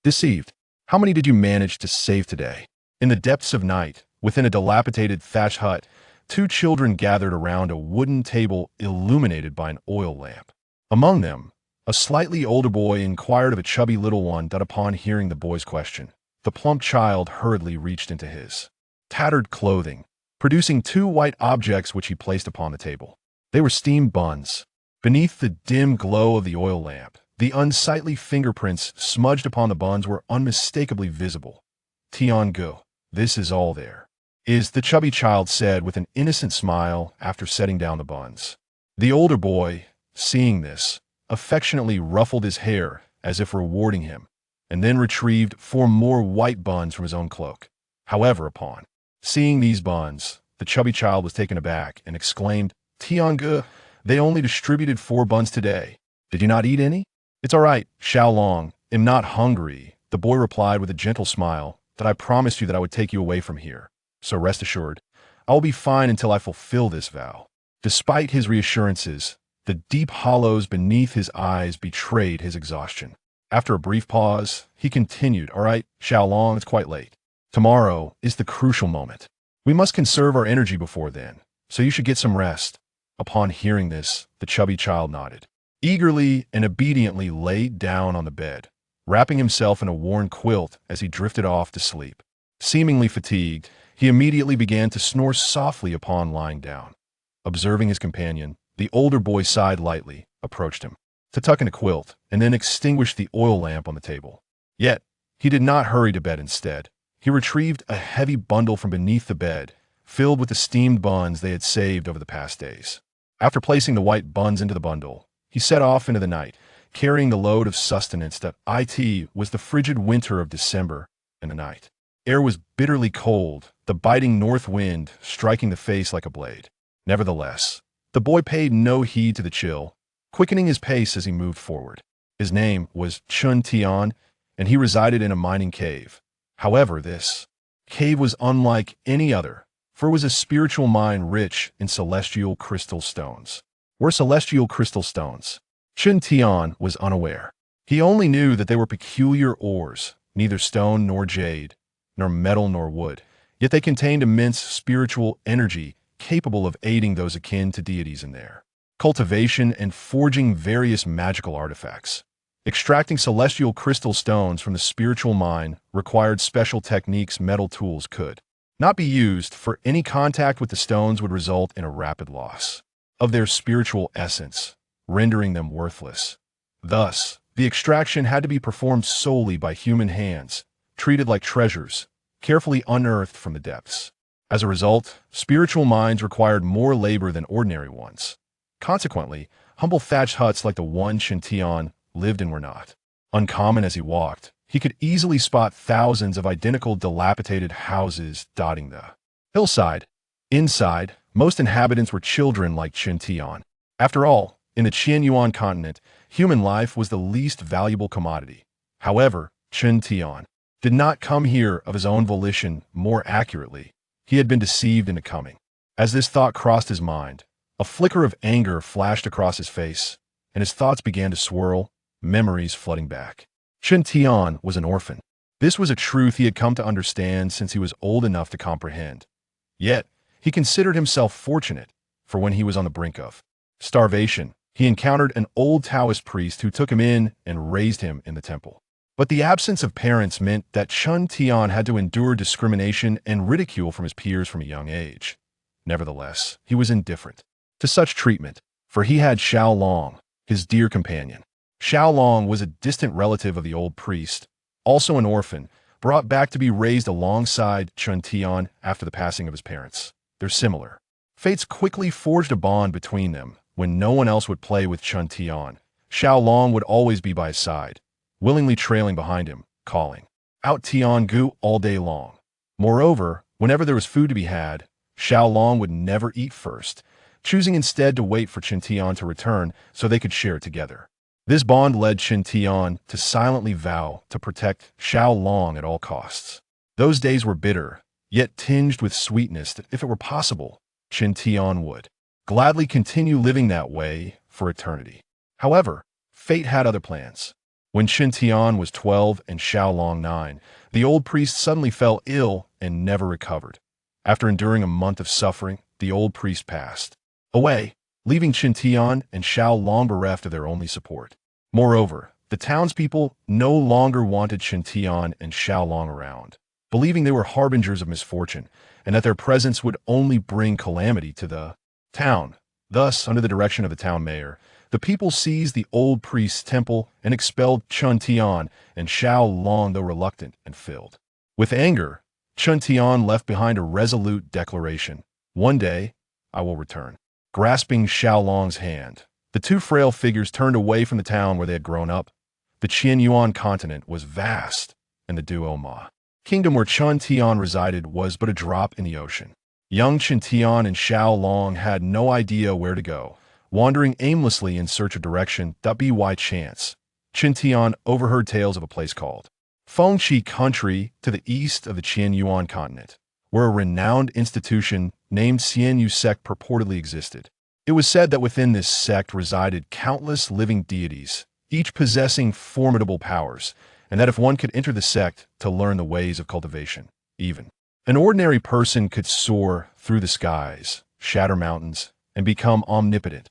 Deceived. How many did you manage to save today? In the depths of night, within a dilapidated thatch hut, two children gathered around a wooden table illuminated by an oil lamp. Among them, a slightly older boy inquired of a chubby little one that upon hearing the boy's question, the plump child hurriedly reached into his tattered clothing, producing two white objects which he placed upon the table. They were steamed buns. Beneath the dim glow of the oil lamp, the unsightly fingerprints smudged upon the buns were unmistakably visible. Tian Gu, this is all there is, the chubby child said with an innocent smile after setting down the buns. The older boy, seeing this, affectionately ruffled his hair as if rewarding him, and then retrieved 4 more white buns from his own cloak. However, upon seeing these buns, the chubby child was taken aback and exclaimed, Tian Gu, they only distributed 4 buns today. Did you not eat any? It's all right, Xiaolong, am not hungry, the boy replied with a gentle smile, that I promised you that I would take you away from here. So rest assured, I will be fine until I fulfill this vow. Despite his reassurances, the deep hollows beneath his eyes betrayed his exhaustion. After a brief pause, he continued, all right, Xiaolong, it's quite late. Tomorrow is the crucial moment. We must conserve our energy before then, so you should get some rest. Upon hearing this, the chubby child nodded. Eagerly and obediently laid down on the bed, wrapping himself in a worn quilt as he drifted off to sleep. Seemingly fatigued, he immediately began to snore softly upon lying down. Observing his companion, the older boy sighed lightly, approached him to tuck in a quilt, and then extinguished the oil lamp on the table. Yet, he did not hurry to bed. Instead, he retrieved a heavy bundle from beneath the bed, filled with the steamed buns they had saved over the past days. After placing the white buns into the bundle, he set off into the night, carrying the load of sustenance that it was the frigid winter of December, and the night. Air was bitterly cold, the biting north wind striking the face like a blade. Nevertheless, the boy paid no heed to the chill, quickening his pace as he moved forward. His name was Chen Tian, and he resided in a mining cave. However, this cave was unlike any other, for it was a spiritual mine rich in celestial crystal stones. Were celestial crystal stones? Chen Tian was unaware. He only knew that they were peculiar ores, neither stone nor jade, nor metal nor wood, yet they contained immense spiritual energy capable of aiding those akin to deities in their cultivation and forging various magical artifacts. Extracting celestial crystal stones from the spiritual mine required special techniques metal tools could not be used, for any contact with the stones would result in a rapid loss of their spiritual essence, rendering them worthless. Thus, the extraction had to be performed solely by human hands, treated like treasures, carefully unearthed from the depths. As a result, spiritual mines required more labor than ordinary ones. Consequently, humble thatched huts like the one Chen Tian lived in were not uncommon. As he walked, he could easily spot thousands of identical dilapidated houses dotting the hillside. Inside, most inhabitants were children like Chen Tian. After all, in the Qianyuan continent, human life was the least valuable commodity. However, Chen Tian did not come here of his own volition. More accurately, he had been deceived into coming. As this thought crossed his mind, a flicker of anger flashed across his face, and his thoughts began to swirl, memories flooding back. Chen Tian was an orphan. This was a truth he had come to understand since he was old enough to comprehend. Yet, he considered himself fortunate, for when he was on the brink of starvation, he encountered an old Taoist priest who took him in and raised him in the temple. But the absence of parents meant that Chen Tian had to endure discrimination and ridicule from his peers from a young age. Nevertheless, he was indifferent to such treatment, for he had Xiaolong, his dear companion. Xiaolong was a distant relative of the old priest, also an orphan, brought back to be raised alongside Chen Tian after the passing of his parents. Their similar fates quickly forged a bond between them. When no one else would play with Chen Tian, Xiaolong would always be by his side, willingly trailing behind him, calling out Tian Gu all day long. Moreover, whenever there was food to be had, Xiaolong would never eat first, choosing instead to wait for Chen Tian to return so they could share it together. This bond led Chen Tian to silently vow to protect Xiaolong at all costs. Those days were bitter, yet tinged with sweetness that, if it were possible, Chen Tian would gladly continue living that way for eternity. However, fate had other plans. When Chen Tian was 12 and Xiaolong 9, the old priest suddenly fell ill and never recovered. After enduring a month of suffering, the old priest passed away, leaving Chen Tian and Xiaolong bereft of their only support. Moreover, the townspeople no longer wanted Chen Tian and Xiaolong around, believing they were harbingers of misfortune and that their presence would only bring calamity to the town. Thus, under the direction of the town mayor, the people seized the old priest's temple and expelled Chen Tian and Xiaolong, though reluctant and filled with anger. Chen Tian left behind a resolute declaration: "One day, I will return." Grasping Xiaolong's hand, the two frail figures turned away from the town where they had grown up. The Qianyuan continent was vast, and the Duoma kingdom where Chen Tian resided was but a drop in the ocean. Young Chen Tian and Xiaolong had no idea where to go, wandering aimlessly in search of direction. By chance, Chen Tian overheard tales of a place called Fengqi country to the east of the Qianyuan continent, where a renowned institution named Xianyu sect purportedly existed. It was said that within this sect resided countless living deities, each possessing formidable powers, and that if one could enter the sect to learn the ways of cultivation, even an ordinary person could soar through the skies, shatter mountains, and become omnipotent.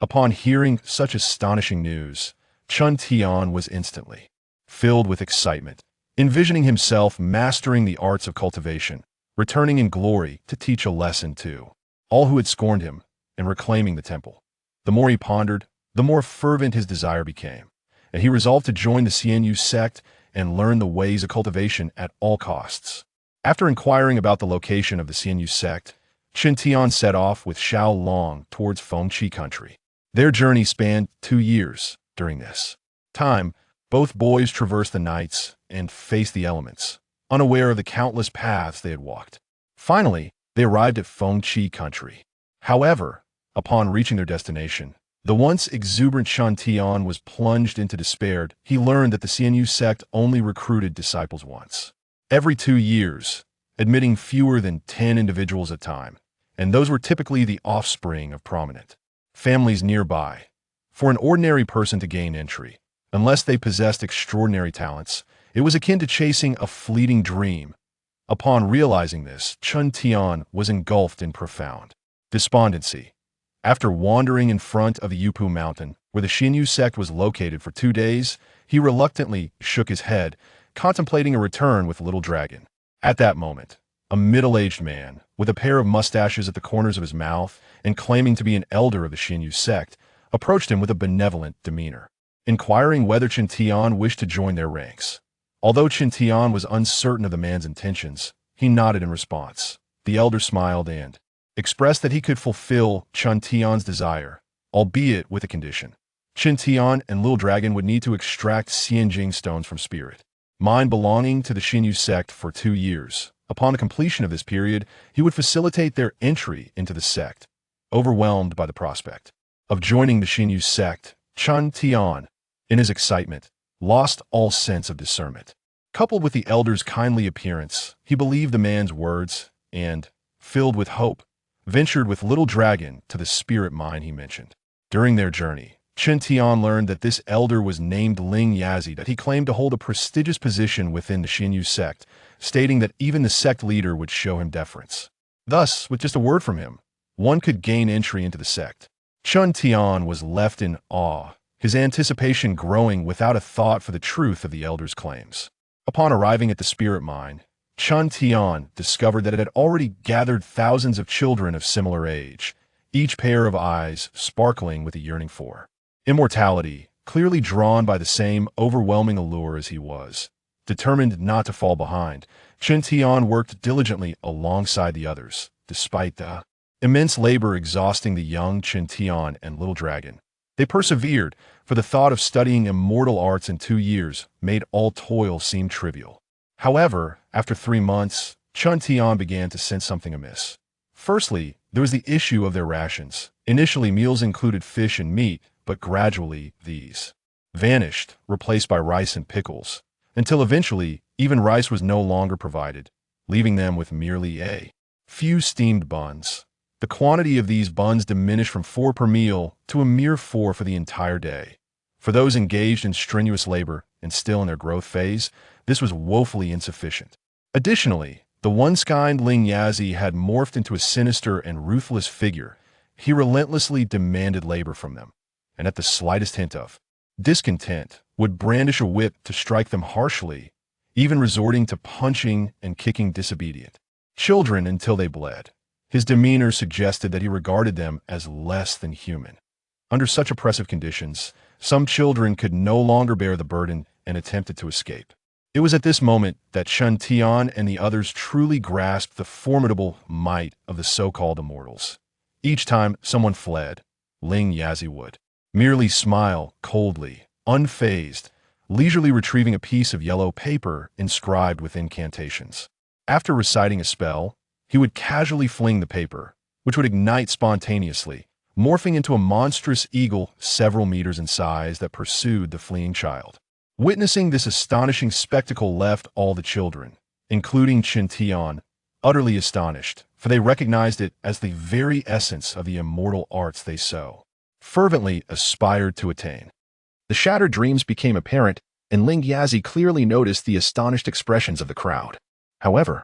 Upon hearing such astonishing news, Chen Tian was instantly filled with excitement, envisioning himself mastering the arts of cultivation, returning in glory to teach a lesson to all who had scorned him, and reclaiming the temple. The more he pondered, the more fervent his desire became, and he resolved to join the Xianyu sect and learn the ways of cultivation at all costs. After inquiring about the location of the Xianyu sect, Chen Tian set off with Xiaolong towards Fengqi country. Their journey spanned 2 years. During this time, both boys traversed the nights and faced the elements, unaware of the countless paths they had walked. Finally, they arrived at Fengqi country. However, upon reaching their destination, the once exuberant Chen Tian was plunged into despair. He learned that the Xianyu sect only recruited disciples once every 2 years, admitting fewer than 10 individuals at a time, and those were typically the offspring of prominent families nearby. For an ordinary person to gain entry, unless they possessed extraordinary talents, it was akin to chasing a fleeting dream. Upon realizing this, Chen Tian was engulfed in profound despondency. After wandering in front of the Yupu mountain, where the Xianyu sect was located for 2 days, he reluctantly shook his head, contemplating a return with Little Dragon. At that moment, a middle-aged man, with a pair of mustaches at the corners of his mouth and claiming to be an elder of the Xianyu sect, approached him with a benevolent demeanor, inquiring whether Chen Tian wished to join their ranks. Although Chen Tian was uncertain of the man's intentions, he nodded in response. The elder smiled and expressed that he could fulfill Chen Tian's desire, albeit with a condition. Chen Tian and Little Dragon would need to extract Xianjing stones from spirit mine belonging to the Xianyu sect for 2 years. Upon the completion of this period, he would facilitate their entry into the sect. Overwhelmed by the prospect of joining the Xianyu sect, Chen Tian, in his excitement, lost all sense of discernment. Coupled with the elder's kindly appearance, he believed the man's words and, filled with hope, ventured with Little Dragon to the spirit mine he mentioned. During their journey, Chen Tian learned that this elder was named Ling Yazi, that he claimed to hold a prestigious position within the Xianyu sect, stating that even the sect leader would show him deference. Thus, with just a word from him, one could gain entry into the sect. Chen Tian was left in awe, his anticipation growing without a thought for the truth of the elder's claims. Upon arriving at the spirit mine, Chen Tian discovered that it had already gathered thousands of children of similar age, each pair of eyes sparkling with a yearning for immortality, clearly drawn by the same overwhelming allure as he was. Determined not to fall behind, Chen Tian worked diligently alongside the others, despite the immense labor exhausting the young Chen Tian and Little Dragon. They persevered, for the thought of studying immortal arts in 2 years made all toil seem trivial. However, after 3 months, Chen Tian began to sense something amiss. Firstly, there was the issue of their rations. Initially, meals included fish and meat, but gradually these vanished, replaced by rice and pickles, until eventually even rice was no longer provided, leaving them with merely a few steamed buns. The quantity of these buns diminished from 4 per meal to a mere 4 for the entire day. For those engaged in strenuous labor and still in their growth phase, this was woefully insufficient. Additionally, the one-skinned Ling Yazi had morphed into a sinister and ruthless figure. He relentlessly demanded labor from them, and at the slightest hint of discontent, would brandish a whip to strike them harshly, even resorting to punching and kicking disobedient children until they bled. His demeanor suggested that he regarded them as less than human. Under such oppressive conditions, some children could no longer bear the burden and attempted to escape. It was at this moment that Chen Tian and the others truly grasped the formidable might of the so-called immortals. Each time someone fled, Ling Yazi would merely smile coldly, unfazed, leisurely retrieving a piece of yellow paper inscribed with incantations. After reciting a spell, he would casually fling the paper, which would ignite spontaneously, morphing into a monstrous eagle several meters in size that pursued the fleeing child. Witnessing this astonishing spectacle left all the children, including Chen Tian, utterly astonished, for they recognized it as the very essence of the immortal arts they so fervently aspired to attain. The shattered dreams became apparent, and Ling Yazi clearly noticed the astonished expressions of the crowd. However,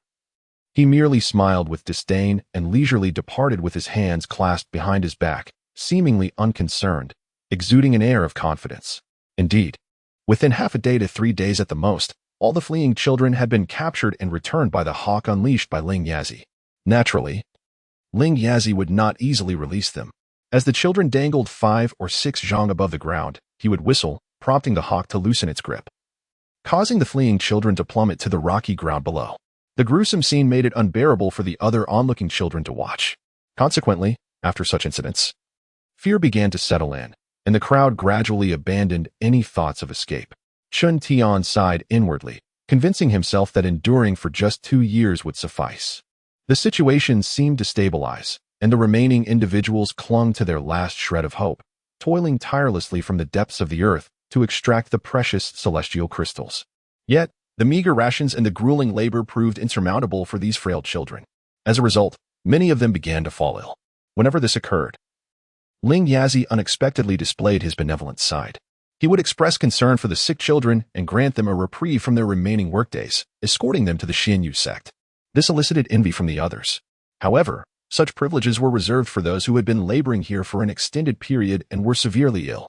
he merely smiled with disdain and leisurely departed with his hands clasped behind his back, seemingly unconcerned, exuding an air of confidence. Indeed, within half a day to 3 days at the most, all the fleeing children had been captured and returned by the hawk unleashed by Ling Yazi. Naturally, Ling Yazi would not easily release them. As the children dangled 5 or 6 zhang above the ground, he would whistle, prompting the hawk to loosen its grip, causing the fleeing children to plummet to the rocky ground below. The gruesome scene made it unbearable for the other onlooking children to watch. Consequently, after such incidents, fear began to settle in, and the crowd gradually abandoned any thoughts of escape. Chen Tian sighed inwardly, convincing himself that enduring for just 2 years would suffice. The situation seemed to stabilize, and the remaining individuals clung to their last shred of hope, toiling tirelessly from the depths of the earth to extract the precious celestial crystals. Yet, the meager rations and the grueling labor proved insurmountable for these frail children. As a result, many of them began to fall ill. Whenever this occurred, Ling Yazi unexpectedly displayed his benevolent side. He would express concern for the sick children and grant them a reprieve from their remaining workdays, escorting them to the Xinyu sect. This elicited envy from the others. However, such privileges were reserved for those who had been laboring here for an extended period and were severely ill.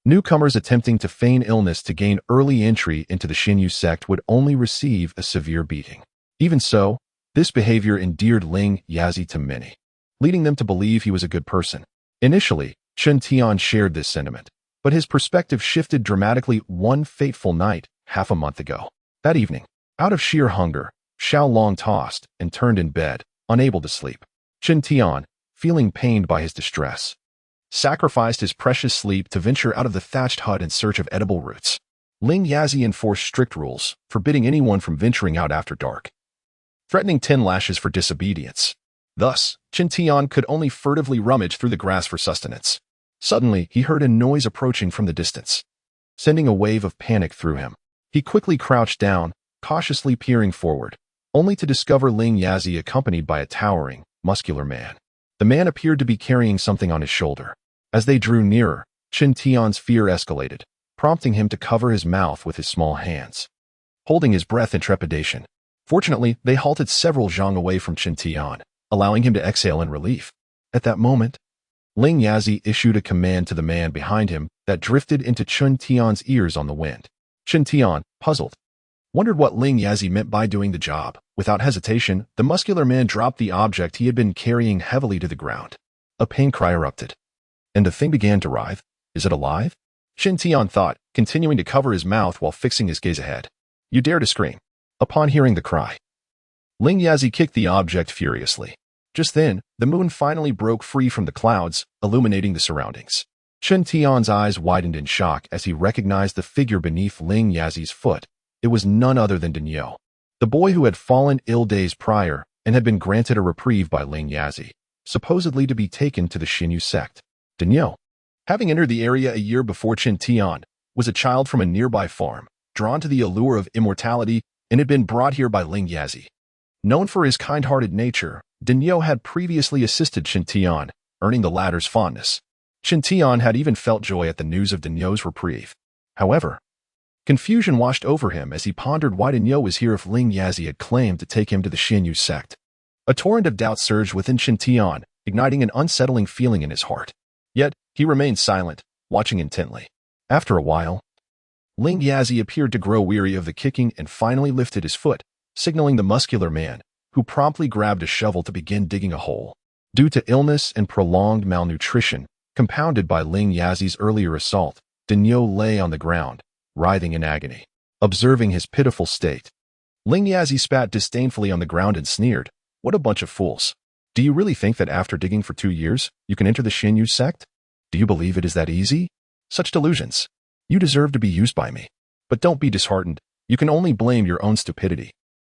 Newcomers attempting to feign illness to gain early entry into the Xinyu sect would only receive a severe beating. Even so, this behavior endeared Ling Yazi to many, leading them to believe he was a good person. Initially, Chen Tian shared this sentiment, but his perspective shifted dramatically one fateful night, half a month ago. That evening, out of sheer hunger, Xiao Long tossed and turned in bed, unable to sleep. Chen Tian, feeling pained by his distress, sacrificed his precious sleep to venture out of the thatched hut in search of edible roots. Ling Yazi enforced strict rules, forbidding anyone from venturing out after dark, threatening 10 lashes for disobedience. Thus, Chen Tian could only furtively rummage through the grass for sustenance. Suddenly, he heard a noise approaching from the distance, sending a wave of panic through him. He quickly crouched down, cautiously peering forward, only to discover Ling Yazi accompanied by a towering, muscular man. The man appeared to be carrying something on his shoulder. As they drew nearer, Chen Tian's fear escalated, prompting him to cover his mouth with his small hands, holding his breath in trepidation. Fortunately, they halted several zhang away from Chen Tian, allowing him to exhale in relief. At that moment, Ling Yazi issued a command to the man behind him that drifted into Chen Tian's ears on the wind. Chen Tian, puzzled, wondered what Ling Yazi meant by doing the job. Without hesitation, the muscular man dropped the object he had been carrying heavily to the ground. A pain cry erupted, and the thing began to writhe. Is it alive? Chen Tian thought, continuing to cover his mouth while fixing his gaze ahead. You dare to scream. Upon hearing the cry, Ling Yazi kicked the object furiously. Just then, the moon finally broke free from the clouds, illuminating the surroundings. Chen Tian's eyes widened in shock as he recognized the figure beneath Ling Yazi's foot. It was none other than Daniel, the boy who had fallen ill days prior and had been granted a reprieve by Ling Yazi, supposedly to be taken to the Xinyu sect. Daniel, having entered the area a year before Chen Tian, was a child from a nearby farm, drawn to the allure of immortality, and had been brought here by Ling Yazi. Known for his kind-hearted nature, Daniel had previously assisted Chen Tian, earning the latter's fondness. Chen Tian had even felt joy at the news of Dinyo's reprieve. However, confusion washed over him as he pondered why Dinyo was here if Ling Yazi had claimed to take him to the Xinyu sect. A torrent of doubt surged within Chen Tian, igniting an unsettling feeling in his heart. Yet, he remained silent, watching intently. After a while, Ling Yazi appeared to grow weary of the kicking and finally lifted his foot, signaling the muscular man, who promptly grabbed a shovel to begin digging a hole. Due to illness and prolonged malnutrition, compounded by Ling Yazi's earlier assault, Dinyo lay on the ground, writhing in agony. Observing his pitiful state, Ling Yazi spat disdainfully on the ground and sneered, "What a bunch of fools. Do you really think that after digging for 2 years, you can enter the Xinyu sect? Do you believe it is that easy? Such delusions. You deserve to be used by me. But don't be disheartened. You can only blame your own stupidity.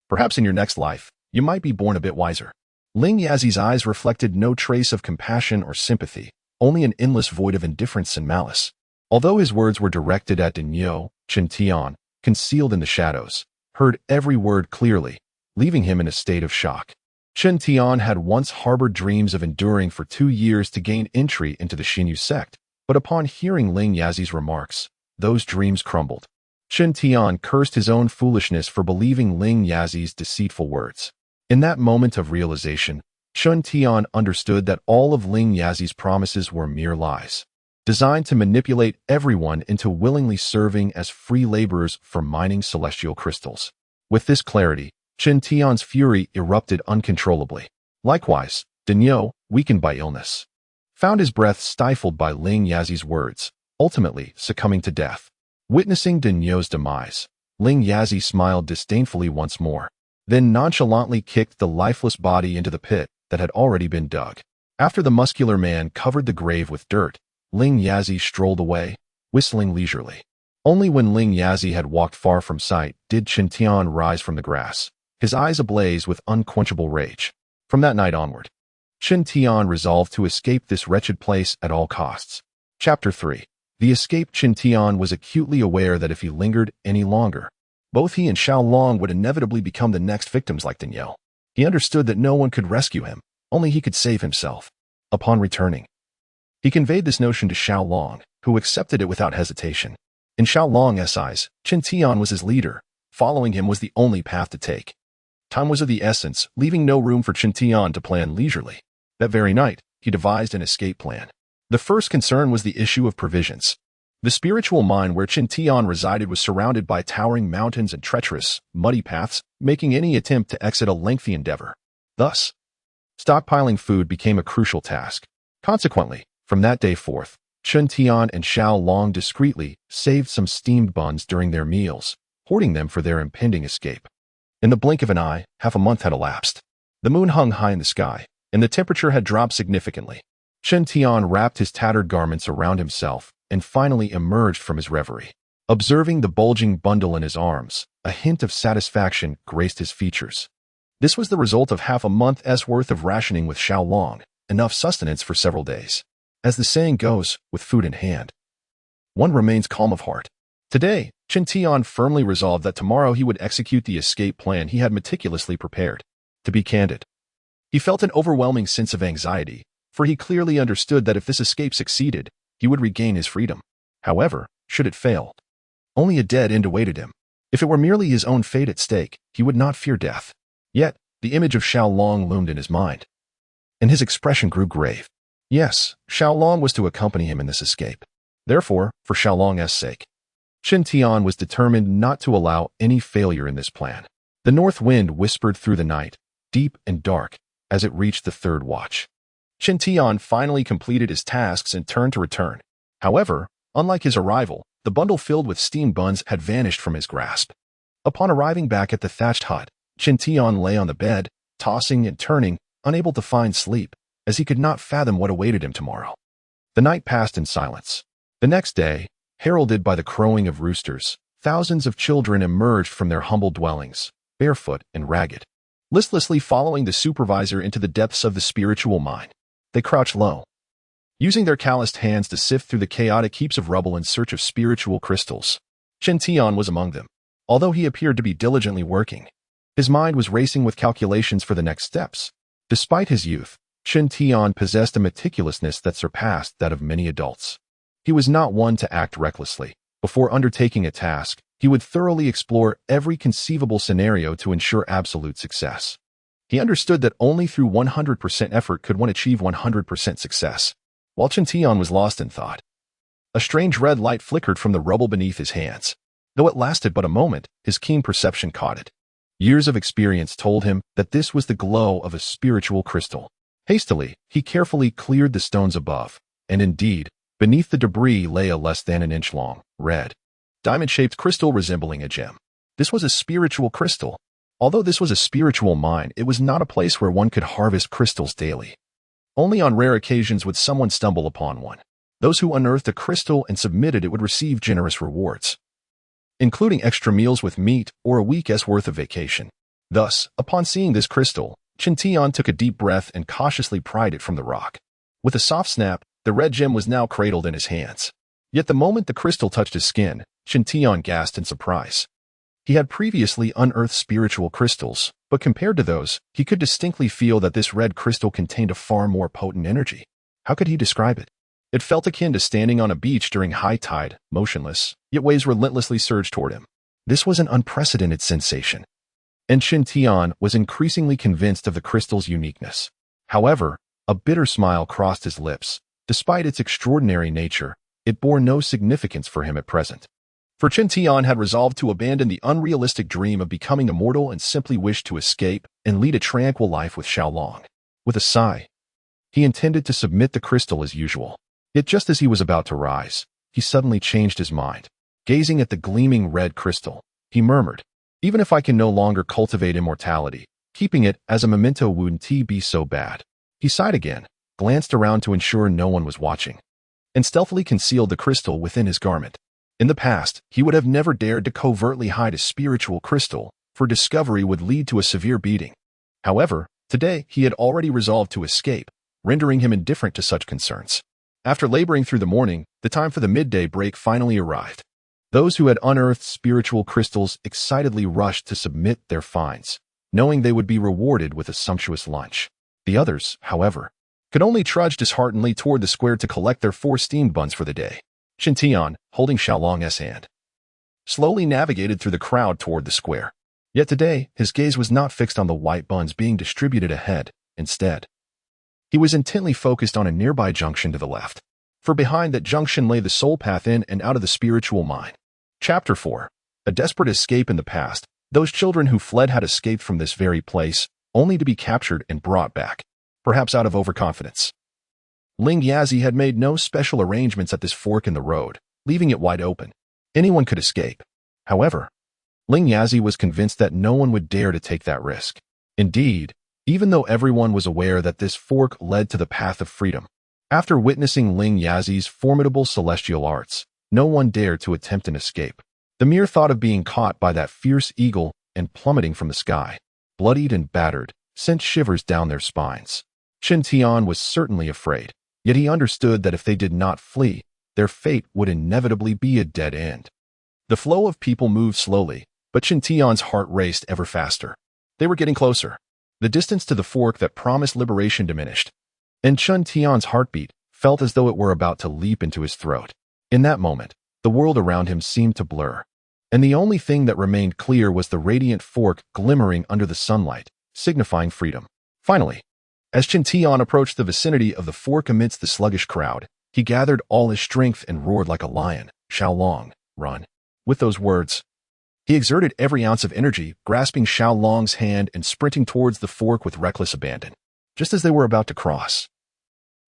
Perhaps in your next life, you might be born a bit wiser." Ling Yazi's eyes reflected no trace of compassion or sympathy, only an endless void of indifference and malice. Although his words were directed at Dinyo, Chen Tian, concealed in the shadows, heard every word clearly, leaving him in a state of shock. Chen Tian had once harbored dreams of enduring for 2 years to gain entry into the Xinyu sect, but upon hearing Ling Yazi's remarks, those dreams crumbled. Chen Tian cursed his own foolishness for believing Ling Yazi's deceitful words. In that moment of realization, Chen Tian understood that all of Ling Yazi's promises were mere lies, designed to manipulate everyone into willingly serving as free laborers for mining celestial crystals. With this clarity, Chen Tian's fury erupted uncontrollably. Likewise, Dinyo, weakened by illness, found his breath stifled by Ling Yazi's words, ultimately succumbing to death. Witnessing Dinyo's demise, Ling Yazi smiled disdainfully once more, then nonchalantly kicked the lifeless body into the pit that had already been dug. After the muscular man covered the grave with dirt, Ling Yazi strolled away, whistling leisurely. Only when Ling Yazi had walked far from sight did Chen Tian rise from the grass, his eyes ablaze with unquenchable rage. From that night onward, Chen Tian resolved to escape this wretched place at all costs. Chapter 3. The escaped Chen Tian was acutely aware that if he lingered any longer, both he and Xiaolong would inevitably become the next victims like Dinyo. He understood that no one could rescue him, only he could save himself. Upon returning, he conveyed this notion to Xiaolong, who accepted it without hesitation. In Xiaolong's eyes, Chen Tian was his leader. Following him was the only path to take. Time was of the essence, leaving no room for Chen Tian to plan leisurely. That very night, he devised an escape plan. The first concern was the issue of provisions. The spiritual mine where Chen Tian resided was surrounded by towering mountains and treacherous, muddy paths, making any attempt to exit a lengthy endeavor. Thus, stockpiling food became a crucial task. Consequently, from that day forth, Chen Tian and Xiaolong discreetly saved some steamed buns during their meals, hoarding them for their impending escape. In the blink of an eye, half a month had elapsed. The moon hung high in the sky, and the temperature had dropped significantly. Chen Tian wrapped his tattered garments around himself and finally emerged from his reverie. Observing the bulging bundle in his arms, a hint of satisfaction graced his features. This was the result of half a month's worth of rationing with Xiaolong, enough sustenance for several days. As the saying goes, with food in hand, one remains calm of heart. Today, Chen Tian firmly resolved that tomorrow he would execute the escape plan he had meticulously prepared. To be candid, he felt an overwhelming sense of anxiety, for he clearly understood that if this escape succeeded, he would regain his freedom. However, should it fail, only a dead end awaited him. If it were merely his own fate at stake, he would not fear death. Yet, the image of Xiaolong loomed in his mind, and his expression grew grave. Yes, Xiaolong was to accompany him in this escape. Therefore, for Xiaolong's sake, Chen Tian was determined not to allow any failure in this plan. The north wind whispered through the night, deep and dark, as it reached the third watch. Chen Tian finally completed his tasks and turned to return. However, unlike his arrival, the bundle filled with steamed buns had vanished from his grasp. Upon arriving back at the thatched hut, Chen Tian lay on the bed, tossing and turning, unable to find sleep, as he could not fathom what awaited him tomorrow. The night passed in silence. The next day, heralded by the crowing of roosters, thousands of children emerged from their humble dwellings, barefoot and ragged, listlessly following the supervisor into the depths of the spiritual mine. They crouched low, using their calloused hands to sift through the chaotic heaps of rubble in search of spiritual crystals. Chen Tian was among them. Although he appeared to be diligently working, his mind was racing with calculations for the next steps. Despite his youth, Chen Tian possessed a meticulousness that surpassed that of many adults. He was not one to act recklessly. Before undertaking a task, he would thoroughly explore every conceivable scenario to ensure absolute success. He understood that only through 100% effort could one achieve 100% success. While Chen Tian was lost in thought, a strange red light flickered from the rubble beneath his hands. Though it lasted but a moment, his keen perception caught it. Years of experience told him that this was the glow of a spiritual crystal. Hastily, he carefully cleared the stones above, and indeed, beneath the debris lay a less than an inch long, red, diamond-shaped crystal resembling a gem. This was a spiritual crystal. Although this was a spiritual mine, it was not a place where one could harvest crystals daily. Only on rare occasions would someone stumble upon one. Those who unearthed a crystal and submitted it would receive generous rewards, including extra meals with meat or a week's worth of vacation. Thus, upon seeing this crystal, Chen Tian took a deep breath and cautiously pried it from the rock. With a soft snap, the red gem was now cradled in his hands. Yet the moment the crystal touched his skin, Chen Tian gasped in surprise. He had previously unearthed spiritual crystals, but compared to those, he could distinctly feel that this red crystal contained a far more potent energy. How could he describe it? It felt akin to standing on a beach during high tide, motionless, yet waves relentlessly surged toward him. This was an unprecedented sensation, and Chen Tian was increasingly convinced of the crystal's uniqueness. However, a bitter smile crossed his lips. Despite its extraordinary nature, it bore no significance for him at present. For Chen Tian had resolved to abandon the unrealistic dream of becoming immortal and simply wished to escape and lead a tranquil life with Xiaolong. With a sigh, he intended to submit the crystal as usual. Yet just as he was about to rise, he suddenly changed his mind. Gazing at the gleaming red crystal, he murmured, "Even if I can no longer cultivate immortality, keeping it as a memento wouldn't be so bad." He sighed again, glanced around to ensure no one was watching, and stealthily concealed the crystal within his garment. In the past, he would have never dared to covertly hide a spiritual crystal, for discovery would lead to a severe beating. However, today he had already resolved to escape, rendering him indifferent to such concerns. After laboring through the morning, the time for the midday break finally arrived. Those who had unearthed spiritual crystals excitedly rushed to submit their finds, knowing they would be rewarded with a sumptuous lunch. The others, however, could only trudge disheartenedly toward the square to collect their 4 steamed buns for the day. Chen Tian, holding Xiaolong's hand, slowly navigated through the crowd toward the square. Yet today, his gaze was not fixed on the white buns being distributed ahead. Instead, he was intently focused on a nearby junction to the left. For behind that junction lay the sole path in and out of the spiritual mine. Chapter 4. A desperate escape in the past. Those children who fled had escaped from this very place, only to be captured and brought back, perhaps out of overconfidence. Ling Yazi had made no special arrangements at this fork in the road, leaving it wide open. Anyone could escape. However, Ling Yazi was convinced that no one would dare to take that risk. Indeed, even though everyone was aware that this fork led to the path of freedom, after witnessing Ling Yazi's formidable celestial arts, no one dared to attempt an escape. The mere thought of being caught by that fierce eagle and plummeting from the sky, bloodied and battered, sent shivers down their spines. Chen Tian was certainly afraid, yet he understood that if they did not flee, their fate would inevitably be a dead end. The flow of people moved slowly, but Chen Tian's heart raced ever faster. They were getting closer. The distance to the fork that promised liberation diminished, and Chen Tian's heartbeat felt as though it were about to leap into his throat. In that moment, the world around him seemed to blur, and the only thing that remained clear was the radiant fork glimmering under the sunlight, signifying freedom. Finally, as Chen Tian approached the vicinity of the fork amidst the sluggish crowd, he gathered all his strength and roared like a lion, "Xiaolong, run." With those words, he exerted every ounce of energy, grasping Xiaolong's hand and sprinting towards the fork with reckless abandon. Just as they were about to cross,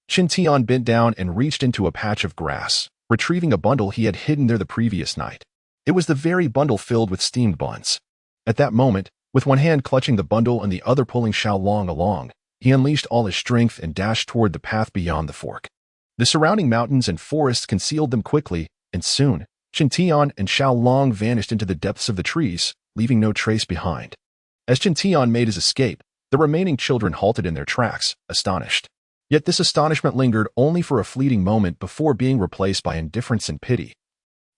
Chen Tian bent down and reached into a patch of grass, retrieving a bundle he had hidden there the previous night. It was the very bundle filled with steamed buns. At that moment, with one hand clutching the bundle and the other pulling Xiaolong along, he unleashed all his strength and dashed toward the path beyond the fork. The surrounding mountains and forests concealed them quickly, and soon, Chen Tian and Xiaolong vanished into the depths of the trees, leaving no trace behind. As Chen Tian made his escape, the remaining children halted in their tracks, astonished. Yet this astonishment lingered only for a fleeting moment before being replaced by indifference and pity.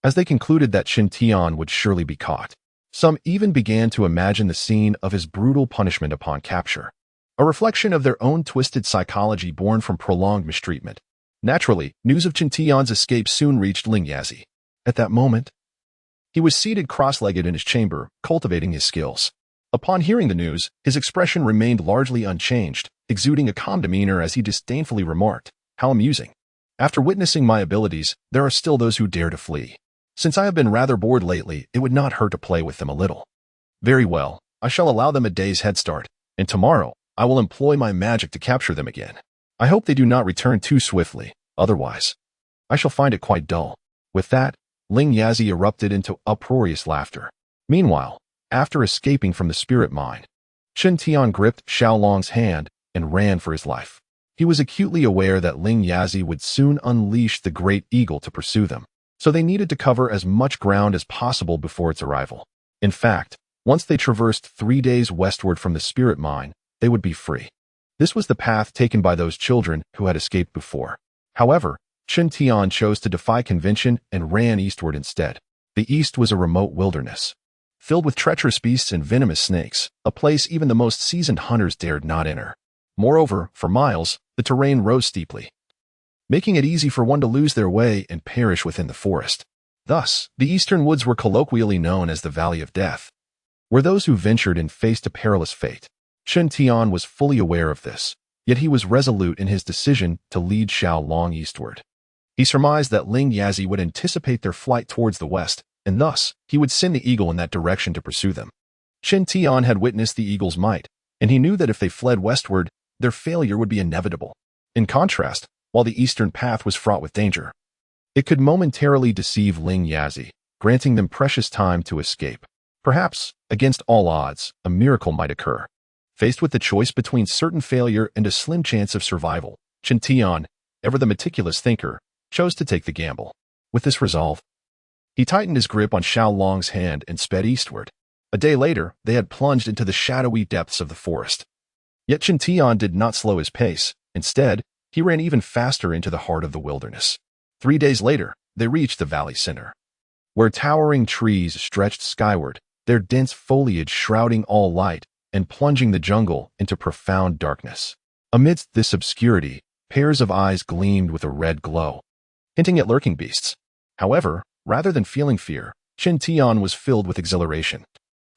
As they concluded that Chen Tian would surely be caught, some even began to imagine the scene of his brutal punishment upon capture. a reflection of their own twisted psychology born from prolonged mistreatment. Naturally, news of Chen Tian's escape soon reached Ling Yazi. At that moment, he was seated cross-legged in his chamber, cultivating his skills. Upon hearing the news, his expression remained largely unchanged, exuding a calm demeanor as he disdainfully remarked, "How amusing. After witnessing my abilities, there are still those who dare to flee. Since I have been rather bored lately, it would not hurt to play with them a little. Very well, I shall allow them a day's head start, and tomorrow I will employ my magic to capture them again. I hope they do not return too swiftly, otherwise I shall find it quite dull." With that, Ling Yazi erupted into uproarious laughter. Meanwhile, after escaping from the spirit mine, Chen Tian gripped Xiaolong's hand and ran for his life. He was acutely aware that Ling Yazi would soon unleash the great eagle to pursue them, so they needed to cover as much ground as possible before its arrival. In fact, once they traversed 3 days westward from the spirit mine, they would be free. This was the path taken by those children who had escaped before. However, Chen Tian chose to defy convention and ran eastward instead. The east was a remote wilderness, filled with treacherous beasts and venomous snakes, a place even the most seasoned hunters dared not enter. Moreover, for miles, the terrain rose steeply, making it easy for one to lose their way and perish within the forest. Thus, the eastern woods were colloquially known as the Valley of Death, where those who ventured in faced a perilous fate. Chen Tian was fully aware of this, yet he was resolute in his decision to lead Xiaolong eastward. He surmised that Ling Yazi would anticipate their flight towards the west, and thus he would send the eagle in that direction to pursue them. Chen Tian had witnessed the eagle's might, and he knew that if they fled westward, their failure would be inevitable. In contrast, while the eastern path was fraught with danger, it could momentarily deceive Ling Yazi, granting them precious time to escape. Perhaps, against all odds, a miracle might occur. Faced with the choice between certain failure and a slim chance of survival, Chen Tian, ever the meticulous thinker, chose to take the gamble. With this resolve, he tightened his grip on Xiaolong's hand and sped eastward. A day later, they had plunged into the shadowy depths of the forest. Yet Chen Tian did not slow his pace. Instead, he ran even faster into the heart of the wilderness. 3 days later, they reached the valley center, where towering trees stretched skyward, their dense foliage shrouding all light and plunging the jungle into profound darkness. Amidst this obscurity, pairs of eyes gleamed with a red glow, hinting at lurking beasts. However, rather than feeling fear, Chen Tian was filled with exhilaration,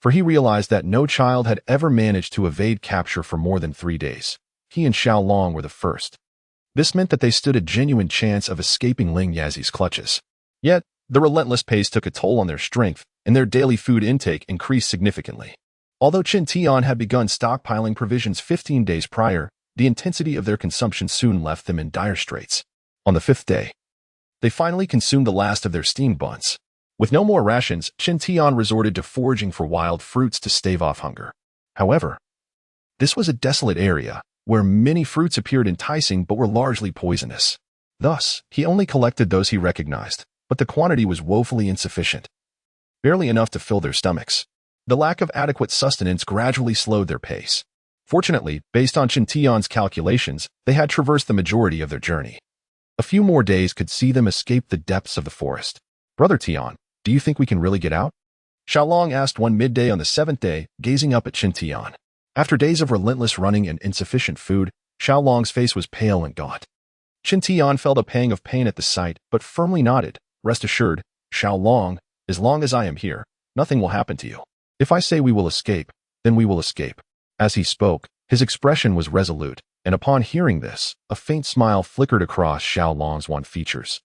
for he realized that no child had ever managed to evade capture for more than 3 days. He and Xiaolong were the first. This meant that they stood a genuine chance of escaping Ling Yazi's clutches. Yet, the relentless pace took a toll on their strength, and their daily food intake increased significantly. Although Chen Tian had begun stockpiling provisions 15 days prior, the intensity of their consumption soon left them in dire straits. On the 5th day, they finally consumed the last of their steamed buns. With no more rations, Chen Tian resorted to foraging for wild fruits to stave off hunger. However, this was a desolate area, where many fruits appeared enticing but were largely poisonous. Thus, he only collected those he recognized, but the quantity was woefully insufficient, barely enough to fill their stomachs. The lack of adequate sustenance gradually slowed their pace. Fortunately, based on Chen Tian's calculations, they had traversed the majority of their journey. A few more days could see them escape the depths of the forest. "Brother Tian, do you think we can really get out?" Xiaolong asked one midday on the 7th day, gazing up at Chen Tian. After days of relentless running and insufficient food, Xiaolong's face was pale and gaunt. Chen Tian felt a pang of pain at the sight, but firmly nodded. "Rest assured, Xiaolong, as long as I am here, nothing will happen to you. If I say we will escape, then we will escape." As he spoke, his expression was resolute, and upon hearing this, a faint smile flickered across Xiaolong's wan features.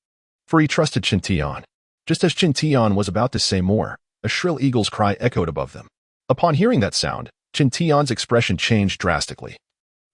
For he trusted Chen Tian. Just as Chen Tian was about to say more, a shrill eagle's cry echoed above them. Upon hearing that sound, Chen Tian's expression changed drastically,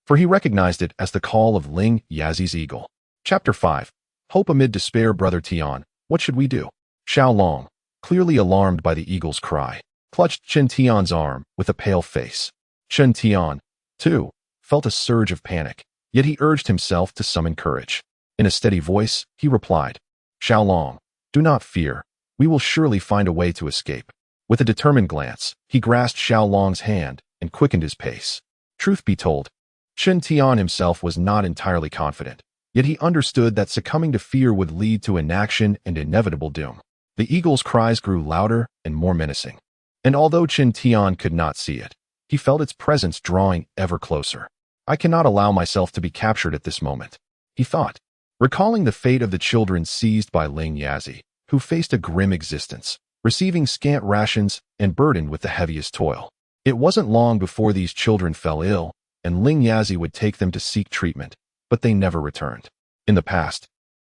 for he recognized it as the call of Ling Yazi's eagle. Chapter 5. Hope amid despair. "Brother Tian, what should we do?" Xiaolong, clearly alarmed by the eagle's cry, clutched Chen Tian's arm with a pale face. Chen Tian, too, felt a surge of panic, yet he urged himself to summon courage. In a steady voice, he replied, "Xiaolong, do not fear. We will surely find a way to escape." With a determined glance, he grasped Xiaolong's hand and quickened his pace. Truth be told, Chen Tian himself was not entirely confident, yet he understood that succumbing to fear would lead to inaction and inevitable doom. The eagle's cries grew louder and more menacing, and although Chen Tian could not see it, he felt its presence drawing ever closer. I cannot allow myself to be captured at this moment, he thought, recalling the fate of the children seized by Ling Yazi, who faced a grim existence, receiving scant rations and burdened with the heaviest toil. It wasn't long before these children fell ill, and Ling Yazi would take them to seek treatment, but they never returned. In the past,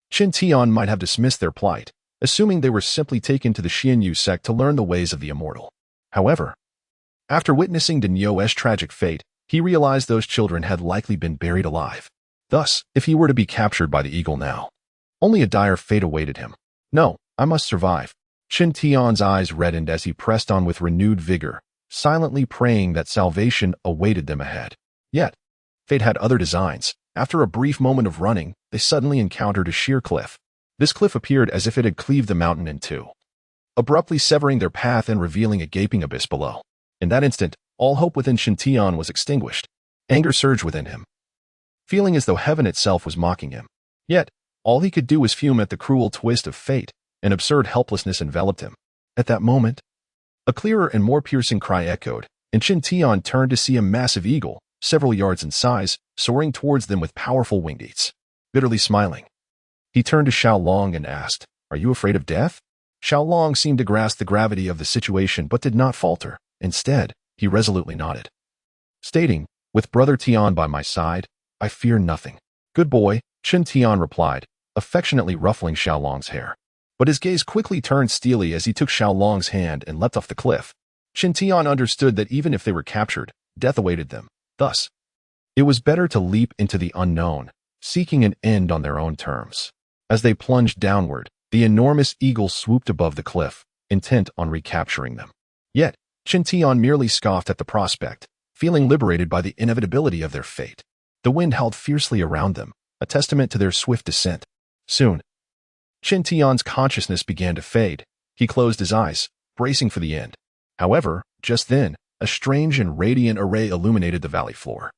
Chen Tian might have dismissed their plight, assuming they were simply taken to the Xianyu sect to learn the ways of the immortal. However, after witnessing Danyo's tragic fate, he realized those children had likely been buried alive. Thus, if he were to be captured by the eagle now, only a dire fate awaited him. No, I must survive. Chen Tian's eyes reddened as he pressed on with renewed vigor, silently praying that salvation awaited them ahead. Yet, fate had other designs. After a brief moment of running, they suddenly encountered a sheer cliff. This cliff appeared as if it had cleaved the mountain in two, abruptly severing their path and revealing a gaping abyss below. In that instant, all hope within Chen Tian was extinguished. Anger surged within him, feeling as though heaven itself was mocking him. Yet, all he could do was fume at the cruel twist of fate. An absurd helplessness enveloped him. At that moment, a clearer and more piercing cry echoed, and Chen Tian turned to see a massive eagle, several yards in size, soaring towards them with powerful wing beats. Bitterly smiling, he turned to Xiaolong and asked, "Are you afraid of death?" Xiaolong seemed to grasp the gravity of the situation but did not falter. Instead, he resolutely nodded, stating, "With Brother Tian by my side, I fear nothing." "Good boy," Chen Tian replied, affectionately ruffling Xiaolong's hair. But his gaze quickly turned steely as he took Xiaolong's hand and leapt off the cliff. Chen Tian understood that even if they were captured, death awaited them. Thus, it was better to leap into the unknown, seeking an end on their own terms. As they plunged downward, the enormous eagle swooped above the cliff, intent on recapturing them. Yet, Chen Tian merely scoffed at the prospect, feeling liberated by the inevitability of their fate. The wind howled fiercely around them, a testament to their swift descent. Soon, Chen Tian's consciousness began to fade. He closed his eyes, bracing for the end. However, just then, a strange and radiant array illuminated the valley floor,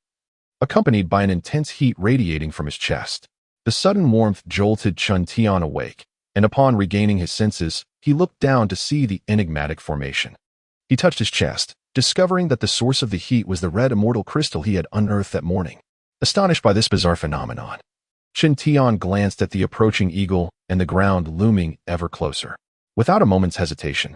accompanied by an intense heat radiating from his chest. The sudden warmth jolted Chen Tian awake, and upon regaining his senses, he looked down to see the enigmatic formation. He touched his chest, discovering that the source of the heat was the red immortal crystal he had unearthed that morning. Astonished by this bizarre phenomenon, Chen Tian glanced at the approaching eagle and the ground looming ever closer. Without a moment's hesitation,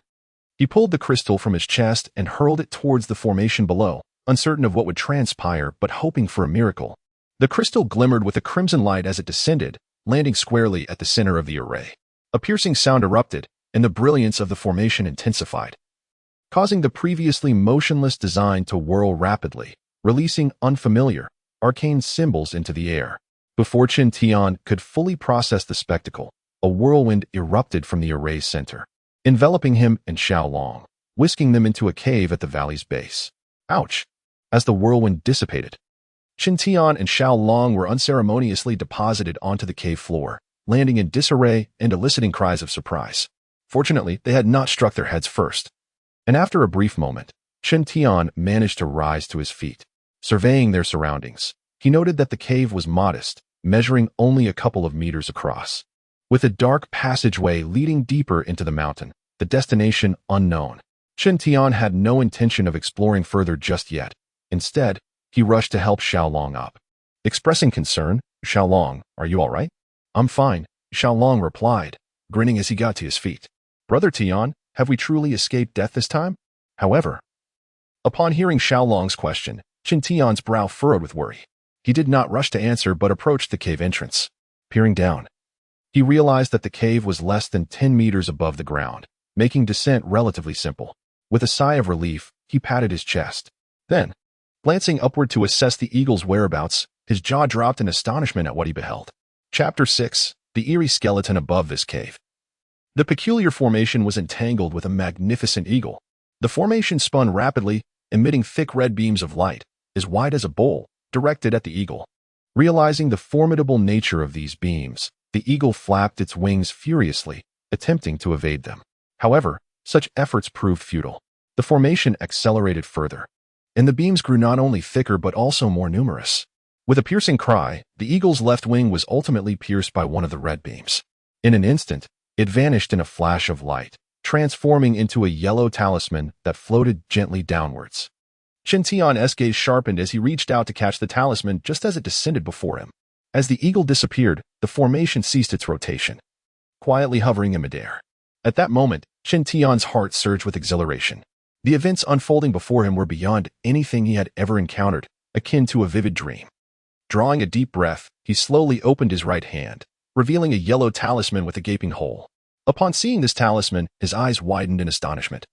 he pulled the crystal from his chest and hurled it towards the formation below, uncertain of what would transpire but hoping for a miracle. The crystal glimmered with a crimson light as it descended, landing squarely at the center of the array. A piercing sound erupted, and the brilliance of the formation intensified, causing the previously motionless design to whirl rapidly, releasing unfamiliar, arcane symbols into the air. Before Chen Tian could fully process the spectacle, a whirlwind erupted from the array's center, enveloping him and Xiaolong, whisking them into a cave at the valley's base. Ouch! As the whirlwind dissipated, Chen Tian and Xiaolong were unceremoniously deposited onto the cave floor, landing in disarray and eliciting cries of surprise. Fortunately, they had not struck their heads first. And after a brief moment, Chen Tian managed to rise to his feet. Surveying their surroundings, he noted that the cave was modest, measuring only a couple of meters across, with a dark passageway leading deeper into the mountain, the destination unknown. Chen Tian had no intention of exploring further just yet. Instead, he rushed to help Xiaolong up. Expressing concern, "Xiaolong, are you all right?" "I'm fine," Xiaolong replied, grinning as he got to his feet. "Brother Tian, have we truly escaped death this time?" However, upon hearing Xiaolong's question, Chen Tian's brow furrowed with worry. He did not rush to answer but approached the cave entrance. Peering down, he realized that the cave was less than 10 meters above the ground, making descent relatively simple. With a sigh of relief, he patted his chest. Then, glancing upward to assess the eagle's whereabouts, his jaw dropped in astonishment at what he beheld. Chapter 6: The Eerie Skeleton Above This Cave. The peculiar formation was entangled with a magnificent eagle. The formation spun rapidly, emitting thick red beams of light, as wide as a bowl, directed at the eagle. Realizing the formidable nature of these beams, the eagle flapped its wings furiously, attempting to evade them. However, such efforts proved futile. The formation accelerated further, and the beams grew not only thicker but also more numerous. With a piercing cry, the eagle's left wing was ultimately pierced by one of the red beams. In an instant, it vanished in a flash of light, transforming into a yellow talisman that floated gently downwards. Chen Tian's gaze sharpened as he reached out to catch the talisman just as it descended before him. As the eagle disappeared, the formation ceased its rotation, quietly hovering in midair. At that moment, Chen Tian's heart surged with exhilaration. The events unfolding before him were beyond anything he had ever encountered, akin to a vivid dream. Drawing a deep breath, he slowly opened his right hand, revealing a yellow talisman with a gaping hole. Upon seeing this talisman, his eyes widened in astonishment.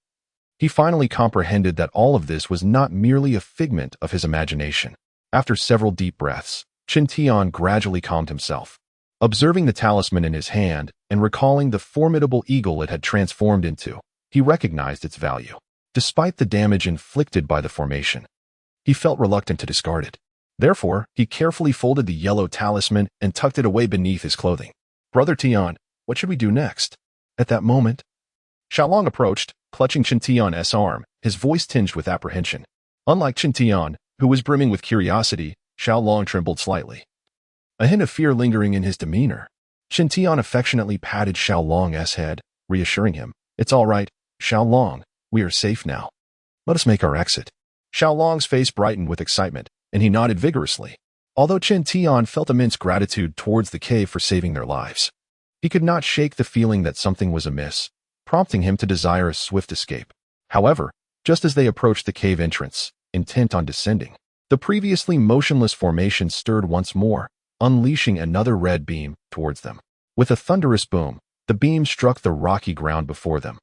He finally comprehended that all of this was not merely a figment of his imagination. After several deep breaths, Chen Tian gradually calmed himself. Observing the talisman in his hand and recalling the formidable eagle it had transformed into, he recognized its value. Despite the damage inflicted by the formation, he felt reluctant to discard it. Therefore, he carefully folded the yellow talisman and tucked it away beneath his clothing. "Brother Tian, what should we do next?" At that moment, Xiaolong approached, clutching Chen Tian's arm, his voice tinged with apprehension. Unlike Chen Tian, who was brimming with curiosity, Xiaolong trembled slightly, a hint of fear lingering in his demeanor. Chen Tian affectionately patted Xiaolong's head, reassuring him, "It's all right, Xiaolong, we are safe now. Let us make our exit." Xiaolong's face brightened with excitement, and he nodded vigorously. Although Chen Tian felt immense gratitude towards the cave for saving their lives, he could not shake the feeling that something was amiss, prompting him to desire a swift escape. However, just as they approached the cave entrance, intent on descending, the previously motionless formation stirred once more, unleashing another red beam towards them. With a thunderous boom, the beam struck the rocky ground before them,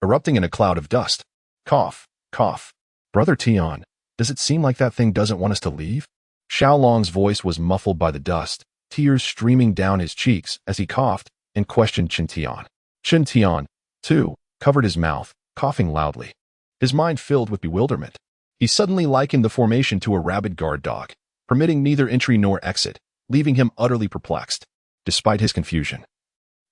erupting in a cloud of dust. Cough, cough. "Brother Tian, does it seem like that thing doesn't want us to leave?" Xiaolong's voice was muffled by the dust, tears streaming down his cheeks as he coughed and questioned Chen Tian. Chen Tian, too, covered his mouth, coughing loudly, his mind filled with bewilderment. He suddenly likened the formation to a rabid guard dog, permitting neither entry nor exit, leaving him utterly perplexed. Despite his confusion,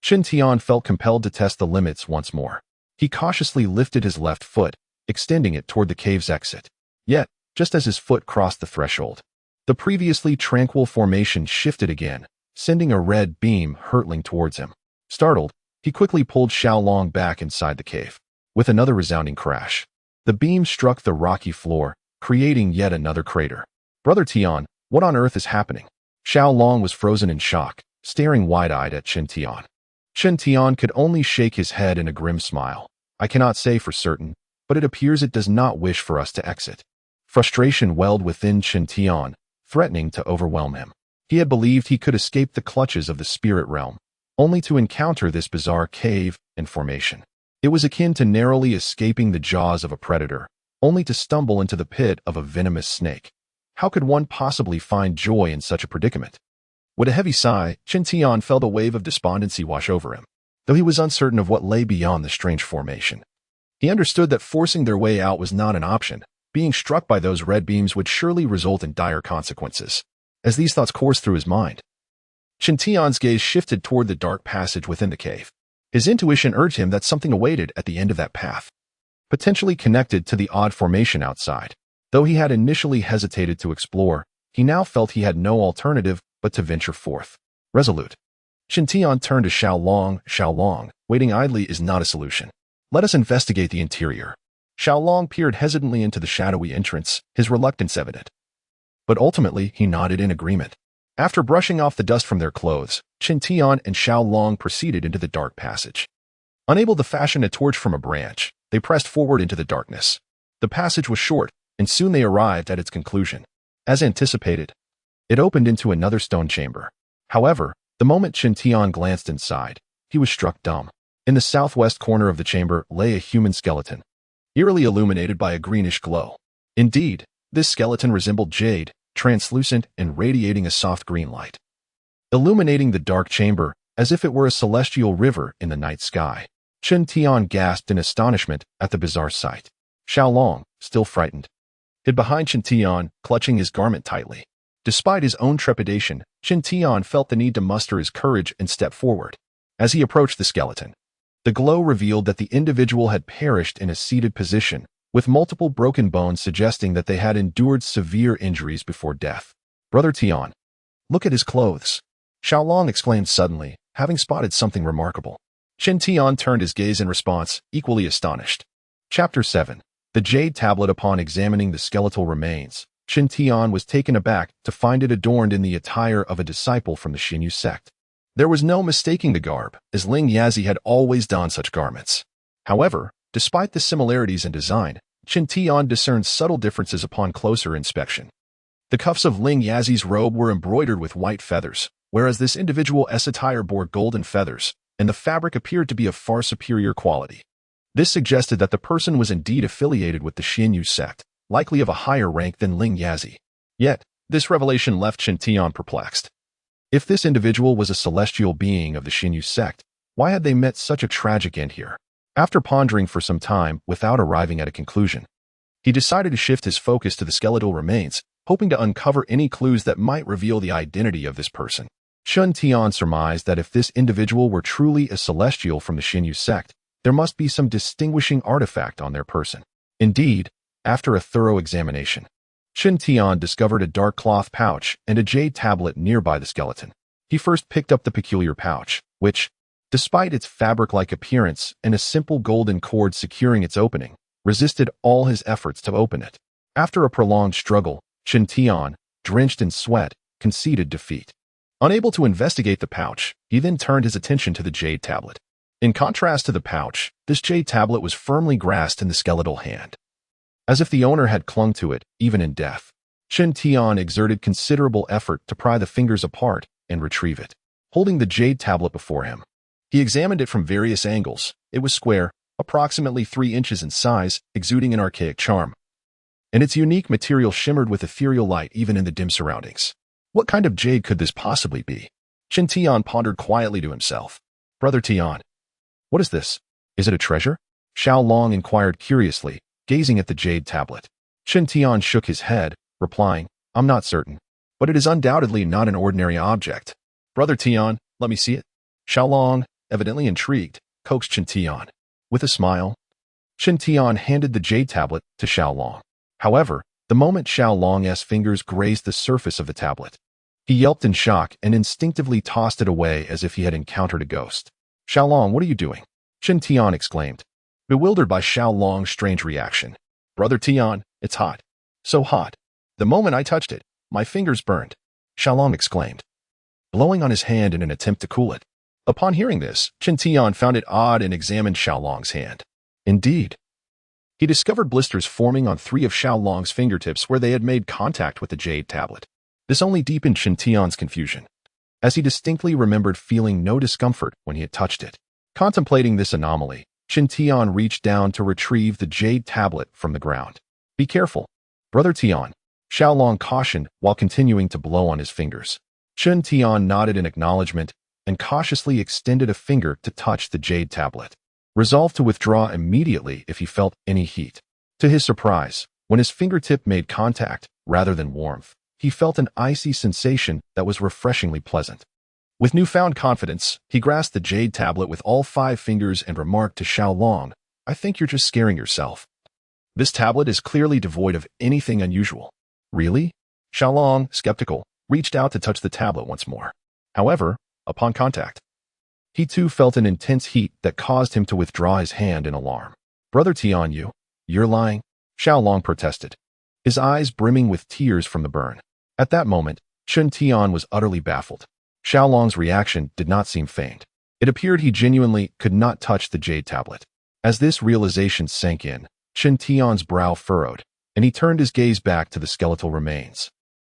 Chen Tian felt compelled to test the limits once more. He cautiously lifted his left foot, extending it toward the cave's exit. Yet, just as his foot crossed the threshold, the previously tranquil formation shifted again, sending a red beam hurtling towards him. Startled, he quickly pulled Xiaolong back inside the cave. With another resounding crash, the beam struck the rocky floor, creating yet another crater. "Brother Tian, what on earth is happening?" Xiaolong was frozen in shock, staring wide-eyed at Chen Tian. Chen Tian could only shake his head in a grim smile. "I cannot say for certain, but it appears it does not wish for us to exit." Frustration welled within Chen Tian, threatening to overwhelm him. He had believed he could escape the clutches of the spirit realm, only to encounter this bizarre cave and formation. It was akin to narrowly escaping the jaws of a predator, only to stumble into the pit of a venomous snake. How could one possibly find joy in such a predicament? With a heavy sigh, Chen Tian felt a wave of despondency wash over him, though he was uncertain of what lay beyond the strange formation. He understood that forcing their way out was not an option. Being struck by those red beams would surely result in dire consequences. As these thoughts coursed through his mind, Chen Tian's gaze shifted toward the dark passage within the cave. His intuition urged him that something awaited at the end of that path, potentially connected to the odd formation outside. Though he had initially hesitated to explore, he now felt he had no alternative but to venture forth. Resolute, Chen Tian turned to Xiaolong. "Xiaolong, waiting idly is not a solution. Let us investigate the interior." Xiaolong peered hesitantly into the shadowy entrance, his reluctance evident. But ultimately, he nodded in agreement. After brushing off the dust from their clothes, Chen Tian and Xiaolong proceeded into the dark passage. Unable to fashion a torch from a branch, they pressed forward into the darkness. The passage was short, and soon they arrived at its conclusion. As anticipated, it opened into another stone chamber. However, the moment Chen Tian glanced inside, he was struck dumb. In the southwest corner of the chamber lay a human skeleton, eerily illuminated by a greenish glow. Indeed, this skeleton resembled jade, translucent and radiating a soft green light, illuminating the dark chamber as if it were a celestial river in the night sky. Chen Tian gasped in astonishment at the bizarre sight. Xiaolong, still frightened, hid behind Chen Tian, clutching his garment tightly. Despite his own trepidation, Chen Tian felt the need to muster his courage and step forward. As he approached the skeleton, the glow revealed that the individual had perished in a seated position, with multiple broken bones suggesting that they had endured severe injuries before death. "Brother Tian, look at his clothes," Xiaolong exclaimed suddenly, having spotted something remarkable. Chen Tian turned his gaze in response, equally astonished. Chapter 7. The jade tablet. Upon examining the skeletal remains, Chen Tian was taken aback to find it adorned in the attire of a disciple from the Xinyu sect. There was no mistaking the garb, as Ling Yazi had always donned such garments. However, despite the similarities in design, Chen Tian discerned subtle differences upon closer inspection. The cuffs of Ling Yazi's robe were embroidered with white feathers, whereas this individual's attire bore golden feathers, and the fabric appeared to be of far superior quality. This suggested that the person was indeed affiliated with the Xinyu sect, likely of a higher rank than Ling Yazi. Yet, this revelation left Chen Tian perplexed. If this individual was a celestial being of the Xinyu sect, why had they met such a tragic end here? After pondering for some time without arriving at a conclusion, he decided to shift his focus to the skeletal remains, hoping to uncover any clues that might reveal the identity of this person. Chen Tian surmised that if this individual were truly a celestial from the Xinyu sect, there must be some distinguishing artifact on their person. Indeed, after a thorough examination, Chen Tian discovered a dark cloth pouch and a jade tablet nearby the skeleton. He first picked up the peculiar pouch, which, despite its fabric-like appearance and a simple golden cord securing its opening, resisted all his efforts to open it. After a prolonged struggle, Chen Tian, drenched in sweat, conceded defeat. Unable to investigate the pouch, he then turned his attention to the jade tablet. In contrast to the pouch, this jade tablet was firmly grasped in the skeletal hand, as if the owner had clung to it, even in death. Chen Tian exerted considerable effort to pry the fingers apart and retrieve it. Holding the jade tablet before him, he examined it from various angles. It was square, approximately 3 inches in size, exuding an archaic charm, and its unique material shimmered with ethereal light even in the dim surroundings. What kind of jade could this possibly be? Chen Tian pondered quietly to himself. Brother Tian, what is this? Is it a treasure? Xiao Long inquired curiously, gazing at the jade tablet. Chen Tian shook his head, replying, I'm not certain, but it is undoubtedly not an ordinary object. Brother Tian, let me see it. Xiao Long, evidently intrigued, coaxed Chen Tian. With a smile, Chen Tian handed the jade tablet to Xiao Long. However, the moment Xiao Long's fingers grazed the surface of the tablet, he yelped in shock and instinctively tossed it away as if he had encountered a ghost. Xiao Long, what are you doing? Chen Tian exclaimed, bewildered by Xiao Long's strange reaction. Brother Tian, it's hot. So hot. The moment I touched it, my fingers burned. Xiao Long exclaimed, blowing on his hand in an attempt to cool it. Upon hearing this, Chen Tian found it odd and examined Xiao Long's hand. Indeed, he discovered blisters forming on 3 of Xiao Long's fingertips where they had made contact with the jade tablet. This only deepened Chen Tian's confusion, as he distinctly remembered feeling no discomfort when he had touched it. Contemplating this anomaly, Chen Tian reached down to retrieve the jade tablet from the ground. Be careful, Brother Tian, Xiao Long cautioned while continuing to blow on his fingers. Chen Tian nodded in acknowledgement and cautiously extended a finger to touch the jade tablet, resolved to withdraw immediately if he felt any heat. To his surprise, when his fingertip made contact, rather than warmth, he felt an icy sensation that was refreshingly pleasant. With newfound confidence, he grasped the jade tablet with all 5 fingers and remarked to Xiao Long, I think you're just scaring yourself. This tablet is clearly devoid of anything unusual. Really? Xiao Long, skeptical, reached out to touch the tablet once more. However, upon contact, he too felt an intense heat that caused him to withdraw his hand in alarm. Brother Tian, you're lying, Xiao Long protested, his eyes brimming with tears from the burn. At that moment, Chen Tian was utterly baffled. Xiao Long's reaction did not seem feigned. It appeared he genuinely could not touch the jade tablet. As this realization sank in, Chen Tian's brow furrowed, and he turned his gaze back to the skeletal remains.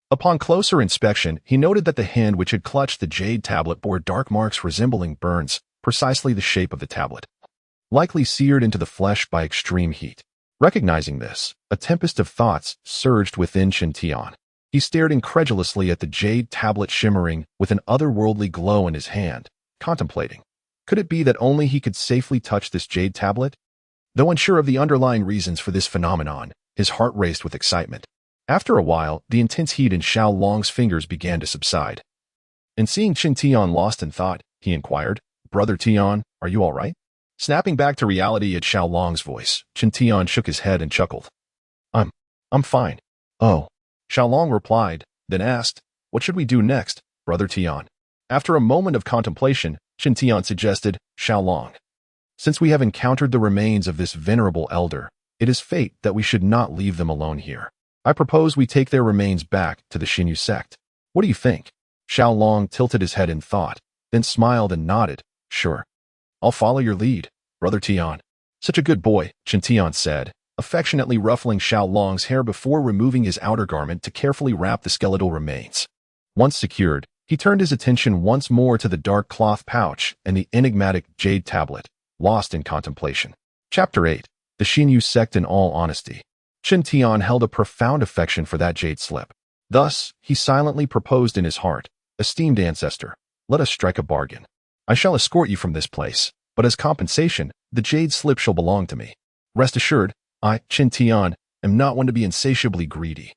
Upon closer inspection, he noted that the hand which had clutched the jade tablet bore dark marks resembling burns, precisely the shape of the tablet, likely seared into the flesh by extreme heat. Recognizing this, a tempest of thoughts surged within Chen Tian. He stared incredulously at the jade tablet shimmering with an otherworldly glow in his hand, contemplating. Could it be that only he could safely touch this jade tablet? Though unsure of the underlying reasons for this phenomenon, his heart raced with excitement. After a while, the intense heat in Xiao Long's fingers began to subside. And seeing Chen Tian lost in thought, he inquired, Brother Tian, are you all right? Snapping back to reality at Xiao Long's voice, Chen Tian shook his head and chuckled. I'm fine. Oh. Xiao Long replied, then asked, what should we do next, Brother Tian? After a moment of contemplation, Chen Tian suggested, Xiao Long, since we have encountered the remains of this venerable elder, It is fate that we should not leave them alone here. I propose we take their remains back to the Xinyu sect. What do you think? Xiao Long tilted his head in thought, then smiled and nodded. Sure. I'll follow your lead, Brother Tian. Such a good boy, Chen Tian said, affectionately ruffling Xiao Long's hair before removing his outer garment to carefully wrap the skeletal remains. Once secured, he turned his attention once more to the dark cloth pouch and the enigmatic jade tablet, lost in contemplation. Chapter 8. The Xinyu Sect in All Honesty. Chen Tian held a profound affection for that jade slip. Thus, he silently proposed in his heart, Esteemed ancestor, let us strike a bargain. I shall escort you from this place, but as compensation, the jade slip shall belong to me. Rest assured, I, Chen Tian, am not one to be insatiably greedy.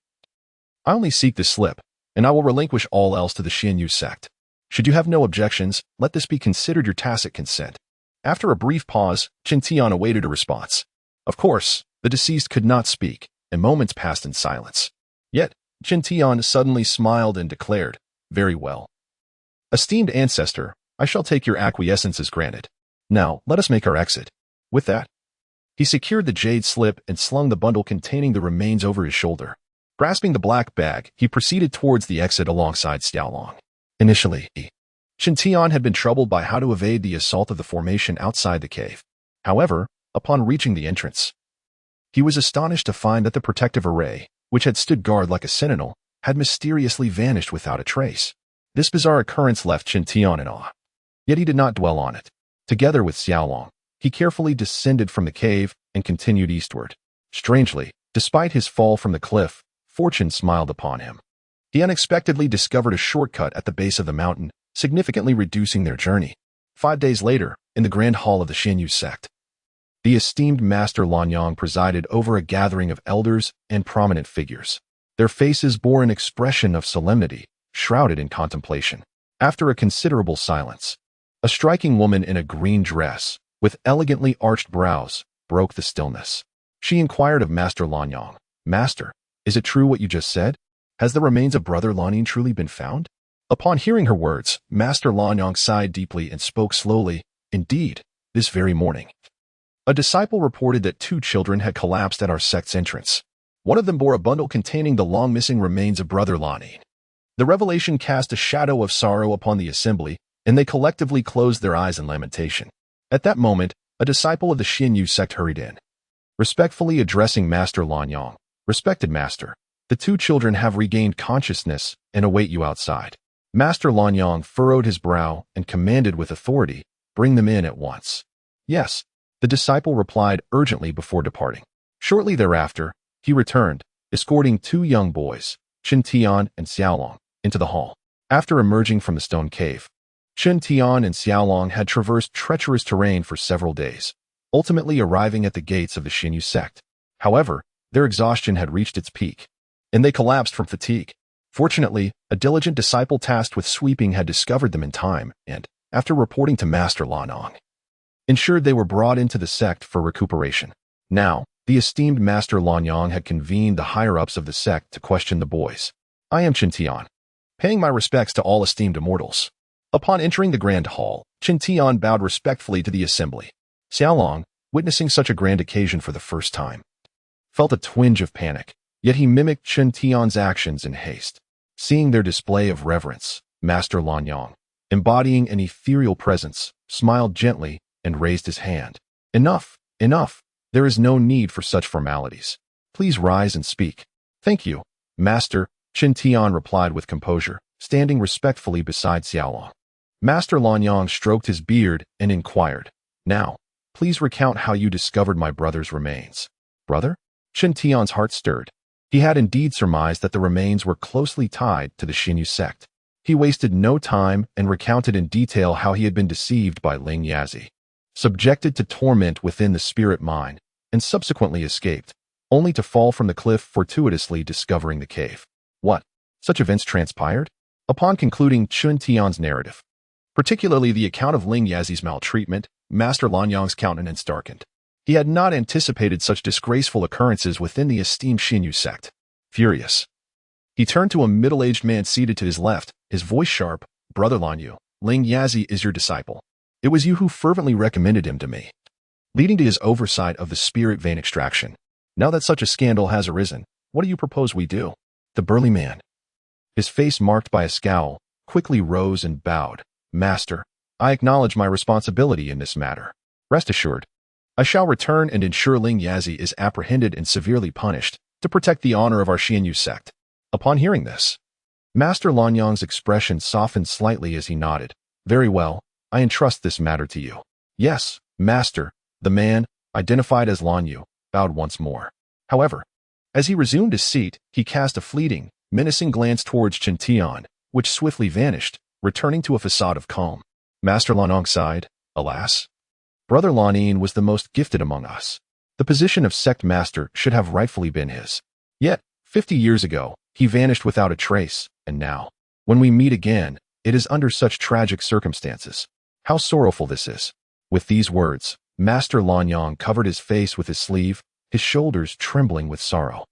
I only seek the slip, and I will relinquish all else to the Xinyu sect. Should you have no objections, let this be considered your tacit consent. After a brief pause, Chen Tian awaited a response. Of course, the deceased could not speak, and moments passed in silence. Yet, Chen Tian suddenly smiled and declared, Very well. Esteemed ancestor, I shall take your acquiescence as granted. Now, let us make our exit. With that, he secured the jade slip and slung the bundle containing the remains over his shoulder. Grasping the black bag, he proceeded towards the exit alongside Xiaolong. Initially, Chen Tian had been troubled by how to evade the assault of the formation outside the cave. However, upon reaching the entrance, he was astonished to find that the protective array, which had stood guard like a sentinel, had mysteriously vanished without a trace. This bizarre occurrence left Chen Tian in awe. Yet he did not dwell on it. Together with Xiaolong, he carefully descended from the cave and continued eastward. Strangely, despite his fall from the cliff, fortune smiled upon him. He unexpectedly discovered a shortcut at the base of the mountain, significantly reducing their journey. 5 days later, in the grand hall of the Xinyu sect, the esteemed Master Lanyang presided over a gathering of elders and prominent figures. Their faces bore an expression of solemnity, shrouded in contemplation. After a considerable silence, a striking woman in a green dress, with elegantly arched brows, broke the stillness. She inquired of Master Lanyang, Master, is it true what you just said? Has the remains of Brother Lanin truly been found? Upon hearing her words, Master Lanyang sighed deeply and spoke slowly, Indeed, this very morning. A disciple reported that 2 children had collapsed at our sect's entrance. One of them bore a bundle containing the long-missing remains of Brother Lanin. The revelation cast a shadow of sorrow upon the assembly, and they collectively closed their eyes in lamentation. At that moment, a disciple of the Xinyu sect hurried in. Respectfully addressing Master Lanyang, Respected Master, the 2 children have regained consciousness and await you outside. Master Lanyang furrowed his brow and commanded with authority, Bring them in at once. Yes, the disciple replied urgently before departing. Shortly thereafter, he returned, escorting 2 young boys, Chen Tian and Xiaolong, into the hall. After emerging from the stone cave, Chen Tian and Xiaolong had traversed treacherous terrain for several days, ultimately arriving at the gates of the Xinyu sect. However, their exhaustion had reached its peak, and they collapsed from fatigue. Fortunately, a diligent disciple tasked with sweeping had discovered them in time and, after reporting to Master Lanong, ensured they were brought into the sect for recuperation. Now, the esteemed Master Lanyang had convened the higher-ups of the sect to question the boys. I am Chen Tian, paying my respects to all esteemed immortals. Upon entering the grand hall, Chen Tian bowed respectfully to the assembly. Xiaolong, witnessing such a grand occasion for the first time, felt a twinge of panic, yet he mimicked Chen Tian's actions in haste. Seeing their display of reverence, Master Lanyang, embodying an ethereal presence, smiled gently and raised his hand. Enough, enough. There is no need for such formalities. Please rise and speak. Thank you, Master, Chen Tian replied with composure, standing respectfully beside Xiaolong. Master Lanyang stroked his beard and inquired, Now, please recount how you discovered my brother's remains. Brother? Chen Tian's heart stirred. He had indeed surmised that the remains were closely tied to the Xinyu sect. He wasted no time and recounted in detail how he had been deceived by Ling Yazi, subjected to torment within the spirit mine, and subsequently escaped, only to fall from the cliff fortuitously discovering the cave. What? Such events transpired? Upon concluding Chen Tian's narrative, particularly the account of Ling Yazi's maltreatment, Master Lanyang's countenance darkened. He had not anticipated such disgraceful occurrences within the esteemed Xinyu sect. Furious, he turned to a middle-aged man seated to his left, his voice sharp, Brother Lanyu, Ling Yazi is your disciple. It was you who fervently recommended him to me, leading to his oversight of the spirit vein extraction. Now that such a scandal has arisen, what do you propose we do? The burly man, his face marked by a scowl, quickly rose and bowed. Master, I acknowledge my responsibility in this matter. Rest assured, I shall return and ensure Ling Yazi is apprehended and severely punished to protect the honor of our Xianyu sect. Upon hearing this, Master Lanyang's expression softened slightly as he nodded. Very well, I entrust this matter to you. Yes, Master, the man, identified as Lanyu, bowed once more. However, as he resumed his seat, he cast a fleeting, menacing glance towards Chen Tian, which swiftly vanished, returning to a facade of calm. Master Lanong sighed. Alas, Brother Lanin was the most gifted among us. The position of sect master should have rightfully been his. Yet, 50 years ago, he vanished without a trace, and now, when we meet again, it is under such tragic circumstances. How sorrowful this is. With these words, Master Lanyang covered his face with his sleeve, his shoulders trembling with sorrow.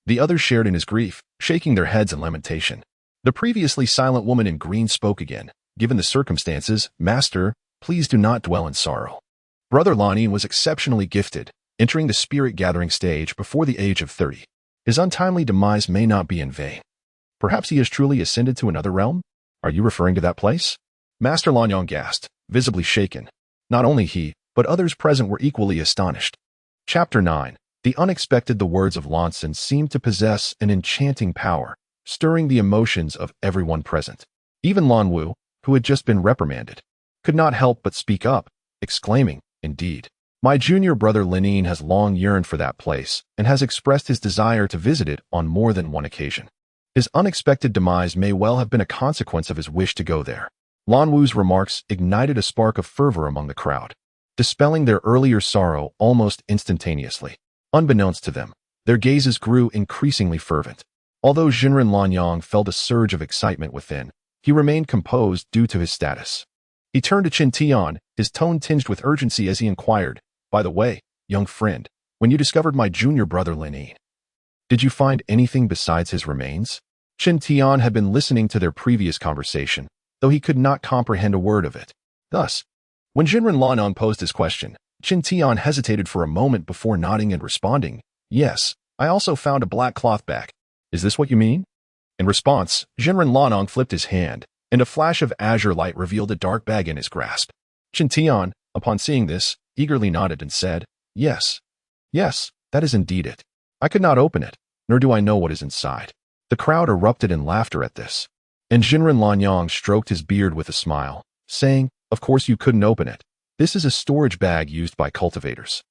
The others shared in his grief, shaking their heads in lamentation. The previously silent woman in green spoke again. Given the circumstances, Master, please do not dwell in sorrow. Brother Lanin was exceptionally gifted, entering the spirit-gathering stage before the age of 30. His untimely demise may not be in vain. Perhaps he has truly ascended to another realm? Are you referring to that place? Master Lanyang gasped, visibly shaken. Not only he, but others present were equally astonished. Chapter 9. The unexpected. The words of Lanson seemed to possess an enchanting power, stirring the emotions of everyone present. Even Lan Wu, who had just been reprimanded, could not help but speak up, exclaiming, Indeed, my junior brother Linin has long yearned for that place and has expressed his desire to visit it on more than one occasion. His unexpected demise may well have been a consequence of his wish to go there. Lan Wu's remarks ignited a spark of fervor among the crowd, dispelling their earlier sorrow almost instantaneously. Unbeknownst to them, their gazes grew increasingly fervent. Although Jinren Lanyang felt a surge of excitement within, he remained composed due to his status. He turned to Chen Tian, his tone tinged with urgency as he inquired, By the way, young friend, when you discovered my junior brother Linin, did you find anything besides his remains? Chen Tian had been listening to their previous conversation, though he could not comprehend a word of it. Thus, when Jinren Lanyang posed his question, Chen Tian hesitated for a moment before nodding and responding, Yes, I also found a black cloth bag. Is this what you mean? In response, Jinren Lanyang flipped his hand, and a flash of azure light revealed a dark bag in his grasp. Chen Tian, upon seeing this, eagerly nodded and said, Yes, that is indeed it. I could not open it, nor do I know what is inside. The crowd erupted in laughter at this, and Jinren Lanyang stroked his beard with a smile, saying, Of course you couldn't open it. This is a storage bag used by cultivators,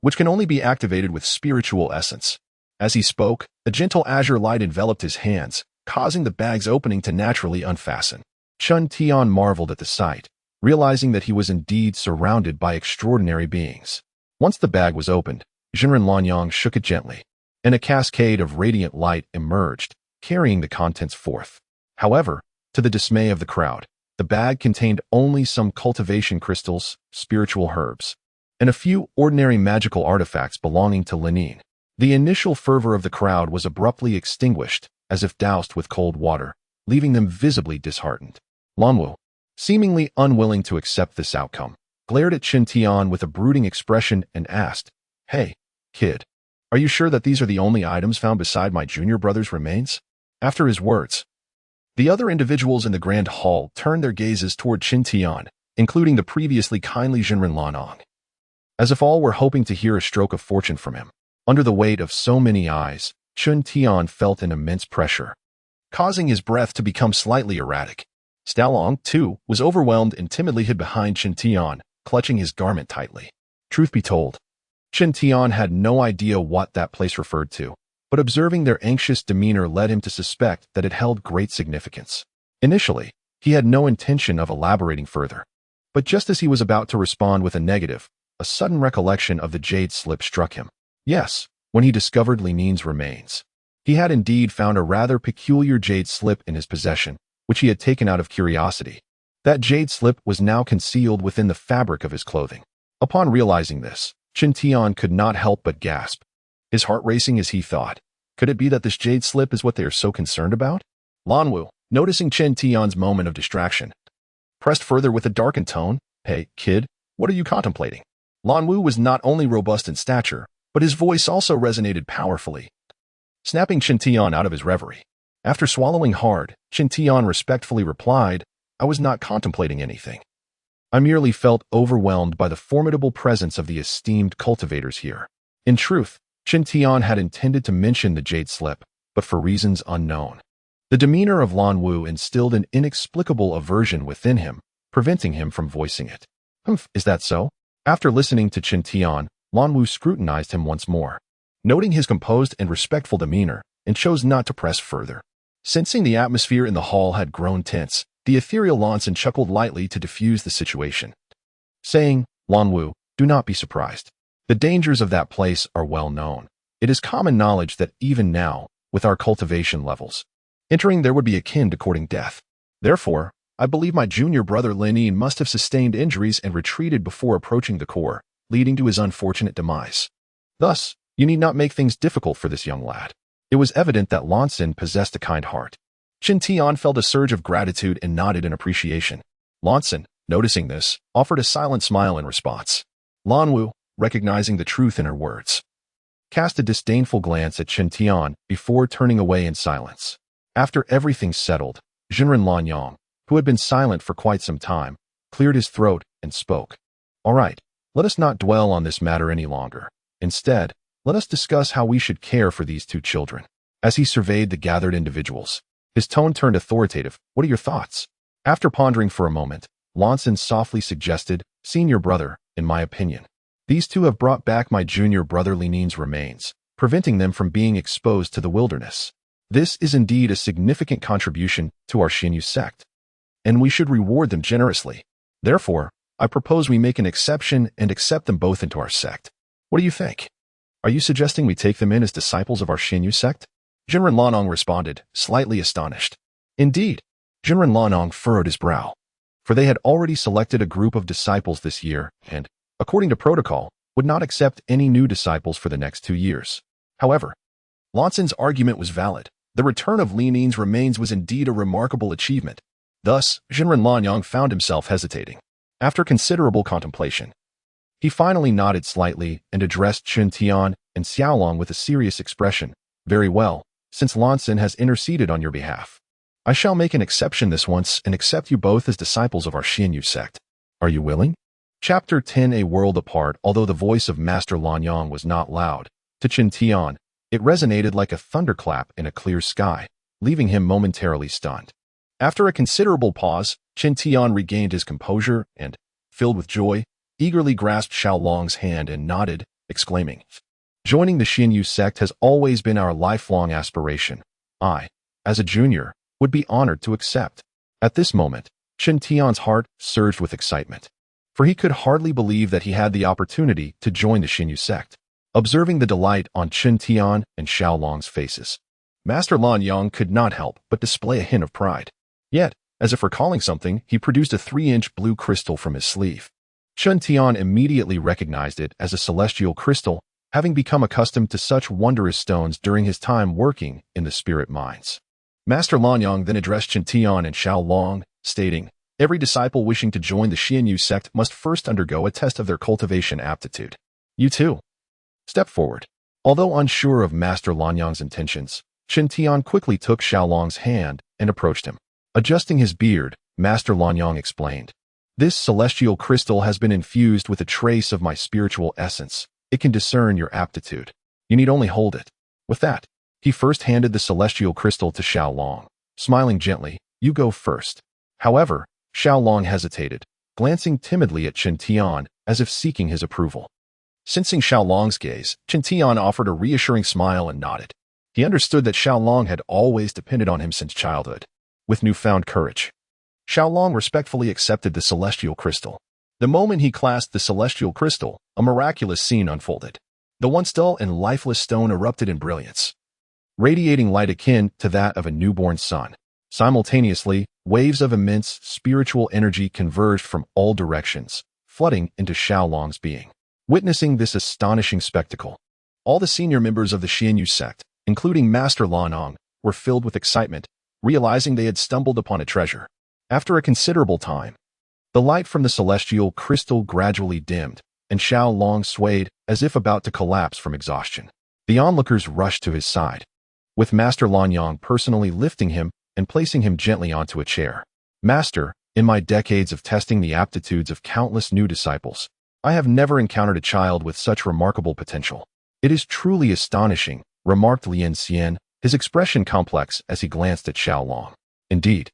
which can only be activated with spiritual essence. As he spoke, a gentle azure light enveloped his hands, causing the bag's opening to naturally unfasten. Chen Tian marveled at the sight, realizing that he was indeed surrounded by extraordinary beings. Once the bag was opened, Jinren Lanyang shook it gently, and a cascade of radiant light emerged, carrying the contents forth. However, to the dismay of the crowd, the bag contained only some cultivation crystals, spiritual herbs, and a few ordinary magical artifacts belonging to Linin. The initial fervor of the crowd was abruptly extinguished, as if doused with cold water, leaving them visibly disheartened. Lan Wu, seemingly unwilling to accept this outcome, glared at Chen Tian with a brooding expression and asked, Hey, kid, are you sure that these are the only items found beside my junior brother's remains? After his words, the other individuals in the grand hall turned their gazes toward Chen Tian, including the previously kindly Jinren Lanyang, as if all were hoping to hear a stroke of fortune from him. Under the weight of so many eyes, Chen Tian felt an immense pressure, causing his breath to become slightly erratic. Stalong, too, was overwhelmed and timidly hid behind Chen Tian, clutching his garment tightly. Truth be told, Chen Tian had no idea what that place referred to, but observing their anxious demeanor led him to suspect that it held great significance. Initially, he had no intention of elaborating further, but just as he was about to respond with a negative, a sudden recollection of the jade slip struck him. Yes, when he discovered Linin's remains, he had indeed found a rather peculiar jade slip in his possession, which he had taken out of curiosity. That jade slip was now concealed within the fabric of his clothing. Upon realizing this, Chen Tian could not help but gasp, his heart racing as he thought, could it be that this jade slip is what they are so concerned about? Lan Wu, noticing Chen Tian's moment of distraction, pressed further with a darkened tone, Hey, kid, what are you contemplating? Lan Wu was not only robust in stature, but his voice also resonated powerfully, snapping Chen Tian out of his reverie. After swallowing hard, Chen Tian respectfully replied, "I was not contemplating anything. I merely felt overwhelmed by the formidable presence of the esteemed cultivators here." In truth, Chen Tian had intended to mention the jade slip, but for reasons unknown. The demeanor of Lan Wu instilled an inexplicable aversion within him, preventing him from voicing it. "Humph, is that so?" After listening to Chen Tian, Lan Wu scrutinized him once more, noting his composed and respectful demeanor, and chose not to press further. Sensing the atmosphere in the hall had grown tense, the ethereal Lanson chuckled lightly to diffuse the situation, saying, "Lan Wu, do not be surprised. The dangers of that place are well known. It is common knowledge that even now, with our cultivation levels, entering there would be akin to courting death. Therefore, I believe my junior brother Lenin must have sustained injuries and retreated before approaching the core, leading to his unfortunate demise. Thus, you need not make things difficult for this young lad." It was evident that Lanson possessed a kind heart. Chen Tian felt a surge of gratitude and nodded in appreciation. Lanson, noticing this, offered a silent smile in response. Lan Wu, recognizing the truth in her words, cast a disdainful glance at Chen Tian before turning away in silence. After everything settled, Jinren Lanyang, who had been silent for quite some time, cleared his throat and spoke. "All right, let us not dwell on this matter any longer. Instead, let us discuss how we should care for these two children." As he surveyed the gathered individuals, his tone turned authoritative. "What are your thoughts?" After pondering for a moment, Lanson softly suggested, "Senior brother, in my opinion, these two have brought back my junior brother Lenin's remains, preventing them from being exposed to the wilderness. This is indeed a significant contribution to our Xinyu sect, and we should reward them generously. Therefore, I propose we make an exception and accept them both into our sect. What do you think? Are you suggesting we take them in as disciples of our Xinyu sect?" Jinren Lanong responded, slightly astonished. Indeed, Jinren Lanong furrowed his brow, for they had already selected a group of disciples this year and, according to protocol, would not accept any new disciples for the next 2 years. However, Lanson's argument was valid. The return of Lenin's remains was indeed a remarkable achievement. Thus, Jinren Lanyang found himself hesitating. After considerable contemplation, he finally nodded slightly and addressed Chen Tian and Xiaolong with a serious expression. "Very well, since Lanson has interceded on your behalf, I shall make an exception this once and accept you both as disciples of our Xinyu sect. Are you willing?" Chapter 10. A world apart. Although the voice of Master Lanyang was not loud, to Chen Tian, it resonated like a thunderclap in a clear sky, leaving him momentarily stunned. After a considerable pause, Chen Tian regained his composure and, filled with joy, eagerly grasped Xiaolong's hand and nodded, exclaiming, "Joining the Xinyu sect has always been our lifelong aspiration. I, as a junior, would be honored to accept." At this moment, Chen Tian's heart surged with excitement, for he could hardly believe that he had the opportunity to join the Xinyu sect. Observing the delight on Chen Tian and Xiaolong's faces, Master Lanyang could not help but display a hint of pride. Yet, as if recalling something, he produced a 3-inch blue crystal from his sleeve. Chen Tian immediately recognized it as a celestial crystal, having become accustomed to such wondrous stones during his time working in the spirit mines. Master Lanyang then addressed Chen Tian and Xiaolong, stating, "Every disciple wishing to join the Xinyu sect must first undergo a test of their cultivation aptitude. You too. Step forward." Although unsure of Master Lanyang's intentions, Chen Tian quickly took Xiaolong's hand and approached him. Adjusting his beard, Master Lanyang explained, "This celestial crystal has been infused with a trace of my spiritual essence. It can discern your aptitude. You need only hold it." With that, he first handed the celestial crystal to Xiaolong, smiling gently, "You go first." However, Xiaolong hesitated, glancing timidly at Chen Tian as if seeking his approval. Sensing Xiaolong's gaze, Chen Tian offered a reassuring smile and nodded. He understood that Xiaolong had always depended on him since childhood. With newfound courage, Xiaolong respectfully accepted the celestial crystal. The moment he clasped the celestial crystal, a miraculous scene unfolded. The once dull and lifeless stone erupted in brilliance, radiating light akin to that of a newborn sun. Simultaneously, waves of immense spiritual energy converged from all directions, flooding into Xiaolong's being. Witnessing this astonishing spectacle, all the senior members of the Xinyu sect, including Master Lanong, were filled with excitement, realizing they had stumbled upon a treasure. After a considerable time, the light from the celestial crystal gradually dimmed, and Xiao Long swayed as if about to collapse from exhaustion. The onlookers rushed to his side, with Master Lanyang personally lifting him and placing him gently onto a chair. Master, in my decades of testing the aptitudes of countless new disciples, I have never encountered a child with such remarkable potential. It is truly astonishing, remarked Lien Xian, his expression complex as he glanced at Xiao Long. Indeed,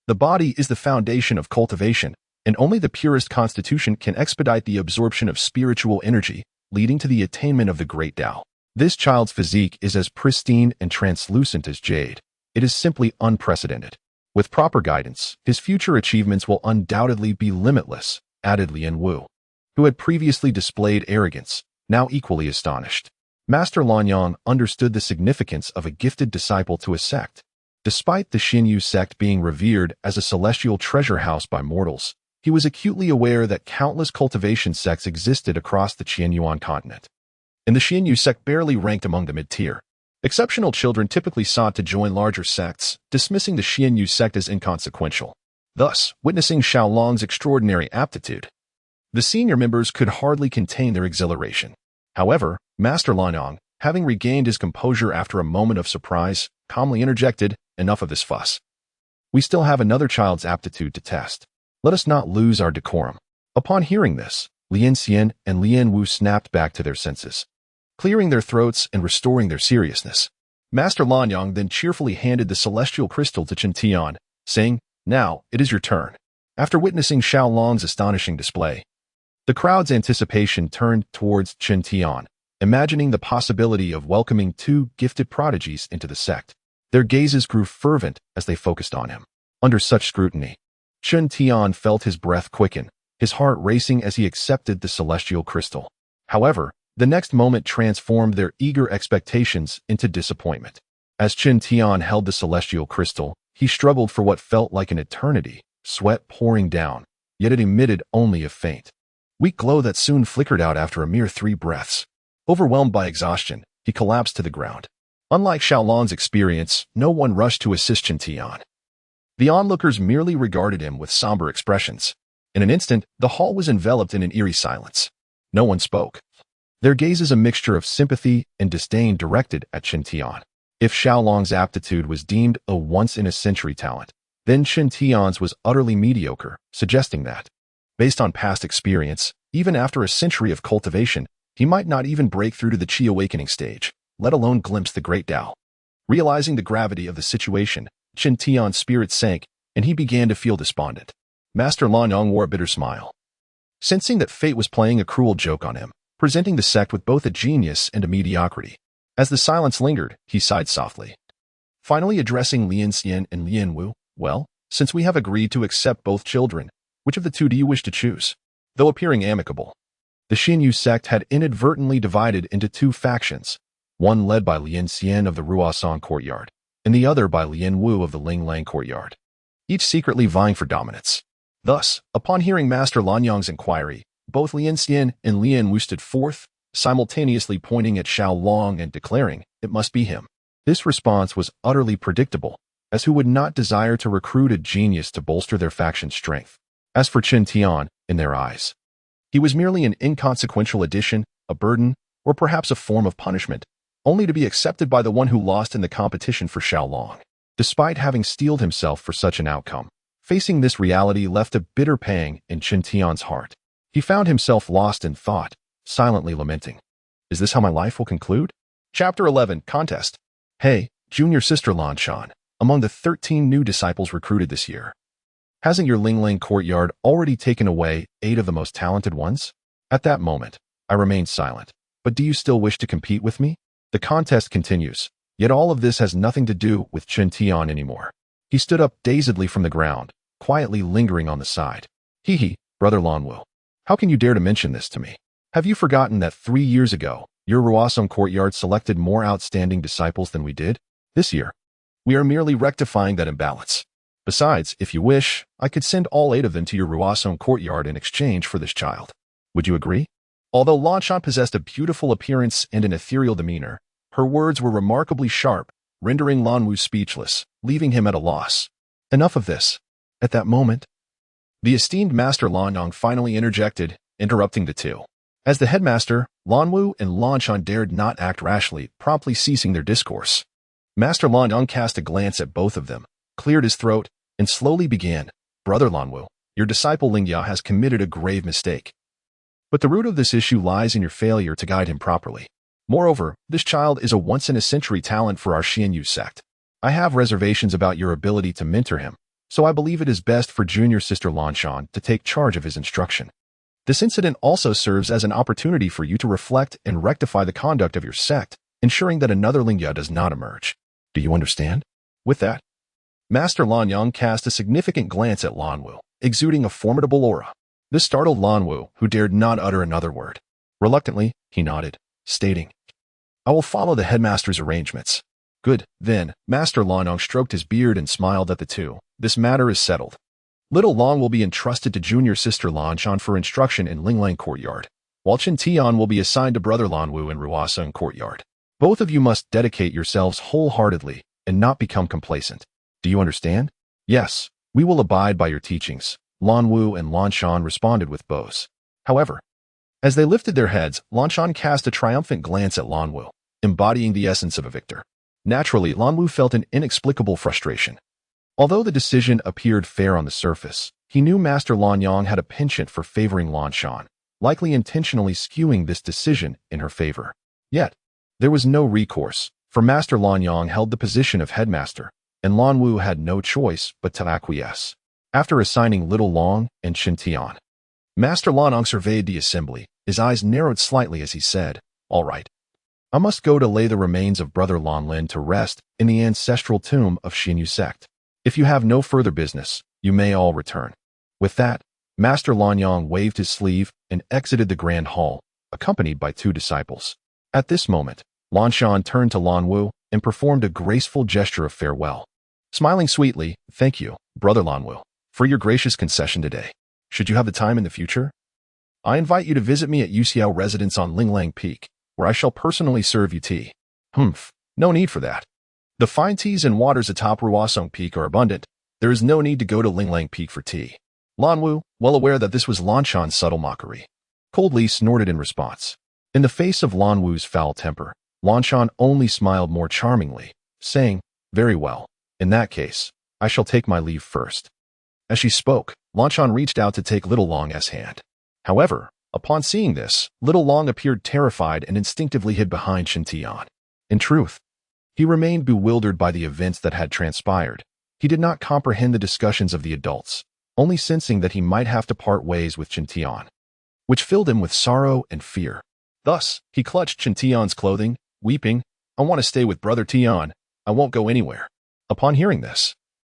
the body is the foundation of cultivation, and only the purest constitution can expedite the absorption of spiritual energy, leading to the attainment of the great Tao. This child's physique is as pristine and translucent as jade. It is simply unprecedented. With proper guidance, his future achievements will undoubtedly be limitless, added Lien Wu, who had previously displayed arrogance, now equally astonished. Master Lanyang understood the significance of a gifted disciple to a sect. Despite the Xinyu sect being revered as a celestial treasure house by mortals, he was acutely aware that countless cultivation sects existed across the Qianyuan continent, and the Xinyu sect barely ranked among the mid-tier. Exceptional children typically sought to join larger sects, dismissing the Xinyu sect as inconsequential. Thus, witnessing Xiao Long's extraordinary aptitude, the senior members could hardly contain their exhilaration. However, Master Lanyang, having regained his composure after a moment of surprise, calmly interjected, "Enough of this fuss. We still have another child's aptitude to test. Let us not lose our decorum." Upon hearing this, Lien Xian and Lien Wu snapped back to their senses, clearing their throats and restoring their seriousness. Master Lanyang then cheerfully handed the celestial crystal to Chen Tian, saying, "Now, it is your turn." After witnessing Xiao Long's astonishing display, the crowd's anticipation turned towards Chen Tian, imagining the possibility of welcoming two gifted prodigies into the sect. Their gazes grew fervent as they focused on him. Under such scrutiny, Chen Tian felt his breath quicken, his heart racing as he accepted the celestial crystal. However, the next moment transformed their eager expectations into disappointment. As Chen Tian held the celestial crystal, he struggled for what felt like an eternity, sweat pouring down, yet it emitted only a faint, weak glow that soon flickered out after a mere 3 breaths. Overwhelmed by exhaustion, he collapsed to the ground. Unlike Xiao Long's experience, no one rushed to assist Chen Tian. The onlookers merely regarded him with somber expressions. In an instant, the hall was enveloped in an eerie silence. No one spoke, their gazes a mixture of sympathy and disdain directed at Chen Tian. If Xiao Long's aptitude was deemed a once-in-a-century talent, then Chen Tian's was utterly mediocre, suggesting that, based on past experience, even after a century of cultivation, he might not even break through to the Qi awakening stage, let alone glimpse the great Tao. Realizing the gravity of the situation, Chen Tian's spirit sank, and he began to feel despondent. Master Lanyang wore a bitter smile, sensing that fate was playing a cruel joke on him, presenting the sect with both a genius and a mediocrity. As the silence lingered, he sighed softly, finally addressing Lien Xian and Lien Wu. "Well, since we have agreed to accept both children, which of the two do you wish to choose?" Though appearing amicable, the Xinyu sect had inadvertently divided into 2 factions, one led by Lien Xian of the Ruosong courtyard, and the other by Lien Wu of the Linglang courtyard, each secretly vying for dominance. Thus, upon hearing Master Lanyang's inquiry, both Lien Xian and Lien Wu stood forth, simultaneously pointing at Xiao Long and declaring, "It must be him." This response was utterly predictable, as who would not desire to recruit a genius to bolster their faction's strength? As for Chen Tian, in their eyes, he was merely an inconsequential addition, a burden, or perhaps a form of punishment, only to be accepted by the one who lost in the competition for Xiao Long. Despite having steeled himself for such an outcome, facing this reality left a bitter pang in Chen Tian's heart. He found himself lost in thought, silently lamenting, "Is this how my life will conclude?" Chapter 11, Contest. Hey, junior sister Lan Shan, among the 13 new disciples recruited this year, hasn't your Linglang courtyard already taken away 8 of the most talented ones? At that moment, I remained silent. But do you still wish to compete with me? The contest continues, yet all of this has nothing to do with Chen Tian anymore. He stood up dazedly from the ground, quietly lingering on the side. Hee, Brother Lanwu. How can you dare to mention this to me? Have you forgotten that 3 years ago, your Ruosong courtyard selected more outstanding disciples than we did? This year, we are merely rectifying that imbalance. Besides, if you wish, I could send all 8 of them to your Ruosong courtyard in exchange for this child. Would you agree? Although Lanshan possessed a beautiful appearance and an ethereal demeanor, her words were remarkably sharp, rendering Lanwu speechless, leaving him at a loss. Enough of this. At that moment, the esteemed Master Lanyang finally interjected, interrupting the two. As the headmaster, Lanwu and Lanshan dared not act rashly, promptly ceasing their discourse. Master Lanyang cast a glance at both of them, cleared his throat, and slowly began, "Brother Lanwu, your disciple Lingya has committed a grave mistake. But the root of this issue lies in your failure to guide him properly. Moreover, this child is a once-in-a-century talent for our Xianyu sect. I have reservations about your ability to mentor him, so I believe it is best for junior sister Lanshan to take charge of his instruction. This incident also serves as an opportunity for you to reflect and rectify the conduct of your sect, ensuring that another Lingya does not emerge. Do you understand?" With that, Master Lanyang cast a significant glance at Lanwu, exuding a formidable aura. This startled Lanwu, who dared not utter another word. Reluctantly, he nodded, stating, "I will follow the headmaster's arrangements." "Good, then." Master Lanyang stroked his beard and smiled at the two. "This matter is settled. Little Long will be entrusted to junior sister Lanshan for instruction in Linglang Courtyard, while Chen Tian will be assigned to brother Lanwu in Ruasong Courtyard. Both of you must dedicate yourselves wholeheartedly and not become complacent. Do you understand?" "Yes, we will abide by your teachings," Lanwu and Lanshan responded with bows. However, as they lifted their heads, Lanshan cast a triumphant glance at Lanwu, embodying the essence of a victor. Naturally, Lanwu felt an inexplicable frustration. Although the decision appeared fair on the surface, he knew Master Lanyang had a penchant for favoring Lanshan, likely intentionally skewing this decision in her favor. Yet, there was no recourse, for Master Lanyang held the position of headmaster, and Lanwu had no choice but to acquiesce. After assigning Little Long and Chen Tian, Master Lanyang surveyed the assembly. His eyes narrowed slightly as he said, "All right. I must go to lay the remains of Brother Lanlin to rest in the ancestral tomb of Xinyu sect. If you have no further business, you may all return." With that, Master Lanyang waved his sleeve and exited the grand hall, accompanied by two disciples. At this moment, Lanshan turned to Lanwu and performed a graceful gesture of farewell. Smiling sweetly, "Thank you, Brother Lanwu, for your gracious concession today. Should you have the time in the future, I invite you to visit me at Yuxiao residence on Linglang Peak, where I shall personally serve you tea." No need for that. The fine teas and waters atop Ruasong Peak are abundant. There is no need to go to Linglang Peak for tea. Lanwu, well aware that this was Lanshan's subtle mockery, coldly snorted in response. In the face of Lanwu's foul temper, Lanshan only smiled more charmingly, saying, "Very well. In that case, I shall take my leave first." As she spoke, Lanshan reached out to take Little Long's hand. However, upon seeing this, Little Long appeared terrified and instinctively hid behind Chen Tian. In truth, he remained bewildered by the events that had transpired. He did not comprehend the discussions of the adults, only sensing that he might have to part ways with Chen Tian, which filled him with sorrow and fear. Thus, he clutched Chen Tian's clothing, weeping, "I want to stay with Brother Tian. I won't go anywhere." Upon hearing this,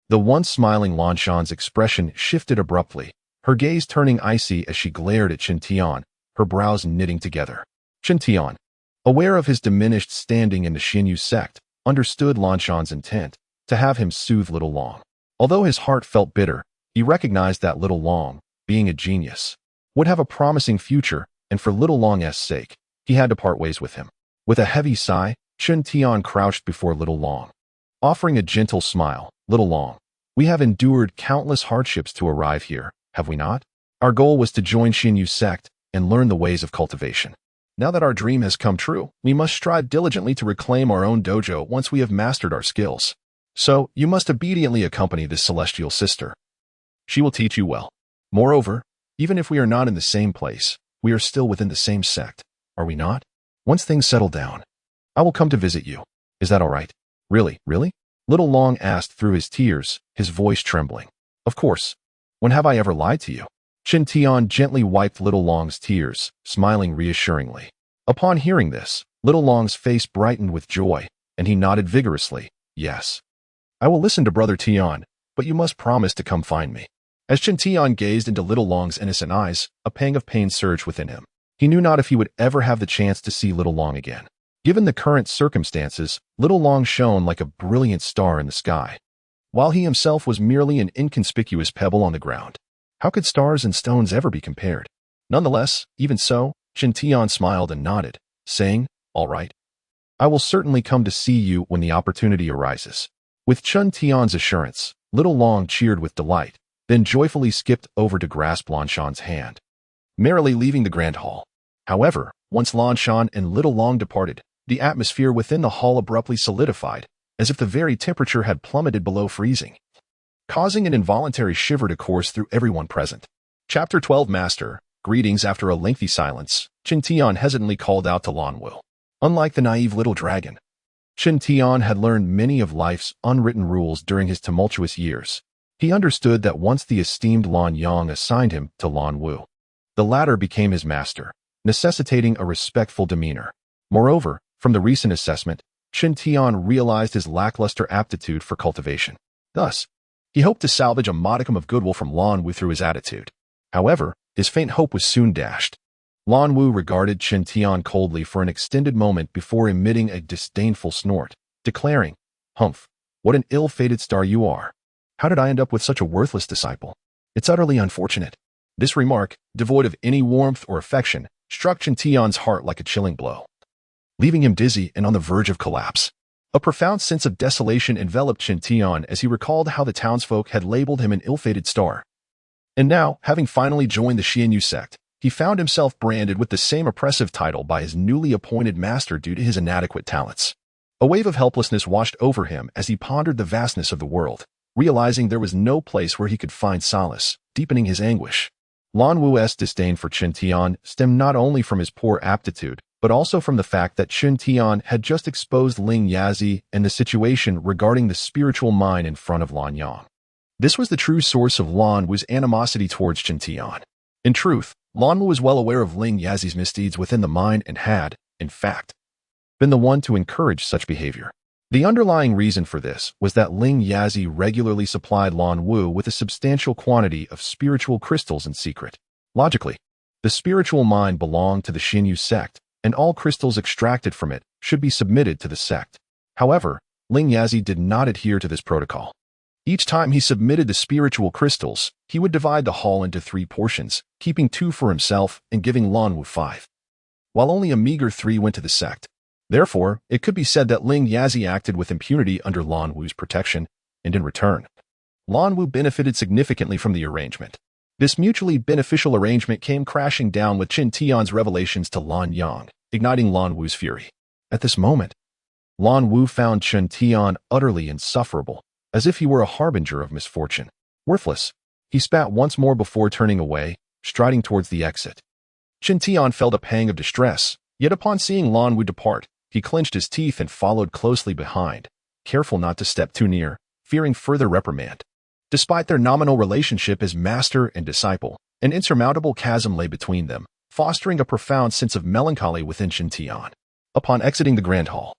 the once smiling Lanshan's expression shifted abruptly, her gaze turning icy as she glared at Chen Tian, her brows knitting together. Chen Tian, aware of his diminished standing in the Xinyu sect, understood Lanshan's intent to have him soothe Little Long. Although his heart felt bitter, he recognized that Little Long, being a genius, would have a promising future, and for Little Long's sake, he had to part ways with him. With a heavy sigh, Chen Tian crouched before Little Long, offering a gentle smile. "Little Long, we have endured countless hardships to arrive here, have we not? Our goal was to join Xinyu sect and learn the ways of cultivation. Now that our dream has come true, we must strive diligently to reclaim our own dojo once we have mastered our skills. So, you must obediently accompany this celestial sister. She will teach you well. Moreover, even if we are not in the same place, we are still within the same sect, are we not? Once things settle down, I will come to visit you. Is that all right?" "Really, really?" Little Long asked through his tears, his voice trembling. "Of course. When have I ever lied to you?" Chen Tian gently wiped Little Long's tears, smiling reassuringly. Upon hearing this, Little Long's face brightened with joy, and he nodded vigorously. "Yes. I will listen to Brother Tian, but you must promise to come find me." As Chen Tian gazed into Little Long's innocent eyes, a pang of pain surged within him. He knew not if he would ever have the chance to see Little Long again. Given the current circumstances, Little Long shone like a brilliant star in the sky, while he himself was merely an inconspicuous pebble on the ground. How could stars and stones ever be compared? Nonetheless, even so, Chen Tian smiled and nodded, saying, "All right. I will certainly come to see you when the opportunity arises." With Chen Tian's assurance, Little Long cheered with delight, then joyfully skipped over to grasp Lanshan's hand. Merrily leaving the grand hall, However, once Lan Shan and Little Long departed, the atmosphere within the hall abruptly solidified, as if the very temperature had plummeted below freezing, causing an involuntary shiver to course through everyone present. Chapter 12 Master, greetings. After a lengthy silence, Chen Tian hesitantly called out to Lan Wu. Unlike the naive little dragon, Chen Tian had learned many of life's unwritten rules during his tumultuous years. He understood that once the esteemed Lan Yang assigned him to Lan Wu, the latter became his master, necessitating a respectful demeanor. Moreover, from the recent assessment, Chen Tian realized his lackluster aptitude for cultivation. Thus, he hoped to salvage a modicum of goodwill from Lan Wu through his attitude. However, his faint hope was soon dashed. Lan Wu regarded Chen Tian coldly for an extended moment before emitting a disdainful snort, declaring, "Humph, what an ill-fated star you are. How did I end up with such a worthless disciple? It's utterly unfortunate." This remark, devoid of any warmth or affection, struck Chen Tian's heart like a chilling blow, leaving him dizzy and on the verge of collapse. A profound sense of desolation enveloped Chen Tian as he recalled how the townsfolk had labeled him an ill-fated star. And now, having finally joined the Xianyu sect, he found himself branded with the same oppressive title by his newly appointed master due to his inadequate talents. A wave of helplessness washed over him as he pondered the vastness of the world, realizing there was no place where he could find solace, deepening his anguish. Lan Wu's disdain for Chen Tian stemmed not only from his poor aptitude, but also from the fact that Chen Tian had just exposed Ling Yazi and the situation regarding the spiritual mine in front of Lan Yang. This was the true source of Lan Wu's animosity towards Chen Tian. In truth, Lan Wu was well aware of Ling Yazi's misdeeds within the mine and had, in fact, been the one to encourage such behavior. The underlying reason for this was that Ling Yazi regularly supplied Lan Wu with a substantial quantity of spiritual crystals in secret. Logically, the spiritual mine belonged to the Xianyu sect, and all crystals extracted from it should be submitted to the sect. However, Ling Yazi did not adhere to this protocol. Each time he submitted the spiritual crystals, he would divide the haul into 3 portions, keeping 2 for himself and giving Lan Wu 5, while only a meager 3 went to the sect. Therefore, it could be said that Ling Yazi acted with impunity under Lan Wu's protection, and in return, Lan Wu benefited significantly from the arrangement. This mutually beneficial arrangement came crashing down with Chen Tian's revelations to Lan Yang, igniting Lan Wu's fury. At this moment, Lan Wu found Chen Tian utterly insufferable, as if he were a harbinger of misfortune. Worthless, he spat once more before turning away, striding towards the exit. Chen Tian felt a pang of distress, yet upon seeing Lan Wu depart, he clenched his teeth and followed closely behind, careful not to step too near, fearing further reprimand. Despite their nominal relationship as master and disciple, an insurmountable chasm lay between them, fostering a profound sense of melancholy within Chen Tian. Upon exiting the grand hall,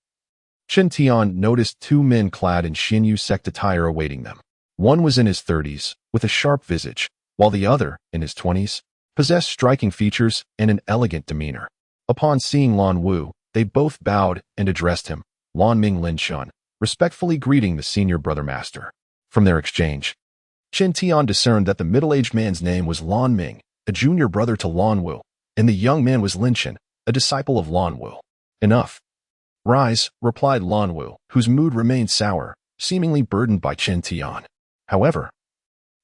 Chen Tian noticed 2 men clad in Xianyu sect attire awaiting them. One was in his 30s, with a sharp visage, while the other, in his 20s, possessed striking features and an elegant demeanor. Upon seeing Lan Wu, they both bowed and addressed him, Lan Ming Lin Shun, respectfully greeting the senior brother master. From their exchange, Chen Tian discerned that the middle-aged man's name was Lan Ming, a junior brother to Lan Wu, and the young man was Lin Shan, a disciple of Lan Wu. Enough. Rise, replied Lan Wu, whose mood remained sour, seemingly burdened by Chen Tian. However,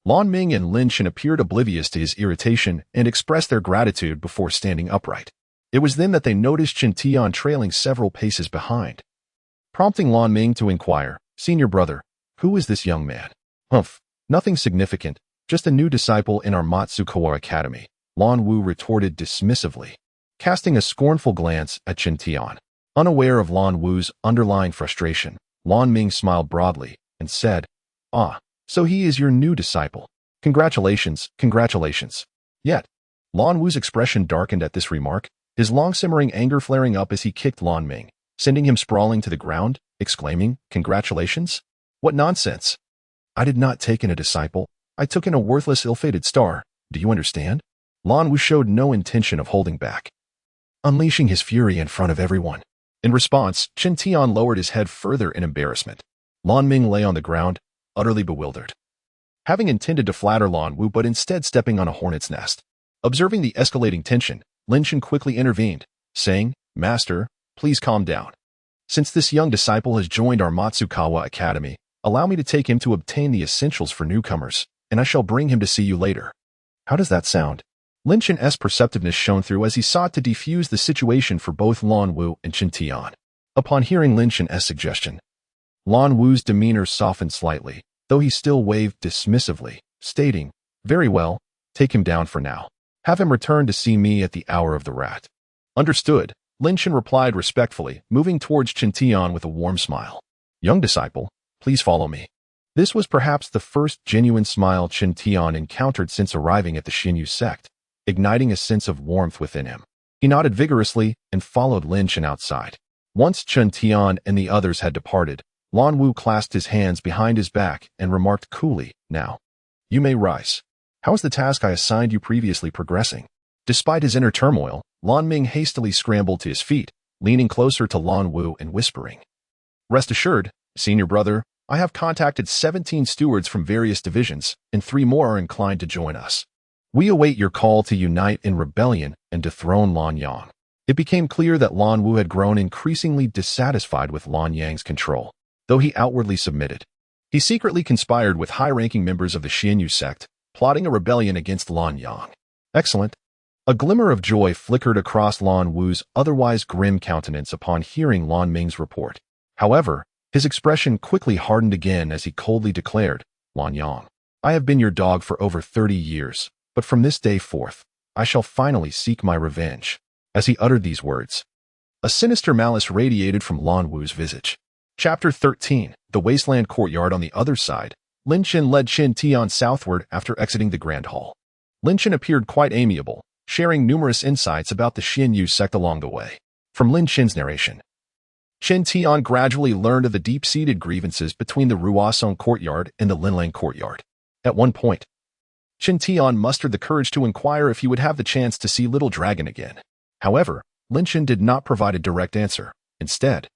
Lan Ming and Lin Shan appeared oblivious to his irritation and expressed their gratitude before standing upright. It was then that they noticed Chen Tian trailing several paces behind, prompting Lan Ming to inquire, "Senior brother, who is this young man?" "Humph, nothing significant, just a new disciple in our Matsukawa Academy," Lan Wu retorted dismissively, casting a scornful glance at Chen Tian. Unaware of Lan Wu's underlying frustration, Lan Ming smiled broadly and said, "Ah, so he is your new disciple. Congratulations, congratulations." Yet, Lan Wu's expression darkened at this remark, his long-simmering anger flaring up as he kicked Lan Ming, sending him sprawling to the ground, exclaiming, "Congratulations? What nonsense! I did not take in a disciple, I took in a worthless ill-fated star, do you understand?" Lan Wu showed no intention of holding back, unleashing his fury in front of everyone. In response, Chen Tian lowered his head further in embarrassment. Lan Ming lay on the ground, utterly bewildered, having intended to flatter Lan Wu but instead stepping on a hornet's nest. Observing the escalating tension, Lin Shan quickly intervened, saying, "Master, please calm down. Since this young disciple has joined our Matsukawa Academy, allow me to take him to obtain the essentials for newcomers, and I shall bring him to see you later. How does that sound?" Lin Chen's perceptiveness shone through as he sought to defuse the situation for both Lan Wu and Chen Tian. Upon hearing Lin Chen's suggestion, Lan Wu's demeanor softened slightly, though he still waved dismissively, stating, "Very well, take him down for now. Have him return to see me at the hour of the rat." "Understood," Lin Chen replied respectfully, moving towards Chen Tian with a warm smile. "Young disciple, please follow me." This was perhaps the first genuine smile Chen Tian encountered since arriving at the Xinyu sect, igniting a sense of warmth within him. He nodded vigorously and followed Lin Chen outside. Once Chen Tian and the others had departed, Lan Wu clasped his hands behind his back and remarked coolly, "Now, you may rise. How is the task I assigned you previously progressing?" Despite his inner turmoil, Lan Ming hastily scrambled to his feet, leaning closer to Lan Wu and whispering, "Rest assured, senior brother, I have contacted 17 stewards from various divisions, and 3 more are inclined to join us. We await your call to unite in rebellion and dethrone Lan Yang." It became clear that Lan Wu had grown increasingly dissatisfied with Lan Yang's control, though he outwardly submitted. He secretly conspired with high-ranking members of the Xinyu sect, plotting a rebellion against Lan Yang. Excellent. A glimmer of joy flickered across Lan Wu's otherwise grim countenance upon hearing Lan Ming's report. However, his expression quickly hardened again as he coldly declared, "Lan Yang, I have been your dog for over 30 years, but from this day forth, I shall finally seek my revenge." As he uttered these words, a sinister malice radiated from Lan Wu's visage. Chapter 13, The Wasteland Courtyard. On the other side, Lin Chen led Chen Tian southward after exiting the Grand Hall. Lin Chen appeared quite amiable, sharing numerous insights about the Xinyu sect along the way. From Lin Chen's narration, Chen Tian gradually learned of the deep-seated grievances between the Ruosong Courtyard and the Linlang Courtyard. At one point, Chen Tian mustered the courage to inquire if he would have the chance to see Little Dragon again. However, Lin Chen did not provide a direct answer. Instead,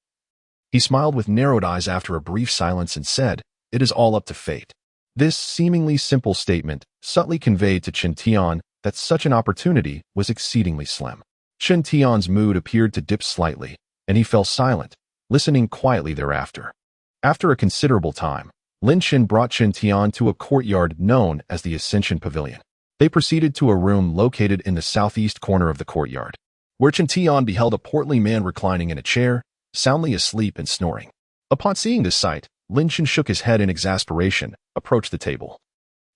he smiled with narrowed eyes after a brief silence and said, "It is all up to fate." This seemingly simple statement subtly conveyed to Chen Tian that such an opportunity was exceedingly slim. Chen Tian's mood appeared to dip slightly, and he fell silent, listening quietly thereafter. After a considerable time, Lin Chen brought Chen Tian to a courtyard known as the Ascension Pavilion. They proceeded to a room located in the southeast corner of the courtyard, where Chen Tian beheld a portly man reclining in a chair, soundly asleep and snoring. Upon seeing this sight, Lin Chen shook his head in exasperation, approached the table,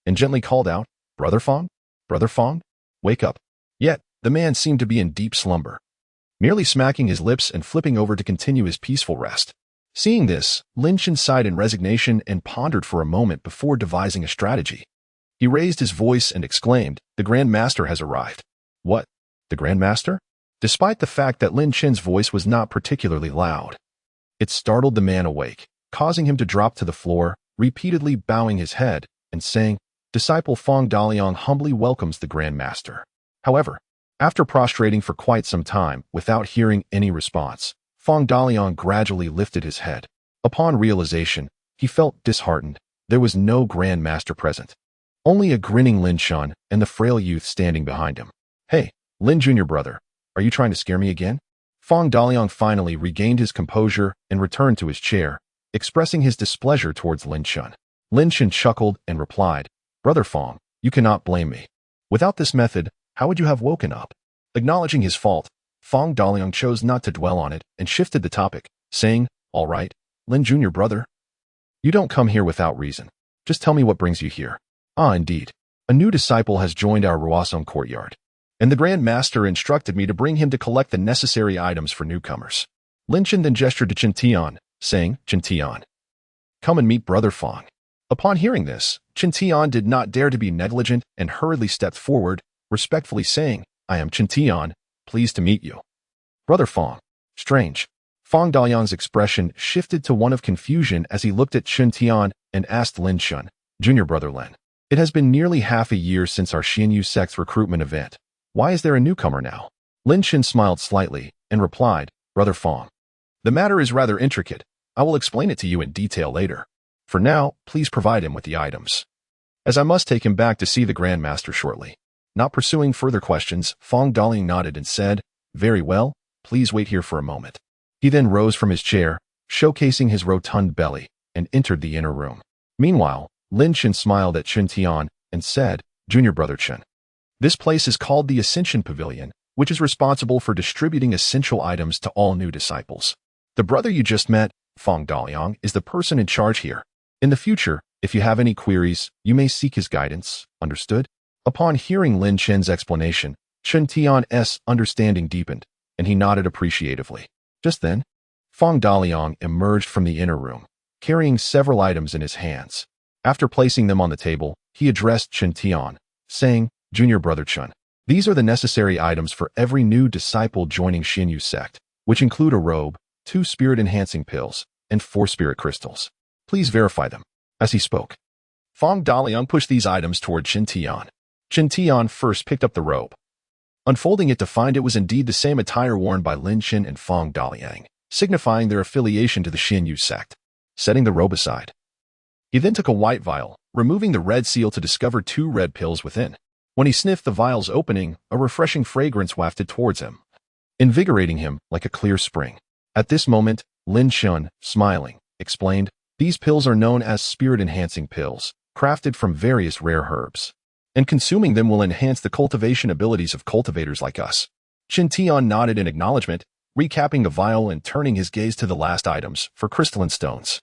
and gently called out, "Brother Fong? Brother Fong? Wake up." Yet, the man seemed to be in deep slumber, merely smacking his lips and flipping over to continue his peaceful rest. Seeing this, Lin Chen sighed in resignation and pondered for a moment before devising a strategy. He raised his voice and exclaimed, "The Grand Master has arrived." "What? The Grand Master?" Despite the fact that Lin Chen's voice was not particularly loud, it startled the man awake, causing him to drop to the floor, repeatedly bowing his head and saying, "Disciple Fong Daliang humbly welcomes the Grand Master." However, after prostrating for quite some time without hearing any response, Fong Daliang gradually lifted his head. Upon realization, he felt disheartened. There was no Grand Master present, only a grinning Lin Chen and the frail youth standing behind him. "Hey, Lin Jr. brother, are you trying to scare me again?" Fong Daliang finally regained his composure and returned to his chair, expressing his displeasure towards Lin Chen. Lin Chen chuckled and replied, "Brother Fong, you cannot blame me. Without this method, how would you have woken up?" Acknowledging his fault, Fong Daliang chose not to dwell on it and shifted the topic, saying, "All right, Lin Jr. brother. You don't come here without reason. Just tell me what brings you here." "Ah, indeed. A new disciple has joined our Ruosong courtyard, and the Grand Master instructed me to bring him to collect the necessary items for newcomers." Lin Chen then gestured to Chen Tian, saying, "Chen Tian, come and meet Brother Fong." Upon hearing this, Chen Tian did not dare to be negligent and hurriedly stepped forward, respectfully saying, "I am Chen Tian, pleased to meet you." "Brother Fong." Strange. Fong Daliang's expression shifted to one of confusion as he looked at Chen Tian and asked Lin Chen, "Junior brother Lin, it has been nearly half a year since our Xinyu sect's recruitment event. Why is there a newcomer now?" Lin Chen smiled slightly and replied, "Brother Fong, the matter is rather intricate. I will explain it to you in detail later. For now, please provide him with the items, as I must take him back to see the Grand Master shortly." Not pursuing further questions, Fong Daliang nodded and said, "Very well, please wait here for a moment." He then rose from his chair, showcasing his rotund belly, and entered the inner room. Meanwhile, Lin Chen smiled at Chen Tian and said, "Junior brother Chen, This place is called the Ascension Pavilion, which is responsible for distributing essential items to all new disciples. The brother you just met, Fong Daliang, is the person in charge here. In the future, if you have any queries, you may seek his guidance. Understood? Upon hearing Lin Chen's explanation, Chen Tian's understanding deepened, and he nodded appreciatively. Just then, Fong Daliang emerged from the inner room, carrying several items in his hands. After placing them on the table, he addressed Chen Tian, saying, "Junior brother Chen, these are the necessary items for every new disciple joining Xinyu sect, which include a robe, 2 spirit-enhancing pills, and 4 spirit crystals. Please verify them." As he spoke, Fong Daliang pushed these items toward Chen Tian. Chen Tian first picked up the robe, unfolding it to find it was indeed the same attire worn by Lin Chen and Fong Daliang, signifying their affiliation to the Xinyu sect. Setting the robe aside, he then took a white vial, removing the red seal to discover 2 red pills within. When he sniffed the vial's opening, a refreshing fragrance wafted towards him, invigorating him like a clear spring. At this moment, Lin Chen, smiling, explained, "These pills are known as spirit-enhancing pills, crafted from various rare herbs, and consuming them will enhance the cultivation abilities of cultivators like us." Chen Tian nodded in acknowledgement, recapping the vial and turning his gaze to the last items for crystalline stones.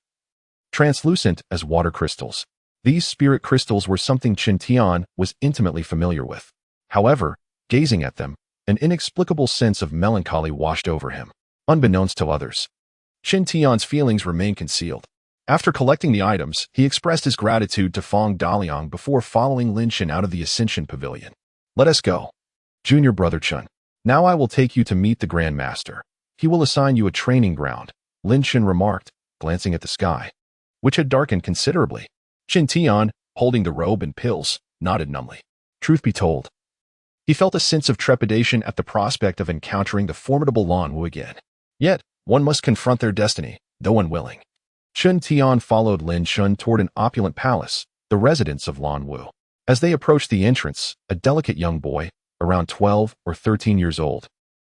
Translucent as water crystals, these spirit crystals were something Chen Tian was intimately familiar with. However, gazing at them, an inexplicable sense of melancholy washed over him. Unbeknownst to others, Chen Tian's feelings remained concealed. After collecting the items, he expressed his gratitude to Fong Daliang before following Lin Chen out of the Ascension Pavilion. "Let us go. Junior brother Chen. Now I will take you to meet the Grand Master. He will assign you a training ground," Lin Chen remarked, glancing at the sky, which had darkened considerably. Chen Tian, holding the robe and pills, nodded numbly. Truth be told, he felt a sense of trepidation at the prospect of encountering the formidable Lan Wu again. Yet, one must confront their destiny, though unwilling. Chen Tian followed Lin Chen toward an opulent palace, the residence of Lan Wu. As they approached the entrance, a delicate young boy, around 12 or 13 years old,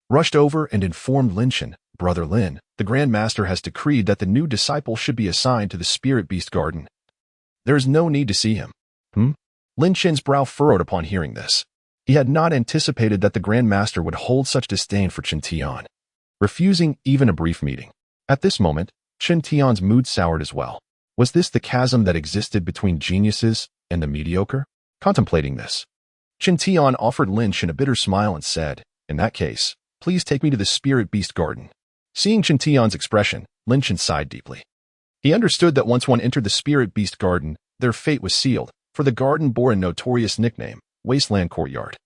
rushed over and informed Lin Chen, "Brother Lin, the Grand Master has decreed that the new disciple should be assigned to the Spirit Beast Garden. There is no need to see him." Lin Chen's brow furrowed upon hearing this. He had not anticipated that the Grand Master would hold such disdain for Chen Tian, refusing even a brief meeting. At this moment, Chen Tian's mood soured as well. Was this the chasm that existed between geniuses and the mediocre? Contemplating this, Chen Tian offered Lin Chen a bitter smile and said, "In that case, please take me to the Spirit Beast Garden." Seeing Chen Tian's expression, Lin Chen sighed deeply. He understood that once one entered the Spirit Beast Garden, their fate was sealed, for the garden bore a notorious nickname, Wasteland Courtyard,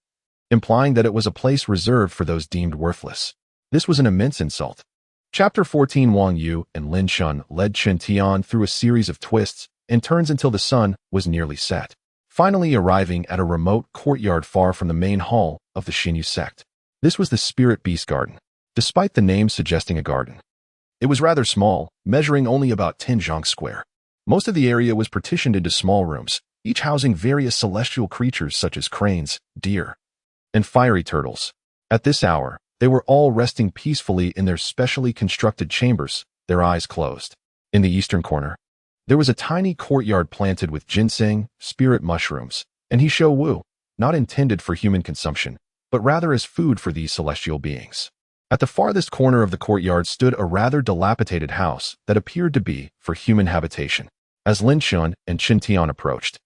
implying that it was a place reserved for those deemed worthless. This was an immense insult. Chapter 14. Wang Yu and Lin Chen led Chen Tian through a series of twists and turns until the sun was nearly set, finally arriving at a remote courtyard far from the main hall of the Xinyu sect. This was the Spirit Beast Garden, despite the name suggesting a garden. It was rather small, measuring only about 10 zhang square. Most of the area was partitioned into small rooms, each housing various celestial creatures such as cranes, deer, and fiery turtles. At this hour, they were all resting peacefully in their specially constructed chambers, their eyes closed. In the eastern corner, there was a tiny courtyard planted with ginseng, spirit mushrooms, and He Wu, not intended for human consumption, but rather as food for these celestial beings. At the farthest corner of the courtyard stood a rather dilapidated house that appeared to be for human habitation. As Lin Chen and Chen Tian approached,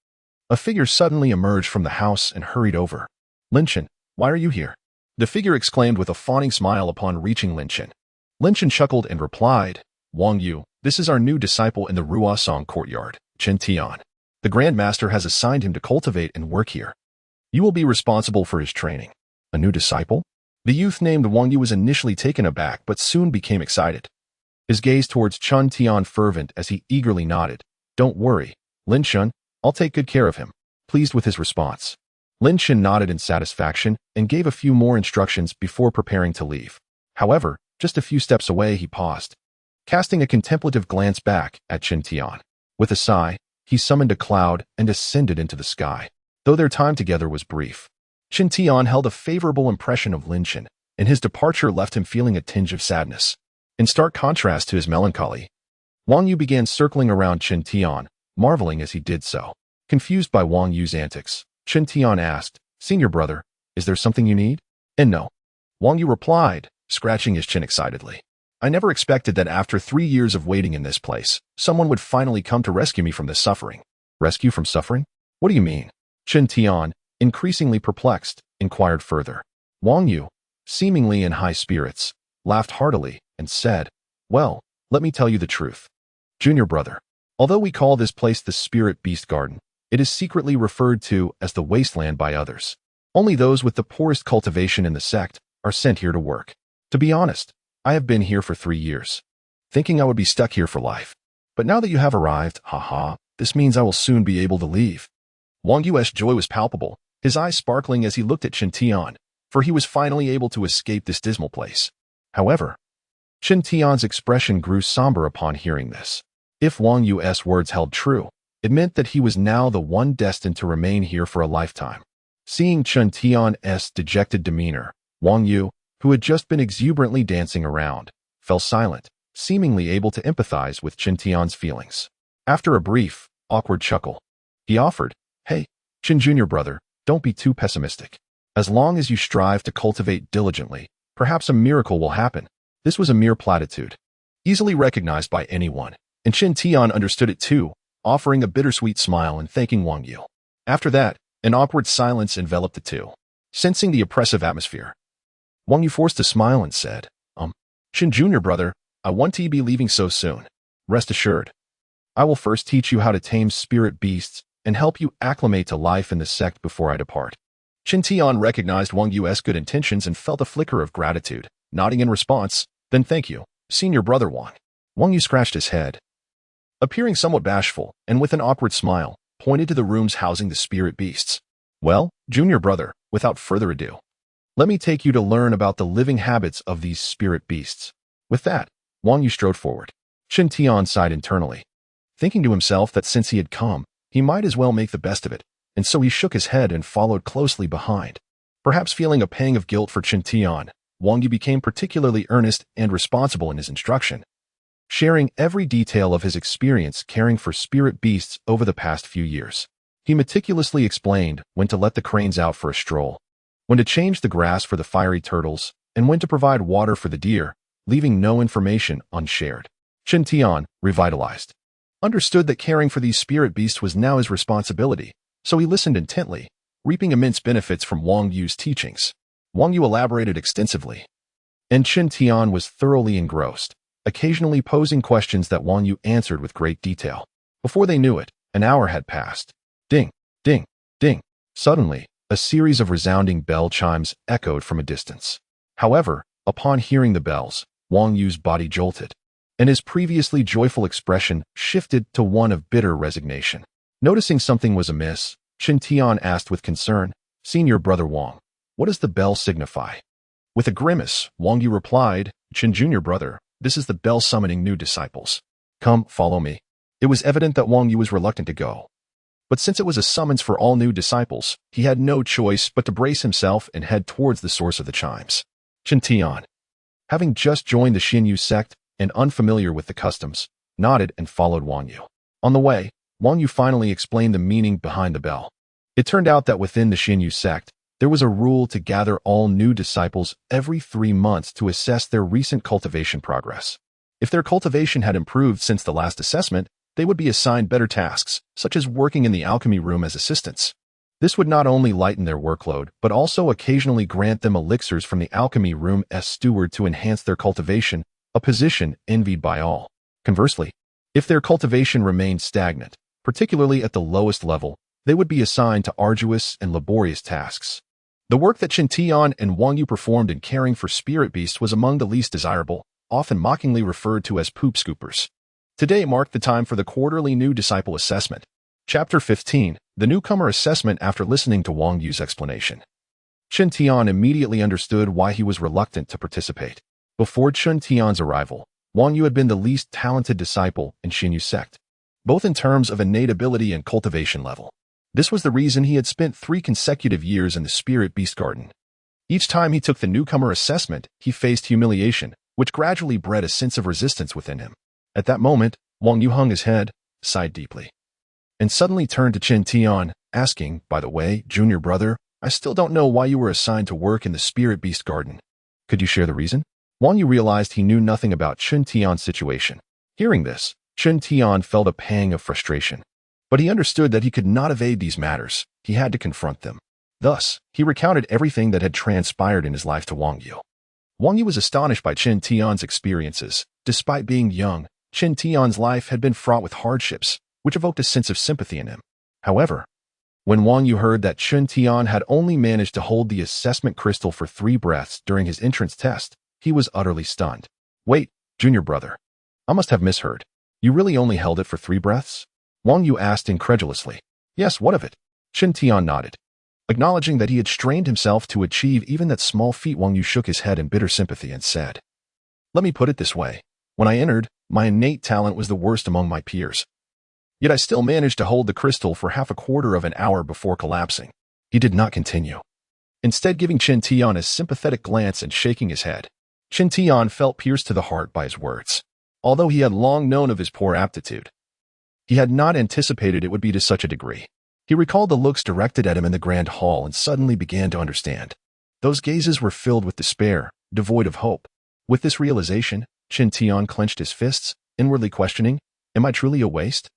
a figure suddenly emerged from the house and hurried over. "Lin Chen, why are you here?" The figure exclaimed with a fawning smile upon reaching Lin Chen. Lin Chen chuckled and replied, "Wang Yu, this is our new disciple in the Ruosong courtyard, Chen Tian. The Grand Master has assigned him to cultivate and work here. You will be responsible for his training." "A new disciple?" The youth named Wang Yu was initially taken aback but soon became excited. His gaze towards Chen Tian fervent as he eagerly nodded. "Don't worry, Lin Chen, I'll take good care of him." Pleased with his response, Lin Chen nodded in satisfaction and gave a few more instructions before preparing to leave. However, just a few steps away he paused, casting a contemplative glance back at Chen Tian. With a sigh, he summoned a cloud and ascended into the sky. Though their time together was brief, Chen Tian held a favorable impression of Lin Chen, and his departure left him feeling a tinge of sadness. In stark contrast to his melancholy, Wang Yu began circling around Chen Tian, marveling as he did so. Confused by Wang Yu's antics, Chen Tian asked, Senior brother, is there something you need? And no. Wang Yu replied, scratching his chin excitedly. I never expected that after 3 years of waiting in this place, someone would finally come to rescue me from this suffering. Rescue from suffering? What do you mean? Chen Tian, increasingly perplexed, inquired further. Wang Yu, seemingly in high spirits, laughed heartily and said, well, let me tell you the truth. Junior brother, although we call this place the Spirit Beast Garden, it is secretly referred to as the Wasteland by others. Only those with the poorest cultivation in the sect are sent here to work. To be honest, I have been here for 3 years, thinking I would be stuck here for life. But now that you have arrived, haha, this means I will soon be able to leave. Wang Yu's joy was palpable, his eyes sparkling as he looked at Chen Tian, for he was finally able to escape this dismal place. However, Chen Tian's expression grew somber upon hearing this. If Wang Yu's words held true, it meant that he was now the one destined to remain here for a lifetime. Seeing Chen Tian's dejected demeanor, Wang Yu, who had just been exuberantly dancing around, fell silent, seemingly able to empathize with Chen Tian's feelings. After a brief, awkward chuckle, he offered, hey, Chen Junior brother, don't be too pessimistic. As long as you strive to cultivate diligently, perhaps a miracle will happen. This was a mere platitude, easily recognized by anyone, and Chen Tian understood it too, offering a bittersweet smile and thanking Wang Yu. After that, an awkward silence enveloped the two. Sensing the oppressive atmosphere, Wang Yu forced a smile and said, Chen Junior brother, I want to be leaving so soon. Rest assured, I will first teach you how to tame spirit beasts and help you acclimate to life in the sect before I depart. Chen Tian recognized Wang Yu's good intentions and felt a flicker of gratitude, nodding in response, then thank you, senior brother Wang. Wang Yu scratched his head, appearing somewhat bashful, and with an awkward smile, pointed to the rooms housing the spirit beasts. Well, junior brother, without further ado, let me take you to learn about the living habits of these spirit beasts. With that, Wang Yu strode forward. Chen Tian sighed internally, thinking to himself that since he had come, he might as well make the best of it, and so he shook his head and followed closely behind. Perhaps feeling a pang of guilt for Chen Tian, Wang Yu became particularly earnest and responsible in his instruction, sharing every detail of his experience caring for spirit beasts over the past few years. He meticulously explained when to let the cranes out for a stroll, when to change the grass for the fiery turtles, and when to provide water for the deer, leaving no information unshared. Chen Tian, revitalized, understood that caring for these spirit beasts was now his responsibility, so he listened intently, reaping immense benefits from Wang Yu's teachings. Wang Yu elaborated extensively, and Chen Tian was thoroughly engrossed, occasionally posing questions that Wang Yu answered with great detail. Before they knew it, an hour had passed. Ding, ding, ding. Suddenly, a series of resounding bell chimes echoed from a distance. However, upon hearing the bells, Wang Yu's body jolted, and his previously joyful expression shifted to one of bitter resignation. Noticing something was amiss, Chen Tian asked with concern, Senior brother Wang, what does the bell signify? With a grimace, Wang Yu replied, Chen Junior brother, this is the bell summoning new disciples. Come, follow me. It was evident that Wang Yu was reluctant to go, but since it was a summons for all new disciples, he had no choice but to brace himself and head towards the source of the chimes. Chen Tian, having just joined the Xinyu sect and unfamiliar with the customs, nodded and followed Wang Yu. On the way, Wang Yu finally explained the meaning behind the bell. It turned out that within the Xinyu sect, there was a rule to gather all new disciples every 3 months to assess their recent cultivation progress. If their cultivation had improved since the last assessment, they would be assigned better tasks, such as working in the alchemy room as assistants. This would not only lighten their workload, but also occasionally grant them elixirs from the alchemy room as steward to enhance their cultivation, a position envied by all. Conversely, if their cultivation remained stagnant, particularly at the lowest level, they would be assigned to arduous and laborious tasks. The work that Chen Tian and Wang Yu performed in caring for spirit beasts was among the least desirable, often mockingly referred to as poop scoopers. Today marked the time for the quarterly new disciple assessment. Chapter 15, the newcomer assessment. After listening to Wang Yu's explanation, Chen Tian immediately understood why he was reluctant to participate. Before Chen Tian's arrival, Wang Yu had been the least talented disciple in Xinyu sect, both in terms of innate ability and cultivation level. This was the reason he had spent 3 consecutive years in the Spirit Beast Garden. Each time he took the newcomer assessment, he faced humiliation, which gradually bred a sense of resistance within him. At that moment, Wang Yu hung his head, sighed deeply, and suddenly turned to Chen Tian, asking, by the way, junior brother, I still don't know why you were assigned to work in the Spirit Beast Garden. Could you share the reason? Wang Yu realized he knew nothing about Chen Tian's situation. Hearing this, Chen Tian felt a pang of frustration. But he understood that he could not evade these matters. He had to confront them. Thus, he recounted everything that had transpired in his life to Wang Yu. Wang Yu was astonished by Chen Tian's experiences. Despite being young, Chen Tian's life had been fraught with hardships, which evoked a sense of sympathy in him. However, when Wang Yu heard that Chen Tian had only managed to hold the assessment crystal for 3 breaths during his entrance test, he was utterly stunned. Wait, junior brother. I must have misheard. You really only held it for 3 breaths? Wang Yu asked incredulously. Yes, what of it? Chen Tian nodded. Acknowledging that he had strained himself to achieve even that small feat, Wang Yu shook his head in bitter sympathy and said, Let me put it this way. When I entered, my innate talent was the worst among my peers. Yet I still managed to hold the crystal for half a quarter of an hour before collapsing. He did not continue, instead giving Chen Tian a sympathetic glance and shaking his head. Chen Tian felt pierced to the heart by his words. Although he had long known of his poor aptitude, he had not anticipated it would be to such a degree. He recalled the looks directed at him in the grand hall and suddenly began to understand. Those gazes were filled with despair, devoid of hope. With this realization, Chen Tian clenched his fists, inwardly questioning, Am I truly a waste?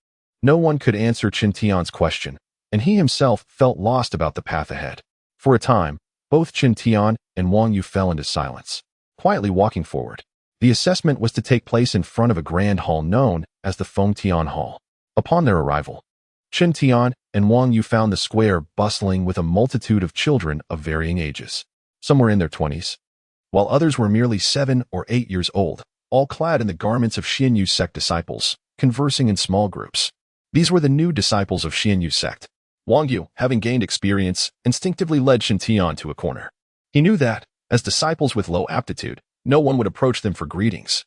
No one could answer Chen Tian's question, and he himself felt lost about the path ahead. For a time, both Chen Tian and Wang Yu fell into silence, quietly walking forward. The assessment was to take place in front of a grand hall known as the Feng Tian Hall. Upon their arrival, Chen Tian and Wang Yu found the square bustling with a multitude of children of varying ages. Some were in their 20s, while others were merely 7 or 8 years old, all clad in the garments of Xianyu sect disciples, conversing in small groups. These were the new disciples of Xianyu sect. Wang Yu, having gained experience, instinctively led Chen Tian to a corner. He knew that, as disciples with low aptitude, no one would approach them for greetings.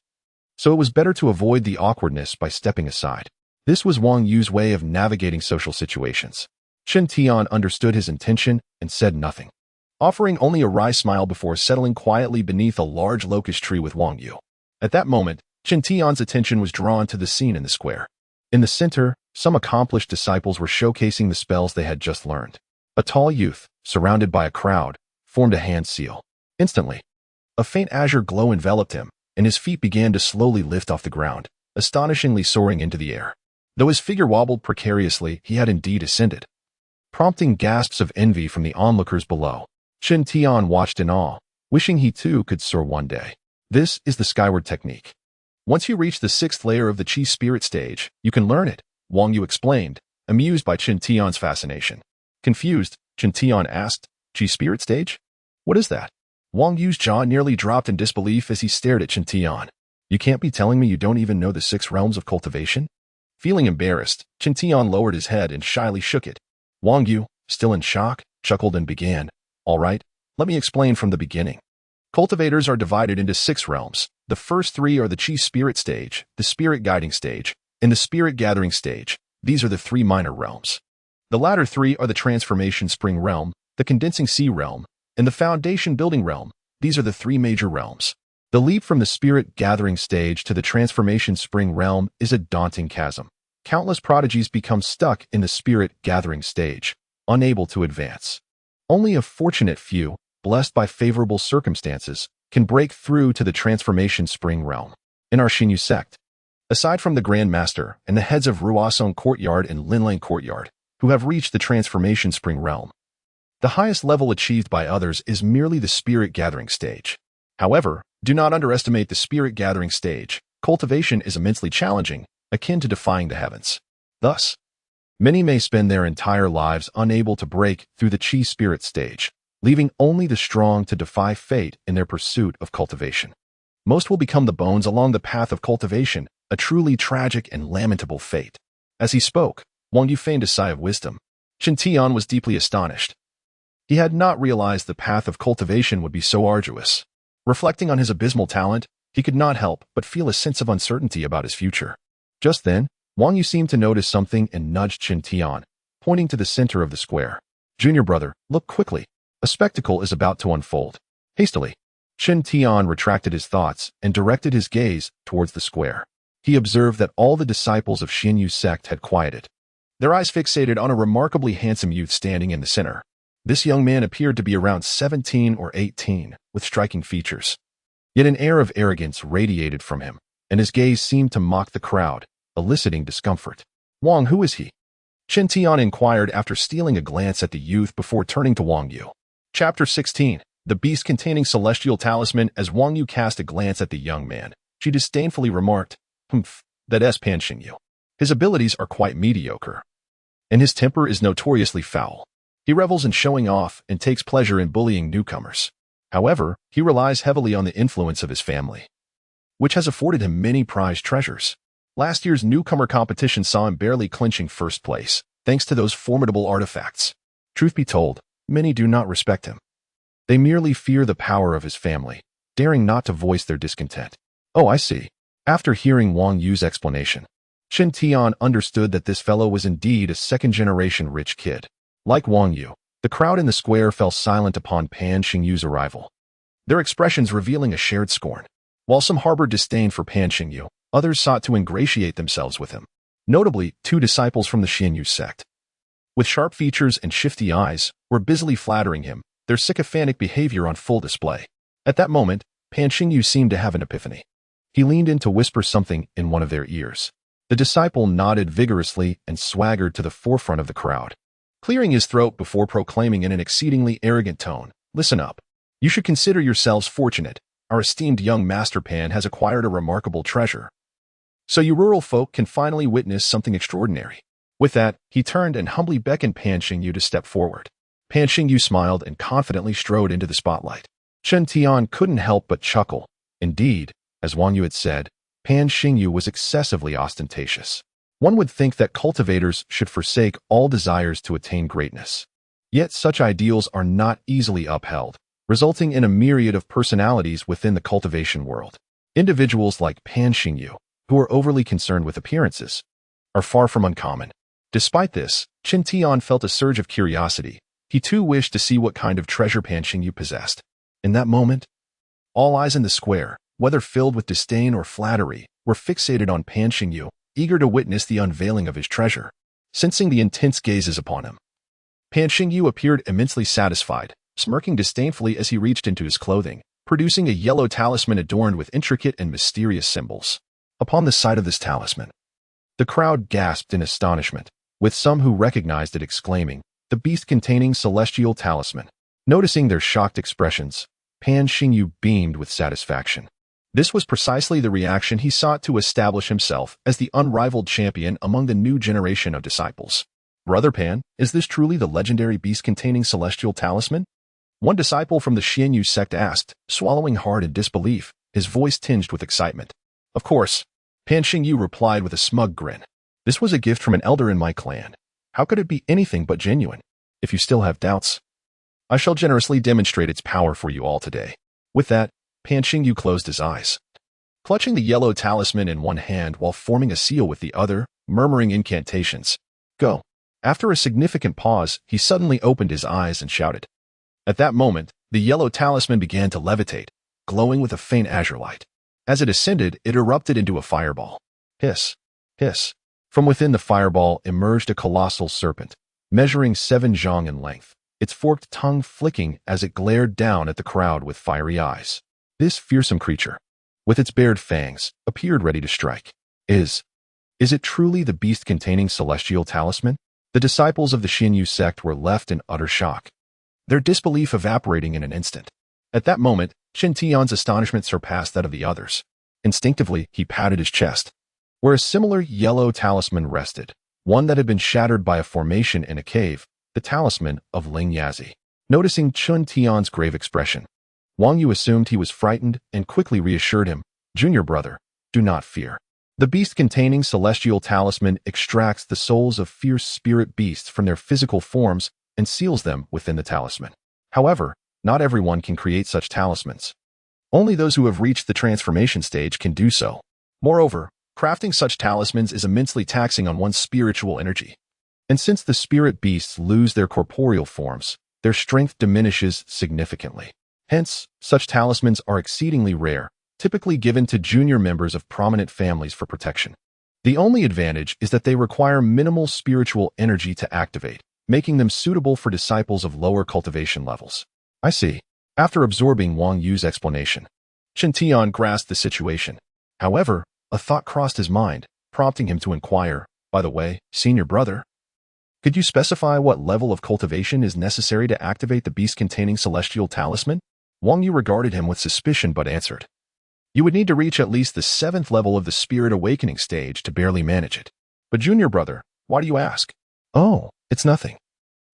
So it was better to avoid the awkwardness by stepping aside. This was Wang Yu's way of navigating social situations. Chen Tian understood his intention and said nothing, offering only a wry smile before settling quietly beneath a large locust tree with Wang Yu. At that moment, Chen Tian's attention was drawn to the scene in the square. In the center, some accomplished disciples were showcasing the spells they had just learned. A tall youth, surrounded by a crowd, formed a hand seal. Instantly, a faint azure glow enveloped him, and his feet began to slowly lift off the ground, astonishingly soaring into the air. Though his figure wobbled precariously, he had indeed ascended. Prompting gasps of envy from the onlookers below, Chen Tian watched in awe, wishing he too could soar one day. This is the skyward technique. Once you reach the 6th layer of the Qi spirit stage, you can learn it, Wang Yu explained, amused by Chen Tian's fascination. Confused, Chen Tian asked, Qi spirit stage? What is that? Wang Yu's jaw nearly dropped in disbelief as he stared at Chen Tian. You can't be telling me you don't even know the 6 realms of cultivation? Feeling embarrassed, Chen Tian lowered his head and shyly shook it. Wang Yu, still in shock, chuckled and began. All right, let me explain from the beginning. Cultivators are divided into 6 realms. The first 3 are the Qi spirit stage, the spirit guiding stage, and the spirit gathering stage. These are the 3 minor realms. The latter 3 are the transformation spring realm, the condensing sea realm, and the foundation building realm. These are the 3 major realms. The leap from the spirit gathering stage to the transformation spring realm is a daunting chasm. Countless prodigies become stuck in the spirit gathering stage, unable to advance. Only a fortunate few, blessed by favorable circumstances, can break through to the transformation spring realm. In our Xinyu sect, aside from the Grand Master and the heads of Ruosong Courtyard and Linlang Courtyard, who have reached the transformation spring realm, the highest level achieved by others is merely the spirit gathering stage. However, do not underestimate the spirit gathering stage. Cultivation is immensely challenging, akin to defying the heavens. Thus, many may spend their entire lives unable to break through the Qi spirit stage, leaving only the strong to defy fate in their pursuit of cultivation. Most will become the bones along the path of cultivation, a truly tragic and lamentable fate. As he spoke, Wang Yu feigned a sigh of wisdom. Chen Tian was deeply astonished. He had not realized the path of cultivation would be so arduous. Reflecting on his abysmal talent, he could not help but feel a sense of uncertainty about his future. Just then, Wang Yu seemed to notice something and nudged Chen Tian, pointing to the center of the square. Junior brother, look quickly. A spectacle is about to unfold. Hastily, Chen Tian retracted his thoughts and directed his gaze towards the square. He observed that all the disciples of Xianyu sect had quieted, their eyes fixated on a remarkably handsome youth standing in the center. This young man appeared to be around 17 or 18, with striking features. Yet an air of arrogance radiated from him, and his gaze seemed to mock the crowd, eliciting discomfort. Wang, who is he? Chen Tian inquired after stealing a glance at the youth before turning to Wang Yu. Chapter 16. The beast containing celestial talisman. As Wang Yu cast a glance at the young man, she disdainfully remarked, "Humph, that's Pan Xingyu. His abilities are quite mediocre, and his temper is notoriously foul. He revels in showing off and takes pleasure in bullying newcomers. However, he relies heavily on the influence of his family, which has afforded him many prized treasures. Last year's newcomer competition saw him barely clinching first place, thanks to those formidable artifacts. Truth be told, many do not respect him. They merely fear the power of his family, daring not to voice their discontent." "Oh, I see." After hearing Wang Yu's explanation, Chen Tian understood that this fellow was indeed a second-generation rich kid. Like Wang Yu, the crowd in the square fell silent upon Pan Xingyu's arrival, their expressions revealing a shared scorn. While some harbored disdain for Pan Xingyu, others sought to ingratiate themselves with him. Notably, 2 disciples from the Xianyu sect, with sharp features and shifty eyes, were busily flattering him, their sycophantic behavior on full display. At that moment, Pan Xingyu seemed to have an epiphany. He leaned in to whisper something in one of their ears. The disciple nodded vigorously and swaggered to the forefront of the crowd, clearing his throat before proclaiming in an exceedingly arrogant tone, "Listen up. You should consider yourselves fortunate. Our esteemed young Master Pan has acquired a remarkable treasure, so you rural folk can finally witness something extraordinary." With that, he turned and humbly beckoned Pan Xingyu to step forward. Pan Xingyu smiled and confidently strode into the spotlight. Chen Tian couldn't help but chuckle. Indeed, as Wang Yu had said, Pan Xingyu was excessively ostentatious. One would think that cultivators should forsake all desires to attain greatness. Yet such ideals are not easily upheld, resulting in a myriad of personalities within the cultivation world. Individuals like Pan Xingyu, who are overly concerned with appearances, are far from uncommon. Despite this, Chen Tian felt a surge of curiosity. He too wished to see what kind of treasure Pan Xingyu possessed. In that moment, all eyes in the square, whether filled with disdain or flattery, were fixated on Pan Xingyu, eager to witness the unveiling of his treasure. Sensing the intense gazes upon him, Pan Xingyu appeared immensely satisfied, smirking disdainfully as he reached into his clothing, producing a yellow talisman adorned with intricate and mysterious symbols. Upon the sight of this talisman, the crowd gasped in astonishment, with some who recognized it exclaiming, "The beast containing celestial talisman." Noticing their shocked expressions, Pan Xingyu beamed with satisfaction. This was precisely the reaction he sought to establish himself as the unrivaled champion among the new generation of disciples. "Brother Pan, is this truly the legendary beast containing celestial talisman?" One disciple from the Xianyu sect asked, swallowing hard in disbelief, his voice tinged with excitement. "Of course," Pan Xingyu replied with a smug grin. "This was a gift from an elder in my clan. How could it be anything but genuine? If you still have doubts, I shall generously demonstrate its power for you all today." With that, Pan Xingyu closed his eyes, clutching the yellow talisman in one hand while forming a seal with the other, murmuring incantations. "Go." After a significant pause, he suddenly opened his eyes and shouted. At that moment, the yellow talisman began to levitate, glowing with a faint azure light. As it ascended, it erupted into a fireball. Hiss, hiss. From within the fireball emerged a colossal serpent, measuring 7 zhang in length, its forked tongue flicking as it glared down at the crowd with fiery eyes. This fearsome creature, with its bared fangs, appeared ready to strike. Is it truly the beast containing celestial talisman? The disciples of the Xianyu sect were left in utter shock, their disbelief evaporating in an instant. At that moment, Chen Tian's astonishment surpassed that of the others. Instinctively, he patted his chest, where a similar yellow talisman rested, one that had been shattered by a formation in a cave, the talisman of Ling Yazi. Noticing Chen Tian's grave expression, Wang Yu assumed he was frightened and quickly reassured him, "Junior brother, do not fear. The beast containing celestial talisman extracts the souls of fierce spirit beasts from their physical forms and seals them within the talisman. However, not everyone can create such talismans. Only those who have reached the transformation stage can do so. Moreover, crafting such talismans is immensely taxing on one's spiritual energy. And since the spirit beasts lose their corporeal forms, their strength diminishes significantly. Hence, such talismans are exceedingly rare, typically given to junior members of prominent families for protection. The only advantage is that they require minimal spiritual energy to activate, making them suitable for disciples of lower cultivation levels. I see. After absorbing Wang Yu's explanation, Chen Tian grasped the situation. However, a thought crossed his mind, prompting him to inquire, by the way, senior brother, could you specify what level of cultivation is necessary to activate the beast-containing celestial talisman? Wang Yu regarded him with suspicion but answered. You would need to reach at least the 7th level of the spirit awakening stage to barely manage it. But junior brother, why do you ask? Oh, it's nothing.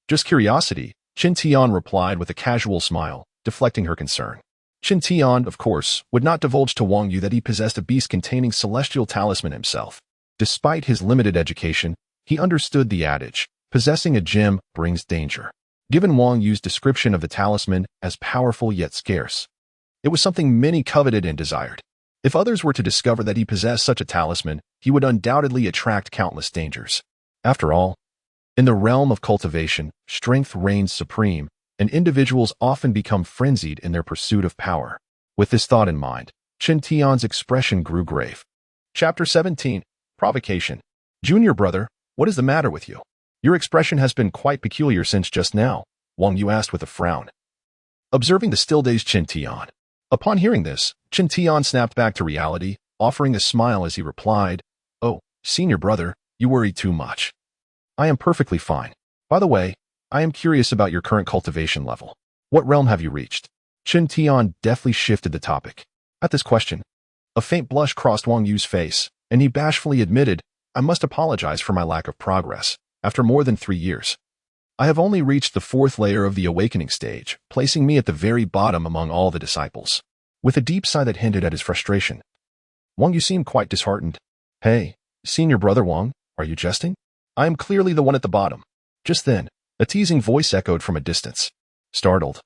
Just curiosity, Chen Tian replied with a casual smile, deflecting her concern. Chen Tian, of course, would not divulge to Wang Yu that he possessed a beast-containing celestial talisman himself. Despite his limited education, he understood the adage, possessing a gem brings danger. Given Wang Yu's description of the talisman as powerful yet scarce, it was something many coveted and desired. If others were to discover that he possessed such a talisman, he would undoubtedly attract countless dangers. After all, in the realm of cultivation, strength reigns supreme, and individuals often become frenzied in their pursuit of power. With this thought in mind, Chen Tian's expression grew grave. Chapter 17. Provocation. Junior brother, what is the matter with you? Your expression has been quite peculiar since just now, Wang Yu asked with a frown. Observing the still-dazed Chen Tian. Upon hearing this, Chen Tian snapped back to reality, offering a smile as he replied, Oh, senior brother, you worry too much. I am perfectly fine. By the way, I am curious about your current cultivation level. What realm have you reached? Chen Tian deftly shifted the topic. At this question, a faint blush crossed Wang Yu's face, and he bashfully admitted, I must apologize for my lack of progress. After more than 3 years, I have only reached the 4th layer of the awakening stage, placing me at the very bottom among all the disciples. With a deep sigh that hinted at his frustration, Wang Yu seemed quite disheartened. Hey, senior brother Wang, are you jesting? I am clearly the one at the bottom. Just then, a teasing voice echoed from a distance. Startled,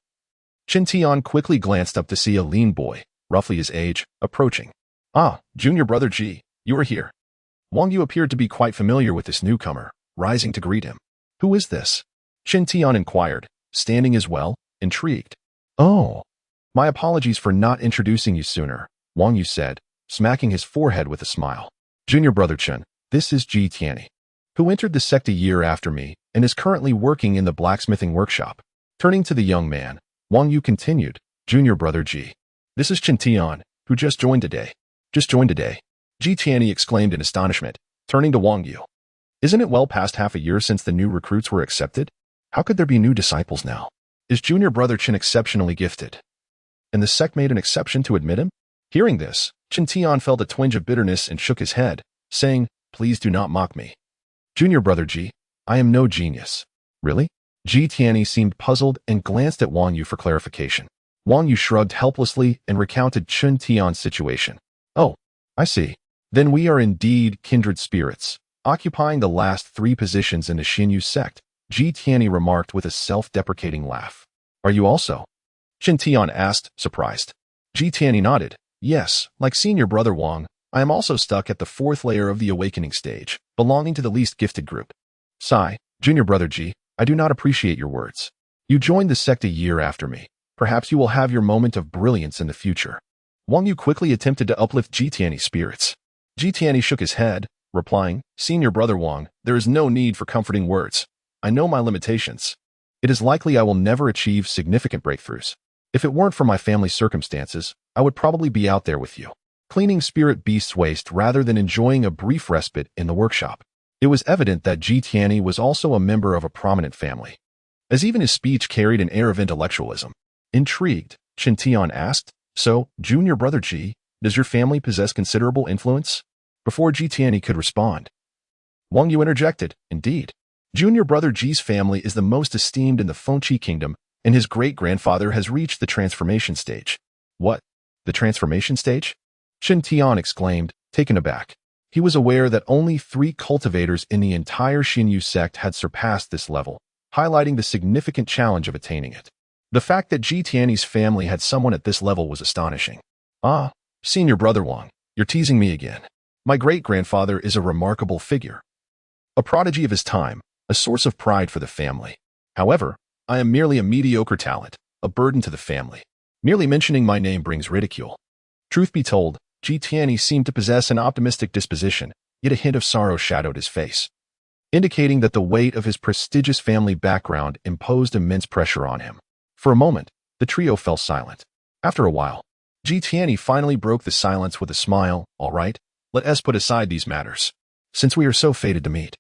Chen Tian quickly glanced up to see a lean boy, roughly his age, approaching. Ah, junior brother G, you are here. Wang Yu appeared to be quite familiar with this newcomer, rising to greet him. Who is this? Chen Tian inquired, standing as well, intrigued. Oh, my apologies for not introducing you sooner, Wang Yu said, smacking his forehead with a smile. Junior brother Chen, this is Ji Tianyi, who entered the sect a year after me and is currently working in the blacksmithing workshop. Turning to the young man, Wang Yu continued, Junior brother Ji, this is Chen Tian, who just joined today. Just joined today. Ji Tianyi exclaimed in astonishment, turning to Wang Yu. Isn't it well past half a year since the new recruits were accepted? How could there be new disciples now? Is junior brother Chen exceptionally gifted? And the sect made an exception to admit him? Hearing this, Chen Tian felt a twinge of bitterness and shook his head, saying, Please do not mock me. Junior brother Ji, I am no genius. Really? Ji Tianyi seemed puzzled and glanced at Wang Yu for clarification. Wang Yu shrugged helplessly and recounted Chen Tian's situation. Oh, I see. Then we are indeed kindred spirits, occupying the last 3 positions in the Xinyu sect, Ji Tianyi remarked with a self-deprecating laugh. Are you also? Chen Tian asked, surprised. Ji Tianyi nodded. Yes, like senior brother Wang, I am also stuck at the 4th layer of the awakening stage, belonging to the least gifted group. Sigh, junior brother Ji, I do not appreciate your words. You joined the sect a year after me. Perhaps you will have your moment of brilliance in the future. Wang Yu quickly attempted to uplift Ji Tianyi's spirits. Ji Tianyi shook his head, replying, Senior brother Wang, there is no need for comforting words. I know my limitations. It is likely I will never achieve significant breakthroughs. If it weren't for my family circumstances, I would probably be out there with you, cleaning spirit beast's waste rather than enjoying a brief respite in the workshop. It was evident that Ji Tianyi was also a member of a prominent family, as even his speech carried an air of intellectualism. Intrigued, Chen Tian asked, So, junior brother Ji, does your family possess considerable influence? Before Ji Tianyi could respond, Wang Yu interjected, Indeed. Junior brother Ji's family is the most esteemed in the Fengqi kingdom, and his great-grandfather has reached the transformation stage. What? The transformation stage? Chen Tian exclaimed, taken aback. He was aware that only 3 cultivators in the entire Xinyu sect had surpassed this level, highlighting the significant challenge of attaining it. The fact that Ji Tianyi's family had someone at this level was astonishing. Ah, senior brother Wang, you're teasing me again. My great-grandfather is a remarkable figure, a prodigy of his time, a source of pride for the family. However, I am merely a mediocre talent, a burden to the family. Merely mentioning my name brings ridicule. Truth be told, Ji Tianyi seemed to possess an optimistic disposition, yet a hint of sorrow shadowed his face. indicating that the weight of his prestigious family background imposed immense pressure on him. For a moment, the trio fell silent. After a while, Tian finally broke the silence with a smile. All right, let us put aside these matters. Since we are so fated to meet,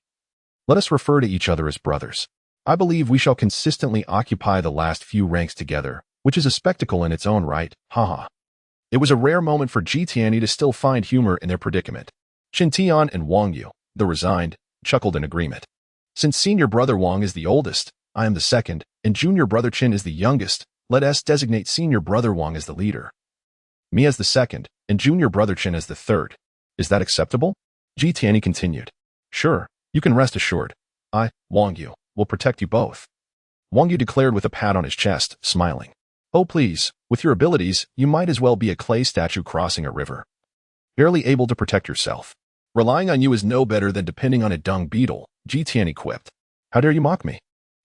let us refer to each other as brothers. I believe we shall consistently occupy the last few ranks together, which is a spectacle in its own right, haha. It was a rare moment for Tian to still find humor in their predicament. Chen Tian and Wang Yu, the resigned, chuckled in agreement. Since senior brother Wang is the oldest, I am the second, and junior brother Chen is the youngest, let us designate senior brother Wang as the leader. Me as the second, and junior brother Chen as the third. Is that acceptable? Tian continued. Sure, you can rest assured. I, Wang Yu, will protect you both. Wang Yu declared with a pat on his chest, smiling. Oh please, with your abilities, you might as well be a clay statue crossing a river. Barely able to protect yourself. Relying on you is no better than depending on a dung beetle, Tian quipped. How dare you mock me?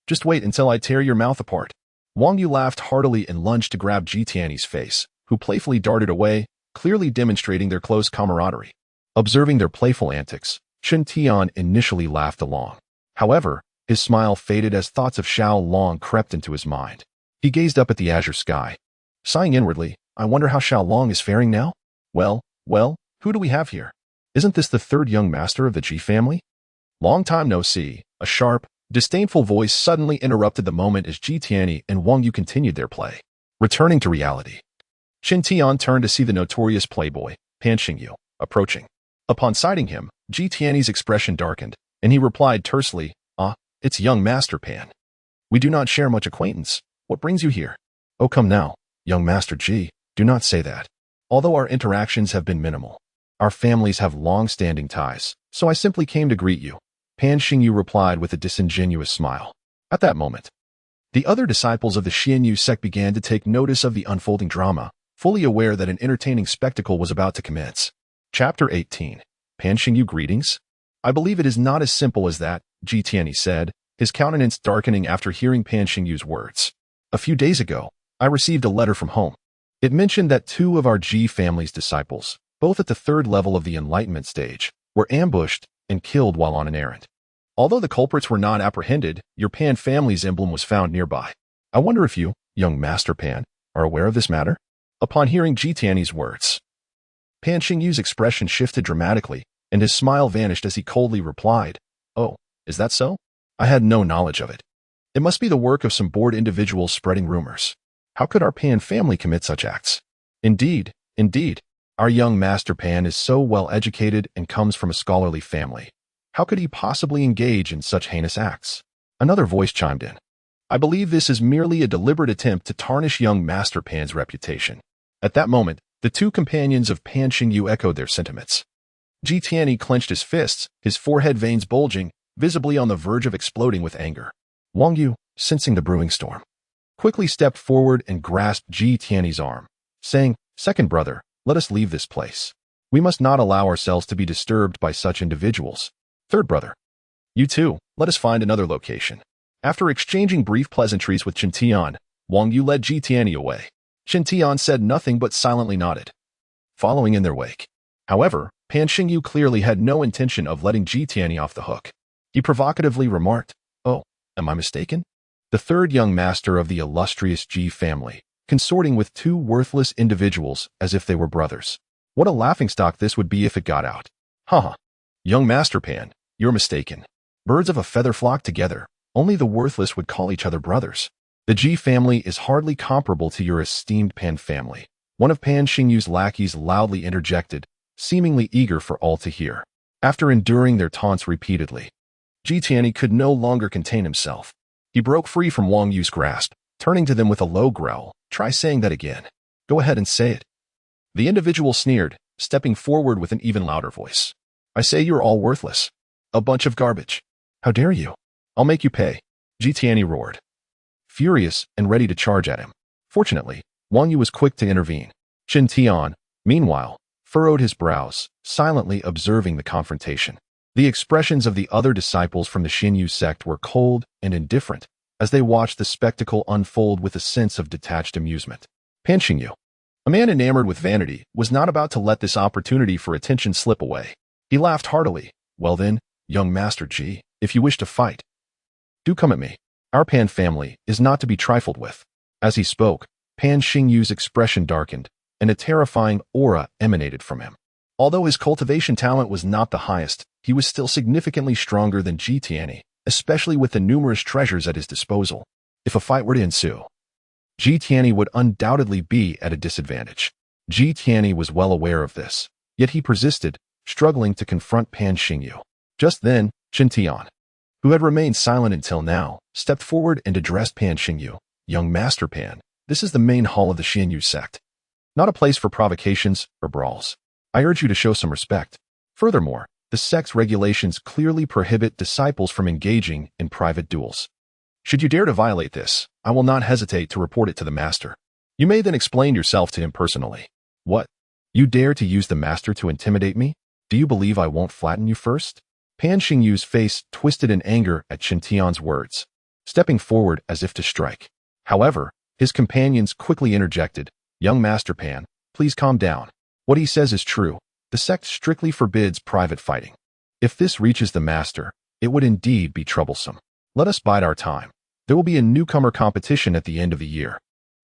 Just wait until I tear your mouth apart. Wang Yu laughed heartily and lunged to grab Tian's face, who playfully darted away, clearly demonstrating their close camaraderie. Observing their playful antics, Chen Tian initially laughed along. However, his smile faded as thoughts of Xiao Long crept into his mind. He gazed up at the azure sky. Sighing inwardly, I wonder how Xiao Long is faring now? Well, who do we have here? Isn't this the third young master of the Ji family? Long time no see. A sharp, disdainful voice suddenly interrupted the moment as Tian and Wang Yu continued their play. Returning to reality, Chen Tian turned to see the notorious playboy, Pan Xingyu, approaching. Upon sighting him, Tian's expression darkened, and he replied tersely, it's young Master Pan. We do not share much acquaintance. What brings you here? Oh, come now, young Master Ji, do not say that. Although our interactions have been minimal, our families have long-standing ties, so I simply came to greet you. Pan Xingyu replied with a disingenuous smile. At that moment, the other disciples of the Xianyu sect began to take notice of the unfolding drama, fully aware that an entertaining spectacle was about to commence. Chapter 18. Pan Xingyu greetings? I believe it is not as simple as that, Tian said, his countenance darkening after hearing Pan Xingyu's words. A few days ago, I received a letter from home. It mentioned that two of our Ji family's disciples, both at the third level of the enlightenment stage, were ambushed and killed while on an errand. Although the culprits were not apprehended, your Pan family's emblem was found nearby. I wonder if you, young Master Pan, are aware of this matter? Upon hearing Tian's words, Pan Xingyu's expression shifted dramatically, and his smile vanished as he coldly replied, Oh, is that so? I had no knowledge of it. It must be the work of some bored individuals spreading rumors. How could our Pan family commit such acts? Indeed, our young Master Pan is so well educated and comes from a scholarly family. How could he possibly engage in such heinous acts? Another voice chimed in. I believe this is merely a deliberate attempt to tarnish young Master Pan's reputation. At that moment, the two companions of Pan Xingyu echoed their sentiments. Tian clenched his fists, his forehead veins bulging, visibly on the verge of exploding with anger. Wang Yu, sensing the brewing storm, quickly stepped forward and grasped Tian's arm, saying, Second brother, let us leave this place. We must not allow ourselves to be disturbed by such individuals. Third brother, you too, let us find another location. After exchanging brief pleasantries with Chen Tian, Wang Yu led Tian away. Chen Tian said nothing but silently nodded, following in their wake. However, Pan Xingyu clearly had no intention of letting Tian off the hook. He provocatively remarked, Oh, am I mistaken? The third young master of the illustrious Ji family, consorting with two worthless individuals as if they were brothers. What a laughingstock this would be if it got out. Haha. Young Master Pan, you're mistaken. Birds of a feather flock together. Only the worthless would call each other brothers. The Ji family is hardly comparable to your esteemed Pan family. One of Pan Xingyu's lackeys loudly interjected, seemingly eager for all to hear. After enduring their taunts repeatedly, Tian could no longer contain himself. He broke free from Wang Yu's grasp, turning to them with a low growl. Try saying that again. Go ahead and say it. The individual sneered, stepping forward with an even louder voice. I say you're all worthless. A bunch of garbage. How dare you? I'll make you pay. Tian roared, furious and ready to charge at him. Fortunately, Wang Yu was quick to intervene. Chen Tian, meanwhile, furrowed his brows, silently observing the confrontation. The expressions of the other disciples from the Xinyu sect were cold and indifferent, as they watched the spectacle unfold with a sense of detached amusement. Pan Xingyu, a man enamored with vanity, was not about to let this opportunity for attention slip away. He laughed heartily. Well then, young Master Ji, If you wish to fight, do come at me. Our Pan family is not to be trifled with. As he spoke, Pan Xingyu's expression darkened, and a terrifying aura emanated from him. Although his cultivation talent was not the highest, he was still significantly stronger than Chen Tian, especially with the numerous treasures at his disposal. If a fight were to ensue, Chen Tian would undoubtedly be at a disadvantage. Chen Tian was well aware of this, yet he persisted, struggling to confront Pan Xingyu. Just then, Chen Tian, who had remained silent until now, stepped forward and addressed Pan Xingyu. Young Master Pan, this is the main hall of the Xianyu sect, not a place for provocations or brawls. I urge you to show some respect. Furthermore, the sect's regulations clearly prohibit disciples from engaging in private duels. Should you dare to violate this, I will not hesitate to report it to the master. You may then explain yourself to him personally. What? You dare to use the master to intimidate me? Do you believe I won't flatten you first? Pan Xingyu's face twisted in anger at Chen Tian's words, stepping forward as if to strike. However, his companions quickly interjected. Young Master Pan, please calm down. What he says is true. The sect strictly forbids private fighting. If this reaches the master, it would indeed be troublesome. Let us bide our time. There will be a newcomer competition at the end of the year,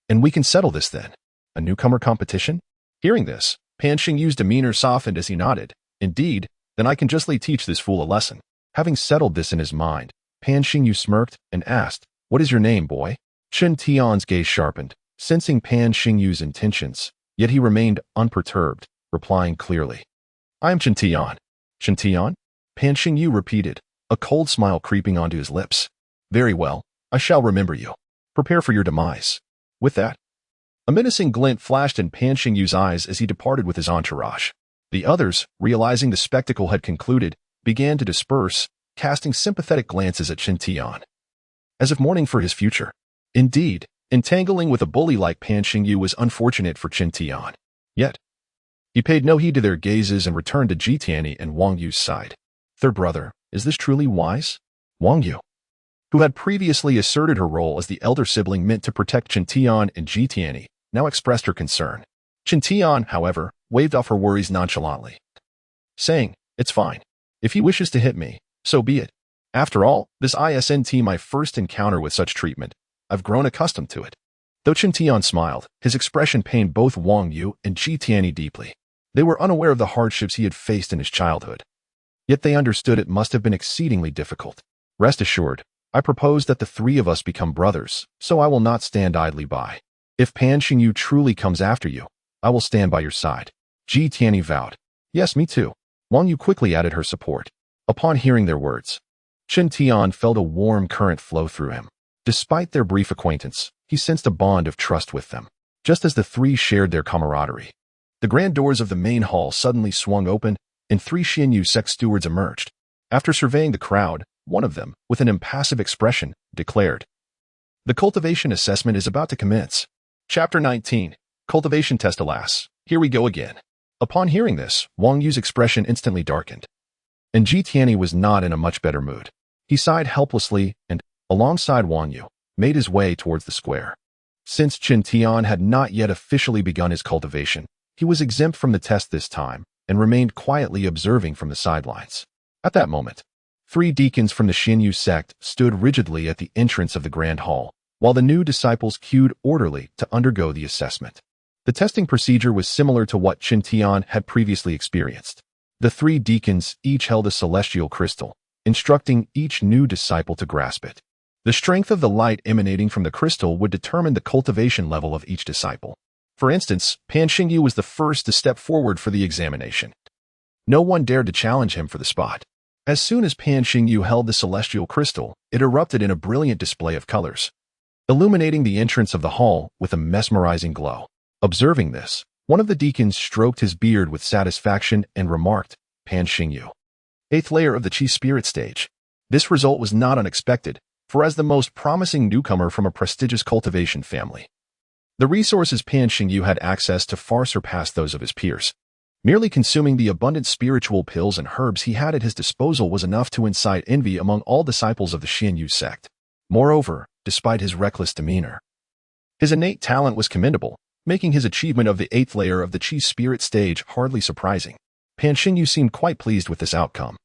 and we can settle this then. A newcomer competition? Hearing this, Pan Xingyu's demeanor softened as he nodded. Indeed, then I can justly teach this fool a lesson. Having settled this in his mind, Pan Xingyu smirked and asked, What is your name, boy? Chen Tian's gaze sharpened, sensing Pan Xingyu's intentions, yet he remained unperturbed, replying clearly. I am Chen Tian. Chen Tian? Pan Xingyu repeated, a cold smile creeping onto his lips. Very well, I shall remember you. Prepare for your demise. With that, a menacing glint flashed in Pan Xingyu's eyes as he departed with his entourage. The others, realizing the spectacle had concluded, began to disperse, casting sympathetic glances at Chen Tian, as if mourning for his future. Indeed, entangling with a bully like Pan Xingyu was unfortunate for Chen Tian. Yet, he paid no heed to their gazes and returned to Ji Tianyi and Wang Yu's side. Their brother, is this truly wise? Wang Yu, who had previously asserted her role as the elder sibling meant to protect Chen Tian and Ji Tianyi, now expressed her concern. Chen Tian, however, waved off her worries nonchalantly, saying, It's fine. If he wishes to hit me, so be it. After all, this isn't my first encounter with such treatment. I've grown accustomed to it. Though Chen Tian smiled, his expression pained both Wang Yu and Ji Tianyi deeply. They were unaware of the hardships he had faced in his childhood. Yet they understood it must have been exceedingly difficult. Rest assured, I propose that the three of us become brothers, so I will not stand idly by. If Pan Xingyu truly comes after you, I will stand by your side. Ji Tianyi vowed. Yes, me too. Wang Yu quickly added her support. Upon hearing their words, Chen Tian felt a warm current flow through him. Despite their brief acquaintance, he sensed a bond of trust with them, just as the three shared their camaraderie. The grand doors of the main hall suddenly swung open, and three Xianyu sect stewards emerged. After surveying the crowd, one of them, with an impassive expression, declared, The cultivation assessment is about to commence. Chapter 19, Cultivation Test. Alas, here we go again. Upon hearing this, Wang Yu's expression instantly darkened, and Ji Tianyi was not in a much better mood. He sighed helplessly and, alongside Wang Yu, made his way towards the square. Since Chen Tian had not yet officially begun his cultivation, he was exempt from the test this time and remained quietly observing from the sidelines. At that moment, three deacons from the Xianyu sect stood rigidly at the entrance of the grand hall, while the new disciples queued orderly to undergo the assessment. The testing procedure was similar to what Chen Tian had previously experienced. The three deacons each held a celestial crystal, instructing each new disciple to grasp it. The strength of the light emanating from the crystal would determine the cultivation level of each disciple. For instance, Pan Xingyu was the first to step forward for the examination. No one dared to challenge him for the spot. As soon as Pan Xingyu held the celestial crystal, it erupted in a brilliant display of colors, illuminating the entrance of the hall with a mesmerizing glow. Observing this, one of the deacons stroked his beard with satisfaction and remarked, Pan Xingyu, 8th layer of the Qi spirit stage. This result was not unexpected, for as the most promising newcomer from a prestigious cultivation family, the resources Pan Xingyu had access to far surpassed those of his peers. Merely consuming the abundant spiritual pills and herbs he had at his disposal was enough to incite envy among all disciples of the Xianyu sect. Moreover, despite his reckless demeanor, his innate talent was commendable, making his achievement of the 8th layer of the Qi spirit stage hardly surprising. Pan Xingyu seemed quite pleased with this outcome.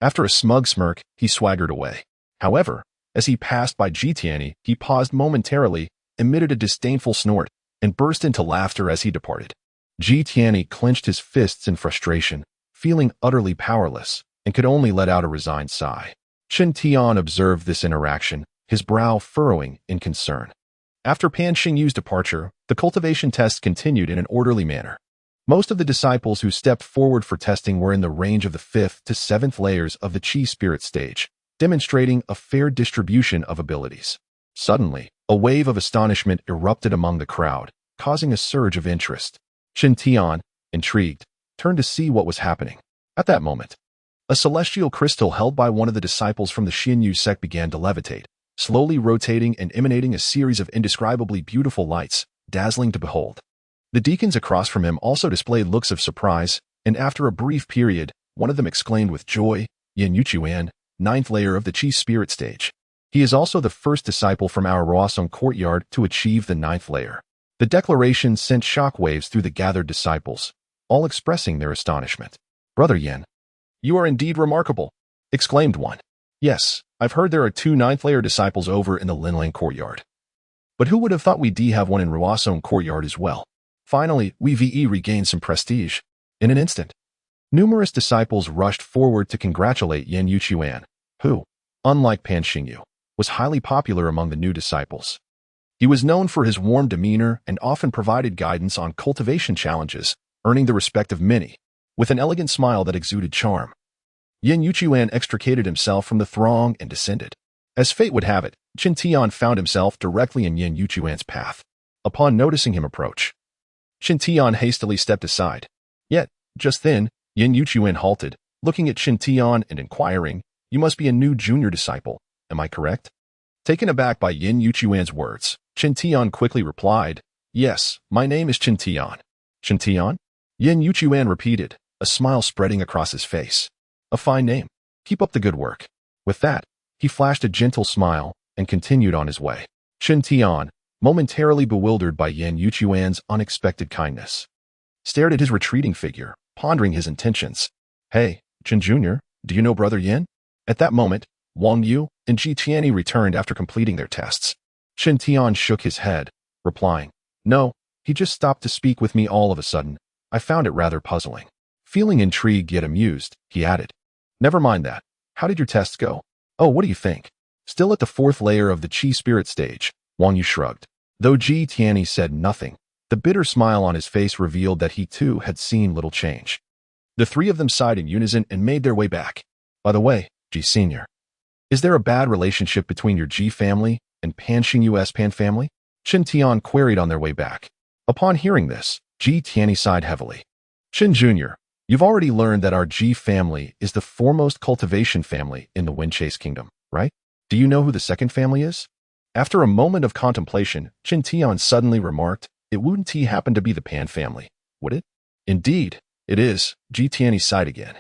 After a smug smirk, he swaggered away. However, as he passed by Tian, he paused momentarily, emitted a disdainful snort, and burst into laughter as he departed. Tian clenched his fists in frustration, feeling utterly powerless, and could only let out a resigned sigh. Chen Tian observed this interaction, his brow furrowing in concern. After Pan Xingyu's departure, the cultivation test continued in an orderly manner. Most of the disciples who stepped forward for testing were in the range of the 5th to 7th layers of the Qi spirit stage, demonstrating a fair distribution of abilities. Suddenly, a wave of astonishment erupted among the crowd, causing a surge of interest. Chen Tian, intrigued, turned to see what was happening. At that moment, a celestial crystal held by one of the disciples from the Xinyu sect began to levitate, slowly rotating and emanating a series of indescribably beautiful lights, dazzling to behold. The deacons across from him also displayed looks of surprise, and after a brief period, one of them exclaimed with joy, "Yin Yuchuan, 9th layer of the Qi spirit stage. He is also the first disciple from our Roasong courtyard to achieve the 9th layer." The declaration sent shockwaves through the gathered disciples, all expressing their astonishment. "Brother Yin, you are indeed remarkable," exclaimed one. "Yes, I've heard there are 2 9th layer disciples over in the Linlang courtyard. But who would have thought we'd have one in Roasong courtyard as well? Finally, we regained some prestige." In an instant, numerous disciples rushed forward to congratulate Yin Yuchuan, who, unlike Pan Xingyu, was highly popular among the new disciples. He was known for his warm demeanor and often provided guidance on cultivation challenges, earning the respect of many, with an elegant smile that exuded charm. Yin Yuchuan extricated himself from the throng and descended. As fate would have it, Chen Tian found himself directly in Yin Yuchuan's path. Upon noticing him approach, Chen Tian hastily stepped aside. Yet, just then, Yin Yuchuan halted, looking at Chen Tian and inquiring, "You must be a new junior disciple, am I correct?" Taken aback by Yin Yuchuan's words, Chen Tian quickly replied, "Yes, my name is Chen Tian." "Chen Tian?" Yin Yuchuan repeated, a smile spreading across his face. "A fine name. Keep up the good work." With that, he flashed a gentle smile and continued on his way. Chen Tian, momentarily bewildered by Yin Yuchuan's unexpected kindness, stared at his retreating figure, pondering his intentions. "Hey, Chen Jr., do you know Brother Yin?" At that moment, Wang Yu and Tian returned after completing their tests. Chen Tian shook his head, replying, "No, he just stopped to speak with me all of a sudden. I found it rather puzzling." Feeling intrigued yet amused, he added, "Never mind that. How did your tests go?" "Oh, what do you think?" Still at the 4th layer of the Qi spirit stage, Wang Yu shrugged. Though Tian said nothing, the bitter smile on his face revealed that he too had seen little change. The 3 of them sighed in unison and made their way back. "By the way, Ji Senior, is there a bad relationship between your Ji family and Pan Xingyu's Pan family?" Chen Tian queried on their way back. Upon hearing this, Tian sighed heavily. "Chen Jr., you've already learned that our Ji family is the foremost cultivation family in the Wenchase Kingdom, right? Do you know who the second family is?" After a moment of contemplation, Chen Tian suddenly remarked, "It wouldn't happen to be the Pan family, would it?" "Indeed, it is," Tian sighed again.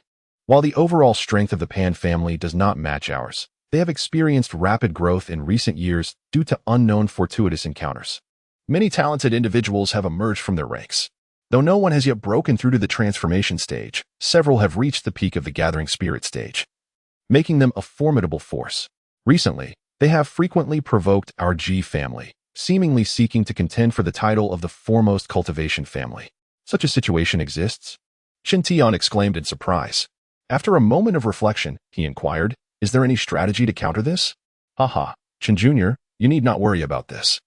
"While the overall strength of the Pan family does not match ours, they have experienced rapid growth in recent years due to unknown fortuitous encounters. Many talented individuals have emerged from their ranks. Though no one has yet broken through to the transformation stage, several have reached the peak of the gathering spirit stage, making them a formidable force. Recently, they have frequently provoked our Ji family, seemingly seeking to contend for the title of the foremost cultivation family. Such a situation exists?" Chen Tian exclaimed in surprise. After a moment of reflection, he inquired, "Is there any strategy to counter this?" "Haha, Chen Jr., you need not worry about this.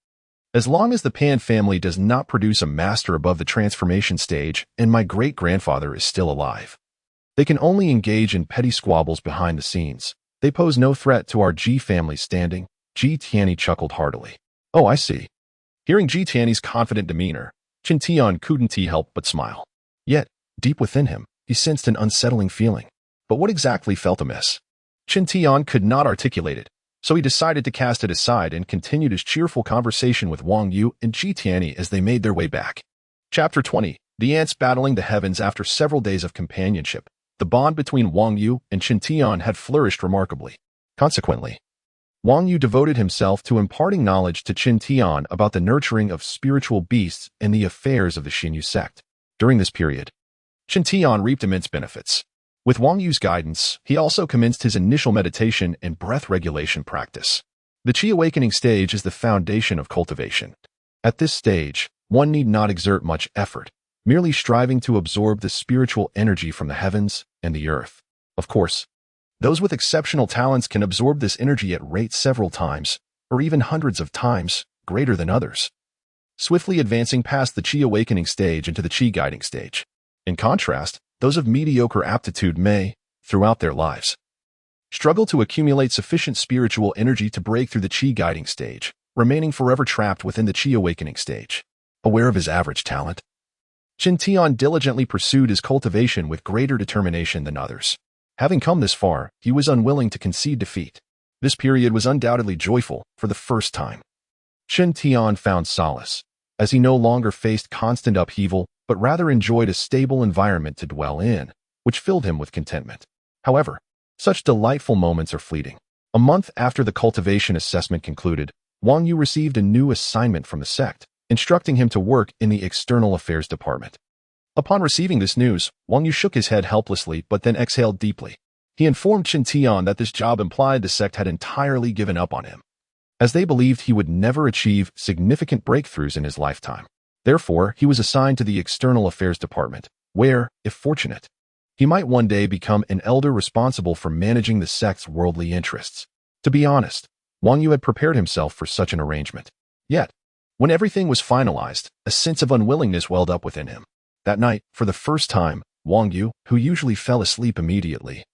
As long as the Pan family does not produce a master above the transformation stage and my great-grandfather is still alive, they can only engage in petty squabbles behind the scenes. They pose no threat to our Ji family's standing." Tian chuckled heartily. "Oh, I see." Hearing Tian's confident demeanor, Chen Tian couldn't help but smile. Yet, deep within him, he sensed an unsettling feeling. But what exactly felt amiss? Chen Tian could not articulate it, so he decided to cast it aside and continued his cheerful conversation with Wang Yu and Tian as they made their way back. Chapter 20. The ants battling the heavens. After several days of companionship, the bond between Wang Yu and Chen Tian had flourished remarkably. Consequently, Wang Yu devoted himself to imparting knowledge to Chen Tian about the nurturing of spiritual beasts and the affairs of the Xinyu sect. During this period, Chen Tian reaped immense benefits. With Wang Yu's guidance, he also commenced his initial meditation and breath regulation practice. The Qi awakening stage is the foundation of cultivation. At this stage, one need not exert much effort, merely striving to absorb the spiritual energy from the heavens and the earth. Of course, those with exceptional talents can absorb this energy at rates several times, or even hundreds of times, greater than others, swiftly advancing past the Qi awakening stage into the Qi guiding stage. In contrast, those of mediocre aptitude may, throughout their lives, struggle to accumulate sufficient spiritual energy to break through the Qi guiding stage, remaining forever trapped within the Qi awakening stage. Aware of his average talent, Chen Tian diligently pursued his cultivation with greater determination than others. Having come this far, he was unwilling to concede defeat. This period was undoubtedly joyful for the first time. Chen Tian found solace, as he no longer faced constant upheaval, but rather enjoyed a stable environment to dwell in, which filled him with contentment. However, such delightful moments are fleeting. A month after the cultivation assessment concluded, Wang Yu received a new assignment from the sect, instructing him to work in the External Affairs Department. Upon receiving this news, Wang Yu shook his head helplessly but then exhaled deeply. He informed Chen Tian that this job implied the sect had entirely given up on him, as they believed he would never achieve significant breakthroughs in his lifetime. Therefore, he was assigned to the External Affairs Department, where, if fortunate, he might one day become an elder responsible for managing the sect's worldly interests. To be honest, Wang Yu had prepared himself for such an arrangement. Yet, when everything was finalized, a sense of unwillingness welled up within him. That night, for the first time, Wang Yu, who usually fell asleep immediately,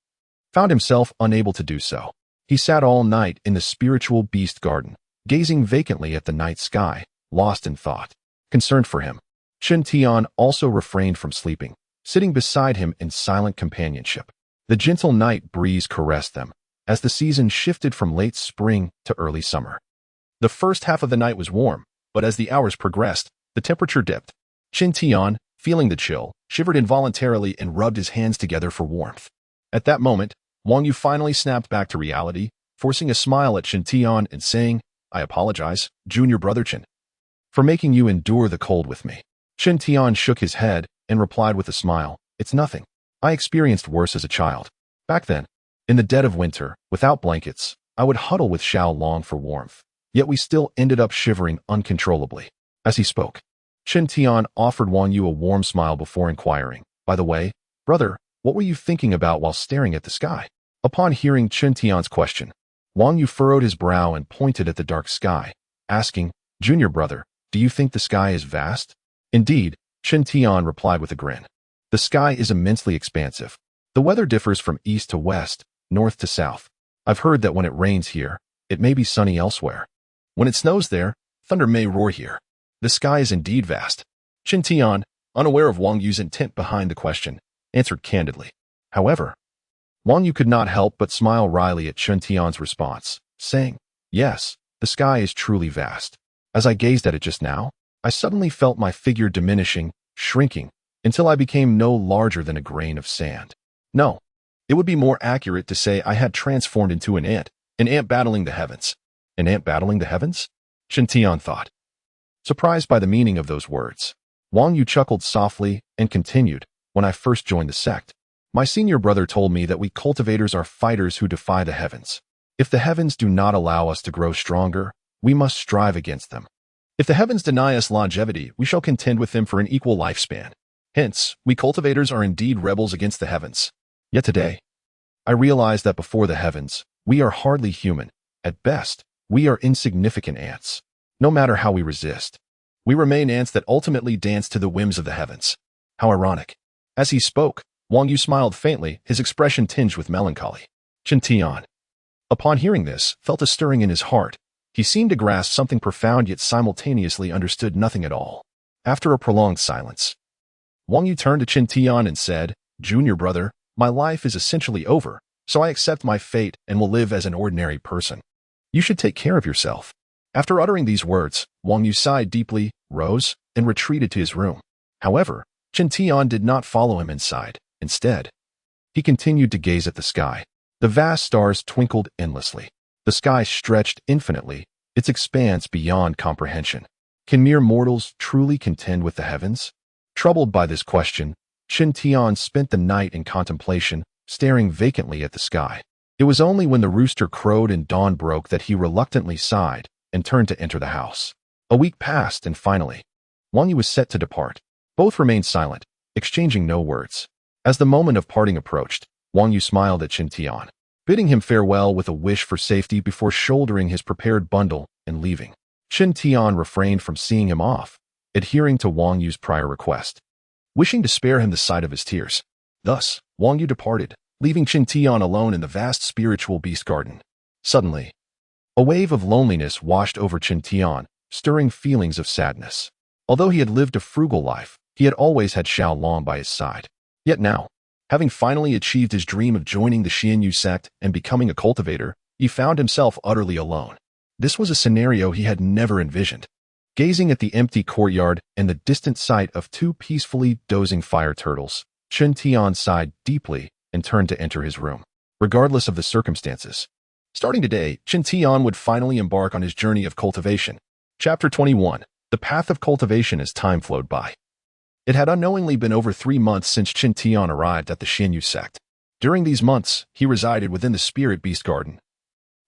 found himself unable to do so. He sat all night in the spiritual beast garden, gazing vacantly at the night sky, lost in thought. Concerned for him, Chen Tian also refrained from sleeping, sitting beside him in silent companionship. The gentle night breeze caressed them, as the season shifted from late spring to early summer. The first half of the night was warm, but as the hours progressed, the temperature dipped. Chen Tian, feeling the chill, shivered involuntarily and rubbed his hands together for warmth. At that moment, Wang Yu finally snapped back to reality, forcing a smile at Chen Tian and saying, "I apologize, junior brother Chen, for making you endure the cold with me." Chen Tian shook his head and replied with a smile, "It's nothing. I experienced worse as a child. Back then, in the dead of winter, without blankets, I would huddle with Xiao Long for warmth. Yet we still ended up shivering uncontrollably." As he spoke, Chen Tian offered Wang Yu a warm smile before inquiring, "By the way, brother, what were you thinking about while staring at the sky?" Upon hearing Chen Tian's question, Wang Yu furrowed his brow and pointed at the dark sky, asking, "Junior brother, do you think the sky is vast?" "Indeed," Chen Tian replied with a grin. "The sky is immensely expansive. The weather differs from east to west, north to south. I've heard that when it rains here, it may be sunny elsewhere. When it snows there, thunder may roar here. The sky is indeed vast." Chen Tian, unaware of Wang Yu's intent behind the question, answered candidly. However, Wang Yu could not help but smile wryly at Chen Tian's response, saying, "Yes, the sky is truly vast. As I gazed at it just now, I suddenly felt my figure diminishing, shrinking, until I became no larger than a grain of sand. No, it would be more accurate to say I had transformed into an ant battling the heavens." "An ant battling the heavens?" Chen Tian thought. Surprised by the meaning of those words, Wang Yu chuckled softly and continued, "When I first joined the sect, my senior brother told me that we cultivators are fighters who defy the heavens. If the heavens do not allow us to grow stronger, we must strive against them. If the heavens deny us longevity, we shall contend with them for an equal lifespan. Hence, we cultivators are indeed rebels against the heavens. Yet today, I realize that before the heavens, we are hardly human. At best, we are insignificant ants. No matter how we resist, we remain ants that ultimately dance to the whims of the heavens." How ironic. As he spoke, Wang Yu smiled faintly, his expression tinged with melancholy. Chen Tian, upon hearing this, felt a stirring in his heart. He seemed to grasp something profound yet simultaneously understood nothing at all. After a prolonged silence, Wang Yu turned to Chen Tian and said, "Junior brother, my life is essentially over, so I accept my fate and will live as an ordinary person. You should take care of yourself." After uttering these words, Wang Yu sighed deeply, rose, and retreated to his room. However, Chen Tian did not follow him inside. Instead, he continued to gaze at the sky. The vast stars twinkled endlessly. The sky stretched infinitely, its expanse beyond comprehension. Can mere mortals truly contend with the heavens? Troubled by this question, Chen Tian spent the night in contemplation, staring vacantly at the sky. It was only when the rooster crowed and dawn broke that he reluctantly sighed and turned to enter the house. A week passed, and finally, Wang Yu was set to depart. Both remained silent, exchanging no words. As the moment of parting approached, Wang Yu smiled at Chen Tian, bidding him farewell with a wish for safety before shouldering his prepared bundle and leaving. Chen Tian refrained from seeing him off, adhering to Wang Yu's prior request, wishing to spare him the sight of his tears. Thus, Wang Yu departed, leaving Chen Tian alone in the vast spiritual beast garden. Suddenly, a wave of loneliness washed over Chen Tian, stirring feelings of sadness. Although he had lived a frugal life, he had always had Xiao Long by his side. Yet now, having finally achieved his dream of joining the Xianyu sect and becoming a cultivator, he found himself utterly alone. This was a scenario he had never envisioned. Gazing at the empty courtyard and the distant sight of two peacefully dozing fire turtles, Chen Tian sighed deeply and turned to enter his room. Regardless of the circumstances, starting today, Chen Tian would finally embark on his journey of cultivation. Chapter 21. The Path of Cultivation as time flowed by. It had unknowingly been over 3 months since Chen Tian arrived at the Xianyu sect. During these months, he resided within the spirit beast garden,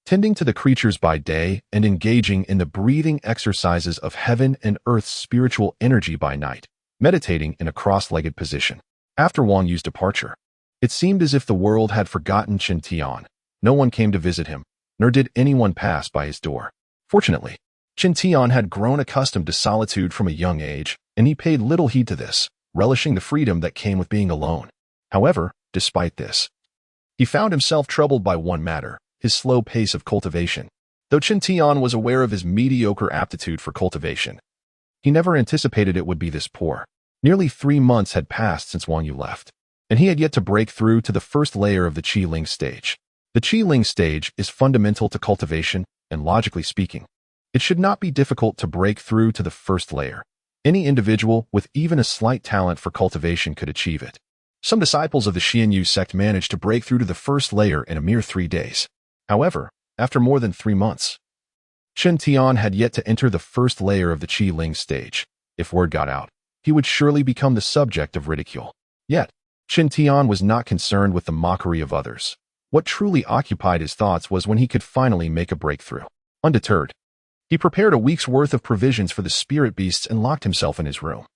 tending to the creatures by day and engaging in the breathing exercises of heaven and earth's spiritual energy by night, meditating in a cross-legged position. After Wang Yu's departure, it seemed as if the world had forgotten Chen Tian. No one came to visit him, nor did anyone pass by his door. Fortunately, Chen Tian had grown accustomed to solitude from a young age, and he paid little heed to this, relishing the freedom that came with being alone. However, despite this, he found himself troubled by one matter: his slow pace of cultivation. Though Chen Tian was aware of his mediocre aptitude for cultivation, he never anticipated it would be this poor. Nearly 3 months had passed since Wang Yu left, and he had yet to break through to the first layer of the Qi Ling stage. The Qi Ling stage is fundamental to cultivation, and logically speaking, it should not be difficult to break through to the first layer. Any individual with even a slight talent for cultivation could achieve it. Some disciples of the Xianyu sect managed to break through to the first layer in a mere 3 days. However, after more than 3 months, Chen Tian had yet to enter the first layer of the Qi Ling stage. If word got out, he would surely become the subject of ridicule. Yet, Chen Tian was not concerned with the mockery of others. What truly occupied his thoughts was when he could finally make a breakthrough. Undeterred, he prepared a week's worth of provisions for the spirit beasts and locked himself in his room,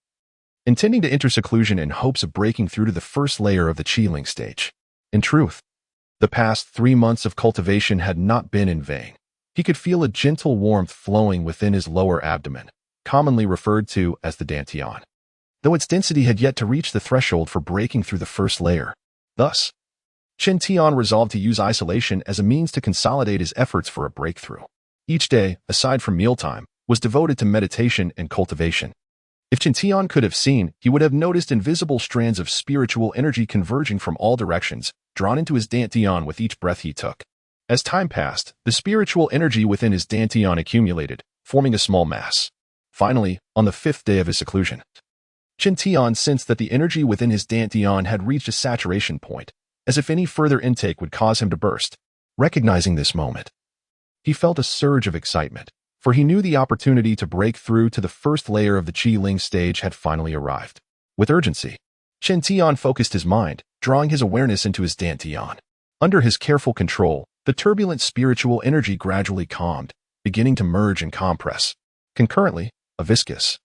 intending to enter seclusion in hopes of breaking through to the first layer of the Qi Ling stage. In truth, the past 3 months of cultivation had not been in vain. He could feel a gentle warmth flowing within his lower abdomen, commonly referred to as the dantian, though its density had yet to reach the threshold for breaking through the first layer. Thus, Chen Tian resolved to use isolation as a means to consolidate his efforts for a breakthrough. Each day, aside from mealtime, was devoted to meditation and cultivation. If Chen Tian could have seen, he would have noticed invisible strands of spiritual energy converging from all directions, drawn into his dantian with each breath he took. As time passed, the spiritual energy within his dantian accumulated, forming a small mass. Finally, on the 5th day of his seclusion, Chen Tian sensed that the energy within his dantian had reached a saturation point, as if any further intake would cause him to burst. Recognizing this moment, he felt a surge of excitement, for he knew the opportunity to break through to the first layer of the Qi Ling stage had finally arrived. With urgency, Chen Tian focused his mind, drawing his awareness into his dantian. Under his careful control, the turbulent spiritual energy gradually calmed, beginning to merge and compress. Concurrently, a viscous,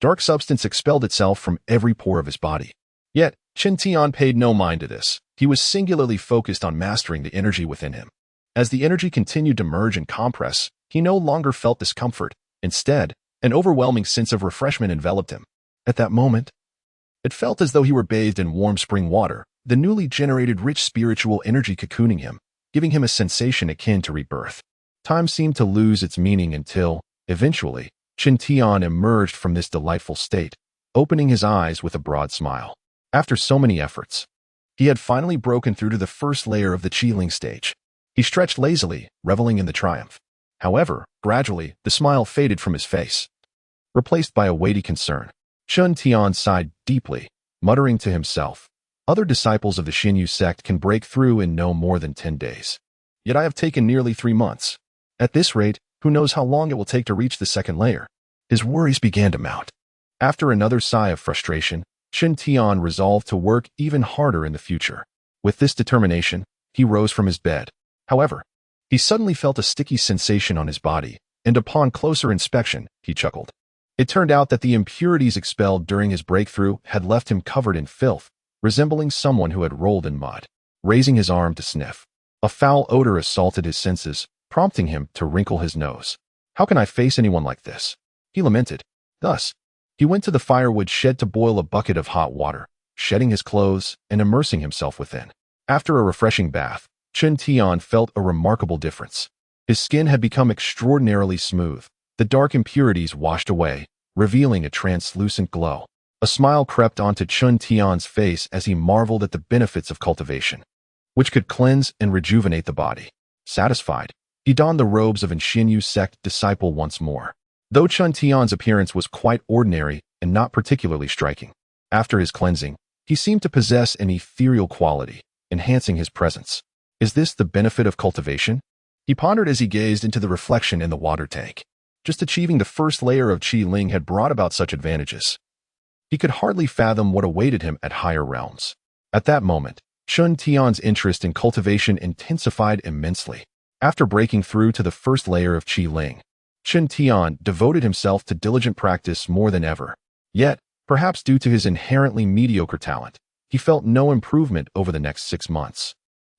dark substance expelled itself from every pore of his body. Yet, Chen Tian paid no mind to this. He was singularly focused on mastering the energy within him. As the energy continued to merge and compress, he no longer felt discomfort. Instead, an overwhelming sense of refreshment enveloped him. At that moment, it felt as though he were bathed in warm spring water, the newly generated rich spiritual energy cocooning him, giving him a sensation akin to rebirth. Time seemed to lose its meaning until, eventually, Chen Tian emerged from this delightful state, opening his eyes with a broad smile. After so many efforts, he had finally broken through to the first layer of the Qi Ling stage. He stretched lazily, reveling in the triumph. However, gradually, the smile faded from his face, replaced by a weighty concern. Chen Tian sighed deeply, muttering to himself, "Other disciples of the Xianyu sect can break through in no more than 10 days. Yet I have taken nearly 3 months. At this rate, who knows how long it will take to reach the second layer?" His worries began to mount. After another sigh of frustration, Chen Tian resolved to work even harder in the future. With this determination, he rose from his bed. However, he suddenly felt a sticky sensation on his body, and upon closer inspection, he chuckled. It turned out that the impurities expelled during his breakthrough had left him covered in filth, resembling someone who had rolled in mud. Raising his arm to sniff, a foul odor assaulted his senses, prompting him to wrinkle his nose. How can I face anyone like this? He lamented. Thus, he went to the firewood shed to boil a bucket of hot water, shedding his clothes and immersing himself within. After a refreshing bath, Chen Tian felt a remarkable difference. His skin had become extraordinarily smooth. The dark impurities washed away, revealing a translucent glow. A smile crept onto Chen Tian's face as he marveled at the benefits of cultivation, which could cleanse and rejuvenate the body. Satisfied, he donned the robes of an Xinyu sect disciple once more. Though Chen Tian's appearance was quite ordinary and not particularly striking, after his cleansing, he seemed to possess an ethereal quality, enhancing his presence. Is this the benefit of cultivation? He pondered as he gazed into the reflection in the water tank. Just achieving the first layer of Qi Ling had brought about such advantages. He could hardly fathom what awaited him at higher realms. At that moment, Chen Tian's interest in cultivation intensified immensely. After breaking through to the first layer of Qi Ling, Chen Tian devoted himself to diligent practice more than ever. Yet, perhaps due to his inherently mediocre talent, he felt no improvement over the next 6 months.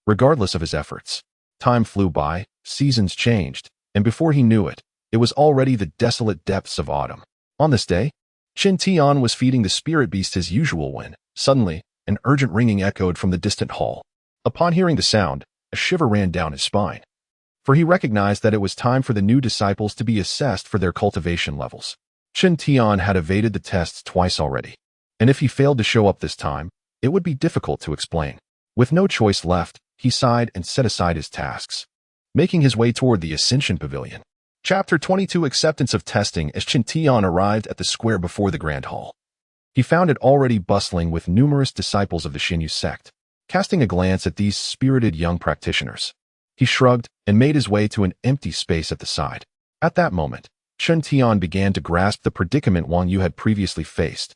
Regardless of his efforts, time flew by, seasons changed, and before he knew it, it was already the desolate depths of autumn. On this day, Chen Tian was feeding the spirit beast as usual when, suddenly, an urgent ringing echoed from the distant hall. Upon hearing the sound, a shiver ran down his spine, for he recognized that it was time for the new disciples to be assessed for their cultivation levels. Chen Tian had evaded the tests twice already, and if he failed to show up this time, it would be difficult to explain. With no choice left, he sighed and set aside his tasks, making his way toward the Ascension Pavilion. Chapter 22 Acceptance of Testing. As Chen Tian arrived at the square before the Grand Hall, he found it already bustling with numerous disciples of the Xinyu sect. Casting a glance at these spirited young practitioners, he shrugged and made his way to an empty space at the side. At that moment, Chen Tian began to grasp the predicament Wang Yu had previously faced,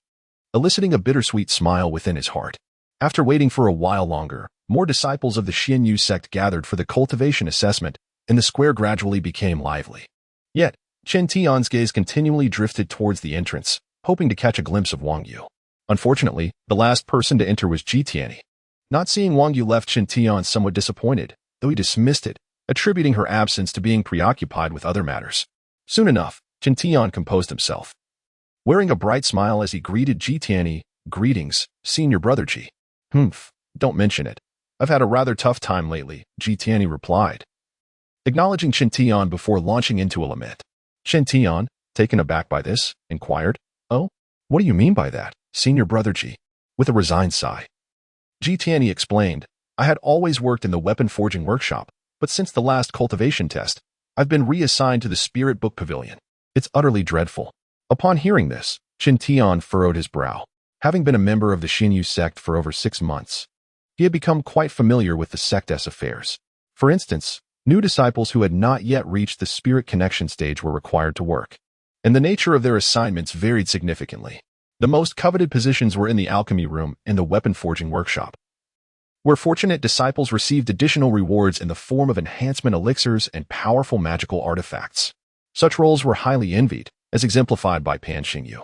eliciting a bittersweet smile within his heart. After waiting for a while longer, more disciples of the Xinyu sect gathered for the cultivation assessment, and the square gradually became lively. Yet, Chen Tian's gaze continually drifted towards the entrance, hoping to catch a glimpse of Wang Yu. Unfortunately, the last person to enter was Tian. Not seeing Wang Yu left Chen Tian somewhat disappointed, though he dismissed it, attributing her absence to being preoccupied with other matters. Soon enough, Chen Tian composed himself, wearing a bright smile as he greeted Tian. Greetings, senior brother Ji. Don't mention it. I've had a rather tough time lately, Tian replied, acknowledging Chen Tian before launching into a lament. Chen Tian, taken aback by this, inquired, "Oh, what do you mean by that, senior brother Ji?" With a resigned sigh, Tian explained, "I had always worked in the weapon forging workshop, but since the last cultivation test, I've been reassigned to the Spirit Book Pavilion. It's utterly dreadful." Upon hearing this, Chen Tian furrowed his brow. Having been a member of the Xinyu sect for over 6 months, he had become quite familiar with the sect's affairs. For instance, new disciples who had not yet reached the spirit connection stage were required to work, and the nature of their assignments varied significantly. The most coveted positions were in the alchemy room and the weapon forging workshop, where fortunate disciples received additional rewards in the form of enhancement elixirs and powerful magical artifacts. Such roles were highly envied, as exemplified by Pan Xingyu,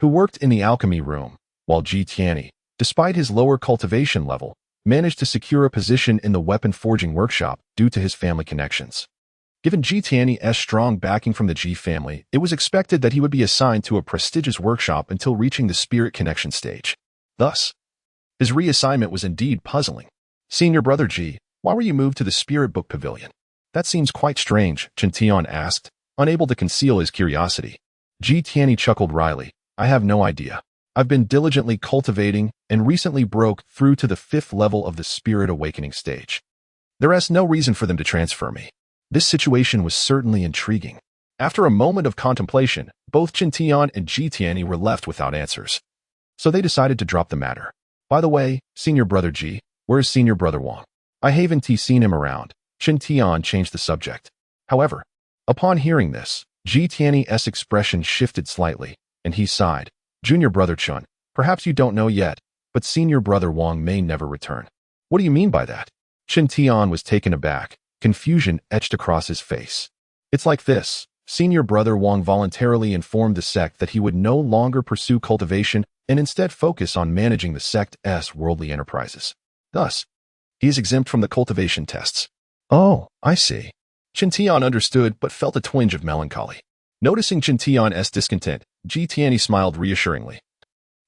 who worked in the alchemy room, while Tian, despite his lower cultivation level, managed to secure a position in the weapon forging workshop due to his family connections. Given Tian's strong backing from the Ji family, it was expected that he would be assigned to a prestigious workshop until reaching the spirit connection stage. Thus, his reassignment was indeed puzzling. "Senior brother Ji, why were you moved to the Spirit Book Pavilion?" "That seems quite strange," Chen Tian asked, unable to conceal his curiosity. Tian chuckled wryly. "I have no idea. I've been diligently cultivating and recently broke through to the 5th level of the Spirit Awakening stage. There is no reason for them to transfer me." This situation was certainly intriguing. After a moment of contemplation, both Chen Tian and Tian were left without answers, so they decided to drop the matter. "By the way, senior brother Ji, where's senior brother Wang? I haven't seen him around." Chen Tian changed the subject. However, upon hearing this, Tian's expression shifted slightly, and he sighed. "Junior brother Chen, perhaps you don't know yet, but senior brother Wang may never return." What do you mean by that? Chen Tian was taken aback, confusion etched across his face. It's like this. Senior brother Wang voluntarily informed the sect that he would no longer pursue cultivation and instead focus on managing the sect's worldly enterprises. Thus, he is exempt from the cultivation tests. Oh, I see. Chen Tian understood but felt a twinge of melancholy. Noticing Chen Tian's discontent, Tian smiled reassuringly.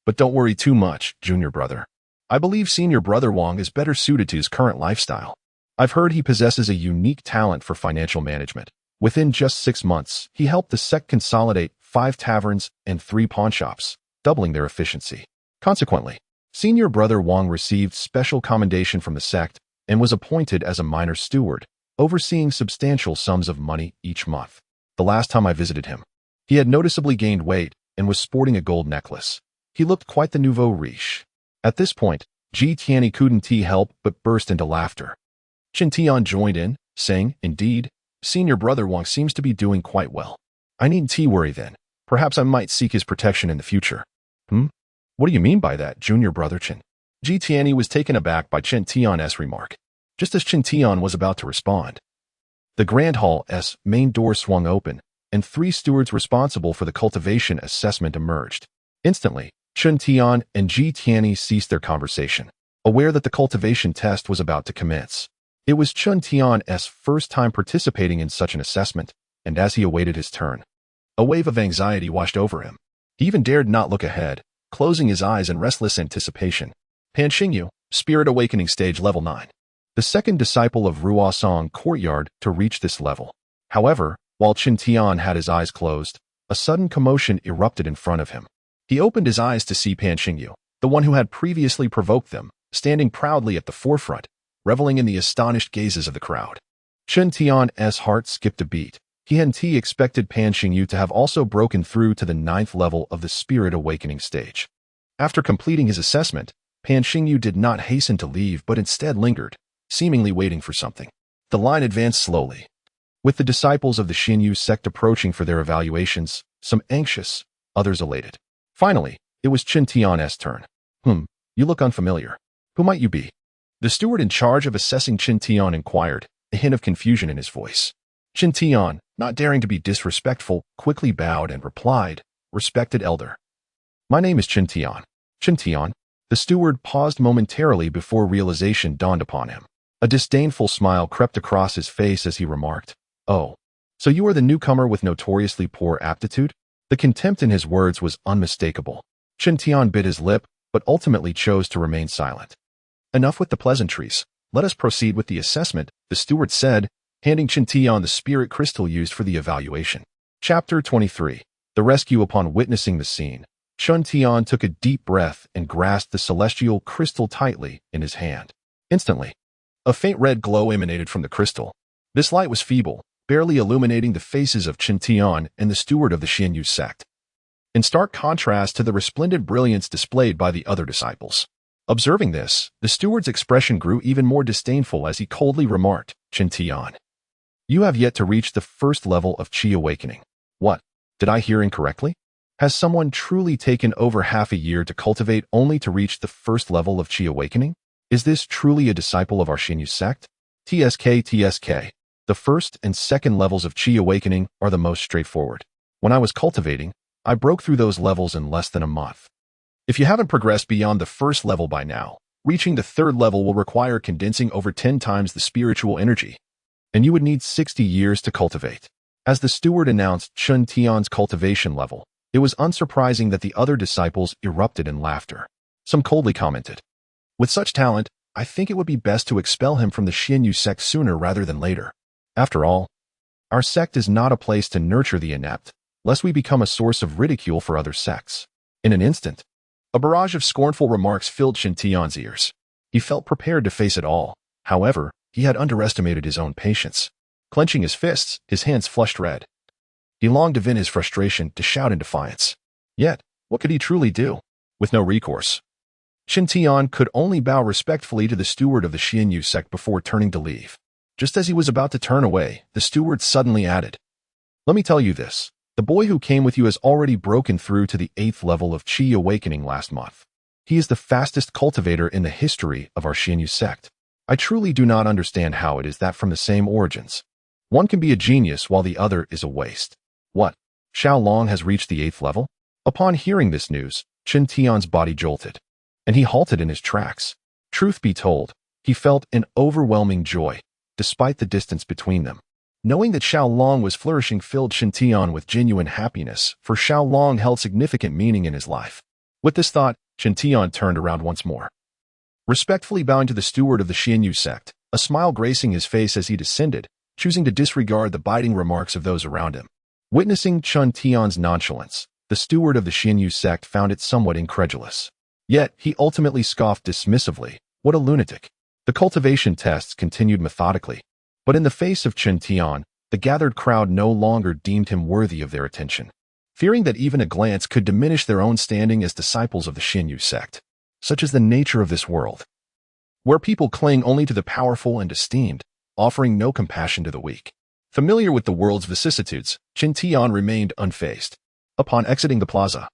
But don't worry too much, junior brother. I believe senior brother Wang is better suited to his current lifestyle. I've heard he possesses a unique talent for financial management. Within just 6 months, he helped the sect consolidate 5 taverns and 3 pawnshops, doubling their efficiency. Consequently, senior brother Wang received special commendation from the sect and was appointed as a minor steward, overseeing substantial sums of money each month. The last time I visited him, he had noticeably gained weight and was sporting a gold necklace. He looked quite the nouveau riche. At this point, Tian couldn't help but burst into laughter. Chen Tian joined in, saying, "Indeed, senior brother Wang seems to be doing quite well. I needn't worry then. Perhaps I might seek his protection in the future." What do you mean by that, junior brother Chen? Tian was taken aback by Chen Tian's remark. Just as Chen Tian was about to respond, the Grand Hall's main door swung open, and 3 stewards responsible for the cultivation assessment emerged. Instantly, Chen Tian and Tian ceased their conversation, aware that the cultivation test was about to commence. It was Chen Tian's first time participating in such an assessment, and as he awaited his turn, a wave of anxiety washed over him. He even dared not look ahead, closing his eyes in restless anticipation. Pan Xingyu, Spirit Awakening Stage Level 9. The second disciple of Ruosong Courtyard to reach this level. However, while Chen Tian had his eyes closed, a sudden commotion erupted in front of him. He opened his eyes to see Pan Xingyu, the one who had previously provoked them, standing proudly at the forefront, reveling in the astonished gazes of the crowd. Chen Tian's heart skipped a beat. He hadn't expected Pan Xingyu to have also broken through to the 9th level of the Spirit Awakening stage. After completing his assessment, Pan Xingyu did not hasten to leave but instead lingered, seemingly waiting for something. The line advanced slowly, with the disciples of the Xinyu sect approaching for their evaluations, some anxious, others elated. Finally, it was Chen Tian's turn. You look unfamiliar. Who might you be? The steward in charge of assessing Chen Tian inquired, a hint of confusion in his voice. Chen Tian, not daring to be disrespectful, quickly bowed and replied, "Respected elder. My name is Chen Tian." Chen Tian. The steward paused momentarily before realization dawned upon him. A disdainful smile crept across his face as he remarked, "Oh, so you are the newcomer with notoriously poor aptitude?" The contempt in his words was unmistakable. Chen Tian bit his lip, but ultimately chose to remain silent. "Enough with the pleasantries. Let us proceed with the assessment," the steward said, handing Chen Tian the spirit crystal used for the evaluation. Chapter 23. The Rescue. Upon witnessing the scene, Chen Tian took a deep breath and grasped the celestial crystal tightly in his hand. Instantly, a faint red glow emanated from the crystal. This light was feeble, barely illuminating the faces of Chen Tian and the steward of the Xinyu sect, in stark contrast to the resplendent brilliance displayed by the other disciples. Observing this, the steward's expression grew even more disdainful as he coldly remarked, "Chen Tian, you have yet to reach the 1st level of Qi Awakening. What? Did I hear incorrectly? Has someone truly taken over half a year to cultivate only to reach the 1st level of Qi Awakening? Is this truly a disciple of our Xinyu sect? TSK. The 1st and 2nd levels of Qi Awakening are the most straightforward. When I was cultivating, I broke through those levels in less than a month. If you haven't progressed beyond the 1st level by now, reaching the 3rd level will require condensing over 10 times the spiritual energy, and you would need 60 years to cultivate." As the steward announced Chen Tian's cultivation level, it was unsurprising that the other disciples erupted in laughter. Some coldly commented, "With such talent, I think it would be best to expel him from the Xinyu sect sooner rather than later. After all, our sect is not a place to nurture the inept, lest we become a source of ridicule for other sects." In an instant, a barrage of scornful remarks filled Chen Tian's ears. He felt prepared to face it all. However, he had underestimated his own patience. Clenching his fists, his hands flushed red. He longed to vent his frustration, to shout in defiance. Yet, what could he truly do? With no recourse, Chen Tian could only bow respectfully to the steward of the Xinyu sect before turning to leave. Just as he was about to turn away, the steward suddenly added, "Let me tell you this. The boy who came with you has already broken through to the 8th level of Qi Awakening last month. He is the fastest cultivator in the history of our Xianyu sect. I truly do not understand how it is that from the same origins, one can be a genius while the other is a waste. What? Xiao Long has reached the 8th level? Upon hearing this news, Chen Tian's body jolted, and he halted in his tracks. Truth be told, he felt an overwhelming joy, despite the distance between them. Knowing that Xiao Long was flourishing filled Chen Tian with genuine happiness, for Xiao Long held significant meaning in his life. With this thought, Chen Tian turned around once more. Respectfully bowing to the steward of the Xianyu sect, a smile gracing his face as he descended, choosing to disregard the biting remarks of those around him. Witnessing Chen Tian's nonchalance, the steward of the Xianyu sect found it somewhat incredulous. Yet, he ultimately scoffed dismissively. What a lunatic. The cultivation tests continued methodically, but in the face of Chen Tian, the gathered crowd no longer deemed him worthy of their attention, fearing that even a glance could diminish their own standing as disciples of the Xianyu sect. Such is the nature of this world, where people cling only to the powerful and esteemed, offering no compassion to the weak. Familiar with the world's vicissitudes, Chen Tian remained unfazed. Upon exiting the plaza,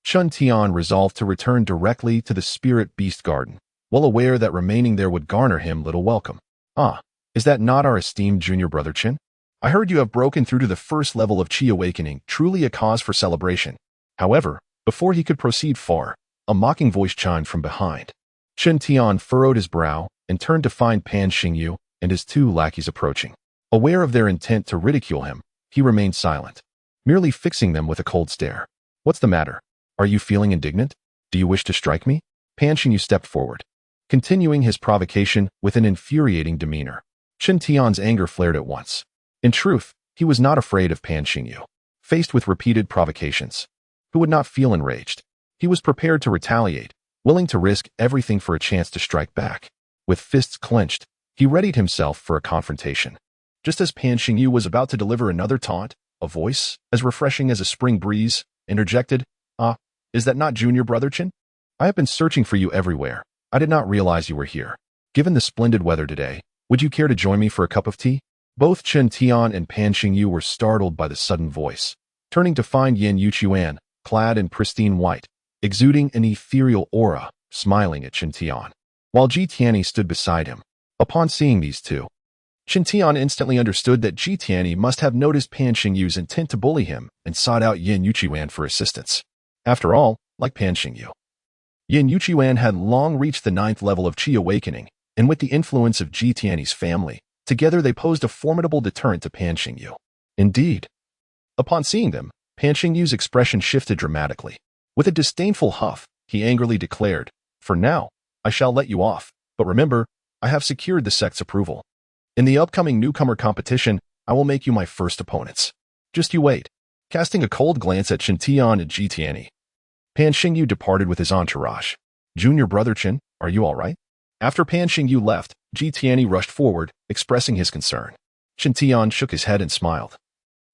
Chen Tian resolved to return directly to the Spirit Beast Garden, well aware that remaining there would garner him little welcome. Ah, is that not our esteemed junior brother Chen? I heard you have broken through to the 1st level of Qi Awakening, truly a cause for celebration. However, before he could proceed far, a mocking voice chimed from behind. Chen Tian furrowed his brow and turned to find Pan Xingyu and his 2 lackeys approaching. Aware of their intent to ridicule him, he remained silent, merely fixing them with a cold stare. What's the matter? Are you feeling indignant? Do you wish to strike me? Pan Xingyu stepped forward, continuing his provocation with an infuriating demeanor. Chen Tian's anger flared at once. In truth, he was not afraid of Pan Xingyu. Faced with repeated provocations, who would not feel enraged? He was prepared to retaliate, willing to risk everything for a chance to strike back. With fists clenched, he readied himself for a confrontation. Just as Pan Xingyu was about to deliver another taunt, a voice, as refreshing as a spring breeze, interjected, "Ah, is that not junior brother Chen? I have been searching for you everywhere. I did not realize you were here. Given the splendid weather today, would you care to join me for a cup of tea?" Both Chen Tian and Pan Xingyu were startled by the sudden voice, turning to find Yan Yuchuan, clad in pristine white, exuding an ethereal aura, smiling at Chen Tian, while Ji Tianyi stood beside him. Upon seeing these two, Chen Tian instantly understood that Ji Tianyi must have noticed Pan Xingyu's intent to bully him and sought out Yan Yuchuan for assistance. After all, like Pan Xingyu, Yan Yuchuan had long reached the 9th level of Qi Awakening, and with the influence of Ji Tianyi's family, together they posed a formidable deterrent to Pan Xingyu. Indeed. Upon seeing them, Pan Xingyu's expression shifted dramatically. With a disdainful huff, he angrily declared, "For now, I shall let you off, but remember, I have secured the sect's approval. In the upcoming newcomer competition, I will make you my first opponents. Just you wait." Casting a cold glance at Chen Tian and Ji Tianyi, Pan Xingyu departed with his entourage. "Junior brother Chen, are you all right?" After Pan Xingyu left, Ji Tianyi rushed forward, expressing his concern. Chen Tian shook his head and smiled.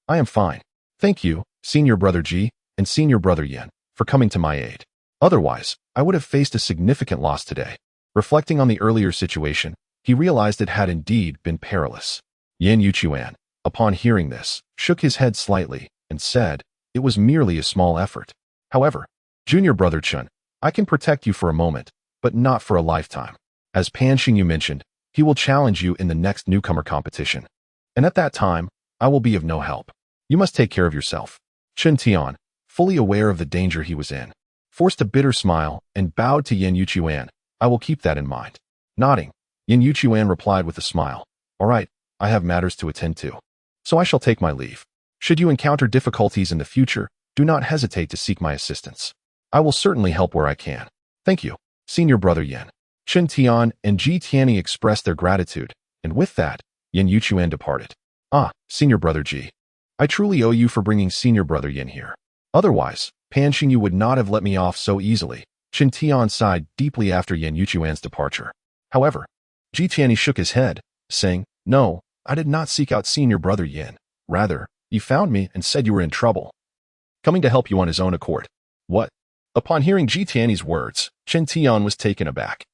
"I am fine. Thank you, senior brother Ji and senior brother Yan, for coming to my aid. Otherwise, I would have faced a significant loss today." Reflecting on the earlier situation, he realized it had indeed been perilous. Yan Yuchuan, upon hearing this, shook his head slightly and said, "It was merely a small effort. However, junior brother Chen, I can protect you for a moment, but not for a lifetime. As Pan Xingyu mentioned, he will challenge you in the next newcomer competition. And at that time, I will be of no help. You must take care of yourself." Chen Tian, fully aware of the danger he was in, forced a bitter smile and bowed to Yan Yuchuan. "I will keep that in mind." Nodding, Yan Yuchuan replied with a smile, "All right, I have matters to attend to, so I shall take my leave. Should you encounter difficulties in the future, do not hesitate to seek my assistance. I will certainly help where I can. Thank you, senior brother Yan." Chen Tian and Ji Tianyi expressed their gratitude, and with that, Yan Yuchuan departed. "Ah, senior brother Ji, I truly owe you for bringing senior brother Yan here. Otherwise, Pan Xingyu would not have let me off so easily." Chen Tian sighed deeply after Yan Yuchuan's departure. However, Ji Tianyi shook his head, saying, "No, I did not seek out senior brother Yan. Rather, you found me and said you were in trouble, coming to help you on his own accord." "What?" Upon hearing Ji Tianyi's words, Chen Tian was taken aback.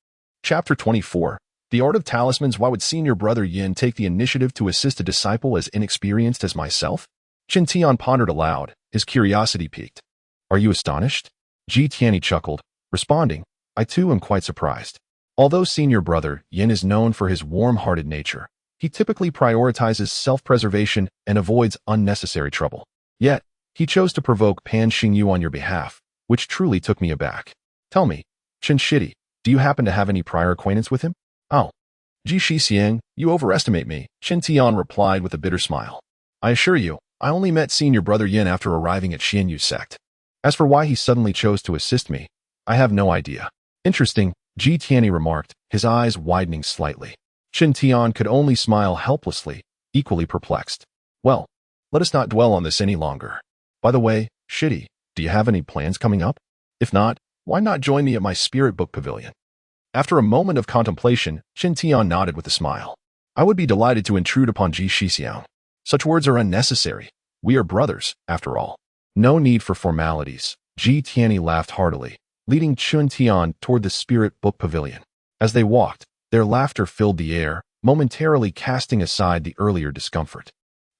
Chapter 24. The Art of Talismans. Why would senior brother Yin take the initiative to assist a disciple as inexperienced as myself? Chen Tian pondered aloud, his curiosity piqued. "Are you astonished?" Ji Tianyi chuckled, responding, I too am quite surprised. Although senior brother Yin is known for his warm-hearted nature, he typically prioritizes self-preservation and avoids unnecessary trouble. Yet, he chose to provoke Pan Xingyu on your behalf, which truly took me aback. Tell me, Chen Shidi, do you happen to have any prior acquaintance with him? Oh, Ji Shixiang, you overestimate me, Chen Tian replied with a bitter smile. I assure you, I only met senior brother Yin after arriving at Xianyu's sect. As for why he suddenly chose to assist me, I have no idea. Interesting, Ji Tianyi remarked, his eyes widening slightly. Chen Tian could only smile helplessly, equally perplexed. Well, let us not dwell on this any longer. By the way, Shidi, do you have any plans coming up? If not, why not join me at my spirit book pavilion? After a moment of contemplation, Chen Tian nodded with a smile. I would be delighted to intrude upon Ji Shixiang. Such words are unnecessary. We are brothers, after all. No need for formalities. Ji Tianyi laughed heartily, leading Chen Tian toward the spirit book pavilion. As they walked, their laughter filled the air, momentarily casting aside the earlier discomfort.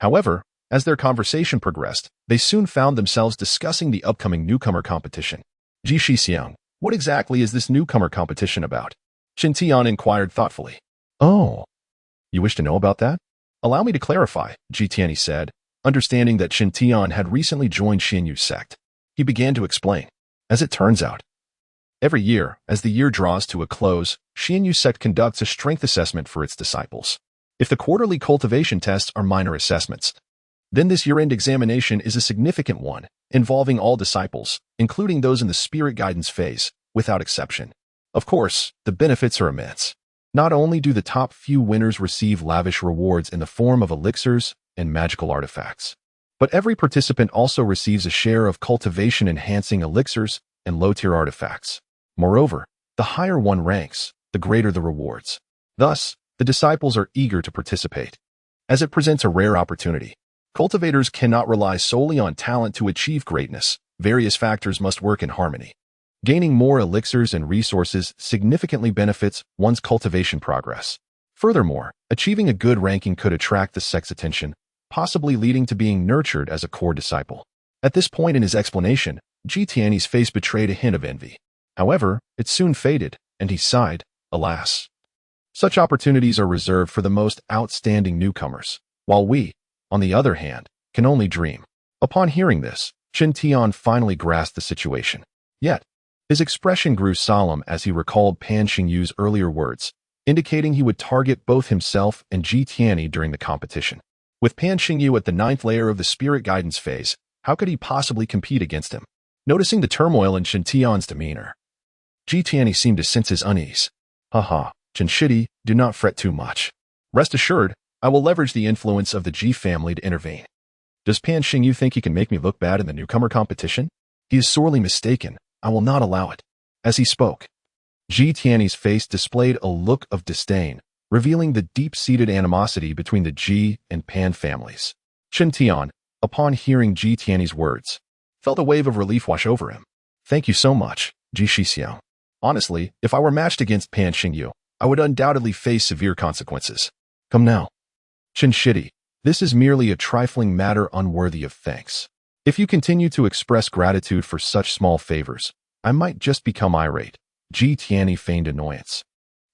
However, as their conversation progressed, they soon found themselves discussing the upcoming newcomer competition. Ji Shixiang, what exactly is this newcomer competition about? Chen Tian inquired thoughtfully. Oh, you wish to know about that? Allow me to clarify, Ji Tianyi said, understanding that Chen Tian had recently joined Xianyu's sect. He began to explain. As it turns out, every year, as the year draws to a close, Xianyu's sect conducts a strength assessment for its disciples. If the quarterly cultivation tests are minor assessments, then this year-end examination is a significant one, involving all disciples, including those in the spirit guidance phase, without exception. Of course, the benefits are immense. Not only do the top few winners receive lavish rewards in the form of elixirs and magical artifacts, but every participant also receives a share of cultivation-enhancing elixirs and low-tier artifacts. Moreover, the higher one ranks, the greater the rewards. Thus, the disciples are eager to participate, as it presents a rare opportunity. Cultivators cannot rely solely on talent to achieve greatness. Various factors must work in harmony. Gaining more elixirs and resources significantly benefits one's cultivation progress. Furthermore, achieving a good ranking could attract the sect's attention, possibly leading to being nurtured as a core disciple. At this point in his explanation, Ji Tianyi's face betrayed a hint of envy. However, it soon faded, and he sighed, alas. Such opportunities are reserved for the most outstanding newcomers, while we, on the other hand, can only dream. Upon hearing this, Chen Tian finally grasped the situation. Yet, his expression grew solemn as he recalled Pan Xingyu's earlier words, indicating he would target both himself and Ji Tianyi during the competition. With Pan Xingyu at the 9th layer of the spirit guidance phase, how could he possibly compete against him? Noticing the turmoil in Chen Tian's demeanor, Ji Tianyi seemed to sense his unease. Haha, Chen Shidi, do not fret too much. Rest assured, I will leverage the influence of the Ji family to intervene. Does Pan Xingyu think he can make me look bad in the newcomer competition? He is sorely mistaken. I will not allow it. As he spoke, Ji Tianyi's face displayed a look of disdain, revealing the deep-seated animosity between the Ji and Pan families. Chen Tian, upon hearing Ji Tianyi's words, felt a wave of relief wash over him. Thank you so much, Ji Shixiang. Honestly, if I were matched against Pan Xingyu, I would undoubtedly face severe consequences. Come now. Chen Shidi, this is merely a trifling matter unworthy of thanks. If you continue to express gratitude for such small favors, I might just become irate. Ji Tianyi feigned annoyance.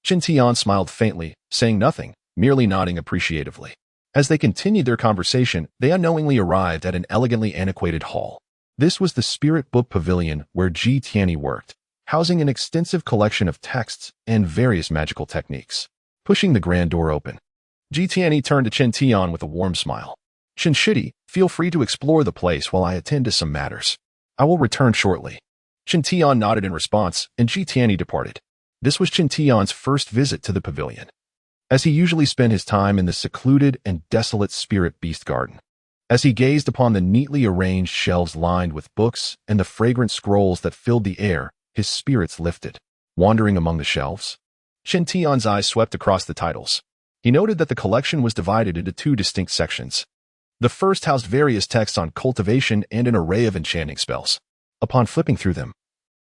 Chen Tian smiled faintly, saying nothing, merely nodding appreciatively. As they continued their conversation, they unknowingly arrived at an elegantly antiquated hall. This was the Spirit Book Pavilion where Ji Tianyi worked, housing an extensive collection of texts and various magical techniques. Pushing the grand door open, Ji Tianyi turned to Chen Tian with a warm smile. Chen Shidi, feel free to explore the place while I attend to some matters. I will return shortly. Chen Tian nodded in response, and Ji Tianyi departed. This was Chen Tian's first visit to the pavilion, as he usually spent his time in the secluded and desolate spirit beast garden. As he gazed upon the neatly arranged shelves lined with books and the fragrant scrolls that filled the air, his spirits lifted. Wandering among the shelves, Chen Tian's eyes swept across the titles. He noted that the collection was divided into two distinct sections. The first housed various texts on cultivation and an array of enchanting spells. Upon flipping through them,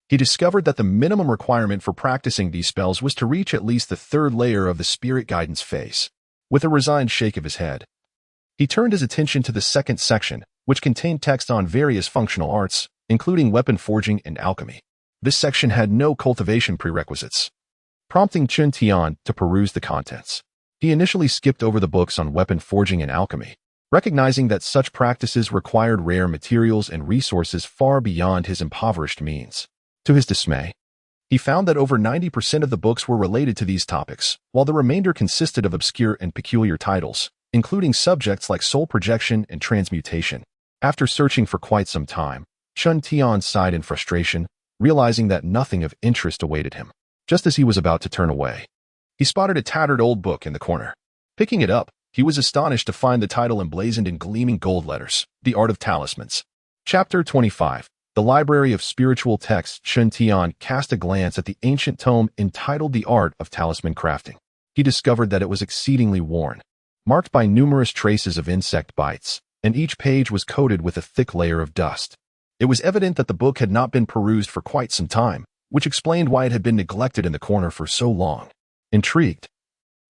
he discovered that the minimum requirement for practicing these spells was to reach at least the 3rd layer of the spirit guidance phase. With a resigned shake of his head, he turned his attention to the second section, which contained text on various functional arts, including weapon forging and alchemy. This section had no cultivation prerequisites, prompting Chen Tian to peruse the contents. He initially skipped over the books on weapon forging and alchemy, recognizing that such practices required rare materials and resources far beyond his impoverished means. To his dismay, he found that over 90% of the books were related to these topics, while the remainder consisted of obscure and peculiar titles, including subjects like soul projection and transmutation. After searching for quite some time, Chen Tian sighed in frustration, realizing that nothing of interest awaited him. Just as he was about to turn away, he spotted a tattered old book in the corner. Picking it up, he was astonished to find the title emblazoned in gleaming gold letters, The Art of Talismans. Chapter 25. The Library of Spiritual Texts. Chen Tian cast a glance at the ancient tome entitled The Art of Talisman Crafting. He discovered that it was exceedingly worn, marked by numerous traces of insect bites, and each page was coated with a thick layer of dust. It was evident that the book had not been perused for quite some time, which explained why it had been neglected in the corner for so long. Intrigued,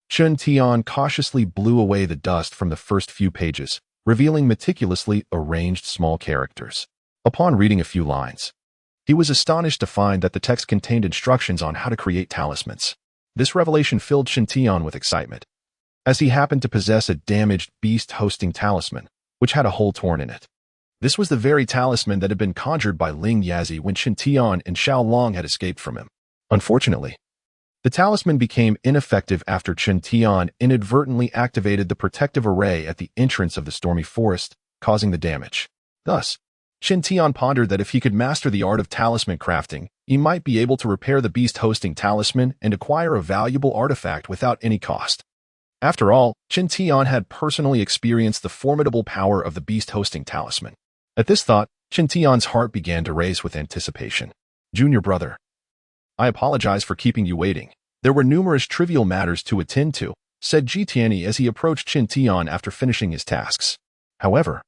Chen Tian cautiously blew away the dust from the first few pages, revealing meticulously arranged small characters. Upon reading a few lines, he was astonished to find that the text contained instructions on how to create talismans. This revelation filled Chen Tian with excitement, as he happened to possess a damaged beast-hosting talisman, which had a hole torn in it. This was the very talisman that had been conjured by Ling Yazi when Chen Tian and Xiao Long had escaped from him. Unfortunately, the talisman became ineffective after Chen Tian inadvertently activated the protective array at the entrance of the stormy forest, causing the damage. Thus, Chen Tian pondered that if he could master the art of talisman crafting, he might be able to repair the beast-hosting talisman and acquire a valuable artifact without any cost. After all, Chen Tian had personally experienced the formidable power of the beast-hosting talisman. At this thought, Chen Tian's heart began to race with anticipation. Junior brother, I apologize for keeping you waiting. There were numerous trivial matters to attend to, said Ji Tianyi as he approached Chen Tian after finishing his tasks. However,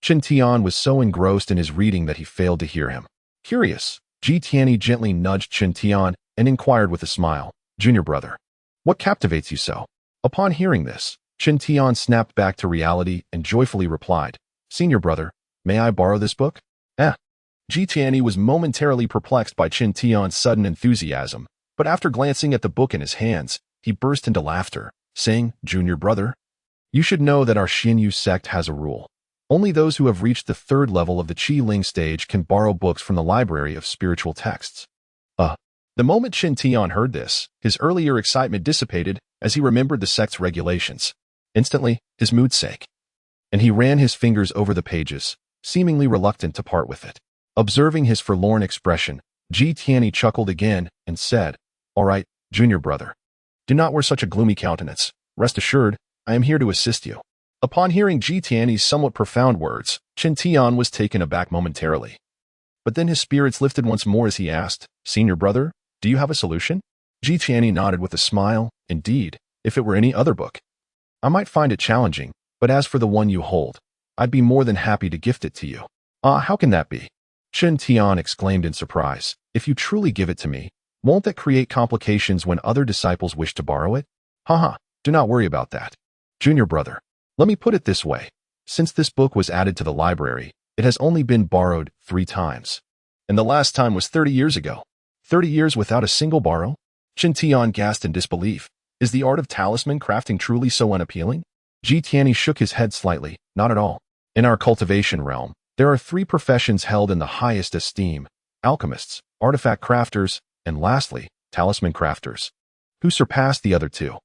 Chen Tian was so engrossed in his reading that he failed to hear him. Curious, Ji Tianyi gently nudged Chen Tian and inquired with a smile, Junior brother, what captivates you so? Upon hearing this, Chen Tian snapped back to reality and joyfully replied, Senior brother, may I borrow this book? Ji Tianyi was momentarily perplexed by Chen Tian's sudden enthusiasm, but after glancing at the book in his hands, he burst into laughter, saying, Junior brother, you should know that our Xinyu sect has a rule. Only those who have reached the third level of the Qi Ling stage can borrow books from the Library of Spiritual Texts. The moment Chen Tian heard this, his earlier excitement dissipated as he remembered the sect's regulations. Instantly, his mood sank, and he ran his fingers over the pages, seemingly reluctant to part with it. Observing his forlorn expression, Ji Tianyi chuckled again and said, All right, junior brother. Do not wear such a gloomy countenance. Rest assured, I am here to assist you. Upon hearing Ji Tianyi's somewhat profound words, Chen Tian was taken aback momentarily. But then his spirits lifted once more as he asked, Senior brother, do you have a solution? Ji Tianyi nodded with a smile. Indeed, if it were any other book, I might find it challenging, but as for the one you hold, I'd be more than happy to gift it to you. How can that be? Chen Tian exclaimed in surprise. If you truly give it to me, won't that create complications when other disciples wish to borrow it? Do not worry about that. Junior brother, let me put it this way. Since this book was added to the library, it has only been borrowed 3 times. And the last time was 30 years ago. 30 years without a single borrow? Chen Tian gasped in disbelief. Is the art of talisman crafting truly so unappealing? Ji Tianyi shook his head slightly. Not at all. In our cultivation realm, there are 3 professions held in the highest esteem: alchemists, artifact crafters, and lastly, talisman crafters. Who surpass the other 2?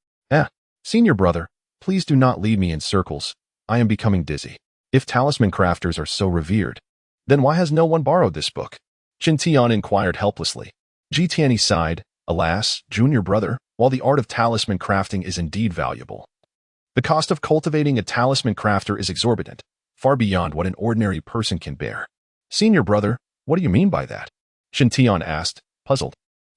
Senior brother, please do not lead me in circles. I am becoming dizzy. If talisman crafters are so revered, then why has no one borrowed this book? Chen Tian inquired helplessly. Ji Tianyi sighed. Alas, junior brother, while the art of talisman crafting is indeed valuable, the cost of cultivating a talisman crafter is exorbitant, far beyond what an ordinary person can bear. Senior brother, what do you mean by that? Chen Tian asked, puzzled.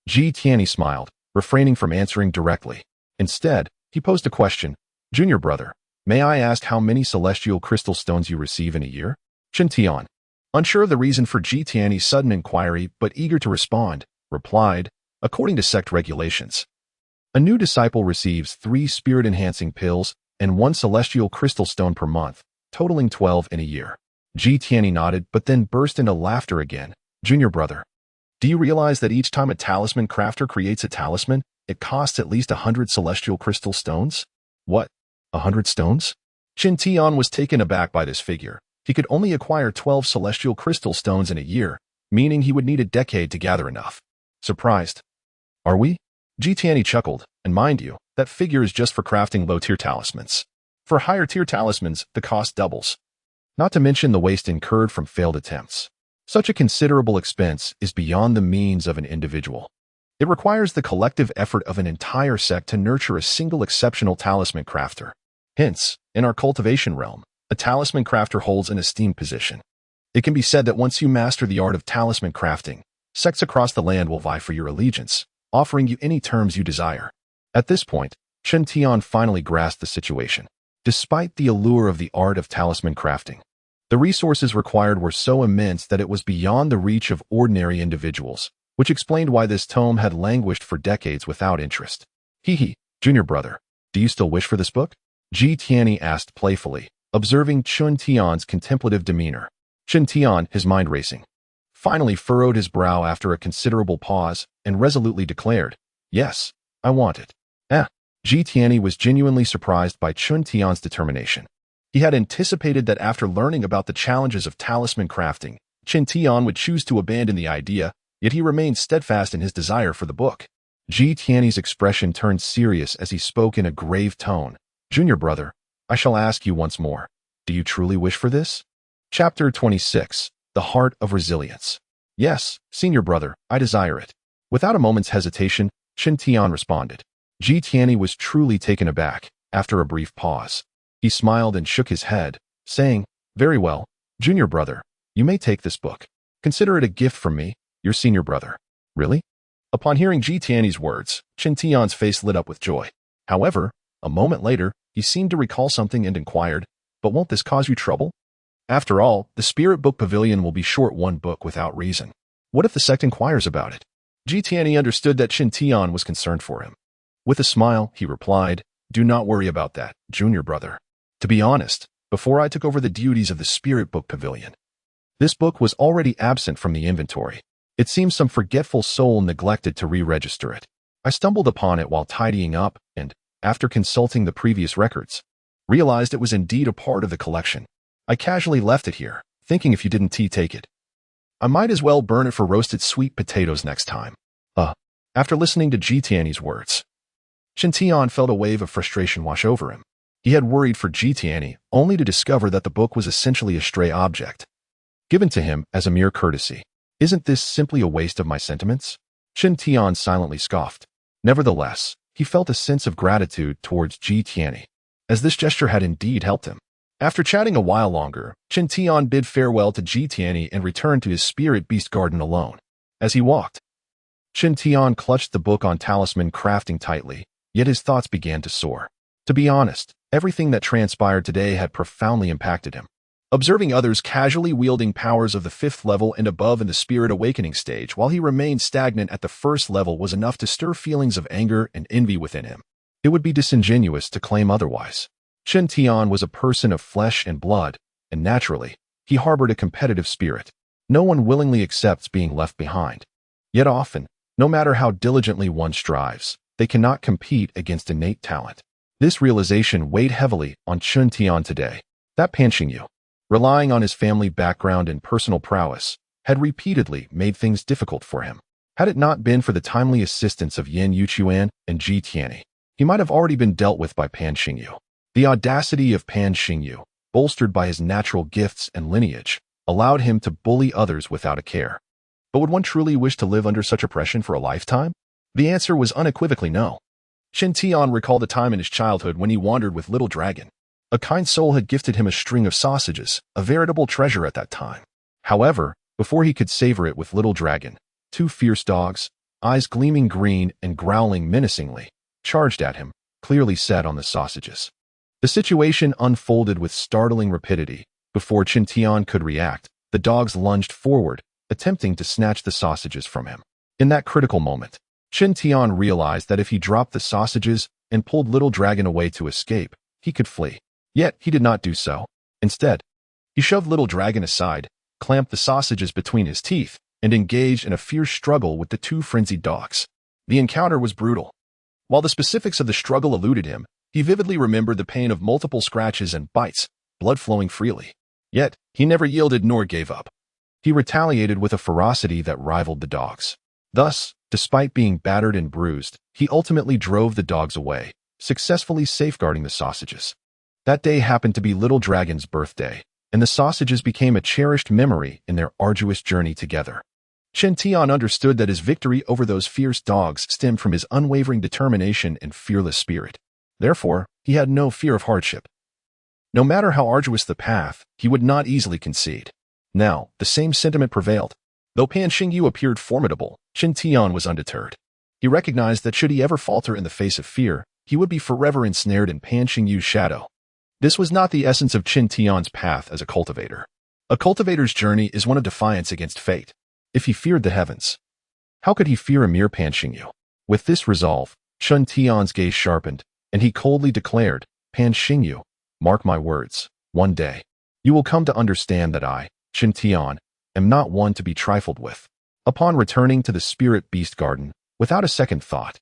Ji Tianyi smiled, refraining from answering directly. Instead, he posed a question. Junior brother, may I ask how many celestial crystal stones you receive in a year? Chen Tian, unsure of the reason for Ji Tianyi's sudden inquiry but eager to respond, replied, according to sect regulations, a new disciple receives 3 spirit-enhancing pills and 1 celestial crystal stone per month, totaling 12 in a year. Ji Tianyi nodded but then burst into laughter again. Junior brother, Do you realize that each time a talisman crafter creates a talisman, it costs at least 100 celestial crystal stones? What? 100 stones? Chen Tian was taken aback by this figure. He could only acquire 12 celestial crystal stones in a year, meaning he would need a decade to gather enough. Surprised? Are we? Tian chuckled, and mind you, that figure is just for crafting low-tier talismans. For higher-tier talismans, the cost doubles. Not to mention the waste incurred from failed attempts. Such a considerable expense is beyond the means of an individual. It requires the collective effort of an entire sect to nurture a single exceptional talisman crafter. Hence, in our cultivation realm, a talisman crafter holds an esteemed position. It can be said that once you master the art of talisman crafting, sects across the land will vie for your allegiance, offering you any terms you desire. At this point, Chen Tian finally grasped the situation. Despite the allure of the art of talisman crafting, the resources required were so immense that it was beyond the reach of ordinary individuals, which explained why this tome had languished for decades without interest. Hee, junior brother, do you still wish for this book? Tian asked playfully, observing Chen Tian's contemplative demeanor. Chen Tian, his mind racing, finally furrowed his brow after a considerable pause and resolutely declared, "Yes, I want it." Tian was genuinely surprised by Chen Tian's determination. He had anticipated that after learning about the challenges of talisman crafting, Chen Tian would choose to abandon the idea, yet he remained steadfast in his desire for the book. Tian's expression turned serious as he spoke in a grave tone. "Junior brother, I shall ask you once more. Do you truly wish for this?" Chapter 26. The Heart of Resilience. "Yes, senior brother, I desire it." Without a moment's hesitation, Chen Tian responded. Tian was truly taken aback. After a brief pause, he smiled and shook his head, saying, "Very well, junior brother, you may take this book. Consider it a gift from me, your senior brother." "Really?" Upon hearing Tian's words, Chen Tian's face lit up with joy. However, a moment later, he seemed to recall something and inquired, "But won't this cause you trouble? After all, the Spirit Book Pavilion will be short one book without reason. What if the sect inquires about it?" Tian understood that Chen Tian was concerned for him. With a smile, he replied, "Do not worry about that, junior brother. To be honest, before I took over the duties of the Spirit Book Pavilion, this book was already absent from the inventory. It seems some forgetful soul neglected to re-register it. I stumbled upon it while tidying up and, after consulting the previous records, realized it was indeed a part of the collection. I casually left it here, thinking if you didn't take it, I might as well burn it for roasted sweet potatoes next time." After listening to Tian's words, Chen Tian felt a wave of frustration wash over him. He had worried for Tian only to discover that the book was essentially a stray object, given to him as a mere courtesy. "Isn't this simply a waste of my sentiments?" Chen Tian silently scoffed. Nevertheless, he felt a sense of gratitude towards Tian, as this gesture had indeed helped him. After chatting a while longer, Chen Tian bid farewell to Tian and returned to his spirit beast garden alone. As he walked, Chen Tian clutched the book on talisman crafting tightly, yet his thoughts began to soar. To be honest, everything that transpired today had profoundly impacted him. Observing others casually wielding powers of the 5th level and above in the spirit awakening stage while he remained stagnant at the 1st level was enough to stir feelings of anger and envy within him. It would be disingenuous to claim otherwise. Chen Tian was a person of flesh and blood, and naturally, he harbored a competitive spirit. No one willingly accepts being left behind. Yet often, no matter how diligently one strives, they cannot compete against innate talent. This realization weighed heavily on Chen Tian today. That Pan Xingyu, relying on his family background and personal prowess, had repeatedly made things difficult for him. Had it not been for the timely assistance of Yin Yuchuan and Tian, he might have already been dealt with by Pan Xingyu. The audacity of Pan Xingyu, bolstered by his natural gifts and lineage, allowed him to bully others without a care. But would one truly wish to live under such oppression for a lifetime? The answer was unequivocally no. Chen Tian recalled a time in his childhood when he wandered with Little Dragon. A kind soul had gifted him a string of sausages, a veritable treasure at that time. However, before he could savor it with Little Dragon, 2 fierce dogs, eyes gleaming green and growling menacingly, charged at him, clearly set on the sausages. The situation unfolded with startling rapidity. Before Chen Tian could react, the dogs lunged forward, attempting to snatch the sausages from him. In that critical moment, Chen Tian realized that if he dropped the sausages and pulled Little Dragon away to escape, he could flee. Yet he did not do so. Instead, he shoved Little Dragon aside, clamped the sausages between his teeth, and engaged in a fierce struggle with the two frenzied dogs. The encounter was brutal. While the specifics of the struggle eluded him, he vividly remembered the pain of multiple scratches and bites, blood flowing freely. Yet, he never yielded nor gave up. He retaliated with a ferocity that rivaled the dogs. Thus, despite being battered and bruised, he ultimately drove the dogs away, successfully safeguarding the sausages. That day happened to be Little Dragon's birthday, and the sausages became a cherished memory in their arduous journey together. Chen Tian understood that his victory over those fierce dogs stemmed from his unwavering determination and fearless spirit. Therefore, he had no fear of hardship. No matter how arduous the path, he would not easily concede. Now, the same sentiment prevailed. Though Pan Xingyu appeared formidable, Chen Tian was undeterred. He recognized that should he ever falter in the face of fear, he would be forever ensnared in Pan Xingyu's shadow. This was not the essence of Chen Tian's path as a cultivator. A cultivator's journey is one of defiance against fate. If he feared the heavens, how could he fear a mere Pan Xingyu? With this resolve, Chen Tian's gaze sharpened, and he coldly declared, Pan Xingyu, mark my words, one day, you will come to understand that I, Chen Tian, am not one to be trifled with. Upon returning to the Spirit Beast Garden, without a second thought,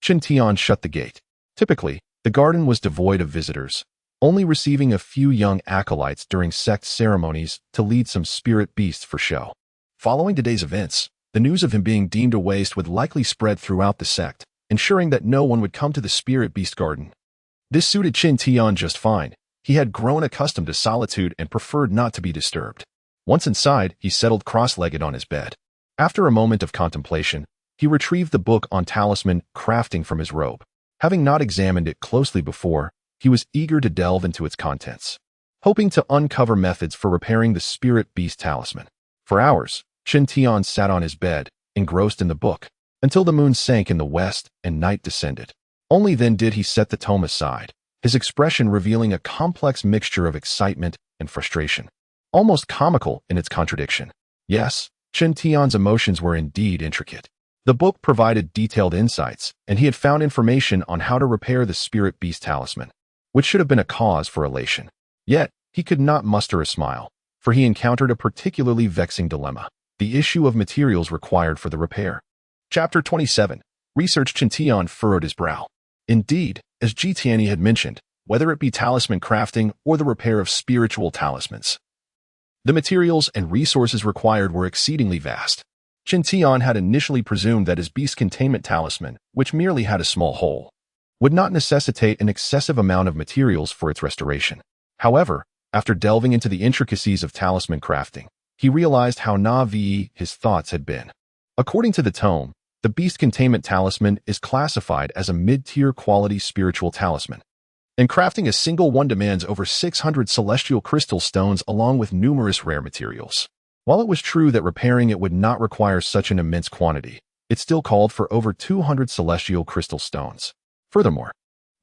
Chen Tian shut the gate. Typically, the garden was devoid of visitors, only receiving a few young acolytes during sect ceremonies to lead some spirit beasts for show. Following today's events, the news of him being deemed a waste would likely spread throughout the sect, ensuring that no one would come to the Spirit Beast Garden. This suited Chen Tian just fine. He had grown accustomed to solitude and preferred not to be disturbed. Once inside, he settled cross-legged on his bed. After a moment of contemplation, he retrieved the book on talisman crafting from his robe. Having not examined it closely before, he was eager to delve into its contents, hoping to uncover methods for repairing the Spirit Beast talisman. For hours, Chen Tian sat on his bed, engrossed in the book, until the moon sank in the west and night descended. Only then did he set the tome aside, his expression revealing a complex mixture of excitement and frustration, almost comical in its contradiction. Yes, Chen Tian's emotions were indeed intricate. The book provided detailed insights, and he had found information on how to repair the Spirit Beast talisman, which should have been a cause for elation. Yet, he could not muster a smile, for he encountered a particularly vexing dilemma: the issue of materials required for the repair. Chapter 27. Research. Chen Tian furrowed his brow. Indeed, as Ji Tianyi had mentioned, whether it be talisman crafting or the repair of spiritual talismans, the materials and resources required were exceedingly vast. Chen Tian had initially presumed that his beast containment talisman, which merely had a small hole, would not necessitate an excessive amount of materials for its restoration. However, after delving into the intricacies of talisman crafting, he realized how naive his thoughts had been. According to the tome, the beast containment talisman is classified as a mid-tier quality spiritual talisman, and crafting a single one demands over 600 celestial crystal stones along with numerous rare materials. While it was true that repairing it would not require such an immense quantity, it still called for over 200 celestial crystal stones. Furthermore,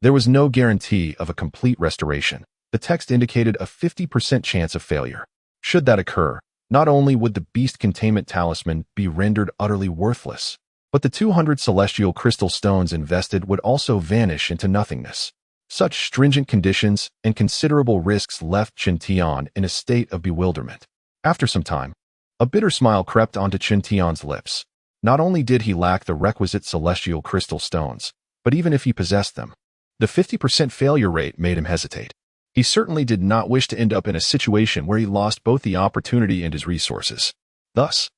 there was no guarantee of a complete restoration. The text indicated a 50% chance of failure. Should that occur, not only would the beast containment talisman be rendered utterly worthless, but the 200 celestial crystal stones invested would also vanish into nothingness. Such stringent conditions and considerable risks left Chen Tian in a state of bewilderment. After some time, a bitter smile crept onto Chen Tian's lips. Not only did he lack the requisite celestial crystal stones, but even if he possessed them, the 50% failure rate made him hesitate. He certainly did not wish to end up in a situation where he lost both the opportunity and his resources. Thus,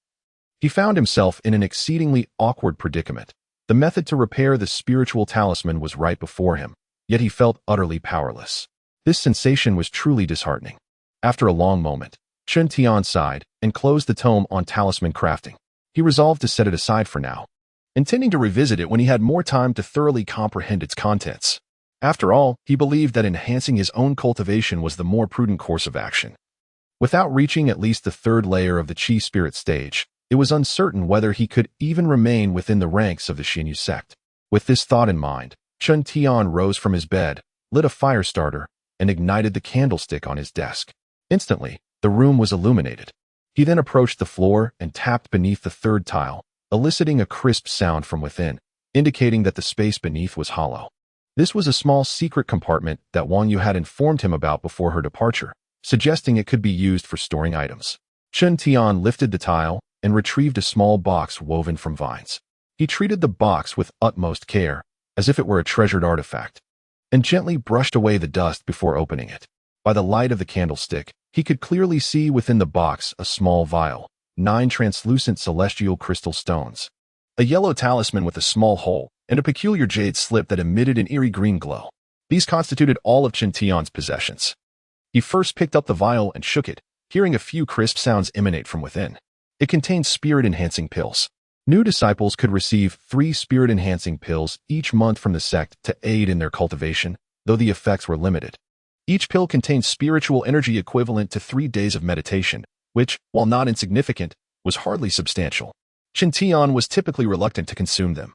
he found himself in an exceedingly awkward predicament. The method to repair the spiritual talisman was right before him, yet he felt utterly powerless. This sensation was truly disheartening. After a long moment, Chen Tian sighed and closed the tome on talisman crafting. He resolved to set it aside for now, intending to revisit it when he had more time to thoroughly comprehend its contents. After all, he believed that enhancing his own cultivation was the more prudent course of action. Without reaching at least the third layer of the Qi spirit stage, it was uncertain whether he could even remain within the ranks of the Xinyu sect. With this thought in mind, Chen Tian rose from his bed, lit a fire starter, and ignited the candlestick on his desk. Instantly, the room was illuminated. He then approached the floor and tapped beneath the third tile, eliciting a crisp sound from within, indicating that the space beneath was hollow. This was a small secret compartment that Wang Yu had informed him about before her departure, suggesting it could be used for storing items. Chen Tian lifted the tile, and retrieved a small box woven from vines. He treated the box with utmost care, as if it were a treasured artifact, and gently brushed away the dust before opening it. By the light of the candlestick, he could clearly see within the box a small vial, 9 translucent celestial crystal stones, a yellow talisman with a small hole, and a peculiar jade slip that emitted an eerie green glow. These constituted all of Chen Tian's possessions. He first picked up the vial and shook it, hearing a few crisp sounds emanate from within. It contained spirit-enhancing pills. New disciples could receive 3 spirit-enhancing pills each month from the sect to aid in their cultivation, though the effects were limited. Each pill contained spiritual energy equivalent to 3 days of meditation, which, while not insignificant, was hardly substantial. Chen Tian was typically reluctant to consume them,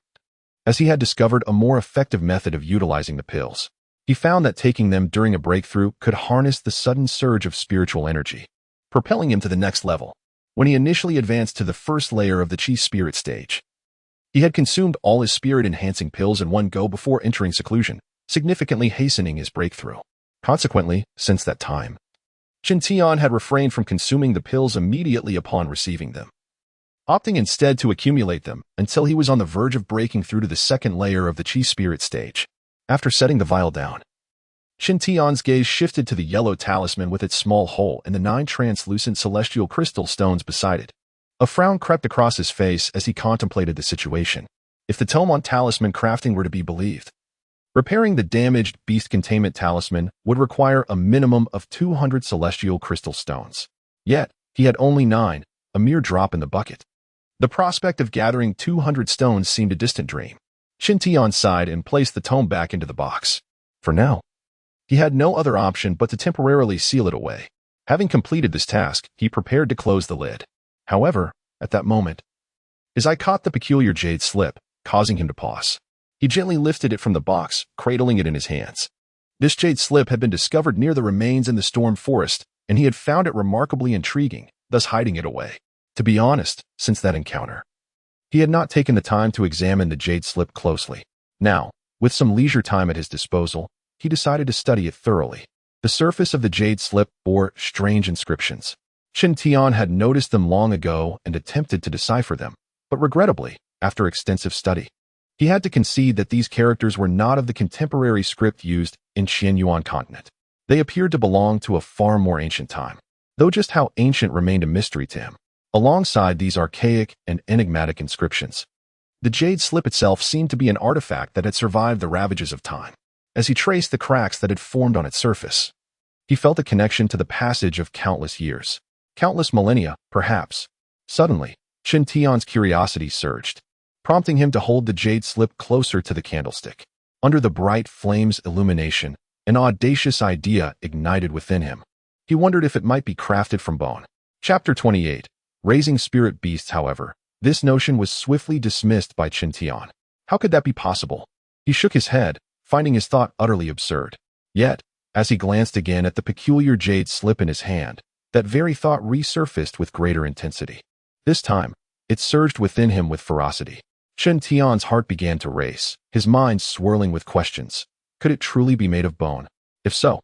as he had discovered a more effective method of utilizing the pills. He found that taking them during a breakthrough could harness the sudden surge of spiritual energy, propelling him to the next level. When he initially advanced to the first layer of the Qi spirit stage, he had consumed all his spirit-enhancing pills in one go before entering seclusion, significantly hastening his breakthrough. Consequently, since that time, Chen Tian had refrained from consuming the pills immediately upon receiving them, opting instead to accumulate them until he was on the verge of breaking through to the second layer of the Qi spirit stage. After setting the vial down, Chen Tian's gaze shifted to the yellow talisman with its small hole and the 9 translucent celestial crystal stones beside it. A frown crept across his face as he contemplated the situation. If the tome on talisman crafting were to be believed, repairing the damaged beast containment talisman would require a minimum of 200 celestial crystal stones. Yet, he had only 9, a mere drop in the bucket. The prospect of gathering 200 stones seemed a distant dream. Chen Tian sighed and placed the tome back into the box. For now, he had no other option but to temporarily seal it away. Having completed this task, he prepared to close the lid. However, at that moment, his eye caught the peculiar jade slip, causing him to pause. He gently lifted it from the box, cradling it in his hands. This jade slip had been discovered near the remains in the storm forest, and he had found it remarkably intriguing, thus hiding it away. To be honest, since that encounter, he had not taken the time to examine the jade slip closely. Now, with some leisure time at his disposal, he decided to study it thoroughly. The surface of the jade slip bore strange inscriptions. Chen Tian had noticed them long ago and attempted to decipher them, but regrettably, after extensive study, he had to concede that these characters were not of the contemporary script used in Xianyuan continent. They appeared to belong to a far more ancient time, though just how ancient remained a mystery to him. Alongside these archaic and enigmatic inscriptions, the jade slip itself seemed to be an artifact that had survived the ravages of time. As he traced the cracks that had formed on its surface, he felt a connection to the passage of countless years. Countless millennia, perhaps. Suddenly, Chen Tian's curiosity surged, prompting him to hold the jade slip closer to the candlestick. Under the bright flame's illumination, an audacious idea ignited within him. He wondered if it might be crafted from bone. Chapter 28. Raising Spirit Beasts. However, this notion was swiftly dismissed by Chen Tian. How could that be possible? He shook his head, finding his thought utterly absurd. Yet, as he glanced again at the peculiar jade slip in his hand, that very thought resurfaced with greater intensity. This time, it surged within him with ferocity. Chen Tian's heart began to race, his mind swirling with questions. Could it truly be made of bone? If so,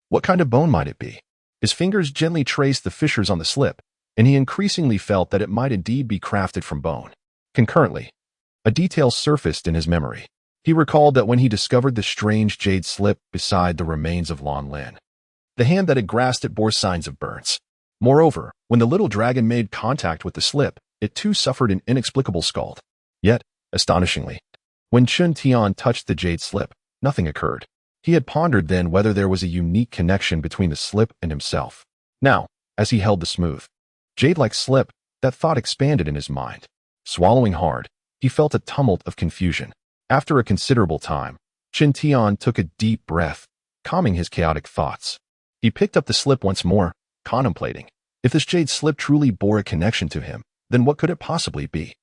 what kind of bone might it be? His fingers gently traced the fissures on the slip, and he increasingly felt that it might indeed be crafted from bone. Concurrently, a detail surfaced in his memory. He recalled that when he discovered the strange jade slip beside the remains of Lan Lin, the hand that had grasped it bore signs of burns. Moreover, when the little dragon made contact with the slip, it too suffered an inexplicable scald. Yet, astonishingly, when Chen Tian touched the jade slip, nothing occurred. He had pondered then whether there was a unique connection between the slip and himself. Now, as he held the smooth, jade-like slip, that thought expanded in his mind. Swallowing hard, he felt a tumult of confusion. After a considerable time, Chen Tian took a deep breath, calming his chaotic thoughts. He picked up the slip once more, contemplating. If this jade slip truly bore a connection to him, then what could it possibly be?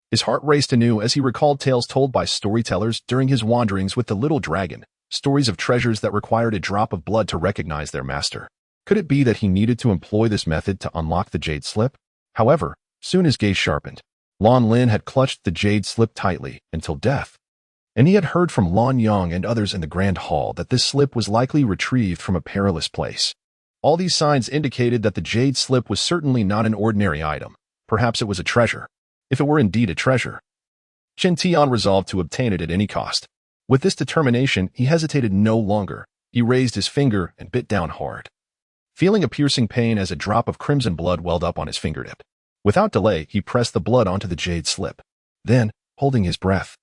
His heart raced anew as he recalled tales told by storytellers during his wanderings with the little dragon, stories of treasures that required a drop of blood to recognize their master. Could it be that he needed to employ this method to unlock the jade slip? However, soon his gaze sharpened. Lan Lin had clutched the jade slip tightly until death, and he had heard from Lan Yang and others in the Grand Hall that this slip was likely retrieved from a perilous place. All these signs indicated that the jade slip was certainly not an ordinary item, Perhaps it was a treasure. If it were indeed a treasure, Chen Tian resolved to obtain it at any cost. With this determination, he hesitated no longer. He raised his finger and bit down hard, feeling a piercing pain as a drop of crimson blood welled up on his fingertip. Without delay, he pressed the blood onto the jade slip. Then, holding his breath,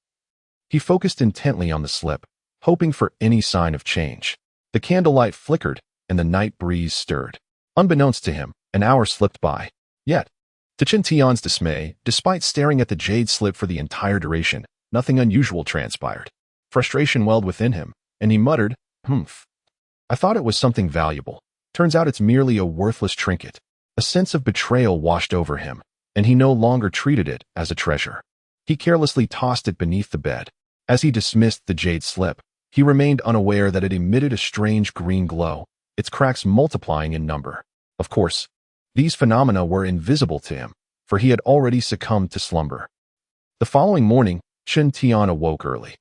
he focused intently on the slip, hoping for any sign of change. The candlelight flickered, and the night breeze stirred. Unbeknownst to him, an hour slipped by. Yet, to Chen Tian's dismay, despite staring at the jade slip for the entire duration, nothing unusual transpired. Frustration welled within him, and he muttered, "Humph. I thought it was something valuable. Turns out it's merely a worthless trinket." A sense of betrayal washed over him, and he no longer treated it as a treasure. He carelessly tossed it beneath the bed. As he dismissed the jade slip, he remained unaware that it emitted a strange green glow, its cracks multiplying in number. Of course, these phenomena were invisible to him, for he had already succumbed to slumber. The following morning, Chen Tian awoke early.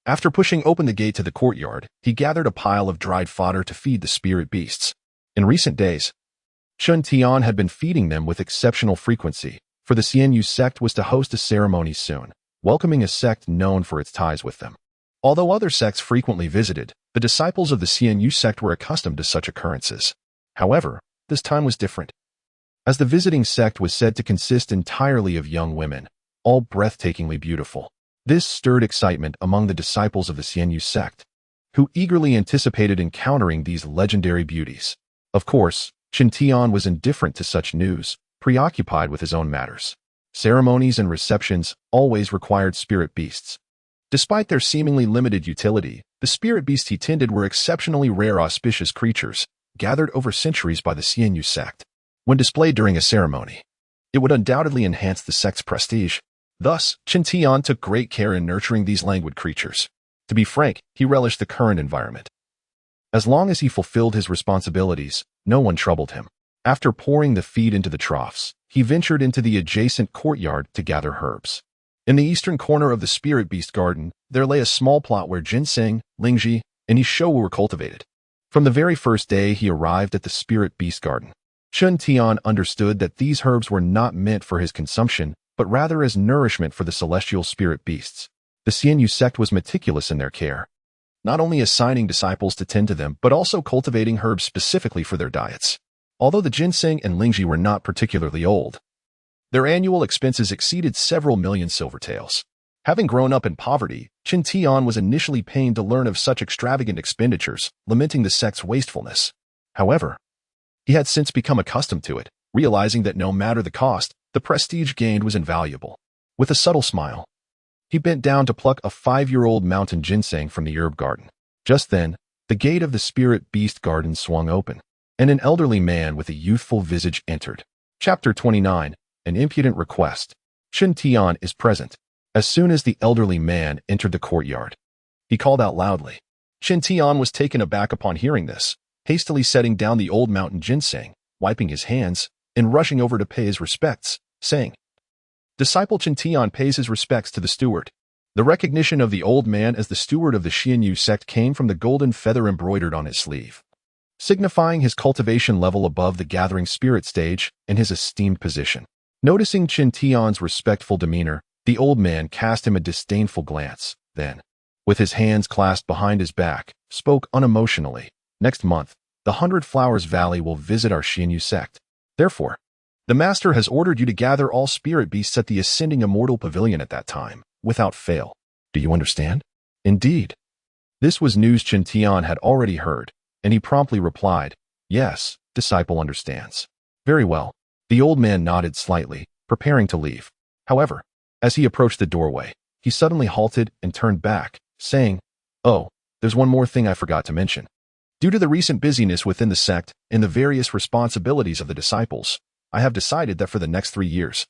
After pushing open the gate to the courtyard, he gathered a pile of dried fodder to feed the spirit beasts. In recent days, Chen Tian had been feeding them with exceptional frequency, for the Xianyu sect was to host a ceremony soon, welcoming a sect known for its ties with them. Although other sects frequently visited, the disciples of the Xianyu sect were accustomed to such occurrences. However, this time was different, as the visiting sect was said to consist entirely of young women, all breathtakingly beautiful. This stirred excitement among the disciples of the Xianyu sect, who eagerly anticipated encountering these legendary beauties. Of course, Chen Tian was indifferent to such news, preoccupied with his own matters. Ceremonies and receptions always required spirit beasts. Despite their seemingly limited utility, the spirit beasts he tended were exceptionally rare auspicious creatures, gathered over centuries by the Xianyu sect. When displayed during a ceremony, it would undoubtedly enhance the sect's prestige. Thus, Chen Tian took great care in nurturing these languid creatures. To be frank, he relished the current environment. As long as he fulfilled his responsibilities, no one troubled him. After pouring the feed into the troughs, he ventured into the adjacent courtyard to gather herbs. In the eastern corner of the spirit beast garden, there lay a small plot where ginseng, lingji, and ishou were cultivated. From the very first day he arrived at the spirit beast garden, Chen Tian understood that these herbs were not meant for his consumption, but rather as nourishment for the celestial spirit beasts. The Xianyu sect was meticulous in their care, not only assigning disciples to tend to them, but also cultivating herbs specifically for their diets. Although the ginseng and lingji were not particularly old, their annual expenses exceeded several million silver taels. Having grown up in poverty, Chen Tian was initially pained to learn of such extravagant expenditures, lamenting the sect's wastefulness. However, he had since become accustomed to it, realizing that no matter the cost, the prestige gained was invaluable. With a subtle smile, he bent down to pluck a 5-year-old mountain ginseng from the herb garden. Just then, the gate of the spirit beast garden swung open, and an elderly man with a youthful visage entered. Chapter 29, An Impudent Request. Chen Tian is present. As soon as the elderly man entered the courtyard, he called out loudly. Chen Tian was taken aback upon hearing this, hastily setting down the old mountain ginseng, wiping his hands, and rushing over to pay his respects, saying, "Disciple Chen Tian pays his respects to the steward." The recognition of the old man as the steward of the Xianyu sect came from the golden feather embroidered on his sleeve, signifying his cultivation level above the gathering spirit stage and his esteemed position. Noticing Chen Tian's respectful demeanor, the old man cast him a disdainful glance, then, with his hands clasped behind his back, spoke unemotionally. "Next month, the 100 Flowers Valley will visit our Xianyu sect. Therefore, the master has ordered you to gather all spirit beasts at the ascending immortal pavilion at that time, without fail. Do you understand?" Indeed. This was news Chen Tian had already heard, and he promptly replied, "Yes, disciple understands." "Very well." The old man nodded slightly, preparing to leave. However, as he approached the doorway, he suddenly halted and turned back, saying, "Oh, there's one more thing I forgot to mention. Due to the recent busyness within the sect and the various responsibilities of the disciples, I have decided that for the next 3 years,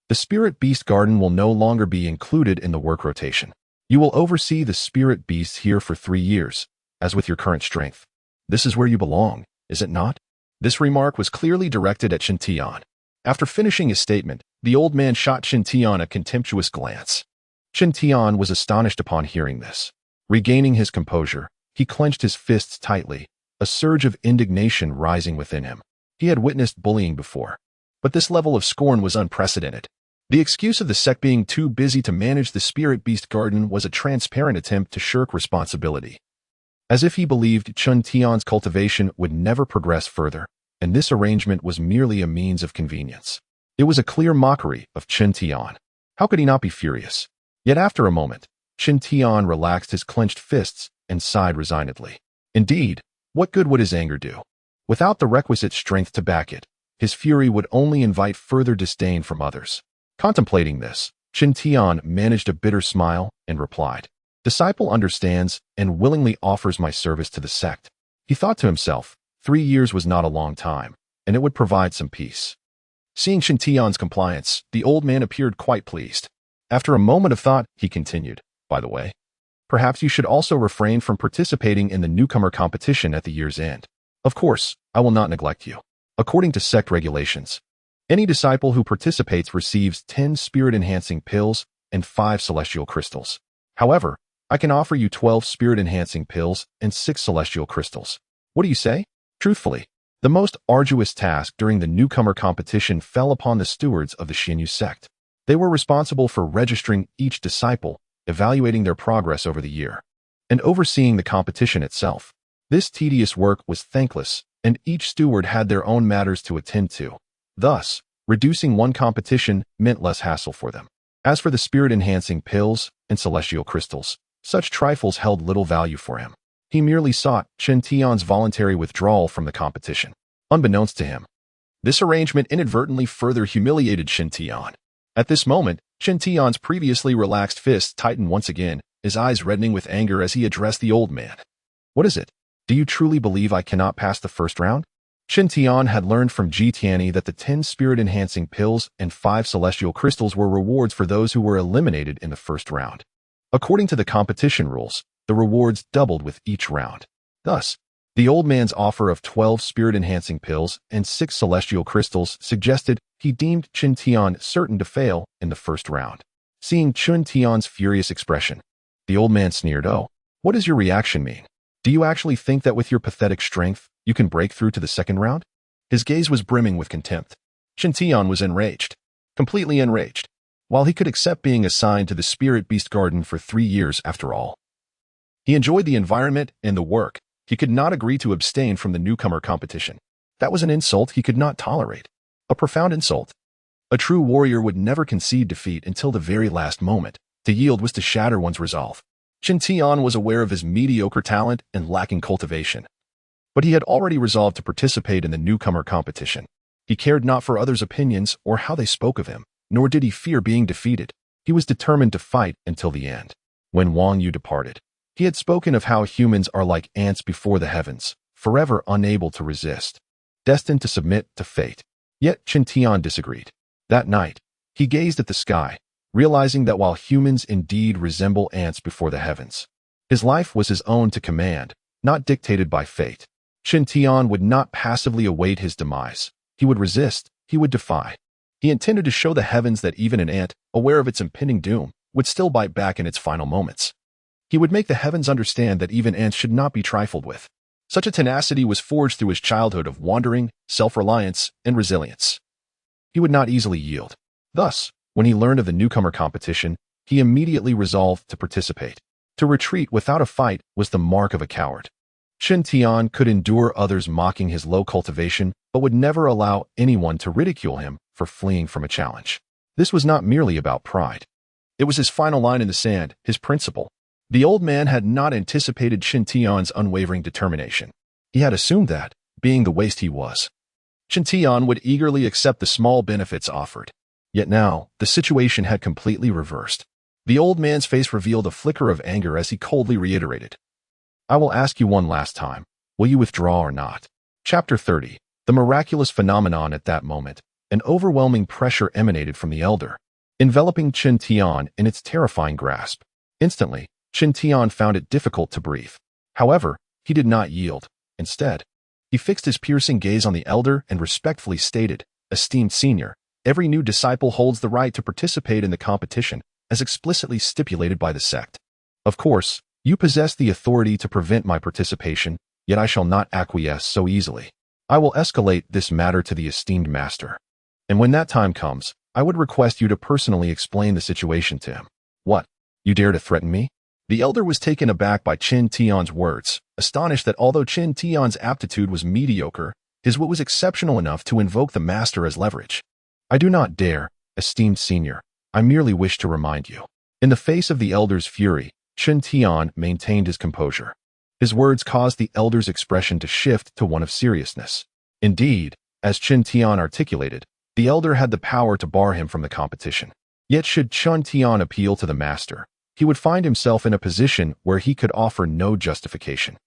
the Spirit Beast Garden will no longer be included in the work rotation. You will oversee the Spirit Beasts here for 3 years, as with your current strength. This is where you belong, is it not?" This remark was clearly directed at Chen Tian. After finishing his statement, the old man shot Chen Tian a contemptuous glance. Chen Tian was astonished upon hearing this. Regaining his composure, he clenched his fists tightly, a surge of indignation rising within him. He had witnessed bullying before, But this level of scorn was unprecedented. The excuse of the sect being too busy to manage the spirit beast garden was a transparent attempt to shirk responsibility. As if he believed Chen Tian's cultivation would never progress further, and this arrangement was merely a means of convenience. It was a clear mockery of Chen Tian. How could he not be furious? Yet after a moment, Chen Tian relaxed his clenched fists and sighed resignedly. Indeed, what good would his anger do? Without the requisite strength to back it, his fury would only invite further disdain from others. Contemplating this, Chen Tian managed a bitter smile and replied, "Disciple understands and willingly offers my service to the sect." He thought to himself, 3 years was not a long time, and it would provide some peace. Seeing Chen Tian's compliance, the old man appeared quite pleased. After a moment of thought, he continued, "By the way, perhaps you should also refrain from participating in the newcomer competition at the year's end. Of course, I will not neglect you. According to sect regulations, any disciple who participates receives 10 spirit-enhancing pills and 5 celestial crystals. However, I can offer you 12 spirit-enhancing pills and 6 celestial crystals. What do you say?" Truthfully, the most arduous task during the newcomer competition fell upon the stewards of the Xinyu sect. They were responsible for registering each disciple, evaluating their progress over the year, and overseeing the competition itself. This tedious work was thankless, and each steward had their own matters to attend to. Thus, reducing one competition meant less hassle for them. As for the spirit-enhancing pills and celestial crystals, such trifles held little value for him. He merely sought Chen Tian's voluntary withdrawal from the competition. Unbeknownst to him, this arrangement inadvertently further humiliated Chen Tian. At this moment, Chen Tian's previously relaxed fists tightened once again, his eyes reddening with anger as he addressed the old man. "What is it? Do you truly believe I cannot pass the first round?" Chen Tian had learned from Ji Tianyi that the 10 spirit-enhancing pills and 5 celestial crystals were rewards for those who were eliminated in the first round. According to the competition rules, the rewards doubled with each round. Thus, the old man's offer of 12 spirit-enhancing pills and 6 celestial crystals suggested he deemed Chen Tian certain to fail in the first round. Seeing Chen Tian's furious expression, the old man sneered, "Oh, what does your reaction mean? Do you actually think that with your pathetic strength, you can break through to the second round?" His gaze was brimming with contempt. Chen Tian was enraged, completely enraged. While he could accept being assigned to the Spirit Beast Garden for 3 years after all, he enjoyed the environment and the work. He could not agree to abstain from the newcomer competition. That was an insult he could not tolerate. A profound insult. A true warrior would never concede defeat until the very last moment. To yield was to shatter one's resolve. Chen Tian was aware of his mediocre talent and lacking cultivation. But he had already resolved to participate in the newcomer competition. He cared not for others' opinions or how they spoke of him, nor did he fear being defeated. He was determined to fight until the end. When Wang Yu departed, he had spoken of how humans are like ants before the heavens, forever unable to resist, destined to submit to fate. Yet Chen Tian disagreed. That night, he gazed at the sky, realizing that while humans indeed resemble ants before the heavens, his life was his own to command, not dictated by fate. Chen Tian would not passively await his demise. He would resist, he would defy. He intended to show the heavens that even an ant, aware of its impending doom, would still bite back in its final moments. He would make the heavens understand that even ants should not be trifled with. Such a tenacity was forged through his childhood of wandering, self-reliance, and resilience. He would not easily yield. Thus, when he learned of the newcomer competition, he immediately resolved to participate. To retreat without a fight was the mark of a coward. Chen Tian could endure others mocking his low cultivation, but would never allow anyone to ridicule him for fleeing from a challenge. This was not merely about pride. It was his final line in the sand, his principle. The old man had not anticipated Chen Tian's unwavering determination. He had assumed that, being the waste he was, Chen Tian would eagerly accept the small benefits offered. Yet now, the situation had completely reversed. The old man's face revealed a flicker of anger as he coldly reiterated, "I will ask you one last time. Will you withdraw or not?" Chapter 30. The miraculous phenomenon at that moment. An overwhelming pressure emanated from the elder, enveloping Chen Tian in its terrifying grasp. Instantly, Chen Tian found it difficult to breathe. However, he did not yield. Instead, he fixed his piercing gaze on the elder and respectfully stated, "Esteemed senior, every new disciple holds the right to participate in the competition, as explicitly stipulated by the sect. Of course, you possess the authority to prevent my participation, yet I shall not acquiesce so easily. I will escalate this matter to the esteemed master." And when that time comes, I would request you to personally explain the situation to him. What? You dare to threaten me? The elder was taken aback by Chen Tian's words, astonished that although Chen Tian's aptitude was mediocre, his wit was exceptional enough to invoke the master as leverage. I do not dare, esteemed senior. I merely wish to remind you. In the face of the elder's fury, Chen Tian maintained his composure. His words caused the elder's expression to shift to one of seriousness. Indeed, as Chen Tian articulated, the elder had the power to bar him from the competition. Yet should Chen Tian appeal to the master, he would find himself in a position where he could offer no justification.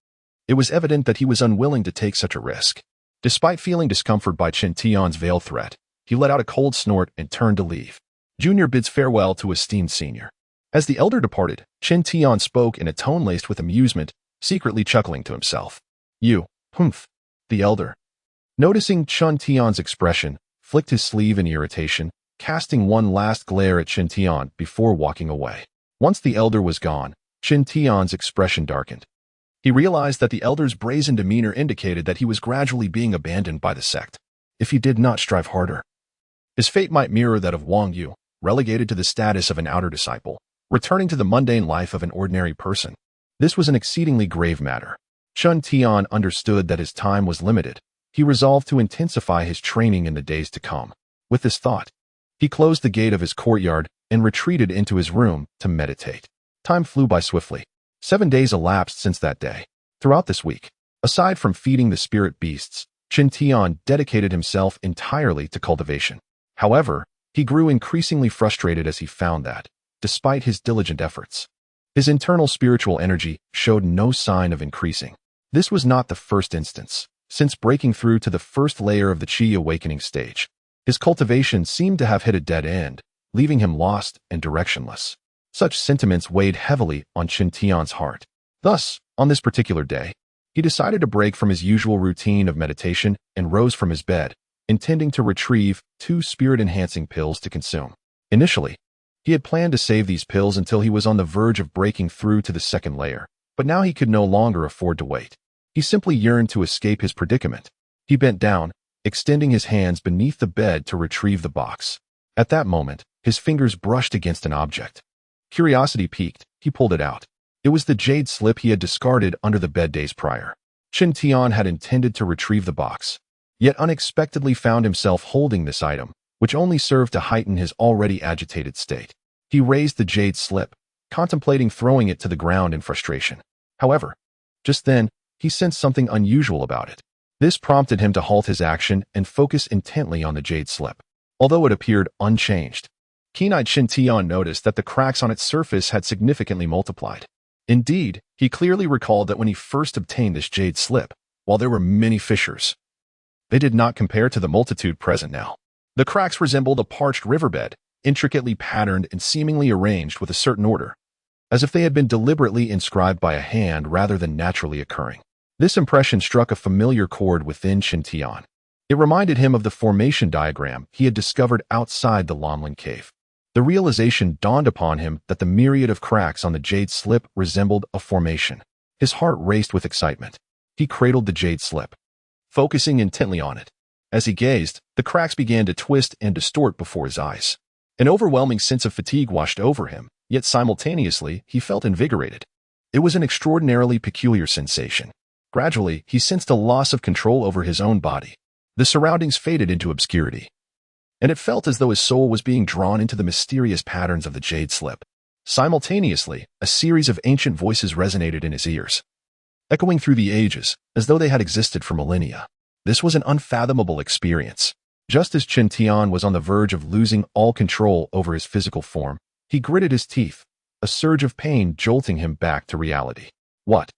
It was evident that he was unwilling to take such a risk. Despite feeling discomfort by Chen Tian's veiled threat, he let out a cold snort and turned to leave. Junior bids farewell to esteemed senior. As the elder departed, Chen Tian spoke in a tone laced with amusement, secretly chuckling to himself. You, humph. The elder, noticing Chen Tian's expression, flicked his sleeve in irritation, casting one last glare at Chen Tian before walking away. Once the elder was gone, Chen Tian's expression darkened. He realized that the elder's brazen demeanor indicated that he was gradually being abandoned by the sect. If he did not strive harder, his fate might mirror that of Wang Yu, relegated to the status of an outer disciple, returning to the mundane life of an ordinary person. This was an exceedingly grave matter. Chen Tian understood that his time was limited. He resolved to intensify his training in the days to come. With this thought, he closed the gate of his courtyard and retreated into his room to meditate. Time flew by swiftly. 7 days elapsed since that day. Throughout this week, aside from feeding the spirit beasts, Chen Tian dedicated himself entirely to cultivation. However, he grew increasingly frustrated as he found that, despite his diligent efforts, his internal spiritual energy showed no sign of increasing. This was not the first instance. Since breaking through to the first layer of the Qi awakening stage, his cultivation seemed to have hit a dead end, leaving him lost and directionless. Such sentiments weighed heavily on Chen Tian's heart. Thus, on this particular day, he decided to break from his usual routine of meditation and rose from his bed, intending to retrieve 2 spirit-enhancing pills to consume. Initially, he had planned to save these pills until he was on the verge of breaking through to the second layer, but now he could no longer afford to wait. He simply yearned to escape his predicament. He bent down, extending his hands beneath the bed to retrieve the box. At that moment, his fingers brushed against an object. Curiosity piqued, he pulled it out. It was the jade slip he had discarded under the bed days prior. Chen Tian had intended to retrieve the box, yet unexpectedly found himself holding this item, which only served to heighten his already agitated state. He raised the jade slip, contemplating throwing it to the ground in frustration. However, just then, he sensed something unusual about it. This prompted him to halt his action and focus intently on the jade slip. Although it appeared unchanged, keen-eyed Chen Tian noticed that the cracks on its surface had significantly multiplied. Indeed, he clearly recalled that when he first obtained this jade slip, while there were many fissures, they did not compare to the multitude present now. The cracks resembled a parched riverbed, intricately patterned and seemingly arranged with a certain order, as if they had been deliberately inscribed by a hand rather than naturally occurring. This impression struck a familiar chord within Chen Tian. It reminded him of the formation diagram he had discovered outside the Lanlin cave. The realization dawned upon him that the myriad of cracks on the jade slip resembled a formation. His heart raced with excitement. He cradled the jade slip, focusing intently on it. As he gazed, the cracks began to twist and distort before his eyes. An overwhelming sense of fatigue washed over him, yet simultaneously he felt invigorated. It was an extraordinarily peculiar sensation. Gradually, he sensed a loss of control over his own body. The surroundings faded into obscurity, and it felt as though his soul was being drawn into the mysterious patterns of the jade slip. Simultaneously, a series of ancient voices resonated in his ears, echoing through the ages, as though they had existed for millennia. This was an unfathomable experience. Just as Chen Tian was on the verge of losing all control over his physical form, he gritted his teeth, a surge of pain jolting him back to reality. What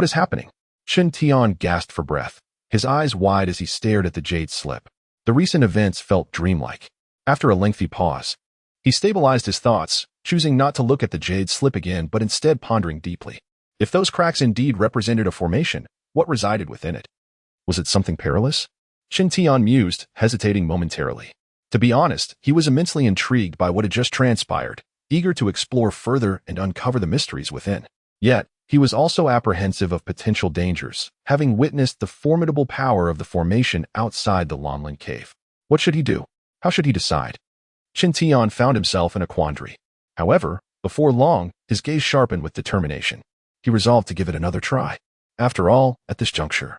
is happening? Chen Tian gasped for breath, his eyes wide as he stared at the jade slip. The recent events felt dreamlike. After a lengthy pause, he stabilized his thoughts, choosing not to look at the jade slip again but instead pondering deeply. If those cracks indeed represented a formation, what resided within it? Was it something perilous? Chen Tian mused, hesitating momentarily. To be honest, he was immensely intrigued by what had just transpired, eager to explore further and uncover the mysteries within. Yet, he was also apprehensive of potential dangers, having witnessed the formidable power of the formation outside the Lanlin cave. What should he do? How should he decide? Chen Tian found himself in a quandary. However, before long, his gaze sharpened with determination. He resolved to give it another try. After all, at this juncture,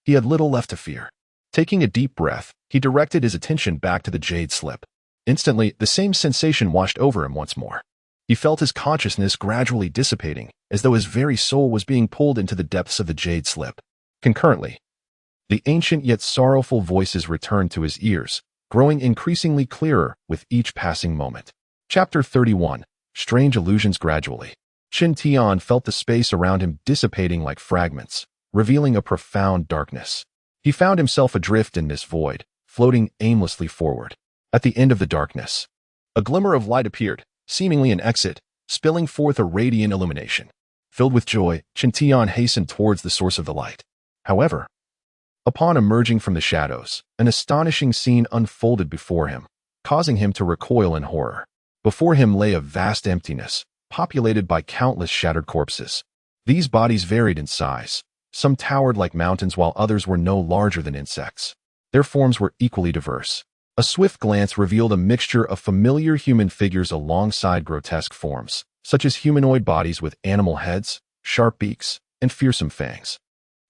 he had little left to fear. Taking a deep breath, he directed his attention back to the jade slip. Instantly, the same sensation washed over him once more. He felt his consciousness gradually dissipating, as though his very soul was being pulled into the depths of the jade slip. Concurrently, the ancient yet sorrowful voices returned to his ears, growing increasingly clearer with each passing moment. Chapter 31. Strange Illusions. Gradually, Chen Tian felt the space around him dissipating like fragments, revealing a profound darkness. He found himself adrift in this void, floating aimlessly forward. At the end of the darkness, a glimmer of light appeared, seemingly an exit, spilling forth a radiant illumination. Filled with joy, Chen Tian hastened towards the source of the light. However, upon emerging from the shadows, an astonishing scene unfolded before him, causing him to recoil in horror. Before him lay a vast emptiness, populated by countless shattered corpses. These bodies varied in size. Some towered like mountains while others were no larger than insects. Their forms were equally diverse. A swift glance revealed a mixture of familiar human figures alongside grotesque forms, such as humanoid bodies with animal heads, sharp beaks, and fearsome fangs,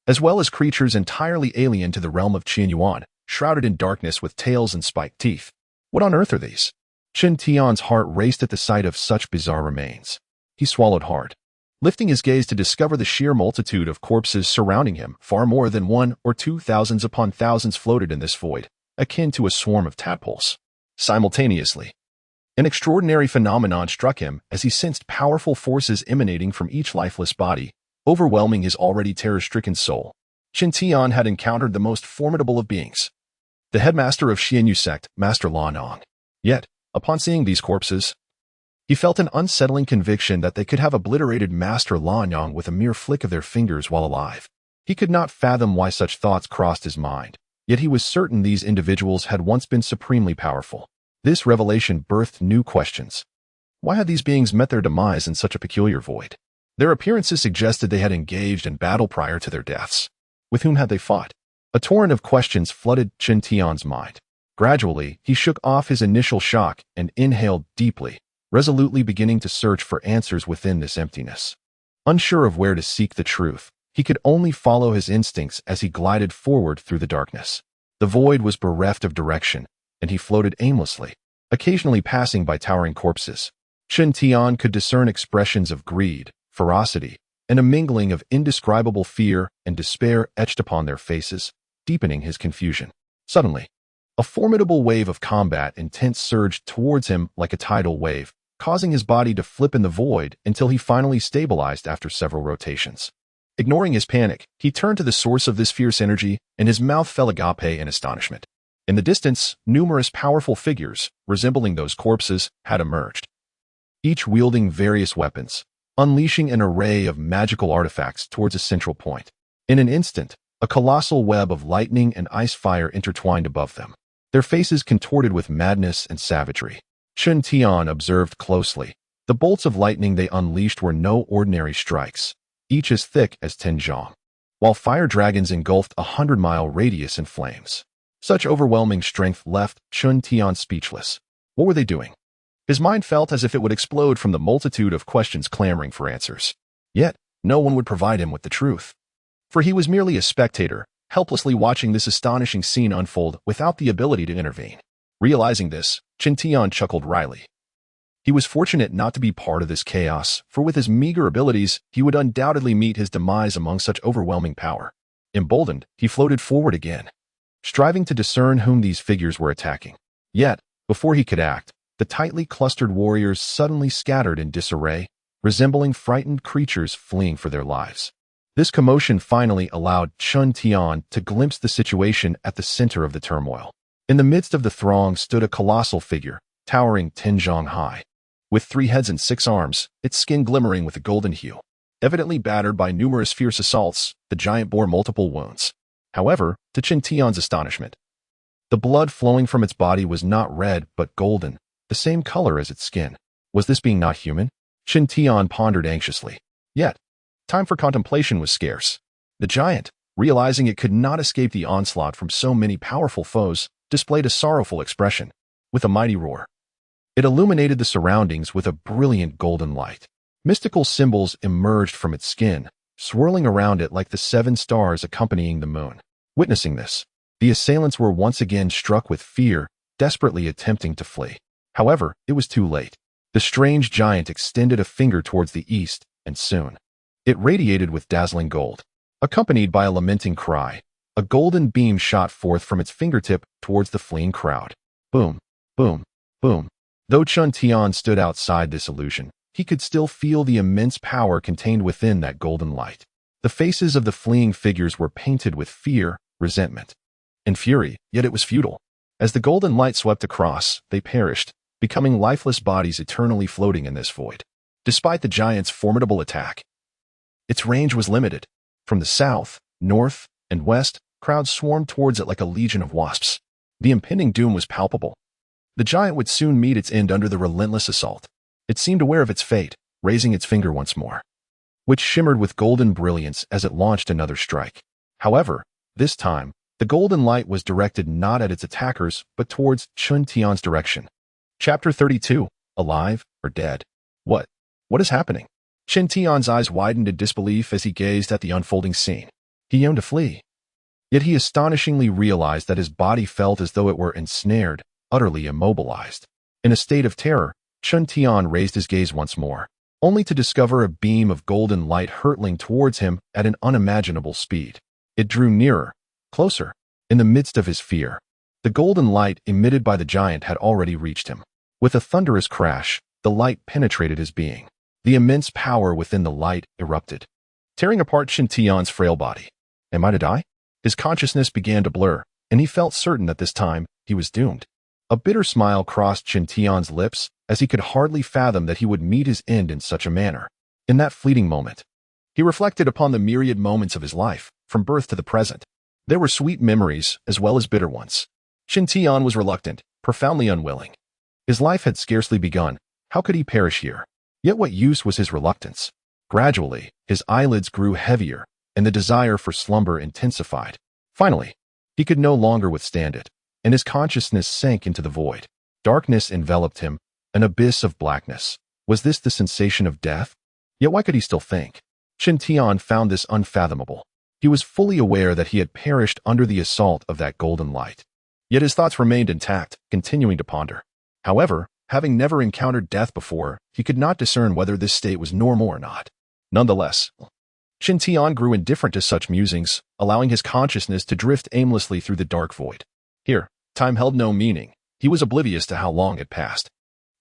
as well as creatures entirely alien to the realm of Qian Yuan, shrouded in darkness with tails and spiked teeth. What on earth are these? Chen Tian's heart raced at the sight of such bizarre remains. He swallowed hard, lifting his gaze to discover the sheer multitude of corpses surrounding him. Far more than 1 or 2 thousands upon thousands floated in this void, akin to a swarm of tadpoles. Simultaneously, an extraordinary phenomenon struck him as he sensed powerful forces emanating from each lifeless body, overwhelming his already terror-stricken soul. Chen Tian had encountered the most formidable of beings, the headmaster of Xianyu sect, Master Lan Nong. Yet, upon seeing these corpses, he felt an unsettling conviction that they could have obliterated Master Lan Nong with a mere flick of their fingers while alive. He could not fathom why such thoughts crossed his mind, yet he was certain these individuals had once been supremely powerful. This revelation birthed new questions. Why had these beings met their demise in such a peculiar void? Their appearances suggested they had engaged in battle prior to their deaths. With whom had they fought? A torrent of questions flooded Chen Tian's mind. Gradually, he shook off his initial shock and inhaled deeply, resolutely beginning to search for answers within this emptiness. Unsure of where to seek the truth, he could only follow his instincts as he glided forward through the darkness. The void was bereft of direction, and he floated aimlessly, occasionally passing by towering corpses. Chen Tian could discern expressions of greed, ferocity, and a mingling of indescribable fear and despair etched upon their faces, deepening his confusion. Suddenly, a formidable wave of combat intent surged towards him like a tidal wave, causing his body to flip in the void until he finally stabilized after several rotations. Ignoring his panic, he turned to the source of this fierce energy, and his mouth fell agape in astonishment. In the distance, numerous powerful figures, resembling those corpses, had emerged, each wielding various weapons, unleashing an array of magical artifacts towards a central point. In an instant, a colossal web of lightning and ice fire intertwined above them, their faces contorted with madness and savagery. Chen Tian observed closely. The bolts of lightning they unleashed were no ordinary strikes, each as thick as 10 zhang, while fire dragons engulfed a 100-mile radius in flames. Such overwhelming strength left Chen Tian speechless. What were they doing? His mind felt as if it would explode from the multitude of questions clamoring for answers. Yet, no one would provide him with the truth. For he was merely a spectator, helplessly watching this astonishing scene unfold without the ability to intervene. Realizing this, Chen Tian chuckled wryly. He was fortunate not to be part of this chaos, for with his meager abilities, he would undoubtedly meet his demise among such overwhelming power. Emboldened, he floated forward again, striving to discern whom these figures were attacking. Yet, before he could act, the tightly clustered warriors suddenly scattered in disarray, resembling frightened creatures fleeing for their lives. This commotion finally allowed Chen Tian to glimpse the situation at the center of the turmoil. In the midst of the throng stood a colossal figure, towering 10 zhang high. With 3 heads and 6 arms, its skin glimmering with a golden hue. Evidently battered by numerous fierce assaults, the giant bore multiple wounds. However, to Chen Tian's astonishment, the blood flowing from its body was not red but golden, the same color as its skin. Was this being not human? Chen Tian pondered anxiously. Yet, time for contemplation was scarce. The giant, realizing it could not escape the onslaught from so many powerful foes, displayed a sorrowful expression. With a mighty roar, it illuminated the surroundings with a brilliant golden light. Mystical symbols emerged from its skin, swirling around it like the 7 stars accompanying the moon. Witnessing this, the assailants were once again struck with fear, desperately attempting to flee. However, it was too late. The strange giant extended a finger towards the east, and soon, it radiated with dazzling gold. Accompanied by a lamenting cry, a golden beam shot forth from its fingertip towards the fleeing crowd. Boom, boom, boom. Though Chen Tian stood outside this illusion, he could still feel the immense power contained within that golden light. The faces of the fleeing figures were painted with fear, resentment, and fury, yet it was futile. As the golden light swept across, they perished, becoming lifeless bodies eternally floating in this void. Despite the giant's formidable attack, its range was limited. From the south, north, and west, crowds swarmed towards it like a legion of wasps. The impending doom was palpable. The giant would soon meet its end under the relentless assault. It seemed aware of its fate, raising its finger once more, which shimmered with golden brilliance as it launched another strike. However, this time, the golden light was directed not at its attackers, but towards Chen Tian's direction. Chapter 32. Alive or dead? What is happening? Chen Tian's eyes widened in disbelief as he gazed at the unfolding scene. He yearned to flee. Yet he astonishingly realized that his body felt as though it were ensnared, utterly immobilized. In a state of terror, Chen Tian raised his gaze once more, only to discover a beam of golden light hurtling towards him at an unimaginable speed. It drew nearer, closer. In the midst of his fear, the golden light emitted by the giant had already reached him. With a thunderous crash, the light penetrated his being. The immense power within the light erupted, tearing apart Chen Tian's frail body. Am I to die? His consciousness began to blur, and he felt certain that this time he was doomed. A bitter smile crossed Chen Tian's lips as he could hardly fathom that he would meet his end in such a manner. In that fleeting moment, he reflected upon the myriad moments of his life, from birth to the present. There were sweet memories as well as bitter ones. Chen Tian was reluctant, profoundly unwilling. His life had scarcely begun. How could he perish here? Yet what use was his reluctance? Gradually, his eyelids grew heavier, and the desire for slumber intensified. Finally, he could no longer withstand it, and his consciousness sank into the void. Darkness enveloped him, an abyss of blackness. Was this the sensation of death? Yet why could he still think? Chen Tian found this unfathomable. He was fully aware that he had perished under the assault of that golden light. Yet his thoughts remained intact, continuing to ponder. However, having never encountered death before, he could not discern whether this state was normal or not. Nonetheless, Chen Tian grew indifferent to such musings, allowing his consciousness to drift aimlessly through the dark void. Here, time held no meaning. He was oblivious to how long had passed.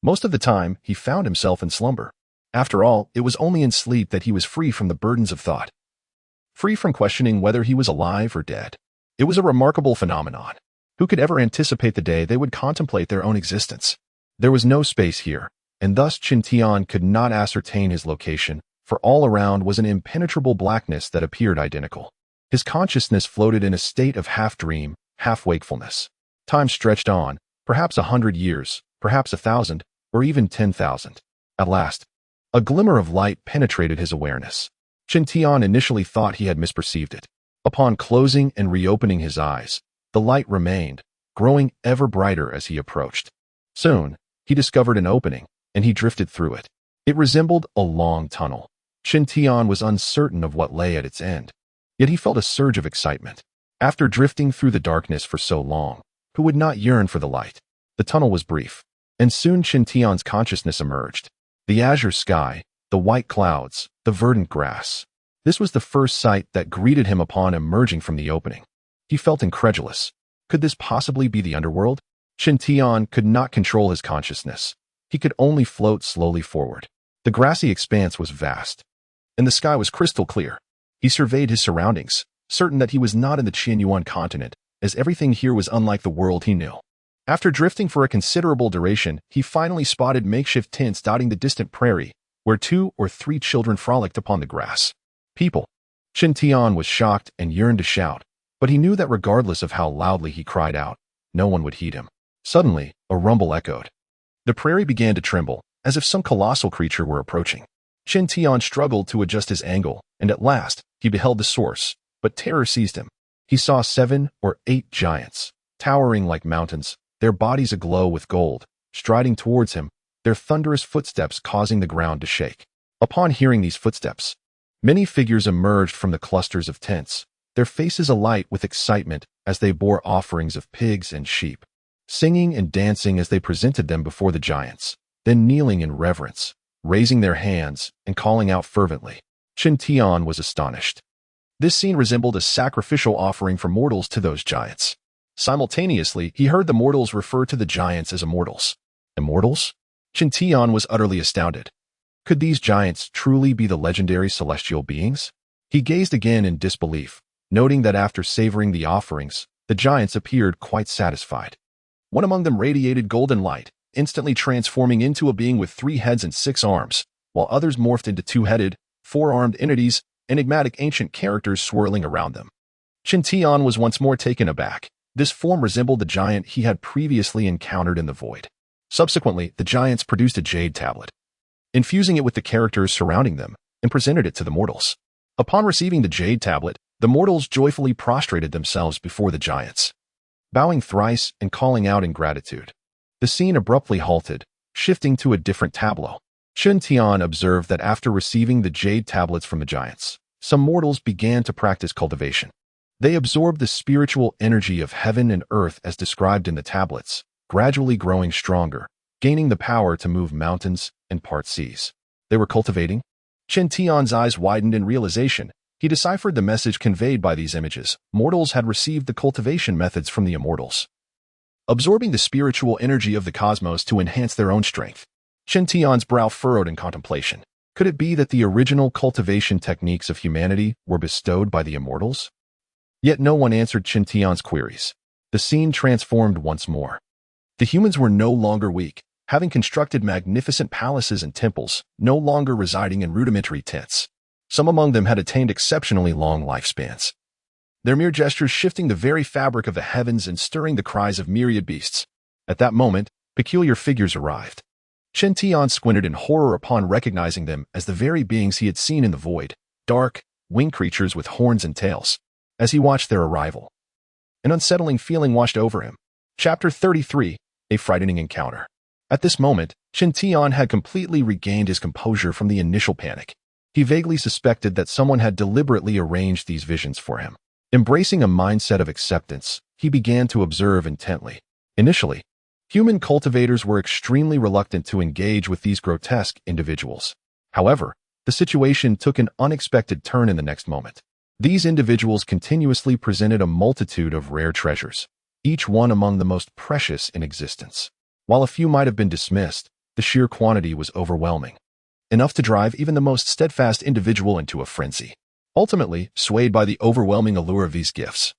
Most of the time, he found himself in slumber. After all, it was only in sleep that he was free from the burdens of thought, free from questioning whether he was alive or dead. It was a remarkable phenomenon. Who could ever anticipate the day they would contemplate their own existence? There was no space here, and thus Chen Tian could not ascertain his location, for all around was an impenetrable blackness that appeared identical. His consciousness floated in a state of half-dream, half-wakefulness. Time stretched on, perhaps 100 years, perhaps 1,000, or even 10,000. At last, a glimmer of light penetrated his awareness. Chen Tian initially thought he had misperceived it. Upon closing and reopening his eyes, the light remained, growing ever brighter as he approached. Soon, he discovered an opening, and he drifted through it. It resembled a long tunnel. Chen Tian was uncertain of what lay at its end, yet he felt a surge of excitement. After drifting through the darkness for so long, who would not yearn for the light? The tunnel was brief, and soon Chen Tian's consciousness emerged. The azure sky, the white clouds, the verdant grass. This was the first sight that greeted him upon emerging from the opening. He felt incredulous. Could this possibly be the underworld? Chen Tian could not control his consciousness. He could only float slowly forward. The grassy expanse was vast, and the sky was crystal clear. He surveyed his surroundings, certain that he was not in the Qianyuan continent, as everything here was unlike the world he knew. After drifting for a considerable duration, he finally spotted makeshift tents dotting the distant prairie, where 2 or 3 children frolicked upon the grass. People. Chen Tian was shocked and yearned to shout, but he knew that regardless of how loudly he cried out, no one would heed him. Suddenly, a rumble echoed. The prairie began to tremble, as if some colossal creature were approaching. Chen Tian struggled to adjust his angle, and at last, he beheld the source, but terror seized him. He saw 7 or 8 giants, towering like mountains, their bodies aglow with gold, striding towards him, their thunderous footsteps causing the ground to shake. Upon hearing these footsteps, many figures emerged from the clusters of tents, their faces alight with excitement as they bore offerings of pigs and sheep, singing and dancing as they presented them before the giants, then kneeling in reverence, raising their hands and calling out fervently. Chen Tian was astonished. This scene resembled a sacrificial offering for mortals to those giants. Simultaneously, he heard the mortals refer to the giants as immortals. Immortals? Chen Tian was utterly astounded. Could these giants truly be the legendary celestial beings? He gazed again in disbelief, noting that after savoring the offerings, the giants appeared quite satisfied. One among them radiated golden light, instantly transforming into a being with 3 heads and 6 arms, while others morphed into 2-headed, 4-armed entities, enigmatic ancient characters swirling around them. Chen Tian was once more taken aback. This form resembled the giant he had previously encountered in the void. Subsequently, the giants produced a jade tablet, infusing it with the characters surrounding them, and presented it to the mortals. Upon receiving the jade tablet, the mortals joyfully prostrated themselves before the giants, bowing thrice and calling out in gratitude. The scene abruptly halted, shifting to a different tableau. Chen Tian observed that after receiving the jade tablets from the giants, some mortals began to practice cultivation. They absorbed the spiritual energy of heaven and earth as described in the tablets, gradually growing stronger, gaining the power to move mountains and part seas. They were cultivating? Chen Tian's eyes widened in realization. He deciphered the message conveyed by these images. Mortals had received the cultivation methods from the immortals, absorbing the spiritual energy of the cosmos to enhance their own strength. Chen Tian's brow furrowed in contemplation. Could it be that the original cultivation techniques of humanity were bestowed by the immortals? Yet no one answered Chen Tian's queries. The scene transformed once more. The humans were no longer weak, having constructed magnificent palaces and temples, no longer residing in rudimentary tents. Some among them had attained exceptionally long lifespans, their mere gestures shifting the very fabric of the heavens and stirring the cries of myriad beasts. At that moment, peculiar figures arrived. Chen Tian squinted in horror upon recognizing them as the very beings he had seen in the void, dark, winged creatures with horns and tails. As he watched their arrival, an unsettling feeling washed over him. Chapter 33, A Frightening Encounter. At this moment, Chen Tian had completely regained his composure from the initial panic. He vaguely suspected that someone had deliberately arranged these visions for him. Embracing a mindset of acceptance, he began to observe intently. Initially, human cultivators were extremely reluctant to engage with these grotesque individuals. However, the situation took an unexpected turn in the next moment. These individuals continuously presented a multitude of rare treasures, each one among the most precious in existence. While a few might have been dismissed, the sheer quantity was overwhelming, enough to drive even the most steadfast individual into a frenzy. Ultimately, swayed by the overwhelming allure of these gifts,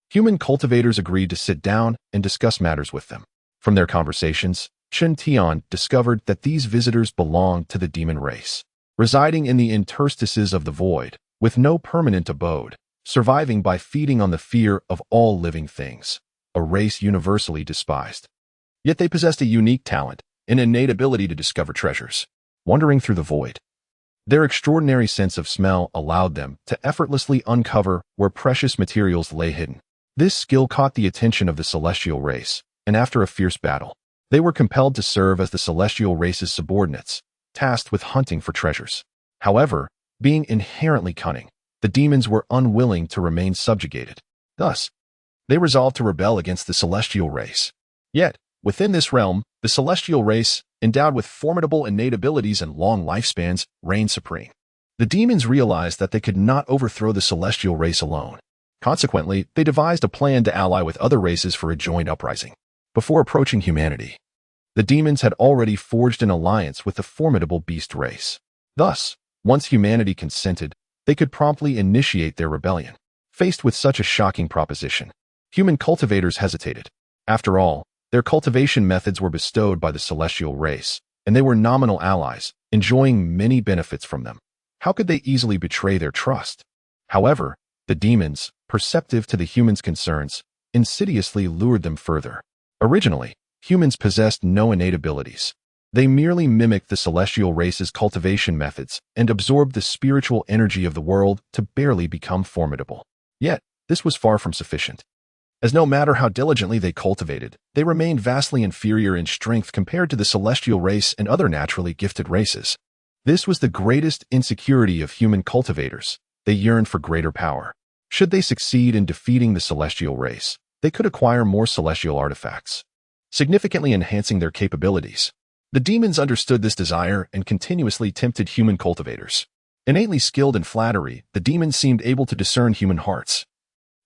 human cultivators agreed to sit down and discuss matters with them. From their conversations, Chen Tian discovered that these visitors belonged to the demon race, residing in the interstices of the void, with no permanent abode, surviving by feeding on the fear of all living things, a race universally despised. Yet they possessed a unique talent, an innate ability to discover treasures, wandering through the void. Their extraordinary sense of smell allowed them to effortlessly uncover where precious materials lay hidden. This skill caught the attention of the celestial race, and after a fierce battle, they were compelled to serve as the celestial race's subordinates, tasked with hunting for treasures. However, being inherently cunning, the demons were unwilling to remain subjugated. Thus, they resolved to rebel against the celestial race. Yet, within this realm, the celestial race, endowed with formidable innate abilities and long lifespans, reigned supreme. The demons realized that they could not overthrow the celestial race alone. Consequently, they devised a plan to ally with other races for a joint uprising. Before approaching humanity, the demons had already forged an alliance with the formidable beast race. Thus, once humanity consented, they could promptly initiate their rebellion. Faced with such a shocking proposition, human cultivators hesitated. After all, their cultivation methods were bestowed by the celestial race, and they were nominal allies, enjoying many benefits from them. How could they easily betray their trust? However, the demons, perceptive to the humans' concerns, insidiously lured them further. Originally, humans possessed no innate abilities. They merely mimicked the celestial race's cultivation methods and absorbed the spiritual energy of the world to barely become formidable. Yet, this was far from sufficient. as no matter how diligently they cultivated, they remained vastly inferior in strength compared to the celestial race and other naturally gifted races. This was the greatest insecurity of human cultivators. They yearned for greater power. Should they succeed in defeating the celestial race, they could acquire more celestial artifacts, significantly enhancing their capabilities. The demons understood this desire and continuously tempted human cultivators. Innately skilled in flattery, the demons seemed able to discern human hearts,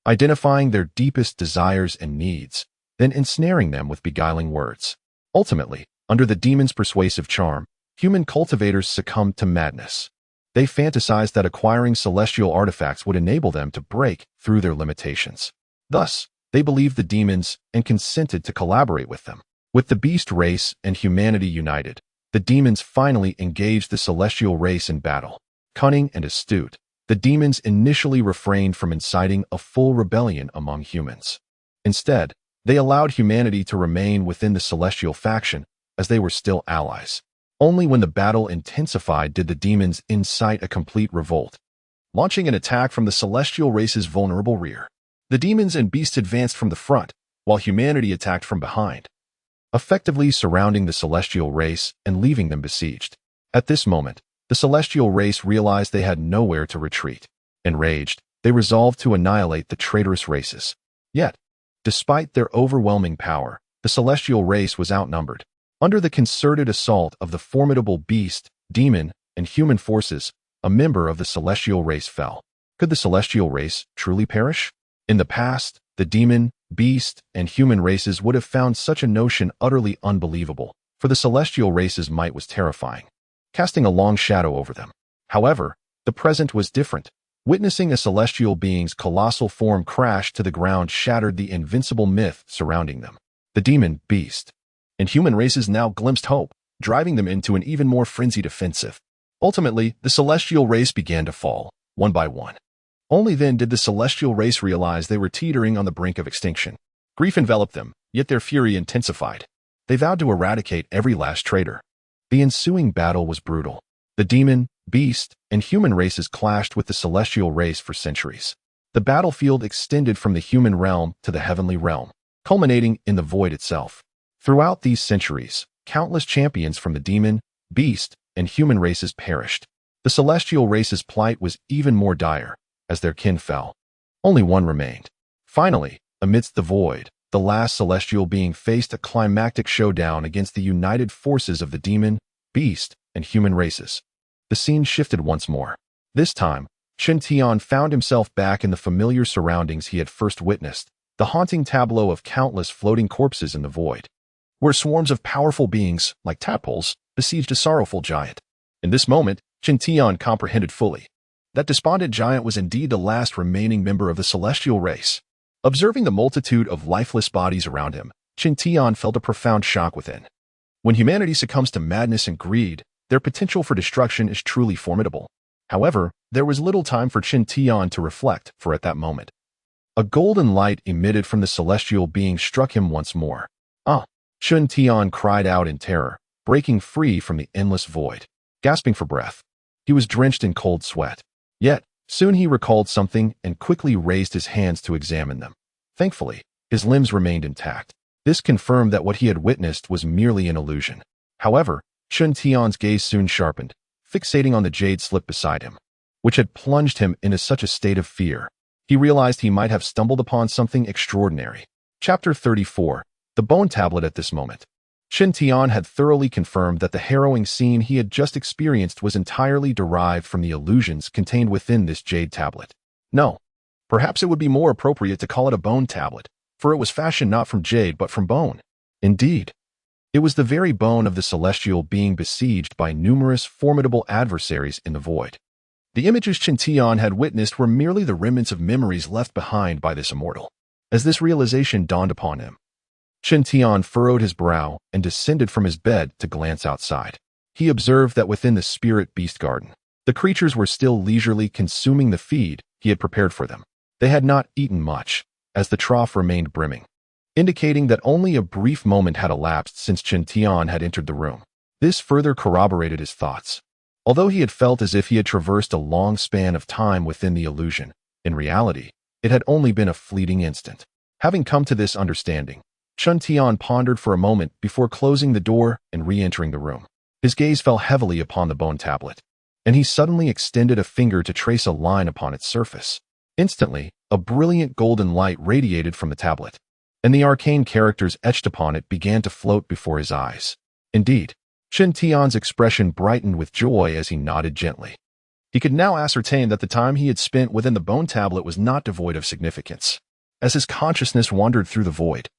identifying their deepest desires and needs, then ensnaring them with beguiling words. Ultimately, under the demon's persuasive charm, human cultivators succumbed to madness. They fantasized that acquiring celestial artifacts would enable them to break through their limitations. Thus, they believed the demons and consented to collaborate with them. With the beast race and humanity united, the demons finally engaged the celestial race in battle. Cunning and astute, the demons initially refrained from inciting a full rebellion among humans. Instead, they allowed humanity to remain within the celestial faction as they were still allies. Only when the battle intensified did the demons incite a complete revolt, launching an attack from the celestial race's vulnerable rear. The demons and beasts advanced from the front, while humanity attacked from behind, effectively surrounding the celestial race and leaving them besieged. At this moment, the celestial race realized they had nowhere to retreat. Enraged, they resolved to annihilate the traitorous races. Yet, despite their overwhelming power, the celestial race was outnumbered. Under the concerted assault of the formidable beast, demon, and human forces, a member of the celestial race fell. Could the celestial race truly perish? In the past, the demon, beast, and human races would have found such a notion utterly unbelievable, for the celestial race's might was terrifying, casting a long shadow over them. However, the present was different. Witnessing a celestial being's colossal form crash to the ground shattered the invincible myth surrounding them. The demon, beast, and human races now glimpsed hope, driving them into an even more frenzied offensive. Ultimately, the celestial race began to fall, one by one. Only then did the celestial race realize they were teetering on the brink of extinction. Grief enveloped them, yet their fury intensified. They vowed to eradicate every last traitor. The ensuing battle was brutal. The demon, beast, and human races clashed with the celestial race for centuries. The battlefield extended from the human realm to the heavenly realm, culminating in the void itself. Throughout these centuries, countless champions from the demon, beast, and human races perished. The celestial race's plight was even more dire, as their kin fell. Only one remained. Finally, amidst the void, the last celestial being faced a climactic showdown against the united forces of the demon, beast, and human races. The scene shifted once more. This time, Chen Tian found himself back in the familiar surroundings he had first witnessed, the haunting tableau of countless floating corpses in the void, where swarms of powerful beings, like tadpoles, besieged a sorrowful giant. In this moment, Chen Tian comprehended fully. That despondent giant was indeed the last remaining member of the celestial race. Observing the multitude of lifeless bodies around him, Chen Tian felt a profound shock within. When humanity succumbs to madness and greed, their potential for destruction is truly formidable. However, there was little time for Chen Tian to reflect, for at that moment, a golden light emitted from the celestial being struck him once more. Ah! Chen Tian cried out in terror, breaking free from the endless void. Gasping for breath, he was drenched in cold sweat. Yet, soon he recalled something and quickly raised his hands to examine them. Thankfully, his limbs remained intact. This confirmed that what he had witnessed was merely an illusion. However, Chen Tian's gaze soon sharpened, fixating on the jade slip beside him, which had plunged him into such a state of fear. He realized he might have stumbled upon something extraordinary. Chapter 34. The Bone Tablet. At this moment, Chen Tian had thoroughly confirmed that the harrowing scene he had just experienced was entirely derived from the illusions contained within this jade tablet. No, perhaps it would be more appropriate to call it a bone tablet, for it was fashioned not from jade but from bone. Indeed, it was the very bone of the celestial being besieged by numerous formidable adversaries in the void. The images Chen Tian had witnessed were merely the remnants of memories left behind by this immortal. As this realization dawned upon him, Chen Tian furrowed his brow and descended from his bed to glance outside. He observed that within the spirit beast garden, the creatures were still leisurely consuming the feed he had prepared for them. They had not eaten much, as the trough remained brimming, indicating that only a brief moment had elapsed since Chen Tian had entered the room. This further corroborated his thoughts. Although he had felt as if he had traversed a long span of time within the illusion, in reality, it had only been a fleeting instant. Having come to this understanding, Chen Tian pondered for a moment before closing the door and re-entering the room. His gaze fell heavily upon the bone tablet, and he suddenly extended a finger to trace a line upon its surface. Instantly, a brilliant golden light radiated from the tablet, and the arcane characters etched upon it began to float before his eyes. Indeed, Chen Tian's expression brightened with joy as he nodded gently. He could now ascertain that the time he had spent within the bone tablet was not devoid of significance. As his consciousness wandered through the void,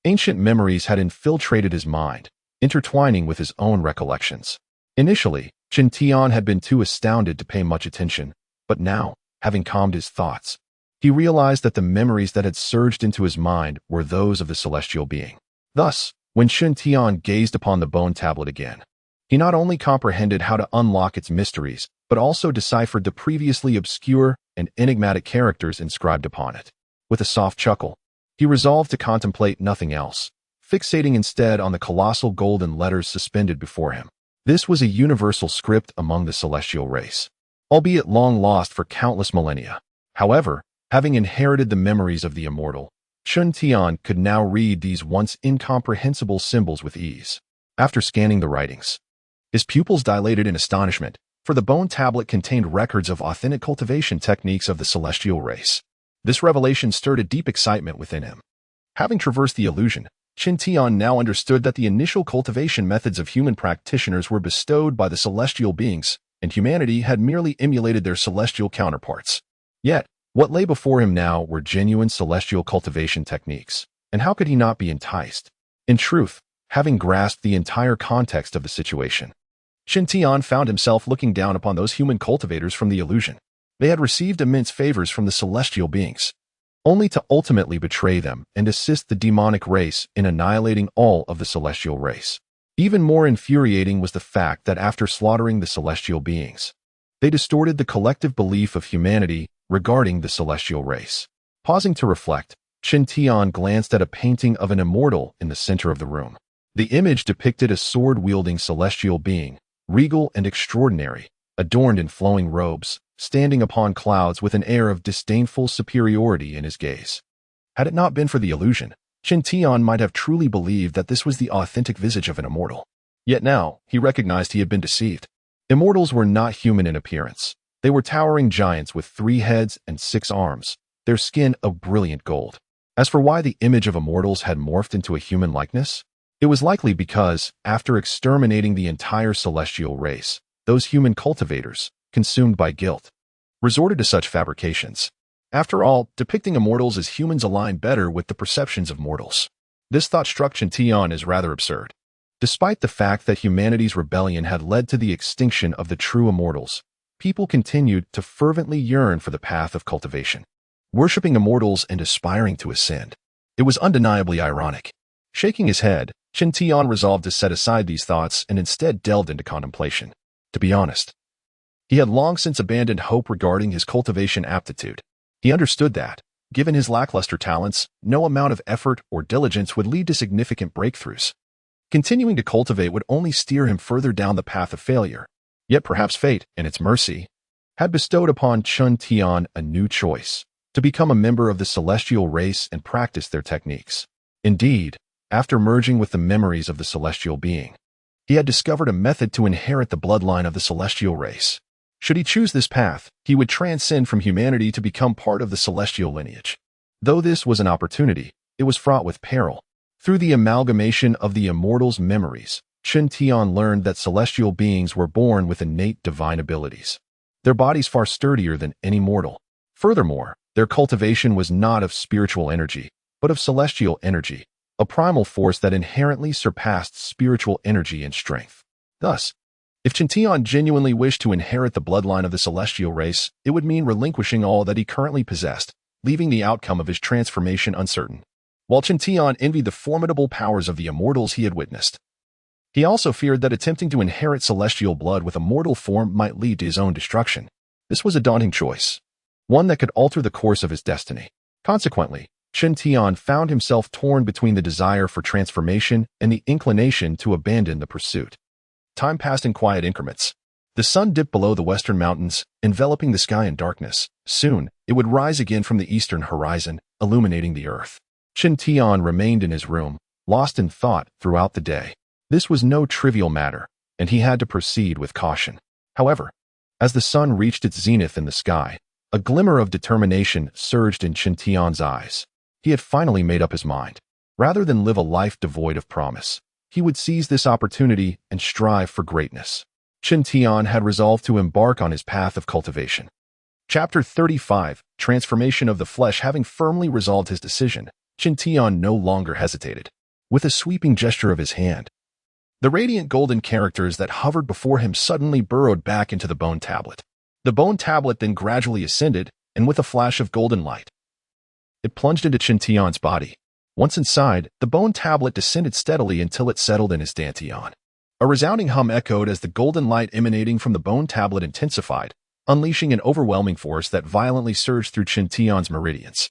ancient memories had infiltrated his mind, intertwining with his own recollections. Initially, Chen Tian had been too astounded to pay much attention, but now, having calmed his thoughts, he realized that the memories that had surged into his mind were those of the celestial being. Thus, when Chen Tian gazed upon the bone tablet again, he not only comprehended how to unlock its mysteries, but also deciphered the previously obscure and enigmatic characters inscribed upon it. With a soft chuckle, he resolved to contemplate nothing else, fixating instead on the colossal golden letters suspended before him. This was a universal script among the celestial race, albeit long lost for countless millennia. However, having inherited the memories of the immortal, Chen Tian could now read these once incomprehensible symbols with ease. After scanning the writings, his pupils dilated in astonishment, for the bone tablet contained records of authentic cultivation techniques of the celestial race. This revelation stirred a deep excitement within him. Having traversed the illusion, Chen Tian now understood that the initial cultivation methods of human practitioners were bestowed by the celestial beings, and humanity had merely emulated their celestial counterparts. Yet, what lay before him now were genuine celestial cultivation techniques, and how could he not be enticed? In truth, having grasped the entire context of the situation, Chen Tian found himself looking down upon those human cultivators from the illusion. They had received immense favors from the celestial beings, only to ultimately betray them and assist the demonic race in annihilating all of the celestial race. Even more infuriating was the fact that after slaughtering the celestial beings, they distorted the collective belief of humanity regarding the celestial race. Pausing to reflect, Chen Tian glanced at a painting of an immortal in the center of the room. The image depicted a sword-wielding celestial being, regal and extraordinary, adorned in flowing robes, standing upon clouds with an air of disdainful superiority in his gaze. Had it not been for the illusion, Chen Tian might have truly believed that this was the authentic visage of an immortal. Yet now, he recognized he had been deceived. Immortals were not human in appearance. They were towering giants with 3 heads and 6 arms, their skin of brilliant gold. As for why the image of immortals had morphed into a human likeness, it was likely because, after exterminating the entire celestial race, those human cultivators, consumed by guilt, resorted to such fabrications. After all, depicting immortals as humans aligned better with the perceptions of mortals. This thought struck Chen Tian as rather absurd. Despite the fact that humanity's rebellion had led to the extinction of the true immortals, people continued to fervently yearn for the path of cultivation, worshipping immortals and aspiring to ascend. It was undeniably ironic. Shaking his head, Chen Tian resolved to set aside these thoughts and instead delved into contemplation. To be honest, he had long since abandoned hope regarding his cultivation aptitude. He understood that, given his lackluster talents, no amount of effort or diligence would lead to significant breakthroughs. Continuing to cultivate would only steer him further down the path of failure. Yet perhaps fate, in its mercy, had bestowed upon Chen Tian a new choice, to become a member of the celestial race and practice their techniques. Indeed, after merging with the memories of the celestial being, he had discovered a method to inherit the bloodline of the celestial race. Should he choose this path, he would transcend from humanity to become part of the celestial lineage. Though this was an opportunity, it was fraught with peril. Through the amalgamation of the immortal's memories, Chen Tian learned that celestial beings were born with innate divine abilities, their bodies far sturdier than any mortal. Furthermore, their cultivation was not of spiritual energy, but of celestial energy, a primal force that inherently surpassed spiritual energy and strength. Thus, if Chen Tian genuinely wished to inherit the bloodline of the celestial race, it would mean relinquishing all that he currently possessed, leaving the outcome of his transformation uncertain. While Chen Tian envied the formidable powers of the immortals he had witnessed, he also feared that attempting to inherit celestial blood with a mortal form might lead to his own destruction. This was a daunting choice, one that could alter the course of his destiny. Consequently, Chen Tian found himself torn between the desire for transformation and the inclination to abandon the pursuit. Time passed in quiet increments. The sun dipped below the western mountains, enveloping the sky in darkness. Soon, it would rise again from the eastern horizon, illuminating the earth. Chen Tian remained in his room, lost in thought throughout the day. This was no trivial matter, and he had to proceed with caution. However, as the sun reached its zenith in the sky, a glimmer of determination surged in Chen Tian's eyes. He had finally made up his mind. Rather than live a life devoid of promise, he would seize this opportunity and strive for greatness. Chen Tian had resolved to embark on his path of cultivation. Chapter 35, Transformation of the Flesh. Having firmly resolved his decision, Chen Tian no longer hesitated. With a sweeping gesture of his hand, the radiant golden characters that hovered before him suddenly burrowed back into the bone tablet. The bone tablet then gradually ascended, and with a flash of golden light, it plunged into Chen Tian's body. Once inside, the bone tablet descended steadily until it settled in his dantian. A resounding hum echoed as the golden light emanating from the bone tablet intensified, unleashing an overwhelming force that violently surged through Chen Tian's meridians.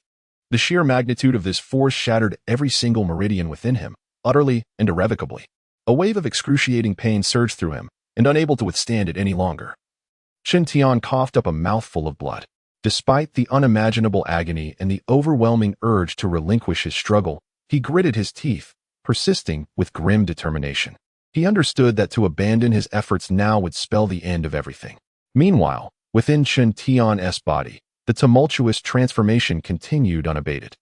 The sheer magnitude of this force shattered every single meridian within him, utterly and irrevocably. A wave of excruciating pain surged through him, and unable to withstand it any longer, Chen Tian coughed up a mouthful of blood. Despite the unimaginable agony and the overwhelming urge to relinquish his struggle, he gritted his teeth, persisting with grim determination. He understood that to abandon his efforts now would spell the end of everything. Meanwhile, within Chen Tian's body, the tumultuous transformation continued unabated.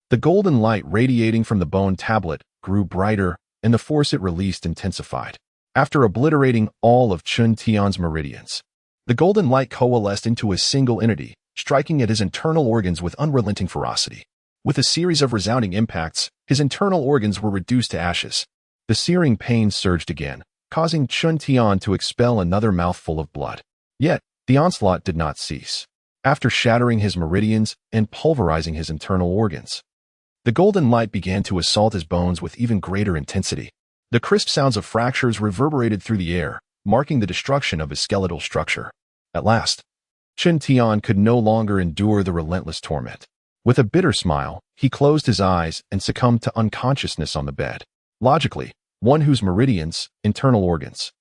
The golden light radiating from the bone tablet grew brighter, and the force it released intensified. After obliterating all of Chen Tian's meridians, the golden light coalesced into a single entity, striking at his internal organs with unrelenting ferocity. With a series of resounding impacts, his internal organs were reduced to ashes. The searing pain surged again, causing Chen Tian to expel another mouthful of blood. Yet, the onslaught did not cease. After shattering his meridians and pulverizing his internal organs, the golden light began to assault his bones with even greater intensity. The crisp sounds of fractures reverberated through the air, marking the destruction of his skeletal structure. At last, Chen Tian could no longer endure the relentless torment. With a bitter smile, he closed his eyes and succumbed to unconsciousness on the bed. Logically, one whose meridians, internal organs,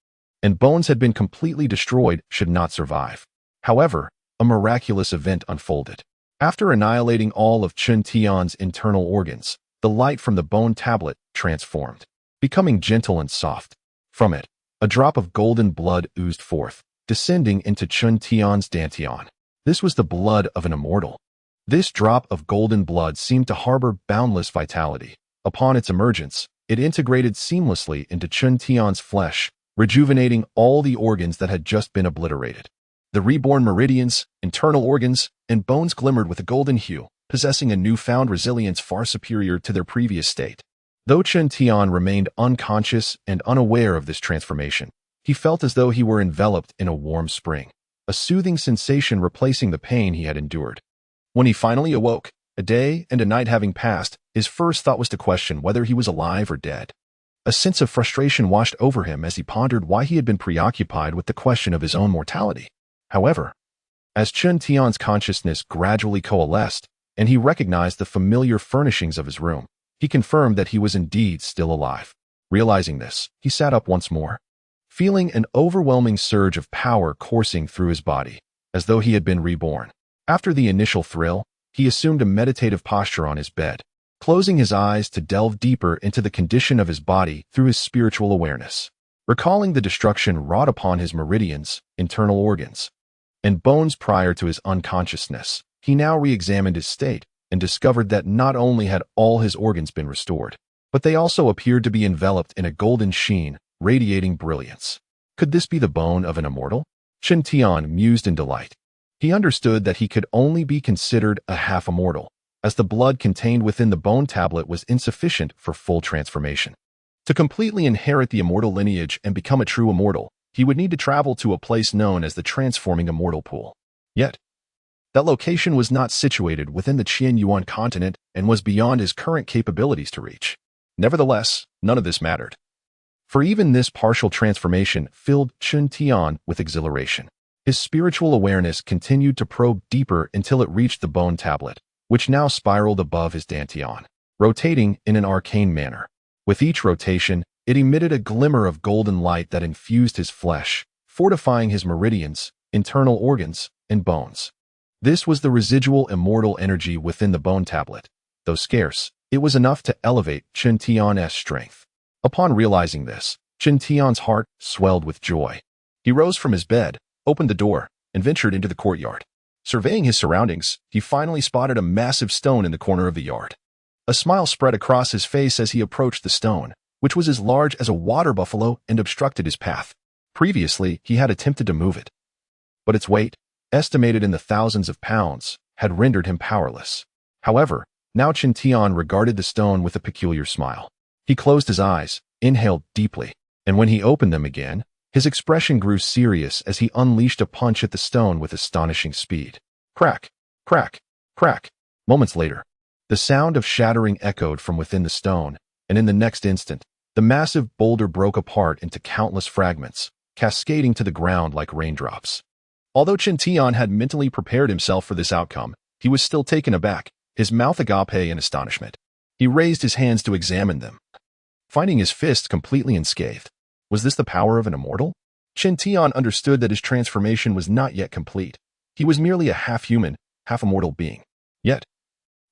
and bones had been completely destroyed should not survive. However, a miraculous event unfolded. After annihilating all of Chen Tian's internal organs, the light from the bone tablet transformed, becoming gentle and soft. From it, a drop of golden blood oozed forth, descending into Chen Tian's dantian. This was the blood of an immortal. This drop of golden blood seemed to harbor boundless vitality. Upon its emergence, it integrated seamlessly into Chen Tian's flesh, rejuvenating all the organs that had just been obliterated. The reborn meridians, internal organs, and bones glimmered with a golden hue, possessing a newfound resilience far superior to their previous state. Though Chen Tian remained unconscious and unaware of this transformation, he felt as though he were enveloped in a warm spring, a soothing sensation replacing the pain he had endured. When he finally awoke, a day and a night having passed, his first thought was to question whether he was alive or dead. A sense of frustration washed over him as he pondered why he had been preoccupied with the question of his own mortality. However, as Chen Tian's consciousness gradually coalesced, and he recognized the familiar furnishings of his room, he confirmed that he was indeed still alive. Realizing this, he sat up once more, feeling an overwhelming surge of power coursing through his body, as though he had been reborn. After the initial thrill, he assumed a meditative posture on his bed, closing his eyes to delve deeper into the condition of his body through his spiritual awareness. Recalling the destruction wrought upon his meridians, internal organs, and bones prior to his unconsciousness, he now re-examined his state and discovered that not only had all his organs been restored, but they also appeared to be enveloped in a golden sheen, radiating brilliance. Could this be the bone of an immortal? Chen Tian mused in delight. He understood that he could only be considered a half-immortal, as the blood contained within the bone tablet was insufficient for full transformation. To completely inherit the immortal lineage and become a true immortal, he would need to travel to a place known as the Transforming Immortal Pool. Yet, that location was not situated within the Qianyuan continent and was beyond his current capabilities to reach. Nevertheless, none of this mattered, for even this partial transformation filled Chen Tian with exhilaration. His spiritual awareness continued to probe deeper until it reached the bone tablet, which now spiraled above his dantian, rotating in an arcane manner. With each rotation, it emitted a glimmer of golden light that infused his flesh, fortifying his meridians, internal organs, and bones. This was the residual immortal energy within the bone tablet. Though scarce, It was enough to elevate Chen Tian's strength. Upon realizing this, Chen Tian's heart swelled with joy. He rose from his bed, opened the door, and ventured into the courtyard. Surveying his surroundings, he finally spotted a massive stone in the corner of the yard. A smile spread across his face as he approached the stone, which was as large as a water buffalo and obstructed his path. Previously, he had attempted to move it, but its weight, estimated in the thousands of pounds, had rendered him powerless. However, now Chen Tian regarded the stone with a peculiar smile. He closed his eyes, inhaled deeply, and when he opened them again, his expression grew serious as he unleashed a punch at the stone with astonishing speed. Crack, crack, crack. Moments later, the sound of shattering echoed from within the stone, and in the next instant, the massive boulder broke apart into countless fragments, cascading to the ground like raindrops. Although Chen Tian had mentally prepared himself for this outcome, he was still taken aback, his mouth agape in astonishment. He raised his hands to examine them, finding his fists completely unscathed. Was this the power of an immortal? Chen Tian understood that his transformation was not yet complete. He was merely a half-human, half-immortal being. Yet,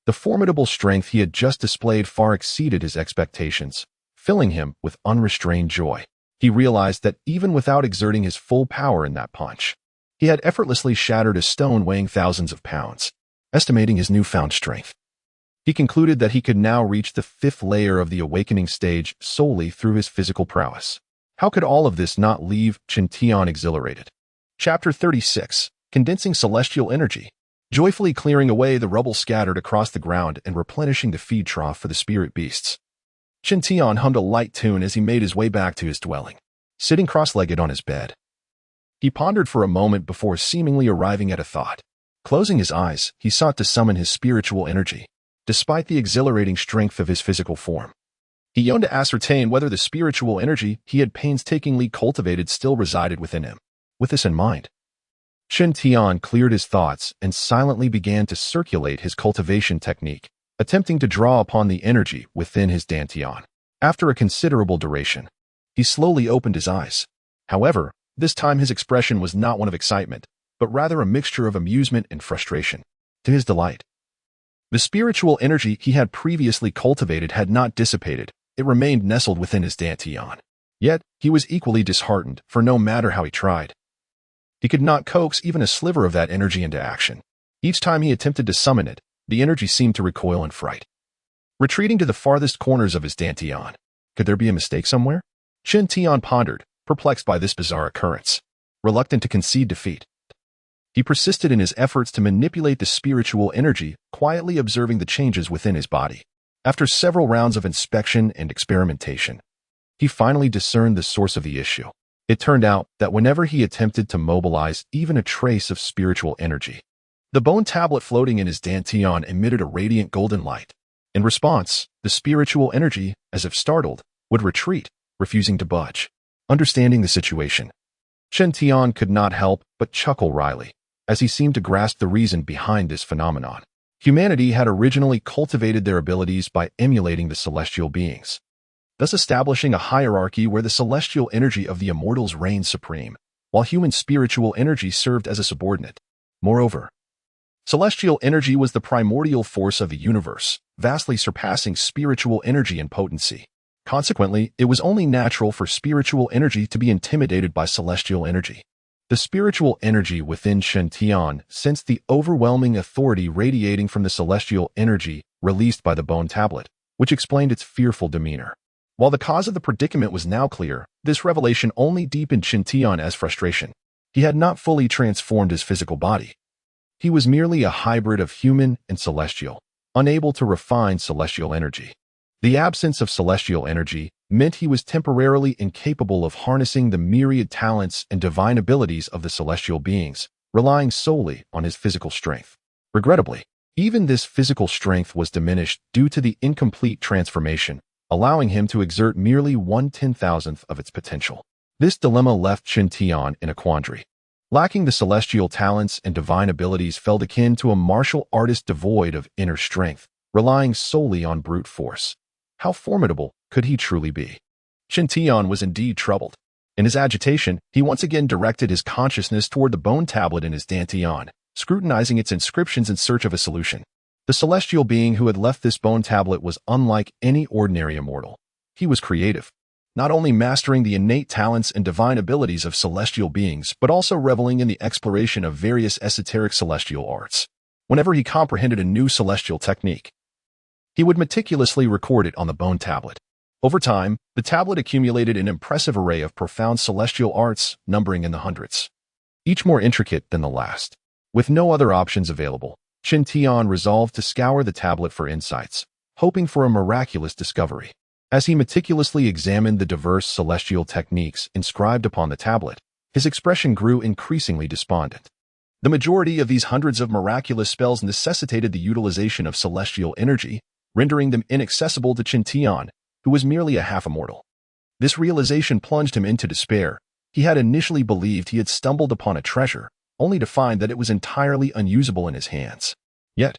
the formidable strength he had just displayed far exceeded his expectations, filling him with unrestrained joy. He realized that even without exerting his full power in that punch, he had effortlessly shattered a stone weighing thousands of pounds. Estimating his newfound strength, he concluded that he could now reach the 5th layer of the awakening stage solely through his physical prowess. How could all of this not leave Chen Tian exhilarated? Chapter 36. Condensing Celestial Energy. Joyfully clearing away the rubble scattered across the ground and replenishing the feed trough for the spirit beasts, Chen Tian hummed a light tune as he made his way back to his dwelling. Sitting cross-legged on his bed, he pondered for a moment before seemingly arriving at a thought. Closing his eyes, he sought to summon his spiritual energy, despite the exhilarating strength of his physical form. He yearned to ascertain whether the spiritual energy he had painstakingly cultivated still resided within him. With this in mind, Chen Tian cleared his thoughts and silently began to circulate his cultivation technique, attempting to draw upon the energy within his dantian. After a considerable duration, he slowly opened his eyes. However, this time his expression was not one of excitement, but rather a mixture of amusement and frustration. To his delight, the spiritual energy he had previously cultivated had not dissipated. It remained nestled within his dantian. Yet, he was equally disheartened, for no matter how he tried, he could not coax even a sliver of that energy into action. Each time he attempted to summon it, the energy seemed to recoil in fright, retreating to the farthest corners of his dantian. Could there be a mistake somewhere? Chen Tian pondered, perplexed by this bizarre occurrence. Reluctant to concede defeat, he persisted in his efforts to manipulate the spiritual energy, quietly observing the changes within his body. After several rounds of inspection and experimentation, he finally discerned the source of the issue. It turned out that whenever he attempted to mobilize even a trace of spiritual energy, the bone tablet floating in his dantian emitted a radiant golden light. In response, the spiritual energy, as if startled, would retreat, refusing to budge. Understanding the situation, Chen Tian could not help but chuckle wryly, as he seemed to grasp the reason behind this phenomenon. Humanity had originally cultivated their abilities by emulating the celestial beings, thus establishing a hierarchy where the celestial energy of the immortals reigned supreme, while human spiritual energy served as a subordinate. Moreover, celestial energy was the primordial force of the universe, vastly surpassing spiritual energy in potency. Consequently, it was only natural for spiritual energy to be intimidated by celestial energy. The spiritual energy within Chen Tian sensed the overwhelming authority radiating from the celestial energy released by the bone tablet, which explained its fearful demeanor. While the cause of the predicament was now clear, this revelation only deepened Chen Tian's frustration. He had not fully transformed his physical body. He was merely a hybrid of human and celestial, unable to refine celestial energy. The absence of celestial energy meant he was temporarily incapable of harnessing the myriad talents and divine abilities of the celestial beings, relying solely on his physical strength. Regrettably, even this physical strength was diminished due to the incomplete transformation, allowing him to exert merely 1/10,000th of its potential. This dilemma left Chen Tian in a quandary. Lacking the celestial talents and divine abilities felt akin to a martial artist devoid of inner strength, relying solely on brute force. How formidable could he truly be? Chen Tian was indeed troubled. In his agitation, he once again directed his consciousness toward the bone tablet in his dantian, scrutinizing its inscriptions in search of a solution. The celestial being who had left this bone tablet was unlike any ordinary immortal. He was creative, not only mastering the innate talents and divine abilities of celestial beings, but also reveling in the exploration of various esoteric celestial arts. Whenever he comprehended a new celestial technique, he would meticulously record it on the bone tablet. Over time, the tablet accumulated an impressive array of profound celestial arts, numbering in the hundreds, each more intricate than the last. With no other options available, Chen Tian resolved to scour the tablet for insights, hoping for a miraculous discovery. As he meticulously examined the diverse celestial techniques inscribed upon the tablet, his expression grew increasingly despondent. The majority of these hundreds of miraculous spells necessitated the utilization of celestial energy, rendering them inaccessible to Chen Tian, who was merely a half-immortal. This realization plunged him into despair. He had initially believed he had stumbled upon a treasure, only to find that it was entirely unusable in his hands. Yet,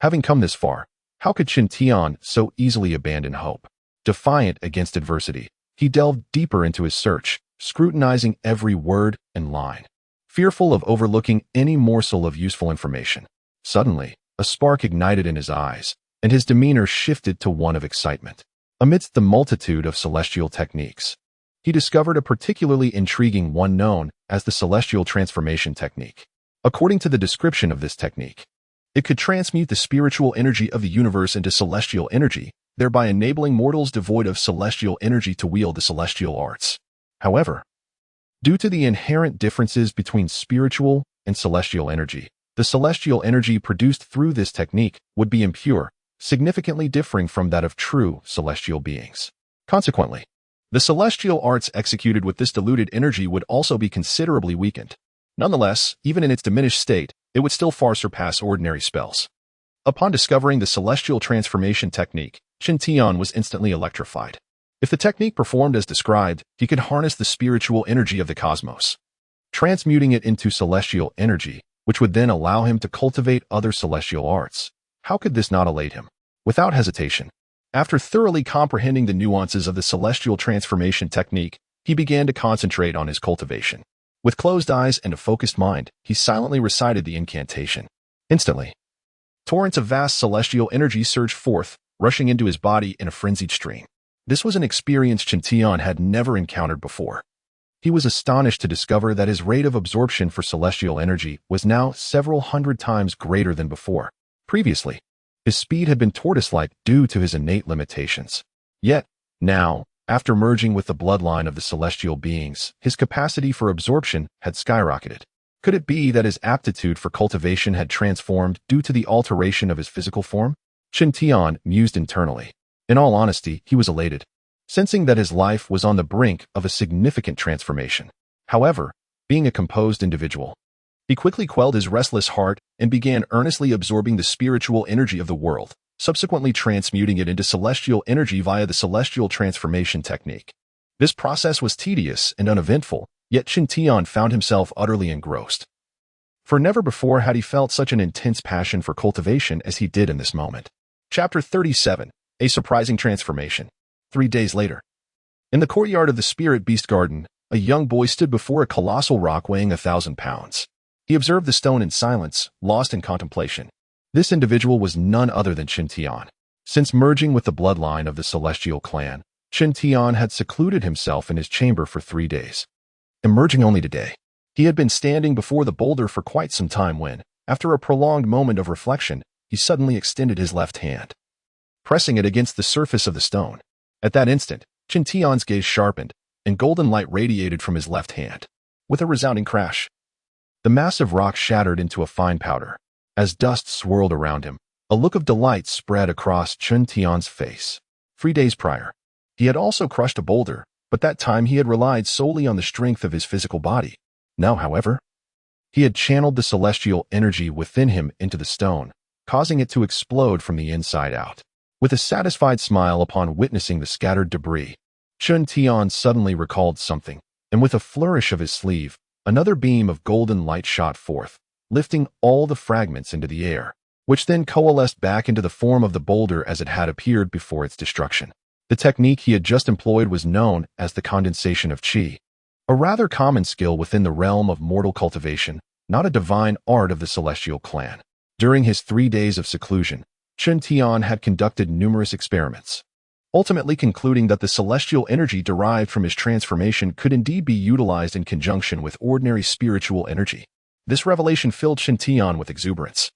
having come this far, how could Chen Tian so easily abandon hope? Defiant against adversity, he delved deeper into his search, scrutinizing every word and line, fearful of overlooking any morsel of useful information. Suddenly, a spark ignited in his eyes, and his demeanor shifted to one of excitement. Amidst the multitude of celestial techniques, he discovered a particularly intriguing one known as the celestial transformation technique. According to the description of this technique, it could transmute the spiritual energy of the universe into celestial energy, thereby enabling mortals devoid of celestial energy to wield the celestial arts. However, due to the inherent differences between spiritual and celestial energy, the celestial energy produced through this technique would be impure, significantly differing from that of true celestial beings. Consequently, the celestial arts executed with this diluted energy would also be considerably weakened. Nonetheless, even in its diminished state, it would still far surpass ordinary spells. Upon discovering the celestial transformation technique, Chen Tian was instantly electrified. If the technique performed as described, he could harness the spiritual energy of the cosmos, transmuting it into celestial energy, which would then allow him to cultivate other celestial arts. How could this not elate him? Without hesitation, after thoroughly comprehending the nuances of the celestial transformation technique, he began to concentrate on his cultivation. With closed eyes and a focused mind, he silently recited the incantation. Instantly, torrents of vast celestial energy surged forth, rushing into his body in a frenzied stream. This was an experience Chen Tian had never encountered before. He was astonished to discover that his rate of absorption for celestial energy was now several hundred times greater than before. Previously, his speed had been tortoise-like due to his innate limitations. Yet, now, after merging with the bloodline of the celestial beings, his capacity for absorption had skyrocketed. Could it be that his aptitude for cultivation had transformed due to the alteration of his physical form? Chen Tian mused internally. In all honesty, he was elated, sensing that his life was on the brink of a significant transformation. However, being a composed individual, he quickly quelled his restless heart and began earnestly absorbing the spiritual energy of the world, subsequently transmuting it into celestial energy via the celestial transformation technique. This process was tedious and uneventful, yet Chen Tian found himself utterly engrossed. For never before had he felt such an intense passion for cultivation as he did in this moment. Chapter 37. A Surprising Transformation. 3 days later. In the courtyard of the Spirit Beast Garden, a young boy stood before a colossal rock weighing 1,000 pounds. He observed the stone in silence, lost in contemplation. This individual was none other than Chen Tian. Since merging with the bloodline of the Celestial clan, Chen Tian had secluded himself in his chamber for 3 days. Emerging only today, he had been standing before the boulder for quite some time when, after a prolonged moment of reflection, he suddenly extended his left hand, pressing it against the surface of the stone. At that instant, Chen Tian's gaze sharpened, and golden light radiated from his left hand. With a resounding crash, the massive rock shattered into a fine powder. As dust swirled around him, a look of delight spread across Chen Tian's face. 3 days prior, he had also crushed a boulder, but that time he had relied solely on the strength of his physical body. Now, however, he had channeled the celestial energy within him into the stone, causing it to explode from the inside out. With a satisfied smile upon witnessing the scattered debris, Chen Tian suddenly recalled something, and with a flourish of his sleeve, another beam of golden light shot forth, lifting all the fragments into the air, which then coalesced back into the form of the boulder as it had appeared before its destruction. The technique he had just employed was known as the condensation of qi, a rather common skill within the realm of mortal cultivation, not a divine art of the Celestial clan. During his 3 days of seclusion, Chen Tian had conducted numerous experiments, ultimately concluding that the celestial energy derived from his transformation could indeed be utilized in conjunction with ordinary spiritual energy. This revelation filled Chen Tian with exuberance,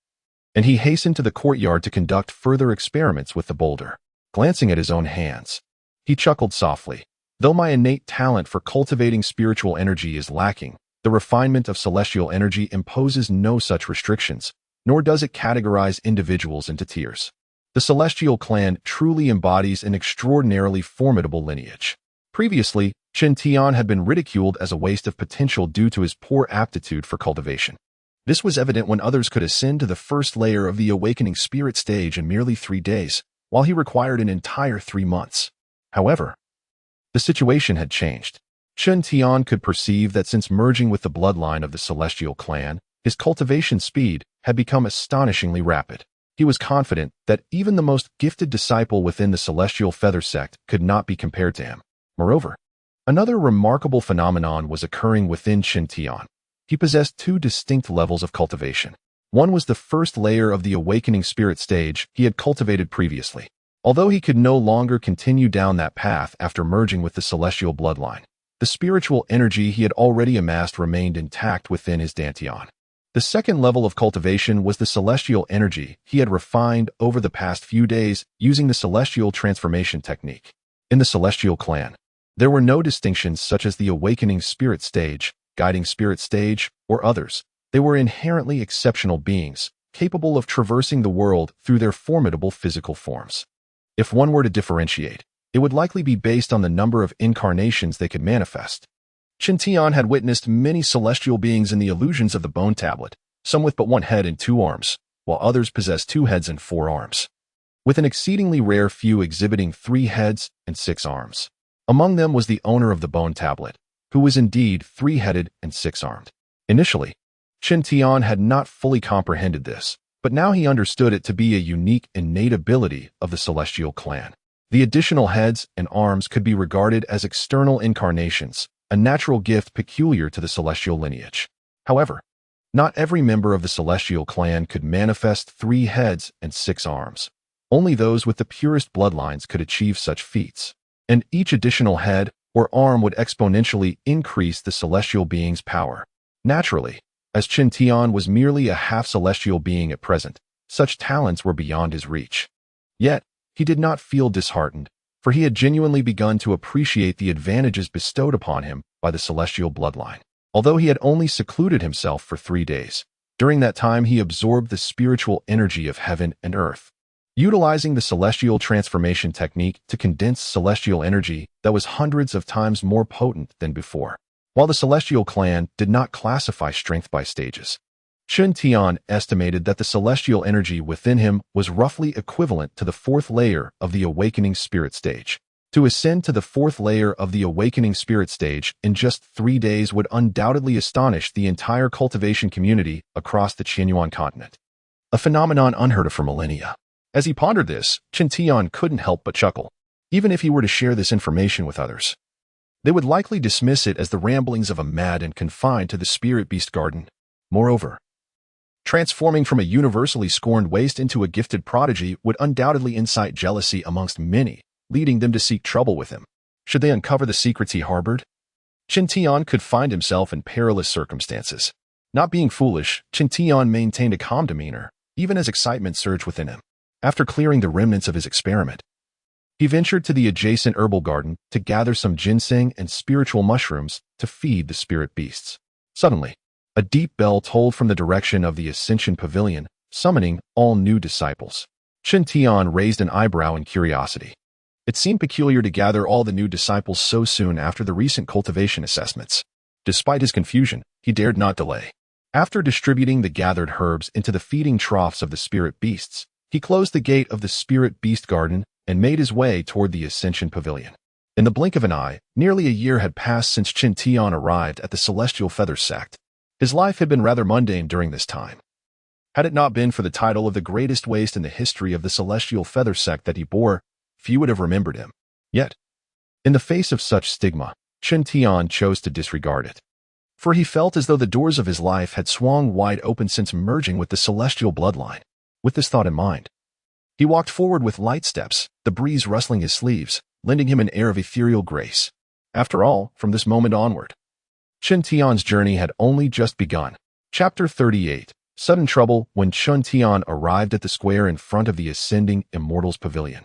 and he hastened to the courtyard to conduct further experiments with the boulder. Glancing at his own hands, he chuckled softly. Though my innate talent for cultivating spiritual energy is lacking, the refinement of celestial energy imposes no such restrictions, nor does it categorize individuals into tiers. The celestial clan truly embodies an extraordinarily formidable lineage. Previously, Chen Tian had been ridiculed as a waste of potential due to his poor aptitude for cultivation. This was evident when others could ascend to the first layer of the awakening spirit stage in merely 3 days, while he required an entire 3 months. However, the situation had changed. Chen Tian could perceive that since merging with the bloodline of the celestial clan, his cultivation speed had become astonishingly rapid. He was confident that even the most gifted disciple within the celestial feather sect could not be compared to him. Moreover, another remarkable phenomenon was occurring within Chen Tian. He possessed 2 distinct levels of cultivation. One was the first layer of the awakening spirit stage he had cultivated previously, although he could no longer continue down that path after merging with the celestial bloodline. The spiritual energy he had already amassed remained intact within his dantian. The second level of cultivation was the celestial energy he had refined over the past few days using the celestial transformation technique. In the celestial clan, there were no distinctions such as the awakening spirit stage, guiding spirit stage, or others. They were inherently exceptional beings, capable of traversing the world through their formidable physical forms. If one were to differentiate, it would likely be based on the number of incarnations they could manifest. Chen Tian had witnessed many celestial beings in the illusions of the bone tablet, some with but 1 head and 2 arms, while others possessed 2 heads and 4 arms, with an exceedingly rare few exhibiting 3 heads and 6 arms. Among them was the owner of the bone tablet, who was indeed 3-headed and 6-armed. Initially, Chen Tian had not fully comprehended this, but now he understood it to be a unique innate ability of the celestial clan. The additional heads and arms could be regarded as external incarnations, a natural gift peculiar to the celestial lineage. However, not every member of the celestial clan could manifest 3 heads and 6 arms. Only those with the purest bloodlines could achieve such feats, and each additional head or arm would exponentially increase the celestial being's power. Naturally, as Chen Tian was merely a half-celestial being at present, such talents were beyond his reach. Yet, he did not feel disheartened, for he had genuinely begun to appreciate the advantages bestowed upon him by the celestial bloodline. Although he had only secluded himself for 3 days, during that time he absorbed the spiritual energy of heaven and earth, utilizing the celestial transformation technique to condense celestial energy that was hundreds of times more potent than before. While the celestial clan did not classify strength by stages, Chen Tian estimated that the celestial energy within him was roughly equivalent to the 4th layer of the awakening spirit stage. To ascend to the 4th layer of the awakening spirit stage in just 3 days would undoubtedly astonish the entire cultivation community across the Qianyuan continent, a phenomenon unheard of for millennia. As he pondered this, Chen Tian couldn't help but chuckle. Even if he were to share this information with others, they would likely dismiss it as the ramblings of a mad and confined to the spirit beast garden. Moreover, transforming from a universally scorned waste into a gifted prodigy would undoubtedly incite jealousy amongst many, leading them to seek trouble with him. Should they uncover the secrets he harbored? Chen Tian could find himself in perilous circumstances. Not being foolish, Chen Tian maintained a calm demeanor, even as excitement surged within him. After clearing the remnants of his experiment, he ventured to the adjacent herbal garden to gather some ginseng and spiritual mushrooms to feed the spirit beasts. Suddenly, a deep bell tolled from the direction of the Ascension Pavilion, summoning all new disciples. Chen Tian raised an eyebrow in curiosity. It seemed peculiar to gather all the new disciples so soon after the recent cultivation assessments. Despite his confusion, he dared not delay. After distributing the gathered herbs into the feeding troughs of the spirit beasts, he closed the gate of the spirit beast garden and made his way toward the Ascension Pavilion. In the blink of an eye, nearly a year had passed since Chen Tian arrived at the Celestial Feather Sect. His life had been rather mundane during this time. Had it not been for the title of the greatest waste in the history of the Celestial Feather Sect that he bore, few would have remembered him. Yet, in the face of such stigma, Chen Tian chose to disregard it. for he felt as though the doors of his life had swung wide open since merging with the celestial bloodline. With this thought in mind, he walked forward with light steps, the breeze rustling his sleeves, lending him an air of ethereal grace. After all, from this moment onward, Chen Tian's journey had only just begun. Chapter 38. Sudden trouble. When Chen Tian arrived at the square in front of the ascending Immortals Pavilion,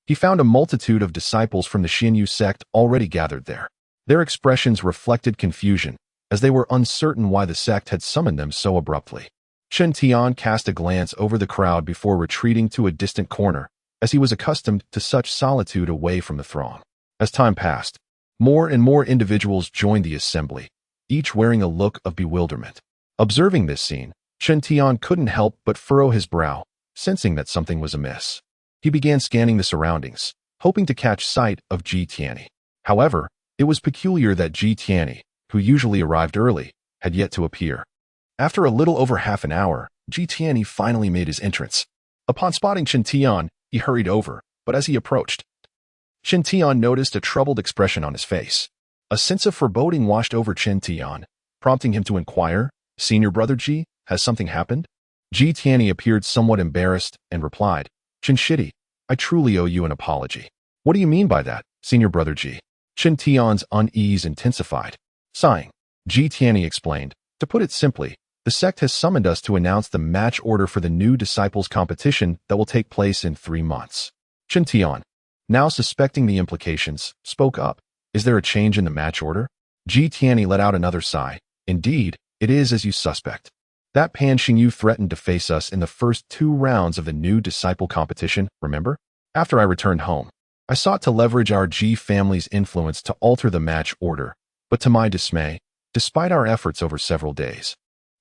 he found a multitude of disciples from the Xinyu sect already gathered there. Their expressions reflected confusion, as they were uncertain why the sect had summoned them so abruptly. Chen Tian cast a glance over the crowd before retreating to a distant corner, as he was accustomed to such solitude away from the throng. As time passed, more and more individuals joined the assembly, each wearing a look of bewilderment. Observing this scene, Chen Tian couldn't help but furrow his brow, sensing that something was amiss. He began scanning the surroundings, hoping to catch sight of Ji Tianyi. However, it was peculiar that Ji Tianyi, who usually arrived early, had yet to appear. After a little over half an hour, Ji Tianyi finally made his entrance. Upon spotting Chen Tian, he hurried over, but as he approached, Chen Tian noticed a troubled expression on his face. A sense of foreboding washed over Chen Tian, prompting him to inquire, "Senior brother Ji, has something happened?" Ji Tianyi appeared somewhat embarrassed and replied, "Chen Shidi, I truly owe you an apology." "What do you mean by that, senior brother Ji?" Chen Tian's unease intensified. Sighing, Ji Tianyi explained, "To put it simply, the sect has summoned us to announce the match order for the new disciples competition that will take place in 3 months." Chen Tian, now suspecting the implications, spoke up. "Is there a change in the match order?" Ji Tianyi let out another sigh. "Indeed, it is as you suspect. That Pan Xingyu threatened to face us in the first 2 rounds of the new disciple competition, remember? After I returned home, I sought to leverage our Ji family's influence to alter the match order, but to my dismay, despite our efforts over several days,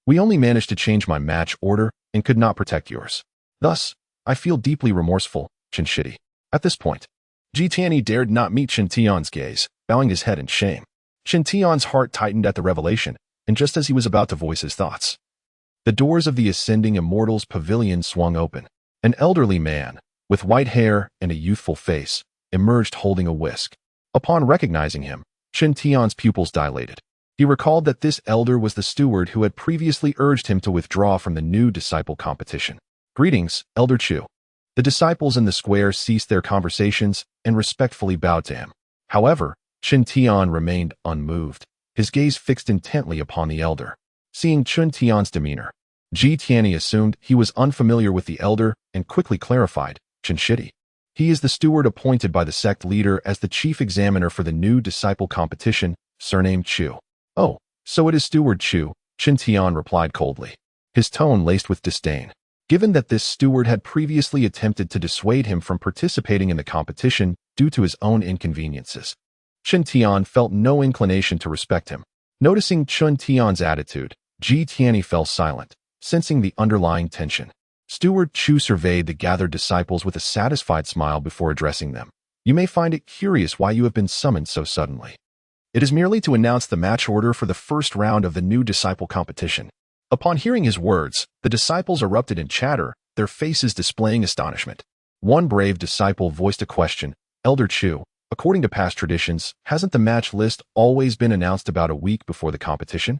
we only managed to change my match order and could not protect yours. Thus, I feel deeply remorseful, Chen Shidi." At this point, Ji Tianyi dared not meet Chen Tian's gaze, bowing his head in shame. Chen Tian's heart tightened at the revelation, and just as he was about to voice his thoughts, the doors of the ascending Immortals Pavilion swung open. An elderly man, with white hair and a youthful face, emerged holding a whisk. Upon recognizing him, Chen Tian's pupils dilated. He recalled that this elder was the steward who had previously urged him to withdraw from the new disciple competition. "Greetings, Elder Chu." The disciples in the square ceased their conversations and respectfully bowed to him. However, Chen Tian remained unmoved, his gaze fixed intently upon the elder. Seeing Chen Tian's demeanor, Ji Tianyi assumed he was unfamiliar with the elder and quickly clarified, "Chen Shidi. He is the steward appointed by the sect leader as the chief examiner for the new disciple competition, surnamed Chu." "Oh, so it is Steward Chu," Chen Tian replied coldly, his tone laced with disdain. Given that this steward had previously attempted to dissuade him from participating in the competition due to his own inconveniences, Chen Tian felt no inclination to respect him. Noticing Chen Tian's attitude, Ji Tianyi fell silent, sensing the underlying tension. Steward Chu surveyed the gathered disciples with a satisfied smile before addressing them. "You may find it curious why you have been summoned so suddenly. It is merely to announce the match order for the first round of the new disciple competition." Upon hearing his words, the disciples erupted in chatter, their faces displaying astonishment. One brave disciple voiced a question, "Elder Chu, according to past traditions, hasn't the match list always been announced about a week before the competition?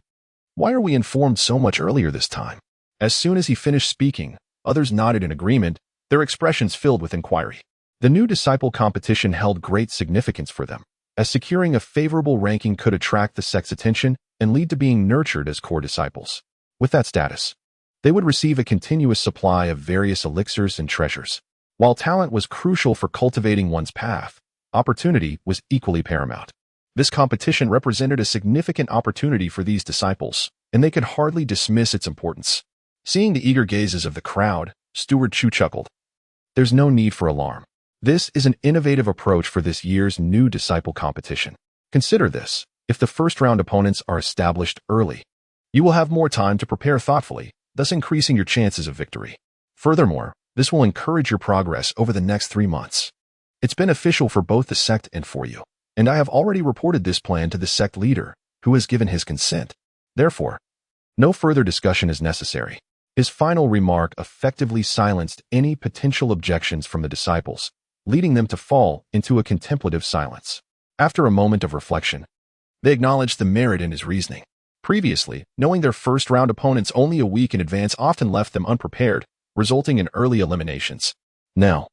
Why are we informed so much earlier this time?" As soon as he finished speaking, others nodded in agreement, their expressions filled with inquiry. The new disciple competition held great significance for them, as securing a favorable ranking could attract the sect's attention and lead to being nurtured as core disciples. With that status, they would receive a continuous supply of various elixirs and treasures. While talent was crucial for cultivating one's path, opportunity was equally paramount. This competition represented a significant opportunity for these disciples, and they could hardly dismiss its importance. Seeing the eager gazes of the crowd, Steward Chu chuckled. "There's no need for alarm. This is an innovative approach for this year's new disciple competition. Consider this: if the first round opponents are established early, you will have more time to prepare thoughtfully, thus increasing your chances of victory. Furthermore, this will encourage your progress over the next 3 months. It's beneficial for both the sect and for you, and I have already reported this plan to the sect leader, who has given his consent. Therefore, no further discussion is necessary." His final remark effectively silenced any potential objections from the disciples, leading them to fall into a contemplative silence. After a moment of reflection, they acknowledged the merit in his reasoning. Previously, knowing their first-round opponents only a week in advance often left them unprepared, resulting in early eliminations. Now,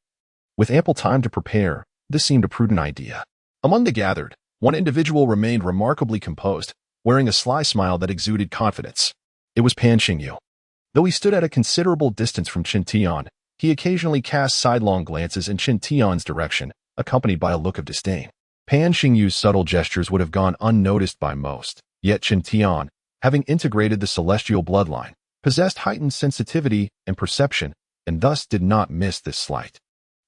with ample time to prepare, this seemed a prudent idea. Among the gathered, one individual remained remarkably composed, wearing a sly smile that exuded confidence. It was Pan Xingyu. Though he stood at a considerable distance from Chen Tian, he occasionally cast sidelong glances in Chen Tian's direction, accompanied by a look of disdain. Pan Xingyu's subtle gestures would have gone unnoticed by most, yet Chen Tian, having integrated the celestial bloodline, possessed heightened sensitivity and perception, and thus did not miss this slight.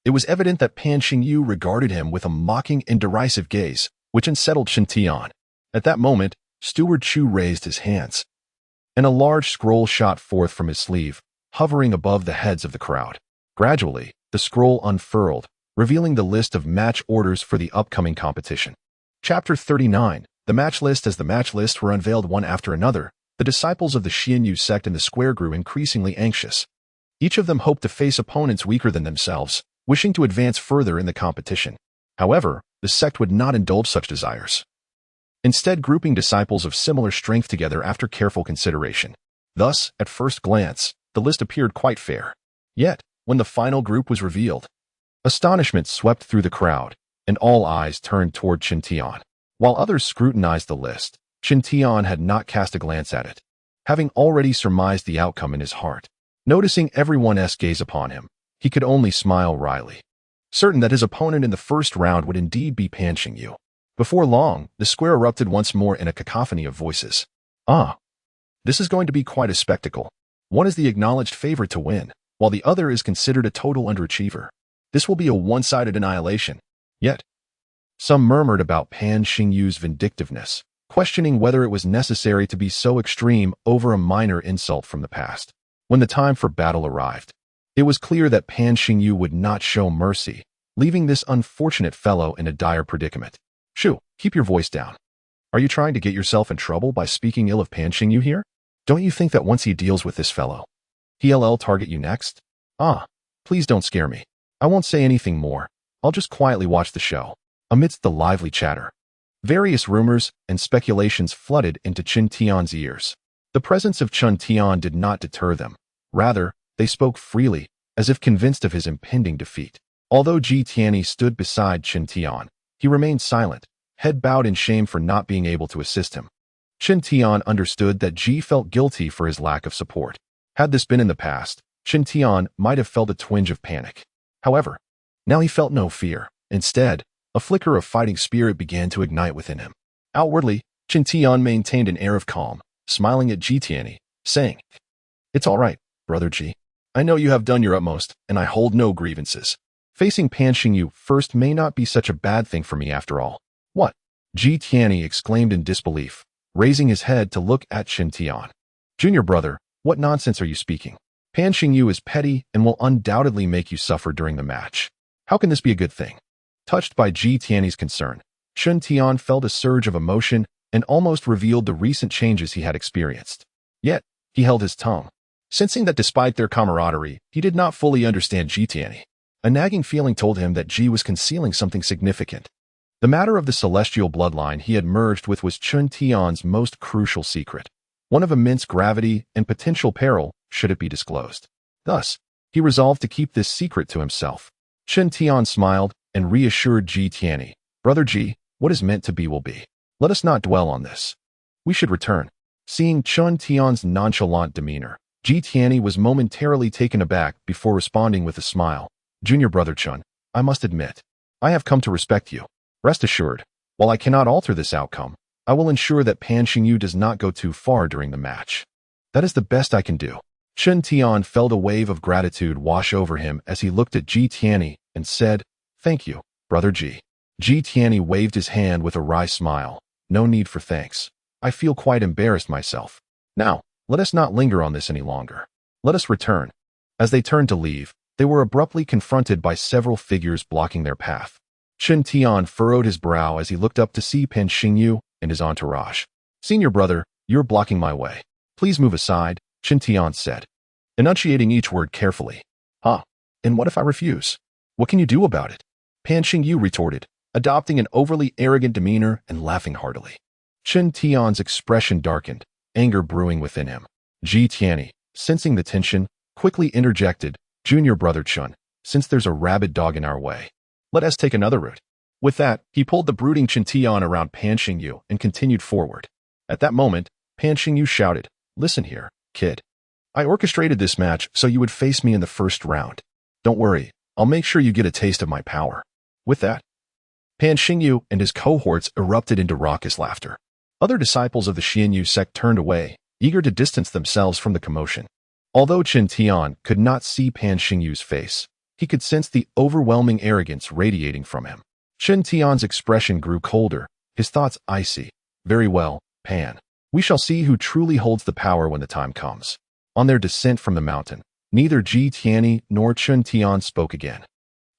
It was evident that Pan Xingyu regarded him with a mocking and derisive gaze, which unsettled Chen Tian. At that moment, Steward Chu raised his hands, and a large scroll shot forth from his sleeve, hovering above the heads of the crowd. Gradually, the scroll unfurled, revealing the list of match orders for the upcoming competition. Chapter 39. The match list. As the match lists were unveiled one after another, the disciples of the Xianyu sect in the square grew increasingly anxious. Each of them hoped to face opponents weaker than themselves, wishing to advance further in the competition. However, the sect would not indulge such desires, instead grouping disciples of similar strength together after careful consideration. Thus, at first glance, the list appeared quite fair. Yet, when the final group was revealed, astonishment swept through the crowd, and all eyes turned toward Chen Tian. While others scrutinized the list, Chen Tian had not cast a glance at it, having already surmised the outcome in his heart. Noticing everyone's gaze upon him, he could only smile wryly, certain that his opponent in the first round would indeed be Pan Xingyu. Before long, the square erupted once more in a cacophony of voices. Ah, this is going to be quite a spectacle. One is the acknowledged favorite to win, while the other is considered a total underachiever. This will be a one-sided annihilation. Yet, some murmured about Pan Xingyu's vindictiveness, questioning whether it was necessary to be so extreme over a minor insult from the past. When the time for battle arrived, it was clear that Pan Xingyu would not show mercy, leaving this unfortunate fellow in a dire predicament. Shu, keep your voice down. Are you trying to get yourself in trouble by speaking ill of Pan Xingyu here? Don't you think that once he deals with this fellow, he'll target you next? Ah, please don't scare me. I won't say anything more. I'll just quietly watch the show. Amidst the lively chatter, various rumors and speculations flooded into Chen Tian's ears. The presence of Chen Tian did not deter them. Rather, they spoke freely, as if convinced of his impending defeat. Although Ji Tianyi stood beside Chen Tian, he remained silent, head bowed in shame for not being able to assist him. Chen Tian understood that Ji felt guilty for his lack of support. Had this been in the past, Chen Tian might have felt a twinge of panic. However, now he felt no fear. Instead, a flicker of fighting spirit began to ignite within him. Outwardly, Chen Tian maintained an air of calm, smiling at Ji Tianyi, saying, "It's all right, brother Ji. I know you have done your utmost, and I hold no grievances. Facing Pan Xingyu first may not be such a bad thing for me after all." "What?" Ji Tianyi exclaimed in disbelief, raising his head to look at Chen Tian. "Junior brother, what nonsense are you speaking? Pan Xingyu is petty and will undoubtedly make you suffer during the match. How can this be a good thing?" Touched by Ji Tianyi's concern, Chen Tian felt a surge of emotion and almost revealed the recent changes he had experienced. Yet, he held his tongue, sensing that despite their camaraderie, he did not fully understand Ji Tianyi. A nagging feeling told him that Ji was concealing something significant. The matter of the celestial bloodline he had merged with was Chen Tian's most crucial secret, one of immense gravity and potential peril should it be disclosed. Thus, he resolved to keep this secret to himself. Chen Tian smiled and reassured Ji Tianyi, "Brother Ji, what is meant to be will be. Let us not dwell on this. We should return." Seeing Chen Tian's nonchalant demeanor, Ji Tianyi was momentarily taken aback before responding with a smile. "Junior brother Chen, I must admit, I have come to respect you. Rest assured, while I cannot alter this outcome, I will ensure that Pan Xingyu does not go too far during the match. That is the best I can do." Chen Tian felt a wave of gratitude wash over him as he looked at Ji Tianyi and said, "Thank you, brother Ji." Ji Tianyi waved his hand with a wry smile. "No need for thanks. I feel quite embarrassed myself. Now, let us not linger on this any longer. Let us return." As they turned to leave, they were abruptly confronted by several figures blocking their path. Chen Tian furrowed his brow as he looked up to see Pan Xingyu and his entourage. "Senior brother, you're blocking my way. Please move aside," Chen Tian said, enunciating each word carefully. "Huh? And what if I refuse? What can you do about it?" Pan Xingyu retorted, adopting an overly arrogant demeanor and laughing heartily. Chen Tian's expression darkened, anger brewing within him. Ji Tianyi, sensing the tension, quickly interjected, "Junior brother Chen, since there's a rabid dog in our way, let us take another route." With that, he pulled the brooding Chen Tian around Pan Xingyu and continued forward. At that moment, Pan Xingyu shouted, "Listen here, kid. I orchestrated this match so you would face me in the first round. Don't worry, I'll make sure you get a taste of my power." With that, Pan Xingyu and his cohorts erupted into raucous laughter. Other disciples of the Xianyu sect turned away, eager to distance themselves from the commotion. Although Chen Tian could not see Pan Xingyu's face, he could sense the overwhelming arrogance radiating from him. Chen Tian's expression grew colder, his thoughts icy. "Very well, Pan. We shall see who truly holds the power when the time comes." On their descent from the mountain, neither Ji Tianyi nor Chen Tian spoke again.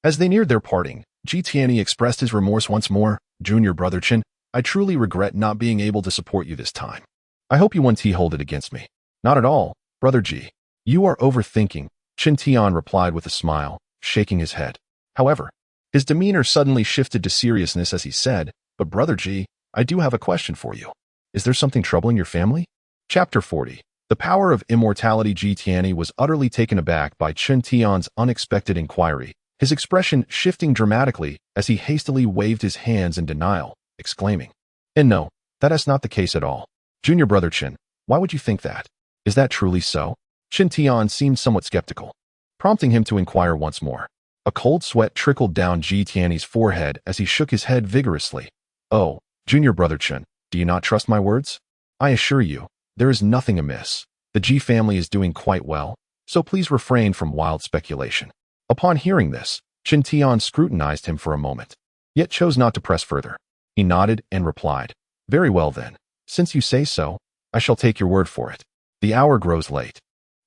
As they neared their parting, Ji Tianyi expressed his remorse once more. "Junior brother Chen, I truly regret not being able to support you this time. I hope you won't hold it against me." "Not at all, brother Ji. You are overthinking," Chen Tian replied with a smile, shaking his head. However, his demeanor suddenly shifted to seriousness as he said, "But brother Ji, I do have a question for you. Is there something troubling your family?" Chapter 40. The power of immortality. Ji Tianyi was utterly taken aback by Chen Tian's unexpected inquiry, his expression shifting dramatically as he hastily waved his hands in denial, exclaiming, "And no, that is not the case at all. Junior brother Chen, why would you think that? Is that truly so?" Chen Tian seemed somewhat skeptical, prompting him to inquire once more. A cold sweat trickled down Ji Tianyi's forehead as he shook his head vigorously. "Oh, junior brother Chen, do you not trust my words? I assure you, there is nothing amiss. The Ji family is doing quite well, so please refrain from wild speculation." Upon hearing this, Chen Tian scrutinized him for a moment, yet chose not to press further. He nodded and replied, "Very well then. Since you say so, I shall take your word for it. The hour grows late.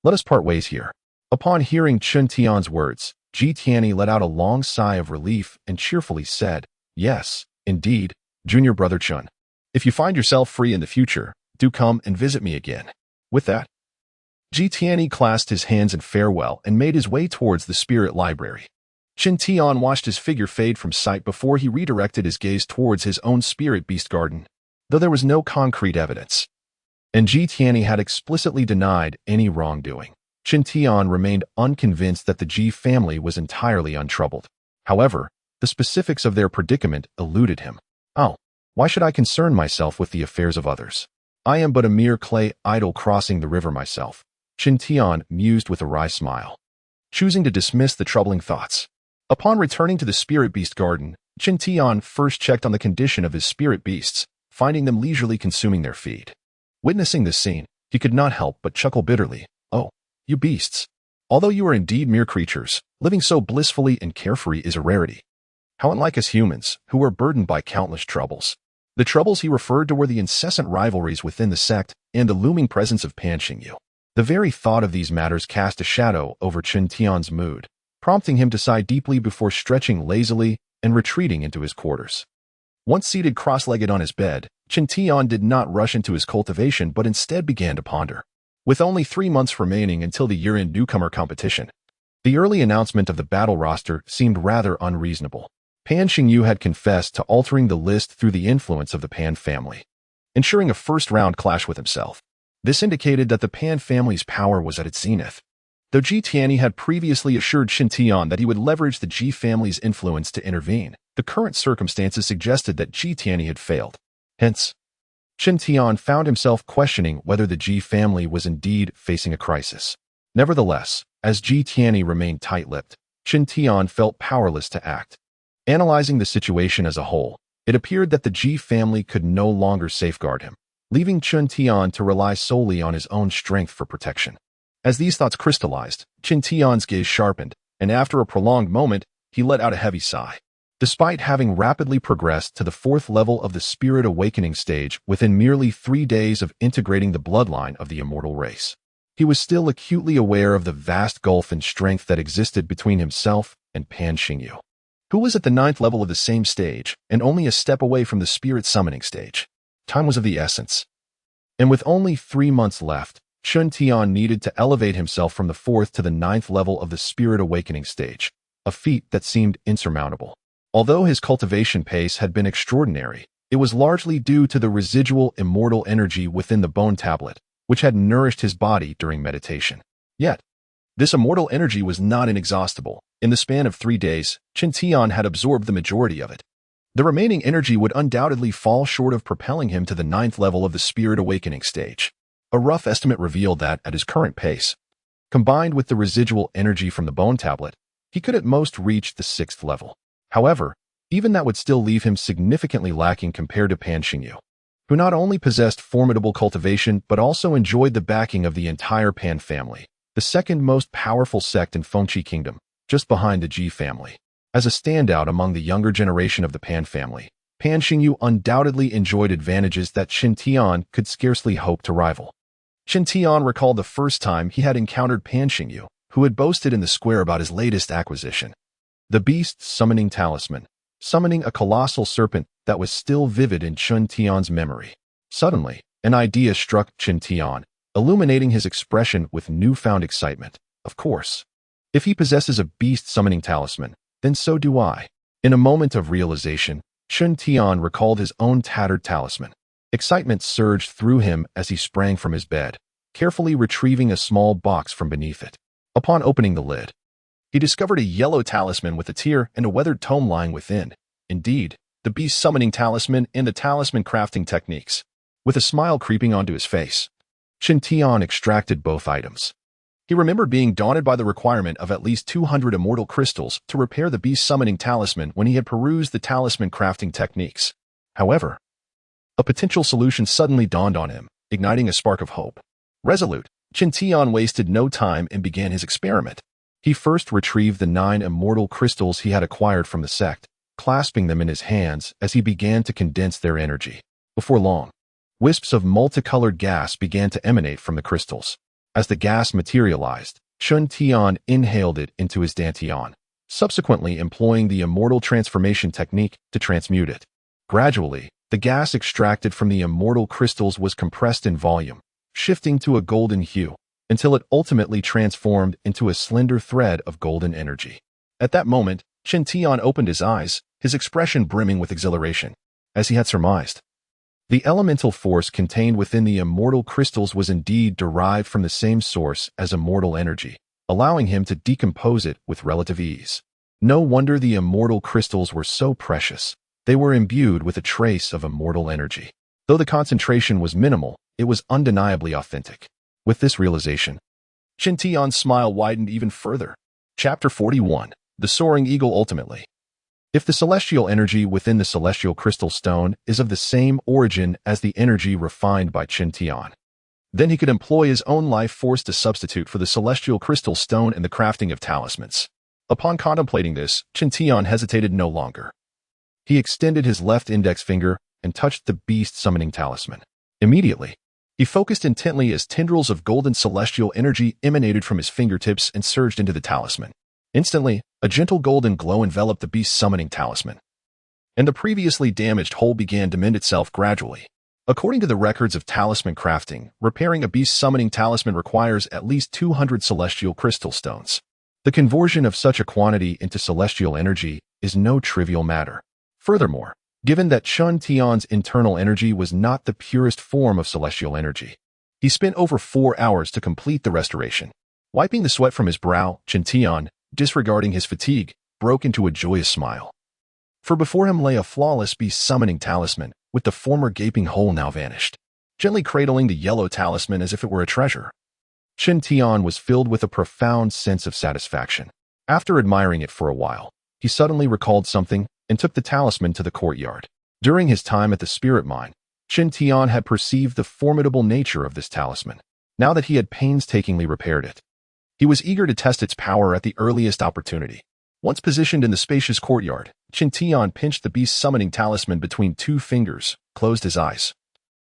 Let us part ways here." Upon hearing Chen Tian's words, Ji Tianyi let out a long sigh of relief and cheerfully said, "Yes, indeed, junior brother Chen. If you find yourself free in the future, do come and visit me again." With that, Ji Tianyi clasped his hands in farewell and made his way towards the spirit library. Chen Tian watched his figure fade from sight before he redirected his gaze towards his own spirit beast garden, though there was no concrete evidence, and Ji Tianyi had explicitly denied any wrongdoing. Chen Tian remained unconvinced that the Ji family was entirely untroubled. However, the specifics of their predicament eluded him. "Oh, why should I concern myself with the affairs of others? I am but a mere clay idol crossing the river myself," Chen Tian mused with a wry smile, choosing to dismiss the troubling thoughts. Upon returning to the spirit beast garden, Chen Tian first checked on the condition of his spirit beasts, finding them leisurely consuming their feed. Witnessing this scene, he could not help but chuckle bitterly. "Oh, you beasts. Although you are indeed mere creatures, living so blissfully and carefree is a rarity. How unlike us humans, who are burdened by countless troubles." The troubles he referred to were the incessant rivalries within the sect and the looming presence of Pan Xingyu. The very thought of these matters cast a shadow over Chen Tian's mood, prompting him to sigh deeply before stretching lazily and retreating into his quarters. Once seated cross-legged on his bed, Chen Tian did not rush into his cultivation but instead began to ponder. With only 3 months remaining until the year-end newcomer competition, the early announcement of the battle roster seemed rather unreasonable. Pan Xingyu had confessed to altering the list through the influence of the Pan family, ensuring a first-round clash with himself. This indicated that the Pan family's power was at its zenith. Though Ji Tianyi had previously assured Chen Tian that he would leverage the Ji family's influence to intervene, the current circumstances suggested that Ji Tianyi had failed. Hence, Chen Tian found himself questioning whether the Ji family was indeed facing a crisis. Nevertheless, as Ji Tianyi remained tight-lipped, Chen Tian felt powerless to act. Analyzing the situation as a whole, it appeared that the Ji family could no longer safeguard him, leaving Chen Tian to rely solely on his own strength for protection. As these thoughts crystallized, Chen Tian's gaze sharpened, and after a prolonged moment, he let out a heavy sigh. Despite having rapidly progressed to the 4th level of the Spirit Awakening stage within merely 3 days of integrating the bloodline of the immortal race, he was still acutely aware of the vast gulf in strength that existed between himself and Pan Xingyu, who was at the 9th level of the same stage and only a step away from the Spirit Summoning stage. Time was of the essence, and with only 3 months left, Chen Tian needed to elevate himself from the 4th to the 9th level of the Spirit Awakening stage, a feat that seemed insurmountable. Although his cultivation pace had been extraordinary, it was largely due to the residual immortal energy within the bone tablet, which had nourished his body during meditation. Yet, this immortal energy was not inexhaustible. In the span of 3 days, Chen Tian had absorbed the majority of it. The remaining energy would undoubtedly fall short of propelling him to the 9th level of the spirit awakening stage. A rough estimate revealed that, at his current pace, combined with the residual energy from the bone tablet, he could at most reach the 6th level. However, even that would still leave him significantly lacking compared to Pan Xingyu, who not only possessed formidable cultivation but also enjoyed the backing of the entire Pan family, the second most powerful sect in Fengqi Kingdom, just behind the Ji family. As a standout among the younger generation of the Pan family, Pan Xingyu undoubtedly enjoyed advantages that Chen Tian could scarcely hope to rival. Chen Tian recalled the first time he had encountered Pan Xingyu, who had boasted in the square about his latest acquisition, the beast's summoning talisman, summoning a colossal serpent that was still vivid in Chen Tian's memory. Suddenly, an idea struck Chen Tian, illuminating his expression with newfound excitement. Of course, if he possesses a beast summoning talisman, then so do I. In a moment of realization, Chen Tian recalled his own tattered talisman. Excitement surged through him as he sprang from his bed, carefully retrieving a small box from beneath it. Upon opening the lid, he discovered a yellow talisman with a tear and a weathered tome lying within. Indeed, the beast summoning talisman and the talisman crafting techniques. With a smile creeping onto his face, Chen Tian extracted both items. He remembered being daunted by the requirement of at least 200 immortal crystals to repair the beast summoning talisman when he had perused the talisman crafting techniques. However, a potential solution suddenly dawned on him, igniting a spark of hope. Resolute, Chen Tian wasted no time and began his experiment. He first retrieved the 9 immortal crystals he had acquired from the sect, clasping them in his hands as he began to condense their energy. Before long, wisps of multicolored gas began to emanate from the crystals. As the gas materialized, Chen Tian inhaled it into his dantian, subsequently employing the immortal transformation technique to transmute it. Gradually, the gas extracted from the immortal crystals was compressed in volume, shifting to a golden hue, until it ultimately transformed into a slender thread of golden energy. At that moment, Chen Tian opened his eyes, his expression brimming with exhilaration. As he had surmised, the elemental force contained within the immortal crystals was indeed derived from the same source as immortal energy, allowing him to decompose it with relative ease. No wonder the immortal crystals were so precious. They were imbued with a trace of immortal energy. Though the concentration was minimal, it was undeniably authentic. With this realization, Chen Tian's smile widened even further. Chapter 41. The Soaring Eagle Ultimately. If the celestial energy within the celestial crystal stone is of the same origin as the energy refined by Chen Tian, then he could employ his own life force to substitute for the celestial crystal stone in the crafting of talismans. Upon contemplating this, Chen Tian hesitated no longer. He extended his left index finger and touched the beast summoning talisman. Immediately, he focused intently as tendrils of golden celestial energy emanated from his fingertips and surged into the talisman. Instantly, a gentle golden glow enveloped the beast summoning talisman, and the previously damaged hole began to mend itself gradually. According to the records of talisman crafting, repairing a beast summoning talisman requires at least 200 celestial crystal stones. The conversion of such a quantity into celestial energy is no trivial matter. Furthermore, given that Chen Tian's internal energy was not the purest form of celestial energy, he spent over 4 hours to complete the restoration. Wiping the sweat from his brow, Chen Tian, disregarding his fatigue, broke into a joyous smile. For before him lay a flawless beast summoning talisman, with the former gaping hole now vanished. Gently cradling the yellow talisman as if it were a treasure, Chen Tian was filled with a profound sense of satisfaction. After admiring it for a while, he suddenly recalled something and took the talisman to the courtyard. During his time at the spirit mine, Chen Tian had perceived the formidable nature of this talisman. Now that he had painstakingly repaired it, he was eager to test its power at the earliest opportunity. Once positioned in the spacious courtyard, Chen Tian pinched the beast summoning talisman between 2 fingers, closed his eyes,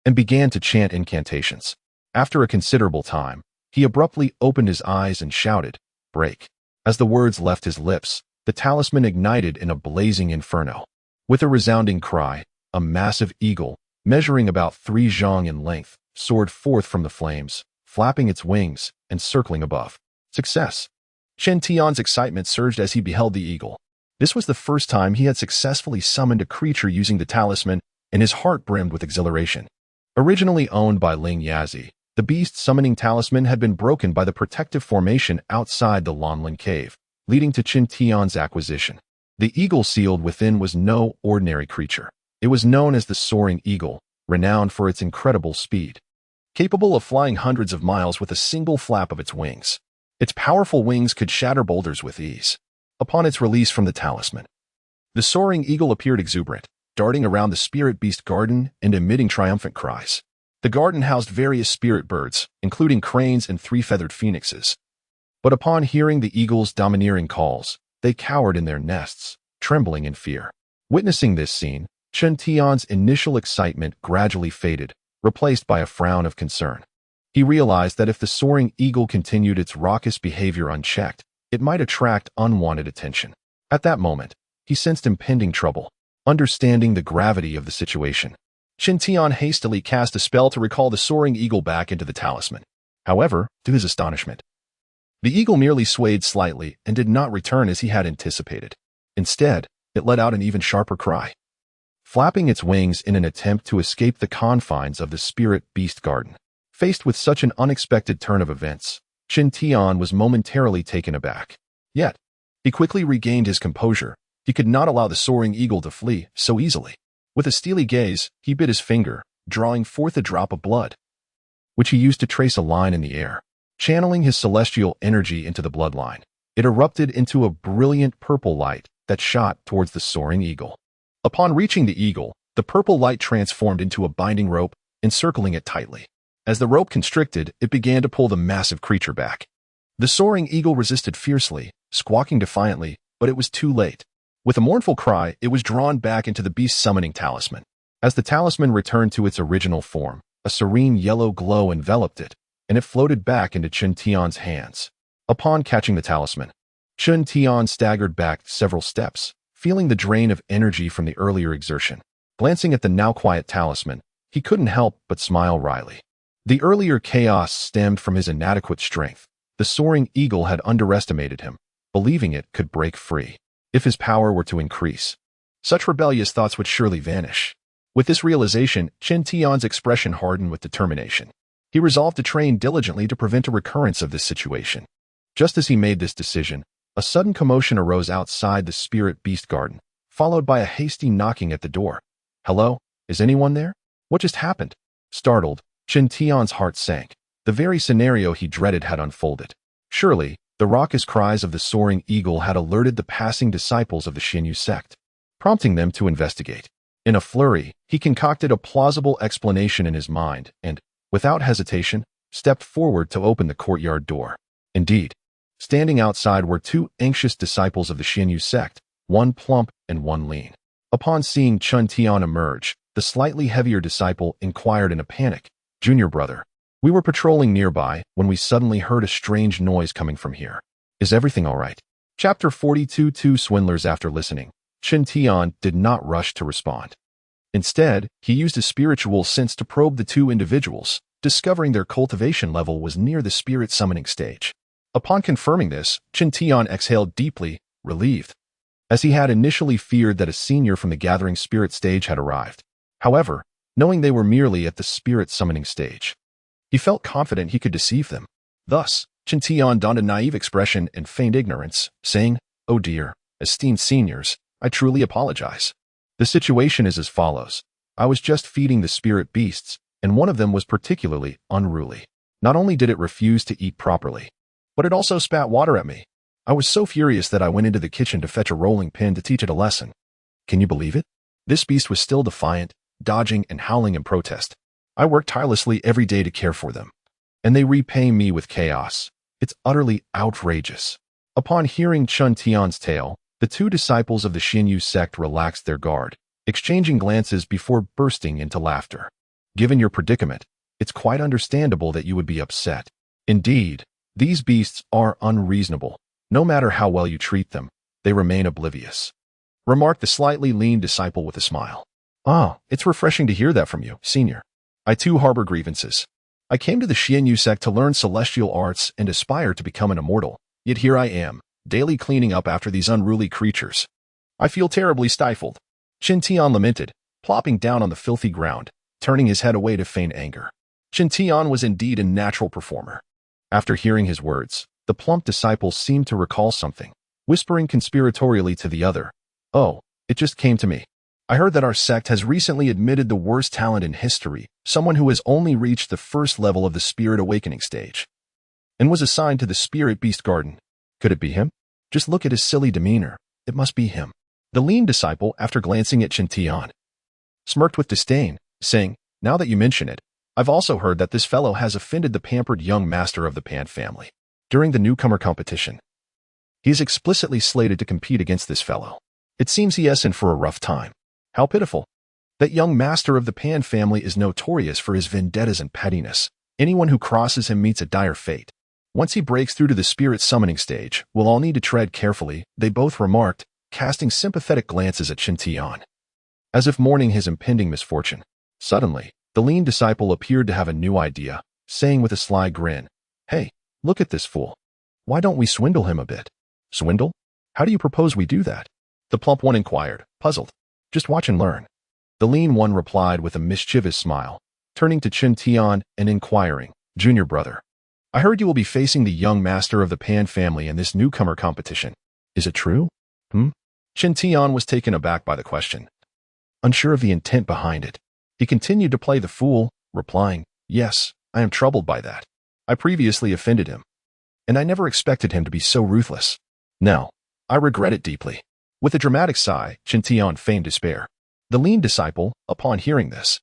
and began to chant incantations. After a considerable time, he abruptly opened his eyes and shouted, "Break." As the words left his lips, the talisman ignited in a blazing inferno. With a resounding cry, a massive eagle, measuring about 3 zhang in length, soared forth from the flames, flapping its wings and circling above. Success! Chen Tian's excitement surged as he beheld the eagle. This was the first time he had successfully summoned a creature using the talisman, and his heart brimmed with exhilaration. Originally owned by Ling Yazi, The beast summoning talisman had been broken by the protective formation outside the Lanlin cave, leading to Chen Tian's acquisition. The eagle sealed within was no ordinary creature. It was known as the soaring eagle, renowned for its incredible speed, capable of flying hundreds of miles with a single flap of its wings. Its powerful wings could shatter boulders with ease. Upon its release from the talisman, the soaring eagle appeared exuberant, darting around the spirit beast garden and emitting triumphant cries. The garden housed various spirit birds, including cranes and three-feathered phoenixes. But upon hearing the eagle's domineering calls, they cowered in their nests, trembling in fear. Witnessing this scene, Chen Tian's initial excitement gradually faded, replaced by a frown of concern. He realized that if the soaring eagle continued its raucous behavior unchecked, it might attract unwanted attention. At that moment, he sensed impending trouble. Understanding the gravity of the situation, Chen Tian hastily cast a spell to recall the soaring eagle back into the talisman. However, to his astonishment, the eagle merely swayed slightly and did not return as he had anticipated. Instead, it let out an even sharper cry, flapping its wings in an attempt to escape the confines of the spirit beast garden. Faced with such an unexpected turn of events, Chen Tian was momentarily taken aback. Yet, he quickly regained his composure. He could not allow the soaring eagle to flee so easily. With a steely gaze, he bit his finger, drawing forth a drop of blood, which he used to trace a line in the air. Channeling his celestial energy into the bloodline, it erupted into a brilliant purple light that shot towards the soaring eagle. Upon reaching the eagle, the purple light transformed into a binding rope, encircling it tightly. As the rope constricted, it began to pull the massive creature back. The soaring eagle resisted fiercely, squawking defiantly, but it was too late. With a mournful cry, it was drawn back into the beast summoning talisman. As the talisman returned to its original form, a serene yellow glow enveloped it, and it floated back into Chen Tian's hands. Upon catching the talisman, Chen Tian staggered back several steps, feeling the drain of energy from the earlier exertion. Glancing at the now quiet talisman, he couldn't help but smile wryly. The earlier chaos stemmed from his inadequate strength. The soaring eagle had underestimated him, believing it could break free. If his power were to increase, such rebellious thoughts would surely vanish. With this realization, Chen Tian's expression hardened with determination. He resolved to train diligently to prevent a recurrence of this situation. Just as he made this decision, a sudden commotion arose outside the spirit beast garden, followed by a hasty knocking at the door. "Hello? Is anyone there? What just happened?" Startled, Chen Tian's heart sank. The very scenario he dreaded had unfolded. Surely, the raucous cries of the soaring eagle had alerted the passing disciples of the Xinyu sect, prompting them to investigate. In a flurry, he concocted a plausible explanation in his mind and, without hesitation, stepped forward to open the courtyard door. Indeed, standing outside were two anxious disciples of the Xinyu sect, one plump and one lean. Upon seeing Chen Tian emerge, the slightly heavier disciple inquired in a panic, "Junior brother, we were patrolling nearby when we suddenly heard a strange noise coming from here. Is everything all right?" Chapter 42. Two swindlers. After listening, Chen Tian did not rush to respond. Instead, he used his spiritual sense to probe the two individuals, discovering their cultivation level was near the spirit summoning stage. Upon confirming this, Chen Tian exhaled deeply, relieved, as he had initially feared that a senior from the gathering spirit stage had arrived. However, knowing they were merely at the spirit summoning stage, he felt confident he could deceive them. Thus, Chen Tian donned a naive expression and feigned ignorance, saying, "Oh dear, esteemed seniors, I truly apologize. The situation is as follows. I was just feeding the spirit beasts, and one of them was particularly unruly. Not only did it refuse to eat properly, but it also spat water at me. I was so furious that I went into the kitchen to fetch a rolling pin to teach it a lesson. Can you believe it? This beast was still defiant, dodging and howling in protest. I work tirelessly every day to care for them, and they repay me with chaos. It's utterly outrageous." Upon hearing Chen Tian's tale, the two disciples of the Xinyu sect relaxed their guard, exchanging glances before bursting into laughter. "Given your predicament, it's quite understandable that you would be upset. Indeed, these beasts are unreasonable. No matter how well you treat them, they remain oblivious," remarked the slightly lean disciple with a smile. "Ah, it's refreshing to hear that from you, senior. I too harbor grievances. I came to the Xinyu sect to learn celestial arts and aspire to become an immortal, yet here I am, daily cleaning up after these unruly creatures. I feel terribly stifled." Chen Tian lamented, plopping down on the filthy ground, turning his head away to feign anger. Chen Tian was indeed a natural performer. After hearing his words, the plump disciple seemed to recall something, whispering conspiratorially to the other, "Oh, it just came to me. I heard that our sect has recently admitted the worst talent in history, someone who has only reached the first level of the spirit awakening stage, and was assigned to the spirit beast garden. Could it be him? Just look at his silly demeanor. It must be him." The lean disciple, after glancing at Chen Tian, smirked with disdain, saying, "Now that you mention it, I've also heard that this fellow has offended the pampered young master of the Pan family. During the newcomer competition, he is explicitly slated to compete against this fellow. It seems he is in for a rough time. How pitiful. That young master of the Pan family is notorious for his vendettas and pettiness. Anyone who crosses him meets a dire fate. Once he breaks through to the spirit summoning stage, we'll all need to tread carefully," they both remarked, casting sympathetic glances at Chen Tian, as if mourning his impending misfortune. Suddenly, the lean disciple appeared to have a new idea, saying with a sly grin, "Hey, look at this fool. Why don't we swindle him a bit?" "Swindle? How do you propose we do that?" the plump one inquired, puzzled. "Just watch and learn." The lean one replied with a mischievous smile, turning to Chen Tian and inquiring, "Junior brother, I heard you will be facing the young master of the Pan family in this newcomer competition. Is it true?" Chen Tian was taken aback by the question, unsure of the intent behind it. He continued to play the fool, replying, "Yes, I am troubled by that. I previously offended him, and I never expected him to be so ruthless. Now, I regret it deeply." With a dramatic sigh, Chen Tian feigned despair. The lean disciple, upon hearing this,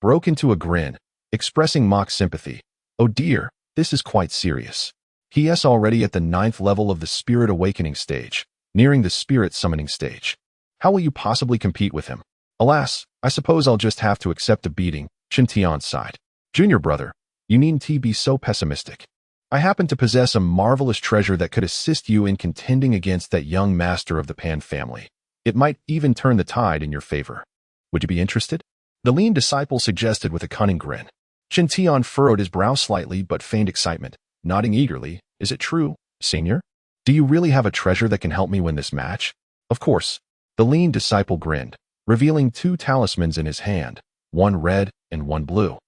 broke into a grin, expressing mock sympathy. "Oh dear, this is quite serious. He is already at the 9th level of the spirit awakening stage, nearing the spirit summoning stage. How will you possibly compete with him?" "Alas, I suppose I'll just have to accept a beating," Chen Tian sighed. "Junior brother, you needn't be so pessimistic. I happen to possess a marvelous treasure that could assist you in contending against that young master of the Pan family. It might even turn the tide in your favor. Would you be interested?" the lean disciple suggested with a cunning grin. Chen Tian furrowed his brow slightly but feigned excitement, nodding eagerly. "Is it true, senior? Do you really have a treasure that can help me win this match?" "Of course." The lean disciple grinned, revealing 2 talismans in his hand, one red and one blue,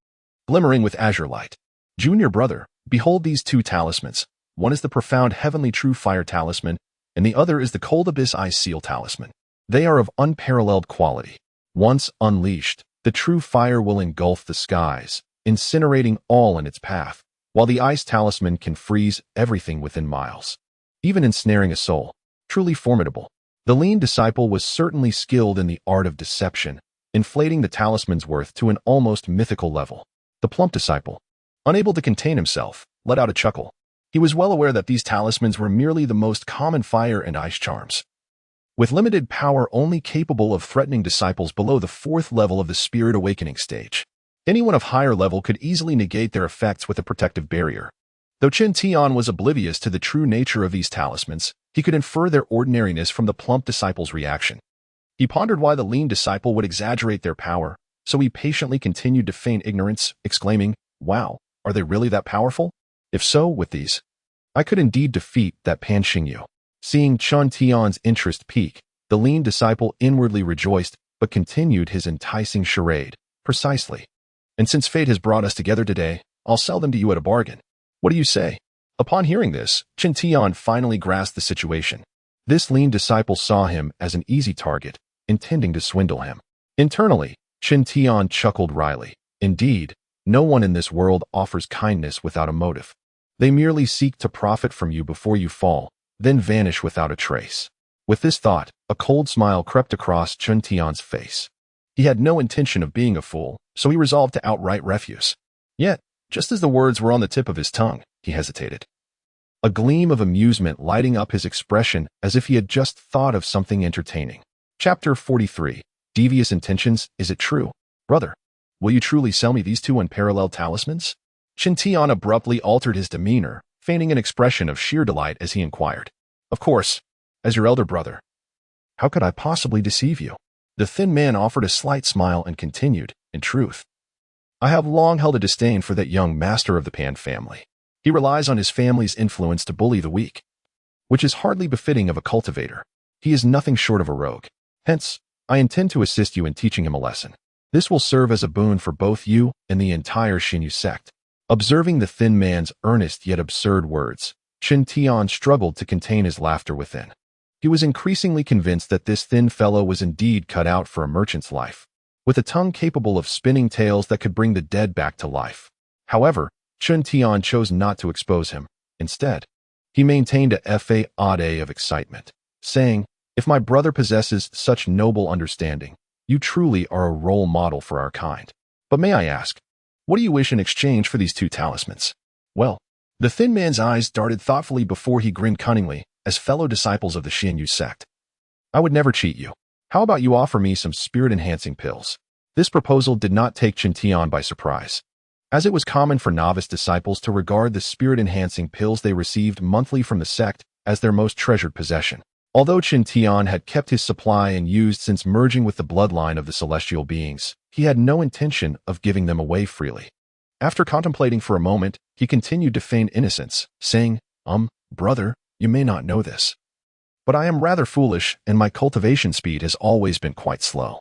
glimmering with azure light. "Junior brother, behold these 2 talismans. One is the profound heavenly true fire talisman, and the other is the cold abyss ice seal talisman. They are of unparalleled quality. Once unleashed, the true fire will engulf the skies, incinerating all in its path, while the ice talisman can freeze everything within miles, even ensnaring a soul. Truly formidable." The lean disciple was certainly skilled in the art of deception, inflating the talisman's worth to an almost mythical level. The plump disciple, unable to contain himself, let out a chuckle. He was well aware that these talismans were merely the most common fire and ice charms, with limited power only capable of threatening disciples below the 4th level of the spirit awakening stage. Anyone of higher level could easily negate their effects with a protective barrier. Though Chen Tian was oblivious to the true nature of these talismans, he could infer their ordinariness from the plump disciple's reaction. He pondered why the lean disciple would exaggerate their power, so he patiently continued to feign ignorance, exclaiming, "Wow, are they really that powerful? If so, with these, I could indeed defeat that Pan Xingyu." Seeing Chen Tian's interest peak, the lean disciple inwardly rejoiced, but continued his enticing charade. "Precisely. And since fate has brought us together today, I'll sell them to you at a bargain. What do you say?" Upon hearing this, Chen Tian finally grasped the situation. This lean disciple saw him as an easy target, intending to swindle him. Internally, Chen Tian chuckled wryly. Indeed, no one in this world offers kindness without a motive. They merely seek to profit from you before you fall, then vanish without a trace. With this thought, a cold smile crept across Chen Tian's face. He had no intention of being a fool, so he resolved to outright refuse. Yet, just as the words were on the tip of his tongue, he hesitated, a gleam of amusement lighting up his expression as if he had just thought of something entertaining. Chapter 43. Devious Intentions. "Is it true, brother? Will you truly sell me these 2 unparalleled talismans?" Chen Tian abruptly altered his demeanor, feigning an expression of sheer delight as he inquired. "Of course, as your elder brother. How could I possibly deceive you?" The thin man offered a slight smile and continued, "In truth, I have long held a disdain for that young master of the Pan family. He relies on his family's influence to bully the weak, which is hardly befitting of a cultivator. He is nothing short of a rogue. Hence, I intend to assist you in teaching him a lesson." This will serve as a boon for both you and the entire Xinyu sect. Observing the thin man's earnest yet absurd words, Chen Tian struggled to contain his laughter within. He was increasingly convinced that this thin fellow was indeed cut out for a merchant's life, with a tongue capable of spinning tales that could bring the dead back to life. However, Chen Tian chose not to expose him. Instead, he maintained a facade of excitement, saying, "If my brother possesses such noble understanding, you truly are a role model for our kind. But may I ask, what do you wish in exchange for these 2 talismans?" Well, the thin man's eyes darted thoughtfully before he grinned cunningly. As fellow disciples of the Xinyu sect, I would never cheat you. How about you offer me some spirit-enhancing pills? This proposal did not take Chen Tian by surprise, as it was common for novice disciples to regard the spirit-enhancing pills they received monthly from the sect as their most treasured possession. Although Chen Tian had kept his supply and used since merging with the bloodline of the celestial beings, he had no intention of giving them away freely. After contemplating for a moment, he continued to feign innocence, saying, "Brother, you may not know this, but I am rather foolish and my cultivation speed has always been quite slow.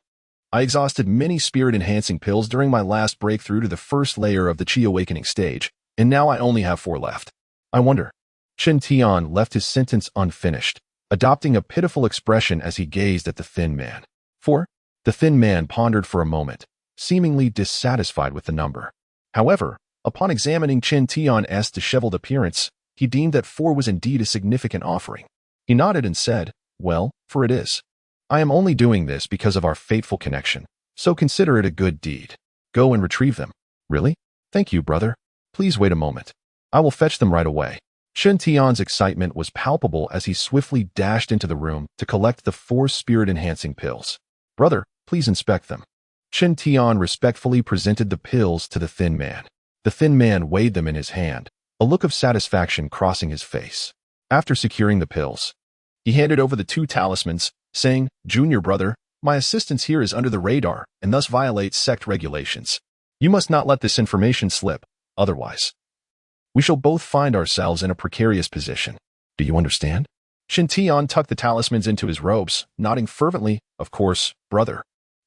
I exhausted many spirit-enhancing pills during my last breakthrough to the first layer of the Qi awakening stage, and now I only have 4 left. I wonder." Chen Tian left his sentence unfinished, adopting a pitiful expression as he gazed at the thin man. 4? The thin man pondered for a moment, seemingly dissatisfied with the number. However, upon examining Chen Tian's disheveled appearance, he deemed that 4 was indeed a significant offering. He nodded and said, "Well, for it is. I am only doing this because of our fateful connection, so consider it a good deed. Go and retrieve them." "Really? Thank you, brother. Please wait a moment. I will fetch them right away." Chen Tian's excitement was palpable as he swiftly dashed into the room to collect the 4 spirit-enhancing pills. "Brother, please inspect them." Chen Tian respectfully presented the pills to the thin man. The thin man weighed them in his hand, a look of satisfaction crossing his face. After securing the pills, he handed over the 2 talismans, saying, "Junior brother, my assistance here is under the radar and thus violates sect regulations. You must not let this information slip, otherwise we shall both find ourselves in a precarious position. Do you understand?" Chen Tian tucked the talismans into his robes, nodding fervently, "Of course, brother.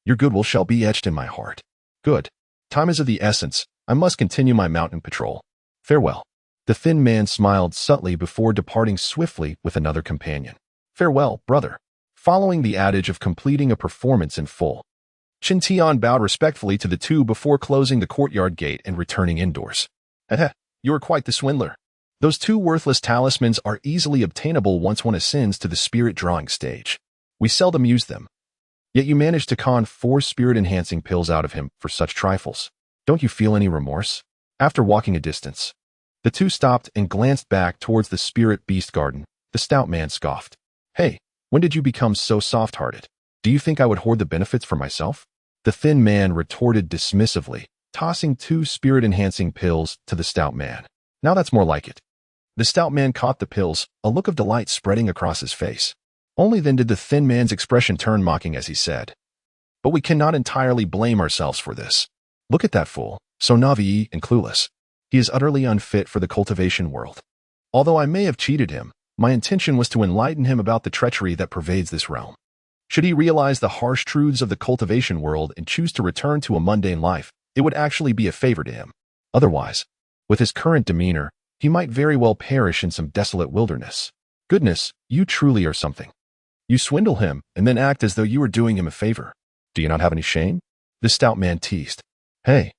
Your goodwill shall be etched in my heart." "Good. Time is of the essence. I must continue my mountain patrol. Farewell." The thin man smiled subtly before departing swiftly with another companion. "Farewell, brother." Following the adage of completing a performance in full, Chen Tian bowed respectfully to the 2 before closing the courtyard gate and returning indoors. You are quite the swindler. Those 2 worthless talismans are easily obtainable once one ascends to the spirit-drawing stage. We seldom use them. Yet you managed to con 4 spirit-enhancing pills out of him for such trifles. Don't you feel any remorse?" After walking a distance, the 2 stopped and glanced back towards the spirit beast garden. The stout man scoffed. "Hey, when did you become so soft-hearted? Do you think I would hoard the benefits for myself?" The thin man retorted dismissively, tossing 2 spirit-enhancing pills to the stout man. "Now that's more like it." The stout man caught the pills, a look of delight spreading across his face. Only then did the thin man's expression turn mocking as he said, "But we cannot entirely blame ourselves for this. Look at that fool, so naive and clueless. He is utterly unfit for the cultivation world. Although I may have cheated him, my intention was to enlighten him about the treachery that pervades this realm. Should he realize the harsh truths of the cultivation world and choose to return to a mundane life, it would actually be a favor to him. Otherwise, with his current demeanor, he might very well perish in some desolate wilderness. Goodness, you truly are something. You swindle him and then act as though you were doing him a favor. Do you not have any shame?" The stout man teased. "Hey,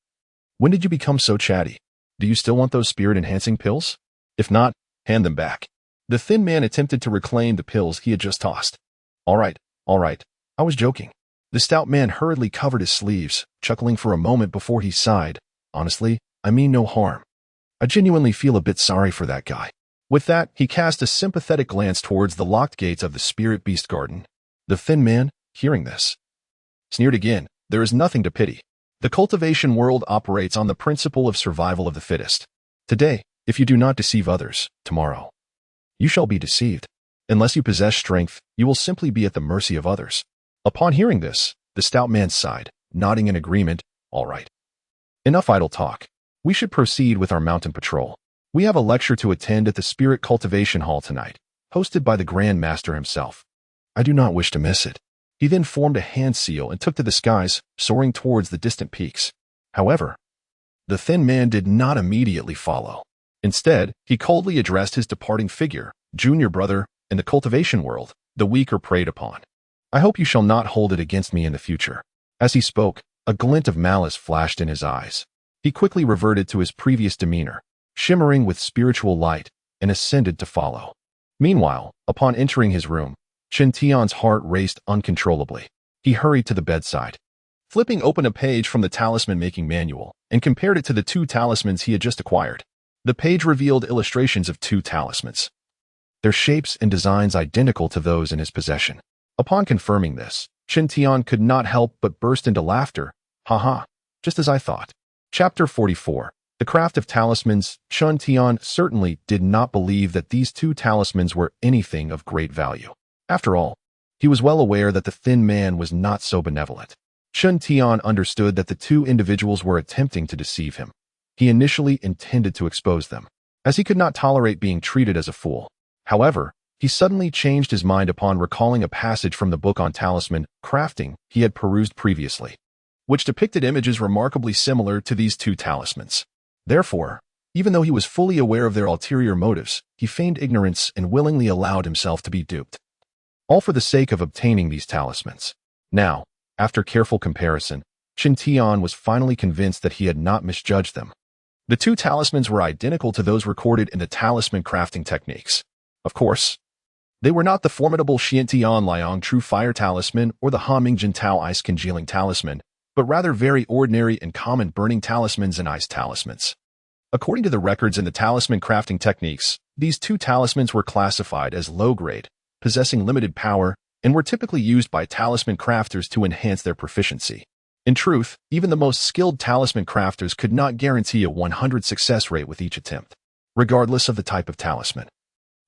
when did you become so chatty? Do you still want those spirit-enhancing pills? If not, hand them back." The thin man attempted to reclaim the pills he had just tossed. All right, I was joking." The stout man hurriedly covered his sleeves, chuckling for a moment before he sighed. "Honestly, I mean no harm. I genuinely feel a bit sorry for that guy." With that, he cast a sympathetic glance towards the locked gates of the spirit beast garden. The thin man, hearing this, sneered again. "There is nothing to pity. The cultivation world operates on the principle of survival of the fittest. Today, if you do not deceive others, tomorrow, you shall be deceived. Unless you possess strength, you will simply be at the mercy of others." Upon hearing this, the stout man sighed, nodding in agreement. "All right. Enough idle talk. We should proceed with our mountain patrol. We have a lecture to attend at the Spirit Cultivation Hall tonight, hosted by the Grand Master himself. I do not wish to miss it." He then formed a hand seal and took to the skies, soaring towards the distant peaks. However, the thin man did not immediately follow. Instead, he coldly addressed his departing figure, junior brother, in the cultivation world, the weak are preyed upon. I hope you shall not hold it against me in the future. As he spoke, a glint of malice flashed in his eyes. He quickly reverted to his previous demeanor, shimmering with spiritual light, and ascended to follow. Meanwhile, upon entering his room, Chen Tian's heart raced uncontrollably. He hurried to the bedside, flipping open a page from the talisman-making manual, and compared it to the 2 talismans he had just acquired. The page revealed illustrations of 2 talismans, their shapes and designs identical to those in his possession. Upon confirming this, Chen Tian could not help but burst into laughter. Haha, just as I thought. Chapter 44. The Craft of Talismans. Chen Tian certainly did not believe that these 2 talismans were anything of great value. After all, he was well aware that the thin man was not so benevolent. Chen Tian understood that the 2 individuals were attempting to deceive him. He initially intended to expose them, as he could not tolerate being treated as a fool. However, he suddenly changed his mind upon recalling a passage from the book on talisman crafting he had perused previously, which depicted images remarkably similar to these 2 talismans. Therefore, even though he was fully aware of their ulterior motives, he feigned ignorance and willingly allowed himself to be duped, all for the sake of obtaining these talismans. Now, after careful comparison, Chen Tian was finally convinced that he had not misjudged them. The 2 talismans were identical to those recorded in the talisman crafting techniques. Of course, they were not the formidable Xiantian Liang True Fire Talisman or the Ha Ming Jin Tao Ice Congealing Talisman, but rather very ordinary and common burning talismans and ice talismans. According to the records in the talisman crafting techniques, these 2 talismans were classified as low-grade, possessing limited power, and were typically used by talisman crafters to enhance their proficiency. In truth, even the most skilled talisman crafters could not guarantee a 100% success rate with each attempt, regardless of the type of talisman.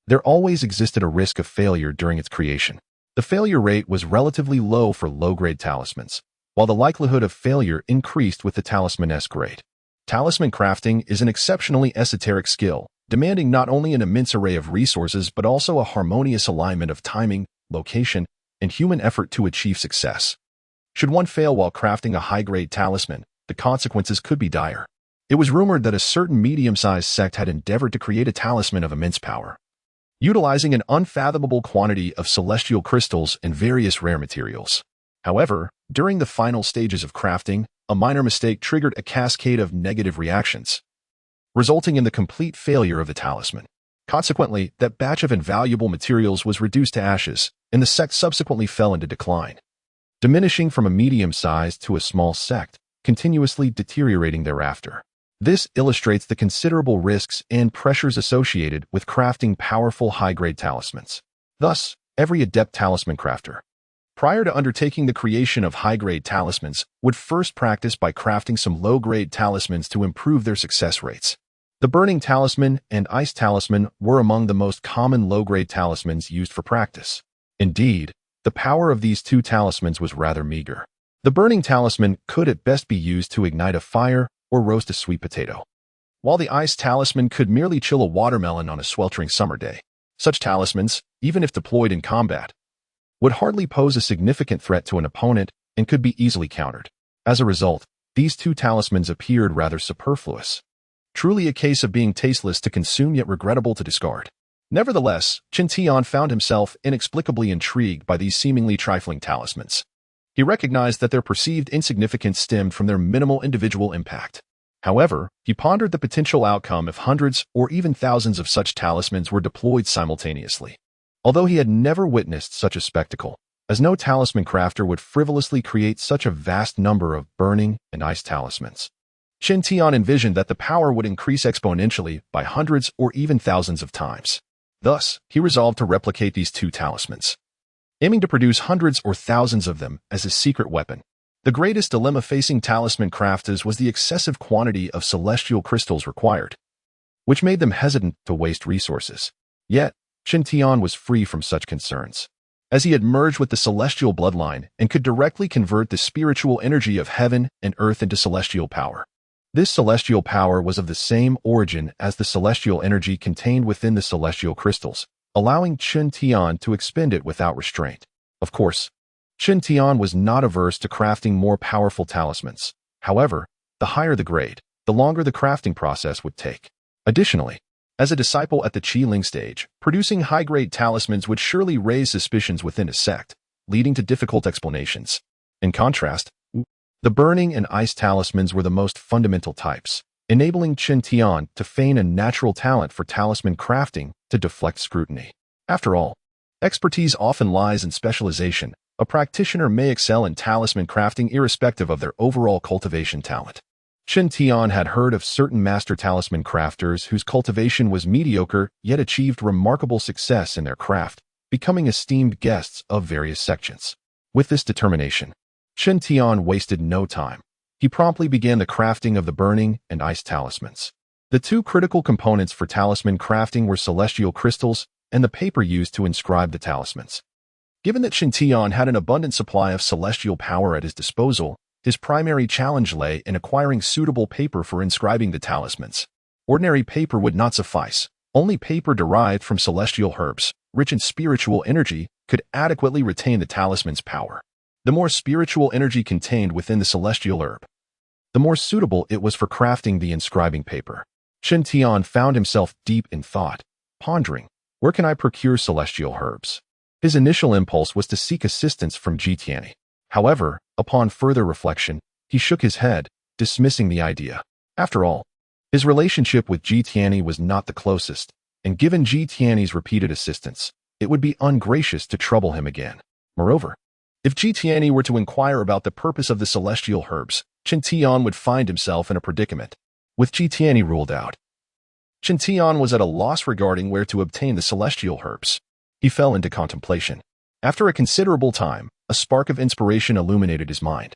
There always existed a risk of failure during its creation. The failure rate was relatively low for low-grade talismans, while the likelihood of failure increased with the talisman-esque grade. Talisman crafting is an exceptionally esoteric skill, demanding not only an immense array of resources but also a harmonious alignment of timing, location, and human effort to achieve success. Should one fail while crafting a high-grade talisman, the consequences could be dire. It was rumored that a certain medium-sized sect had endeavored to create a talisman of immense power, utilizing an unfathomable quantity of celestial crystals and various rare materials. However, during the final stages of crafting, a minor mistake triggered a cascade of negative reactions, resulting in the complete failure of the talisman. Consequently, that batch of invaluable materials was reduced to ashes, and the sect subsequently fell into decline, diminishing from a medium-sized to a small sect, continuously deteriorating thereafter. This illustrates the considerable risks and pressures associated with crafting powerful high-grade talismans. Thus, every adept talisman crafter, prior to undertaking the creation of high-grade talismans, would first practice by crafting some low-grade talismans to improve their success rates. The burning talisman and ice talisman were among the most common low-grade talismans used for practice. Indeed, the power of these 2 talismans was rather meager. The burning talisman could at best be used to ignite a fire or roast a sweet potato, while the ice talisman could merely chill a watermelon on a sweltering summer day. Such talismans, even if deployed in combat, would hardly pose a significant threat to an opponent and could be easily countered. As a result, these 2 talismans appeared rather superfluous, truly a case of being tasteless to consume yet regrettable to discard. Nevertheless, Chen Tian found himself inexplicably intrigued by these seemingly trifling talismans. He recognized that their perceived insignificance stemmed from their minimal individual impact. However, he pondered the potential outcome if hundreds or even thousands of such talismans were deployed simultaneously. Although he had never witnessed such a spectacle, as no talisman crafter would frivolously create such a vast number of burning and ice talismans, Chen Tian envisioned that the power would increase exponentially by hundreds or even thousands of times. Thus, he resolved to replicate these 2 talismans, aiming to produce hundreds or thousands of them as his secret weapon. The greatest dilemma facing talisman crafters was the excessive quantity of celestial crystals required, which made them hesitant to waste resources. Yet, Chen Tian was free from such concerns, as he had merged with the celestial bloodline and could directly convert the spiritual energy of heaven and earth into celestial power. This celestial power was of the same origin as the celestial energy contained within the celestial crystals, allowing Chen Tian to expend it without restraint. Of course, Chen Tian was not averse to crafting more powerful talismans. However, the higher the grade, the longer the crafting process would take. Additionally, as a disciple at the Qi-Ling stage, producing high-grade talismans would surely raise suspicions within a sect, leading to difficult explanations. In contrast, the burning and ice talismans were the most fundamental types, enabling Chen Tian to feign a natural talent for talisman crafting to deflect scrutiny. After all, expertise often lies in specialization. A practitioner may excel in talisman crafting irrespective of their overall cultivation talent. Chen Tian had heard of certain master talisman crafters whose cultivation was mediocre yet achieved remarkable success in their craft, becoming esteemed guests of various sections. With this determination, Chen Tian wasted no time. He promptly began the crafting of the burning and ice talismans. The two critical components for talisman crafting were celestial crystals and the paper used to inscribe the talismans. Given that Chen Tian had an abundant supply of celestial power at his disposal, his primary challenge lay in acquiring suitable paper for inscribing the talismans. Ordinary paper would not suffice. Only paper derived from celestial herbs, rich in spiritual energy, could adequately retain the talisman's power. The more spiritual energy contained within the celestial herb, the more suitable it was for crafting the inscribing paper. Chen Tian found himself deep in thought, pondering, where can I procure celestial herbs? His initial impulse was to seek assistance from Tian. However, upon further reflection, he shook his head, dismissing the idea. After all, his relationship with Tian was not the closest, and given Tian's repeated assistance, it would be ungracious to trouble him again. Moreover, if Tian were to inquire about the purpose of the celestial herbs, Chen Tian would find himself in a predicament. With Tian ruled out, Chen Tian was at a loss regarding where to obtain the celestial herbs. He fell into contemplation. After a considerable time, a spark of inspiration illuminated his mind,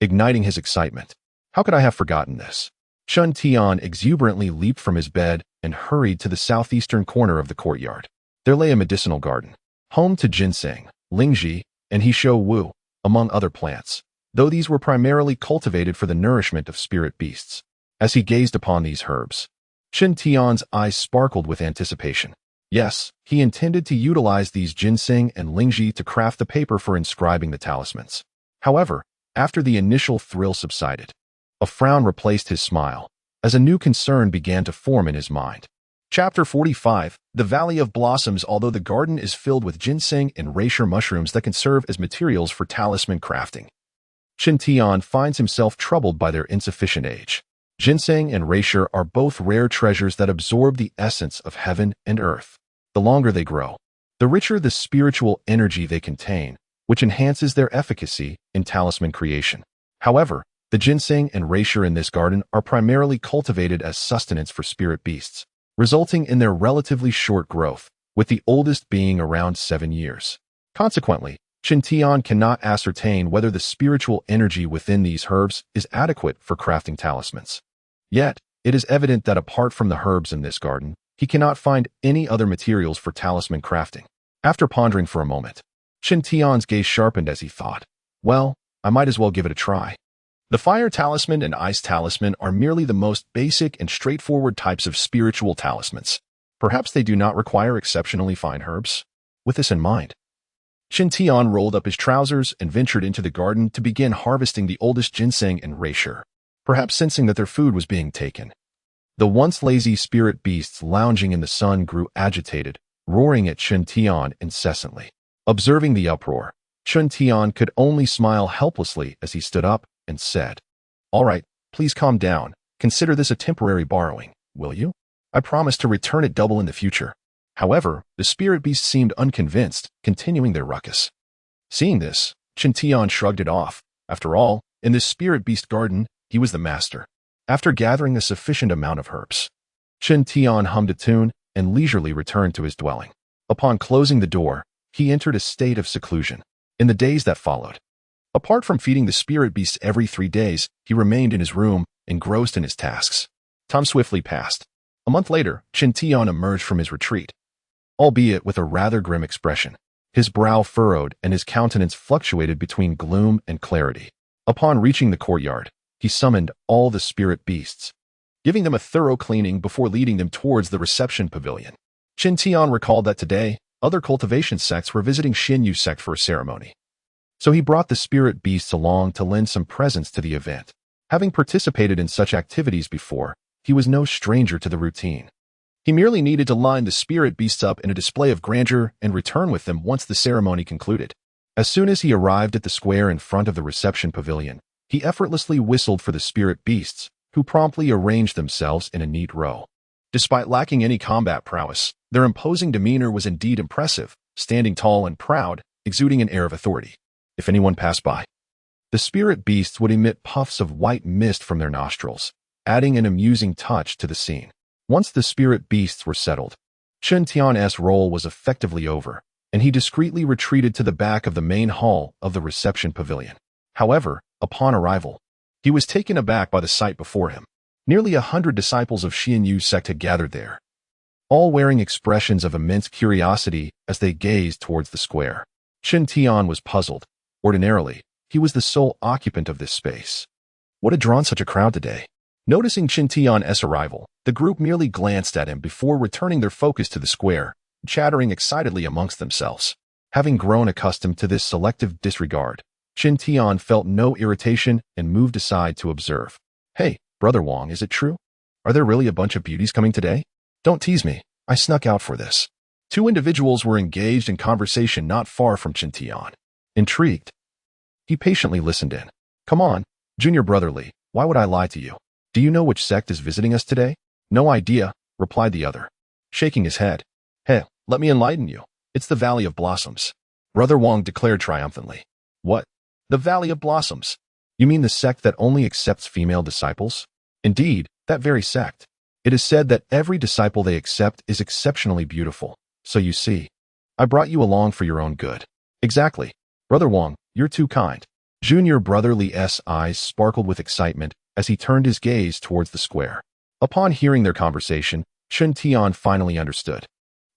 igniting his excitement. How could I have forgotten this? Chen Tian exuberantly leaped from his bed and hurried to the southeastern corner of the courtyard. There lay a medicinal garden, home to ginseng, lingji, and Heeshou Wu, among other plants, though these were primarily cultivated for the nourishment of spirit beasts. As he gazed upon these herbs, Chen Tian's eyes sparkled with anticipation. Yes, he intended to utilize these ginseng and lingji to craft the paper for inscribing the talismans. However, after the initial thrill subsided, a frown replaced his smile, as a new concern began to form in his mind. Chapter 45, The Valley of Blossoms. Although the garden is filled with ginseng and reishi mushrooms that can serve as materials for talisman crafting, Chen Tian finds himself troubled by their insufficient age. Ginseng and reishi are both rare treasures that absorb the essence of heaven and earth. The longer they grow, the richer the spiritual energy they contain, which enhances their efficacy in talisman creation. However, the ginseng and reishi in this garden are primarily cultivated as sustenance for spirit beasts, resulting in their relatively short growth, with the oldest being around 7 years. Consequently, Chen Tian cannot ascertain whether the spiritual energy within these herbs is adequate for crafting talismans. Yet, it is evident that apart from the herbs in this garden, he cannot find any other materials for talisman crafting. After pondering for a moment, Chen Tian's gaze sharpened as he thought, well, I might as well give it a try. The fire talisman and ice talisman are merely the most basic and straightforward types of spiritual talismans. Perhaps they do not require exceptionally fine herbs. With this in mind, Chen Tian rolled up his trousers and ventured into the garden to begin harvesting the oldest ginseng and reishi, perhaps sensing that their food was being taken. The once lazy spirit beasts lounging in the sun grew agitated, roaring at Chen Tian incessantly. Observing the uproar, Chen Tian could only smile helplessly as he stood up and said, "All right, please calm down. Consider this a temporary borrowing, will you? I promise to return it double in the future." However, the spirit beasts seemed unconvinced, continuing their ruckus. Seeing this, Chen Tian shrugged it off. After all, in this spirit beast garden, he was the master. After gathering a sufficient amount of herbs, Chen Tian hummed a tune and leisurely returned to his dwelling. Upon closing the door, he entered a state of seclusion. In the days that followed, apart from feeding the spirit beasts every 3 days, he remained in his room, engrossed in his tasks. Time swiftly passed. A month later, Chen Tian emerged from his retreat, albeit with a rather grim expression. His brow furrowed and his countenance fluctuated between gloom and clarity. Upon reaching the courtyard, he summoned all the spirit beasts, giving them a thorough cleaning before leading them towards the reception pavilion. Chen Tian recalled that today, other cultivation sects were visiting Xinyu sect for a ceremony. So he brought the spirit beasts along to lend some presence to the event. Having participated in such activities before, he was no stranger to the routine. He merely needed to line the spirit beasts up in a display of grandeur and return with them once the ceremony concluded. As soon as he arrived at the square in front of the reception pavilion, he effortlessly whistled for the spirit beasts, who promptly arranged themselves in a neat row. Despite lacking any combat prowess, their imposing demeanor was indeed impressive, standing tall and proud, exuding an air of authority. If anyone passed by, the spirit beasts would emit puffs of white mist from their nostrils, adding an amusing touch to the scene. Once the spirit beasts were settled, Chen Tian's role was effectively over, and he discreetly retreated to the back of the main hall of the reception pavilion. However, upon arrival, he was taken aback by the sight before him. Nearly 100 disciples of Xianyu sect had gathered there, all wearing expressions of immense curiosity as they gazed towards the square. Chen Tian was puzzled. Ordinarily, he was the sole occupant of this space. What had drawn such a crowd today? Noticing Chen Tian's arrival, the group merely glanced at him before returning their focus to the square, chattering excitedly amongst themselves. Having grown accustomed to this selective disregard, Chen Tian felt no irritation and moved aside to observe. Hey, Brother Wang, is it true? Are there really a bunch of beauties coming today? Don't tease me. I snuck out for this. Two individuals were engaged in conversation not far from Chen Tian. Intrigued, he patiently listened in. Come on, Junior Brotherly, why would I lie to you? Do you know which sect is visiting us today? No idea, replied the other, shaking his head. Hey, let me enlighten you. It's the Valley of Blossoms, Brother Wang declared triumphantly. What? The Valley of Blossoms? You mean the sect that only accepts female disciples? Indeed, that very sect. It is said that every disciple they accept is exceptionally beautiful. So you see, I brought you along for your own good. Exactly. Brother Wang, you're too kind. Junior Brotherly's eyes sparkled with excitement as he turned his gaze towards the square. Upon hearing their conversation, Chen Tian finally understood.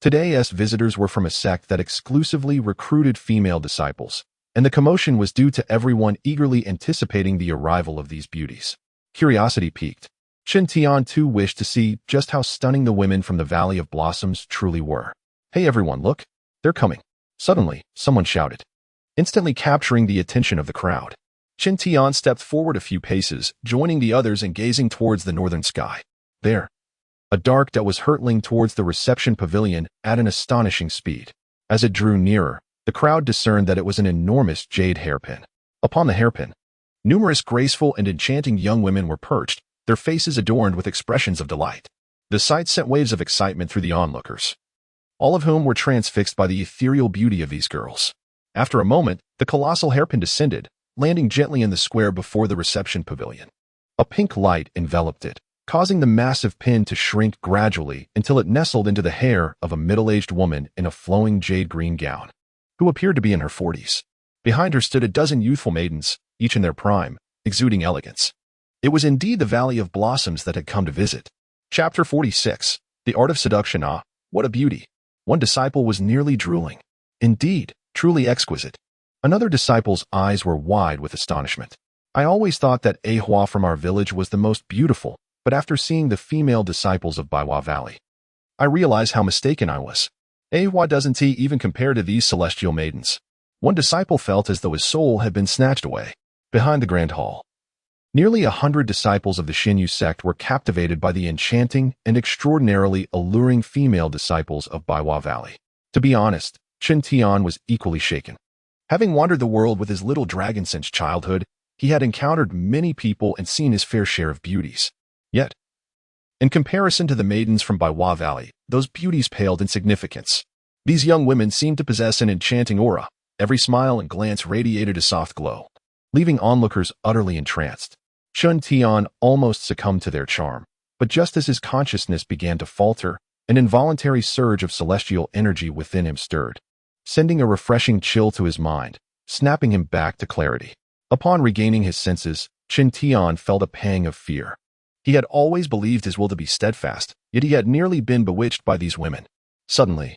Today's visitors were from a sect that exclusively recruited female disciples, and the commotion was due to everyone eagerly anticipating the arrival of these beauties. Curiosity piqued. Chen Tian too wished to see just how stunning the women from the Valley of Blossoms truly were. Hey everyone, look! They're coming. Suddenly, someone shouted, instantly capturing the attention of the crowd. Chen Tian stepped forward a few paces, joining the others and gazing towards the northern sky. There, a dart that was hurtling towards the reception pavilion at an astonishing speed. As it drew nearer, the crowd discerned that it was an enormous jade hairpin. Upon the hairpin, numerous graceful and enchanting young women were perched, their faces adorned with expressions of delight. The sight sent waves of excitement through the onlookers, all of whom were transfixed by the ethereal beauty of these girls. After a moment, the colossal hairpin descended, landing gently in the square before the reception pavilion. A pink light enveloped it, causing the massive pin to shrink gradually until it nestled into the hair of a middle-aged woman in a flowing jade-green gown, who appeared to be in her 40s. Behind her stood a dozen youthful maidens, each in their prime, exuding elegance. It was indeed the Valley of Blossoms that had come to visit. Chapter 46. The Art of Seduction. Ah, what a beauty! One disciple was nearly drooling. Indeed, truly exquisite. Another disciple's eyes were wide with astonishment. I always thought that Ahua from our village was the most beautiful, but after seeing the female disciples of Baiwa Valley, I realized how mistaken I was. Ahua doesn't even compare to these celestial maidens. One disciple felt as though his soul had been snatched away. Behind the grand hall, nearly 100 disciples of the Xinyu sect were captivated by the enchanting and extraordinarily alluring female disciples of Baiwa Valley. To be honest, Chen Tian was equally shaken. Having wandered the world with his little dragon since childhood, he had encountered many people and seen his fair share of beauties. Yet, in comparison to the maidens from Baiwa Valley, those beauties paled in significance. These young women seemed to possess an enchanting aura. Every smile and glance radiated a soft glow, leaving onlookers utterly entranced. Chen Tian almost succumbed to their charm, but just as his consciousness began to falter, an involuntary surge of celestial energy within him stirred, sending a refreshing chill to his mind, snapping him back to clarity. Upon regaining his senses, Chen Tian felt a pang of fear. He had always believed his will to be steadfast, yet he had nearly been bewitched by these women. Suddenly,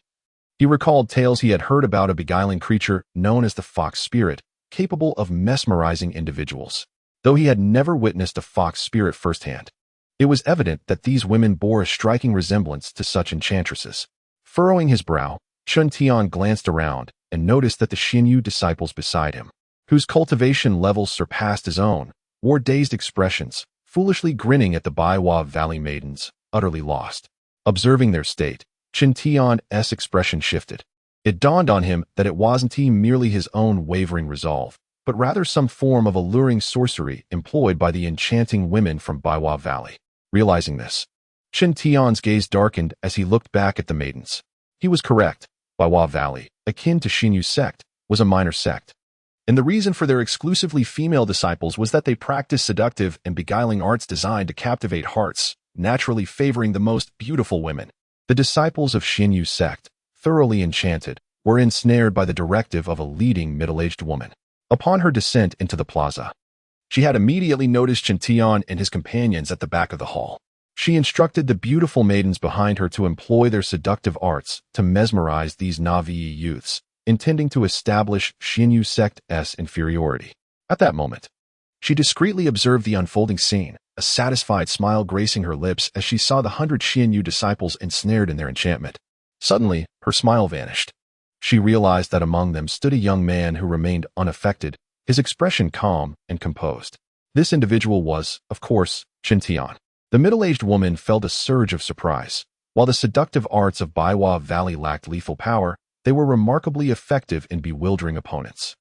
he recalled tales he had heard about a beguiling creature known as the fox spirit, capable of mesmerizing individuals. Though he had never witnessed a fox spirit firsthand, it was evident that these women bore a striking resemblance to such enchantresses. Furrowing his brow, Chen Tian glanced around and noticed that the Xinyu disciples beside him whose cultivation levels surpassed his own, wore dazed expressions, foolishly grinning at the Baiwa Valley maidens, utterly lost. Observing their state, Chen Tian's expression shifted. It dawned on him that it wasn't merely his own wavering resolve, but rather some form of alluring sorcery employed by the enchanting women from Baiwa Valley. Realizing this, Chen Tian's gaze darkened as he looked back at the maidens. He was correct. Baiwa Valley, akin to Xinyu sect, was a minor sect. And the reason for their exclusively female disciples was that they practiced seductive and beguiling arts designed to captivate hearts, naturally favoring the most beautiful women. The disciples of Xinyu sect, thoroughly enchanted, were ensnared by the directive of a leading middle-aged woman. Upon her descent into the plaza, she had immediately noticed Chen Tian and his companions at the back of the hall. She instructed the beautiful maidens behind her to employ their seductive arts to mesmerize these Navi youths, intending to establish Xinyu sect's inferiority. At that moment, she discreetly observed the unfolding scene, a satisfied smile gracing her lips as she saw the 100 Xinyu disciples ensnared in their enchantment. Suddenly, her smile vanished. She realized that among them stood a young man who remained unaffected, his expression calm and composed. This individual was, of course, Chen Tian. The middle-aged woman felt a surge of surprise. While the seductive arts of Baiwa Valley lacked lethal power, they were remarkably effective in bewildering opponents,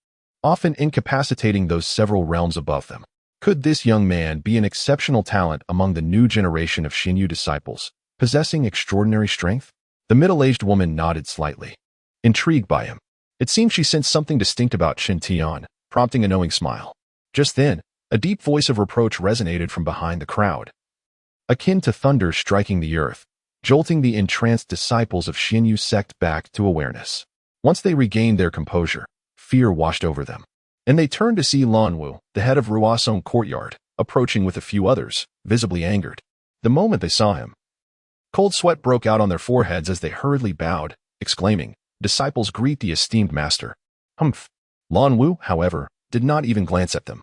often incapacitating those several realms above them. Could this young man be an exceptional talent among the new generation of Xinyu disciples, possessing extraordinary strength? The middle-aged woman nodded slightly, intrigued by him. It seemed she sensed something distinct about Chen Tian, prompting a knowing smile. Just then, a deep voice of reproach resonated from behind the crowd, akin to thunder striking the earth, jolting the entranced disciples of Xinyu sect back to awareness. Once they regained their composure, fear washed over them, and they turned to see Lanwu, the head of Ruosong Courtyard, approaching with a few others, visibly angered. The moment they saw him, cold sweat broke out on their foreheads as they hurriedly bowed, exclaiming, "Disciples greet the esteemed master." Humph! Lanwu, however, did not even glance at them.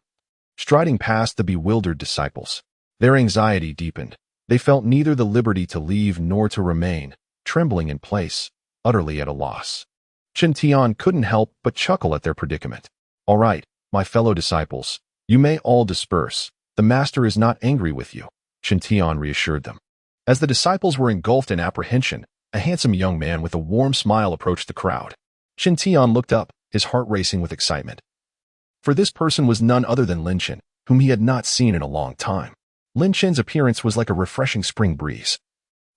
Striding past the bewildered disciples, their anxiety deepened. They felt neither the liberty to leave nor to remain, trembling in place, utterly at a loss. Chen Tian couldn't help but chuckle at their predicament. "All right, my fellow disciples, you may all disperse. The master is not angry with you," Chen Tian reassured them. As the disciples were engulfed in apprehension, a handsome young man with a warm smile approached the crowd. Chen Tian looked up, his heart racing with excitement. For this person was none other than Lin Chen, whom he had not seen in a long time. Lin Chen's appearance was like a refreshing spring breeze,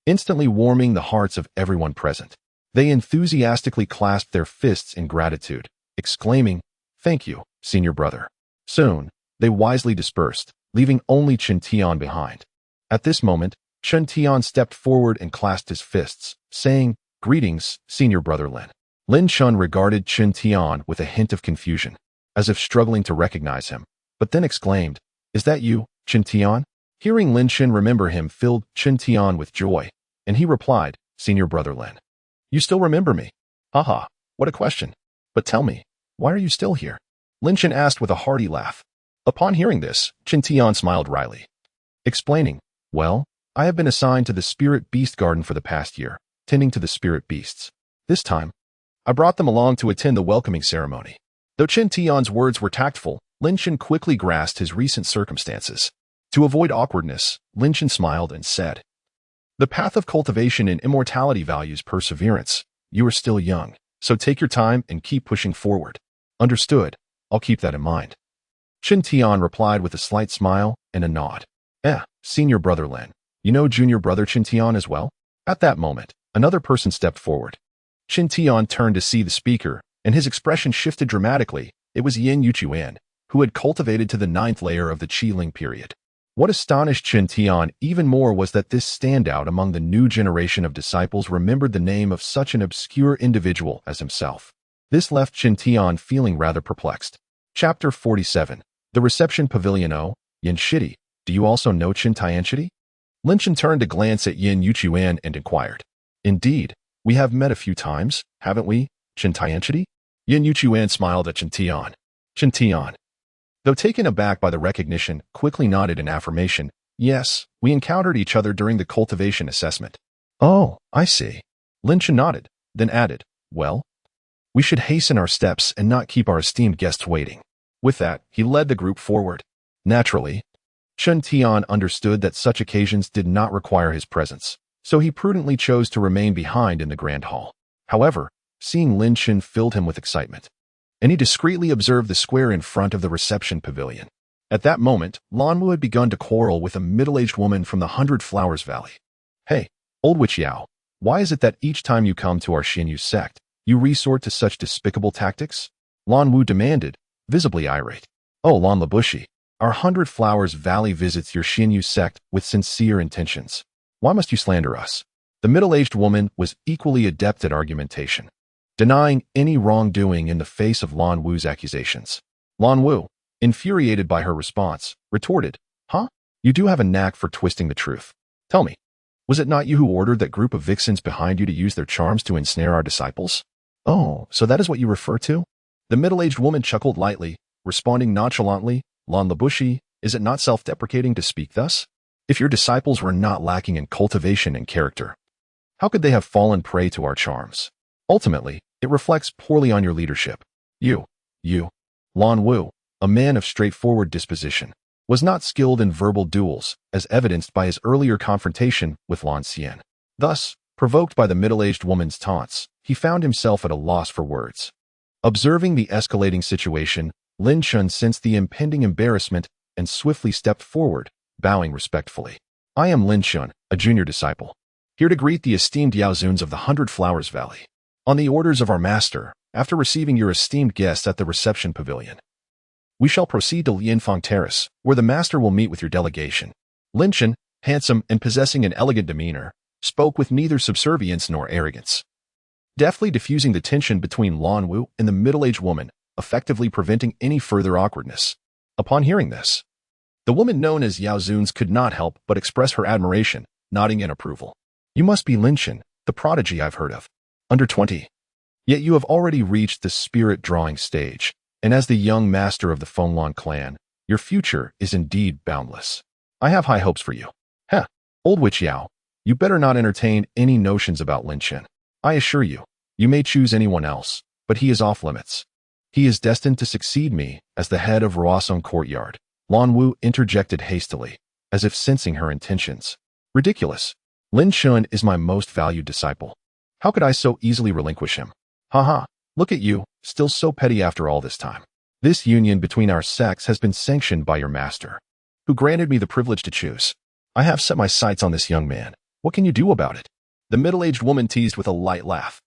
instantly warming the hearts of everyone present. They enthusiastically clasped their fists in gratitude, exclaiming, "Thank you, senior brother." Soon, they wisely dispersed, leaving only Chen Tian behind. At this moment, Chen Tian stepped forward and clasped his fists, saying, "Greetings, senior brother Lin." Lin Chen regarded Chen Tian with a hint of confusion, as if struggling to recognize him, but then exclaimed, "Is that you, Chen Tian?" Hearing Lin Chen remember him filled Chen Tian with joy, and he replied, "Senior brother Lin, you still remember me? Haha, what a question. But tell me, why are you still here?" Lin Chen asked with a hearty laugh. Upon hearing this, Chen Tian smiled wryly, explaining, "Well, I have been assigned to the Spirit Beast Garden for the past year, tending to the spirit beasts. This time, I brought them along to attend the welcoming ceremony." Though Chen Tian's words were tactful, Lin Chen quickly grasped his recent circumstances. To avoid awkwardness, Lin Chen smiled and said, "The path of cultivation and immortality values perseverance. You are still young, so take your time and keep pushing forward." "Understood. I'll keep that in mind." Chen Tian replied with a slight smile and a nod. Senior brother Lin, you know junior brother Chen Tian as well?" At that moment, another person stepped forward. Chen Tian turned to see the speaker, and his expression shifted dramatically. It was Yin Yuchuan, who had cultivated to the 9th layer of the Qi-Ling period. What astonished Chen Tian even more was that this standout among the new generation of disciples remembered the name of such an obscure individual as himself. This left Chen Tian feeling rather perplexed. Chapter 47. The Reception Pavilion. "Oh, Yin Shidi, do you also know Chen Tianshidi?" Lin Chen turned to glance at Yin Yuchuan and inquired. "Indeed, we have met a few times, haven't we, Chen Tianshidi?" Yin Yuchuan smiled at Chen Tian. Chen Tian, though taken aback by the recognition, quickly nodded in affirmation. "Yes, we encountered each other during the cultivation assessment." "Oh, I see." Lin Chen nodded, then added, "Well, we should hasten our steps and not keep our esteemed guests waiting." With that, he led the group forward. Naturally, Chen Tian understood that such occasions did not require his presence, so he prudently chose to remain behind in the grand hall. However, seeing Lin Chen filled him with excitement, and he discreetly observed the square in front of the reception pavilion. At that moment, Lan Wu had begun to quarrel with a middle-aged woman from the 100 Flowers Valley. Hey, old witch Yao, why is it that each time you come to our Xinyu sect, you resort to such despicable tactics? Lan Wu demanded, visibly irate. Oh, Lan Labushi, our 100 Flowers Valley visits your Xinyu sect with sincere intentions. Why must you slander us? The middle-aged woman was equally adept at argumentation, denying any wrongdoing in the face of Lan Wu's accusations. Lan Wu, infuriated by her response, retorted, Huh? You do have a knack for twisting the truth. Tell me, was it not you who ordered that group of vixens behind you to use their charms to ensnare our disciples? Oh, so that is what you refer to? The middle-aged woman chuckled lightly, responding nonchalantly, Lan Labushi, is it not self-deprecating to speak thus? If your disciples were not lacking in cultivation and character, how could they have fallen prey to our charms? Ultimately, it reflects poorly on your leadership. You, Lan Wu, a man of straightforward disposition, was not skilled in verbal duels, as evidenced by his earlier confrontation with Lan Xian. Thus, provoked by the middle-aged woman's taunts, he found himself at a loss for words. Observing the escalating situation, Lin Chen sensed the impending embarrassment and swiftly stepped forward, bowing respectfully. I am Lin Chen, a junior disciple, here to greet the esteemed Yaozuns of the 100 Flowers Valley. On the orders of our master, after receiving your esteemed guests at the reception pavilion, we shall proceed to Lianfang Terrace, where the master will meet with your delegation. Lin Chen, handsome and possessing an elegant demeanor, spoke with neither subservience nor arrogance, deftly diffusing the tension between Lan Wu and the middle-aged woman, effectively preventing any further awkwardness. Upon hearing this, the woman known as Yaozuns could not help but express her admiration, nodding in approval. You must be Lin Chen, the prodigy I've heard of. Under 20. Yet you have already reached the spirit-drawing stage, and as the young master of the Fenglan clan, your future is indeed boundless. I have high hopes for you. Heh, old witch Yao, you better not entertain any notions about Lin Chen. I assure you, you may choose anyone else, but he is off limits. He is destined to succeed me as the head of Roasong Courtyard. Lan Wu interjected hastily, as if sensing her intentions. Ridiculous. Lin Chen is my most valued disciple. How could I so easily relinquish him? Haha, look at you, still so petty after all this time. This union between our sects has been sanctioned by your master, who granted me the privilege to choose. I have set my sights on this young man. What can you do about it? The middle-aged woman teased with a light laugh.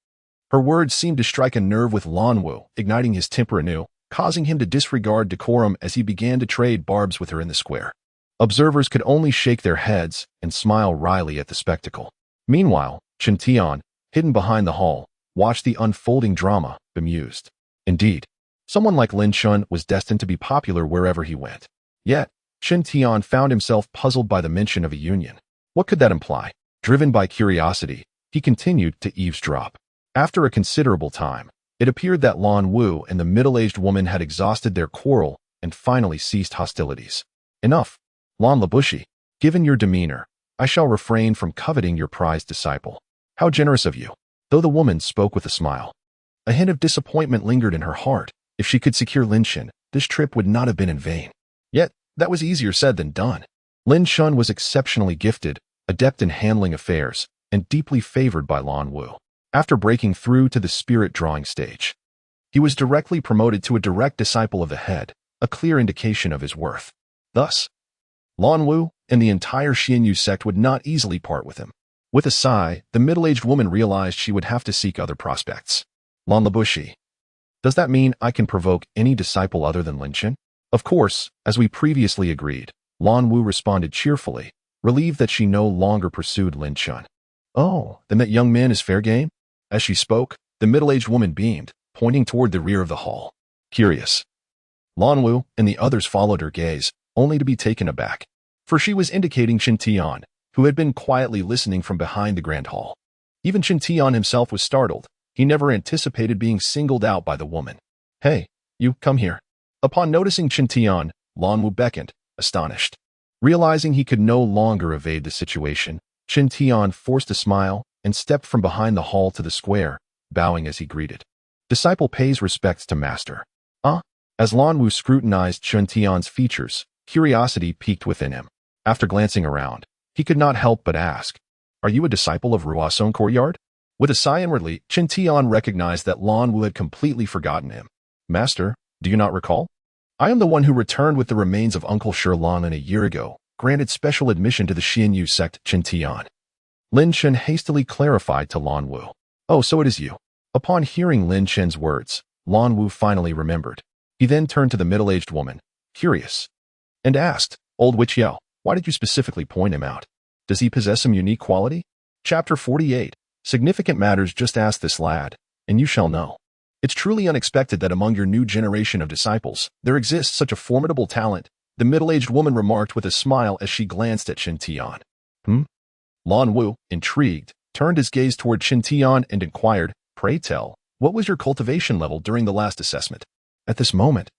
Her words seemed to strike a nerve with Lan Wu, igniting his temper anew, causing him to disregard decorum as he began to trade barbs with her in the square. Observers could only shake their heads and smile wryly at the spectacle. Meanwhile, Chen Tian, hidden behind the hall, watched the unfolding drama, bemused. Indeed, someone like Lin Chen was destined to be popular wherever he went. Yet, Chen Tian found himself puzzled by the mention of a union. What could that imply? Driven by curiosity, he continued to eavesdrop. After a considerable time, it appeared that Lan Wu and the middle-aged woman had exhausted their quarrel and finally ceased hostilities. Enough. Lan Labushi, given your demeanor, I shall refrain from coveting your prized disciple. How generous of you. Though the woman spoke with a smile, a hint of disappointment lingered in her heart. If she could secure Lin Chen, this trip would not have been in vain. Yet, that was easier said than done. Lin Chen was exceptionally gifted, adept in handling affairs, and deeply favored by Lan Wu. After breaking through to the spirit-drawing stage, he was directly promoted to a direct disciple of the head, a clear indication of his worth. Thus, Lan Wu and the entire Xinyu sect would not easily part with him. With a sigh, the middle-aged woman realized she would have to seek other prospects. Lan Labushi, does that mean I can provoke any disciple other than Lin Chen? Of course, as we previously agreed, Lan Wu responded cheerfully, relieved that she no longer pursued Lin Chen. Oh, then that young man is fair game? As she spoke, the middle-aged woman beamed, pointing toward the rear of the hall. Curious. Lan Wu and the others followed her gaze, only to be taken aback, for she was indicating Chen Tian, who had been quietly listening from behind the grand hall. Even Chen Tian himself was startled. He never anticipated being singled out by the woman. Hey, you, come here. Upon noticing Chen Tian, Lan Wu beckoned, astonished. Realizing he could no longer evade the situation, Chen Tian forced a smile and stepped from behind the hall to the square, bowing as he greeted. Disciple pays respects to master. As Lan Wu scrutinized Chen Tian's features, curiosity peaked within him. After glancing around, he could not help but ask, "Are you a disciple of Ruosong Courtyard?" With a sigh inwardly, Chen Tian recognized that Lan Wu had completely forgotten him. "Master, do you not recall? I am the one who returned with the remains of Uncle Sherlan a year ago, granted special admission to the Xianyu sect." Chen Tian. Lin Chen hastily clarified to Lan Wu. "Oh, so it is you." Upon hearing Lin Chen's words, Lan Wu finally remembered. He then turned to the middle-aged woman, curious, and asked, "Old Witch Yao, why did you specifically point him out? Does he possess some unique quality?" Chapter 48. Significant matters. Just ask this lad, and you shall know. It's truly unexpected that among your new generation of disciples, there exists such a formidable talent, the middle-aged woman remarked with a smile as she glanced at Chen Tian. Lan Wu, intrigued, turned his gaze toward Chen Tian and inquired, "Pray tell, what was your cultivation level during the last assessment?" At this moment,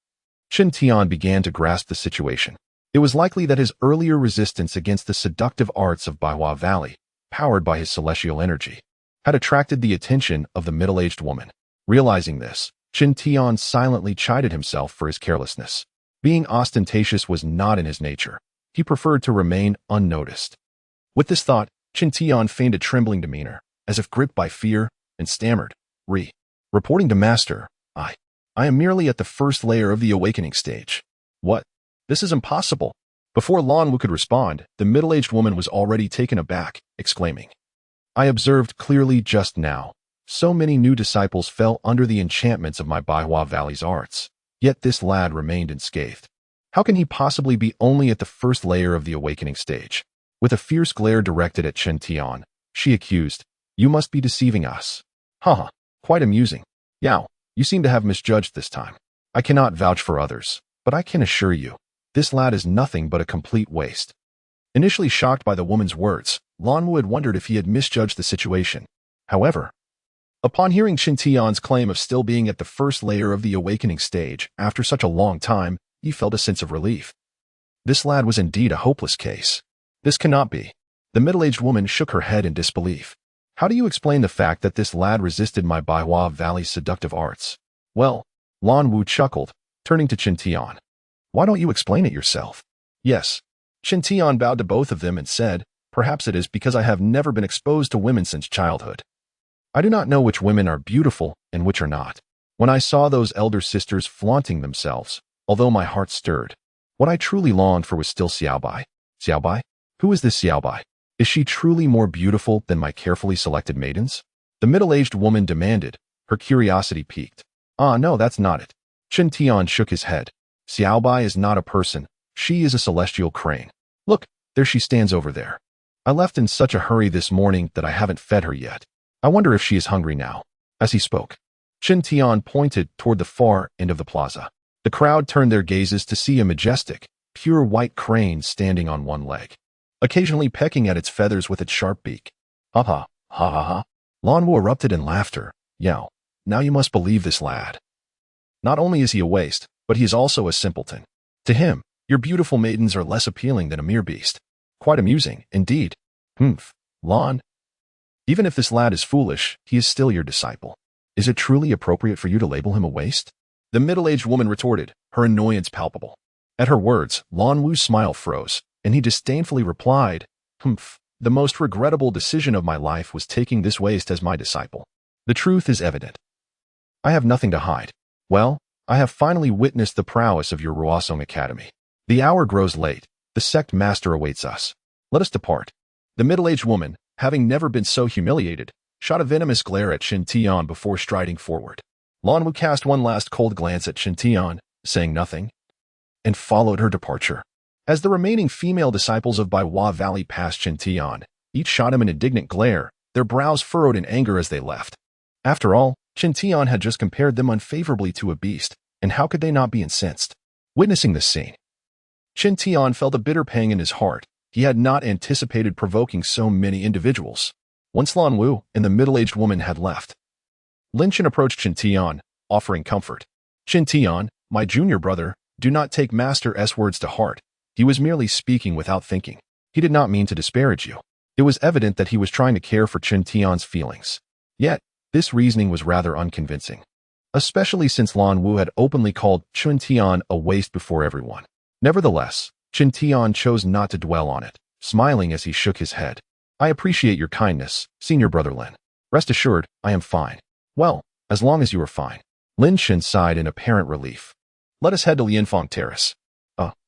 Chen Tian began to grasp the situation. It was likely that his earlier resistance against the seductive arts of Baihua Valley, powered by his celestial energy, had attracted the attention of the middle-aged woman. Realizing this, Chen Tian silently chided himself for his carelessness. Being ostentatious was not in his nature. He preferred to remain unnoticed. With this thought, Chen Tian feigned a trembling demeanor, as if gripped by fear, and stammered, Reporting to Master, I am merely at the first layer of the awakening stage." "What? This is impossible." Before Lan Wu could respond, the middle-aged woman was already taken aback, exclaiming, "I observed clearly just now. So many new disciples fell under the enchantments of my Baihua Valley's arts. Yet this lad remained unscathed. How can he possibly be only at the first layer of the awakening stage?" With a fierce glare directed at Chen Tian, she accused, "You must be deceiving us." "Haha, quite amusing. Yao, you seem to have misjudged this time. I cannot vouch for others, but I can assure you, this lad is nothing but a complete waste." Initially shocked by the woman's words, Lan Wu had wondered if he had misjudged the situation. However, upon hearing Chen Tian's claim of still being at the first layer of the awakening stage after such a long time, he felt a sense of relief. This lad was indeed a hopeless case. This cannot be. The middle-aged woman shook her head in disbelief. "How do you explain the fact that this lad resisted my Baihua Valley's seductive arts?" "Well," Lan Wu chuckled, turning to Chen Tian. "Why don't you explain it yourself?" "Yes." Chen Tian bowed to both of them and said, "Perhaps it is because I have never been exposed to women since childhood. I do not know which women are beautiful and which are not. When I saw those elder sisters flaunting themselves, although my heart stirred, what I truly longed for was still Xiaobai." "Xiaobai? Who is this Xiaobai? Is she truly more beautiful than my carefully selected maidens?" the middle-aged woman demanded, her curiosity piqued. "Ah, no, that's not it." Chen Tian shook his head. "Xiaobai is not a person. She is a celestial crane. Look, there she stands over there. I left in such a hurry this morning that I haven't fed her yet. I wonder if she is hungry now." As he spoke, Chen Tian pointed toward the far end of the plaza. The crowd turned their gazes to see a majestic, pure white crane standing on one leg, occasionally pecking at its feathers with its sharp beak. "Ha ha, ha ha ha." Lan Wu erupted in laughter. "Yao, now you must believe this lad. Not only is he a waste, but he is also a simpleton. To him, your beautiful maidens are less appealing than a mere beast. Quite amusing, indeed." Lan, even if this lad is foolish, he is still your disciple. Is it truly appropriate for you to label him a waste?" the middle-aged woman retorted, her annoyance palpable. At her words, Lan Wu's smile froze, and he disdainfully replied, "The most regrettable decision of my life was taking this waste as my disciple. The truth is evident. I have nothing to hide. Well, I have finally witnessed the prowess of your Ruosong Academy. The hour grows late. The sect master awaits us. Let us depart." The middle-aged woman, having never been so humiliated, shot a venomous glare at Chen Tian before striding forward. Lan Wu cast one last cold glance at Chen Tian, saying nothing, and followed her departure. As the remaining female disciples of Baihua Valley passed Chen Tian, each shot him an indignant glare, their brows furrowed in anger as they left. After all, Chen Tian had just compared them unfavorably to a beast, and how could they not be incensed? Witnessing this scene, Chen Tian felt a bitter pang in his heart. He had not anticipated provoking so many individuals. Once Lan Wu and the middle-aged woman had left, Lin Chen approached Chen Tian, offering comfort. "Chen Tian, my junior brother, do not take Master S words to heart. He was merely speaking without thinking. He did not mean to disparage you." It was evident that he was trying to care for Chen Tian's feelings. Yet, this reasoning was rather unconvincing. especially since Lan Wu had openly called Chen Tian a waste before everyone. Nevertheless, Chen Tian chose not to dwell on it, smiling as he shook his head. I appreciate your kindness, Senior Brother Lin. Rest assured, I am fine. Well, as long as you are fine. Lin Shen sighed in apparent relief. Let us head to Lianfang Terrace.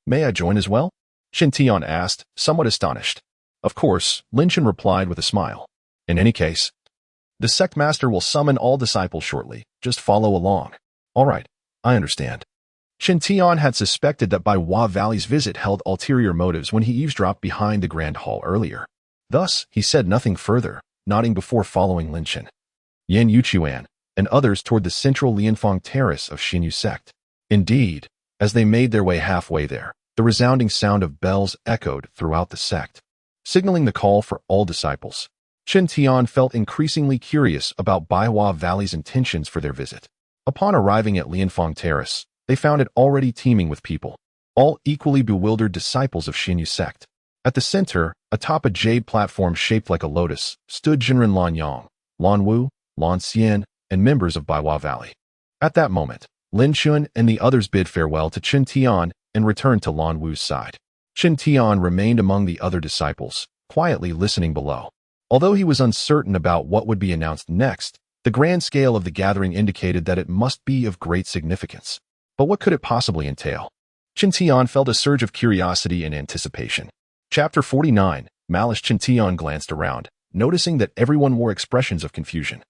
May I join as well? Chen Tian asked, somewhat astonished. Of course, Lin Shen replied with a smile. In any case, the sect master will summon all disciples shortly. Just follow along. All right, I understand. Chen Tian had suspected that Bai Hua Valley's visit held ulterior motives when he eavesdropped behind the Grand Hall earlier. Thus, he said nothing further, nodding before following Lin Shen, Yan Yuchuan, and others toward the central Lianfang Terrace of Xinyu sect. Indeed, as they made their way halfway there, the resounding sound of bells echoed throughout the sect, signaling the call for all disciples. Chen Tian felt increasingly curious about Bai Hua Valley's intentions for their visit. Upon arriving at Lianfang Terrace, they found it already teeming with people, all equally bewildered disciples of Xinyu sect. At the center, atop a jade platform shaped like a lotus, stood Jinren Lanyang, Lan Wu, Lan Xian, and members of Bai Hua Valley. At that moment, Lin Chun and the others bid farewell to Chen Tian and returned to Lan Wu's side. Chen Tian remained among the other disciples, quietly listening below. Although he was uncertain about what would be announced next, the grand scale of the gathering indicated that it must be of great significance. But what could it possibly entail? Chen Tian felt a surge of curiosity and anticipation. Chapter 49, Malice. Chen Tian glanced around, noticing that everyone wore expressions of confusion,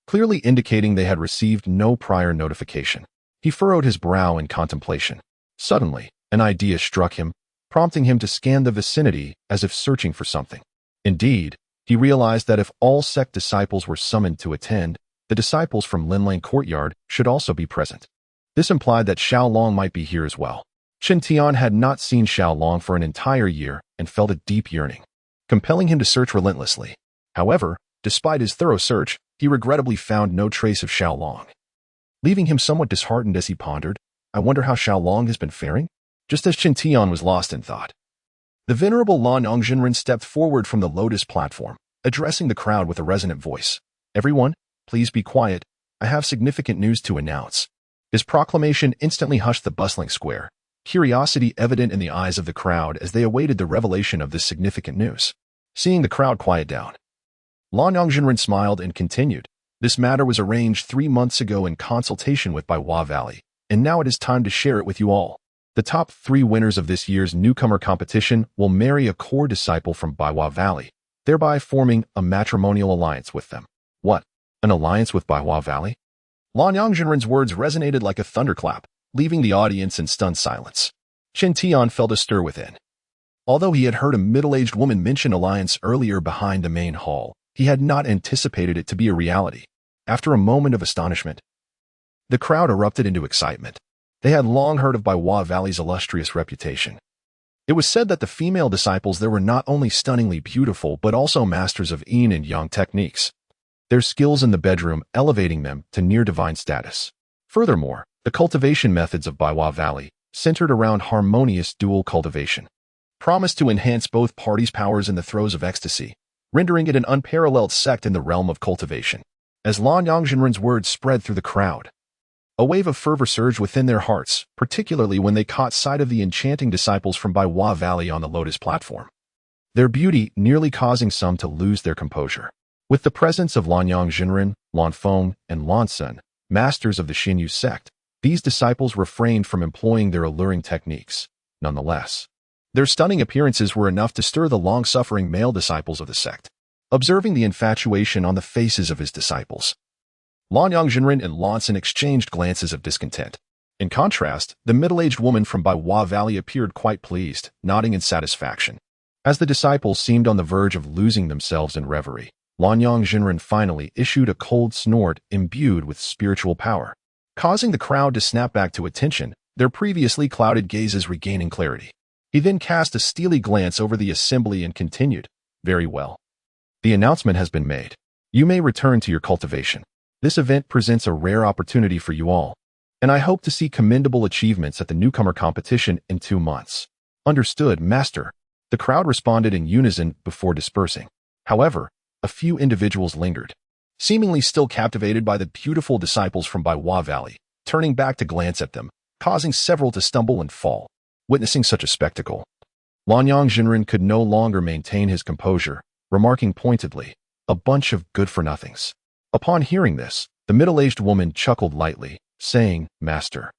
clearly indicating they had received no prior notification. He furrowed his brow in contemplation. Suddenly, an idea struck him, prompting him to scan the vicinity as if searching for something. Indeed, he realized that if all sect disciples were summoned to attend, the disciples from Linlang Courtyard should also be present. This implied that Xiao Long might be here as well. Chen Tian had not seen Xiao Long for an entire year and felt a deep yearning, compelling him to search relentlessly. However, despite his thorough search, he regrettably found no trace of Xiao Long, leaving him somewhat disheartened as he pondered, I wonder how Xiao Long has been faring? Just as Chen Tian was lost in thought, the venerable Lan Yongjinren stepped forward from the lotus platform, addressing the crowd with a resonant voice. Everyone, please be quiet. I have significant news to announce. His proclamation instantly hushed the bustling square, curiosity evident in the eyes of the crowd as they awaited the revelation of this significant news. Seeing the crowd quiet down, Lan Yongjinren smiled and continued. This matter was arranged 3 months ago in consultation with Bai Hua Valley, and now it is time to share it with you all. The top 3 winners of this year's newcomer competition will marry a core disciple from Bai Hua Valley, thereby forming a matrimonial alliance with them. What? An alliance with Bai Hua Valley? Lan Yongjinren's words resonated like a thunderclap, leaving the audience in stunned silence. Chen Tian felt a stir within. Although he had heard a middle-aged woman mention alliance earlier behind the main hall, he had not anticipated it to be a reality. After a moment of astonishment, the crowd erupted into excitement. They had long heard of Bai Hua Valley's illustrious reputation. It was said that the female disciples there were not only stunningly beautiful but also masters of yin and yang techniques, their skills in the bedroom elevating them to near-divine status. Furthermore, the cultivation methods of Bai Hua Valley, centered around harmonious dual cultivation, promised to enhance both parties' powers in the throes of ecstasy, rendering it an unparalleled sect in the realm of cultivation. As Lan Yongjinren's words spread through the crowd, a wave of fervor surged within their hearts, particularly when they caught sight of the enchanting disciples from Bai Hua Valley on the lotus platform, their beauty nearly causing some to lose their composure. With the presence of Lan Yongjinren, Lan Feng, and Lan Sun, masters of the Xinyu sect, these disciples refrained from employing their alluring techniques. Nonetheless, their stunning appearances were enough to stir the long-suffering male disciples of the sect. Observing the infatuation on the faces of his disciples, Lan Yongjinren and Lan Sun exchanged glances of discontent. In contrast, the middle-aged woman from Bai Hua Valley appeared quite pleased, nodding in satisfaction. As the disciples seemed on the verge of losing themselves in reverie, Lan Yongjinren finally issued a cold snort imbued with spiritual power, causing the crowd to snap back to attention, their previously clouded gazes regaining clarity. He then cast a steely glance over the assembly and continued, Very well. The announcement has been made. You may return to your cultivation. This event presents a rare opportunity for you all, and I hope to see commendable achievements at the newcomer competition in 2 months. Understood, Master. The crowd responded in unison before dispersing. However, a few individuals lingered, seemingly still captivated by the beautiful disciples from Baiwa Valley, turning back to glance at them, causing several to stumble and fall. Witnessing such a spectacle, Lanyang Jinren could no longer maintain his composure, remarking pointedly, "A bunch of good-for-nothings." Upon hearing this, the middle-aged woman chuckled lightly, saying, "Master,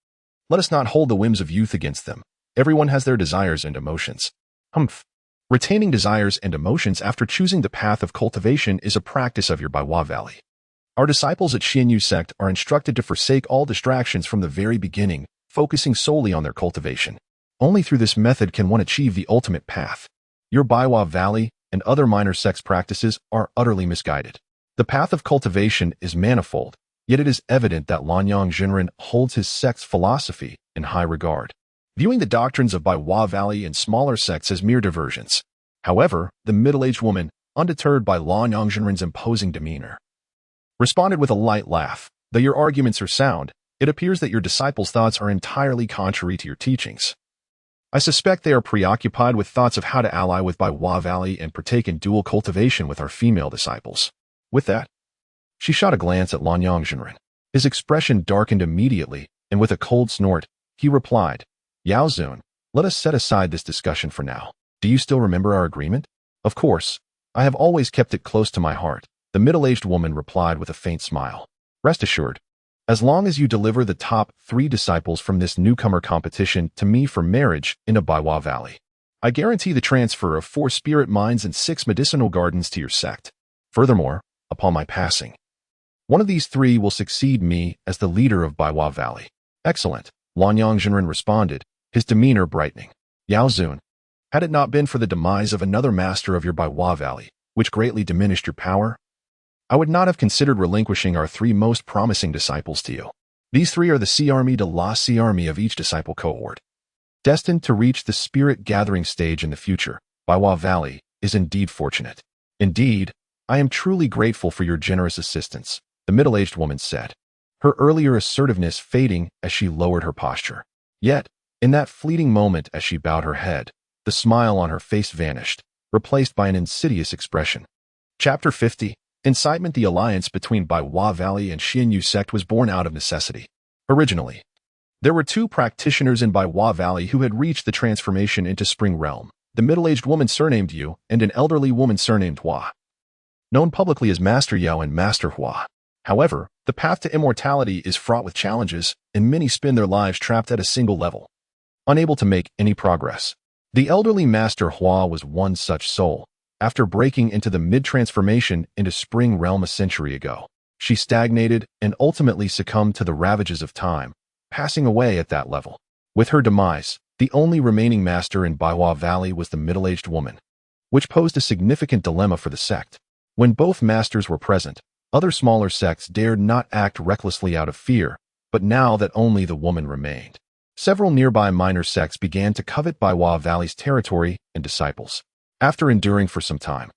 let us not hold the whims of youth against them. Everyone has their desires and emotions." Humph. Retaining desires and emotions after choosing the path of cultivation is a practice of your Baiwa Valley. Our disciples at Xianyu sect are instructed to forsake all distractions from the very beginning, focusing solely on their cultivation. Only through this method can one achieve the ultimate path. Your Baiwa Valley and other minor sects practices are utterly misguided. The path of cultivation is manifold, yet it is evident that Lanyang Jinren holds his sect's philosophy in high regard, viewing the doctrines of Baiwa Valley and smaller sects as mere diversions. However, the middle-aged woman, undeterred by Lanyang Jinren's imposing demeanor, responded with a light laugh. "Though your arguments are sound, it appears that your disciples' thoughts are entirely contrary to your teachings. I suspect they are preoccupied with thoughts of how to ally with Baiwa Valley and partake in dual cultivation with our female disciples." With that, she shot a glance at Lanyang Jinren. His expression darkened immediately, and with a cold snort, he replied, "Yao Zun, let us set aside this discussion for now. Do you still remember our agreement?" "Of course. I have always kept it close to my heart," the middle-aged woman replied with a faint smile. "Rest assured, as long as you deliver the top 3 disciples from this newcomer competition to me for marriage in a Baiwa Valley, I guarantee the transfer of 4 spirit mines and 6 medicinal gardens to your sect. Furthermore, upon my passing, one of these 3 will succeed me as the leader of Baiwa Valley." "Excellent," Lanyang Jinren responded, his demeanor brightening. "Yao Zun, had it not been for the demise of another master of your Baiwa Valley, which greatly diminished your power, I would not have considered relinquishing our 3 most promising disciples to you. These 3 are the C army de la C army of each disciple cohort. Destined to reach the spirit gathering stage in the future, Baiwa Valley is indeed fortunate. Indeed, I am truly grateful for your generous assistance," the middle-aged woman said, her earlier assertiveness fading as she lowered her posture. Yet, in that fleeting moment as she bowed her head, the smile on her face vanished, replaced by an insidious expression. Chapter 50. Incitement. The alliance between Baiwa Valley and Xianyu sect was born out of necessity. Originally, there were 2 practitioners in Baiwa Valley who had reached the transformation into Spring Realm, the middle-aged woman surnamed Yu and an elderly woman surnamed Hua, known publicly as Master Yao and Master Hua. However, the path to immortality is fraught with challenges, and many spend their lives trapped at a single level, unable to make any progress. The elderly Master Hua was one such soul. After breaking into the mid-transformation into Spring Realm a century ago, she stagnated and ultimately succumbed to the ravages of time, passing away at that level. With her demise, the only remaining master in Baiwa Valley was the middle-aged woman, which posed a significant dilemma for the sect. When both masters were present, other smaller sects dared not act recklessly out of fear, but now that only the woman remained, several nearby minor sects began to covet Baiwa Valley's territory and disciples. After enduring for some time,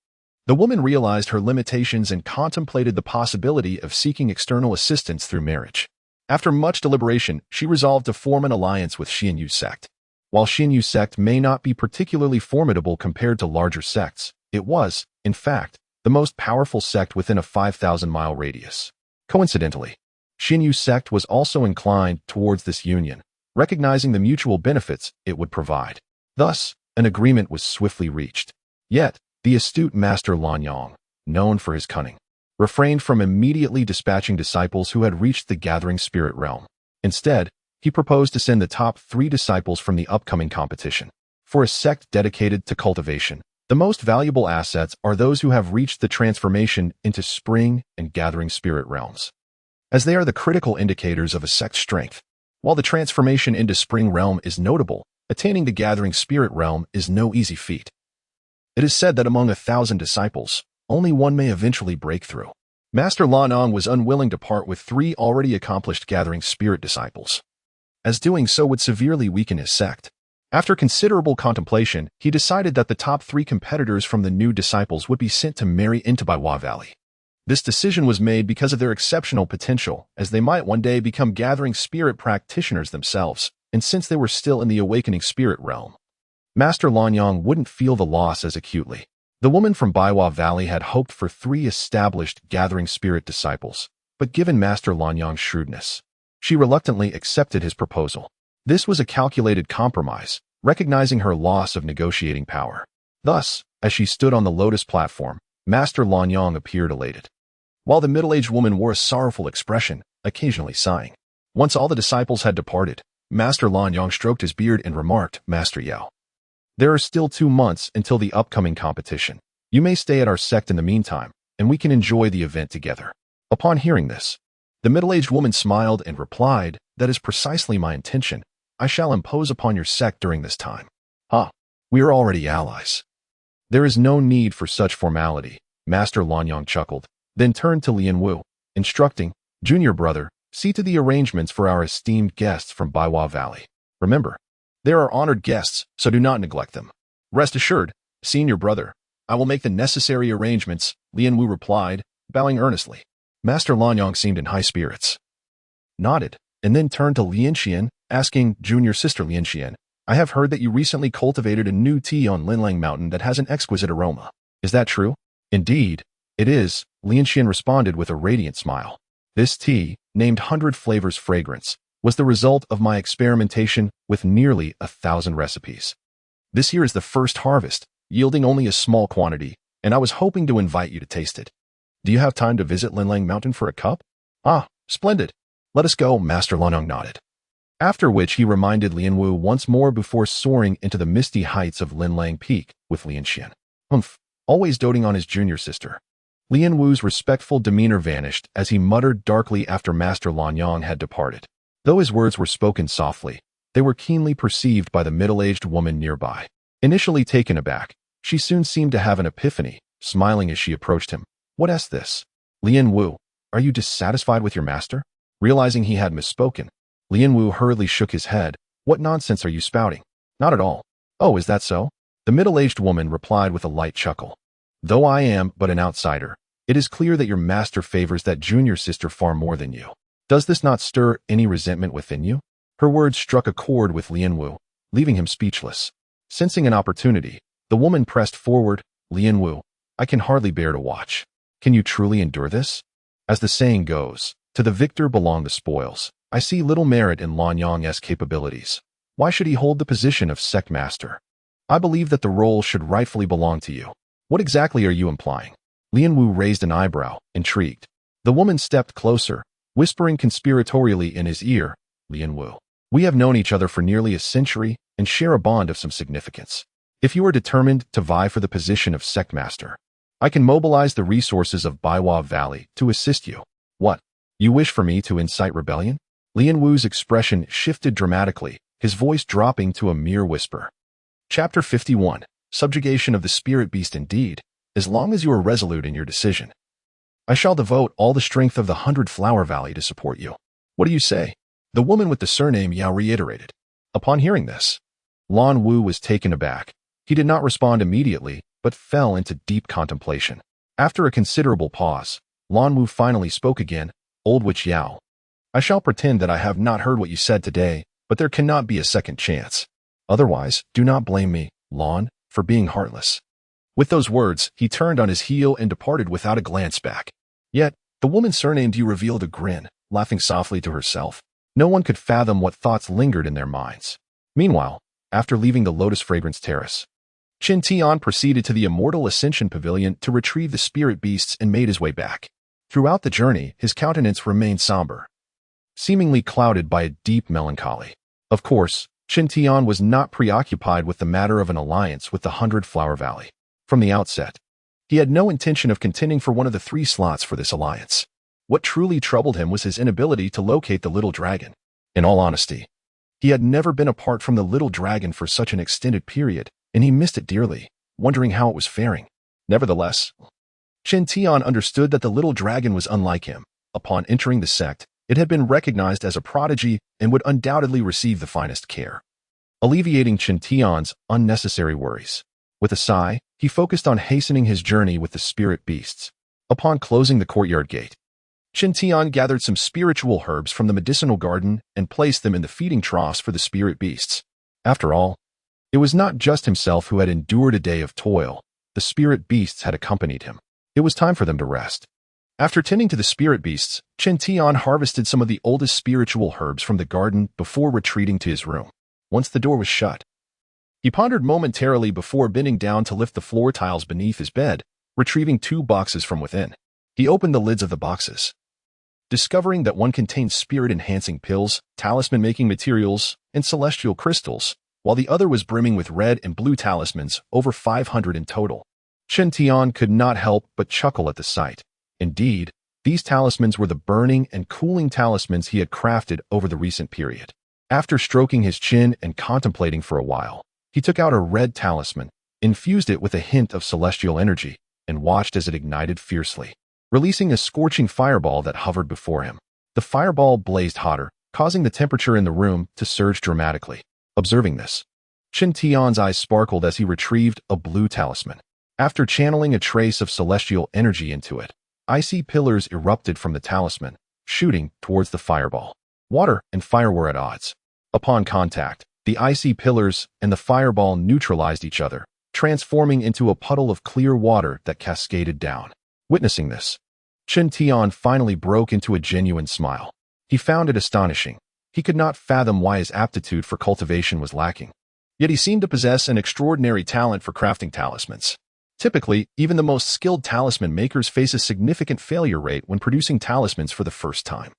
the woman realized her limitations and contemplated the possibility of seeking external assistance through marriage. After much deliberation, she resolved to form an alliance with Xianyu sect. While Xianyu sect may not be particularly formidable compared to larger sects, it was, in fact, the most powerful sect within a 5,000-mile radius. Coincidentally, Xianyu sect was also inclined towards this union, recognizing the mutual benefits it would provide. Thus, an agreement was swiftly reached. Yet, the astute Master Lanyang, known for his cunning, refrained from immediately dispatching disciples who had reached the gathering spirit realm. Instead, he proposed to send the top 3 disciples from the upcoming competition. For a sect dedicated to cultivation, the most valuable assets are those who have reached the transformation into spring and gathering spirit realms, as they are the critical indicators of a sect's strength. While the transformation into spring realm is notable, attaining the gathering spirit realm is no easy feat. It is said that among 1,000 disciples, only one may eventually break through. Master Lanong was unwilling to part with 3 already accomplished gathering spirit disciples, as doing so would severely weaken his sect. After considerable contemplation, he decided that the top 3 competitors from the new disciples would be sent to marry into Baiwa Valley. This decision was made because of their exceptional potential, as they might one day become gathering spirit practitioners themselves, and since they were still in the awakening spirit realm, Master Lanyang wouldn't feel the loss as acutely. The woman from Baiwa Valley had hoped for 3 established gathering spirit disciples, but given Master Lanyang's shrewdness, she reluctantly accepted his proposal. This was a calculated compromise, recognizing her loss of negotiating power. Thus, as she stood on the lotus platform, Master Lanyang appeared elated, while the middle-aged woman wore a sorrowful expression, occasionally sighing. Once all the disciples had departed, Master Lanyang stroked his beard and remarked, "Master Yao, there are still 2 months until the upcoming competition. You may stay at our sect in the meantime, and we can enjoy the event together." Upon hearing this, the middle-aged woman smiled and replied, "That is precisely my intention. I shall impose upon your sect during this time." "Ah, we are already allies. There is no need for such formality," Master Lanyang chuckled, then turned to Lian Wu, instructing, "Junior brother, see to the arrangements for our esteemed guests from Baiwa Valley. Remember, they are honored guests, so do not neglect them." "Rest assured, senior brother, I will make the necessary arrangements," Lian Wu replied, bowing earnestly. Master Lanyang seemed in high spirits, nodded, and then turned to Lian Xian, asking, "Junior sister Lian Xian, I have heard that you recently cultivated a new tea on Linlang Mountain that has an exquisite aroma. Is that true?" "Indeed, it is," Lian Xian responded with a radiant smile. "This tea, named 100 Flavors Fragrance, was the result of my experimentation with nearly 1,000 recipes. This year is the first harvest, yielding only a small quantity, and I was hoping to invite you to taste it. Do you have time to visit Linlang Mountain for a cup?" "Ah, splendid. Let us go," Master Lanyang nodded. After which he reminded Lian Wu once more before soaring into the misty heights of Linlang Peak with Lian Xian. Always doting on his junior sister. Lian Wu's respectful demeanor vanished as he muttered darkly after Master Lanyang had departed. Though his words were spoken softly, they were keenly perceived by the middle-aged woman nearby. Initially taken aback, she soon seemed to have an epiphany, smiling as she approached him. "What's this? Lian Wu, are you dissatisfied with your master?" Realizing he had misspoken, Lian Wu hurriedly shook his head. "What nonsense are you spouting?" "Not at all." "Oh, is that so?" The middle-aged woman replied with a light chuckle. "Though I am but an outsider, it is clear that your master favors that junior sister far more than you. Does this not stir any resentment within you?" Her words struck a chord with Lian Wu, leaving him speechless. Sensing an opportunity, the woman pressed forward. "Lian Wu, I can hardly bear to watch. Can you truly endure this? As the saying goes, to the victor belong the spoils. I see little merit in Lanyang's capabilities. Why should he hold the position of sect master? I believe that the role should rightfully belong to you. What exactly are you implying?" Lian Wu raised an eyebrow, intrigued. The woman stepped closer, whispering conspiratorially in his ear, "Lian Wu, we have known each other for nearly a century and share a bond of some significance. If you are determined to vie for the position of sect master, I can mobilize the resources of Baiwa Valley to assist you. What? You wish for me to incite rebellion?" Lian Wu's expression shifted dramatically, his voice dropping to a mere whisper. Chapter 51. Subjugation of the Spirit Beast. "Indeed, as long as you are resolute in your decision, I shall devote all the strength of the 100 Flower Valley to support you. What do you say?" The woman with the surname Yao reiterated. Upon hearing this, Lan Wu was taken aback. He did not respond immediately, but fell into deep contemplation. After a considerable pause, Lan Wu finally spoke again. "Old Witch Yao, I shall pretend that I have not heard what you said today, but there cannot be a second chance. Otherwise, do not blame me, Lan, for being heartless." With those words, he turned on his heel and departed without a glance back. Yet, the woman surnamed Yu revealed a grin, laughing softly to herself. No one could fathom what thoughts lingered in their minds. Meanwhile, after leaving the Lotus Fragrance Terrace, Chen Tian proceeded to the Immortal Ascension Pavilion to retrieve the spirit beasts and made his way back. Throughout the journey, his countenance remained somber, seemingly clouded by a deep melancholy. Of course, Chen Tian was not preoccupied with the matter of an alliance with the 100 Flower Valley. From the outset, he had no intention of contending for one of the 3 slots for this alliance. What truly troubled him was his inability to locate the little dragon. In all honesty, he had never been apart from the little dragon for such an extended period, and he missed it dearly, wondering how it was faring. Nevertheless, Chen Tian understood that the little dragon was unlike him. Upon entering the sect, it had been recognized as a prodigy and would undoubtedly receive the finest care. Alleviating Chen Tian's unnecessary worries, with a sigh, he focused on hastening his journey with the spirit beasts. Upon closing the courtyard gate, Chen Tian gathered some spiritual herbs from the medicinal garden and placed them in the feeding troughs for the spirit beasts. After all, it was not just himself who had endured a day of toil. the spirit beasts had accompanied him. It was time for them to rest. After tending to the spirit beasts, Chen Tian harvested some of the oldest spiritual herbs from the garden before retreating to his room. Once the door was shut, he pondered momentarily before bending down to lift the floor tiles beneath his bed, retrieving 2 boxes from within. He opened the lids of the boxes, discovering that one contained spirit-enhancing pills, talisman-making materials, and celestial crystals, while the other was brimming with red and blue talismans, over 500 in total. Chen Tian could not help but chuckle at the sight. Indeed, these talismans were the burning and cooling talismans he had crafted over the recent period. After stroking his chin and contemplating for a while, he took out a red talisman, infused it with a hint of celestial energy, and watched as it ignited fiercely, releasing a scorching fireball that hovered before him. The fireball blazed hotter, causing the temperature in the room to surge dramatically. Observing this, Chen Tian's eyes sparkled as he retrieved a blue talisman. After channeling a trace of celestial energy into it, icy pillars erupted from the talisman, shooting towards the fireball. Water and fire were at odds. Upon contact, the icy pillars and the fireball neutralized each other, transforming into a puddle of clear water that cascaded down. Witnessing this, Chen Tian finally broke into a genuine smile. He found it astonishing. He could not fathom why his aptitude for cultivation was lacking. Yet he seemed to possess an extraordinary talent for crafting talismans. Typically, even the most skilled talisman makers face a significant failure rate when producing talismans for the first time.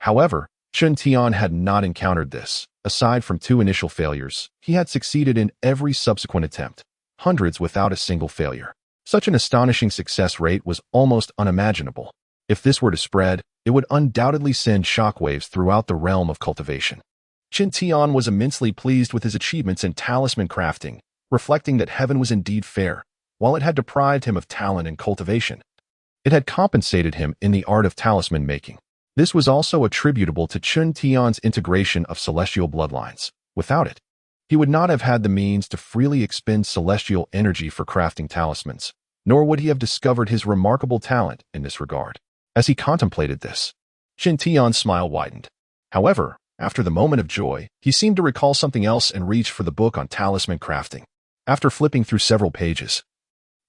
However, Chen Tian had not encountered this. Aside from 2 initial failures, he had succeeded in every subsequent attempt, hundreds without a single failure. Such an astonishing success rate was almost unimaginable. If this were to spread, it would undoubtedly send shockwaves throughout the realm of cultivation. Chen Tian was immensely pleased with his achievements in talisman crafting, reflecting that heaven was indeed fair. While it had deprived him of talent in cultivation, it had compensated him in the art of talisman making. This was also attributable to Chen Tian's integration of celestial bloodlines. Without it, he would not have had the means to freely expend celestial energy for crafting talismans, nor would he have discovered his remarkable talent in this regard. As he contemplated this, Chen Tian's smile widened. However, after the moment of joy, he seemed to recall something else and reached for the book on talisman crafting. After flipping through several pages,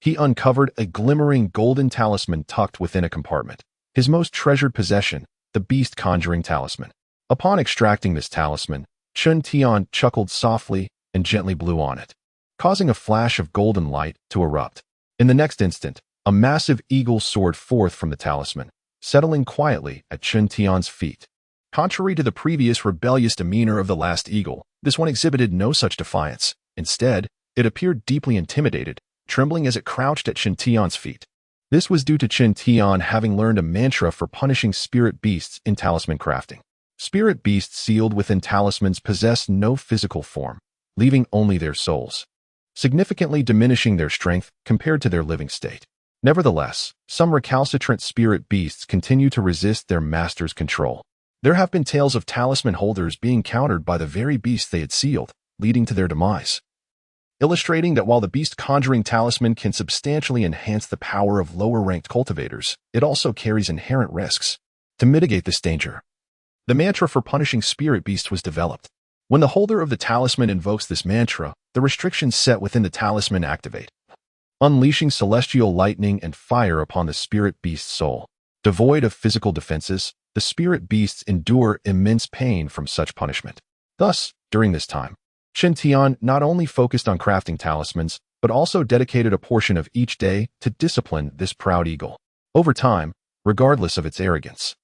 he uncovered a glimmering golden talisman tucked within a compartment, his most treasured possession, the beast conjuring talisman. Upon extracting this talisman, Chen Tian chuckled softly and gently blew on it, causing a flash of golden light to erupt. In the next instant, a massive eagle soared forth from the talisman, settling quietly at Chen Tian's feet. Contrary to the previous rebellious demeanor of the last eagle, this one exhibited no such defiance. Instead, it appeared deeply intimidated, trembling as it crouched at Chen Tian's feet. This was due to Chen Tian having learned a mantra for punishing spirit beasts in talisman crafting. Spirit beasts sealed within talismans possess no physical form, leaving only their souls, significantly diminishing their strength compared to their living state. Nevertheless, some recalcitrant spirit beasts continue to resist their master's control. There have been tales of talisman holders being countered by the very beasts they had sealed, leading to their demise, illustrating that while the beast conjuring talisman can substantially enhance the power of lower-ranked cultivators, it also carries inherent risks. To mitigate this danger, the mantra for punishing spirit beasts was developed. When the holder of the talisman invokes this mantra, the restrictions set within the talisman activate, unleashing celestial lightning and fire upon the spirit beast's soul. Devoid of physical defenses, the spirit beasts endure immense pain from such punishment. Thus, during this time, Chen Tian not only focused on crafting talismans, but also dedicated a portion of each day to discipline this proud eagle. Over time, regardless of its arrogance,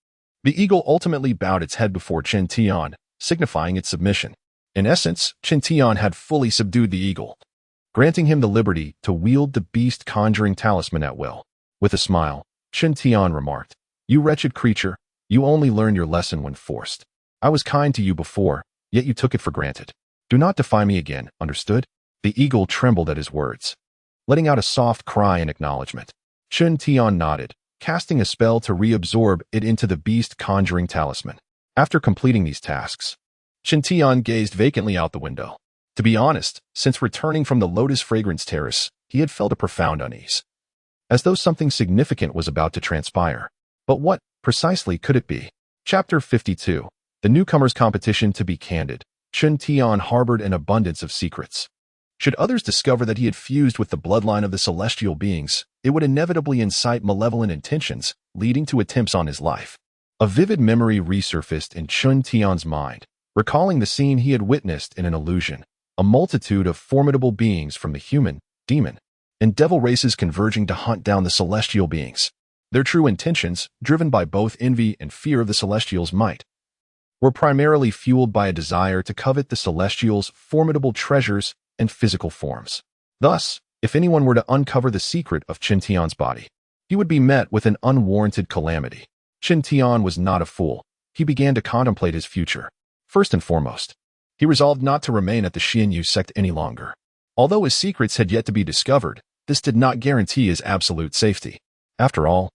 the eagle ultimately bowed its head before Chen Tian, signifying its submission. In essence, Chen Tian had fully subdued the eagle, granting him the liberty to wield the beast conjuring talisman at will. With a smile, Chen Tian remarked, "You wretched creature, you only learn your lesson when forced. I was kind to you before, yet you took it for granted. Do not defy me again, understood?" The eagle trembled at his words, letting out a soft cry in acknowledgement. Chen Tian nodded, casting a spell to reabsorb it into the beast conjuring talisman. After completing these tasks, Chen Tian gazed vacantly out the window. To be honest, since returning from the Lotus Fragrance Terrace, he had felt a profound unease, as though something significant was about to transpire. But what, precisely, could it be? Chapter 52. The Newcomer's Competition. To be candid, Chen Tian harbored an abundance of secrets. Should others discover that he had fused with the bloodline of the celestial beings, it would inevitably incite malevolent intentions, leading to attempts on his life. A vivid memory resurfaced in Chen Tian's mind, recalling the scene he had witnessed in an illusion, a multitude of formidable beings from the human, demon, and devil races converging to hunt down the celestial beings. Their true intentions, driven by both envy and fear of the celestials' might, were primarily fueled by a desire to covet the celestials' formidable treasures and physical forms. Thus, if anyone were to uncover the secret of Chen Tian's body, he would be met with an unwarranted calamity. Chen Tian was not a fool. He began to contemplate his future. First and foremost, he resolved not to remain at the Xianyu sect any longer. Although his secrets had yet to be discovered, this did not guarantee his absolute safety. After all,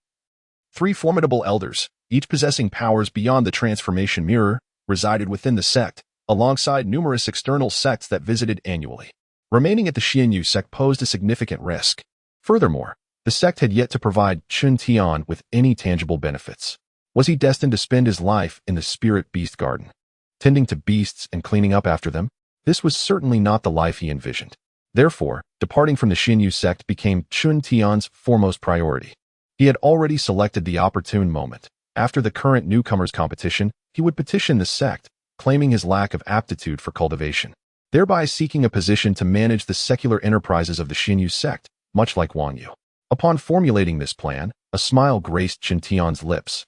3 formidable elders, each possessing powers beyond the transformation mirror, resided within the sect, alongside numerous external sects that visited annually. Remaining at the Xianyu sect posed a significant risk. Furthermore, the sect had yet to provide Chen Tian with any tangible benefits. Was he destined to spend his life in the spirit beast garden, tending to beasts and cleaning up after them? This was certainly not the life he envisioned. Therefore, departing from the Xianyu sect became Chen Tian's foremost priority. He had already selected the opportune moment. After the current newcomers competition, he would petition the sect, claiming his lack of aptitude for cultivation, thereby seeking a position to manage the secular enterprises of the Xianyu sect, much like Wang Yu. Upon formulating this plan, a smile graced Chen Tian's lips,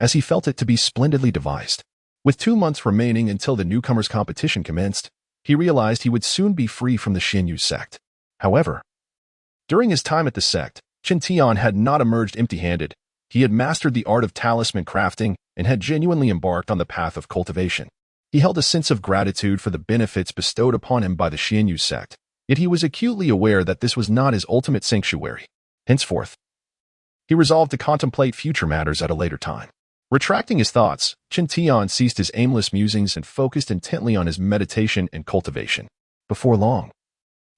as he felt it to be splendidly devised. With 2 months remaining until the newcomers competition commenced, he realized he would soon be free from the Xianyu sect. However, during his time at the sect, Chen Tian had not emerged empty-handed. He had mastered the art of talisman crafting and had genuinely embarked on the path of cultivation. He held a sense of gratitude for the benefits bestowed upon him by the Xianyu sect, yet he was acutely aware that this was not his ultimate sanctuary. Henceforth, he resolved to contemplate future matters at a later time. Retracting his thoughts, Chen Tian ceased his aimless musings and focused intently on his meditation and cultivation. Before long,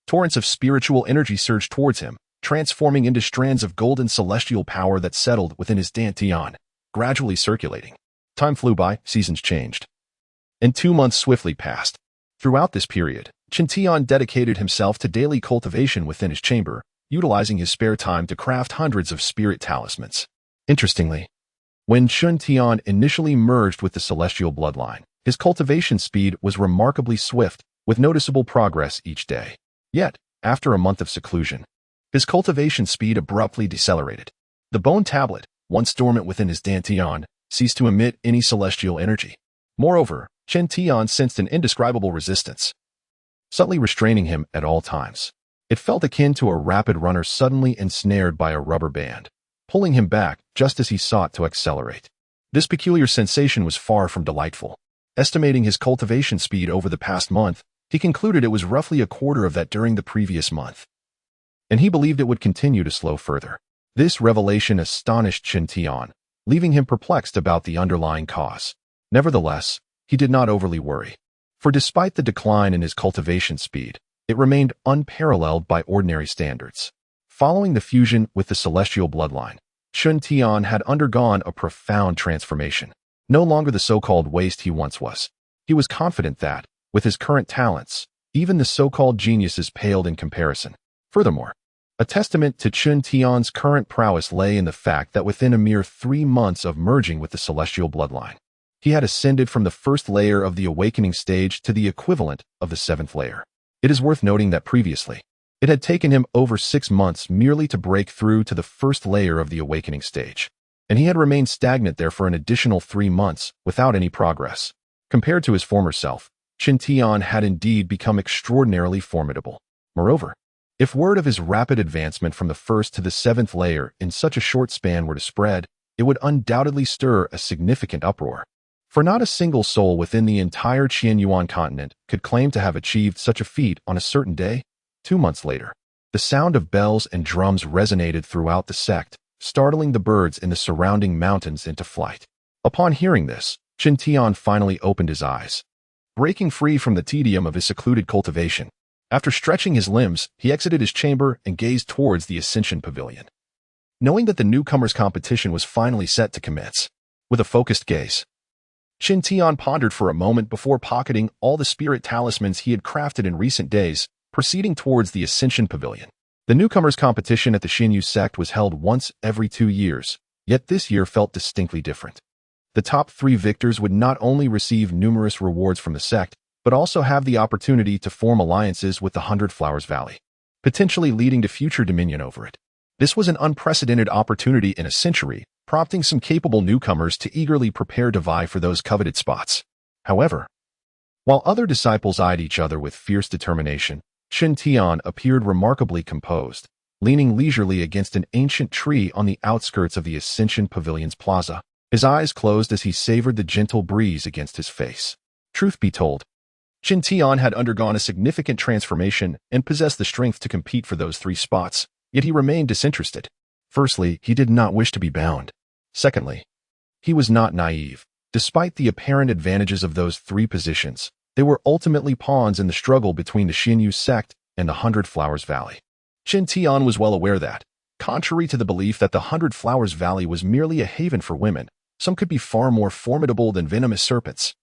torrents of spiritual energy surged towards him, transforming into strands of golden celestial power that settled within his dantian, gradually circulating. Time flew by, seasons changed, and 2 months swiftly passed. Throughout this period, Chen Tian dedicated himself to daily cultivation within his chamber, utilizing his spare time to craft hundreds of spirit talismans. Interestingly, when Chen Tian initially merged with the celestial bloodline, his cultivation speed was remarkably swift, with noticeable progress each day. Yet, after a month of seclusion, his cultivation speed abruptly decelerated. The bone tablet, once dormant within his dantian, ceased to emit any celestial energy. Moreover, Chen Tian sensed an indescribable resistance, subtly restraining him at all times. It felt akin to a rapid runner suddenly ensnared by a rubber band, pulling him back just as he sought to accelerate. This peculiar sensation was far from delightful. Estimating his cultivation speed over the past month, he concluded it was roughly a quarter of that during the previous month, and he believed it would continue to slow further. This revelation astonished Chen Tian, leaving him perplexed about the underlying cause. Nevertheless, he did not overly worry, for despite the decline in his cultivation speed, it remained unparalleled by ordinary standards. Following the fusion with the celestial bloodline, Chen Tian had undergone a profound transformation. No longer the so-called waste he once was. He was confident that, with his current talents, even the so-called geniuses paled in comparison. Furthermore, a testament to Chen Tian's current prowess lay in the fact that within a mere 3 months of merging with the celestial bloodline, he had ascended from the first layer of the awakening stage to the equivalent of the 7th layer. It is worth noting that previously, it had taken him over 6 months merely to break through to the first layer of the awakening stage, and he had remained stagnant there for an additional 3 months without any progress. Compared to his former self, Chen Tian had indeed become extraordinarily formidable. Moreover, if word of his rapid advancement from the 1st to the 7th layer in such a short span were to spread, it would undoubtedly stir a significant uproar. For not a single soul within the entire Qianyuan continent could claim to have achieved such a feat on a certain day. 2 months later, the sound of bells and drums resonated throughout the sect, startling the birds in the surrounding mountains into flight. Upon hearing this, Chen Tian finally opened his eyes, breaking free from the tedium of his secluded cultivation. After stretching his limbs, he exited his chamber and gazed towards the Ascension Pavilion. Knowing that the newcomers' competition was finally set to commence, with a focused gaze, Chen Tian pondered for a moment before pocketing all the spirit talismans he had crafted in recent days, proceeding towards the Ascension Pavilion. The newcomers' competition at the Xinyu sect was held once every 2 years, yet this year felt distinctly different. The top 3 victors would not only receive numerous rewards from the sect, but also have the opportunity to form alliances with the 100 Flowers Valley, potentially leading to future dominion over it. This was an unprecedented opportunity in a century, prompting some capable newcomers to eagerly prepare to vie for those coveted spots. However, while other disciples eyed each other with fierce determination, Chen Tian appeared remarkably composed, leaning leisurely against an ancient tree on the outskirts of the Ascension Pavilion's plaza. His eyes closed as he savored the gentle breeze against his face. Truth be told, Chen Tian had undergone a significant transformation and possessed the strength to compete for those 3 spots, yet he remained disinterested. Firstly, he did not wish to be bound. Secondly, he was not naive. Despite the apparent advantages of those 3 positions, they were ultimately pawns in the struggle between the Xinyu sect and the 100 Flowers Valley. Chen Tian was well aware that, contrary to the belief that the 100 Flowers Valley was merely a haven for women, some could be far more formidable than venomous serpents.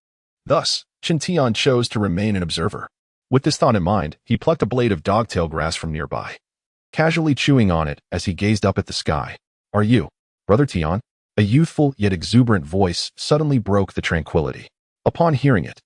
Thus, Chen Tian chose to remain an observer. With this thought in mind, he plucked a blade of dogtail grass from nearby, casually chewing on it as he gazed up at the sky. "Are you, Brother Tian?" A youthful yet exuberant voice suddenly broke the tranquility. Upon hearing it,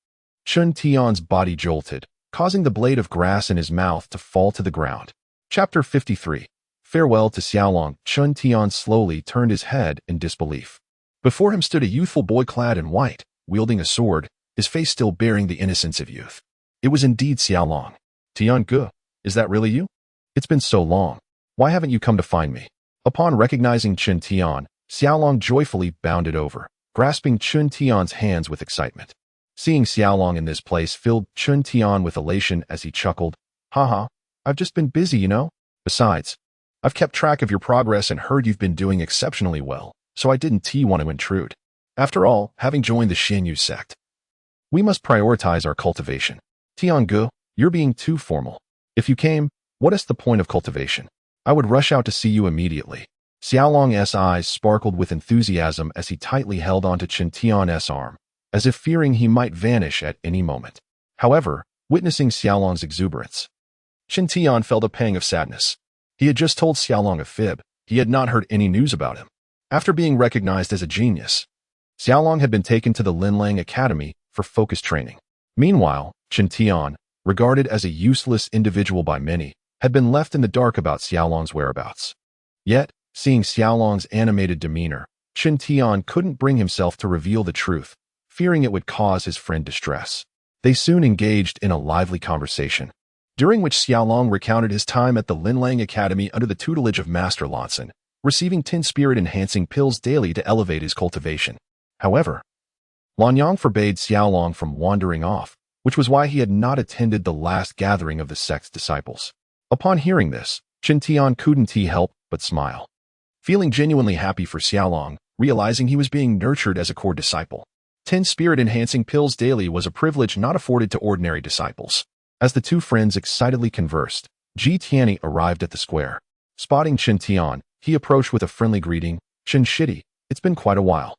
Chen Tian's body jolted, causing the blade of grass in his mouth to fall to the ground. Chapter 53. Farewell to Xiaolong. Chen Tian slowly turned his head in disbelief. Before him stood a youthful boy clad in white, wielding a sword, his face still bearing the innocence of youth. It was indeed Xiaolong. "Tian Ge, is that really you? It's been so long. Why haven't you come to find me?" Upon recognizing Chen Tian, Xiaolong joyfully bounded over, grasping Chen Tian's hands with excitement. Seeing Xiaolong in this place filled Chen Tian with elation as he chuckled. "Haha, I've just been busy, you know. Besides, I've kept track of your progress and heard you've been doing exceptionally well, so I didn't want to intrude. After all, having joined the Xinyu sect, we must prioritize our cultivation. Tian Ge, you're being too formal. If you came, what is the point of cultivation? I would rush out to see you immediately." Xiaolong's eyes sparkled with enthusiasm as he tightly held onto Chen Tian's arm, as if fearing he might vanish at any moment. However, witnessing Xiaolong's exuberance, Chen Tian felt a pang of sadness. He had just told Xiaolong a fib. He had not heard any news about him. After being recognized as a genius, Xiaolong had been taken to the Linlang Academy for focus training. Meanwhile, Chen Tian, regarded as a useless individual by many, had been left in the dark about Xiaolong's whereabouts. Yet, seeing Xiaolong's animated demeanor, Chen Tian couldn't bring himself to reveal the truth, fearing it would cause his friend distress. They soon engaged in a lively conversation, during which Xiaolong recounted his time at the Linlang Academy under the tutelage of Master Lanson, receiving 10 spirit-enhancing pills daily to elevate his cultivation. However, Lanyang forbade Xiaolong from wandering off, which was why he had not attended the last gathering of the sect's disciples. Upon hearing this, Chen Tian couldn't help but smile, feeling genuinely happy for Xiaolong, realizing he was being nurtured as a core disciple. 10 spirit-enhancing pills daily was a privilege not afforded to ordinary disciples. As the 2 friends excitedly conversed, Ji Tianyi arrived at the square. Spotting Chen Tian, he approached with a friendly greeting. "Chen Shidi, it's been quite a while."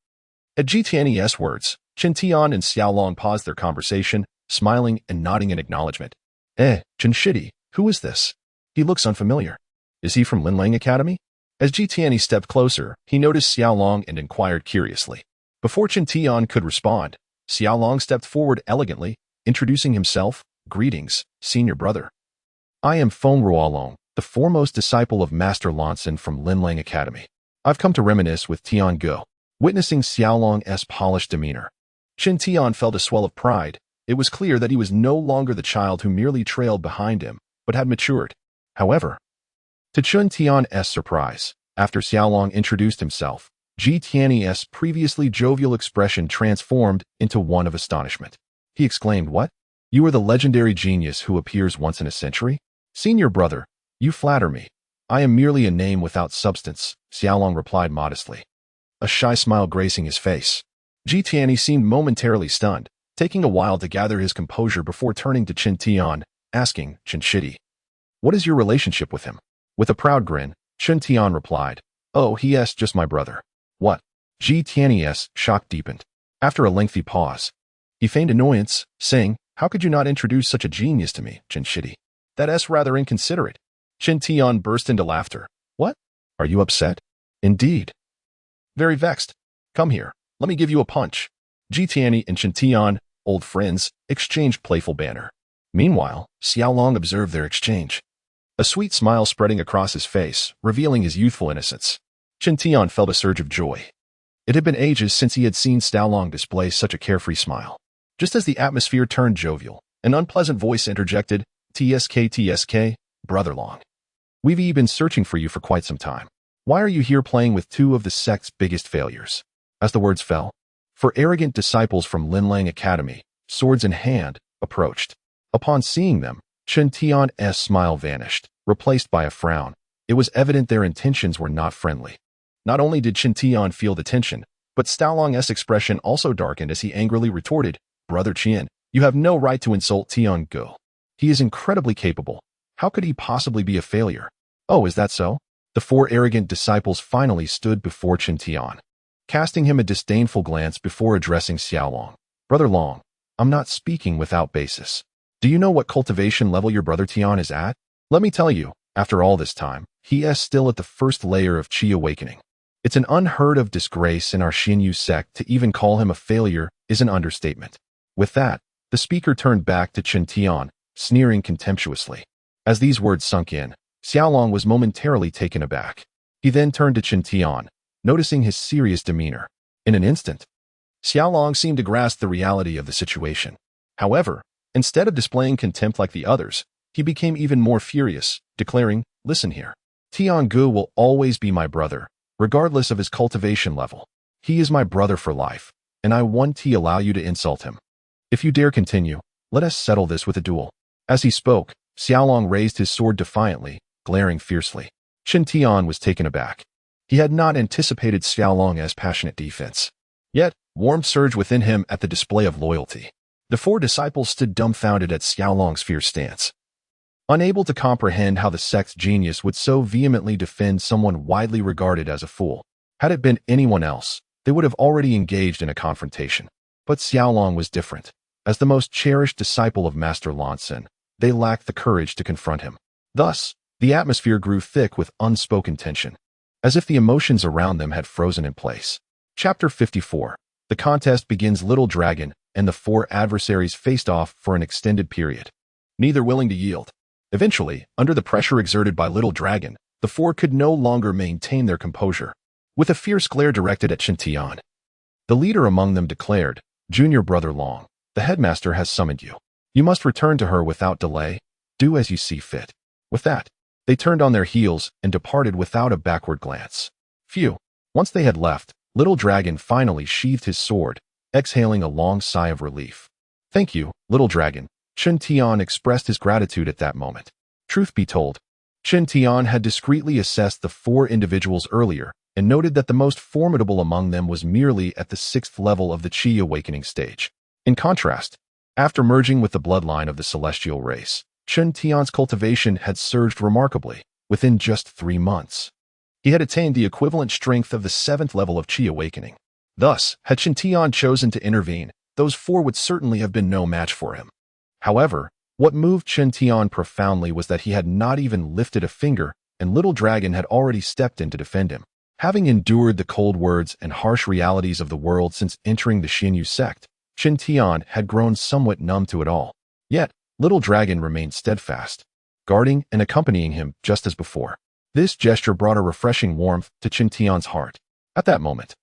At Ji Tianyi's words, Chen Tian and Xiaolong paused their conversation, smiling and nodding in acknowledgement. Chen Shidi, who is this? He looks unfamiliar. Is he from Linlang Academy?" As Ji Tianyi stepped closer, he noticed Xiaolong and inquired curiously. Before Chen Tian could respond, Xiaolong stepped forward elegantly, introducing himself. "Greetings, senior brother. I am Feng Ruolong, the foremost disciple of Master Lanson from Linlang Academy. I've come to reminisce with Tian Ge." Witnessing Xiaolong's polished demeanor, Chen Tian felt a swell of pride. It was clear that he was no longer the child who merely trailed behind him, but had matured. However, to Chen Tian's surprise, after Xiaolong introduced himself, Ji Tianyi's previously jovial expression transformed into one of astonishment. He exclaimed, "What? You are the legendary genius who appears once in a century? Senior brother, you flatter me. I am merely a name without substance," Xiaolong replied modestly, a shy smile gracing his face. Ji Tianyi seemed momentarily stunned, taking a while to gather his composure before turning to Chen Tian, asking, "Chen Shidi, what is your relationship with him?" With a proud grin, Chen Tian replied, "Oh, he's just my brother." "What?" Ji Tianyi's shock deepened. After a lengthy pause, he feigned annoyance, saying, "How could you not introduce such a genius to me, Chen Shidi?" That's rather inconsiderate. Chen Tian burst into laughter. What? Are you upset? Indeed. Very vexed. Come here. Let me give you a punch. Tianyi and Chen Tian, old friends, exchanged playful banter. Meanwhile, Xiaolong observed their exchange. A sweet smile spreading across his face, revealing his youthful innocence. Chen Tian felt a surge of joy. It had been ages since he had seen Xiaolong display such a carefree smile. Just as the atmosphere turned jovial, an unpleasant voice interjected, TSK, Brother Long. We've been searching for you for quite some time. Why are you here playing with two of the sect's biggest failures? As the words fell, 4 arrogant disciples from Linlang Academy, swords in hand, approached. Upon seeing them, Chen Tian's smile vanished, replaced by a frown. It was evident their intentions were not friendly. Not only did Chen Tian feel the tension, but Xiaolong's expression also darkened as he angrily retorted, Brother Qian, you have no right to insult Tian Go. He is incredibly capable. How could he possibly be a failure? Oh, is that so? The 4 arrogant disciples finally stood before Chen Tian, casting him a disdainful glance before addressing Xiaolong. Brother Long, I'm not speaking without basis. Do you know what cultivation level your brother Tian is at? Let me tell you, after all this time, he is still at the first layer of Qi awakening. It's an unheard of disgrace in our Xinyu sect to even call him a failure is an understatement. With that, the speaker turned back to Chen Tian, sneering contemptuously. As these words sunk in, Xiaolong was momentarily taken aback. He then turned to Chen Tian, noticing his serious demeanor. In an instant, Xiaolong seemed to grasp the reality of the situation. However, instead of displaying contempt like the others, he became even more furious, declaring, listen here. Tian Gu will always be my brother, regardless of his cultivation level. He is my brother for life, and I won't allow you to insult him. If you dare continue, let us settle this with a duel. As he spoke, Xiaolong raised his sword defiantly, glaring fiercely. Chen Tian was taken aback. He had not anticipated Xiaolong's passionate defense. Yet, warmth surged within him at the display of loyalty. The 4 disciples stood dumbfounded at Xiaolong's fierce stance, unable to comprehend how the sect's genius would so vehemently defend someone widely regarded as a fool. Had it been anyone else, they would have already engaged in a confrontation. But Xiaolong was different. As the most cherished disciple of Master Lansen, they lacked the courage to confront him. Thus, the atmosphere grew thick with unspoken tension, as if the emotions around them had frozen in place. Chapter 54. The contest begins. Little Dragon and the 4 adversaries faced off for an extended period, neither willing to yield. Eventually, under the pressure exerted by Little Dragon, the 4 could no longer maintain their composure. With a fierce glare directed at Chen Tian, the leader among them declared, Junior Brother Long, the headmaster has summoned you. You must return to her without delay. Do as you see fit. With that, they turned on their heels and departed without a backward glance. Phew. Once they had left, Little Dragon finally sheathed his sword, exhaling a long sigh of relief. Thank you, Little Dragon. Chen Tian expressed his gratitude at that moment. Truth be told, Chen Tian had discreetly assessed the 4 individuals earlier and noted that the most formidable among them was merely at the 6th level of the Qi awakening stage. In contrast, after merging with the bloodline of the celestial race, Chen Tian's cultivation had surged remarkably within just 3 months. He had attained the equivalent strength of the 7th level of Qi awakening. Thus, had Chen Tian chosen to intervene, those 4 would certainly have been no match for him. However, what moved Chen Tian profoundly was that he had not even lifted a finger, and Little Dragon had already stepped in to defend him. Having endured the cold words and harsh realities of the world since entering the Xinyu sect, Chen Tian had grown somewhat numb to it all. Yet, Little Dragon remained steadfast, guarding and accompanying him just as before. This gesture brought a refreshing warmth to Chen Tian's heart. At that moment,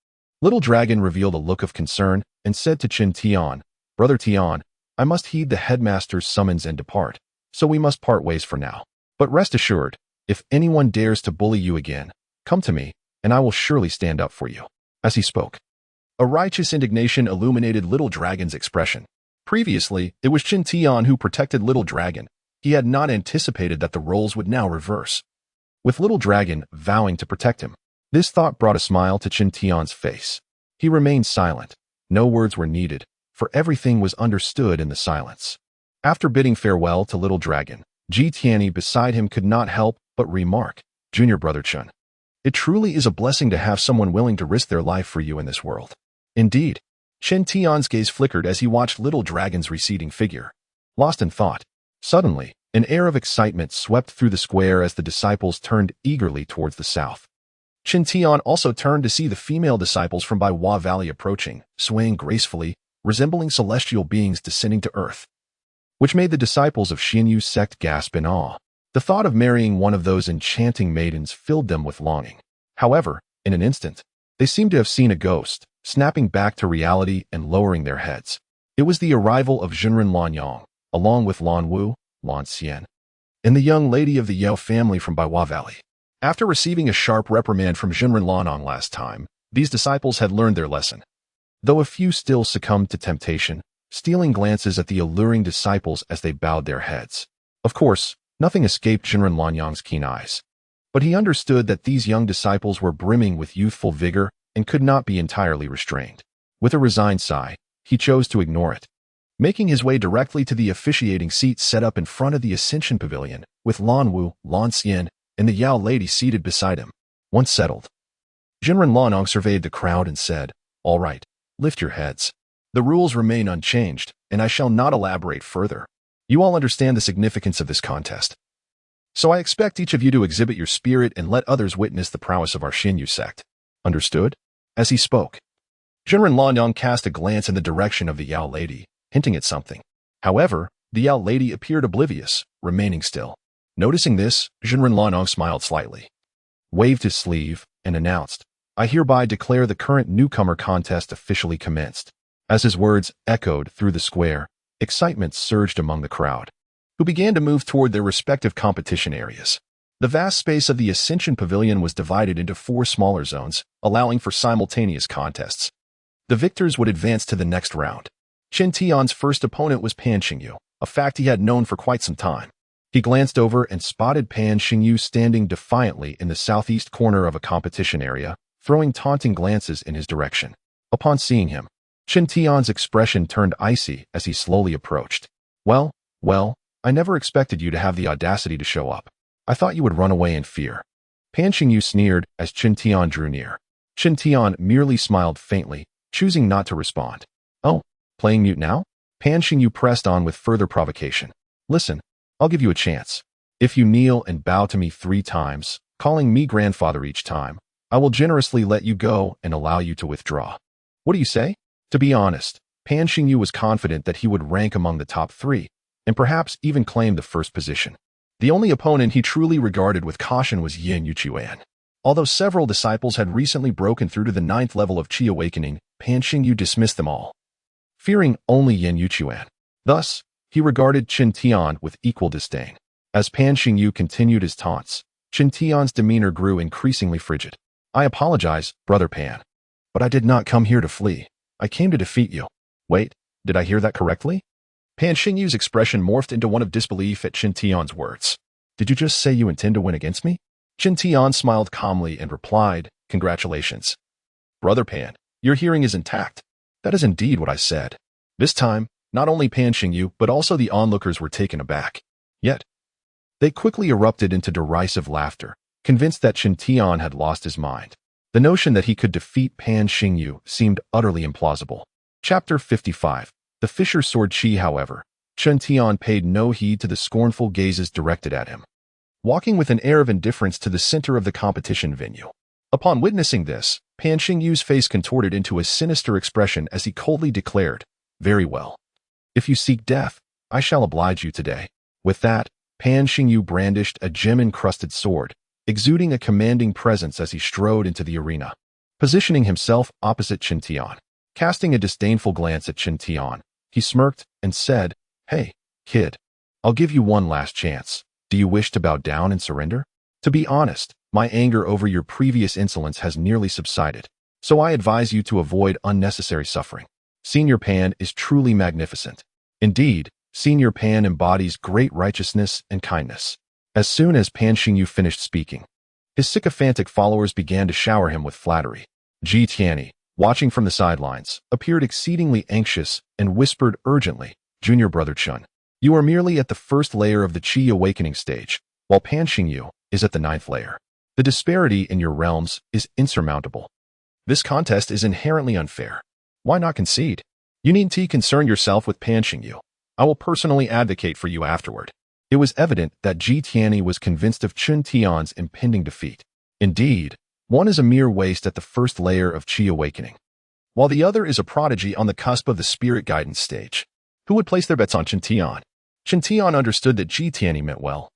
Little Dragon revealed a look of concern and said to Chen Tian, Brother Tian, I must heed the headmaster's summons and depart, so we must part ways for now. But rest assured, if anyone dares to bully you again, come to me, and I will surely stand up for you. As he spoke, a righteous indignation illuminated Little Dragon's expression. Previously, it was Chen Tian who protected Little Dragon. He had not anticipated that the roles would now reverse, with Little Dragon vowing to protect him. This thought brought a smile to Chen Tian's face. He remained silent. No words were needed, for everything was understood in the silence. After bidding farewell to Little Dragon, Tianyi beside him could not help but remark, Junior Brother Chen, it truly is a blessing to have someone willing to risk their life for you in this world. Indeed. Chen Tian's gaze flickered as he watched Little Dragon's receding figure. Lost in thought, suddenly, An air of excitement swept through the square as the disciples turned eagerly towards the south. Chen Tian also turned to see the female disciples from Baiwa Valley approaching, swaying gracefully, resembling celestial beings descending to earth, which made the disciples of Xianyu's sect gasp in awe. The thought of marrying one of those enchanting maidens filled them with longing. However, in an instant, they seemed to have seen a ghost, snapping back to reality and lowering their heads. It was the arrival of Zhenren Lanyang, along with Lan Wu, Lan Xian, and the young lady of the Yao family from Baiwa Valley. After receiving a sharp reprimand from Zhenren Lanyang last time, these disciples had learned their lesson. Though a few still succumbed to temptation, stealing glances at the alluring disciples as they bowed their heads. Of course, nothing escaped Zhenren Lanyang's keen eyes. But he understood that these young disciples were brimming with youthful vigor and could not be entirely restrained. With a resigned sigh, he chose to ignore it, making his way directly to the officiating seat set up in front of the Ascension Pavilion, with Lan Wu, Lan Xian, and the Yao lady seated beside him. Once settled, Zhenren Lanyang surveyed the crowd and said, "All right, lift your heads. The rules remain unchanged, and I shall not elaborate further. You all understand the significance of this contest. So I expect each of you to exhibit your spirit and let others witness the prowess of our Xinyu sect. Understood?" As he spoke, Zhenren Lanyang cast a glance in the direction of the Yao lady, hinting at something. However, the Yao lady appeared oblivious, remaining still. Noticing this, Zhenren Lanyang smiled slightly, waved his sleeve, and announced, "I hereby declare the current newcomer contest officially commenced." As his words echoed through the square, excitement surged among the crowd, who began to move toward their respective competition areas. The vast space of the Ascension Pavilion was divided into 4 smaller zones, allowing for simultaneous contests. The victors would advance to the next round. Chen Tian's first opponent was Pan Xingyu, a fact he had known for quite some time. He glanced over and spotted Pan Xingyu standing defiantly in the southeast corner of a competition area, throwing taunting glances in his direction. Upon seeing him, Chen Tian's expression turned icy as he slowly approached. Well, I never expected you to have the audacity to show up. I thought you would run away in fear." Pan Xingyu sneered as Chen Tian drew near. Chen Tian merely smiled faintly, choosing not to respond. "Oh, playing mute now?" Pan Xingyu pressed on with further provocation. "Listen, I'll give you a chance. If you kneel and bow to me 3 times, calling me grandfather each time, I will generously let you go and allow you to withdraw. What do you say?" To be honest, Pan Xingyu was confident that he would rank among the top 3, and perhaps even claim the first position. The only opponent he truly regarded with caution was Yin Yuchuan. Although several disciples had recently broken through to the 9th level of Qi Awakening, Pan Xingyu dismissed them all, fearing only Yin Yuchuan. Thus, he regarded Chen Tian with equal disdain. As Pan Xingyu continued his taunts, Chen Tian's demeanor grew increasingly frigid. "I apologize, Brother Pan, but I did not come here to flee. I came to defeat you." "Wait, did I hear that correctly?" Pan Xingyu's expression morphed into one of disbelief at Chen Tian's words. "Did you just say you intend to win against me?" Chen Tian smiled calmly and replied, "Congratulations. Brother Pan, your hearing is intact. That is indeed what I said." This time, not only Pan Xingyu but also the onlookers were taken aback. Yet, they quickly erupted into derisive laughter, convinced that Chen Tian had lost his mind. The notion that he could defeat Pan Xingyu seemed utterly implausible. Chapter 55. The Fisher's Sword Qi. However, Chen Tian paid no heed to the scornful gazes directed at him, walking with an air of indifference to the center of the competition venue. Upon witnessing this, Pan Xingyu's face contorted into a sinister expression as he coldly declared, "Very well. If you seek death, I shall oblige you today." With that, Pan Xingyu brandished a gem-encrusted sword, exuding a commanding presence as he strode into the arena, positioning himself opposite Chen Tian. Casting a disdainful glance at Chen Tian, he smirked and said, "Hey, kid, I'll give you one last chance. Do you wish to bow down and surrender? To be honest, my anger over your previous insolence has nearly subsided, so I advise you to avoid unnecessary suffering. Senior Pan is truly magnificent. Indeed, Senior Pan embodies great righteousness and kindness." As soon as Pan Xingyu finished speaking, his sycophantic followers began to shower him with flattery. Ji Tianyi, watching from the sidelines, appeared exceedingly anxious and whispered urgently, "Junior Brother Chen, you are merely at the first layer of the Qi Awakening stage, while Pan Xingyu is at the 9th layer. The disparity in your realms is insurmountable. This contest is inherently unfair. Why not concede? You needn't concern yourself with Pan Xingyu. I will personally advocate for you afterward." It was evident that Ji Tianyi was convinced of Chen Tian's impending defeat. Indeed, one is a mere waste at the first layer of Qi awakening, while the other is a prodigy on the cusp of the spirit guidance stage. Who would place their bets on Chen Tian? Chen Tian understood that Ji Tianyi meant well,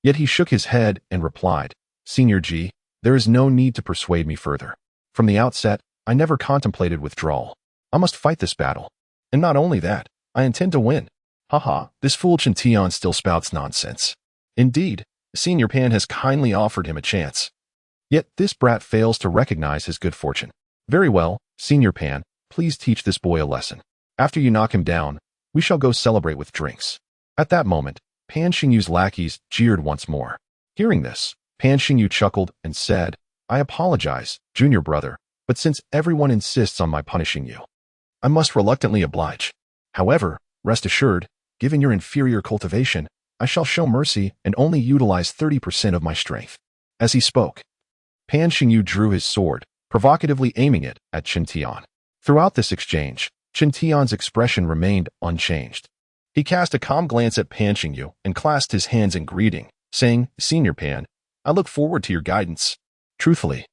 yet he shook his head and replied, "Senior Ji, there is no need to persuade me further. From the outset, I never contemplated withdrawal. I must fight this battle. And not only that, I intend to win." Haha, this fool Chen Tian still spouts nonsense. Indeed, Senior Pan has kindly offered him a chance. Yet this brat fails to recognize his good fortune. Very well, Senior Pan, please teach this boy a lesson. After you knock him down, we shall go celebrate with drinks. At that moment, Pan Xingyu's lackeys jeered once more. Hearing this, Pan Xingyu chuckled and said, "I apologize, junior brother, but since everyone insists on my punishing you, I must reluctantly oblige. However, rest assured, given your inferior cultivation, I shall show mercy and only utilize 30% of my strength." As he spoke, Pan Xingyu drew his sword, provocatively aiming it at Chen Tian. Throughout this exchange, Chen Tian's expression remained unchanged. He cast a calm glance at Pan Xingyu and clasped his hands in greeting, saying, "Senior Pan, I look forward to your guidance." Truthfully,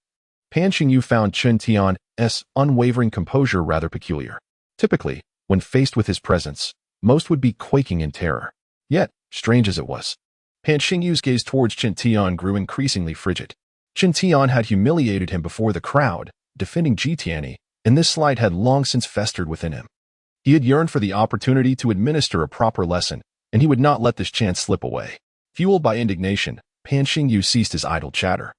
Pan Xingyu found Chen Tian's unwavering composure rather peculiar. Typically, when faced with his presence, most would be quaking in terror. Yet, strange as it was, Pan Xingyu's gaze towards Chen Tian grew increasingly frigid. Chen Tian had humiliated him before the crowd, defending Ji Tianyi, and this slight had long since festered within him. He had yearned for the opportunity to administer a proper lesson, and he would not let this chance slip away. Fueled by indignation, Pan Xingyu ceased his idle chatter.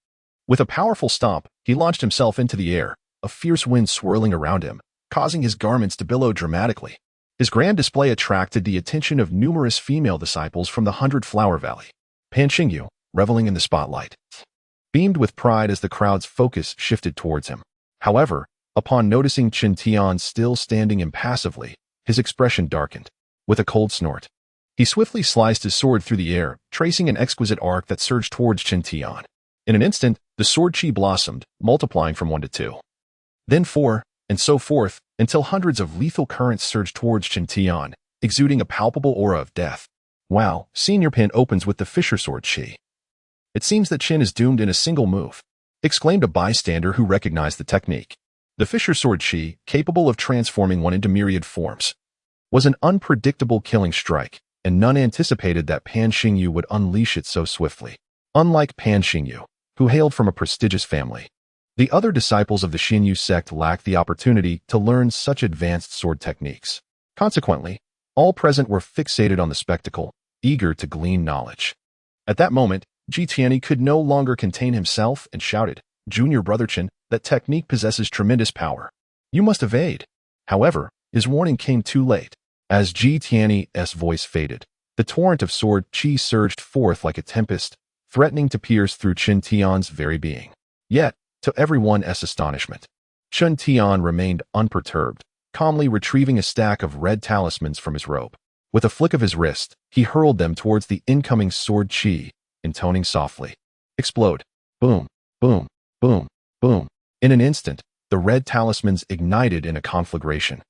With a powerful stomp, he launched himself into the air, a fierce wind swirling around him, causing his garments to billow dramatically. His grand display attracted the attention of numerous female disciples from the 100-Flower Valley. Pan Xingyu, reveling in the spotlight, beamed with pride as the crowd's focus shifted towards him. However, upon noticing Chen Tian still standing impassively, his expression darkened. With a cold snort, he swiftly sliced his sword through the air, tracing an exquisite arc that surged towards Chen Tian. In an instant, the sword chi blossomed, multiplying from 1 to 2. Then 4, and so forth, until hundreds of lethal currents surged towards Chen Tian, exuding a palpable aura of death. Wow, Senior Pan opens with the Fisher Sword chi. It seems that Chen is doomed in a single move, exclaimed a bystander who recognized the technique. The Fisher Sword chi, capable of transforming one into myriad forms, was an unpredictable killing strike, and none anticipated that Pan Xingyu would unleash it so swiftly. Unlike Pan Xingyu, who hailed from a prestigious family, the other disciples of the Xinyu sect lacked the opportunity to learn such advanced sword techniques. Consequently, all present were fixated on the spectacle, eager to glean knowledge. At that moment, Ji Tianyi could no longer contain himself and shouted, "Junior brother Chen, that technique possesses tremendous power. You must evade." However, his warning came too late. As Ji Tianyi's voice faded, the torrent of sword chi surged forth like a tempest, threatening to pierce through Chen Tian's very being. Yet, to everyone's astonishment, Chen Tian remained unperturbed, calmly retrieving a stack of red talismans from his robe. With a flick of his wrist, he hurled them towards the incoming sword chi, intoning softly, "Explode! Boom! Boom! Boom! Boom!" In an instant, the red talismans ignited in a conflagration.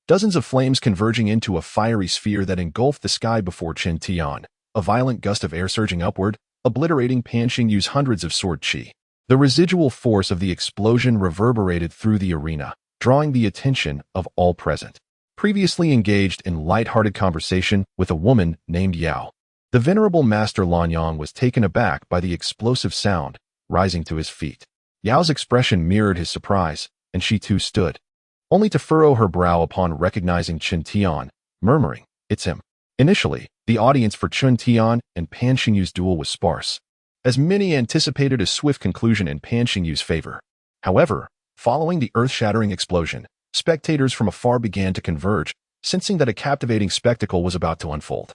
Dozens of flames converging into a fiery sphere that engulfed the sky before Chen Tian, a violent gust of air surging upward, obliterating Pan Xingyu's hundreds of sword chi. The residual force of the explosion reverberated through the arena, drawing the attention of all present. Previously engaged in light-hearted conversation with a woman named Yao, the venerable Master Lanyang was taken aback by the explosive sound, rising to his feet. Yao's expression mirrored his surprise, and she too stood, only to furrow her brow upon recognizing Chen Tian, murmuring, "It's him." Initially, the audience for Chen Tian and Pan Xingyu's duel was sparse, as many anticipated a swift conclusion in Pan Xingyu's favor. However, following the earth-shattering explosion, spectators from afar began to converge, sensing that a captivating spectacle was about to unfold.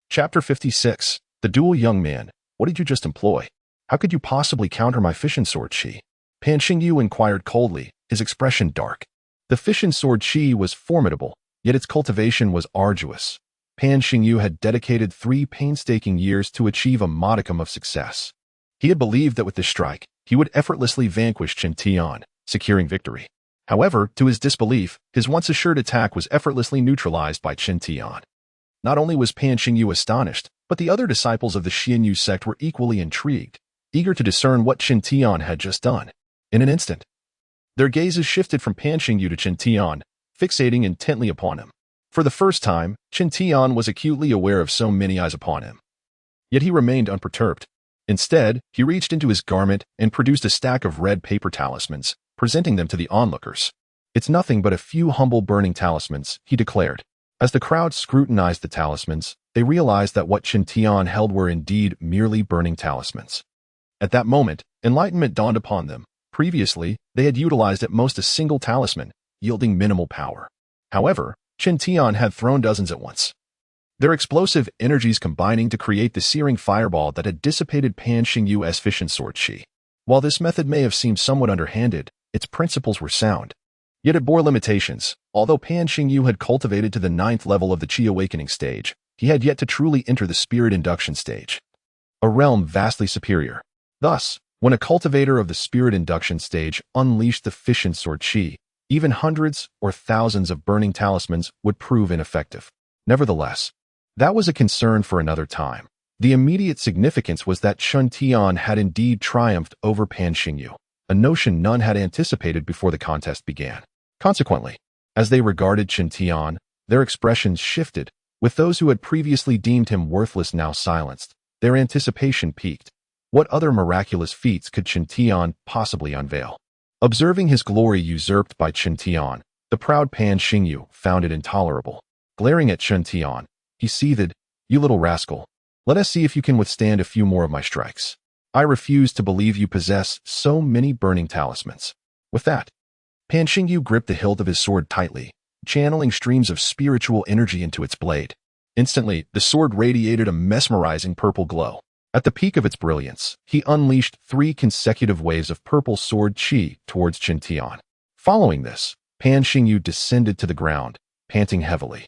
Chapter 56. The Duel. Young man, what did you just employ? How could you possibly counter my fission sword chi? Pan Xingyu inquired coldly, his expression dark. The fission sword chi was formidable, yet its cultivation was arduous. Pan Xingyu had dedicated 3 painstaking years to achieve a modicum of success. He had believed that with this strike, he would effortlessly vanquish Chen Tian, securing victory. However, to his disbelief, his once assured attack was effortlessly neutralized by Chen Tian. Not only was Pan Xingyu astonished, but the other disciples of the Xianyu sect were equally intrigued, eager to discern what Chen Tian had just done. In an instant, their gazes shifted from Pan Xingyu to Chen Tian, fixating intently upon him. For the first time, Chen Tian was acutely aware of so many eyes upon him. Yet he remained unperturbed. Instead, he reached into his garment and produced a stack of red paper talismans, presenting them to the onlookers. "It's nothing but a few humble burning talismans," he declared. As the crowd scrutinized the talismans, they realized that what Chen Tian held were indeed merely burning talismans. At that moment, enlightenment dawned upon them. Previously, they had utilized at most a single talisman, yielding minimal power. However, Chen Tian had thrown dozens at once, their explosive energies combining to create the searing fireball that had dissipated Pan Xingyu's efficient sword qi. While this method may have seemed somewhat underhanded, its principles were sound. Yet it bore limitations. Although Pan Xingyu had cultivated to the 9th level of the Qi awakening stage, he had yet to truly enter the spirit induction stage, a realm vastly superior. Thus, when a cultivator of the spirit induction stage unleashed the efficient sword qi, even hundreds or thousands of burning talismans would prove ineffective. Nevertheless, that was a concern for another time. The immediate significance was that Chen Tian had indeed triumphed over Pan Xingyu, a notion none had anticipated before the contest began. Consequently, as they regarded Chen Tian, their expressions shifted, with those who had previously deemed him worthless now silenced. Their anticipation peaked. What other miraculous feats could Chen Tian possibly unveil? Observing his glory usurped by Chen Tian, the proud Pan Xingyu found it intolerable. Glaring at Chen Tian, he seethed, "You little rascal. Let us see if you can withstand a few more of my strikes. I refuse to believe you possess so many burning talismans." With that, Pan Xingyu gripped the hilt of his sword tightly, channeling streams of spiritual energy into its blade. Instantly, the sword radiated a mesmerizing purple glow. At the peak of its brilliance, he unleashed 3 consecutive waves of purple sword qi towards Chen Tian. Following this, Pan Xingyu descended to the ground, panting heavily.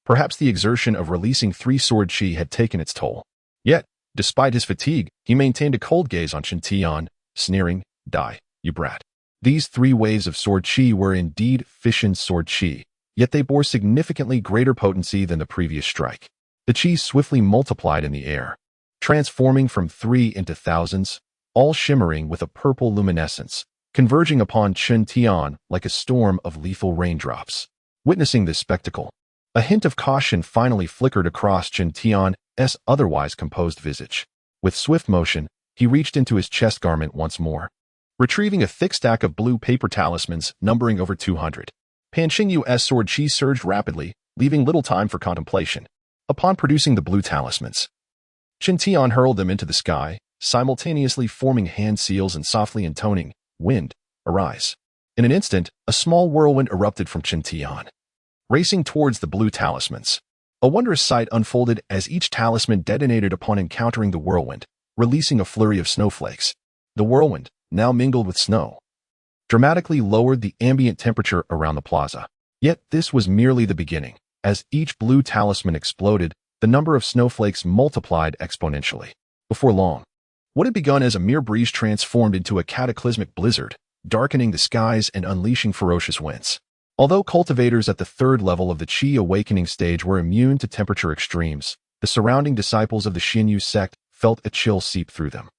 Perhaps the exertion of releasing 3 sword qi had taken its toll. Yet, despite his fatigue, he maintained a cold gaze on Chen Tian, sneering, "Die, you brat." These 3 waves of sword qi were indeed fission sword qi, yet they bore significantly greater potency than the previous strike. The qi swiftly multiplied in the air, transforming from 3 into thousands, all shimmering with a purple luminescence, converging upon Chen Tian like a storm of lethal raindrops. Witnessing this spectacle, a hint of caution finally flickered across Chen Tian's otherwise composed visage. With swift motion, he reached into his chest garment once more, retrieving a thick stack of blue paper talismans numbering over 200. Pan Xingyu's sword qi surged rapidly, leaving little time for contemplation. Upon producing the blue talismans, Chen Tian hurled them into the sky, simultaneously forming hand seals and softly intoning, "Wind, arise." In an instant, a small whirlwind erupted from Chen Tian, racing towards the blue talismans. A wondrous sight unfolded as each talisman detonated upon encountering the whirlwind, releasing a flurry of snowflakes. The whirlwind, now mingled with snow, dramatically lowered the ambient temperature around the plaza. Yet this was merely the beginning. As each blue talisman exploded, the number of snowflakes multiplied exponentially. Before long, what had begun as a mere breeze transformed into a cataclysmic blizzard, darkening the skies and unleashing ferocious winds. Although cultivators at the 3rd level of the Qi awakening stage were immune to temperature extremes, the surrounding disciples of the Xianyu sect felt a chill seep through them,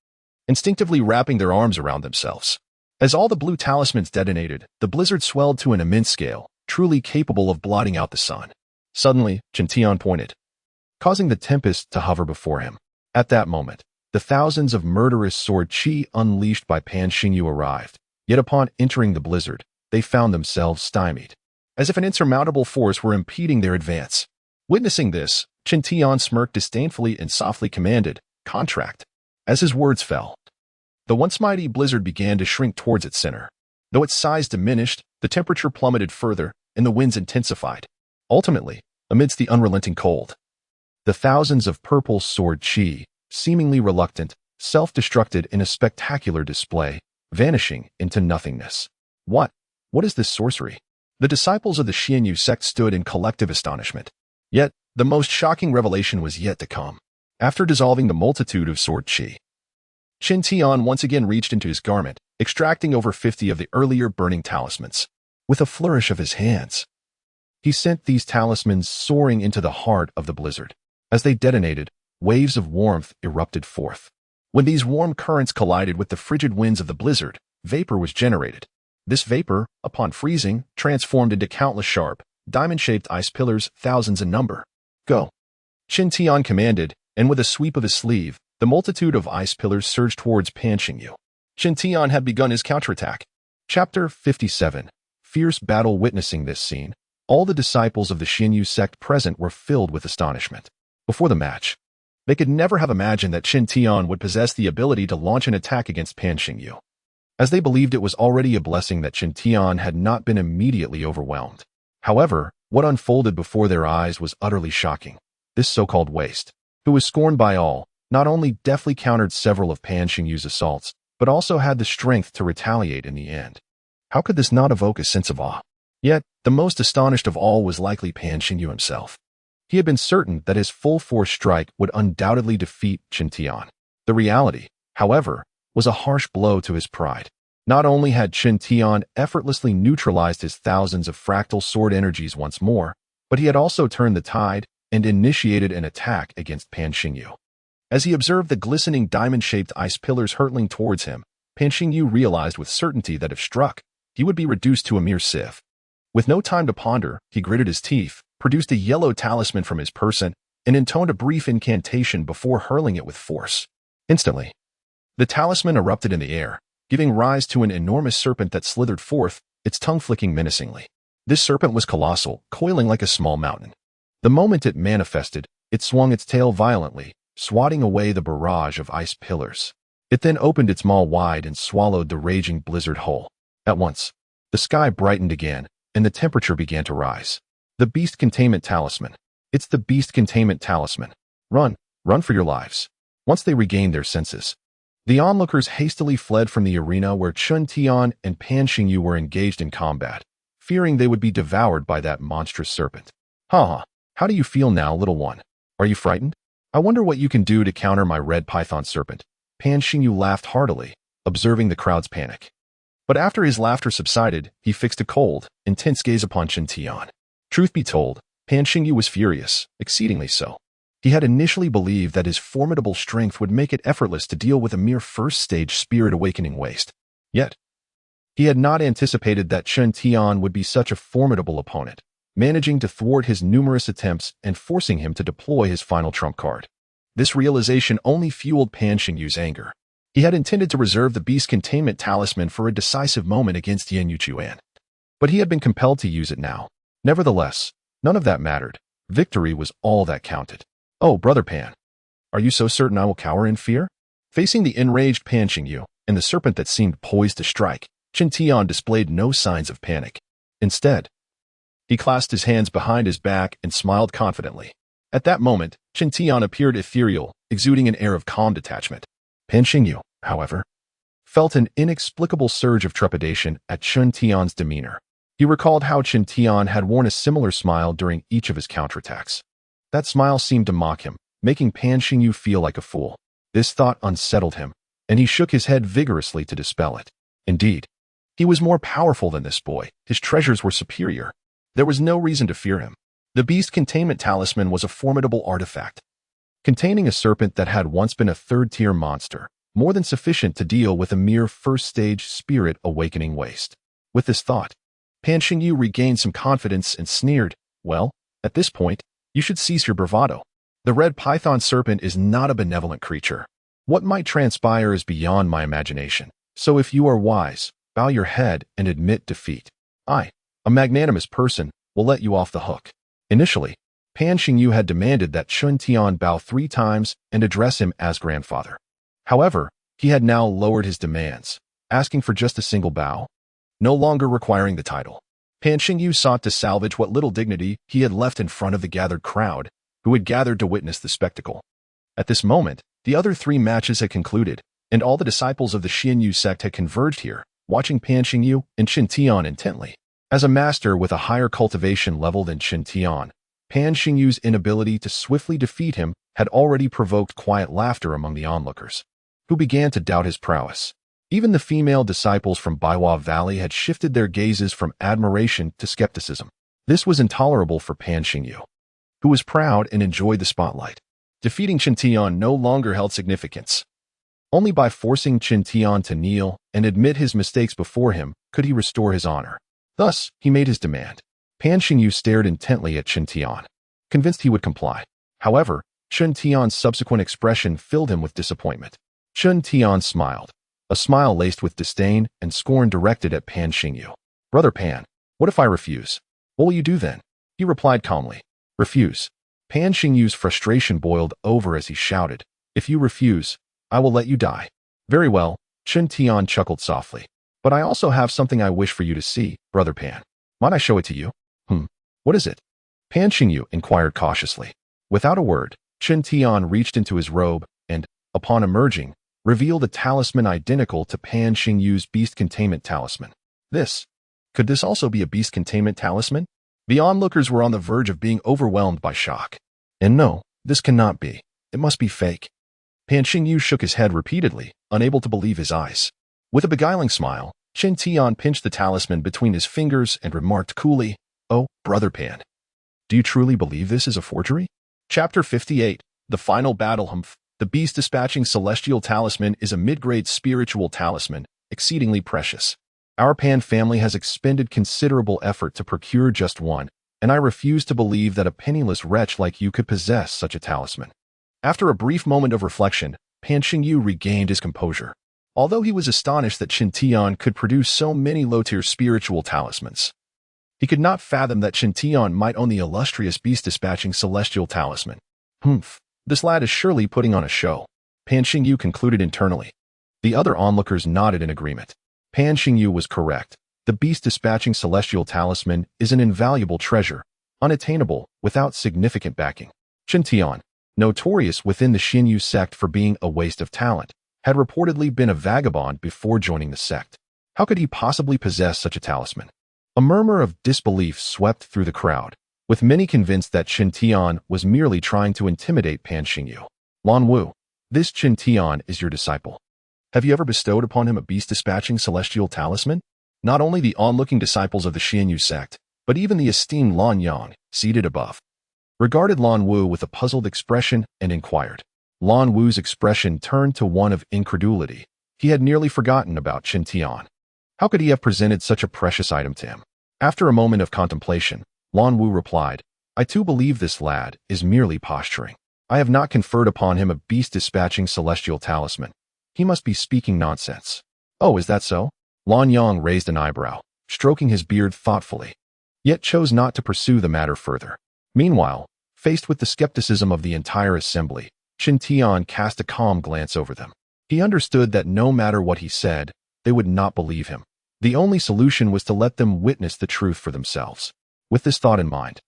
instinctively wrapping their arms around themselves. As all the blue talismans detonated, the blizzard swelled to an immense scale, truly capable of blotting out the sun. Suddenly, Chen Tian pointed, causing the tempest to hover before him. At that moment, the thousands of murderous sword qi unleashed by Pan Xingyu arrived. Yet upon entering the blizzard, they found themselves stymied, as if an insurmountable force were impeding their advance. Witnessing this, Chen Tian smirked disdainfully and softly commanded, "Contract." As his words fell, the once mighty blizzard began to shrink towards its center. Though its size diminished, the temperature plummeted further, and the winds intensified. Ultimately, amidst the unrelenting cold, the thousands of purple sword qi, seemingly reluctant, self-destructed in a spectacular display, vanishing into nothingness. What is this sorcery? The disciples of the Xianyu sect stood in collective astonishment. Yet, the most shocking revelation was yet to come. After dissolving the multitude of sword qi, Chen Tian once again reached into his garment, extracting over 50 of the earlier burning talismans. With a flourish of his hands, He sent these talismans soaring into the heart of the blizzard. As they detonated, waves of warmth erupted forth. When these warm currents collided with the frigid winds of the blizzard, vapor was generated. This vapor, upon freezing, transformed into countless sharp, diamond-shaped ice pillars, thousands in number. Go! Chen Tian commanded, and with a sweep of his sleeve, the multitude of ice pillars surged towards Pan Xingyu. Chen Tian had begun his counterattack. Chapter 57. Fierce battle. Witnessing this scene, all the disciples of the Xinyu sect present were filled with astonishment. Before the match, they could never have imagined that Chen Tian would possess the ability to launch an attack against Pan Xingyu, as they believed it was already a blessing that Chen Tian had not been immediately overwhelmed. However, what unfolded before their eyes was utterly shocking. This so-called waste, who was scorned by all, not only deftly countered several of Pan Xingyu's assaults, but also had the strength to retaliate in the end. How could this not evoke a sense of awe? Yet, the most astonished of all was likely Pan Xingyu himself. He had been certain that his full-force strike would undoubtedly defeat Chen Tian. The reality, however, was a harsh blow to his pride. Not only had Chen Tian effortlessly neutralized his thousands of fractal sword energies once more, but he had also turned the tide and initiated an attack against Pan Xingyu. As he observed the glistening diamond-shaped ice pillars hurtling towards him, Pan Xingyu realized with certainty that if struck, he would be reduced to a mere sieve. With no time to ponder, he gritted his teeth, produced a yellow talisman from his person, and intoned a brief incantation before hurling it with force. Instantly, the talisman erupted in the air, giving rise to an enormous serpent that slithered forth, its tongue flicking menacingly. This serpent was colossal, coiling like a small mountain. The moment it manifested, it swung its tail violently, swatting away the barrage of ice pillars. It then opened its maw wide and swallowed the raging blizzard whole. At once, the sky brightened again, and the temperature began to rise. The Beast Containment Talisman. It's the Beast Containment Talisman. Run, run for your lives. Once they regained their senses, the onlookers hastily fled from the arena where Chen Tian and Pan Xingyu were engaged in combat, fearing they would be devoured by that monstrous serpent. Ha! How do you feel now, little one? Are you frightened? I wonder what you can do to counter my red python serpent. Pan Xingyu laughed heartily, observing the crowd's panic. But after his laughter subsided, he fixed a cold, intense gaze upon Chen Tian. Truth be told, Pan Xingyu was furious, exceedingly so. He had initially believed that his formidable strength would make it effortless to deal with a mere first-stage spirit-awakening waste. Yet, he had not anticipated that Chen Tian would be such a formidable opponent, managing to thwart his numerous attempts and forcing him to deploy his final trump card. This realization only fueled Pan Xingyu's anger. He had intended to reserve the Beast Containment Talisman for a decisive moment against Yan Yuchuan, but he had been compelled to use it now. Nevertheless, none of that mattered. Victory was all that counted. Oh, Brother Pan, are you so certain I will cower in fear? Facing the enraged Pan Xingyu and the serpent that seemed poised to strike, Chen Tian displayed no signs of panic. Instead, he clasped his hands behind his back and smiled confidently. At that moment, Chen Tian appeared ethereal, exuding an air of calm detachment. Pan Xingyu, however, felt an inexplicable surge of trepidation at Chen Tian's demeanor. He recalled how Chen Tian had worn a similar smile during each of his counterattacks. That smile seemed to mock him, making Pan Xingyu feel like a fool. This thought unsettled him, and he shook his head vigorously to dispel it. Indeed, he was more powerful than this boy. His treasures were superior. There was no reason to fear him. The Beast Containment Talisman was a formidable artifact, containing a serpent that had once been a third-tier monster, more than sufficient to deal with a mere first-stage spirit-awakening waste. With this thought, Pan Xingyu regained some confidence and sneered, "Well, at this point, you should cease your bravado. The red python serpent is not a benevolent creature. What might transpire is beyond my imagination. So if you are wise, bow your head and admit defeat. I, a magnanimous person, will let you off the hook." Initially, Pan Xingyu had demanded that Chen Tian bow 3 times and address him as grandfather. However, he had now lowered his demands, asking for just a single bow, no longer requiring the title. Pan Xingyu sought to salvage what little dignity he had left in front of the gathered crowd, who had gathered to witness the spectacle. At this moment, the other 3 matches had concluded, and all the disciples of the Xinyu sect had converged here, watching Pan Xingyu and Chen Tian intently. As a master with a higher cultivation level than Chen Tian, Pan Xingyu's inability to swiftly defeat him had already provoked quiet laughter among the onlookers, who began to doubt his prowess. Even the female disciples from Baiwa Valley had shifted their gazes from admiration to skepticism. This was intolerable for Pan Xingyu, who was proud and enjoyed the spotlight. Defeating Chen Tian no longer held significance. Only by forcing Chen Tian to kneel and admit his mistakes before him could he restore his honor. Thus, he made his demand. Pan Xingyu stared intently at Chen Tian, convinced he would comply. However, Chen Tian's subsequent expression filled him with disappointment. Chen Tian smiled, a smile laced with disdain and scorn directed at Pan Xingyu. "Brother Pan, what if I refuse? What will you do then?" He replied calmly. "Refuse." Pan Xingyu's frustration boiled over as he shouted, "If you refuse, I will let you die." "Very well," Chen Tian chuckled softly. "But I also have something I wish for you to see, Brother Pan. Might I show it to you?" What is it?" Pan Xingyu inquired cautiously. Without a word, Chen Tian reached into his robe and, upon emerging, revealed a talisman identical to Pan Xingyu's beast containment talisman. Could this also be a beast containment talisman? The onlookers were on the verge of being overwhelmed by shock. And no, this cannot be. It must be fake. Pan Xingyu shook his head repeatedly, unable to believe his eyes. With a beguiling smile, Chen Tian pinched the talisman between his fingers and remarked coolly, "Oh, Brother Pan, do you truly believe this is a forgery?" Chapter 58, The Final Battle. The Beast Dispatching Celestial Talisman is a mid-grade spiritual talisman, exceedingly precious. Our Pan family has expended considerable effort to procure just one, and I refuse to believe that a penniless wretch like you could possess such a talisman. After a brief moment of reflection, Pan Xingyu regained his composure. Although he was astonished that Chen Tian could produce so many low-tier spiritual talismans, he could not fathom that Chen Tian might own the illustrious beast-dispatching celestial talisman. This lad is surely putting on a show, Pan Xingyu concluded internally. The other onlookers nodded in agreement. Pan Xingyu was correct. The beast-dispatching celestial talisman is an invaluable treasure, unattainable without significant backing. Chen Tian, notorious within the Xinyu sect for being a waste of talent, had reportedly been a vagabond before joining the sect. How could he possibly possess such a talisman? A murmur of disbelief swept through the crowd, with many convinced that Chen Tian was merely trying to intimidate Pan Xingyu. "Lan Wu, this Chen Tian is your disciple. Have you ever bestowed upon him a beast-dispatching celestial talisman?" Not only the onlooking disciples of the Xinyu sect, but even the esteemed Lan Yang, seated above, regarded Lan Wu with a puzzled expression and inquired. Lan Wu's expression turned to one of incredulity. He had nearly forgotten about Chen Tian. How could he have presented such a precious item to him? After a moment of contemplation, Lan Wu replied, "I too believe this lad is merely posturing. I have not conferred upon him a beast-dispatching celestial talisman. He must be speaking nonsense." "Oh, is that so?" Lan Yang raised an eyebrow, stroking his beard thoughtfully, yet chose not to pursue the matter further. Meanwhile, faced with the skepticism of the entire assembly, Chen Tian cast a calm glance over them. He understood that no matter what he said, they would not believe him. The only solution was to let them witness the truth for themselves. With this thought in mind,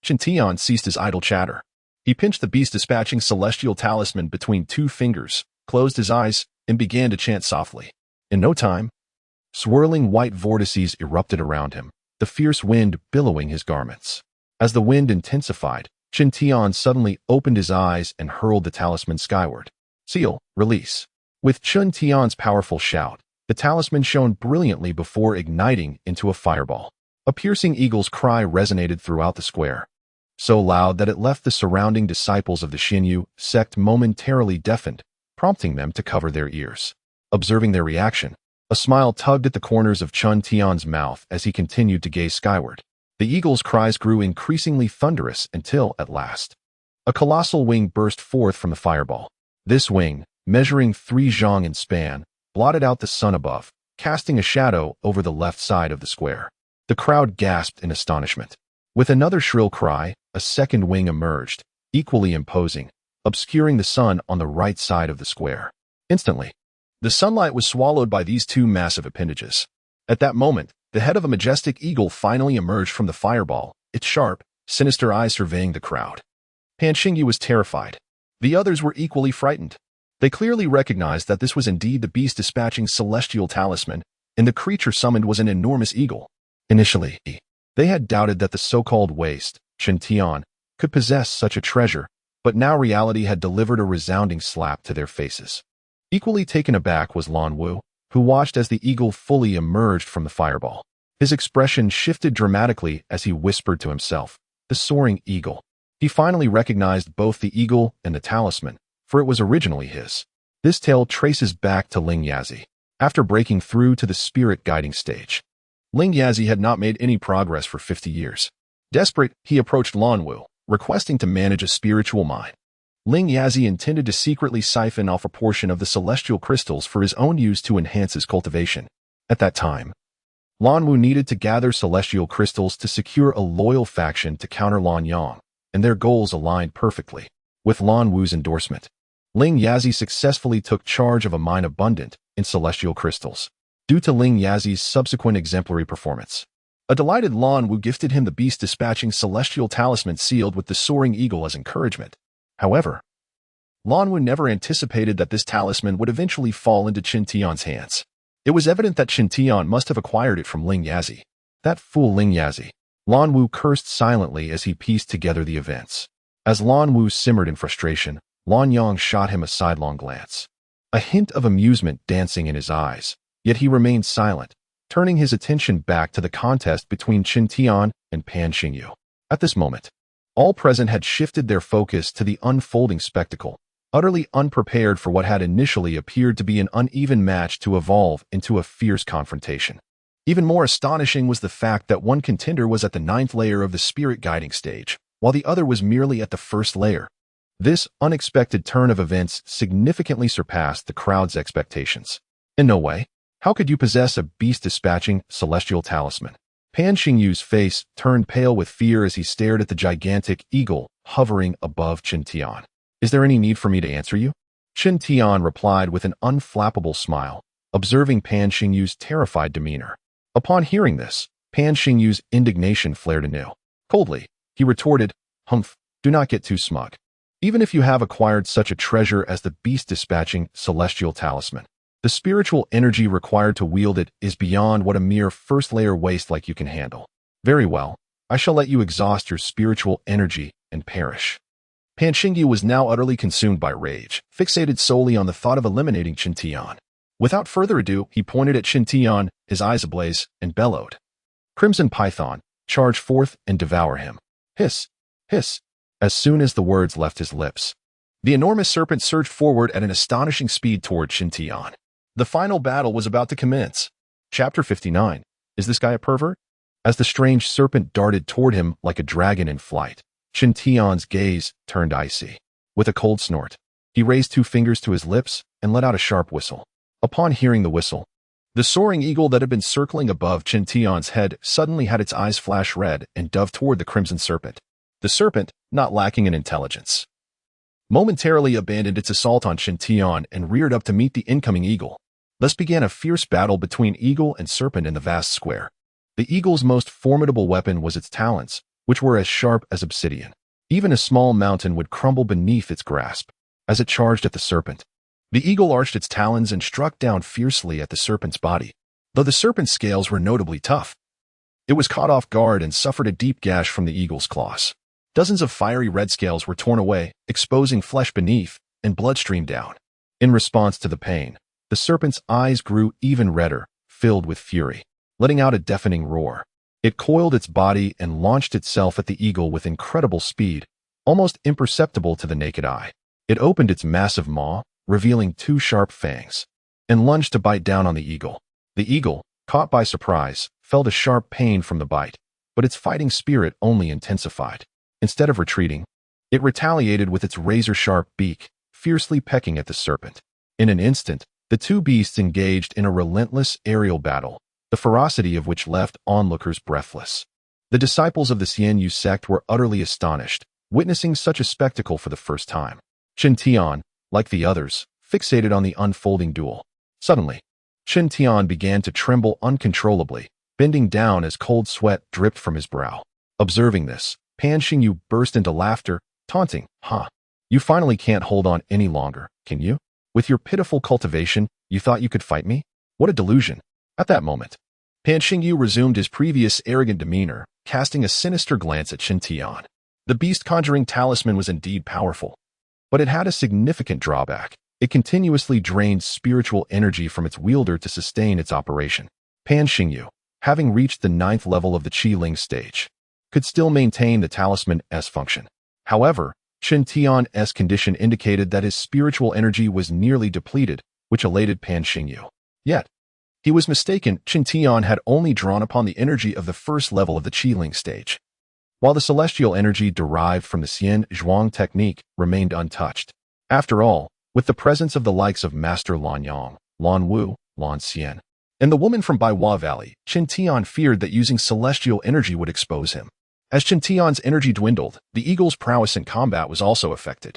Chen Tian ceased his idle chatter. He pinched the beast-dispatching celestial talisman between two fingers, closed his eyes, and began to chant softly. In no time, swirling white vortices erupted around him, the fierce wind billowing his garments. As the wind intensified, Chen Tian suddenly opened his eyes and hurled the talisman skyward. "Seal, release." With Chen Tian's powerful shout, the talisman shone brilliantly before igniting into a fireball. A piercing eagle's cry resonated throughout the square, so loud that it left the surrounding disciples of the Xinyu sect momentarily deafened, prompting them to cover their ears. Observing their reaction, a smile tugged at the corners of Chen Tian's mouth as he continued to gaze skyward. The eagle's cries grew increasingly thunderous until, at last, a colossal wing burst forth from the fireball. This wing, measuring 3 zhang in span, blotted out the sun above, casting a shadow over the left side of the square. The crowd gasped in astonishment. With another shrill cry, a second wing emerged, equally imposing, obscuring the sun on the right side of the square. Instantly, the sunlight was swallowed by these two massive appendages. At that moment, the head of a majestic eagle finally emerged from the fireball, its sharp, sinister eyes surveying the crowd. Pan Xingyu was terrified. The others were equally frightened. They clearly recognized that this was indeed the beast-dispatching celestial talisman, and the creature summoned was an enormous eagle. Initially, they had doubted that the so-called waste, Chen Tian, could possess such a treasure, but now reality had delivered a resounding slap to their faces. Equally taken aback was Lan Wu, who watched as the eagle fully emerged from the fireball. His expression shifted dramatically as he whispered to himself, "The soaring eagle." He finally recognized both the eagle and the talisman, for it was originally his. This tale traces back to Ling Yazi. After breaking through to the spirit guiding stage, Ling Yazi had not made any progress for 50 years. Desperate, he approached Lanwu, requesting to manage a spiritual mine. Ling Yazi intended to secretly siphon off a portion of the celestial crystals for his own use to enhance his cultivation. At that time, Lanwu needed to gather celestial crystals to secure a loyal faction to counter Lan Yang, and their goals aligned perfectly. With Lanwu's endorsement, Ling Yazi successfully took charge of a mine abundant in celestial crystals. Due to Ling Yazi's subsequent exemplary performance, a delighted Lanwu gifted him the beast-dispatching celestial talisman sealed with the soaring eagle as encouragement. However, Lanwu never anticipated that this talisman would eventually fall into Chen Tian's hands. It was evident that Chen Tian must have acquired it from Ling Yazi. That fool Ling Yazi. Lanwu cursed silently as he pieced together the events. As Lanwu simmered in frustration, Lan Yang shot him a sidelong glance, a hint of amusement dancing in his eyes, yet he remained silent, turning his attention back to the contest between Chen Tian and Pan Xingyu. At this moment, all present had shifted their focus to the unfolding spectacle, utterly unprepared for what had initially appeared to be an uneven match to evolve into a fierce confrontation. Even more astonishing was the fact that one contender was at the 9th layer of the spirit guiding stage, while the other was merely at the 1st layer. This unexpected turn of events significantly surpassed the crowd's expectations. In no way. How could you possess a beast-dispatching celestial talisman? Pan Xingyu's face turned pale with fear as he stared at the gigantic eagle hovering above Chen Tian. "Is there any need for me to answer you?" Chen Tian replied with an unflappable smile, observing Pan Xingyu's terrified demeanor. Upon hearing this, Pan Xingyu's indignation flared anew. Coldly, he retorted, "Humph, do not get too smug. Even if you have acquired such a treasure as the beast-dispatching celestial talisman, the spiritual energy required to wield it is beyond what a mere 1st-layer waste like you can handle. Very well, I shall let you exhaust your spiritual energy and perish." Pan Xingyu was now utterly consumed by rage, fixated solely on the thought of eliminating Chen Tian. Without further ado, he pointed at Chen Tian, his eyes ablaze, and bellowed, "Crimson Python, charge forth and devour him." Hiss, hiss. As soon as the words left his lips, the enormous serpent surged forward at an astonishing speed toward Chen Tian. The final battle was about to commence. Chapter 59. Is this guy a pervert? As the strange serpent darted toward him like a dragon in flight, Chen Tian's gaze turned icy. With a cold snort, he raised 2 fingers to his lips and let out a sharp whistle. Upon hearing the whistle, the soaring eagle that had been circling above Chen Tian's head suddenly had its eyes flash red and dove toward the crimson serpent. The serpent, not lacking in intelligence, momentarily abandoned its assault on Chen Tian and reared up to meet the incoming eagle. Thus began a fierce battle between eagle and serpent in the vast square. The eagle's most formidable weapon was its talons, which were as sharp as obsidian. Even a small mountain would crumble beneath its grasp. As it charged at the serpent, the eagle arched its talons and struck down fiercely at the serpent's body. Though the serpent's scales were notably tough, it was caught off guard and suffered a deep gash from the eagle's claws. Dozens of fiery red scales were torn away, exposing flesh beneath, and blood streamed down. In response to the pain, the serpent's eyes grew even redder, filled with fury. Letting out a deafening roar, it coiled its body and launched itself at the eagle with incredible speed, almost imperceptible to the naked eye. It opened its massive maw, revealing 2 sharp fangs, and lunged to bite down on the eagle. The eagle, caught by surprise, felt a sharp pain from the bite, but its fighting spirit only intensified. Instead of retreating, it retaliated with its razor-sharp beak, fiercely pecking at the serpent. In an instant, the 2 beasts engaged in a relentless aerial battle, the ferocity of which left onlookers breathless. The disciples of the Xianyu sect were utterly astonished, witnessing such a spectacle for the first time. Chen Tian, like the others, fixated on the unfolding duel. Suddenly, Chen Tian began to tremble uncontrollably, bending down as cold sweat dripped from his brow. Observing this, Pan Xingyu burst into laughter, taunting, "Ha! You finally can't hold on any longer, can you? With your pitiful cultivation, you thought you could fight me? What a delusion." At that moment, Pan Xingyu resumed his previous arrogant demeanor, casting a sinister glance at Chen Tian. The beast-conjuring talisman was indeed powerful, but it had a significant drawback. It continuously drained spiritual energy from its wielder to sustain its operation. Pan Xingyu, having reached the 9th level of the Qi-Ling stage, could still maintain the talisman's function. However, Chen Tian's condition indicated that his spiritual energy was nearly depleted, which elated Pan Xingyu. Yet, he was mistaken. Chen Tian had only drawn upon the energy of the first level of the Qi-Ling stage, while the celestial energy derived from the Xian Zhuang technique remained untouched. After all, with the presence of the likes of Master Lan Yang, Lan Wu, Lan Xian, and the woman from Baihua Valley, Chen Tian feared that using celestial energy would expose him. As Chen Tian's energy dwindled, the eagle's prowess in combat was also affected.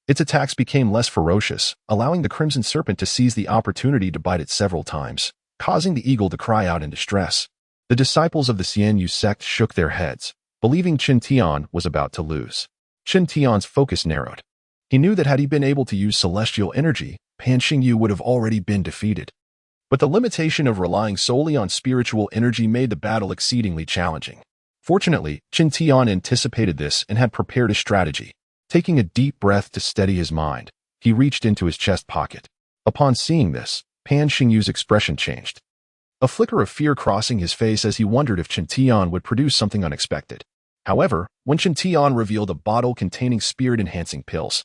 Its attacks became less ferocious, allowing the Crimson Serpent to seize the opportunity to bite it several times, causing the eagle to cry out in distress. The disciples of the Xianyu sect shook their heads, believing Chen Tian was about to lose. Chen Tian's focus narrowed. He knew that had he been able to use celestial energy, Pan Xingyu would have already been defeated. But the limitation of relying solely on spiritual energy made the battle exceedingly challenging. Fortunately, Chen Tian anticipated this and had prepared a strategy. Taking a deep breath to steady his mind, he reached into his chest pocket. Upon seeing this, Pan Xingyu's expression changed. A flicker of fear crossing his face as he wondered if Chen Tian would produce something unexpected. However, when Chen Tian revealed a bottle containing spirit-enhancing pills,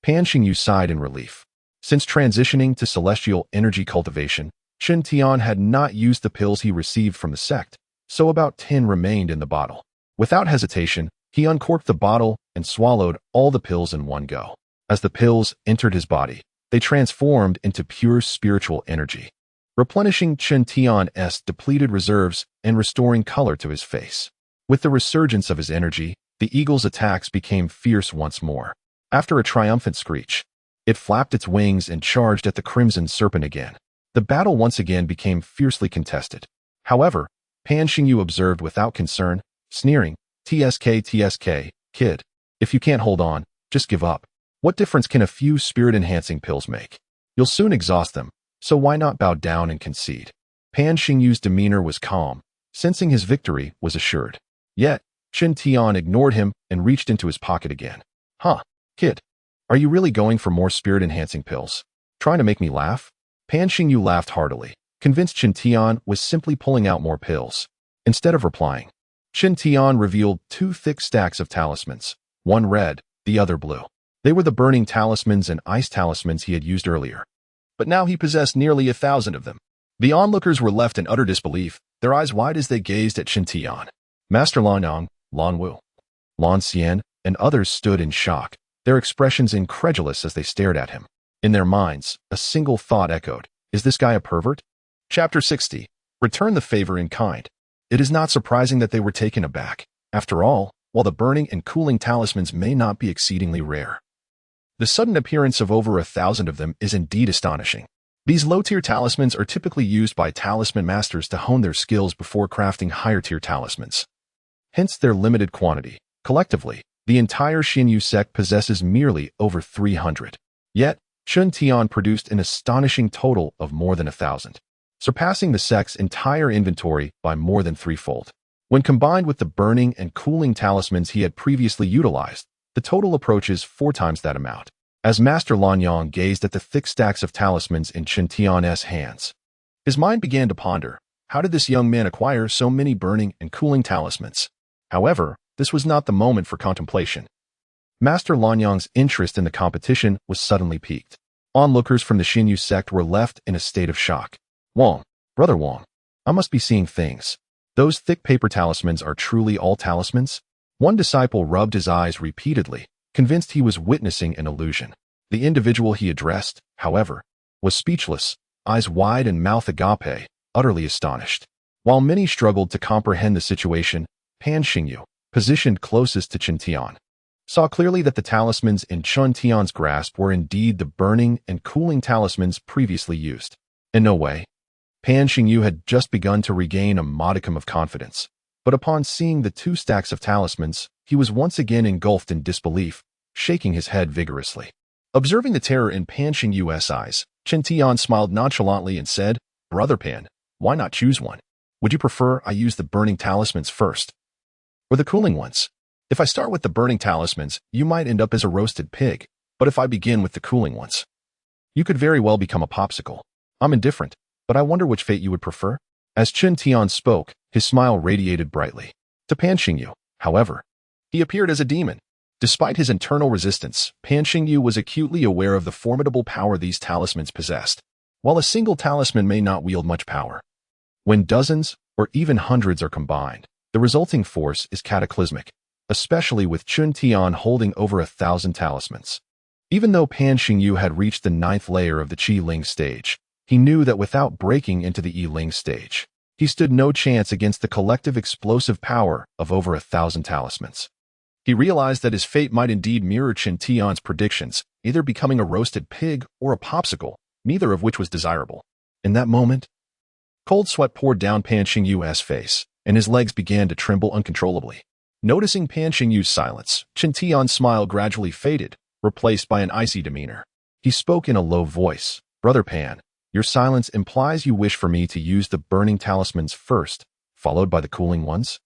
Pan Xingyu sighed in relief. Since transitioning to celestial energy cultivation, Chen Tian had not used the pills he received from the sect, so about 10 remained in the bottle. Without hesitation, he uncorked the bottle and swallowed all the pills in one go. As the pills entered his body, they transformed into pure spiritual energy, replenishing Chen Tian's depleted reserves and restoring color to his face. With the resurgence of his energy, the eagle's attacks became fierce once more. After a triumphant screech, it flapped its wings and charged at the Crimson Serpent again. The battle once again became fiercely contested. However, Pan Xingyu observed without concern, sneering, "TSK, kid. If you can't hold on, just give up. What difference can a few spirit-enhancing pills make? You'll soon exhaust them, so why not bow down and concede?" Pan Xingyu's demeanor was calm, sensing his victory was assured. Yet, Chen Tian ignored him and reached into his pocket again. "Huh, kid. Are you really going for more spirit-enhancing pills? Trying to make me laugh?" Pan Xingyu laughed heartily, convinced Chen Tian was simply pulling out more pills. Instead of replying, Chen Tian revealed 2 thick stacks of talismans, one red, the other blue. They were the burning talismans and ice talismans he had used earlier. But now he possessed nearly 1,000 of them. The onlookers were left in utter disbelief, their eyes wide as they gazed at Chen Tian. Master Lan Yang, Lan Wu, Lan Xian, and others stood in shock, their expressions incredulous as they stared at him. In their minds, a single thought echoed, "Is this guy a pervert?" Chapter 60. Return the favor in kind. It is not surprising that they were taken aback. After all, while the burning and cooling talismans may not be exceedingly rare, the sudden appearance of over 1,000 of them is indeed astonishing. These low-tier talismans are typically used by talisman masters to hone their skills before crafting higher-tier talismans. Hence their limited quantity. Collectively, the entire Xinyu sect possesses merely over 300. Yet, Chen Tian produced an astonishing total of more than 1,000, surpassing the sect's entire inventory by more than threefold. When combined with the burning and cooling talismans he had previously utilized, the total approaches 4 times that amount. As Master Lan Yang gazed at the thick stacks of talismans in Chen Tian's hands, his mind began to ponder, how did this young man acquire so many burning and cooling talismans? However, this was not the moment for contemplation. Master Lan Yang's interest in the competition was suddenly piqued. Onlookers from the Xinyu sect were left in a state of shock. "Wang, Brother Wang, I must be seeing things. Those thick paper talismans are truly all talismans?" One disciple rubbed his eyes repeatedly, convinced he was witnessing an illusion. The individual he addressed, however, was speechless, eyes wide and mouth agape, utterly astonished. While many struggled to comprehend the situation, Pan Xingyu, positioned closest to Chen Tian, saw clearly that the talismans in Chen Tian's grasp were indeed the burning and cooling talismans previously used. In no way, Pan Xingyu had just begun to regain a modicum of confidence, but upon seeing the 2 stacks of talismans, he was once again engulfed in disbelief, shaking his head vigorously. Observing the terror in Pan Xingyu's eyes, Chen Tian smiled nonchalantly and said, "Brother Pan, why not choose one? Would you prefer I use the burning talismans first, or the cooling ones? If I start with the burning talismans, you might end up as a roasted pig, but if I begin with the cooling ones, you could very well become a popsicle. I'm indifferent, but I wonder which fate you would prefer." As Chen Tian spoke, his smile radiated brightly. To Pan Xingyu, however, he appeared as a demon. Despite his internal resistance, Pan Xingyu was acutely aware of the formidable power these talismans possessed. While a single talisman may not wield much power, when dozens or even hundreds are combined, the resulting force is cataclysmic, especially with Chen Tian holding over 1,000 talismans. Even though Pan Xingyu had reached the 9th layer of the Qi Ling stage, he knew that without breaking into the Yi Ling stage, he stood no chance against the collective explosive power of over 1,000 talismans. He realized that his fate might indeed mirror Chen Tian's predictions, either becoming a roasted pig or a popsicle, neither of which was desirable. In that moment, cold sweat poured down Pan Xingyu's face, and his legs began to tremble uncontrollably. Noticing Pan Xingyu's silence, Chen Tian's smile gradually faded, replaced by an icy demeanor. He spoke in a low voice. Brother Pan, your silence implies you wish for me to use the burning talismans first, followed by the cooling ones?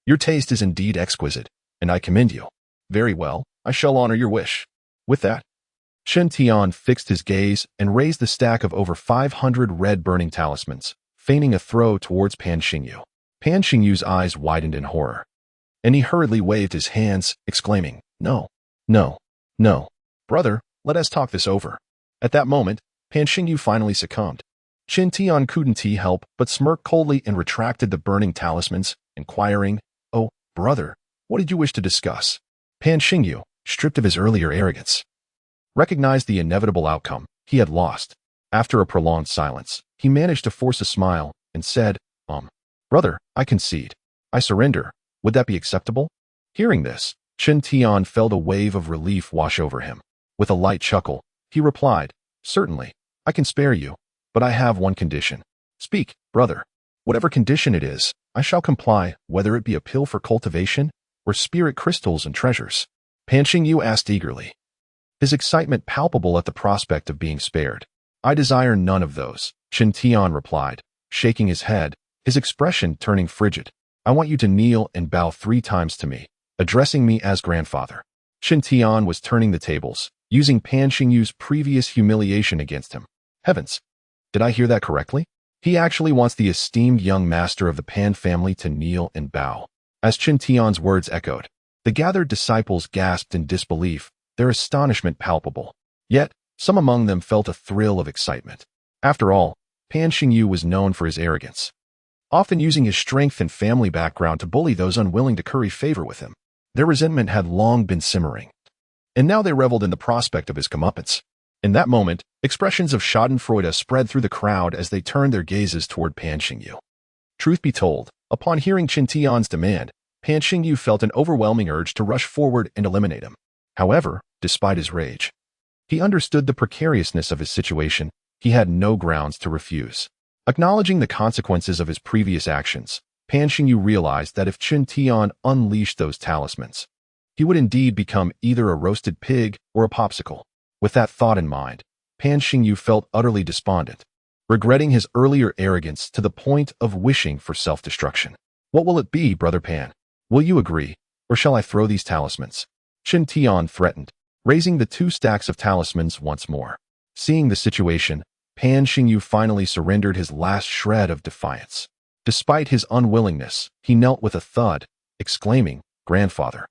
Your taste is indeed exquisite, and I commend you. Very well, I shall honor your wish. With that, Chen Tian fixed his gaze and raised the stack of over 500 red burning talismans, feigning a throw towards Pan Xingyu. Pan Xingyu's eyes widened in horror, and he hurriedly waved his hands, exclaiming, No, no, no. Brother, let us talk this over. At that moment, Pan Xingyu finally succumbed. Chen Tian couldn't help but smirk coldly and retracted the burning talismans, inquiring, Oh, brother, what did you wish to discuss? Pan Xingyu, stripped of his earlier arrogance, recognized the inevitable outcome. He had lost. After a prolonged silence, he managed to force a smile and said, Brother, I concede. I surrender. Would that be acceptable? Hearing this, Chen Tian felt a wave of relief wash over him. With a light chuckle, he replied, Certainly, I can spare you, but I have one condition. Speak, brother. Whatever condition it is, I shall comply, whether it be a pill for cultivation or spirit crystals and treasures. Pan Xingyu asked eagerly, his excitement palpable at the prospect of being spared. I desire none of those, Chen Tian replied, shaking his head, his expression turning frigid. I want you to kneel and bow 3 times to me, addressing me as grandfather. Chen Tian was turning the tables, using Pan Xingyu's previous humiliation against him. Heavens! Did I hear that correctly? He actually wants the esteemed young master of the Pan family to kneel and bow. As Chen Tian's words echoed, the gathered disciples gasped in disbelief, their astonishment palpable. Yet, some among them felt a thrill of excitement. After all, Pan Xingyu was known for his arrogance, often using his strength and family background to bully those unwilling to curry favor with him. Their resentment had long been simmering, and now they reveled in the prospect of his comeuppance. In that moment, expressions of schadenfreude spread through the crowd as they turned their gazes toward Pan Xingyu. Truth be told, upon hearing Chen Tian's demand, Pan Xingyu felt an overwhelming urge to rush forward and eliminate him. However, despite his rage, he understood the precariousness of his situation. He had no grounds to refuse. Acknowledging the consequences of his previous actions, Pan Xingyu realized that if Chen Tian unleashed those talismans, he would indeed become either a roasted pig or a popsicle. With that thought in mind, Pan Xingyu felt utterly despondent, regretting his earlier arrogance to the point of wishing for self-destruction. What will it be, Brother Pan? Will you agree, or shall I throw these talismans? Chen Tian threatened, raising the 2 stacks of talismans once more. Seeing the situation, Pan Xingyu finally surrendered his last shred of defiance. Despite his unwillingness, he knelt with a thud, exclaiming, Grandfather,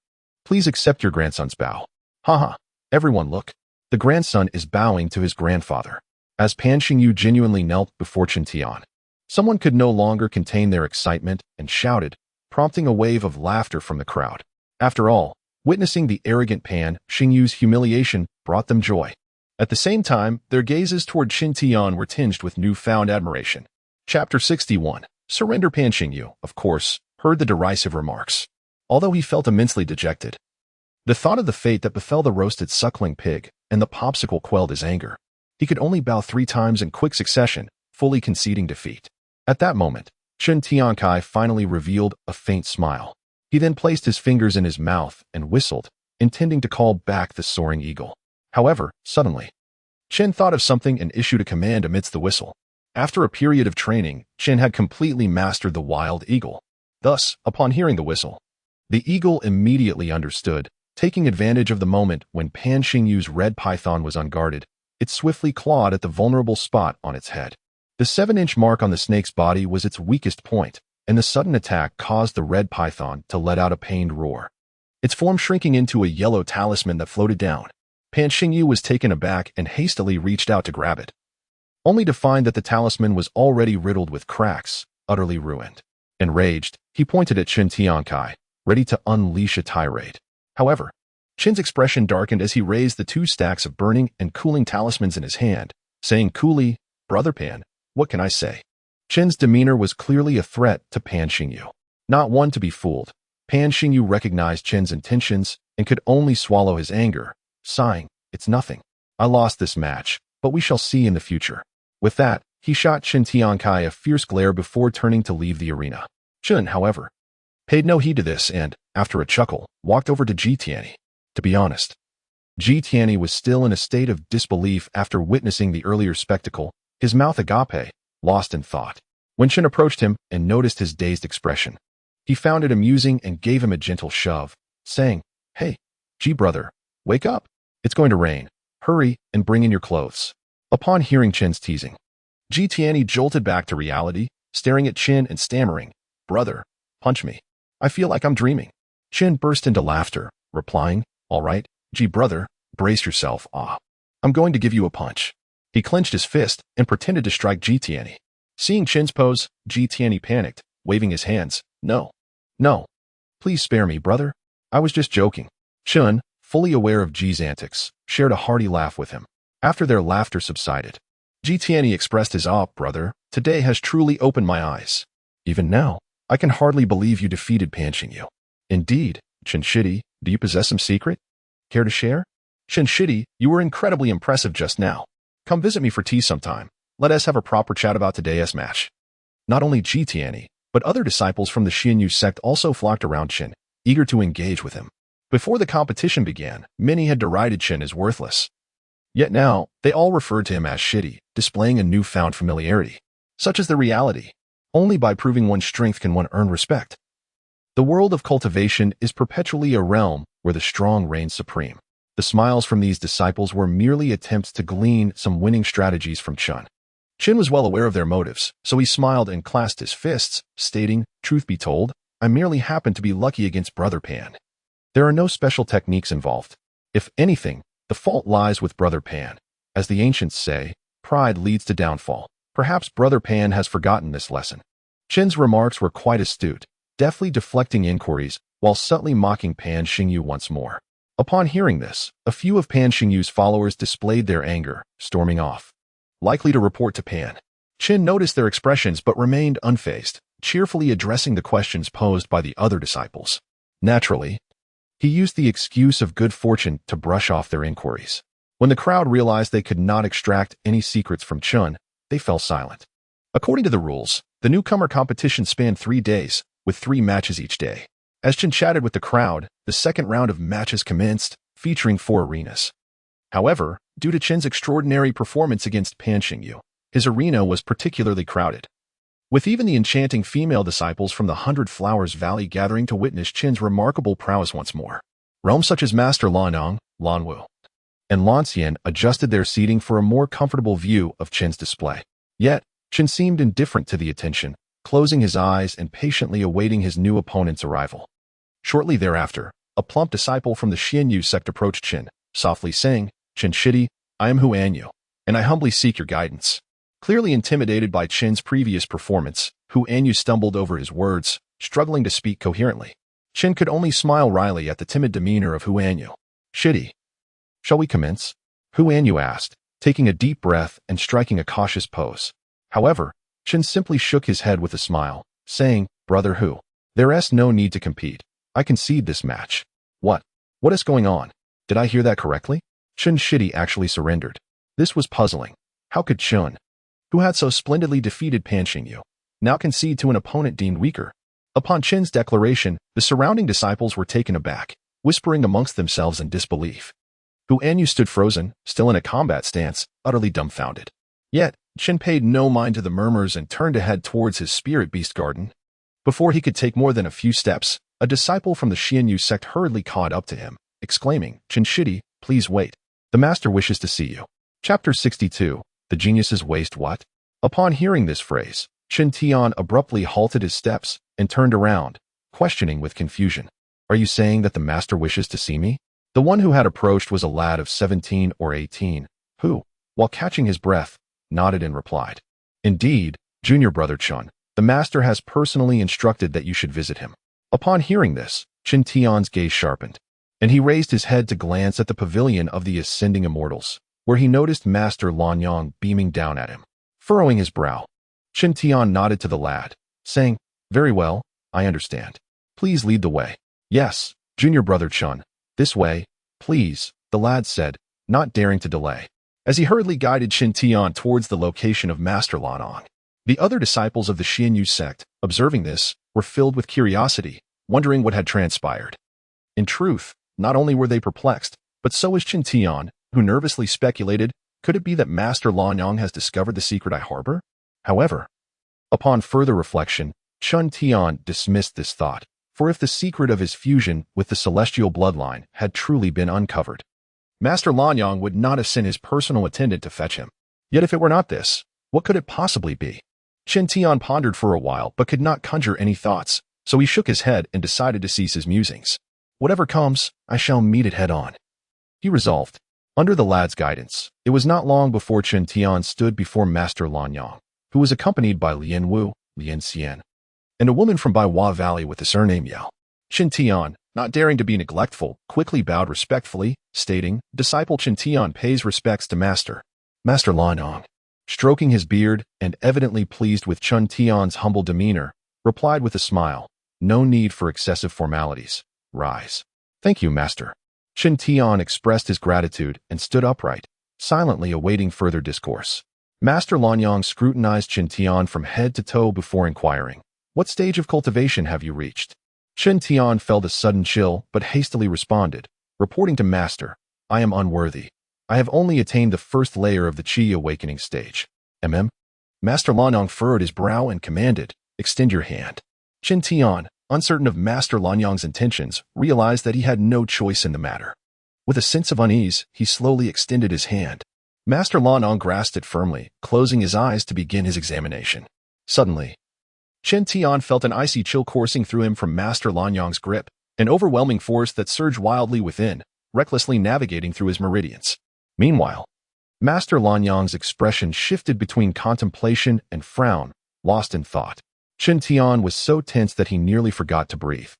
please accept your grandson's bow. Haha, everyone look. The grandson is bowing to his grandfather. As Pan Xingyu genuinely knelt before Chen Tian, someone could no longer contain their excitement and shouted, prompting a wave of laughter from the crowd. After all, witnessing the arrogant Pan Xingyu's humiliation brought them joy. At the same time, their gazes toward Chen Tian were tinged with newfound admiration. Chapter 61. Surrender. Pan Xingyu, of course, heard the derisive remarks. Although he felt immensely dejected, the thought of the fate that befell the roasted suckling pig and the popsicle quelled his anger. He could only bow 3 times in quick succession, fully conceding defeat. At that moment, Chen Tiankai finally revealed a faint smile. He then placed his fingers in his mouth and whistled, intending to call back the soaring eagle. However, suddenly, Chen thought of something and issued a command amidst the whistle. After a period of training, Chen had completely mastered the wild eagle. Thus, upon hearing the whistle, the eagle immediately understood. Taking advantage of the moment when Pan Xingyu's red python was unguarded, it swiftly clawed at the vulnerable spot on its head. The 7-inch mark on the snake's body was its weakest point, and the sudden attack caused the red python to let out a pained roar, its form shrinking into a yellow talisman that floated down. Pan Xingyu was taken aback and hastily reached out to grab it, only to find that the talisman was already riddled with cracks, utterly ruined. Enraged, he pointed at Chen Tian, ready to unleash a tirade. However, Chen's expression darkened as he raised the 2 stacks of burning and cooling talismans in his hand, saying coolly, "Brother Pan, what can I say?" Chen's demeanor was clearly a threat to Pan Xingyu. Not one to be fooled, Pan Xingyu recognized Chen's intentions and could only swallow his anger, sighing, "It's nothing. I lost this match, but we shall see in the future." With that, he shot Chen Tian a fierce glare before turning to leave the arena. Chen, however, paid no heed to this and, after a chuckle, walked over to Ji Tianyi. To be honest, Ji Tianyi was still in a state of disbelief after witnessing the earlier spectacle, his mouth agape, lost in thought. When Chen approached him and noticed his dazed expression, he found it amusing and gave him a gentle shove, saying, "Hey, Ji brother, wake up. It's going to rain. Hurry and bring in your clothes." Upon hearing Chen's teasing, Ji Tianyi jolted back to reality, staring at Chen and stammering, "Brother, punch me. I feel like I'm dreaming." Chen burst into laughter, replying, "All right, Ji brother, brace yourself. I'm going to give you a punch." He clenched his fist and pretended to strike Ji Tianyi. Seeing Chen's pose, Ji Tianyi panicked, waving his hands. No, please spare me, brother. I was just joking." Chen, fully aware of Ji's antics, shared a hearty laugh with him. After their laughter subsided, Ji Tianyi expressed his awe. "Brother, today has truly opened my eyes. Even now, I can hardly believe you defeated Pan Xingyu." "Indeed, Chen Shidi, do you possess some secret? Care to share?" "Chen Shidi, you were incredibly impressive just now. Come visit me for tea sometime. Let us have a proper chat about today's match." Not only Ji Tianyi, but other disciples from the Xianyu sect also flocked around Chen, eager to engage with him. Before the competition began, many had derided Chen as worthless. Yet now, they all referred to him as Shidi, displaying a newfound familiarity. Such is the reality. Only by proving one's strength can one earn respect. The world of cultivation is perpetually a realm where the strong reign supreme. The smiles from these disciples were merely attempts to glean some winning strategies from Chen. Chen was well aware of their motives, so he smiled and clasped his fists, stating, "Truth be told, I merely happened to be lucky against Brother Pan. There are no special techniques involved. If anything, the fault lies with Brother Pan. As the ancients say, pride leads to downfall. Perhaps Brother Pan has forgotten this lesson." Chen's remarks were quite astute, deftly deflecting inquiries while subtly mocking Pan Xingyu once more. Upon hearing this, a few of Pan Xingyu's followers displayed their anger, storming off, likely to report to Pan. Chen noticed their expressions but remained unfazed, cheerfully addressing the questions posed by the other disciples. Naturally, he used the excuse of good fortune to brush off their inquiries. When the crowd realized they could not extract any secrets from Chen, they fell silent. According to the rules, the newcomer competition spanned 3 days, with 3 matches each day. As Chen chatted with the crowd, the second round of matches commenced, featuring 4 arenas. However, due to Chen's extraordinary performance against Pan Xingyu, his arena was particularly crowded, with even the enchanting female disciples from the 100 Flowers Valley gathering to witness Chen's remarkable prowess once more. Realms such as Master Lan Yong, Lan Wu, and Lan Xian adjusted their seating for a more comfortable view of Chen's display. Yet, Chen seemed indifferent to the attention, closing his eyes and patiently awaiting his new opponent's arrival. Shortly thereafter, a plump disciple from the Xianyu sect approached Chen, softly saying, "Chen Shidi, I am Huan Yu, and I humbly seek your guidance." Clearly intimidated by Chen's previous performance, Huan Yu stumbled over his words, struggling to speak coherently. Chen could only smile wryly at the timid demeanor of Huan Yu. "Shidi, shall we commence?" Huan Yu asked, taking a deep breath and striking a cautious pose. However, Chen simply shook his head with a smile, saying, "Brother Hu, there's no need to compete. I concede this match." What is going on? Did I hear that correctly? Chen Shidi actually surrendered. This was puzzling. How could Chen, who had so splendidly defeated Pan Xingyu, now concede to an opponent deemed weaker? Upon Chen's declaration, the surrounding disciples were taken aback, whispering amongst themselves in disbelief. Huan Yu stood frozen, still in a combat stance, utterly dumbfounded. Yet, Chen paid no mind to the murmurs and turned to head towards his spirit beast garden. Before he could take more than a few steps, a disciple from the Xianyu sect hurriedly caught up to him, exclaiming, "Chen Shidi, please wait. The master wishes to see you." Chapter 62. The Geniuses Waste What? Upon hearing this phrase, Chen Tian abruptly halted his steps and turned around, questioning with confusion. Are you saying that the master wishes to see me? The one who had approached was a lad of 17 or 18, who, while catching his breath, nodded and replied. Indeed, junior brother Chen, the master has personally instructed that you should visit him. Upon hearing this, Chen Tian's gaze sharpened, and he raised his head to glance at the pavilion of the ascending immortals, where he noticed Master Lanyang beaming down at him. Furrowing his brow, Chen Tian nodded to the lad, saying, Very well, I understand. Please lead the way. Yes, junior brother Chen, this way, please, the lad said, not daring to delay. As he hurriedly guided Chen Tian towards the location of Master Lanyang, the other disciples of the Xianyu sect, observing this, were filled with curiosity, wondering what had transpired. In truth, not only were they perplexed, but so was Chen Tian, who nervously speculated, could it be that Master Lanyang has discovered the secret I harbor? However, upon further reflection, Chen Tian dismissed this thought, for if the secret of his fusion with the celestial bloodline had truly been uncovered, Master Lanyang would not have sent his personal attendant to fetch him. Yet if it were not this, what could it possibly be? Chen Tian pondered for a while but could not conjure any thoughts, so he shook his head and decided to cease his musings. Whatever comes, I shall meet it head on, he resolved. Under the lad's guidance, it was not long before Chen Tian stood before Master Lanyang, who was accompanied by Lian Wu, Lian Xian, and a woman from Baiwa Valley with the surname Yao. Chen Tian, not daring to be neglectful, quickly bowed respectfully, stating, Disciple Chen Tian pays respects to Master Lanyang. Stroking his beard and evidently pleased with Chen Tian's humble demeanor, replied with a smile, No need for excessive formalities. Rise. Thank you, Master. Chen Tian expressed his gratitude and stood upright, silently awaiting further discourse. Master Lanyang scrutinized Chen Tian from head to toe before inquiring, What stage of cultivation have you reached? Chen Tian felt a sudden chill but hastily responded, reporting to Master, I am unworthy. I have only attained the first layer of the Qi awakening stage. Master Lanyang furrowed his brow and commanded, Extend your hand. Chen Tian, uncertain of Master Lanyang's intentions, realized that he had no choice in the matter. With a sense of unease, he slowly extended his hand. Master Lanyang grasped it firmly, closing his eyes to begin his examination. Suddenly, Chen Tian felt an icy chill coursing through him from Master Lanyang's grip, an overwhelming force that surged wildly within, recklessly navigating through his meridians. Meanwhile, Master Lanyang's expression shifted between contemplation and frown, lost in thought. Chen Tian was so tense that he nearly forgot to breathe.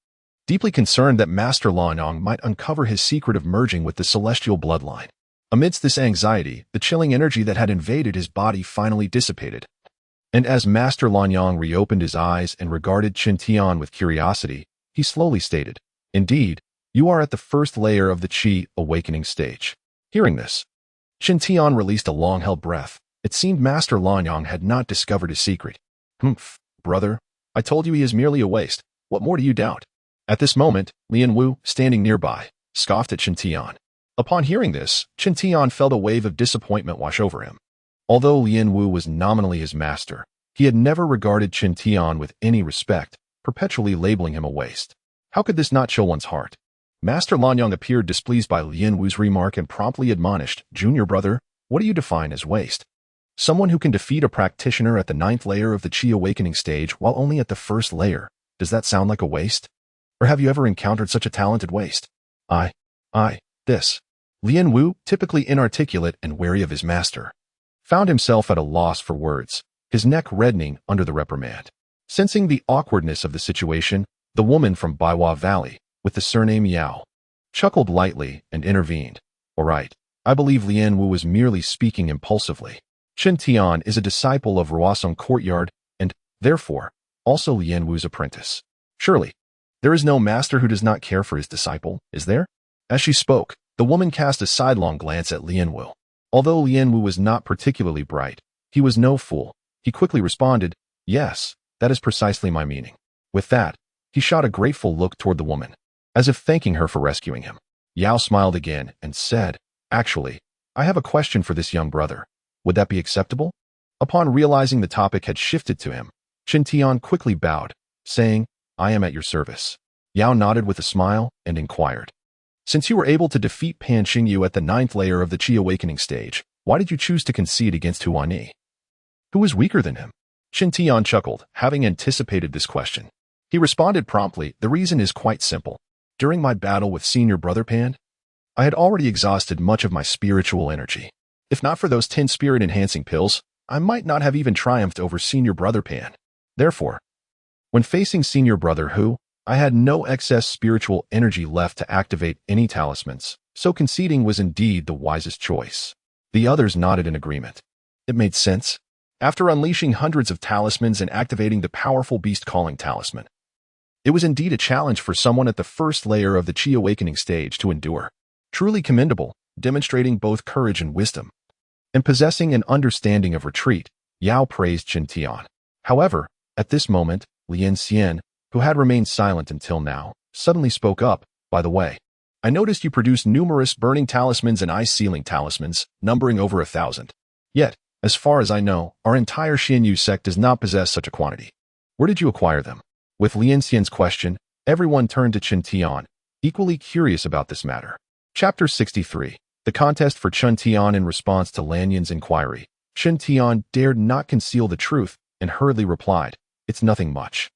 Deeply concerned that Master Lanyang might uncover his secret of merging with the celestial bloodline. Amidst this anxiety, the chilling energy that had invaded his body finally dissipated. And as Master Lanyang reopened his eyes and regarded Chen Tian with curiosity, he slowly stated, Indeed, you are at the first layer of the Qi awakening stage. Hearing this, Chen Tian released a long-held breath. It seemed Master Lanyang had not discovered his secret. Humph, brother, I told you he is merely a waste. What more do you doubt? At this moment, Lian Wu, standing nearby, scoffed at Chen Tian. Upon hearing this, Chen Tian felt a wave of disappointment wash over him. Although Lian Wu was nominally his master, he had never regarded Chen Tian with any respect, perpetually labeling him a waste. How could this not chill one's heart? Master Lanyang appeared displeased by Lian Wu's remark and promptly admonished, Junior brother, what do you define as waste? Someone who can defeat a practitioner at the 9th layer of the Qi awakening stage while only at the 1st layer. Does that sound like a waste? Or have you ever encountered such a talented waste? This. Lian Wu, typically inarticulate and wary of his master, found himself at a loss for words, his neck reddening under the reprimand. Sensing the awkwardness of the situation, the woman from Baiwa Valley, with the surname Yao, chuckled lightly and intervened. All right, I believe Lian Wu was merely speaking impulsively. Chen Tian is a disciple of Ruosong Courtyard and, therefore, also Lian Wu's apprentice. Surely, there is no master who does not care for his disciple, is there? As she spoke, the woman cast a sidelong glance at Lian Wu. Although Lian Wu was not particularly bright, he was no fool. He quickly responded, Yes, that is precisely my meaning. With that, he shot a grateful look toward the woman, as if thanking her for rescuing him. Yao smiled again and said, Actually, I have a question for this young brother. Would that be acceptable? Upon realizing the topic had shifted to him, Chen Tian quickly bowed, saying, I am at your service. Yao nodded with a smile and inquired, Since you were able to defeat Pan Xingyu at the 9th layer of the Qi awakening stage, why did you choose to concede against Huan Yi? Who is weaker than him? Chen Tian chuckled, having anticipated this question. He responded promptly, the reason is quite simple. During my battle with Senior Brother Pan, I had already exhausted much of my spiritual energy. If not for those 10 spirit-enhancing pills, I might not have even triumphed over Senior Brother Pan. Therefore, when facing Senior Brother Hu, I had no excess spiritual energy left to activate any talismans, so conceding was indeed the wisest choice. The others nodded in agreement. It made sense. After unleashing hundreds of talismans and activating the powerful beast-calling talisman, it was indeed a challenge for someone at the first layer of the Qi awakening stage to endure. Truly commendable, demonstrating both courage and wisdom. And possessing an understanding of retreat, Yao praised Chen Tian. However, at this moment, Lian Xian, who had remained silent until now, suddenly spoke up. By the way, I noticed you produce numerous burning talismans and ice-sealing talismans, numbering over 1,000. Yet, as far as I know, our entire Xianyu sect does not possess such a quantity. Where did you acquire them? With Lian Xian's question, everyone turned to Chen Tian, equally curious about this matter. Chapter 63. The contest for Chen Tian. In response to Lan Yan's inquiry, Chen Tian dared not conceal the truth and hurriedly replied, "It's nothing much.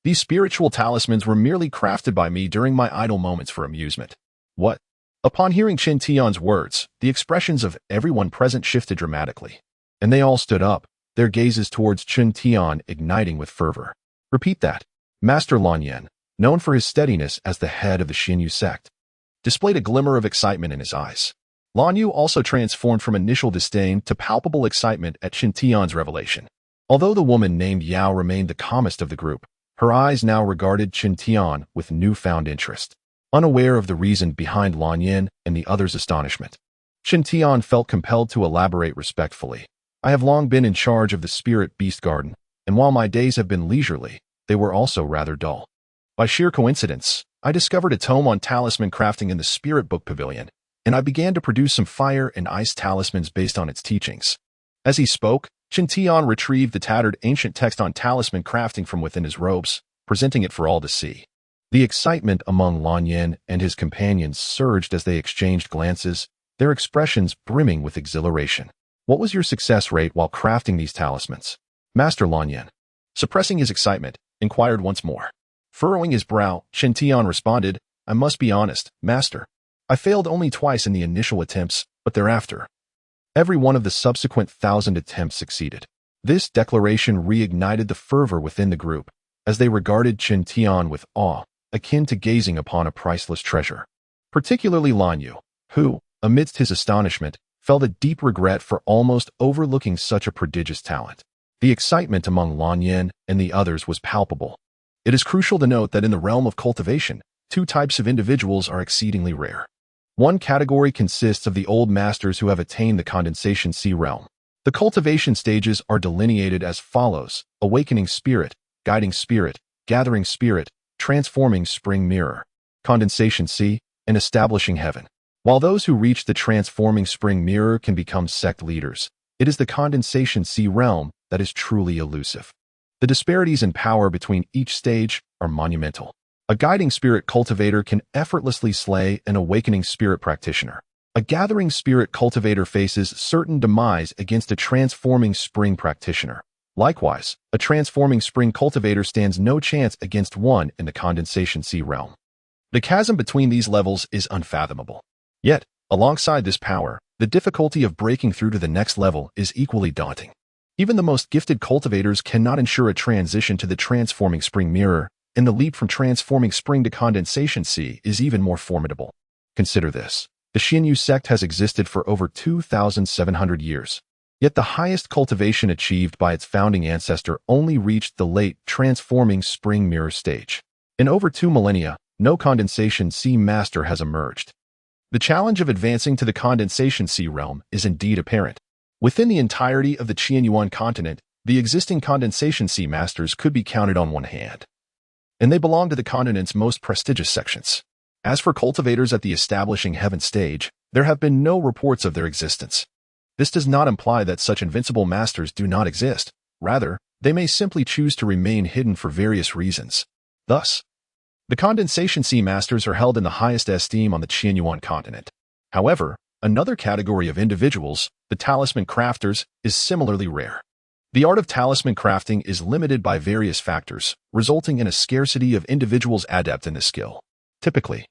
These spiritual talismans were merely crafted by me during my idle moments for amusement." What? Upon hearing Chen Tian's words, the expressions of everyone present shifted dramatically, and they all stood up, their gazes towards Chen Tian igniting with fervor. Repeat that. Master Lan Yan, known for his steadiness as the head of the Xianyu sect, displayed a glimmer of excitement in his eyes. Lan Yu also transformed from initial disdain to palpable excitement at Chen Tian's revelation. Although the woman named Yao remained the calmest of the group, her eyes now regarded Chen Tian with newfound interest. Unaware of the reason behind Lan Yan and the others' astonishment, Chen Tian felt compelled to elaborate respectfully. I have long been in charge of the Spirit Beast Garden, and while my days have been leisurely, they were also rather dull. By sheer coincidence, I discovered a tome on talisman crafting in the Spirit Book Pavilion, and I began to produce some fire and ice talismans based on its teachings. As he spoke, Chen Tian retrieved the tattered ancient text on talisman crafting from within his robes, presenting it for all to see. The excitement among Lan Yan and his companions surged as they exchanged glances, their expressions brimming with exhilaration. What was your success rate while crafting these talismans? Master Lan Yan, suppressing his excitement, inquired once more. Furrowing his brow, Chen Tian responded, I must be honest, Master. I failed only twice in the initial attempts, but thereafter, every one of the subsequent 1,000 attempts succeeded. This declaration reignited the fervor within the group, as they regarded Chen Tian with awe, akin to gazing upon a priceless treasure. Particularly Lan Yu, who, amidst his astonishment, felt a deep regret for almost overlooking such a prodigious talent. The excitement among Lan Yan and the others was palpable. It is crucial to note that in the realm of cultivation, 2 types of individuals are exceedingly rare. One category consists of the old masters who have attained the condensation sea realm. The cultivation stages are delineated as follows: awakening spirit, guiding spirit, gathering spirit, transforming spring mirror, condensation sea, and establishing heaven. While those who reach the transforming spring mirror can become sect leaders, it is the condensation sea realm that is truly elusive. The disparities in power between each stage are monumental. A guiding spirit cultivator can effortlessly slay an awakening spirit practitioner. A gathering spirit cultivator faces certain demise against a transforming spring practitioner. Likewise, a transforming spring cultivator stands no chance against one in the condensation sea realm. The chasm between these levels is unfathomable. Yet, alongside this power, the difficulty of breaking through to the next level is equally daunting. Even the most gifted cultivators cannot ensure a transition to the transforming spring mirror, and the leap from transforming spring to condensation sea is even more formidable. Consider this. The Xianyu sect has existed for over 2,700 years. Yet the highest cultivation achieved by its founding ancestor only reached the late transforming spring mirror stage. In over 2 millennia, no condensation sea master has emerged. The challenge of advancing to the condensation sea realm is indeed apparent. Within the entirety of the Qianyuan continent, the existing condensation sea masters could be counted on one hand, and they belong to the continent's most prestigious sections. As for cultivators at the establishing heaven stage, there have been no reports of their existence. This does not imply that such invincible masters do not exist. Rather, they may simply choose to remain hidden for various reasons. Thus, the condensation sea masters are held in the highest esteem on the Qianyuan continent. However, another category of individuals, the talisman crafters, is similarly rare. The art of talisman crafting is limited by various factors, resulting in a scarcity of individuals adept in this skill. Typically,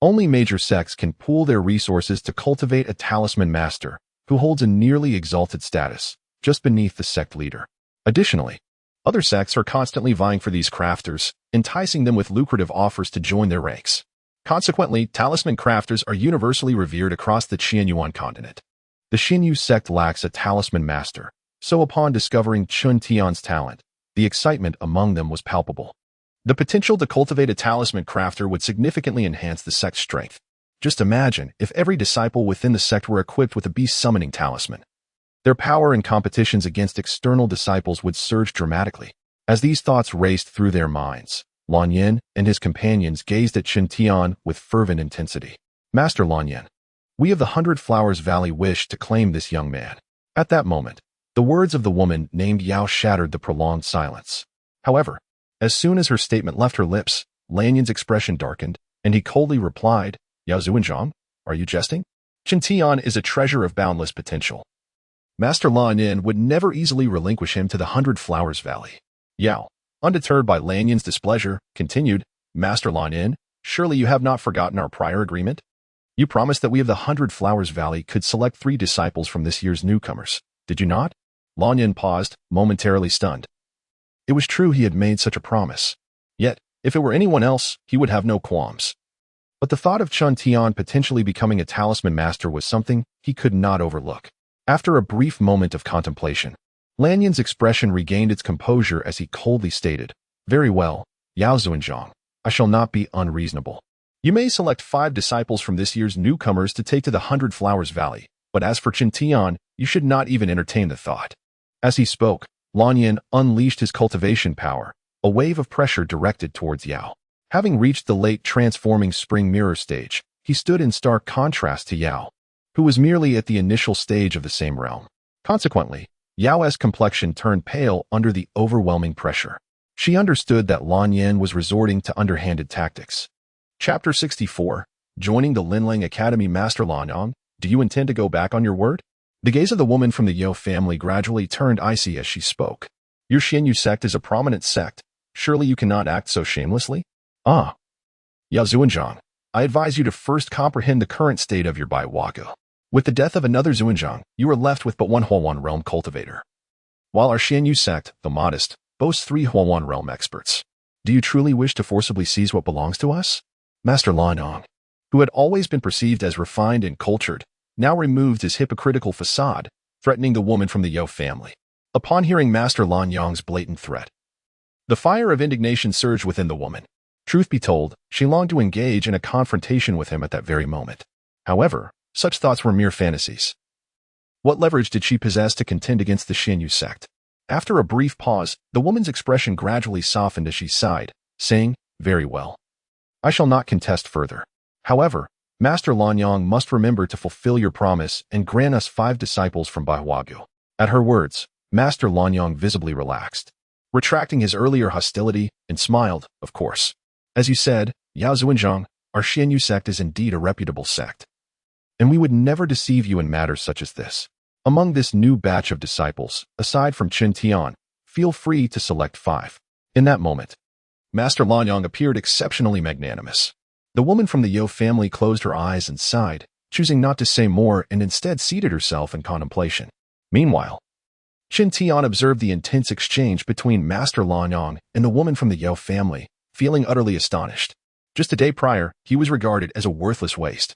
only major sects can pool their resources to cultivate a talisman master who holds a nearly exalted status, just beneath the sect leader. Additionally, other sects are constantly vying for these crafters, enticing them with lucrative offers to join their ranks. Consequently, talisman crafters are universally revered across the Qianyuan continent. The Xinyu sect lacks a talisman master, so upon discovering Chen Tian's talent, the excitement among them was palpable. The potential to cultivate a talisman crafter would significantly enhance the sect's strength. Just imagine if every disciple within the sect were equipped with a beast summoning talisman. Their power in competitions against external disciples would surge dramatically. As these thoughts raced through their minds, Lan Yin and his companions gazed at Chen Tian with fervent intensity. Master Lan Yin, we of the 100 Flowers Valley wish to claim this young man. At that moment, the words of the woman named Yao shattered the prolonged silence. However, as soon as her statement left her lips, Lan Yin's expression darkened, and he coldly replied, Yao Zuanzhang, are you jesting? Chen Tian is a treasure of boundless potential. Master Lan Yin would never easily relinquish him to the 100 Flowers Valley. Yao, undeterred by Lan Yin's displeasure, continued, Master Lan Yin, surely you have not forgotten our prior agreement? You promised that we of the 100 Flowers Valley could select 3 disciples from this year's newcomers, did you not? Lan Yin paused, momentarily stunned. It was true he had made such a promise. Yet, if it were anyone else, he would have no qualms. But the thought of Chen Tian potentially becoming a talisman master was something he could not overlook. After a brief moment of contemplation, Lan Yin's expression regained its composure as he coldly stated, Very well, Yao Zuanzhang, I shall not be unreasonable. You may select 5 disciples from this year's newcomers to take to the 100 Flowers Valley, but as for Chen Tian, you should not even entertain the thought. As he spoke, Lan Yin unleashed his cultivation power, a wave of pressure directed towards Yao. Having reached the late transforming spring mirror stage, he stood in stark contrast to Yao, who was merely at the initial stage of the same realm. Consequently, Yao's complexion turned pale under the overwhelming pressure. She understood that Lan Yin was resorting to underhanded tactics. Chapter 64, Joining the Linlang Academy. Master Lan Yang, do you intend to go back on your word? The gaze of the woman from the Yao family gradually turned icy as she spoke. Your Xinyu sect is a prominent sect. Surely you cannot act so shamelessly? Ah. Yao Zuanzhang, I advise you to first comprehend the current state of your Baiwago. With the death of another Zuanzhang, you are left with but one Huawan realm cultivator. While our Xinyu sect, the modest, boasts 3 Huawan realm experts. Do you truly wish to forcibly seize what belongs to us? Master Lan Yang, who had always been perceived as refined and cultured, now removed his hypocritical facade, threatening the woman from the Yao family. Upon hearing Master Lan Yang's blatant threat, the fire of indignation surged within the woman. Truth be told, she longed to engage in a confrontation with him at that very moment. However, such thoughts were mere fantasies. What leverage did she possess to contend against the Xinyu sect? After a brief pause, the woman's expression gradually softened as she sighed, saying, Very well. I shall not contest further. However, Master Lan Yang must remember to fulfill your promise and grant us 5 disciples from Baihuagu. At her words, Master Lan Yang visibly relaxed, retracting his earlier hostility, and smiled, of course. As you said, Yao Zuanzhang, our Xinyu sect is indeed a reputable sect. And we would never deceive you in matters such as this. Among this new batch of disciples, aside from Chen Tian, feel free to select 5. In that moment, Master Lan Yang appeared exceptionally magnanimous. The woman from the Yao family closed her eyes and sighed, choosing not to say more and instead seated herself in contemplation. Meanwhile, Chen Tian observed the intense exchange between Master Lan Yang and the woman from the Yao family, feeling utterly astonished. Just a day prior, he was regarded as a worthless waste.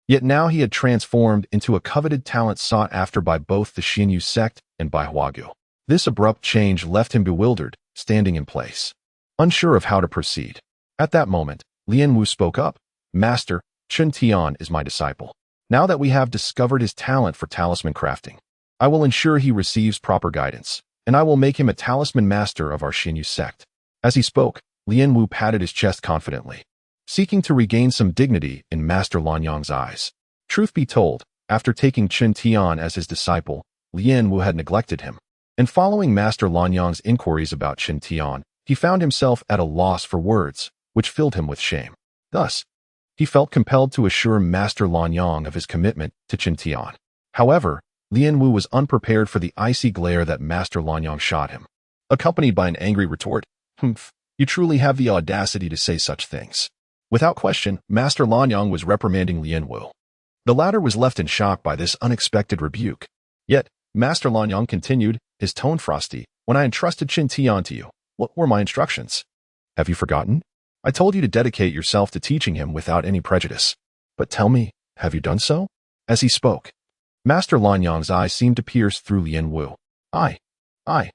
Yet now he had transformed into a coveted talent sought after by both the Xinyu sect and Baihuagu. This abrupt change left him bewildered, standing in place, unsure of how to proceed. At that moment, Lian Wu spoke up. Master, Chen Tian is my disciple. Now that we have discovered his talent for talisman crafting, I will ensure he receives proper guidance, and I will make him a talisman master of our Xinyu sect. As he spoke, Lian Wu patted his chest confidently, seeking to regain some dignity in Master Lan Yang's eyes. Truth be told, after taking Chen Tian as his disciple, Lian Wu had neglected him. And following Master Lan Yang's inquiries about Chen Tian, he found himself at a loss for words, which filled him with shame. Thus, he felt compelled to assure Master Lan Yang of his commitment to Chen Tian. However, Lien Wu was unprepared for the icy glare that Master Lanyang shot him, accompanied by an angry retort. Humph, you truly have the audacity to say such things. Without question, Master Lanyang was reprimanding Lien Wu. The latter was left in shock by this unexpected rebuke. Yet, Master Lanyang continued, his tone frosty. When I entrusted Chen Tian to you, what were my instructions? Have you forgotten? I told you to dedicate yourself to teaching him without any prejudice. But tell me, have you done so? As he spoke, Master Lanyang's eyes seemed to pierce through Lien Wu.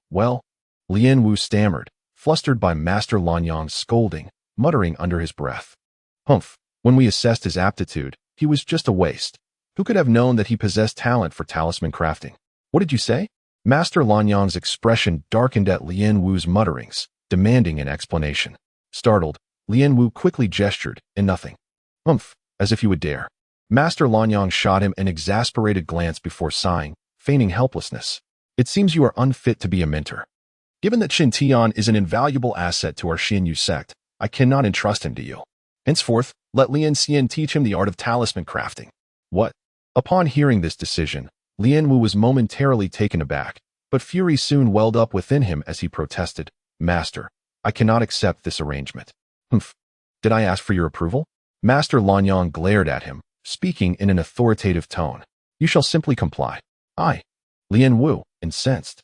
Well, Lien Wu stammered, flustered by Master Lanyang's scolding, muttering under his breath. Humph, when we assessed his aptitude, he was just a waste. Who could have known that he possessed talent for talisman crafting? What did you say? Master Lanyang's expression darkened at Lien Wu's mutterings, demanding an explanation. Startled, Lien Wu quickly gestured, in nothing. Humph, as if you would dare. Master Lanyang shot him an exasperated glance before sighing, feigning helplessness. It seems you are unfit to be a mentor. Given that Chen Tian is an invaluable asset to our Xianyu sect, I cannot entrust him to you. Henceforth, let Lien Xian teach him the art of talisman crafting. What? Upon hearing this decision, Lien Wu was momentarily taken aback, but fury soon welled up within him as he protested. Master, I cannot accept this arrangement. Humph. Did I ask for your approval? Master Lanyang glared at him, speaking in an authoritative tone. You shall simply comply. Lien Wu, incensed,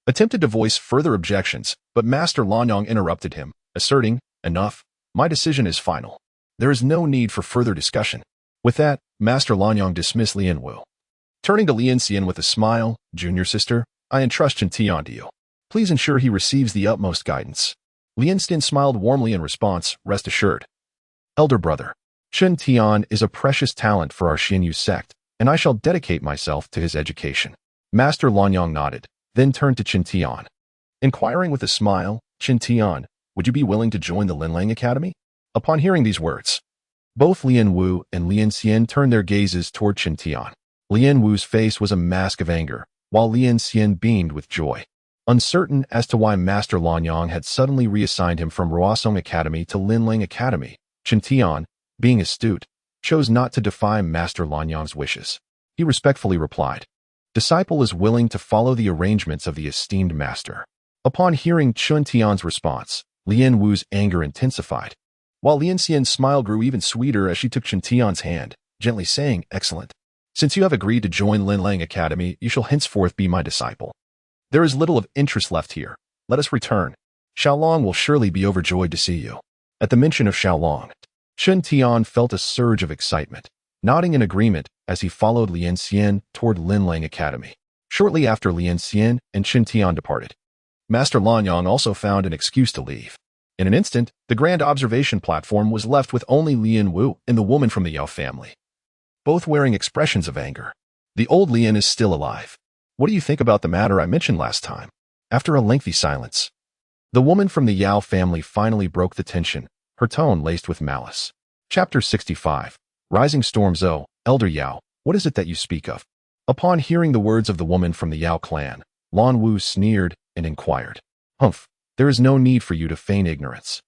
attempted to voice further objections, but Master Lanyang interrupted him, asserting, enough, my decision is final. There is no need for further discussion. With that, Master Lanyang dismissed Lien Wu. Turning to Lien Xian with a smile, Junior sister, I entrust Chen Tian to you. Please ensure he receives the utmost guidance. Lien Xian smiled warmly in response, rest assured. Elder brother, Chen Tian is a precious talent for our Xianyu sect, and I shall dedicate myself to his education. Master Lanyang nodded, then turned to Chen Tian. Inquiring with a smile, Chen Tian, would you be willing to join the Linlang Academy? Upon hearing these words, both Lien Wu and Lien Xian turned their gazes toward Chen Tian. Lien Wu's face was a mask of anger, while Lien Xian beamed with joy. Uncertain as to why Master Lanyang had suddenly reassigned him from Ruosong Academy to Linlang Academy, Chen Tian, being astute, chose not to defy Master Lanyang's wishes. He respectfully replied, disciple is willing to follow the arrangements of the esteemed master. Upon hearing Chen Tian's response, Lien Wu's anger intensified, while Lien Xian's smile grew even sweeter as she took Chen Tian's hand, gently saying, excellent. Since you have agreed to join Linlang Academy, you shall henceforth be my disciple. There is little of interest left here. Let us return. Xiaolong will surely be overjoyed to see you. At the mention of Xiaolong, Chen Tian felt a surge of excitement, nodding in agreement as he followed Lien Xian toward Linlang Academy. Shortly after Lien Xian and Chen Tian departed, Master Lanyang also found an excuse to leave. In an instant, the grand observation platform was left with only Lien Wu and the woman from the Yao family, both wearing expressions of anger. The old Lien is still alive. What do you think about the matter I mentioned last time? After a lengthy silence, the woman from the Yao family finally broke the tension, her tone laced with malice. Chapter 65. Rising Storm. Zhou, Elder Yao, what is it that you speak of? Upon hearing the words of the woman from the Yao clan, Lan Wu sneered and inquired. Humph, there is no need for you to feign ignorance.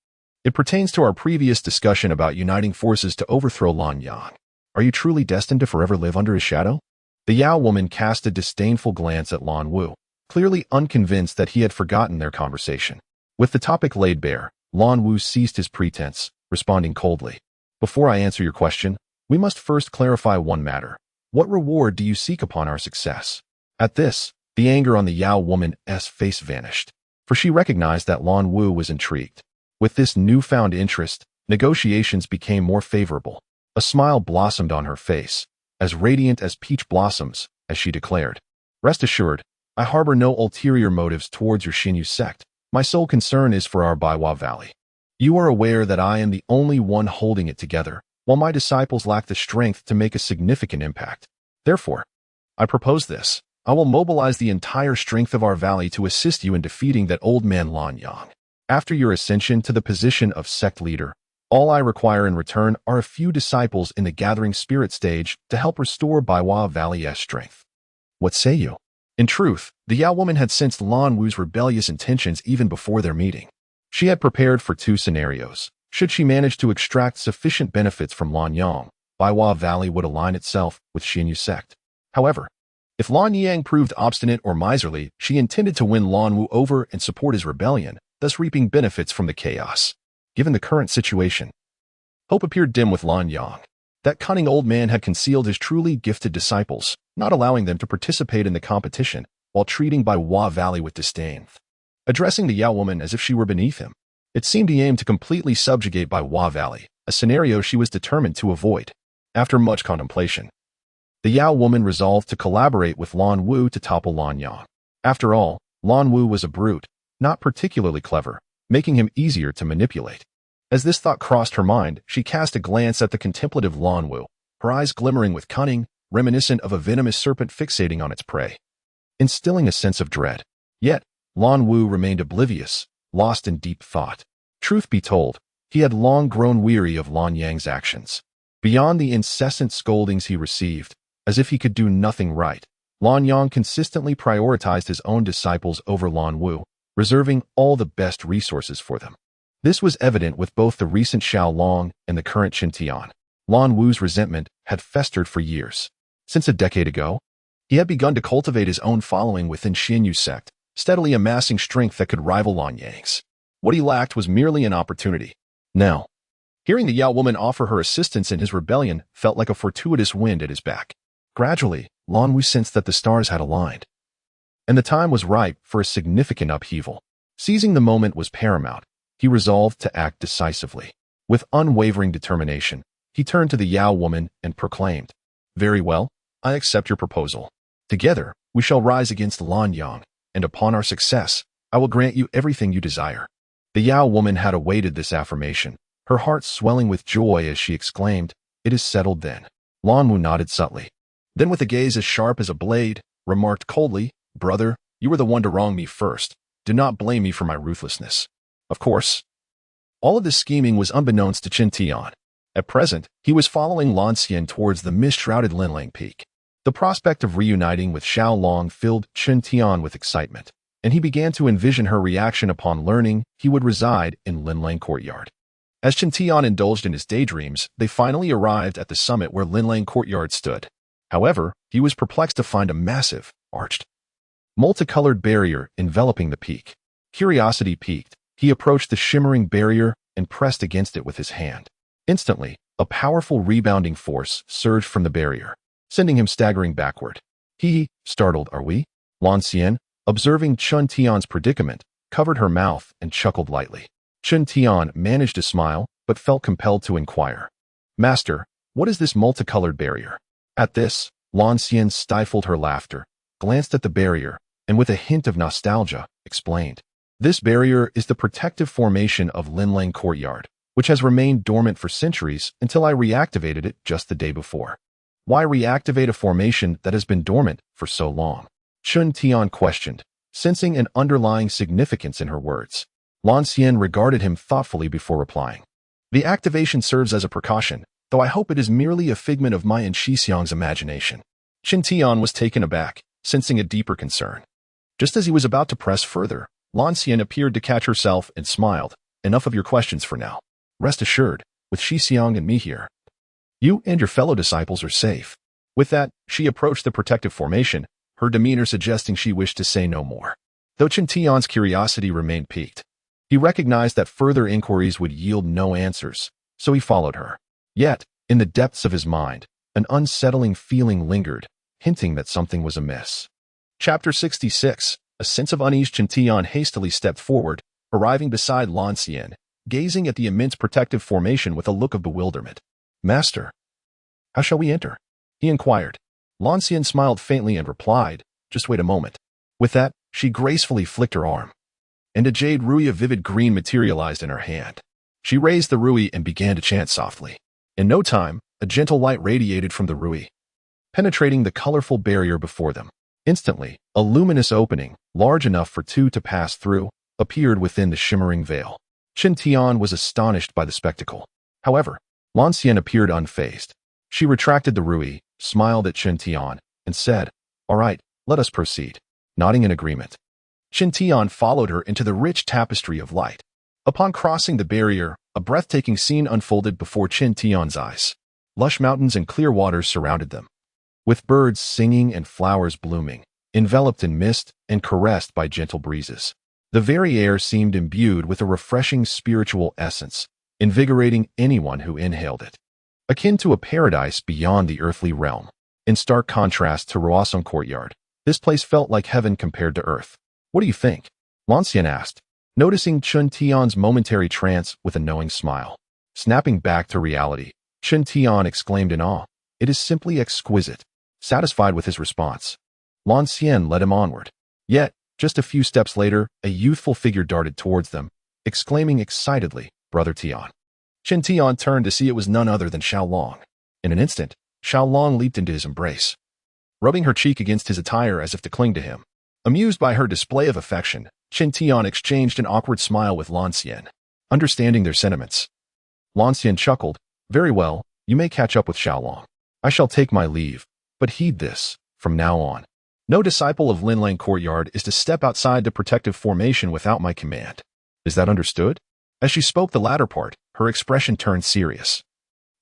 It pertains to our previous discussion about uniting forces to overthrow Lan Yang. Are you truly destined to forever live under his shadow? The Yao woman cast a disdainful glance at Lan Wu, clearly unconvinced that he had forgotten their conversation. With the topic laid bare, Lan Wu ceased his pretense, responding coldly. Before I answer your question, we must first clarify one matter. What reward do you seek upon our success? At this, the anger on the Yao woman's face vanished, for she recognized that Lan Wu was intrigued. With this newfound interest, negotiations became more favorable. A smile blossomed on her face, as radiant as peach blossoms, as she declared, rest assured, I harbor no ulterior motives towards your Xinyu sect. My sole concern is for our Baiwa Valley. You are aware that I am the only one holding it together, while my disciples lack the strength to make a significant impact. Therefore, I propose this. I will mobilize the entire strength of our valley to assist you in defeating that old man Lan Yang. After your ascension to the position of sect leader, all I require in return are a few disciples in the gathering spirit stage to help restore Baiwa Valley's strength. What say you? In truth, the Yao woman had sensed Lan Wu's rebellious intentions even before their meeting. She had prepared for two scenarios. Should she manage to extract sufficient benefits from Lan Yang, Baiwa Valley would align itself with Xinyu sect. However, If Lan Yang proved obstinate or miserly, she intended to win Lan Wu over and support his rebellion, thus reaping benefits from the chaos. Given the current situation, hope appeared dim with Lan Yang. That cunning old man had concealed his truly gifted disciples, not allowing them to participate in the competition, while treating Bai Hua Valley with disdain. Addressing the Yao woman as if she were beneath him, it seemed he aimed to completely subjugate Bai Hua Valley, a scenario she was determined to avoid. After much contemplation, the Yao woman resolved to collaborate with Lan Wu to topple Lan Yang. After all, Lan Wu was a brute, not particularly clever, making him easier to manipulate. As this thought crossed her mind, she cast a glance at the contemplative Lan Wu, her eyes glimmering with cunning, reminiscent of a venomous serpent fixating on its prey, instilling a sense of dread. Yet, Lan Wu remained oblivious, lost in deep thought. Truth be told, he had long grown weary of Lan Yang's actions. Beyond the incessant scoldings he received, as if he could do nothing right, Lan Yang consistently prioritized his own disciples over Lan Wu, reserving all the best resources for them. This was evident with both the recent Xiao Long and the current Chen Tian. Lan Wu's resentment had festered for years. Since a decade ago, he had begun to cultivate his own following within Xianyu sect, steadily amassing strength that could rival Lan Yang's. What he lacked was merely an opportunity. Now, hearing the Yao woman offer her assistance in his rebellion felt like a fortuitous wind at his back. Gradually, Lan Wu sensed that the stars had aligned, and the time was ripe for a significant upheaval. Seizing the moment was paramount. He resolved to act decisively. With unwavering determination, he turned to the Yao woman and proclaimed, "Very well, I accept your proposal. Together, we shall rise against Lan Yang, and upon our success, I will grant you everything you desire." The Yao woman had awaited this affirmation, her heart swelling with joy as she exclaimed, "It is settled then." Lan Wu nodded subtly. Then with a gaze as sharp as a blade, remarked coldly, "Brother, you were the one to wrong me first. Do not blame me for my ruthlessness." Of course, all of this scheming was unbeknownst to Chen Tian. At present, he was following Lan Xian towards the mist-shrouded Linlang Peak. The prospect of reuniting with Xiao Long filled Chen Tian with excitement, and he began to envision her reaction upon learning he would reside in Linlang Courtyard. As Chen Tian indulged in his daydreams, they finally arrived at the summit where Linlang Courtyard stood. However, he was perplexed to find a massive, arched, multicolored barrier enveloping the peak. Curiosity piqued. He approached the shimmering barrier and pressed against it with his hand. Instantly, a powerful rebounding force surged from the barrier, sending him staggering backward. Startled, are we? Lan Xian, observing Chen Tian's predicament, covered her mouth and chuckled lightly. Chen Tian managed to smile, but felt compelled to inquire, "Master, what is this multicolored barrier?" At this, Lan Xian stifled her laughter, glanced at the barrier, and with a hint of nostalgia, explained, "This barrier is the protective formation of Linlang Courtyard, which has remained dormant for centuries until I reactivated it just the day before." "Why reactivate a formation that has been dormant for so long?" Chen Tian questioned, sensing an underlying significance in her words. Lan Xian regarded him thoughtfully before replying, "The activation serves as a precaution, though I hope it is merely a figment of my and Xixiang's imagination." Chen Tian was taken aback, sensing a deeper concern. Just as he was about to press further, Lan Xian appeared to catch herself and smiled, "Enough of your questions for now. Rest assured, with Xixiang and me here, you and your fellow disciples are safe." With that, she approached the protective formation, her demeanor suggesting she wished to say no more. Though Chen Tian's curiosity remained piqued, he recognized that further inquiries would yield no answers, so he followed her. Yet, in the depths of his mind, an unsettling feeling lingered, hinting that something was amiss. Chapter 66. A sense of unease. Chen Tian hastily stepped forward, arriving beside Lan Xian, gazing at the immense protective formation with a look of bewilderment. "Master, how shall we enter?" he inquired. Lan Xian smiled faintly and replied, "Just wait a moment." With that, she gracefully flicked her arm, and a jade rui of vivid green materialized in her hand. She raised the rui and began to chant softly. In no time, a gentle light radiated from the rui, penetrating the colorful barrier before them. Instantly, a luminous opening, large enough for two to pass through, appeared within the shimmering veil. Chen Tian was astonished by the spectacle. However, Lan Xian appeared unfazed. She retracted the rui, smiled at Chen Tian, and said, "All right, let us proceed." Nodding in agreement, Chen Tian followed her into the rich tapestry of light. Upon crossing the barrier, a breathtaking scene unfolded before Chen Tian's eyes. Lush mountains and clear waters surrounded them, with birds singing and flowers blooming, enveloped in mist and caressed by gentle breezes. The very air seemed imbued with a refreshing spiritual essence, invigorating anyone who inhaled it. Akin to a paradise beyond the earthly realm. In stark contrast to Roassong Courtyard, this place felt like heaven compared to earth. What do you think? Lan Xian asked, noticing Chen Tian's momentary trance with a knowing smile. Snapping back to reality, Chen Tian exclaimed in awe, "It is simply exquisite." Satisfied with his response, Lan Xian led him onward. Yet, just a few steps later, a youthful figure darted towards them, exclaiming excitedly, "Brother Tian." Chen Tian turned to see it was none other than Xiaolong. In an instant, Xiaolong leaped into his embrace, rubbing her cheek against his attire as if to cling to him. Amused by her display of affection, Chen Tian exchanged an awkward smile with Lan Xian, understanding their sentiments. Lan Xian chuckled, "Very well, you may catch up with Xiaolong. I shall take my leave, but heed this, from now on. No disciple of Linlang Courtyard is to step outside the protective formation without my command. Is that understood?" As she spoke the latter part, her expression turned serious.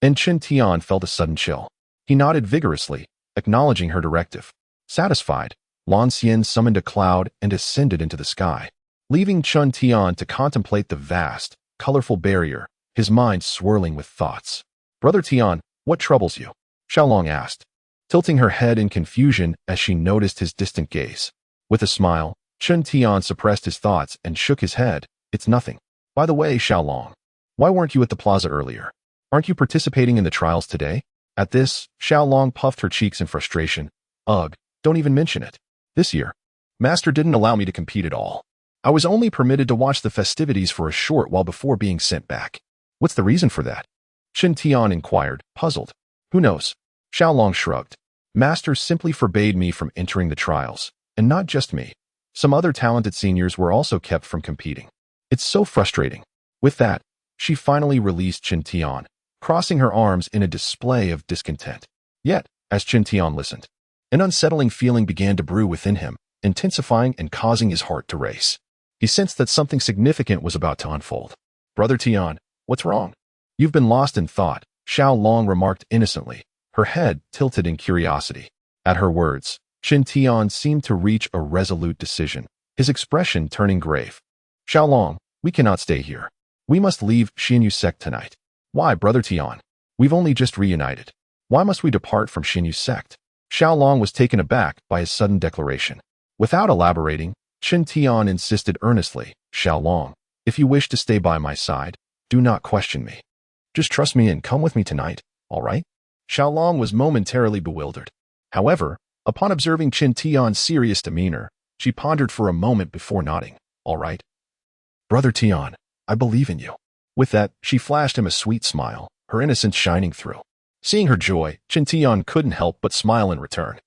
And Chen Tian felt a sudden chill. He nodded vigorously, acknowledging her directive. Satisfied, Lan Xian summoned a cloud and ascended into the sky, leaving Chen Tian to contemplate the vast, colorful barrier, his mind swirling with thoughts. "Brother Tian, what troubles you?" Xiaolong asked, tilting her head in confusion as she noticed his distant gaze. With a smile, Chen Tian suppressed his thoughts and shook his head. "It's nothing. By the way, Xiaolong, why weren't you at the plaza earlier? Aren't you participating in the trials today?" At this, Xiaolong puffed her cheeks in frustration. "Ugh, don't even mention it. This year, Master didn't allow me to compete at all. I was only permitted to watch the festivities for a short while before being sent back." "What's the reason for that?" Chen Tian inquired, puzzled. "Who knows?" Xiaolong shrugged. "Master simply forbade me from entering the trials, and not just me. Some other talented seniors were also kept from competing. It's so frustrating." With that, she finally released Chen Tian, crossing her arms in a display of discontent. Yet, as Chen Tian listened, an unsettling feeling began to brew within him, intensifying and causing his heart to race. He sensed that something significant was about to unfold. "Brother Tian, what's wrong?" "You've been lost in thought," Xiaolong remarked innocently, her head tilted in curiosity. At her words, Chen Tian seemed to reach a resolute decision, his expression turning grave. "Xiaolong, we cannot stay here. We must leave Xinyu sect tonight." "Why, Brother Tian? We've only just reunited. Why must we depart from Xinyu sect?" Xiaolong was taken aback by his sudden declaration. Without elaborating, Chen Tian insisted earnestly, "Xiaolong, if you wish to stay by my side, do not question me. Just trust me and come with me tonight, all right?" Xiaolong was momentarily bewildered. However, upon observing Chen Tian's serious demeanor, she pondered for a moment before nodding. "All right. Brother Tian, I believe in you." With that, she flashed him a sweet smile, her innocence shining through. Seeing her joy, Chen Tian couldn't help but smile in return,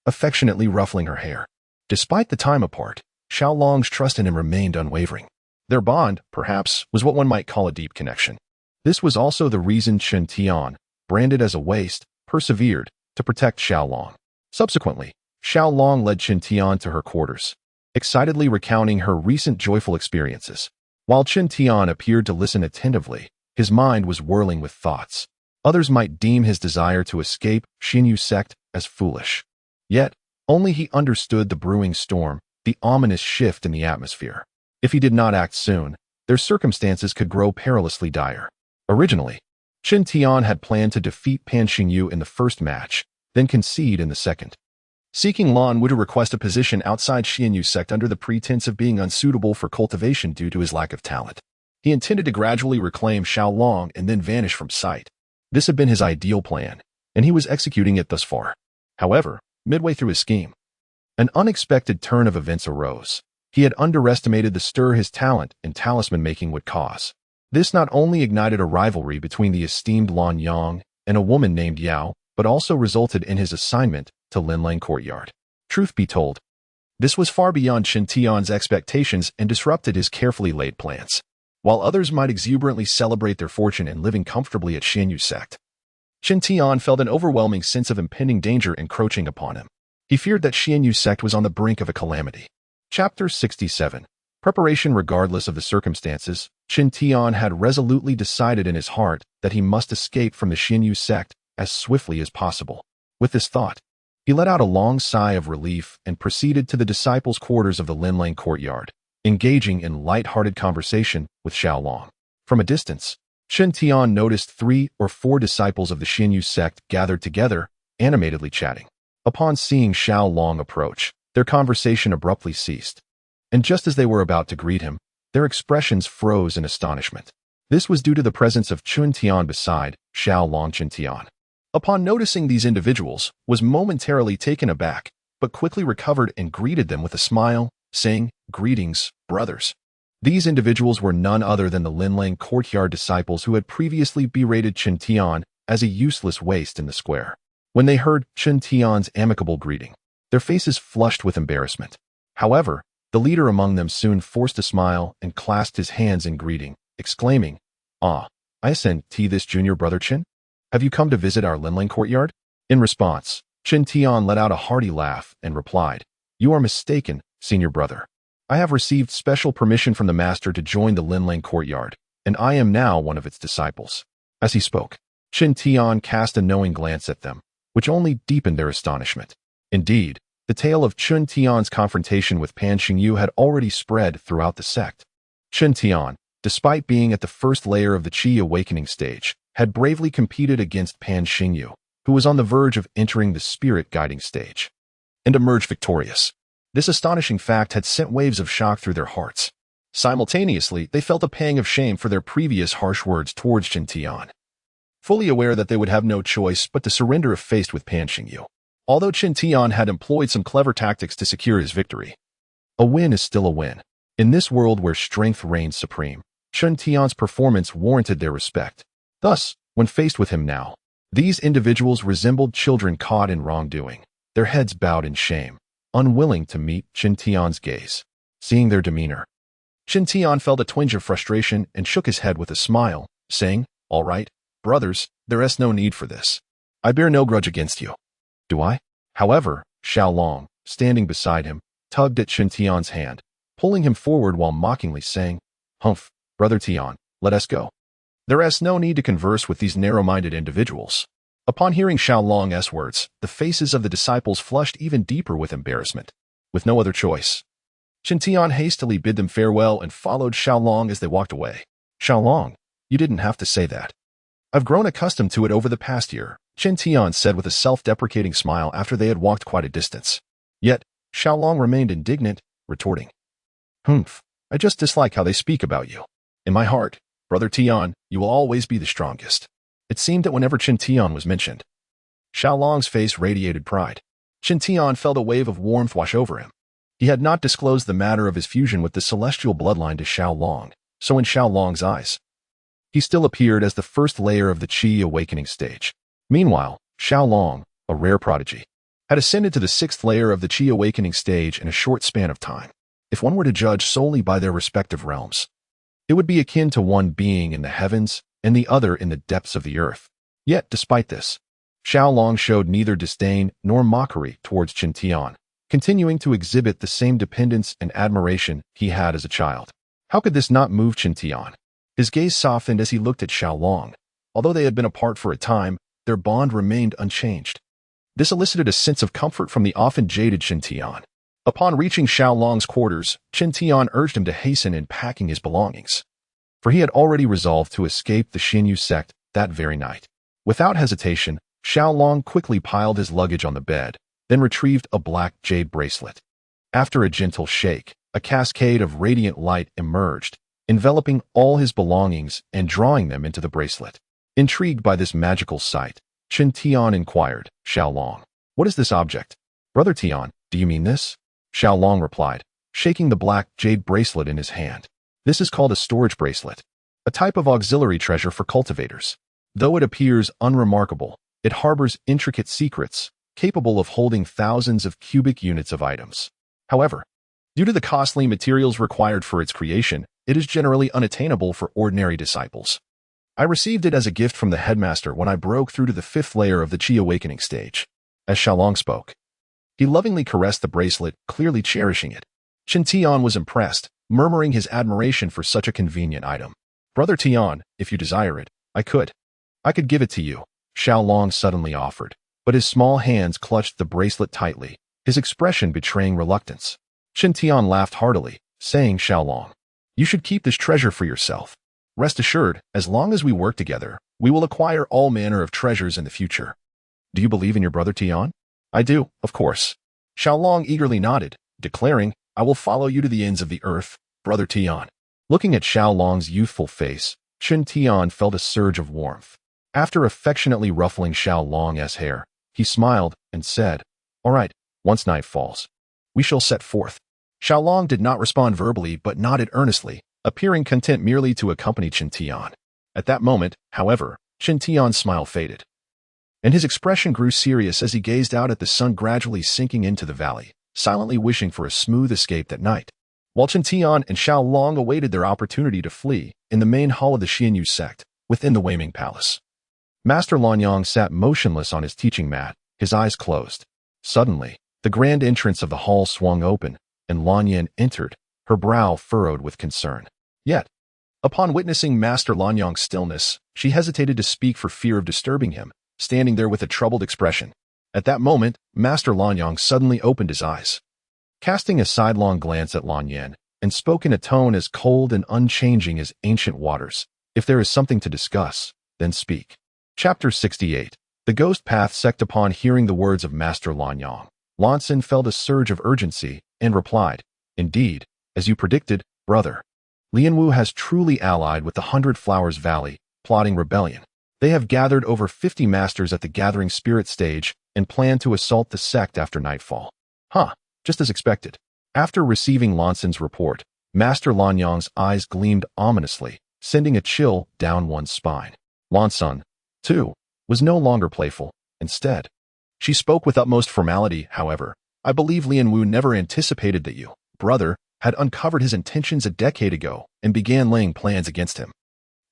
affectionately ruffling her hair. Despite the time apart, Xiaolong's trust in him remained unwavering. Their bond, perhaps, was what one might call a deep connection. This was also the reason Chen Tian, branded as a waste, persevered to protect Xiaolong. Subsequently, Xiaolong led Chen Tian to her quarters, excitedly recounting her recent joyful experiences. While Chen Tian appeared to listen attentively, his mind was whirling with thoughts. Others might deem his desire to escape Xinyu sect as foolish. Yet, only he understood the brewing storm, the ominous shift in the atmosphere. If he did not act soon, their circumstances could grow perilously dire. Originally, Chen Tian had planned to defeat Pan Xingyu in the first match, then concede in the second. Seeking Lan Wu to request a position outside Xinyu sect under the pretense of being unsuitable for cultivation due to his lack of talent. He intended to gradually reclaim Xiaolong and then vanish from sight. This had been his ideal plan, and he was executing it thus far. However, midway through his scheme, an unexpected turn of events arose. He had underestimated the stir his talent and talisman making would cause. This not only ignited a rivalry between the esteemed Lan Yang and a woman named Yao, but also resulted in his assignment to Linlang Courtyard. Truth be told, this was far beyond Chen Tian's expectations and disrupted his carefully laid plans. While others might exuberantly celebrate their fortune and living comfortably at Xinyu sect, Chen Tian felt an overwhelming sense of impending danger encroaching upon him. He feared that Xinyu sect was on the brink of a calamity. Chapter 67. Preparation. Regardless of the circumstances, Chen Tian had resolutely decided in his heart that he must escape from the Xinyu sect as swiftly as possible. With this thought, He let out a long sigh of relief and proceeded to the disciples' quarters of the Linlang courtyard, engaging in light-hearted conversation with Xiaolong. From a distance, Chen Tian noticed 3 or 4 disciples of the Xinyu sect gathered together, animatedly chatting. Upon seeing Xiaolong approach, their conversation abruptly ceased, and just as they were about to greet him, their expressions froze in astonishment. This was due to the presence of Chen Tian beside Xiaolong. Chen Tian, upon noticing these individuals, was momentarily taken aback, but quickly recovered and greeted them with a smile, saying, "Greetings, brothers." These individuals were none other than the Linlang courtyard disciples who had previously berated Chen Tian as a useless waste in the square. When they heard Chen Tian's amicable greeting, their faces flushed with embarrassment. However, the leader among them soon forced a smile and clasped his hands in greeting, exclaiming, "Ah, I send this junior brother Chen? Have you come to visit our Linlang courtyard?" In response, Chen Tian let out a hearty laugh and replied, "You are mistaken, senior brother. I have received special permission from the master to join the Linlang courtyard, and I am now one of its disciples." As he spoke, Chen Tian cast a knowing glance at them, which only deepened their astonishment. Indeed, the tale of Chen Tian's confrontation with Pan Xingyu had already spread throughout the sect. Chen Tian, despite being at the first layer of the Qi awakening stage, had bravely competed against Pan Xingyu, who was on the verge of entering the spirit guiding stage, and emerged victorious. This astonishing fact had sent waves of shock through their hearts. Simultaneously, they felt a pang of shame for their previous harsh words towards Chen Tian, fully aware that they would have no choice but to surrender if faced with Pan Xingyu. Although Chen Tian had employed some clever tactics to secure his victory, a win is still a win. In this world where strength reigns supreme, Chen Tian's performance warranted their respect. Thus, when faced with him now, these individuals resembled children caught in wrongdoing, their heads bowed in shame, unwilling to meet Chen Tian's gaze. Seeing their demeanor, Chen Tian felt a twinge of frustration and shook his head with a smile, saying, "All right, brothers, there is no need for this. I bear no grudge against you." "Do I?" However, Xiaolong, standing beside him, tugged at Chen Tian's hand, pulling him forward while mockingly saying, "Humph, brother Tian, let us go. There is no need to converse with these narrow-minded individuals." Upon hearing Xiaolong's words, the faces of the disciples flushed even deeper with embarrassment. With no other choice, Chen Tian hastily bid them farewell and followed Xiaolong as they walked away. "Xiaolong, you didn't have to say that. I've grown accustomed to it over the past year," Chen Tian said with a self-deprecating smile after they had walked quite a distance. Yet, Xiaolong remained indignant, retorting, "Humph, I just dislike how they speak about you. In my heart, brother Tian, you will always be the strongest." It seemed that whenever Chen Tian was mentioned, Xiaolong's face radiated pride. Chen Tian felt a wave of warmth wash over him. He had not disclosed the matter of his fusion with the celestial bloodline to Xiaolong, so in Xiaolong's eyes, he still appeared as the first layer of the Qi awakening stage. Meanwhile, Xiaolong, a rare prodigy, had ascended to the 6th layer of the Qi awakening stage in a short span of time. If one were to judge solely by their respective realms, it would be akin to one being in the heavens and the other in the depths of the earth. Yet, despite this, Xiaolong showed neither disdain nor mockery towards Chen Tian, continuing to exhibit the same dependence and admiration he had as a child. How could this not move Chen Tian? His gaze softened as he looked at Xiaolong. Although they had been apart for a time, their bond remained unchanged. This elicited a sense of comfort from the often jaded Chen Tian. Upon reaching Xiaolong's quarters, Chen Tian urged him to hasten in packing his belongings, for he had already resolved to escape the Xinyu sect that very night. Without hesitation, Xiaolong quickly piled his luggage on the bed, then retrieved a black jade bracelet. After a gentle shake, a cascade of radiant light emerged, enveloping all his belongings and drawing them into the bracelet. Intrigued by this magical sight, Chen Tian inquired, "Xiaolong, what is this object?" "Brother Tian, do you mean this?" Xiaolong replied, shaking the black jade bracelet in his hand. "This is called a storage bracelet, a type of auxiliary treasure for cultivators. Though it appears unremarkable, it harbors intricate secrets, capable of holding thousands of cubic units of items. However, due to the costly materials required for its creation, it is generally unattainable for ordinary disciples. I received it as a gift from the headmaster when I broke through to the 5th layer of the Qi awakening stage." As Xiaolong spoke, he lovingly caressed the bracelet, clearly cherishing it. Chen Tian was impressed, murmuring his admiration for such a convenient item. "Brother Tian, if you desire it, I could give it to you," Xiaolong suddenly offered, but his small hands clutched the bracelet tightly, his expression betraying reluctance. Chen Tian laughed heartily, saying, Xiaolong, you should keep this treasure for yourself. Rest assured, as long as we work together, we will acquire all manner of treasures in the future. Do you believe in your brother Tian? I do, of course. Xiaolong eagerly nodded, declaring, I will follow you to the ends of the earth, brother Tian. Looking at Xiaolong's youthful face, Chen Tian felt a surge of warmth. After affectionately ruffling Xiaolong's hair, he smiled and said, All right, once night falls, we shall set forth. Xiaolong did not respond verbally but nodded earnestly, appearing content merely to accompany Chen Tian. At that moment, however, Chen Tian's smile faded, and his expression grew serious as he gazed out at the sun gradually sinking into the valley, silently wishing for a smooth escape that night. While Chen Tian and Xiaolong awaited their opportunity to flee in the main hall of the Xianyu sect, within the Weiming Palace, Master Lanyang sat motionless on his teaching mat, his eyes closed. Suddenly, the grand entrance of the hall swung open, and Lanyan entered, her brow furrowed with concern. Yet, upon witnessing Master Lanyang's stillness, she hesitated to speak for fear of disturbing him, standing there with a troubled expression. At that moment, Master Lanyang suddenly opened his eyes, casting a sidelong glance at Lanyan, and spoke in a tone as cold and unchanging as ancient waters. If there is something to discuss, then speak. Chapter 68. The Ghost Path sect. Upon hearing the words of Master Lanyang, Lansan felt a surge of urgency and replied, Indeed, as you predicted, brother. Lianwu has truly allied with the 100 Flowers Valley, plotting rebellion. They have gathered over 50 masters at the Gathering Spirit stage and plan to assault the sect after nightfall. Just as expected. After receiving Lansan's report, Master Lanyang's eyes gleamed ominously, sending a chill down one's spine. Lansan, too, was no longer playful. Instead, she spoke with utmost formality. However, I believe Lianwu never anticipated that you, brother, had uncovered his intentions a decade ago and began laying plans against him.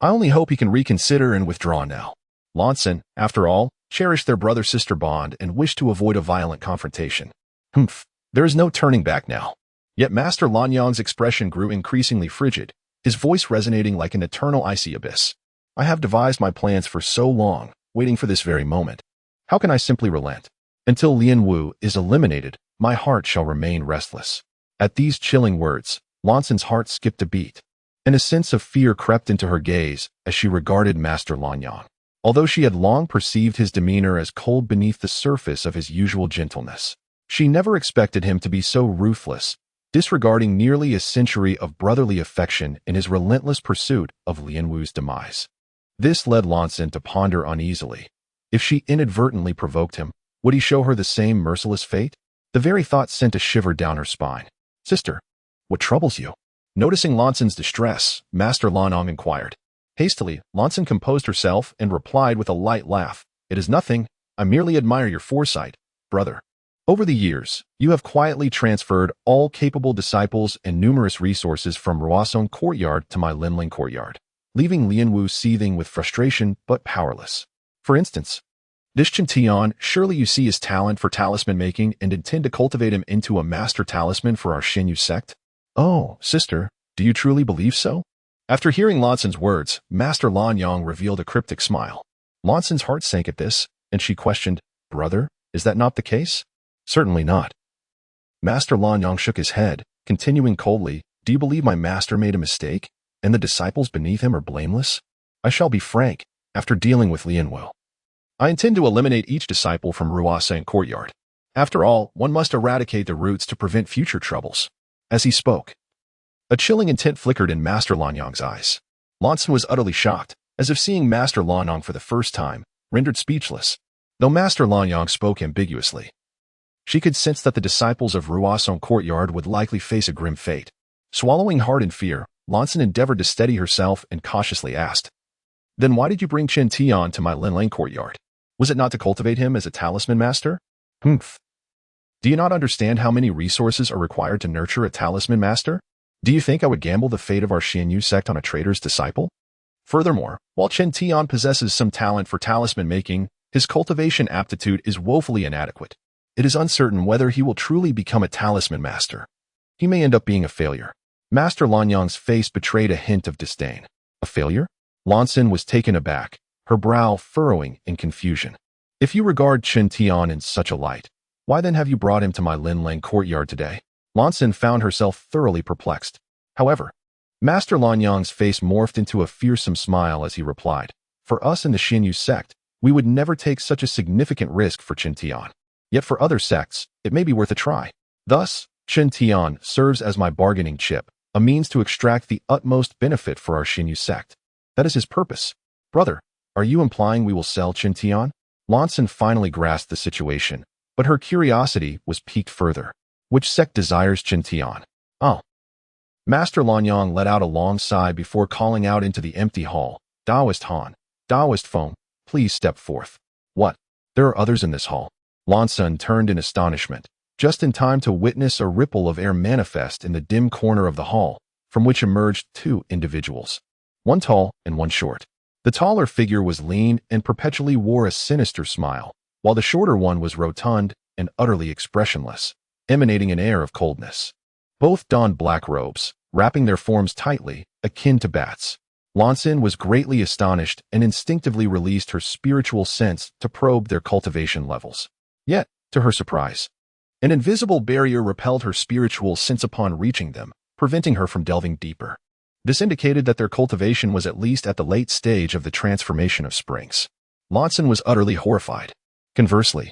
I only hope he can reconsider and withdraw now. Lansan, after all, cherished their brother-sister bond and wished to avoid a violent confrontation. There is no turning back now. Yet Master Lanyang's expression grew increasingly frigid, his voice resonating like an eternal icy abyss. I have devised my plans for so long, waiting for this very moment. How can I simply relent? Until Lianwu is eliminated, my heart shall remain restless. At these chilling words, Lansan's heart skipped a beat, and a sense of fear crept into her gaze as she regarded Master Lanyang. Although she had long perceived his demeanor as cold beneath the surface of his usual gentleness, she never expected him to be so ruthless, disregarding nearly a century of brotherly affection in his relentless pursuit of Lianwu's demise. This led Lansan to ponder uneasily. If she inadvertently provoked him, would he show her the same merciless fate? The very thought sent a shiver down her spine. Sister, what troubles you? Noticing Lansan's distress, Master Lanyang inquired. Hastily, Lansan composed herself and replied with a light laugh. It is nothing. I merely admire your foresight, brother. Over the years, you have quietly transferred all capable disciples and numerous resources from Ruosong Courtyard to my Linling Courtyard, leaving Lianwu seething with frustration but powerless. For instance, this Chen Tian, surely you see his talent for talisman making and intend to cultivate him into a master talisman for our Xianyu sect? Oh, sister, do you truly believe so? After hearing Lansan's words, Master Lanyang revealed a cryptic smile. Lansan's heart sank at this, and she questioned, Brother, is that not the case? Certainly not. Master Lanyang shook his head, continuing coldly, Do you believe my master made a mistake, and the disciples beneath him are blameless? I shall be frank, after dealing with Lianwu, I intend to eliminate each disciple from Ruosong Courtyard. After all, one must eradicate the roots to prevent future troubles. As he spoke, a chilling intent flickered in Master Lanyang's eyes. Lansan was utterly shocked, as if seeing Master Lanyang for the first time, rendered speechless. Though Master Lanyang spoke ambiguously, she could sense that the disciples of Ruosong Courtyard would likely face a grim fate. Swallowing hard in fear, Lansan endeavored to steady herself and cautiously asked, Then why did you bring Chen Tian to my Linling Courtyard? Was it not to cultivate him as a talisman master? Do you not understand how many resources are required to nurture a talisman master? Do you think I would gamble the fate of our Xianyu sect on a traitor's disciple? Furthermore, while Chen Tian possesses some talent for talisman making, his cultivation aptitude is woefully inadequate. It is uncertain whether he will truly become a talisman master. He may end up being a failure. Master Lanyang's face betrayed a hint of disdain. A failure? Lansan was taken aback, her brow furrowing in confusion. If you regard Chen Tian in such a light, why then have you brought him to my Linlang courtyard today? Lansin found herself thoroughly perplexed. However, Master Lanyang's face morphed into a fearsome smile as he replied, "For us in the Xinyu sect, we would never take such a significant risk for Chen Tian. Yet for other sects, it may be worth a try. Thus, Chen Tian serves as my bargaining chip, a means to extract the utmost benefit for our Xinyu sect. That is his purpose. Brother, are you implying we will sell Chen Tian?" Lansin finally grasped the situation, but her curiosity was piqued further. Which sect desires Chen Tian? Oh. Master Lanyang let out a long sigh before calling out into the empty hall, "Daoist Han, Daoist Feng, please step forth." What? There are others in this hall? Lansin turned in astonishment, just in time to witness a ripple of air manifest in the dim corner of the hall, from which emerged two individuals. One tall and one short. The taller figure was lean and perpetually wore a sinister smile, while the shorter one was rotund and utterly expressionless, emanating an air of coldness. Both donned black robes, wrapping their forms tightly, akin to bats. Lansin was greatly astonished and instinctively released her spiritual sense to probe their cultivation levels. Yet, to her surprise, an invisible barrier repelled her spiritual sense upon reaching them, preventing her from delving deeper. This indicated that their cultivation was at least at the late stage of the transformation of springs. Lansin was utterly horrified. Conversely,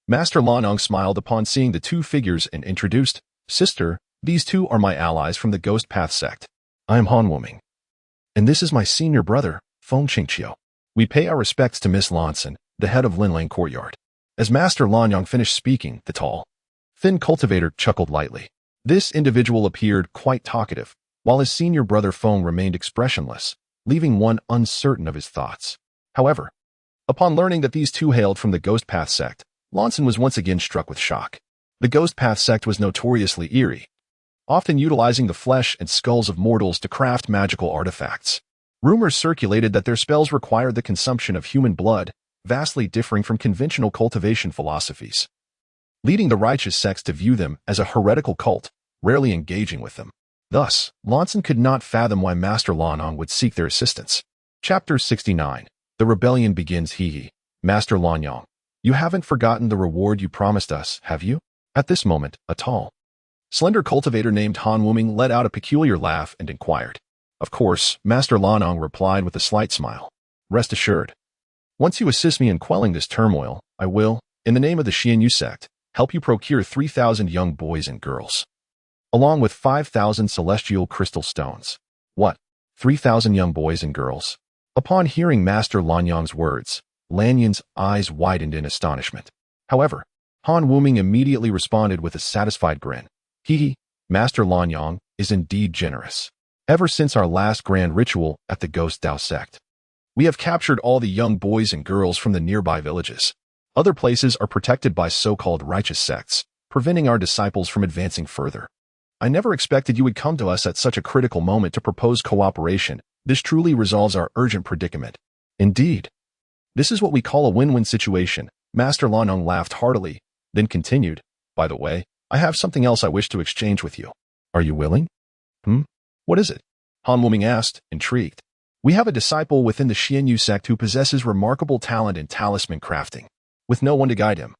Master Lanong smiled upon seeing the two figures and introduced, "Sister, these two are my allies from the Ghost Path sect. I am Han Wuming. And this is my senior brother, Feng Qingqiu. We pay our respects to Miss Lansin, the head of Linlang Courtyard." As Master Lanyang finished speaking, the tall, thin cultivator chuckled lightly. This individual appeared quite talkative, while his senior brother Feng remained expressionless, leaving one uncertain of his thoughts. However, upon learning that these two hailed from the Ghost Path sect, Lansin was once again struck with shock. The Ghost Path sect was notoriously eerie, often utilizing the flesh and skulls of mortals to craft magical artifacts. Rumors circulated that their spells required the consumption of human blood, vastly differing from conventional cultivation philosophies, leading the righteous sects to view them as a heretical cult, rarely engaging with them. Thus, Lansin could not fathom why Master Lanong would seek their assistance. Chapter 69. The Rebellion Begins. Hee. Master Lanyang, you haven't forgotten the reward you promised us, have you? At this moment, a tall, slender cultivator named Han Wuming let out a peculiar laugh and inquired. Of course, Master Lanong replied with a slight smile. Rest assured, once you assist me in quelling this turmoil, I will, in the name of the Xianyu sect, help you procure 3,000 young boys and girls, along with 5,000 celestial crystal stones. What? 3,000 young boys and girls? Upon hearing Master Lanyang's words, Lanyan's eyes widened in astonishment. However, Han Wuming immediately responded with a satisfied grin. Master Lanyang is indeed generous. Ever since our last grand ritual at the Ghost Dao sect, we have captured all the young boys and girls from the nearby villages. Other places are protected by so-called righteous sects, preventing our disciples from advancing further. I never expected you would come to us at such a critical moment to propose cooperation. This truly resolves our urgent predicament. Indeed. This is what we call a win-win situation. Master Lanong laughed heartily, then continued, "By the way, I have something else I wish to exchange with you. Are you willing?" What is it? Han Wuming asked, intrigued. We have a disciple within the Xianyu sect who possesses remarkable talent in talisman crafting, with no one to guide him.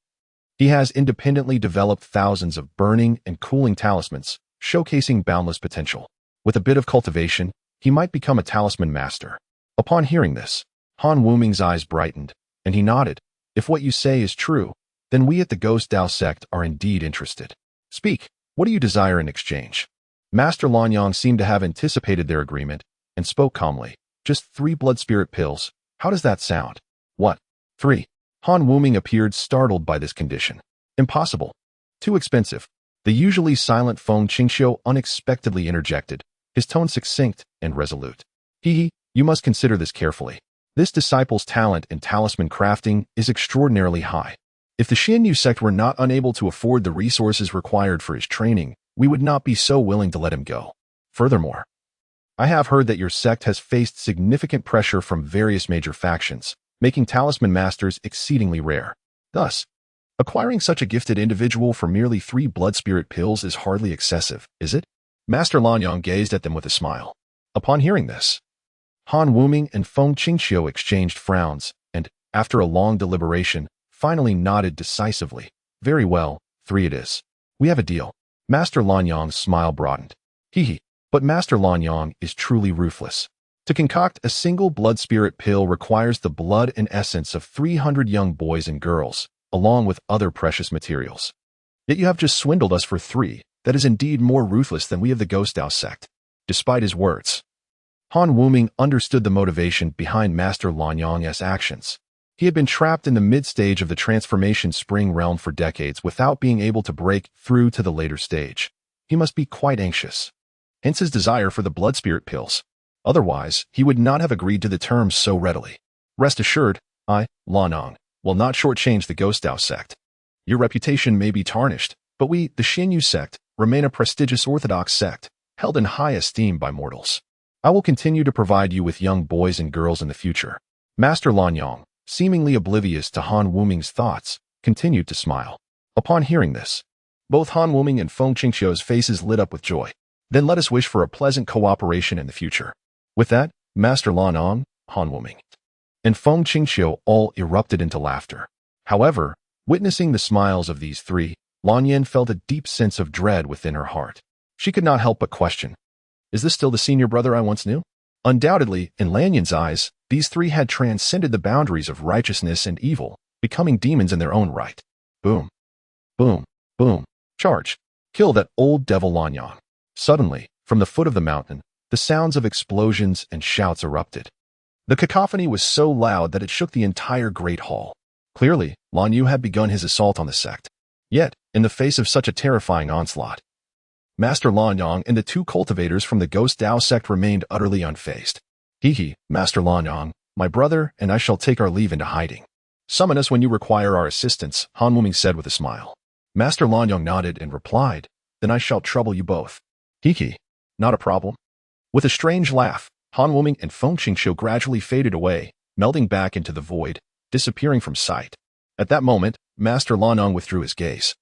He has independently developed thousands of burning and cooling talismans, showcasing boundless potential. With a bit of cultivation, he might become a talisman master. Upon hearing this, Han Wuming's eyes brightened, and he nodded. If what you say is true, then we at the Ghost Dao sect are indeed interested. Speak, what do you desire in exchange? Master Lanyang seemed to have anticipated their agreement, and spoke calmly. Just 3 blood spirit pills. How does that sound? What? 3? Han Wuming appeared startled by this condition. Impossible. Too expensive. The usually silent Feng Qingqiu unexpectedly interjected, his tone succinct and resolute. You must consider this carefully. This disciple's talent in talisman crafting is extraordinarily high. If the Xianyu sect were not unable to afford the resources required for his training, we would not be so willing to let him go. Furthermore, I have heard that your sect has faced significant pressure from various major factions, making talisman masters exceedingly rare. Thus, acquiring such a gifted individual for merely 3 blood spirit pills is hardly excessive, is it? Master Lanyang gazed at them with a smile. Upon hearing this, Han Wuming and Feng Qingqiu exchanged frowns, and, after a long deliberation, finally nodded decisively. Very well, 3 it is. We have a deal. Master Lanyang's smile broadened. Hee. But Master Lanyang is truly ruthless. To concoct a single blood spirit pill requires the blood and essence of 300 young boys and girls, along with other precious materials. Yet you have just swindled us for 3. That is indeed more ruthless than we of the Ghost Dao sect. Despite his words, Han Wuming understood the motivation behind Master Lanyang's actions. He had been trapped in the mid-stage of the transformation spring realm for decades without being able to break through to the later stage. He must be quite anxious. Hence his desire for the blood spirit pills. Otherwise, he would not have agreed to the terms so readily. Rest assured, I, Lanyang, will not shortchange the Ghost Dao sect. Your reputation may be tarnished, but we, the Xinyu sect, remain a prestigious orthodox sect, held in high esteem by mortals. I will continue to provide you with young boys and girls in the future. Master Lanyang, seemingly oblivious to Han Wuming's thoughts, continued to smile. Upon hearing this, both Han Wuming and Feng Qingqiu's faces lit up with joy. Then let us wish for a pleasant cooperation in the future. With that, Master Lanyang, Han Wuming, and Feng Qingqiu all erupted into laughter. However, witnessing the smiles of these 3, Lanyan felt a deep sense of dread within her heart. She could not help but question, is this still the senior brother I once knew? Undoubtedly, in Lanyan's eyes, these 3 had transcended the boundaries of righteousness and evil, becoming demons in their own right. Boom. Boom. Boom. Charge. Kill that old devil Lanyang. Suddenly, from the foot of the mountain, the sounds of explosions and shouts erupted. The cacophony was so loud that it shook the entire great hall. Clearly, Lan Yu had begun his assault on the sect. Yet, in the face of such a terrifying onslaught, Master Lanyang and the 2 cultivators from the Ghost Dao sect remained utterly unfazed. Hee, Master Lanyang, my brother and I shall take our leave into hiding. Summon us when you require our assistance, Han Wuming said with a smile. Master Lanyang nodded and replied, then I shall trouble you both. Hee, not a problem. With a strange laugh, Han Wuming and Feng Qingqiu gradually faded away, melding back into the void, disappearing from sight. At that moment, Master Lanyang withdrew his gaze,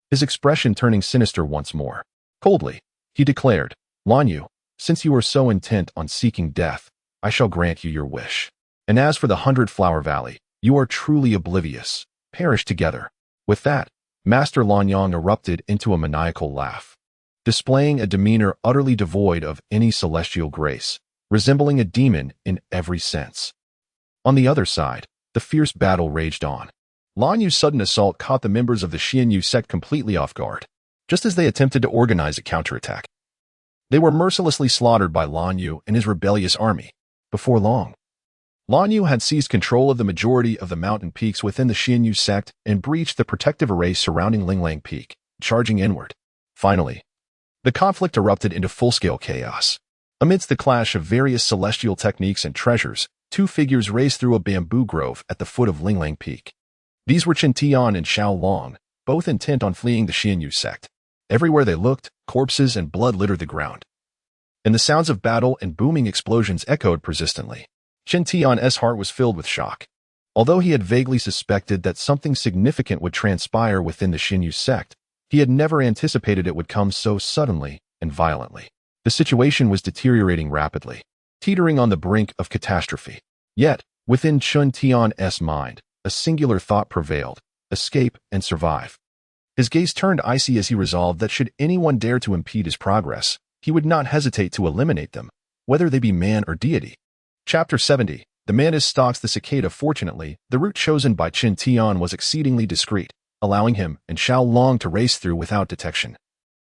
his expression turning sinister once more. Coldly, he declared, Lan Yu, since you are so intent on seeking death, I shall grant you your wish. And as for the 100-Flower Valley, you are truly oblivious. Perish together. With that, Master Lanyang erupted into a maniacal laugh, displaying a demeanor utterly devoid of any celestial grace, resembling a demon in every sense. On the other side, the fierce battle raged on. Lan Yu's sudden assault caught the members of the Xinyu sect completely off guard, just as they attempted to organize a counterattack. They were mercilessly slaughtered by Lan Yu and his rebellious army. Before long, Lan Yu had seized control of the majority of the mountain peaks within the Xinyu sect and breached the protective array surrounding Linglang Peak, charging inward. Finally, the conflict erupted into full-scale chaos. Amidst the clash of various celestial techniques and treasures, 2 figures raced through a bamboo grove at the foot of Linglang Peak. These were Chen Tian and Xiao Long, both intent on fleeing the Xinyu sect. Everywhere they looked, corpses and blood littered the ground, and the sounds of battle and booming explosions echoed persistently. Chen Tian's heart was filled with shock. Although he had vaguely suspected that something significant would transpire within the Xinyu sect, he had never anticipated it would come so suddenly and violently. The situation was deteriorating rapidly, teetering on the brink of catastrophe. Yet, within Chen Tian's mind, a singular thought prevailed: escape and survive. His gaze turned icy as he resolved that should anyone dare to impede his progress, he would not hesitate to eliminate them, whether they be man or deity. Chapter 70. The mantis stalks the cicada. Fortunately, the route chosen by Chen Tian was exceedingly discreet, allowing him and Xiao Long to race through without detection,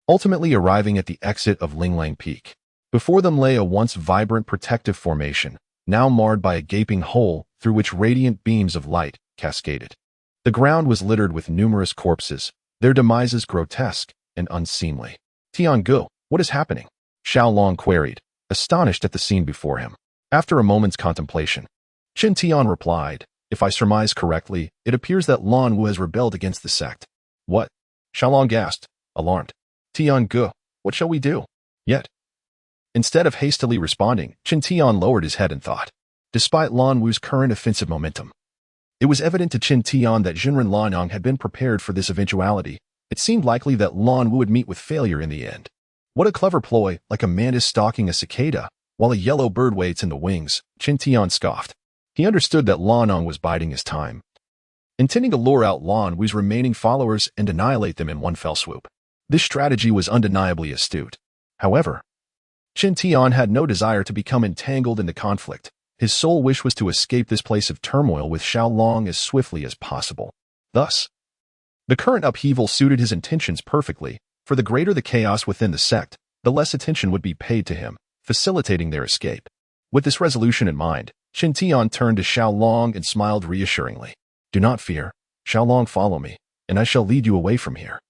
ultimately arriving at the exit of Linglang Peak. Before them lay a once vibrant protective formation, now marred by a gaping hole through which radiant beams of light cascaded. The ground was littered with numerous corpses, their demises grotesque and unseemly. Tiangu, what is happening? Xiao Long queried, astonished at the scene before him. After a moment's contemplation, Chen Tian replied, if I surmise correctly, it appears that Lan Wu has rebelled against the sect. What? Xiao Long gasped, alarmed. Tiangu, what shall we do? Yet, instead of hastily responding, Chen Tian lowered his head and thought. Despite Lan Wu's current offensive momentum, it was evident to Chen Tian that Jinren Lanyang had been prepared for this eventuality. It seemed likely that Lan Wu would meet with failure in the end. What a clever ploy, like a mantis stalking a cicada, while a yellow bird waits in the wings, Chen Tian scoffed. He understood that Lan Nong was biding his time, intending to lure out Lan Wu's remaining followers and annihilate them in one fell swoop. This strategy was undeniably astute. However, Chen Tian had no desire to become entangled in the conflict. His sole wish was to escape this place of turmoil with Xiaolong as swiftly as possible. Thus, the current upheaval suited his intentions perfectly, for the greater the chaos within the sect, the less attention would be paid to him, facilitating their escape. With this resolution in mind, Chen Tian turned to Xiaolong and smiled reassuringly. Do not fear, Xiaolong, follow me, and I shall lead you away from here.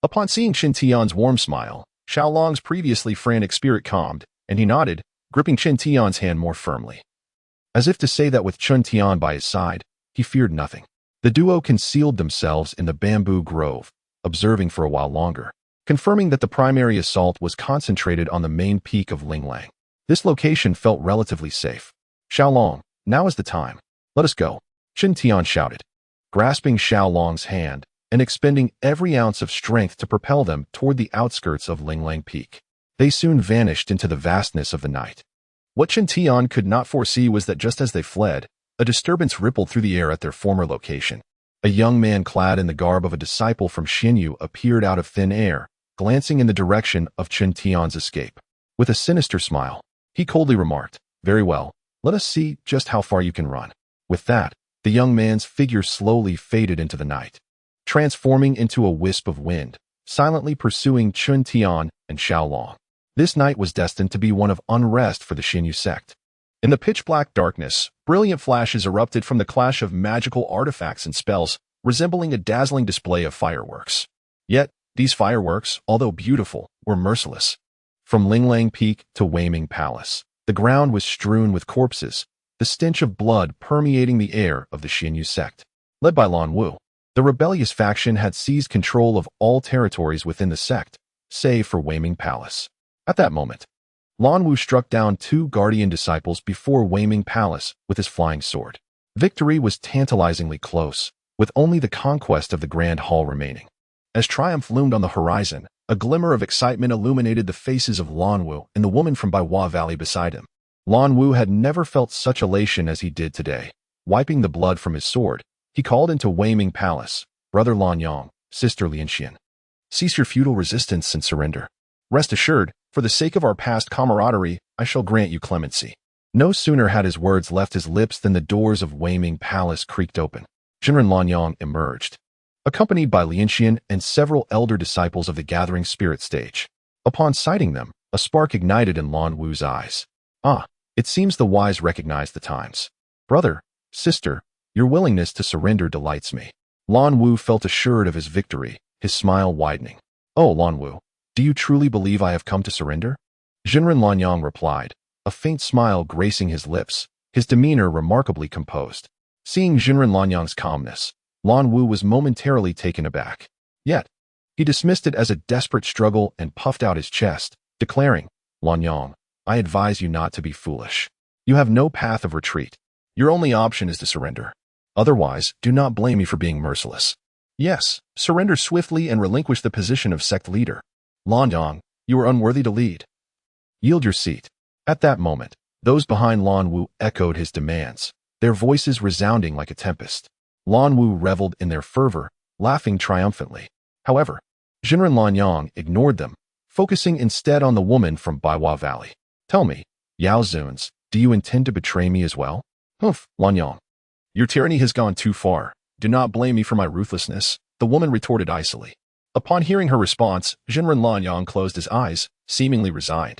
Upon seeing Chen Tian's warm smile, Xiaolong's previously frantic spirit calmed, and he nodded, gripping Chen Tian's hand more firmly. As if to say that with Chen Tian by his side, he feared nothing. The duo concealed themselves in the bamboo grove, observing for a while longer, confirming that the primary assault was concentrated on the main peak of Linglang. This location felt relatively safe. Xiaolong, now is the time. Let us go, Chen Tian shouted, grasping Xiaolong's hand and expending every ounce of strength to propel them toward the outskirts of Linglang Peak. They soon vanished into the vastness of the night. What Chen Tian could not foresee was that just as they fled, a disturbance rippled through the air at their former location. A young man clad in the garb of a disciple from Xinyu appeared out of thin air, glancing in the direction of Chen Tian's escape. With a sinister smile, he coldly remarked, "Very well, let us see just how far you can run." With that, the young man's figure slowly faded into the night, transforming into a wisp of wind, silently pursuing Chen Tian and Xiaolong. This night was destined to be one of unrest for the Xinyu sect. In the pitch-black darkness, brilliant flashes erupted from the clash of magical artifacts and spells, resembling a dazzling display of fireworks. Yet, these fireworks, although beautiful, were merciless. From Linglang Peak to Weiming Palace, the ground was strewn with corpses, the stench of blood permeating the air of the Xinyu sect. Led by Lan Wu, the rebellious faction had seized control of all territories within the sect, save for Weiming Palace. At that moment, Lan Wu struck down 2 guardian disciples before Weiming Palace with his flying sword. Victory was tantalizingly close, with only the conquest of the Grand Hall remaining. As triumph loomed on the horizon, a glimmer of excitement illuminated the faces of Lan Wu and the woman from Baihua Valley beside him. Lan Wu had never felt such elation as he did today. Wiping the blood from his sword, he called into Weiming Palace, "Brother Lan Yang, Sister Lianxian, cease your futile resistance and surrender. Rest assured, for the sake of our past camaraderie, I shall grant you clemency." No sooner had his words left his lips than the doors of Weiming Palace creaked open. Jinren Lanyang emerged, accompanied by Lianxian and several elder disciples of the Gathering Spirit stage. Upon sighting them, a spark ignited in Lan Wu's eyes. "Ah, it seems the wise recognize the times. Brother, sister, your willingness to surrender delights me." Lan Wu felt assured of his victory, his smile widening. "Oh, Lan Wu, do you truly believe I have come to surrender?" Jinren Lanyang replied, a faint smile gracing his lips, his demeanor remarkably composed. Seeing Jinren Lanyang's calmness, Lan Wu was momentarily taken aback. Yet, he dismissed it as a desperate struggle and puffed out his chest, declaring, "Lanyang, I advise you not to be foolish. You have no path of retreat. Your only option is to surrender. Otherwise, do not blame me for being merciless. Yes, surrender swiftly and relinquish the position of sect leader. Lanyang, you are unworthy to lead. Yield your seat." At that moment, those behind Lan Wu echoed his demands, their voices resounding like a tempest. Lan Wu reveled in their fervor, laughing triumphantly. However, Jinren Lanyang ignored them, focusing instead on the woman from Baihua Valley. "Tell me, Yao Zuns, do you intend to betray me as well?" "Humph, Lanyang. Your tyranny has gone too far. Do not blame me for my ruthlessness," the woman retorted icily. Upon hearing her response, Jinren Lanyang closed his eyes, seemingly resigned,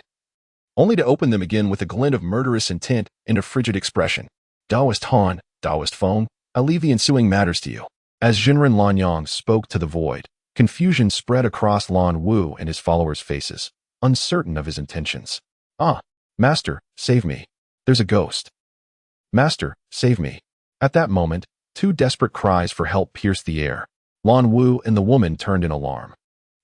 only to open them again with a glint of murderous intent and a frigid expression. "Daoist Han, Daoist Feng, I leave the ensuing matters to you." As Jinren Lanyang spoke to the void, confusion spread across Lan Wu and his followers' faces, uncertain of his intentions. "Ah, Master, save me. There's a ghost. Master, save me." At that moment, 2 desperate cries for help pierced the air. Lan Wu and the woman turned in alarm,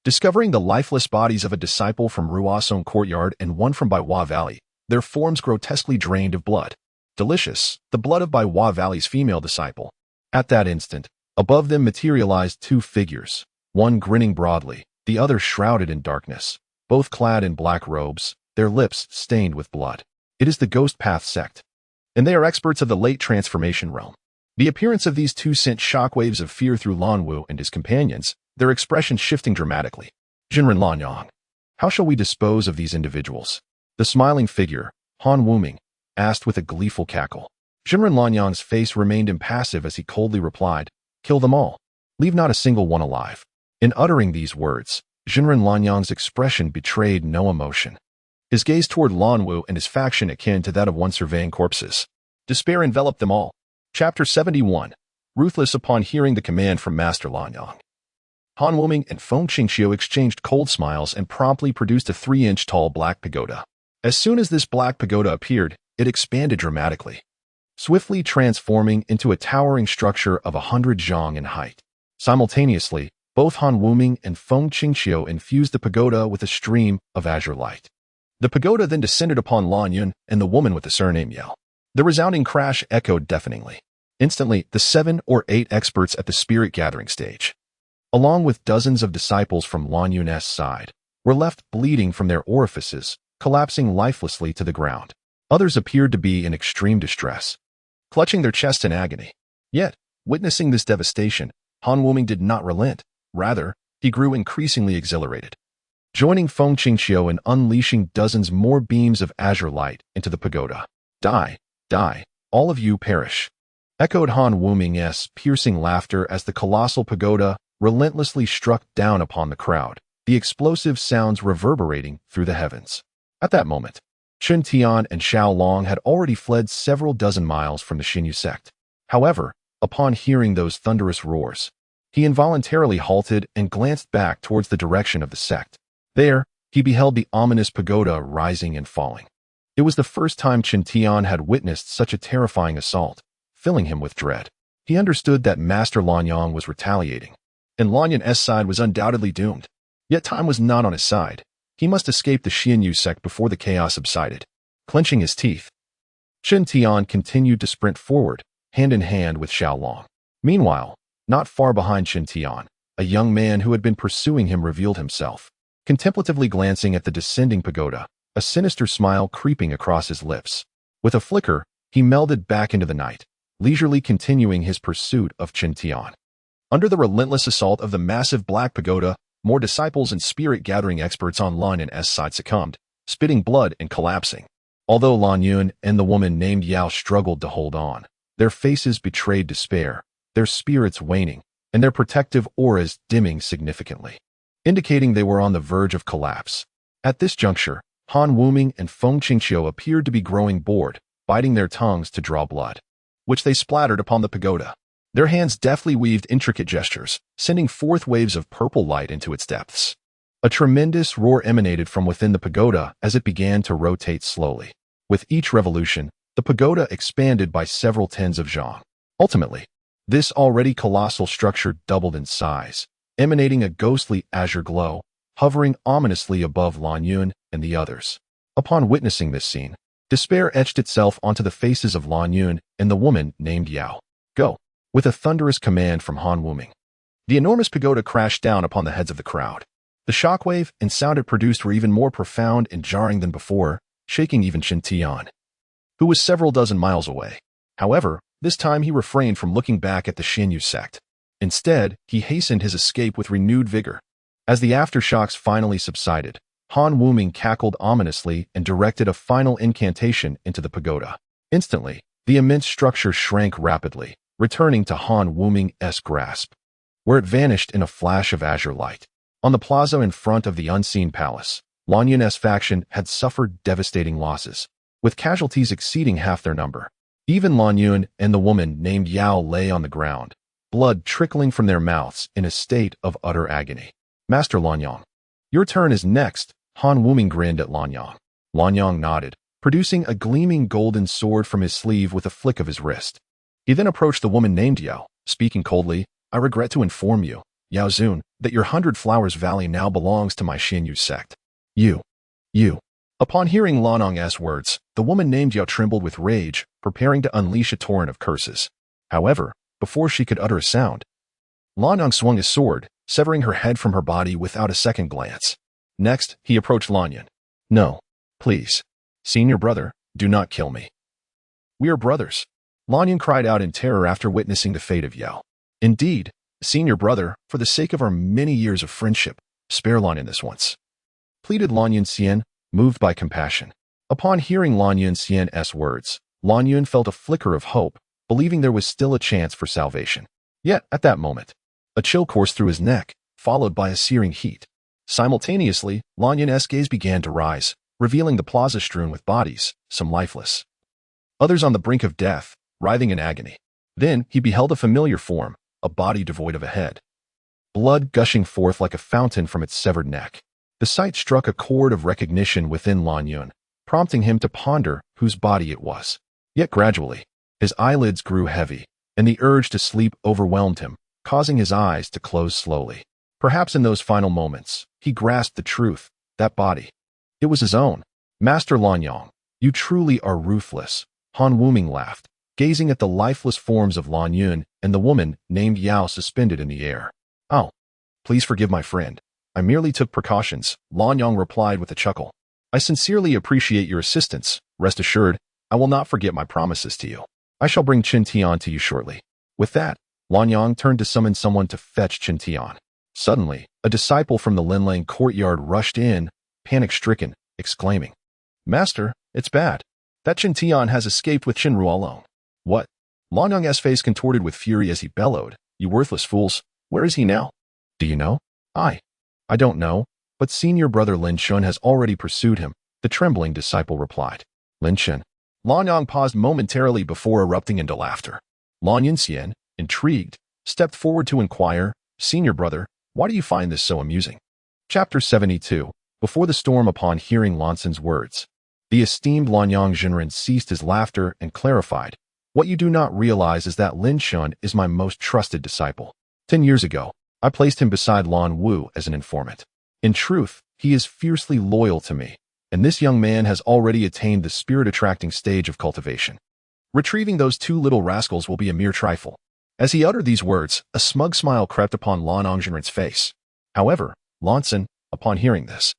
discovering the lifeless bodies of a disciple from Ruosong Courtyard and one from Baihua Valley, their forms grotesquely drained of blood. Delicious, the blood of Baihua Valley's female disciple. At that instant, above them materialized 2 figures, one grinning broadly, the other shrouded in darkness, both clad in black robes, their lips stained with blood. "It is the Ghost Path sect. and they are experts of the late transformation realm. The appearance of these two sent shockwaves of fear through Lan Wu and his companions, their expressions shifting dramatically. Jinren Lanyang. How shall we dispose of these individuals? The smiling figure, Han Wuming, asked with a gleeful cackle. Jinren Lanyang's face remained impassive as he coldly replied, kill them all. Leave not a single one alive. In uttering these words, Jinren Lanyang's expression betrayed no emotion. His gaze toward Lan Wu and his faction akin to that of one surveying corpses. Despair enveloped them all. Chapter 71. Ruthless upon hearing the command from Master Lanyang. Han Wuming and Feng Qingxiu exchanged cold smiles and promptly produced a 3-inch tall black pagoda. As soon as this black pagoda appeared, it expanded dramatically, swiftly transforming into a towering structure of 100 zhang in height. Simultaneously, both Han Wuming and Feng Qingxiu infused the pagoda with a stream of azure light. The pagoda then descended upon Lan Yun and the woman with the surname Yao. The resounding crash echoed deafeningly. Instantly, the 7 or 8 experts at the spirit gathering stage, along with dozens of disciples from Lan Yun's side, were left bleeding from their orifices, collapsing lifelessly to the ground. Others appeared to be in extreme distress, clutching their chests in agony. Yet, witnessing this devastation, Han Wuming did not relent. Rather, he grew increasingly exhilarated, joining Feng Qingxiu in unleashing dozens more beams of azure light into the pagoda. Die, die, all of you perish, echoed Han Wuming's piercing laughter as the colossal pagoda relentlessly struck down upon the crowd, the explosive sounds reverberating through the heavens. At that moment, Chen Tian and Xiao Long had already fled several dozen miles from the Xinyu sect. However, upon hearing those thunderous roars, he involuntarily halted and glanced back towards the direction of the sect. There, he beheld the ominous pagoda rising and falling. It was the first time Chen Tian had witnessed such a terrifying assault, filling him with dread. He understood that Master Lanyang was retaliating, and Lan Yun's side was undoubtedly doomed. Yet time was not on his side. He must escape the Xinyu sect before the chaos subsided. Clenching his teeth, Chen Tian continued to sprint forward, hand in hand with Xiao Long. Meanwhile, not far behind Chen Tian, a young man who had been pursuing him revealed himself, contemplatively glancing at the descending pagoda, a sinister smile creeping across his lips. With a flicker, he melded back into the night, leisurely continuing his pursuit of Chen Tian. Under the relentless assault of the massive black pagoda, more disciples and spirit-gathering experts on Lan Yun's side succumbed, spitting blood and collapsing. Although Lan Yun and the woman named Yao struggled to hold on, their faces betrayed despair, their spirits waning, and their protective auras dimming significantly, indicating they were on the verge of collapse. At this juncture, Han Wuming and Feng Qingxiu appeared to be growing bored, biting their tongues to draw blood, which they splattered upon the pagoda. Their hands deftly weaved intricate gestures, sending forth waves of purple light into its depths. A tremendous roar emanated from within the pagoda as it began to rotate slowly. With each revolution, the pagoda expanded by several tens of zhang. Ultimately, this already colossal structure doubled in size, emanating a ghostly azure glow, hovering ominously above Lan Yun and the others. Upon witnessing this scene, despair etched itself onto the faces of Lan Yun and the woman named Yao. Go! With a thunderous command from Han Wuming, the enormous pagoda crashed down upon the heads of the crowd. The shockwave and sound it produced were even more profound and jarring than before, shaking even Chen Tian, who was several dozen miles away. However, this time he refrained from looking back at the Xinyu sect. Instead, he hastened his escape with renewed vigor. As the aftershocks finally subsided, Han Wuming cackled ominously and directed a final incantation into the pagoda. Instantly, the immense structure shrank rapidly, returning to Han Wuming's grasp, where it vanished in a flash of azure light. On the plaza in front of the unseen palace, Lan Yun's faction had suffered devastating losses, with casualties exceeding half their number. Even Lan Yun and the woman named Yao lay on the ground, blood trickling from their mouths in a state of utter agony. Master Lanyang, your turn is next. Han Wuming grinned at Lanyang. Lanyang nodded, producing a gleaming golden sword from his sleeve with a flick of his wrist. He then approached the woman named Yao, speaking coldly, I regret to inform you, Yao Zun, that your 100 Flowers Valley now belongs to my Xinyu sect. You. Upon hearing Lanyang's words, the woman named Yao trembled with rage, preparing to unleash a torrent of curses. However, before she could utter a sound, Lanyang swung his sword, severing her head from her body without a second glance. Next, he approached Lanyan. No, please. Senior brother, do not kill me. We are brothers. Lanyan cried out in terror after witnessing the fate of Yao. Indeed, senior brother, for the sake of our many years of friendship, spare Lanyan this once, pleaded Lanyan Xian, moved by compassion. Upon hearing Lanyan Xian's words, Lanyan felt a flicker of hope, believing there was still a chance for salvation. Yet, at that moment, a chill coursed through his neck, followed by a searing heat. Simultaneously, Lanyan's gaze began to rise, revealing the plaza strewn with bodies, some lifeless, others on the brink of death, writhing in agony. Then he beheld a familiar form, a body devoid of a head, blood gushing forth like a fountain from its severed neck. The sight struck a chord of recognition within Lanyan, prompting him to ponder whose body it was. Yet gradually, his eyelids grew heavy, and the urge to sleep overwhelmed him, causing his eyes to close slowly. Perhaps in those final moments, he grasped the truth, that body. It was his own. Master Lanyang, you truly are ruthless, Han Wuming laughed, gazing at the lifeless forms of Lanyan and the woman named Yao suspended in the air. Oh, please forgive my friend. I merely took precautions, Lanyang replied with a chuckle. I sincerely appreciate your assistance. Rest assured, I will not forget my promises to you. I shall bring Chen Tian to you shortly. With that, Lanyang turned to summon someone to fetch Chen Tian. Suddenly, a disciple from the Linlang courtyard rushed in, panic-stricken, exclaiming, Master, it's bad. That Chen Tian has escaped with Chen Ruo alone. What? Lanyang's face contorted with fury as he bellowed, You worthless fools, where is he now? Do you know? I don't know, but senior brother Lin Shun has already pursued him, the trembling disciple replied. Lin Shun. Lanyang paused momentarily before erupting into laughter. Lanyan Xian, intrigued, stepped forward to inquire, Senior brother, why do you find this so amusing? Chapter 72. Before the storm. Upon hearing Lansan's words, the esteemed Lanyang Jinren ceased his laughter and clarified, What you do not realize is that Lin Shun is my most trusted disciple. 10 years ago, I placed him beside Lan Wu as an informant. In truth, he is fiercely loyal to me, and this young man has already attained the spirit-attracting stage of cultivation. Retrieving those two little rascals will be a mere trifle. As he uttered these words, a smug smile crept upon Lan Angjinren's face. However, Lansan, upon hearing this,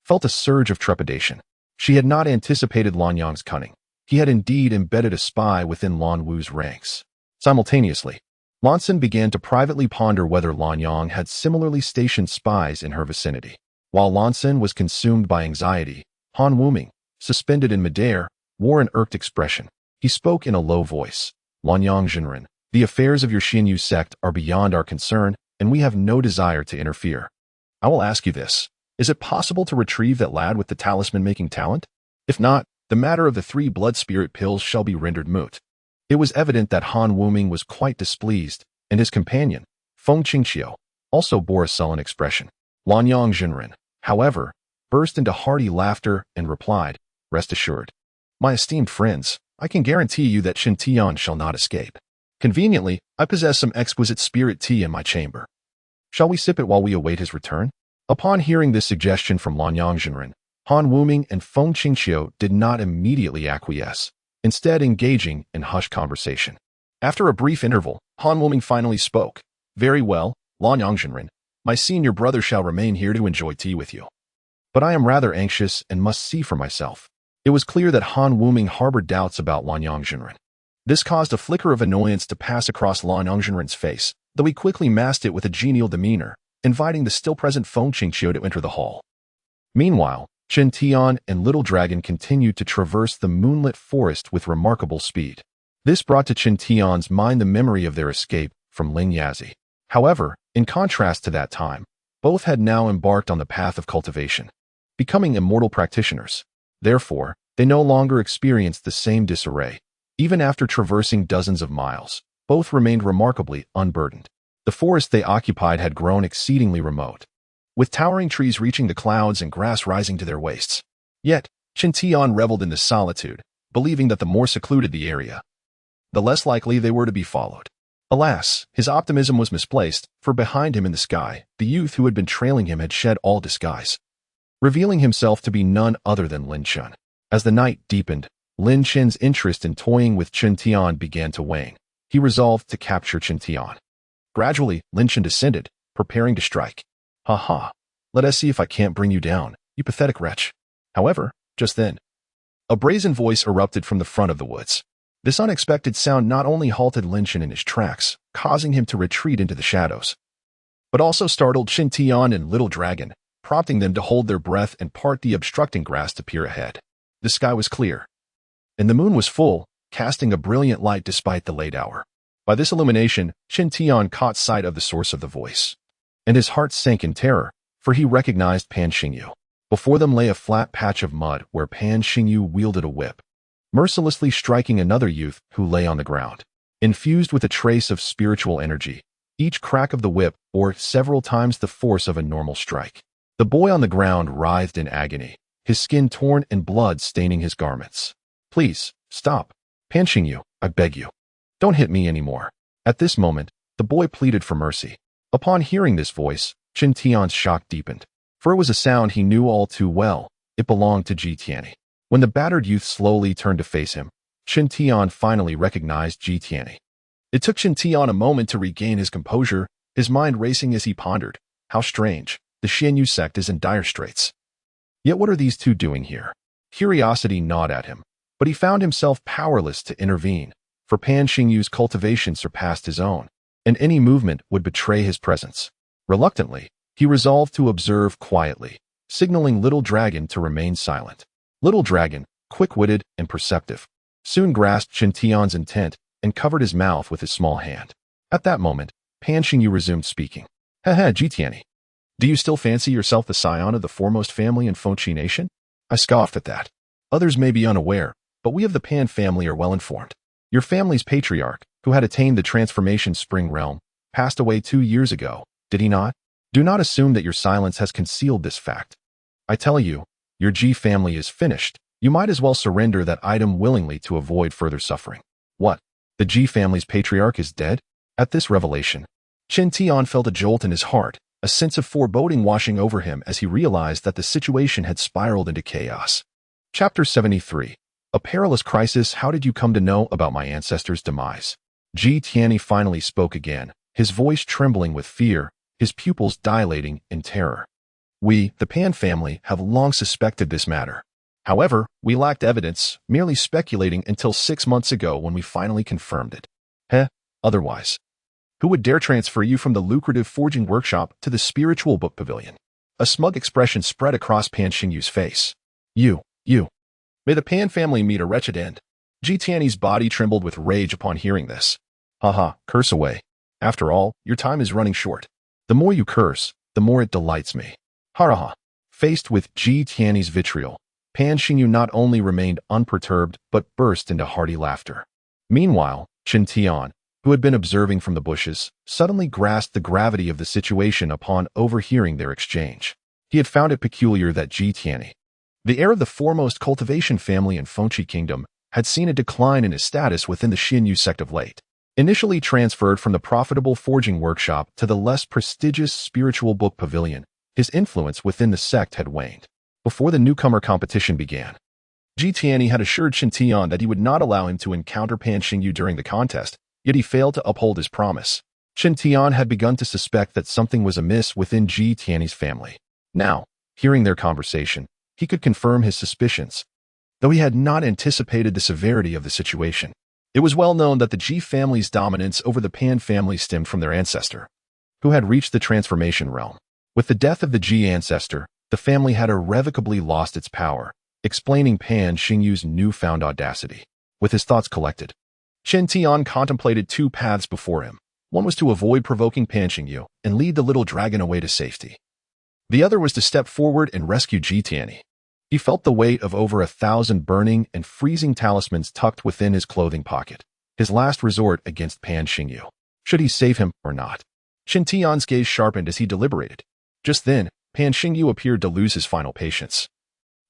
felt a surge of trepidation. She had not anticipated Lanyang's cunning. He had indeed embedded a spy within Lan Wu's ranks. Simultaneously, Lansan began to privately ponder whether Lanyang had similarly stationed spies in her vicinity. While Lansan was consumed by anxiety, Han Wuming, suspended in midair, wore an irked expression. He spoke in a low voice. Lanyang Jinren, the affairs of your Xinyu sect are beyond our concern, and we have no desire to interfere. I will ask you this. Is it possible to retrieve that lad with the talisman-making talent? If not, the matter of the 3 blood spirit pills shall be rendered moot. It was evident that Han Wuming was quite displeased, and his companion, Feng Qingqiu, also bore a sullen expression. Lanyang Jinren, however, burst into hearty laughter and replied, Rest assured. My esteemed friends, I can guarantee you that Chen Tian shall not escape. Conveniently, I possess some exquisite spirit tea in my chamber. Shall we sip it while we await his return? Upon hearing this suggestion from Lanyang Jinren, Han Wuming and Feng Qingqiu did not immediately acquiesce, instead engaging in hushed conversation. After a brief interval, Han Wuming finally spoke. Very well, Lanyang Jinren, my senior brother shall remain here to enjoy tea with you. But I am rather anxious and must see for myself. It was clear that Han Wuming harbored doubts about Lanyang Jinren. This caused a flicker of annoyance to pass across Lanyang Jinren's face, though he quickly masked it with a genial demeanor, inviting the still-present Feng Qingqiu to enter the hall. Meanwhile, Chen Tian and Little Dragon continued to traverse the moonlit forest with remarkable speed. This brought to Chen Tian's mind the memory of their escape from Ling Yazi. However, in contrast to that time, both had now embarked on the path of cultivation, becoming immortal practitioners. Therefore, they no longer experienced the same disarray. Even after traversing dozens of miles, both remained remarkably unburdened. The forest they occupied had grown exceedingly remote, with towering trees reaching the clouds and grass rising to their waists. Yet, Chen Tian reveled in this solitude, believing that the more secluded the area, the less likely they were to be followed. Alas, his optimism was misplaced, for behind him in the sky, the youth who had been trailing him had shed all disguise, revealing himself to be none other than Lin Shun. As the night deepened, Lin Shen's interest in toying with Chen Tian began to wane. He resolved to capture Chen Tian. Gradually, Lin Shen descended, preparing to strike. Ha ha, let us see if I can't bring you down, you pathetic wretch. However, just then, a brazen voice erupted from the front of the woods. This unexpected sound not only halted Lin Chen in his tracks, causing him to retreat into the shadows, but also startled Chen Tian and Little Dragon, prompting them to hold their breath and part the obstructing grass to peer ahead. The sky was clear, and the moon was full, casting a brilliant light despite the late hour. By this illumination, Chen Tian caught sight of the source of the voice, and his heart sank in terror, for he recognized Pan Xingyu. Before them lay a flat patch of mud where Pan Xingyu wielded a whip, mercilessly striking another youth who lay on the ground. Infused with a trace of spiritual energy, each crack of the whip bore several times the force of a normal strike. The boy on the ground writhed in agony, his skin torn and blood staining his garments. "Please, stop. Pan Xingyu, I beg you. Don't hit me anymore." At this moment, the boy pleaded for mercy. Upon hearing this voice, Chen Tian's shock deepened, for it was a sound he knew all too well. It belonged to Ji Tianyi. When the battered youth slowly turned to face him, Chen Tian finally recognized Ji Tianyi. It took Chen Tian a moment to regain his composure, his mind racing as he pondered. How strange, the Xianyu sect is in dire straits. Yet what are these two doing here? Curiosity gnawed at him, but he found himself powerless to intervene, for Pan Xingyu's cultivation surpassed his own, and any movement would betray his presence. Reluctantly, he resolved to observe quietly, signaling Little Dragon to remain silent. Little Dragon, quick-witted and perceptive, soon grasped Chen Tian's intent and covered his mouth with his small hand. At that moment, Pan Xingyu resumed speaking. "Haha, Ji Tianyi. Do you still fancy yourself the scion of the foremost family in Fengqi Nation?" I scoffed at that. "Others may be unaware, but we of the Pan family are well informed. Your family's patriarch, who had attained the transformation spring realm, passed away 2 years ago, did he not? Do not assume that your silence has concealed this fact. I tell you, your Ji family is finished. You might as well surrender that item willingly to avoid further suffering." "What? The Ji family's patriarch is dead?" At this revelation, Chen Tian felt a jolt in his heart, a sense of foreboding washing over him as he realized that the situation had spiraled into chaos. Chapter 73. A Perilous Crisis. How did you come to know about my ancestors' demise? Ji Tianyi finally spoke again, his voice trembling with fear, his pupils dilating in terror. "We, the Pan family, have long suspected this matter. However, we lacked evidence, merely speculating until 6 months ago when we finally confirmed it." Otherwise, who would dare transfer you from the lucrative forging workshop to the spiritual book pavilion? A smug expression spread across Pan Xingyu's face. You. May the Pan family meet a wretched end." Ji Tianyi's body trembled with rage upon hearing this. "Haha, curse away. After all, your time is running short. The more you curse, the more it delights me." Haraha. Faced with Ji Tianyi's vitriol, Pan Xingyu not only remained unperturbed but burst into hearty laughter. Meanwhile, Chen Tian, who had been observing from the bushes, suddenly grasped the gravity of the situation upon overhearing their exchange. He had found it peculiar that Ji Tianyi, the heir of the foremost cultivation family in Fengqi Kingdom, had seen a decline in his status within the Xianyu sect of late. Initially transferred from the profitable forging workshop to the less prestigious spiritual book pavilion, his influence within the sect had waned. Before the newcomer competition began, Ji Tianyi had assured Chen Tian that he would not allow him to encounter Pan Xingyu during the contest, yet he failed to uphold his promise. Chen Tian had begun to suspect that something was amiss within Ji Tianyi's family. Now, hearing their conversation, he could confirm his suspicions, though he had not anticipated the severity of the situation. It was well known that the Ji family's dominance over the Pan family stemmed from their ancestor, who had reached the transformation realm. With the death of the Ji ancestor, the family had irrevocably lost its power, explaining Pan Xingyu's newfound audacity. With his thoughts collected, Chen Tian contemplated 2 paths before him. One was to avoid provoking Pan Xingyu and lead the little dragon away to safety. The other was to step forward and rescue Ji Tianyi. He felt the weight of over 1,000 burning and freezing talismans tucked within his clothing pocket, his last resort against Pan Xingyu. Should he save him or not? Chen Tian's gaze sharpened as he deliberated. Just then, Pan Xingyu appeared to lose his final patience,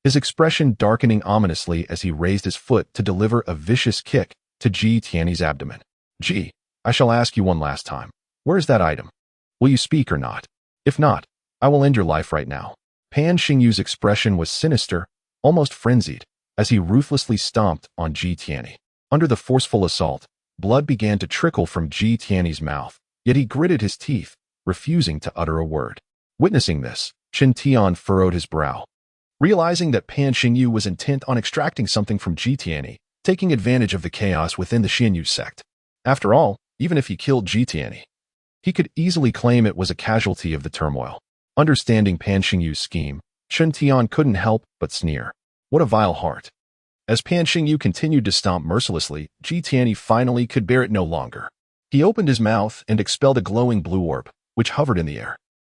his expression darkening ominously as he raised his foot to deliver a vicious kick to Ji Tianyi's abdomen. "Ji, I shall ask you one last time. Where is that item? Will you speak or not? If not, I will end your life right now." Pan Xingyu's expression was sinister, almost frenzied, as he ruthlessly stomped on Ji Tianyi. Under the forceful assault, blood began to trickle from Ji Tianyi's mouth, yet he gritted his teeth, refusing to utter a word. Witnessing this, Chen Tian furrowed his brow. Realizing that Pan Xingyu was intent on extracting something from Ji Tianyi, taking advantage of the chaos within the Xianyu sect. After all, even if he killed Ji Tianyi, he could easily claim it was a casualty of the turmoil. Understanding Pan Xingyu's scheme, Chen Tian couldn't help but sneer. What a vile heart. As Pan Xingyu continued to stomp mercilessly, Ji Tianyi finally could bear it no longer. He opened his mouth and expelled a glowing blue orb, which hovered in the air.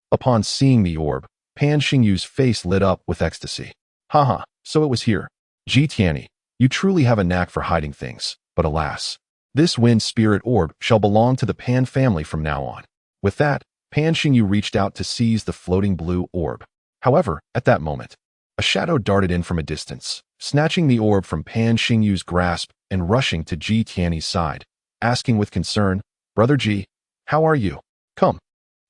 Upon seeing the orb, Pan Xingyu's face lit up with ecstasy. Haha, so it was here. Ji Tianyi, you truly have a knack for hiding things, but alas, this wind spirit orb shall belong to the Pan family from now on. With that, Pan Xingyu reached out to seize the floating blue orb. However, at that moment, a shadow darted in from a distance, snatching the orb from Pan Xingyu's grasp and rushing to Ji Tianyi's side, asking with concern, Brother Ji, how are you? Come,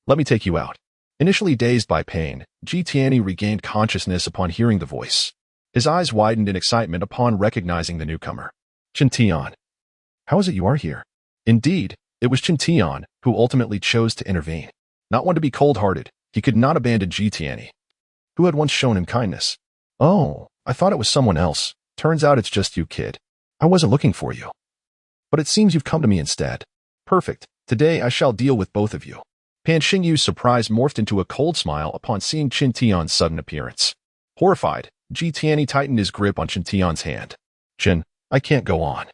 let me take you out. Initially dazed by pain, Ji Tianyi regained consciousness upon hearing the voice. His eyes widened in excitement upon recognizing the newcomer. Chen Tian. How is it you are here? Indeed, it was Chen Tian who ultimately chose to intervene. Not one to be cold-hearted, he could not abandon Ji Tianyi, who had once shown him kindness. Oh, I thought it was someone else. Turns out it's just you, kid. I wasn't looking for you. But it seems you've come to me instead. Perfect. Today I shall deal with both of you. Pan Xingyu's surprise morphed into a cold smile upon seeing Chen Tian's sudden appearance. Horrified, Ji Tianyi tightened his grip on Chen Tian's hand. Chen, I can't go on.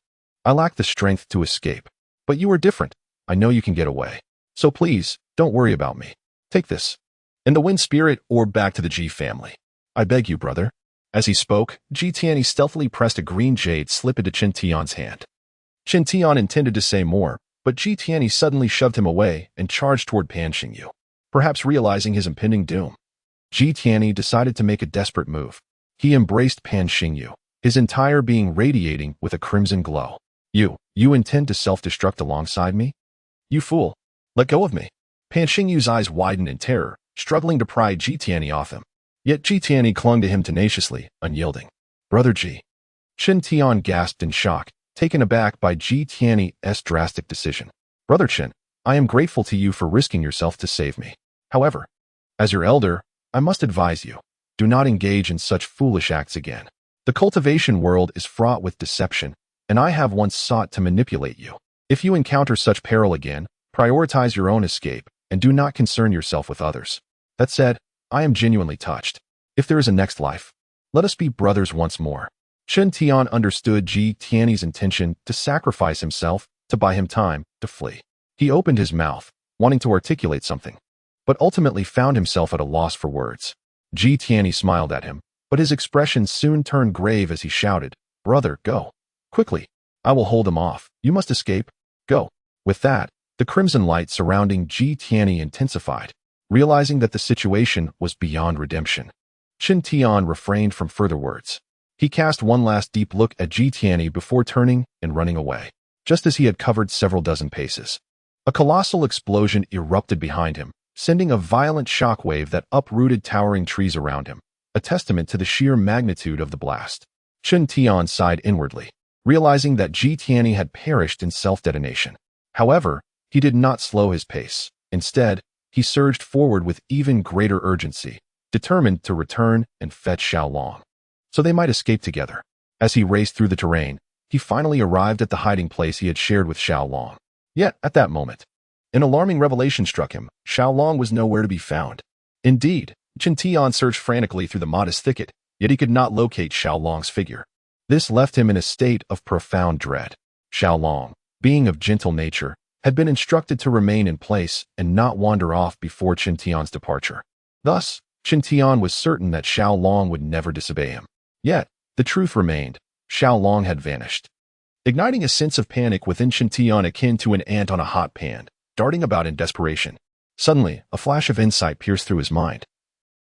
I lack the strength to escape. But you are different. I know you can get away. So please, don't worry about me. Take this. And the wind spirit orb back to the Ji family. I beg you, brother. As he spoke, Ji Tianyi stealthily pressed a green jade slip into Chen Tian's hand. Chen Tian intended to say more, but Ji Tianyi suddenly shoved him away and charged toward Pan Xingyu. Perhaps realizing his impending doom, Ji Tianyi decided to make a desperate move. He embraced Pan Xingyu, his entire being radiating with a crimson glow. You intend to self-destruct alongside me? You fool. Let go of me. Pan Xingyu's eyes widened in terror, struggling to pry Ji Tianyi off him. Yet Ji Tianyi clung to him tenaciously, unyielding. Brother Ji. Chen Tian gasped in shock, taken aback by Ji Tianyi's drastic decision. Brother Chen, I am grateful to you for risking yourself to save me. However, as your elder, I must advise you, do not engage in such foolish acts again. The cultivation world is fraught with deception, and I have once sought to manipulate you. If you encounter such peril again, prioritize your own escape, and do not concern yourself with others. That said, I am genuinely touched. If there is a next life, let us be brothers once more. Chen Tian understood Ji Tianyi's intention to sacrifice himself to buy him time to flee. He opened his mouth, wanting to articulate something, but ultimately found himself at a loss for words. Ji Tianyi smiled at him, but his expression soon turned grave as he shouted, Brother, go. Quickly. I will hold him off. You must escape. Go. With that, the crimson light surrounding Ji Tianyi intensified. Realizing that the situation was beyond redemption, Chen Tian refrained from further words. He cast one last deep look at Ji Tianyi before turning and running away. Just as he had covered several dozen paces, a colossal explosion erupted behind him, sending a violent shockwave that uprooted towering trees around him, a testament to the sheer magnitude of the blast. Chen Tian sighed inwardly, realizing that Ji Tianyi had perished in self-detonation. However, he did not slow his pace. Instead, he surged forward with even greater urgency, determined to return and fetch Xiaolong, so they might escape together. As he raced through the terrain, he finally arrived at the hiding place he had shared with Xiaolong. Yet, at that moment, an alarming revelation struck him. Xiaolong was nowhere to be found. Indeed, Chen Tian searched frantically through the modest thicket, yet he could not locate Xiaolong's figure. This left him in a state of profound dread. Xiaolong, being of gentle nature, had been instructed to remain in place and not wander off before Chen Tian's departure. Thus, Chen Tian was certain that Xiaolong would never disobey him. Yet, the truth remained. Xiaolong had vanished, igniting a sense of panic within Chen Tian akin to an ant on a hot pan, darting about in desperation. Suddenly, a flash of insight pierced through his mind,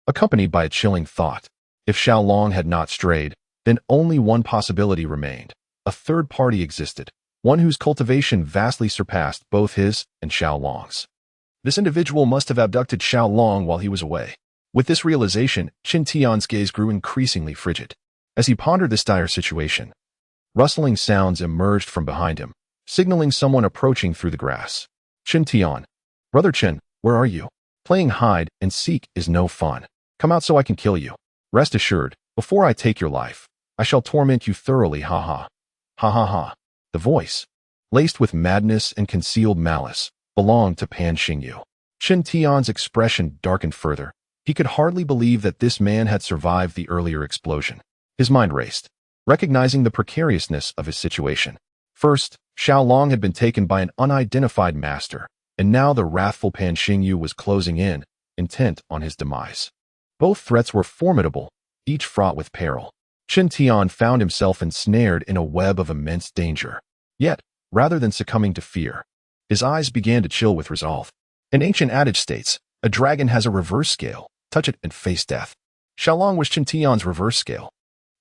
accompanied by a chilling thought. If Xiaolong had not strayed, then only one possibility remained. A third party existed, one whose cultivation vastly surpassed both his and Xiaolong's. This individual must have abducted Xiaolong while he was away. With this realization, Chen Tian's gaze grew increasingly frigid. As he pondered this dire situation, rustling sounds emerged from behind him, signaling someone approaching through the grass. Chen Tian. Brother Chen, where are you? Playing hide and seek is no fun. Come out so I can kill you. Rest assured, before I take your life, I shall torment you thoroughly, haha. Ha ha ha. The voice, laced with madness and concealed malice, belonged to Pan Xingyu. Chen Tian's expression darkened further. He could hardly believe that this man had survived the earlier explosion. His mind raced, recognizing the precariousness of his situation. First, Xiaolong had been taken by an unidentified master, and now the wrathful Pan Xingyu was closing in, intent on his demise. Both threats were formidable, each fraught with peril. Chen Tian found himself ensnared in a web of immense danger. Yet, rather than succumbing to fear, his eyes began to chill with resolve. An ancient adage states, a dragon has a reverse scale, touch it and face death. Xiaolong was Chen Tian's reverse scale.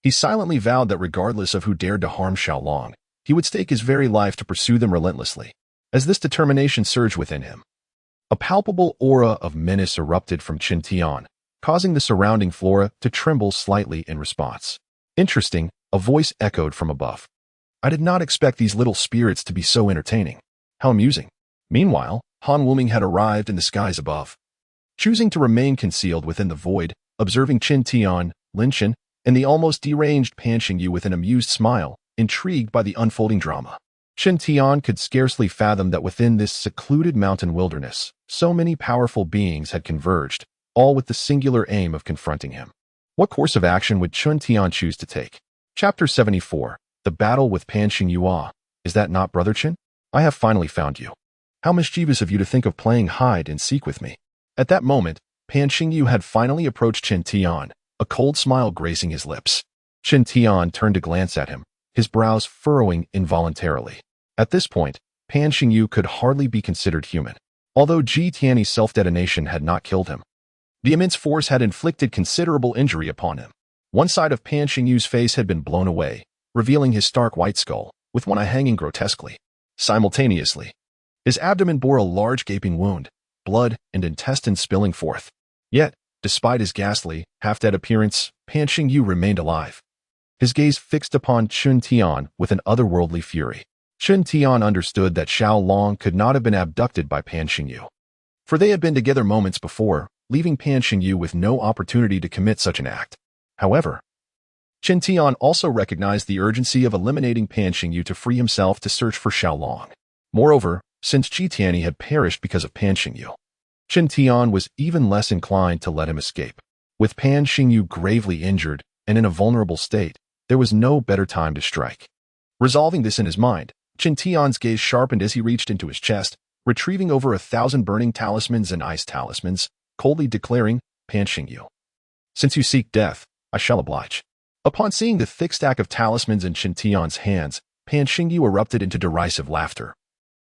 He silently vowed that regardless of who dared to harm Xiaolong, he would stake his very life to pursue them relentlessly. As this determination surged within him, a palpable aura of menace erupted from Chen Tian, causing the surrounding flora to tremble slightly in response. Interesting, a voice echoed from above. I did not expect these little spirits to be so entertaining. How amusing. Meanwhile, Han Wuming had arrived in the skies above. Choosing to remain concealed within the void, observing Chen Tian, Lin Chen, and the almost deranged Pan Xingyu with an amused smile, intrigued by the unfolding drama. Chen Tian could scarcely fathom that within this secluded mountain wilderness, so many powerful beings had converged, all with the singular aim of confronting him. What course of action would Chen Tian choose to take? Chapter 74. The Battle with Pan Xingyu. Is that not Brother Chen? I have finally found you. How mischievous of you to think of playing hide and seek with me. At that moment, Pan Xingyu had finally approached Chen Tian, a cold smile gracing his lips. Chen Tian turned to glance at him, his brows furrowing involuntarily. At this point, Pan Xingyu could hardly be considered human. Although Ji Tianyi's self-detonation had not killed him, the immense force had inflicted considerable injury upon him. One side of Pan Xingyu's face had been blown away, revealing his stark white skull, with one eye hanging grotesquely. Simultaneously, his abdomen bore a large gaping wound, blood and intestines spilling forth. Yet, despite his ghastly, half-dead appearance, Pan Xingyu remained alive. His gaze fixed upon Chen Tian with an otherworldly fury. Chen Tian understood that Xiaolong could not have been abducted by Pan Xingyu, for they had been together moments before, leaving Pan Xingyu with no opportunity to commit such an act. However, Chen Tian also recognized the urgency of eliminating Pan Xingyu to free himself to search for Xiaolong. Moreover, since Ji Tianyi had perished because of Pan Xingyu, Chen Tian was even less inclined to let him escape. With Pan Xingyu gravely injured and in a vulnerable state, there was no better time to strike. Resolving this in his mind, Chen Tian's gaze sharpened as he reached into his chest, retrieving over 1,000 burning talismans and ice talismans, coldly declaring, Pan Xingyu, since you seek death, I shall oblige. Upon seeing the thick stack of talismans in Chen Tian's hands, Pan Xingyu erupted into derisive laughter,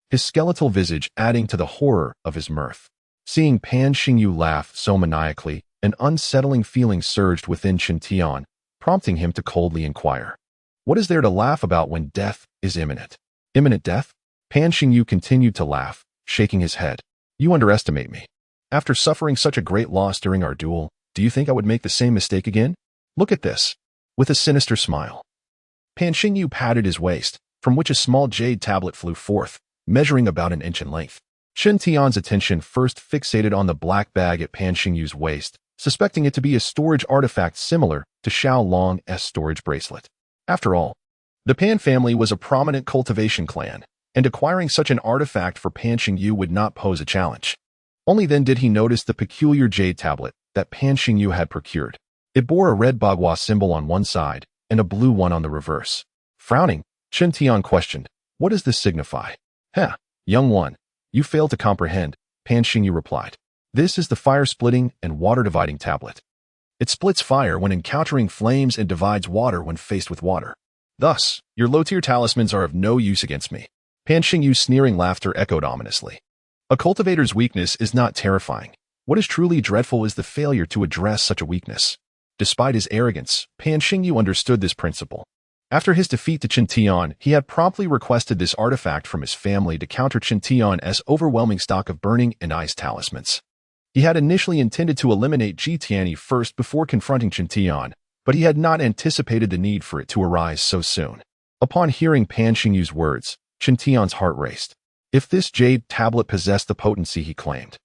his skeletal visage adding to the horror of his mirth. Seeing Pan Xingyu laugh so maniacally, an unsettling feeling surged within Chen Tian, prompting him to coldly inquire, what is there to laugh about when death is imminent? Imminent death? Pan Xingyu continued to laugh, shaking his head. You underestimate me. After suffering such a great loss during our duel, do you think I would make the same mistake again? Look at this. With a sinister smile, Pan Xingyu patted his waist, from which a small jade tablet flew forth, measuring about an inch in length. Chen Tian's attention first fixated on the black bag at Pan Xingyu's waist, suspecting it to be a storage artifact similar to Xiaolong's storage bracelet. After all, the Pan family was a prominent cultivation clan, and acquiring such an artifact for Pan Xingyu would not pose a challenge. Only then did he notice the peculiar jade tablet that Pan Xingyu had procured. It bore a red bagua symbol on one side and a blue one on the reverse. Frowning, Chen Tian questioned, what does this signify? Heh, young one, you fail to comprehend, Pan Xingyu replied. This is the fire-splitting and water-dividing tablet. It splits fire when encountering flames and divides water when faced with water. Thus, your low-tier talismans are of no use against me. Pan Xingyu's sneering laughter echoed ominously. A cultivator's weakness is not terrifying. What is truly dreadful is the failure to address such a weakness. Despite his arrogance, Pan Xingyu understood this principle. After his defeat to Chen Tian, he had promptly requested this artifact from his family to counter Chen Tian's overwhelming stock of burning and ice talismans. He had initially intended to eliminate Ji Tianyi first before confronting Chen Tian, but he had not anticipated the need for it to arise so soon. Upon hearing Pan Xingyu's words, Chen Tian's heart raced. If this jade tablet possessed the potency he claimed,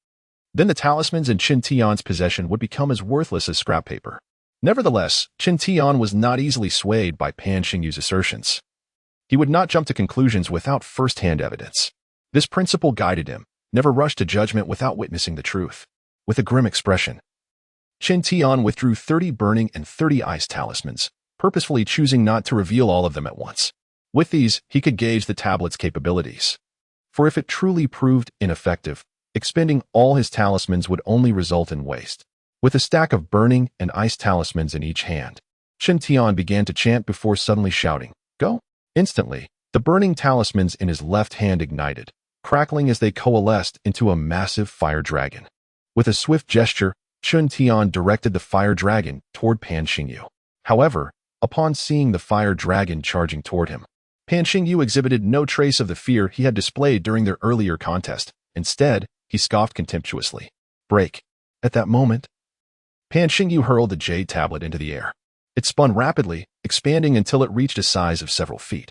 then the talismans in Chen Tian's possession would become as worthless as scrap paper. Nevertheless, Chen Tian was not easily swayed by Pan Xingyu's assertions. He would not jump to conclusions without first-hand evidence. This principle guided him, never rush to judgment without witnessing the truth. With a grim expression, Chen Tian withdrew 30 burning and 30 ice talismans, purposefully choosing not to reveal all of them at once. With these, he could gauge the tablet's capabilities. For if it truly proved ineffective, expending all his talismans would only result in waste. With a stack of burning and ice talismans in each hand, Chen Tian began to chant before suddenly shouting, "Go!" Instantly, the burning talismans in his left hand ignited, crackling as they coalesced into a massive fire dragon. With a swift gesture, Chen Tian directed the fire dragon toward Pan Xingyu. However, upon seeing the fire dragon charging toward him, Pan Xingyu exhibited no trace of the fear he had displayed during their earlier contest. Instead, he scoffed contemptuously. "Break." At that moment, Pan Xingyu hurled the jade tablet into the air. It spun rapidly, expanding until it reached a size of several feet.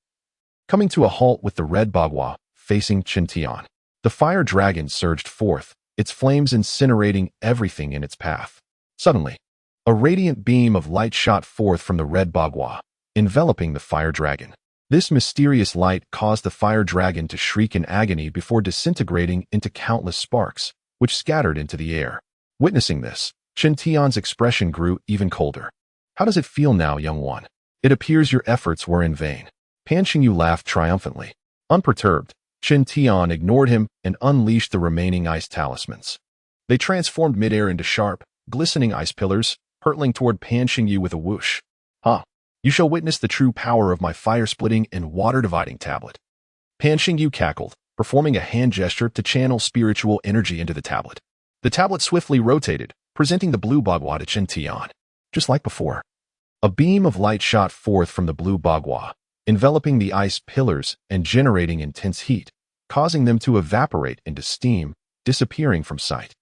Coming to a halt with the red bagua facing Chen Tian, the fire dragon surged forth, its flames incinerating everything in its path. Suddenly, a radiant beam of light shot forth from the red bagua, enveloping the fire dragon. This mysterious light caused the fire dragon to shriek in agony before disintegrating into countless sparks, which scattered into the air. Witnessing this, Chen Tian's expression grew even colder. "How does it feel now, young one? It appears your efforts were in vain." Pan Xingyu laughed triumphantly. Unperturbed, Chen Tian ignored him and unleashed the remaining ice talismans. They transformed midair into sharp, glistening ice pillars, hurtling toward Pan Xingyu with a whoosh. "Ha! You shall witness the true power of my fire-splitting and water-dividing tablet." Pan Xingyu cackled, performing a hand gesture to channel spiritual energy into the tablet. The tablet swiftly rotated, presenting the blue bagua to Chen Tian. Just like before, a beam of light shot forth from the blue bagua, enveloping the ice pillars and generating intense heat, causing them to evaporate into steam, disappearing from sight.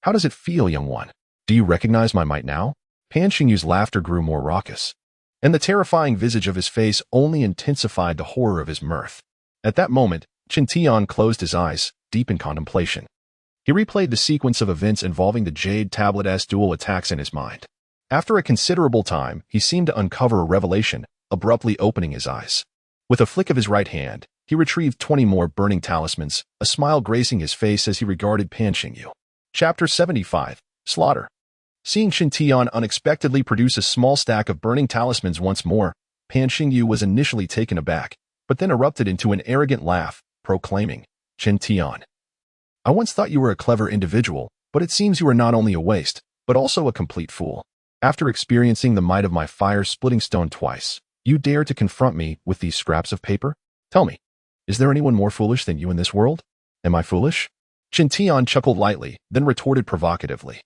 "How does it feel, young one? Do you recognize my might now?" Pan Xingyu's laughter grew more raucous, and the terrifying visage of his face only intensified the horror of his mirth. At that moment, Chen Tian closed his eyes, deep in contemplation. He replayed the sequence of events involving the Jade Tablet's dual attacks in his mind. After a considerable time, he seemed to uncover a revelation, abruptly opening his eyes. With a flick of his right hand, he retrieved 20 more burning talismans, a smile gracing his face as he regarded Pan Xingyu. Chapter 75, Slaughter. Seeing Chen Tian unexpectedly produce a small stack of burning talismans once more, Pan Xingyu was initially taken aback, but then erupted into an arrogant laugh, proclaiming, "Chen Tian, I once thought you were a clever individual, but it seems you are not only a waste, but also a complete fool. After experiencing the might of my fire-splitting stone twice, you dare to confront me with these scraps of paper? Tell me, is there anyone more foolish than you in this world? Am I foolish?" Chen Tian chuckled lightly, then retorted provocatively,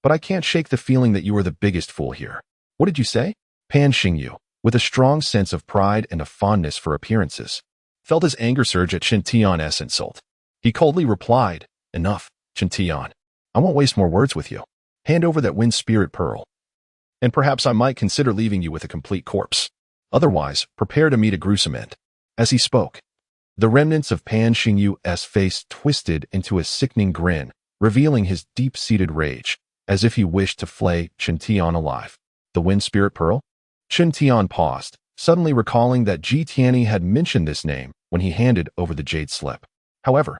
"But I can't shake the feeling that you are the biggest fool here." "What did you say?" Pan Xingyu, with a strong sense of pride and a fondness for appearances, felt his anger surge at Chen Tian's insult. He coldly replied, "Enough, Chen Tian. I won't waste more words with you. Hand over that wind spirit pearl, and perhaps I might consider leaving you with a complete corpse. Otherwise, prepare to meet a gruesome end." As he spoke, the remnants of Pan Xingyu's face twisted into a sickening grin, revealing his deep-seated rage, as if he wished to flay Chen Tian alive. The wind spirit pearl? Chen Tian paused, suddenly recalling that Ji Tianyi had mentioned this name when he handed over the jade slip. However,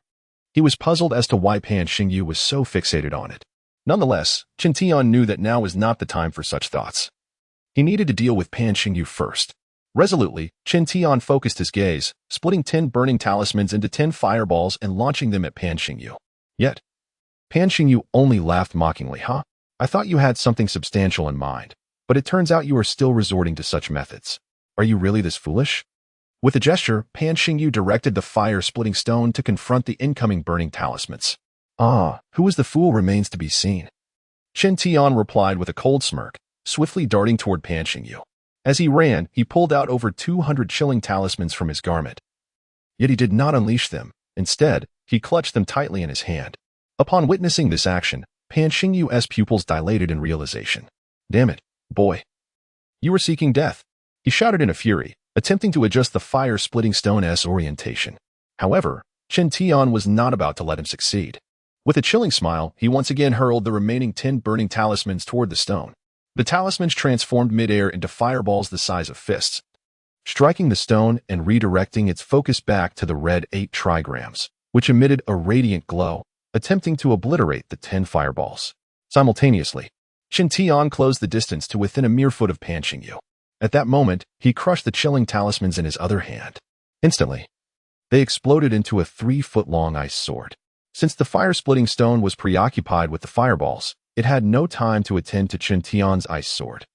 he was puzzled as to why Pan Xingyu was so fixated on it. Nonetheless, Chen Tian knew that now was not the time for such thoughts. He needed to deal with Pan Xingyu first. Resolutely, Chen Tian focused his gaze, splitting 10 burning talismans into 10 fireballs and launching them at Pan Xingyu. Yet, Pan Xingyu only laughed mockingly. "Huh? I thought you had something substantial in mind, but it turns out you are still resorting to such methods. Are you really this foolish?" With a gesture, Pan Xingyu directed the fire-splitting stone to confront the incoming burning talismans. Who is the fool remains to be seen." Chen Tian replied with a cold smirk, swiftly darting toward Pan Xingyu. As he ran, he pulled out over 200 chilling talismans from his garment. Yet he did not unleash them. Instead, he clutched them tightly in his hand. Upon witnessing this action, Pan Xingyu's pupils dilated in realization. "Damn it, boy. You were seeking death," he shouted in a fury, attempting to adjust the fire-splitting stone's orientation. However, Chen Tian was not about to let him succeed. With a chilling smile, he once again hurled the remaining 10 burning talismans toward the stone. The talismans transformed midair into fireballs the size of fists. striking the stone and redirecting its focus back to the red 8 trigrams, which emitted a radiant glow, attempting to obliterate the 10 fireballs. Simultaneously, Chen Tian closed the distance to within a mere foot of Pan Xingyu. At that moment, he crushed the chilling talismans in his other hand. Instantly, they exploded into a 3-foot-long ice sword. Since the fire-splitting stone was preoccupied with the fireballs, it had no time to attend to Chen Tian's ice sword.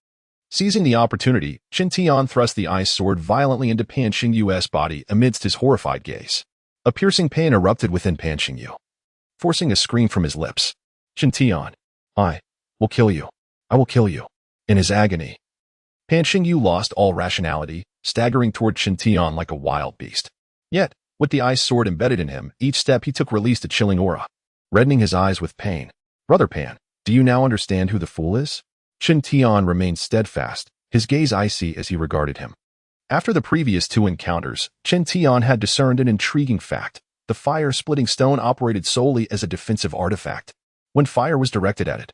Seizing the opportunity, Chen Tian thrust the ice sword violently into Pan Xingyu's body amidst his horrified gaze. A piercing pain erupted within Pan Xingyu, forcing a scream from his lips. Chen Tian, I will kill you. I will kill you. In his agony, Pan Xingyu lost all rationality, staggering toward Chen Tian like a wild beast. Yet, with the ice sword embedded in him, each step he took released a chilling aura, reddening his eyes with pain. Brother Pan, do you now understand who the fool is? Chen Tian remained steadfast, his gaze icy as he regarded him. After the previous 2 encounters, Chen Tian had discerned an intriguing fact. The fire-splitting stone operated solely as a defensive artifact. When fire was directed at it,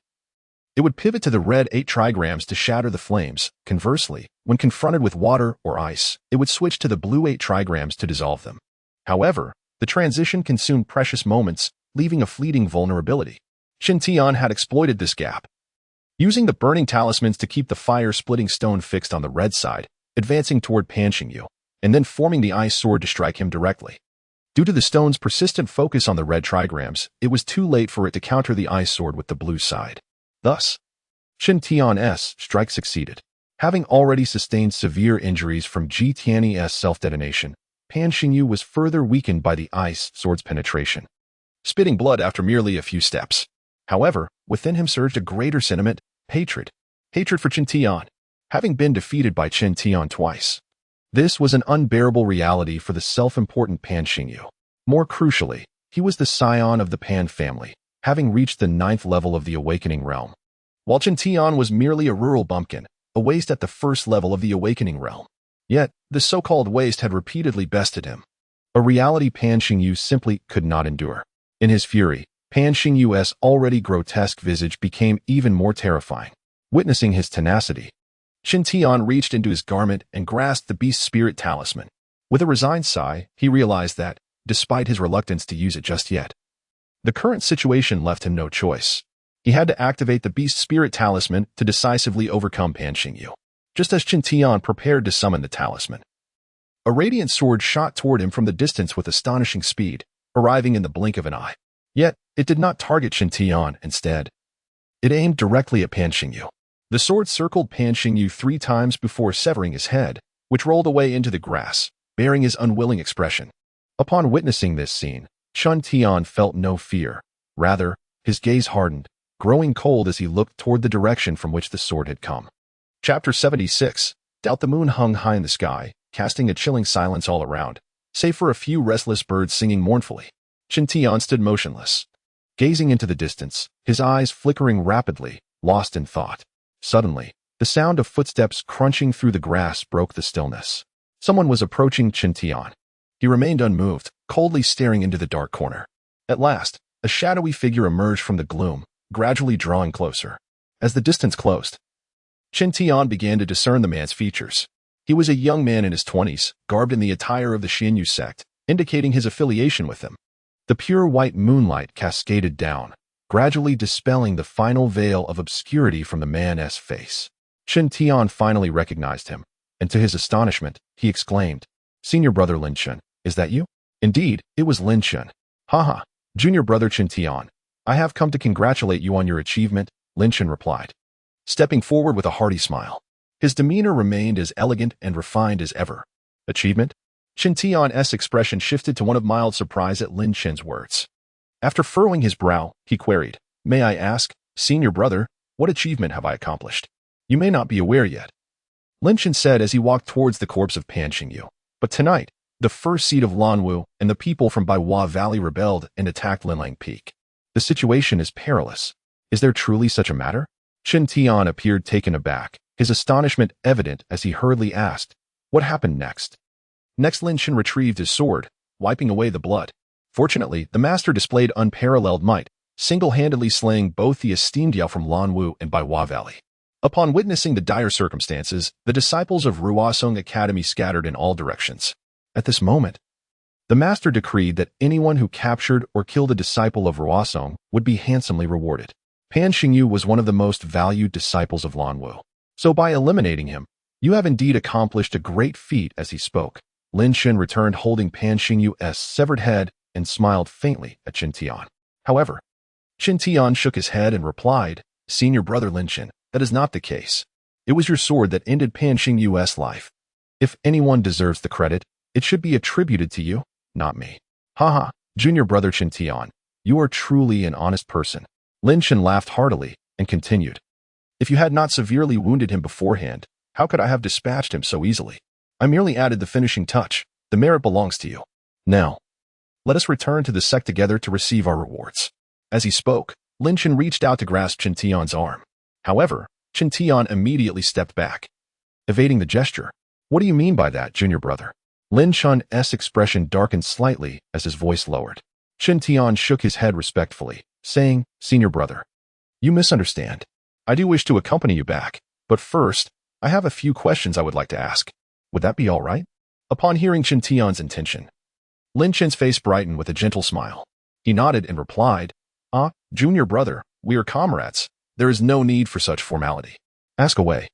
it would pivot to the red 8 trigrams to shatter the flames. Conversely, when confronted with water or ice, it would switch to the blue 8 trigrams to dissolve them. However, the transition consumed precious moments, leaving a fleeting vulnerability. Chen Tian had exploited this gap, using the burning talismans to keep the fire-splitting stone fixed on the red side, advancing toward Pan Xingyu, and then forming the ice sword to strike him directly. Due to the stone's persistent focus on the red trigrams, it was too late for it to counter the ice sword with the blue side. Thus, Chen Tian's strike succeeded. Having already sustained severe injuries from Ji Tian's self-detonation, Pan Xingyu was further weakened by the ice sword's penetration, spitting blood after merely a few steps. However, within him surged a greater sentiment, hatred. Hatred for Chen Tian, having been defeated by Chen Tian twice. This was an unbearable reality for the self-important Pan Xingyu. More crucially, he was the scion of the Pan family, having reached the 9th level of the Awakening Realm, while Chen Tian was merely a rural bumpkin, a waste at the 1st level of the Awakening Realm. Yet, the so-called waste had repeatedly bested him, a reality Pan Xingyu simply could not endure. In his fury, Pan Xingyu's already grotesque visage became even more terrifying. Witnessing his tenacity, Chen Tian reached into his garment and grasped the beast spirit talisman. With a resigned sigh, he realized that, despite his reluctance to use it just yet, the current situation left him no choice. He had to activate the beast spirit talisman to decisively overcome Pan Xingyu. Just as Chen Tian prepared to summon the talisman, a radiant sword shot toward him from the distance with astonishing speed, arriving in the blink of an eye. Yet, it did not target Chen Tian. Instead, it aimed directly at Pan Xingyu. The sword circled Pan Xingyu 3 times before severing his head, which rolled away into the grass, bearing his unwilling expression. Upon witnessing this scene, Chen Tian felt no fear. Rather, his gaze hardened, growing cold as he looked toward the direction from which the sword had come. Chapter 76. Doubt. The moon hung high in the sky, casting a chilling silence all around, save for a few restless birds singing mournfully. Chen Tian stood motionless, gazing into the distance, his eyes flickering rapidly, lost in thought. Suddenly, the sound of footsteps crunching through the grass broke the stillness. Someone was approaching Chen Tian. He remained unmoved, coldly staring into the dark corner. At last, a shadowy figure emerged from the gloom, gradually drawing closer. As the distance closed, Chen Tian began to discern the man's features. He was a young man in his 20s, garbed in the attire of the Xianyu sect, indicating his affiliation with them. The pure white moonlight cascaded down, gradually dispelling the final veil of obscurity from the man's face. Chen Tian finally recognized him, and to his astonishment, he exclaimed, "Senior brother Lin Chen, is that you?" Indeed, it was Lin Chen. "Haha, junior brother Chen Tian, I have come to congratulate you on your achievement," Lin Chen replied, stepping forward with a hearty smile. His demeanor remained as elegant and refined as ever. Achievement? Chen Tian's expression shifted to one of mild surprise at Lin Chen's words. After furrowing his brow, he queried, "May I ask, senior brother, what achievement have I accomplished? You may not be aware yet," Lin Chen said as he walked towards the corpse of Pan Xingyu. "But tonight, the first seed of Lanwu and the people from Baihua Valley rebelled and attacked Linlang Peak. The situation is perilous. Is there truly such a matter?" Chen Tian appeared taken aback, his astonishment evident as he hurriedly asked, "What happened next?" Next, Lin Chen retrieved his sword, wiping away the blood. Fortunately, the master displayed unparalleled might, single-handedly slaying both the esteemed Yao from Lanwu and Baihua Valley. Upon witnessing the dire circumstances, the disciples of Ruosong Academy scattered in all directions. At this moment, the master decreed that anyone who captured or killed a disciple of Ruosong would be handsomely rewarded. Pan Xingyu was one of the most valued disciples of Lan Wu. So by eliminating him, you have indeed accomplished a great feat. As he spoke, Lin Shen returned holding Pan Xingyu's severed head and smiled faintly at Chen Tian. However, Chen Tian shook his head and replied, "Senior brother Lin Shen, that is not the case. It was your sword that ended Pan Xingyu's life. If anyone deserves the credit, it should be attributed to you, not me." Haha, junior brother Chen Tian, you are truly an honest person. Lin Shen laughed heartily and continued, "If you had not severely wounded him beforehand, how could I have dispatched him so easily? I merely added the finishing touch. The merit belongs to you. Now, let us return to the sect together to receive our rewards." As he spoke, Lin Shen reached out to grasp Chen Tian's arm. However, Chen Tian immediately stepped back, evading the gesture. "What do you mean by that, junior brother?" Lin Shen's expression darkened slightly as his voice lowered. Chen Tian shook his head respectfully, saying, "Senior brother, you misunderstand. I do wish to accompany you back, but first, I have a few questions I would like to ask. Would that be all right?" Upon hearing Chen Tian's intention, Lin Shen's face brightened with a gentle smile. He nodded and replied, "Junior brother, we are comrades. There is no need for such formality. Ask away,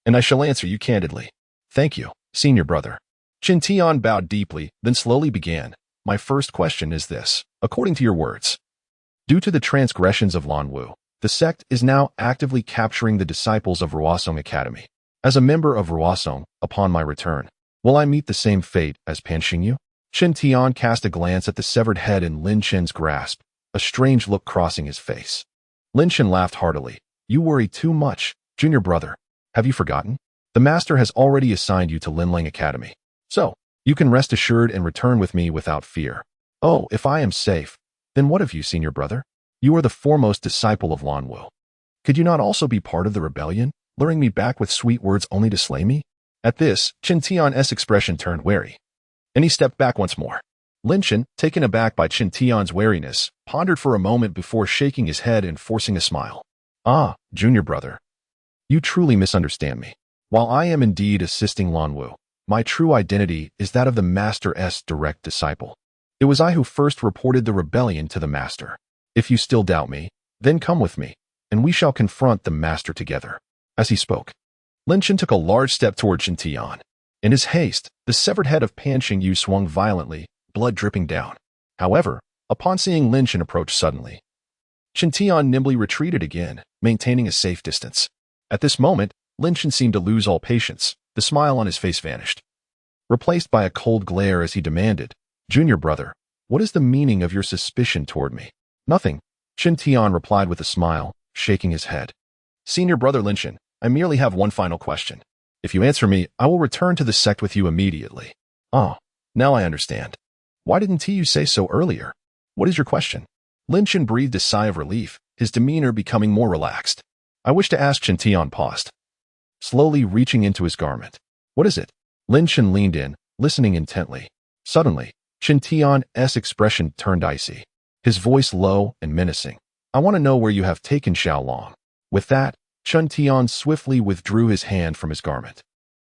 and I shall answer you candidly." "Thank you, senior brother." Chen Tian bowed deeply, then slowly began, "My first question is this. According to your words, due to the transgressions of Lan Wu, the sect is now actively capturing the disciples of Ruosong Academy. As a member of Ruosong, upon my return, will I meet the same fate as Pan Xingyu?" Chen Tian cast a glance at the severed head in Lin Shen's grasp, a strange look crossing his face. Lin Shen laughed heartily. "You worry too much, junior brother. Have you forgotten? The master has already assigned you to Linlang Academy. So, you can rest assured and return with me without fear." "Oh, if I am safe, then what of you, senior brother? You are the foremost disciple of Lan Wu. Could you not also be part of the rebellion, luring me back with sweet words only to slay me?" At this, Chen Tian's expression turned wary, and he stepped back once more. Lin Shen, taken aback by Chen Tian's wariness, pondered for a moment before shaking his head and forcing a smile. Junior brother, you truly misunderstand me. While I am indeed assisting Lan Wu, my true identity is that of the master's direct disciple. It was I who first reported the rebellion to the master. If you still doubt me, then come with me, and we shall confront the master together." As he spoke, Lin Shen took a large step toward Chen Tian. In his haste, the severed head of Pan Xingyu swung violently, blood dripping down. However, upon seeing Lin Shen approach suddenly, Chen Tian nimbly retreated again, maintaining a safe distance. At this moment, Lin Shen seemed to lose all patience. The smile on his face vanished, replaced by a cold glare as he demanded, "Junior brother, what is the meaning of your suspicion toward me?" "Nothing," Chen Tian replied with a smile, shaking his head. "Senior brother Lin Shen, I merely have one final question. If you answer me, I will return to the sect with you immediately." Now I understand. Why didn't you say so earlier? What is your question?" Lin Shen breathed a sigh of relief, his demeanor becoming more relaxed. "I wish to ask." Chen Tian paused, slowly reaching into his garment. "What is it?" Lin Shen leaned in, listening intently. Suddenly, Chen Tian's expression turned icy, his voice low and menacing. "I want to know where you have taken Xiaolong." With that, Chen Tian swiftly withdrew his hand from his garment,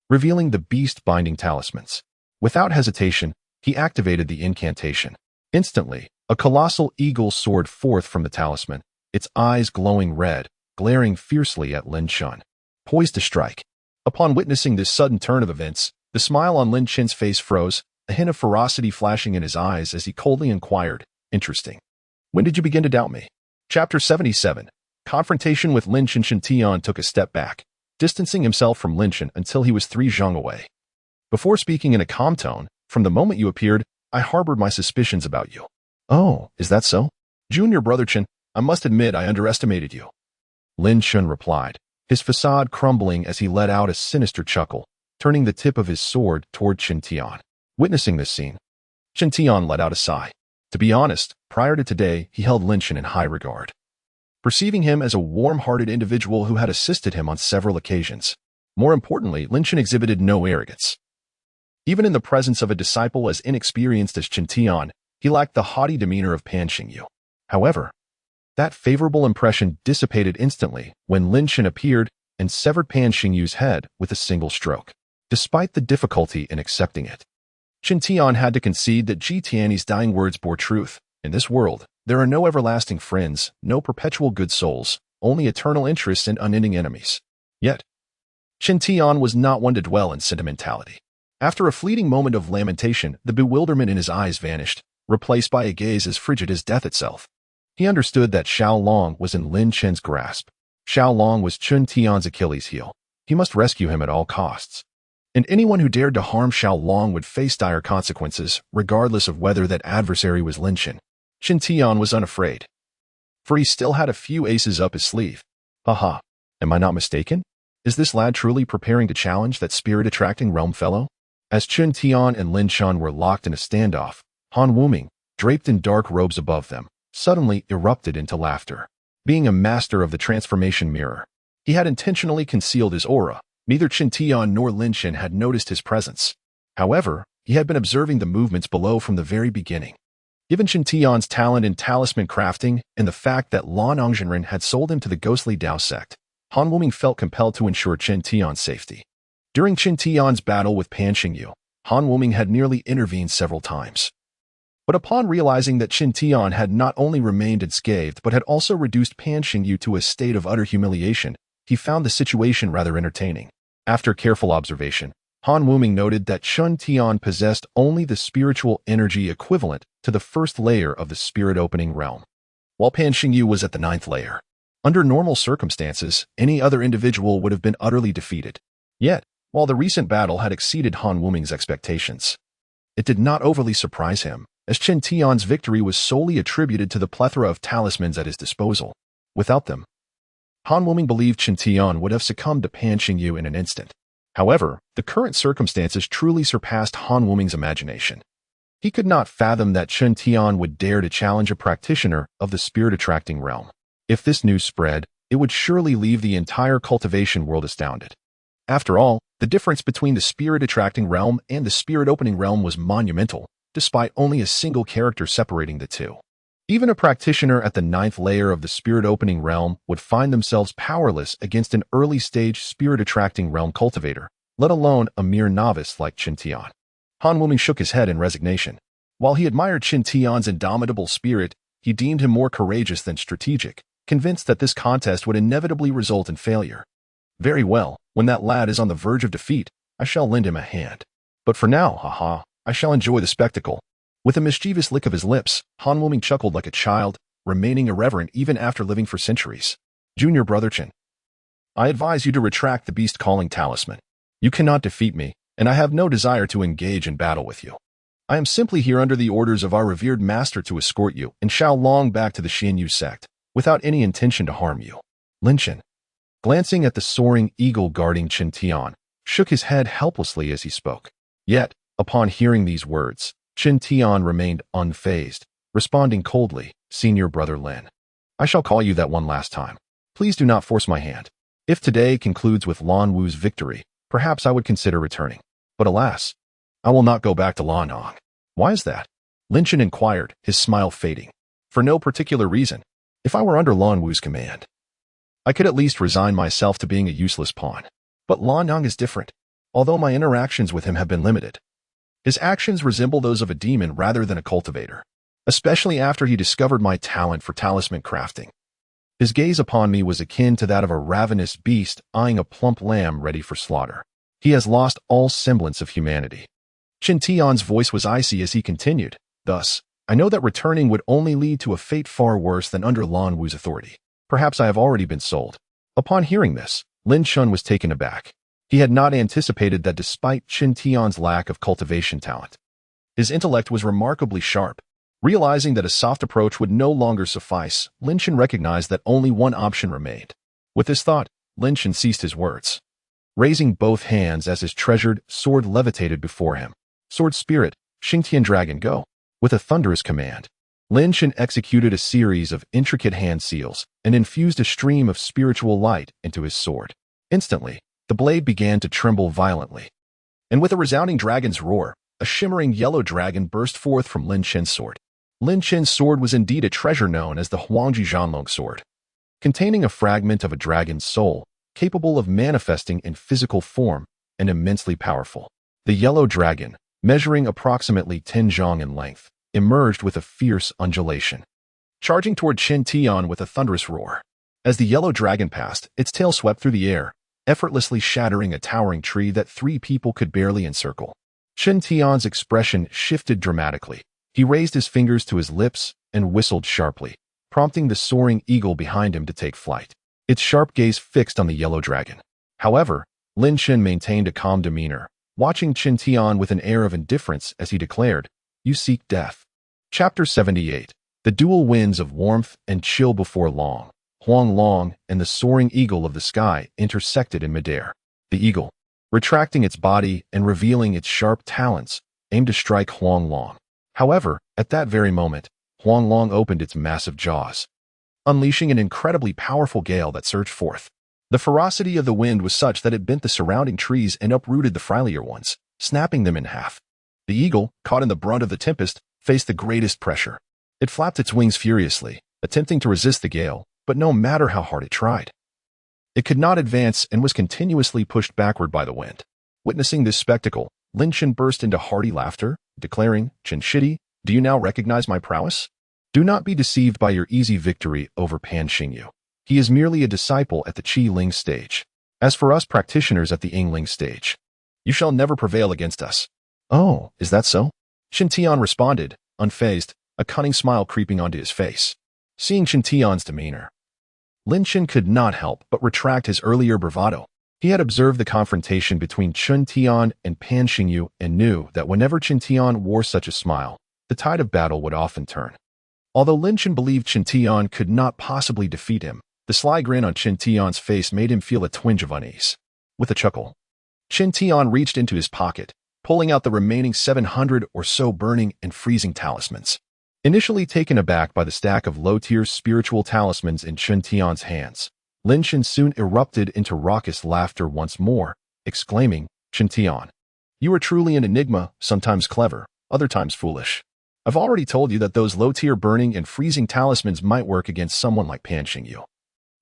revealing the beast-binding talismans. Without hesitation, he activated the incantation. Instantly, a colossal eagle soared forth from the talisman, its eyes glowing red, glaring fiercely at Lin Shen, poised to strike. Upon witnessing this sudden turn of events, the smile on Lin Shen's face froze, a hint of ferocity flashing in his eyes as he coldly inquired, "Interesting. When did you begin to doubt me?" Chapter 77. Confrontation with Lin Shen. Chen Tian took a step back, distancing himself from Lin Shen until he was 3 zhang away. Before speaking in a calm tone, "From the moment you appeared, I harbored my suspicions about you." "Oh, is that so?" "Junior brother Chen, I must admit I underestimated you," Lin Shen replied, his facade crumbling as he let out a sinister chuckle, turning the tip of his sword toward Chen Tian. Witnessing this scene, Chen Tian let out a sigh. To be honest, prior to today, he held Lin Shen in high regard, perceiving him as a warm-hearted individual who had assisted him on several occasions. More importantly, Lin Shen exhibited no arrogance. Even in the presence of a disciple as inexperienced as Chen Tian, he lacked the haughty demeanor of Pan Xingyu. However, that favorable impression dissipated instantly when Lin Shen appeared, and severed Pan Xingyu's head with a single stroke. Despite the difficulty in accepting it, Chen Tian had to concede that Ji Tianyi's dying words bore truth. In this world, there are no everlasting friends, no perpetual good souls, only eternal interests and unending enemies. Yet, Chen Tian was not one to dwell in sentimentality. After a fleeting moment of lamentation, the bewilderment in his eyes vanished, replaced by a gaze as frigid as death itself. He understood that Xiao Long was in Lin Chen's grasp. Xiao Long was Chen Tian's Achilles heel. He must rescue him at all costs. And anyone who dared to harm Xiao Long would face dire consequences, regardless of whether that adversary was Lin Chen. Chen Tian was unafraid, for he still had a few aces up his sleeve. Haha, am I not mistaken? Is this lad truly preparing to challenge that spirit-attracting realm fellow? As Chen Tian and Lin Chen were locked in a standoff, Han Wuming, draped in dark robes above them, suddenly erupted into laughter. Being a master of the transformation mirror, he had intentionally concealed his aura. Neither Chen Tian nor Lin Chen had noticed his presence. However, he had been observing the movements below from the very beginning. Given Chen Tian's talent in talisman crafting and the fact that Lan Angzhenren had sold him to the ghostly Dao sect, Han Wuming felt compelled to ensure Chen Tian's safety. During Chen Tian's battle with Pan Xingyu, Han Wuming had nearly intervened several times. But upon realizing that Chen Tian had not only remained unscathed but had also reduced Pan Xingyu to a state of utter humiliation, he found the situation rather entertaining. After careful observation, Han Wuming noted that Chen Tian possessed only the spiritual energy equivalent to the first layer of the spirit-opening realm, while Pan Xingyu was at the 9th layer. Under normal circumstances, any other individual would have been utterly defeated. Yet, while the recent battle had exceeded Han Wuming's expectations, it did not overly surprise him, as Chen Tian's victory was solely attributed to the plethora of talismans at his disposal. Without them, Han Wuming believed Chen Tian would have succumbed to Pan Xingyu in an instant. However, the current circumstances truly surpassed Han Wuming's imagination. He could not fathom that Chen Tian would dare to challenge a practitioner of the spirit-attracting realm. If this news spread, it would surely leave the entire cultivation world astounded. After all, the difference between the spirit-attracting realm and the spirit-opening realm was monumental, despite only a single character separating the two. Even a practitioner at the 9th layer of the spirit-opening realm would find themselves powerless against an early-stage spirit-attracting realm cultivator, let alone a mere novice like Chen Tian. Han Wuming shook his head in resignation. While he admired Chen Tian's indomitable spirit, he deemed him more courageous than strategic, convinced that this contest would inevitably result in failure. Very well, when that lad is on the verge of defeat, I shall lend him a hand. But for now, haha, I shall enjoy the spectacle. With a mischievous lick of his lips, Han Wuming chuckled like a child, remaining irreverent even after living for centuries. Junior brother Chen, I advise you to retract the beast-calling talisman. You cannot defeat me, and I have no desire to engage in battle with you. I am simply here under the orders of our revered master to escort you and Xiao Long back to the Xianyu sect, without any intention to harm you. Lin Chen, glancing at the soaring eagle guarding Chen Tian, shook his head helplessly as he spoke. Yet, upon hearing these words, Chen Tian remained unfazed, responding coldly, Senior Brother Lin. I shall call you that one last time. Please do not force my hand. If today concludes with Lan Wu's victory, perhaps I would consider returning. But alas, I will not go back to Lan Hong. Why is that? Lin Chen inquired, his smile fading. For no particular reason. If I were under Lan Wu's command, I could at least resign myself to being a useless pawn. But Lan Hong is different. Although my interactions with him have been limited, his actions resemble those of a demon rather than a cultivator, especially after he discovered my talent for talisman crafting. His gaze upon me was akin to that of a ravenous beast eyeing a plump lamb ready for slaughter. He has lost all semblance of humanity. Chen Tian's voice was icy as he continued. Thus, I know that returning would only lead to a fate far worse than under Lan Wu's authority. Perhaps I have already been sold. Upon hearing this, Lin Chen was taken aback. He had not anticipated that despite Chen Tian's lack of cultivation talent, his intellect was remarkably sharp. Realizing that a soft approach would no longer suffice, Lin Chen recognized that only one option remained. With this thought, Lin Chen ceased his words, raising both hands as his treasured sword levitated before him. Sword Spirit, Xingtian Dragon, go! With a thunderous command, Lin Chen executed a series of intricate hand seals and infused a stream of spiritual light into his sword. Instantly, the blade began to tremble violently, and with a resounding dragon's roar, a shimmering yellow dragon burst forth from Lin Chen's sword. Lin Chen's sword was indeed a treasure known as the Huangji Zhanlong sword. Containing a fragment of a dragon's soul, capable of manifesting in physical form and immensely powerful. The yellow dragon, measuring approximately 10 zhang in length, emerged with a fierce undulation, charging toward Chen Tian with a thunderous roar. As the yellow dragon passed, its tail swept through the air, effortlessly shattering a towering tree that 3 people could barely encircle. Chen Tian's expression shifted dramatically. He raised his fingers to his lips and whistled sharply, prompting the soaring eagle behind him to take flight, its sharp gaze fixed on the yellow dragon. However, Lin Chen maintained a calm demeanor, watching Chen Tian with an air of indifference as he declared, "You seek death." Chapter 78. The dual winds of warmth and chill before long. Huang Long and the soaring eagle of the sky intersected in midair. The eagle, retracting its body and revealing its sharp talons, aimed to strike Huang Long. However, at that very moment, Huang Long opened its massive jaws, unleashing an incredibly powerful gale that surged forth. The ferocity of the wind was such that it bent the surrounding trees and uprooted the frilier ones, snapping them in half. The eagle, caught in the brunt of the tempest, faced the greatest pressure. It flapped its wings furiously, attempting to resist the gale, but no matter how hard it tried, it could not advance and was continuously pushed backward by the wind. Witnessing this spectacle, Lin Chen burst into hearty laughter, declaring, "Chen Shidi, do you now recognize my prowess? Do not be deceived by your easy victory over Pan Xingyu. He is merely a disciple at the Qi Ling stage. As for us practitioners at the Yingling stage, you shall never prevail against us." "Oh, is that so?" Chen Tian responded, unfazed, a cunning smile creeping onto his face. Seeing Chen Tian's demeanor, Lin Chen could not help but retract his earlier bravado. He had observed the confrontation between Chen Tian and Pan Xingyu and knew that whenever Chen Tian wore such a smile, the tide of battle would often turn. Although Lin Chen believed Chen Tian could not possibly defeat him, the sly grin on Chen Tian's face made him feel a twinge of unease. With a chuckle, Chen Tian reached into his pocket, pulling out the remaining 700 or so burning and freezing talismans. Initially taken aback by the stack of low-tier spiritual talismans in Chen Tian's hands, Lin Chen soon erupted into raucous laughter once more, exclaiming, "Chen Tian, you are truly an enigma, sometimes clever, other times foolish. I've already told you that those low-tier burning and freezing talismans might work against someone like Pan Xingyu.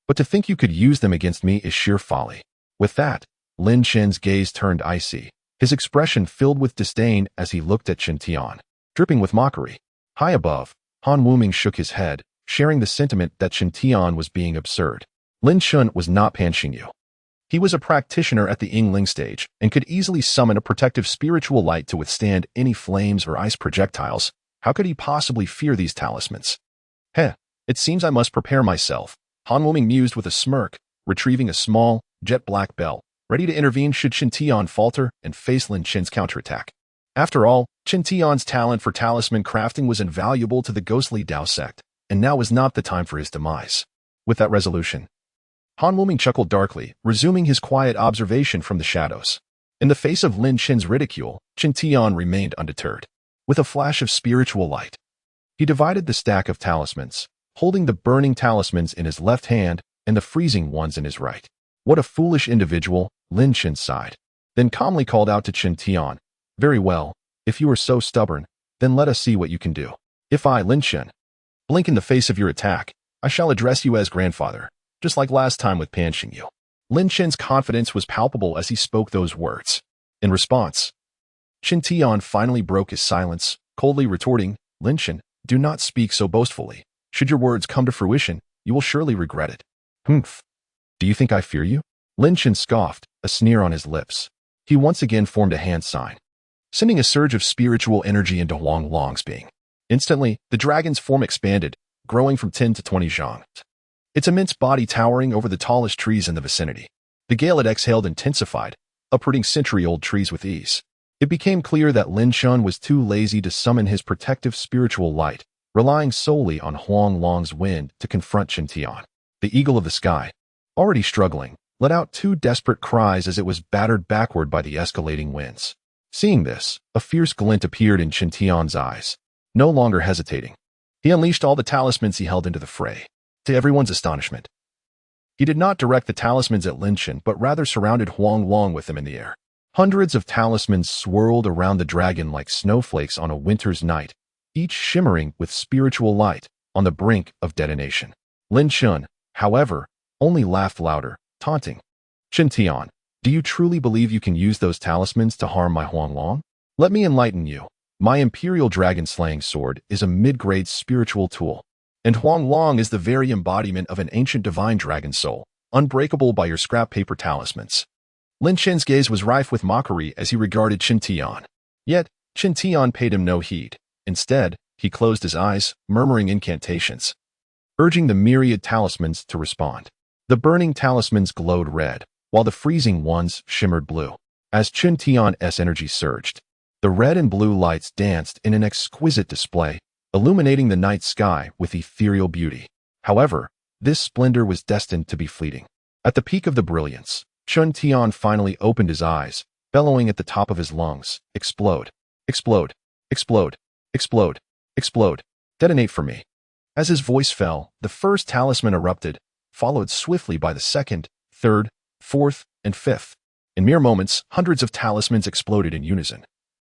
But to think you could use them against me is sheer folly." With that, Lin Chen's gaze turned icy, his expression filled with disdain as he looked at Chen Tian, dripping with mockery. High above, Han Wuming shook his head, sharing the sentiment that Chen Tian was being absurd. Lin Chen was not Pan Xingyu. He was a practitioner at the Yingling stage and could easily summon a protective spiritual light to withstand any flames or ice projectiles. How could he possibly fear these talismans? "Heh, it seems I must prepare myself," Han Wuming mused with a smirk, retrieving a small, jet-black bell, ready to intervene should Chen Tian falter and face Lin Chen's counterattack. After all, Chen Tian's talent for talisman crafting was invaluable to the ghostly Dao sect, and now was not the time for his demise. With that resolution, Han Wuming chuckled darkly, resuming his quiet observation from the shadows. In the face of Lin Chen's ridicule, Chen Tian remained undeterred. With a flash of spiritual light, he divided the stack of talismans, holding the burning talismans in his left hand and the freezing ones in his right. "What a foolish individual," Lin Chen sighed, then calmly called out to Chen Tian, "Very well, if you are so stubborn, then let us see what you can do. If I, Lin Chen, blink in the face of your attack, I shall address you as grandfather, just like last time with Pan Xingyu." Lin Chen's confidence was palpable as he spoke those words. In response, Chen Tian finally broke his silence, coldly retorting, "Lin Chen, do not speak so boastfully. Should your words come to fruition, you will surely regret it." "Humph. Do you think I fear you?" Lin Chen scoffed, a sneer on his lips. He once again formed a hand sign, sending a surge of spiritual energy into Huang Long's being. Instantly, the dragon's form expanded, growing from 10 to 20 zhang, its immense body towering over the tallest trees in the vicinity. The gale it exhaled intensified, uprooting century-old trees with ease. It became clear that Lin Chen was too lazy to summon his protective spiritual light, relying solely on Huang Long's wind to confront Chen Tian. The eagle of the sky, already struggling, let out 2 desperate cries as it was battered backward by the escalating winds. Seeing this, a fierce glint appeared in Chen Tian's eyes. No longer hesitating, he unleashed all the talismans he held into the fray. To everyone's astonishment, he did not direct the talismans at Lin Chen, but rather surrounded Huang Long with them in the air. Hundreds of talismans swirled around the dragon like snowflakes on a winter's night, each shimmering with spiritual light on the brink of detonation. Lin Chen, however, only laughed louder, taunting, Chen Tian, do you truly believe you can use those talismans to harm my Huanglong? Let me enlighten you. My Imperial Dragon-Slaying Sword is a mid-grade spiritual tool, and Huanglong is the very embodiment of an ancient divine dragon soul, unbreakable by your scrap paper talismans. Lin Chen's gaze was rife with mockery as he regarded Chen Tian. Yet, Chen Tian paid him no heed. Instead, he closed his eyes, murmuring incantations, urging the myriad talismans to respond. The burning talismans glowed red, while the freezing ones shimmered blue. As Chen Tian's energy surged, the red and blue lights danced in an exquisite display, illuminating the night sky with ethereal beauty. However, this splendor was destined to be fleeting. At the peak of the brilliance, Chen Tian finally opened his eyes, bellowing at the top of his lungs, "Explode! Explode! Explode! Explode! Explode! Detonate for me!" As his voice fell, the first talisman erupted, followed swiftly by the second, third, fourth, and fifth. In mere moments, hundreds of talismans exploded in unison,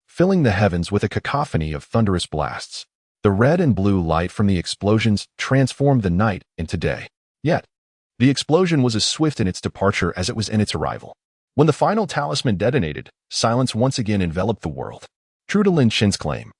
filling the heavens with a cacophony of thunderous blasts. The red and blue light from the explosions transformed the night into day. Yet, the explosion was as swift in its departure as it was in its arrival. When the final talisman detonated, silence once again enveloped the world. True to Lin Chen's claim,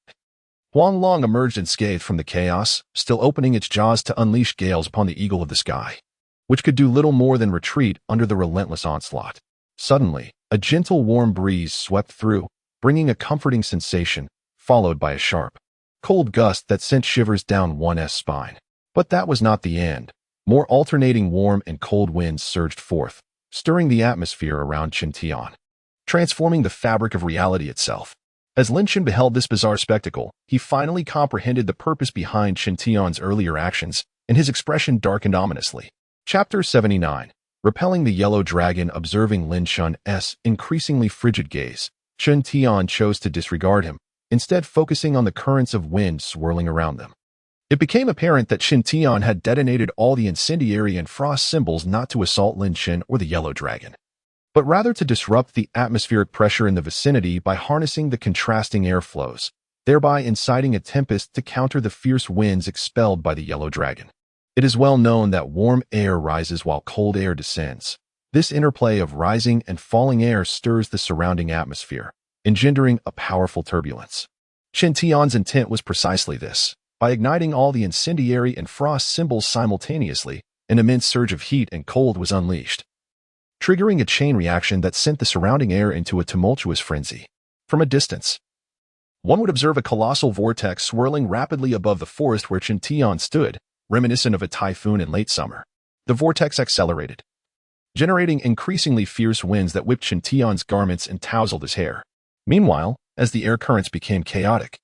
Huanglong emerged unscathed from the chaos, still opening its jaws to unleash gales upon the eagle of the sky, which could do little more than retreat under the relentless onslaught. Suddenly, a gentle warm breeze swept through, bringing a comforting sensation, followed by a sharp, cold gust that sent shivers down one's spine. But that was not the end. More alternating warm and cold winds surged forth, stirring the atmosphere around Chen Tian, transforming the fabric of reality itself. As Lin Chen beheld this bizarre spectacle, he finally comprehended the purpose behind Chen Tian's earlier actions, and his expression darkened ominously. Chapter 79. Repelling the Yellow Dragon. Observing Lin Chen's increasingly frigid gaze, Chen Tian chose to disregard him, instead focusing on the currents of wind swirling around them. It became apparent that Chen Tian had detonated all the incendiary and frost symbols not to assault Lin Chen or the Yellow Dragon, but rather to disrupt the atmospheric pressure in the vicinity by harnessing the contrasting airflows, thereby inciting a tempest to counter the fierce winds expelled by the Yellow Dragon. It is well known that warm air rises while cold air descends. This interplay of rising and falling air stirs the surrounding atmosphere, engendering a powerful turbulence. Chen Tian's intent was precisely this. By igniting all the incendiary and frost symbols simultaneously, an immense surge of heat and cold was unleashed, triggering a chain reaction that sent the surrounding air into a tumultuous frenzy. From a distance, one would observe a colossal vortex swirling rapidly above the forest where Chen Tian stood, reminiscent of a typhoon in late summer. The vortex accelerated, generating increasingly fierce winds that whipped Chen Tian's garments and tousled his hair. Meanwhile, as the air currents became chaotic,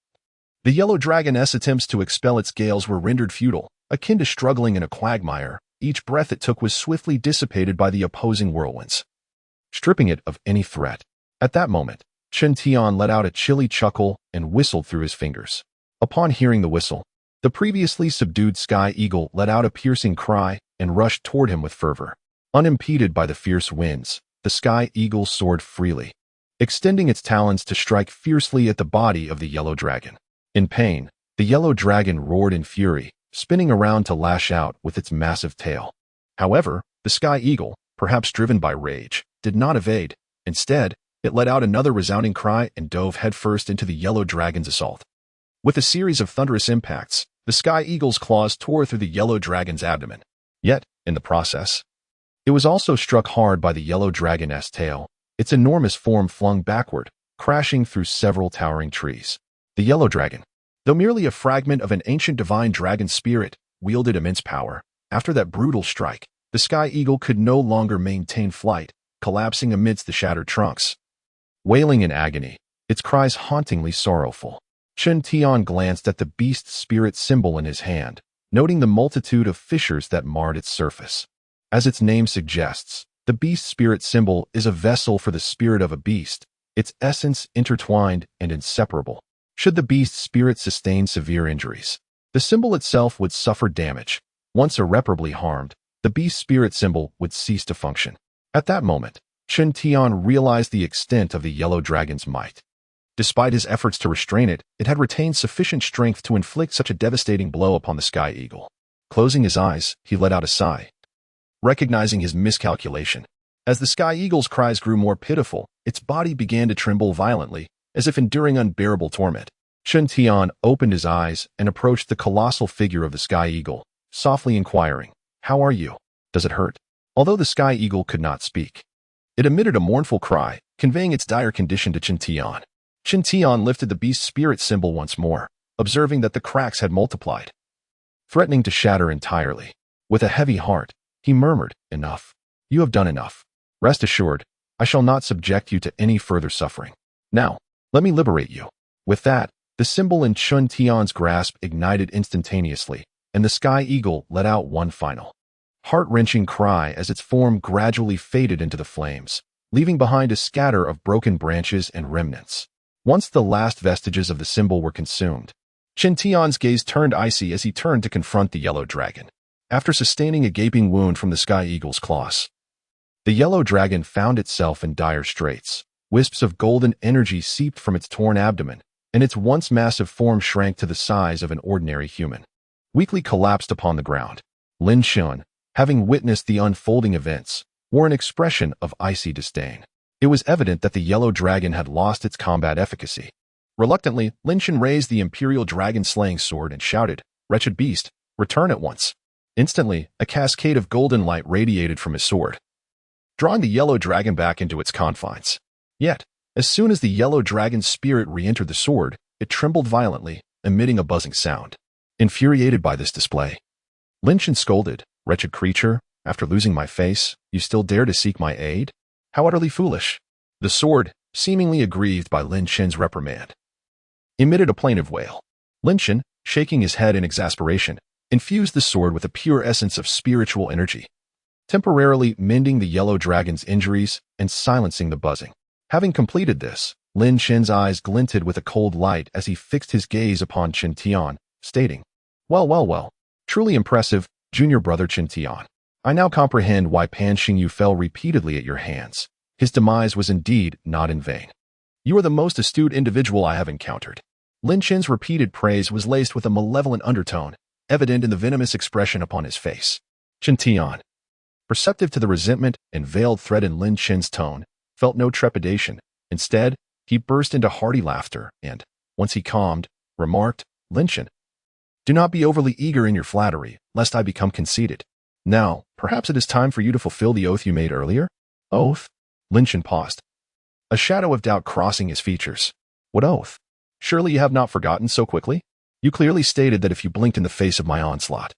the Yellow Dragon's attempts to expel its gales were rendered futile, akin to struggling in a quagmire. Each breath it took was swiftly dissipated by the opposing whirlwinds, stripping it of any threat. At that moment, Chen Tian let out a chilly chuckle and whistled through his fingers. Upon hearing the whistle, the previously subdued Sky Eagle let out a piercing cry and rushed toward him with fervor. Unimpeded by the fierce winds, the Sky Eagle soared freely, extending its talons to strike fiercely at the body of the Yellow Dragon. In pain, the Yellow Dragon roared in fury, spinning around to lash out with its massive tail. However, the Sky Eagle, perhaps driven by rage, did not evade. Instead, it let out another resounding cry and dove headfirst into the Yellow Dragon's assault. With a series of thunderous impacts, the Sky Eagle's claws tore through the Yellow Dragon's abdomen. Yet, in the process, it was also struck hard by the Yellow Dragon's tail, its enormous form flung backward, crashing through several towering trees. The Yellow Dragon, though merely a fragment of an ancient divine dragon spirit, wielded immense power. After that brutal strike, the Sky Eagle could no longer maintain flight, collapsing amidst the shattered trunks. Wailing in agony, its cries hauntingly sorrowful, Chen Tian glanced at the beast spirit symbol in his hand, noting the multitude of fissures that marred its surface. As its name suggests, the beast spirit symbol is a vessel for the spirit of a beast, its essence intertwined and inseparable. Should the beast spirit sustain severe injuries, the symbol itself would suffer damage. Once irreparably harmed, the beast spirit symbol would cease to function. At that moment, Chen Tian realized the extent of the Yellow Dragon's might. Despite his efforts to restrain it, it had retained sufficient strength to inflict such a devastating blow upon the Sky Eagle. Closing his eyes, he let out a sigh, recognizing his miscalculation. As the sky eagle's cries grew more pitiful, its body began to tremble violently, as if enduring unbearable torment. Chen Tian opened his eyes and approached the colossal figure of the sky eagle, softly inquiring, "How are you? Does it hurt?" Although the sky eagle could not speak, it emitted a mournful cry, conveying its dire condition to Chen Tian. Chen Tian lifted the beast's spirit symbol once more, observing that the cracks had multiplied, threatening to shatter entirely. With a heavy heart, he murmured, "Enough. You have done enough. Rest assured, I shall not subject you to any further suffering. Now, let me liberate you." With that, the symbol in Chen Tian's grasp ignited instantaneously, and the sky eagle let out one final, heart-wrenching cry as its form gradually faded into the flames, leaving behind a scatter of broken branches and remnants. Once the last vestiges of the symbol were consumed, Chen Tian's gaze turned icy as he turned to confront the yellow dragon. After sustaining a gaping wound from the sky eagle's claws, the yellow dragon found itself in dire straits. Wisps of golden energy seeped from its torn abdomen, and its once massive form shrank to the size of an ordinary human. Weakly collapsed upon the ground. Lin Chen, having witnessed the unfolding events, wore an expression of icy disdain. It was evident that the yellow dragon had lost its combat efficacy. Reluctantly, Lin Chen raised the imperial dragon-slaying sword and shouted, "Wretched beast, return at once." Instantly, a cascade of golden light radiated from his sword, drawing the yellow dragon back into its confines. Yet, as soon as the yellow dragon's spirit re-entered the sword, it trembled violently, emitting a buzzing sound. Infuriated by this display, Lin Chen scolded, "Wretched creature, after losing my face, you still dare to seek my aid? How utterly foolish." The sword, seemingly aggrieved by Lin Chen's reprimand, emitted a plaintive wail. Lin Chen, shaking his head in exasperation, infused the sword with a pure essence of spiritual energy, temporarily mending the yellow dragon's injuries and silencing the buzzing. Having completed this, Lin Chen's eyes glinted with a cold light as he fixed his gaze upon Chen Tian, stating, Well, truly impressive, junior brother Chen Tian. I now comprehend why Pan Xingyu fell repeatedly at your hands. His demise was indeed not in vain. You are the most astute individual I have encountered." Lin Chen's repeated praise was laced with a malevolent undertone, evident in the venomous expression upon his face. Chen Tian, perceptive to the resentment and veiled threat in Lin Chen's tone, felt no trepidation. Instead, he burst into hearty laughter and, once he calmed, remarked, "Lin Chen, do not be overly eager in your flattery, lest I become conceited. Now, perhaps it is time for you to fulfill the oath you made earlier?" "Oath?" Lin Chen paused, a shadow of doubt crossing his features. "What oath? Surely you have not forgotten so quickly? You clearly stated that if you blinked in the face of my onslaught,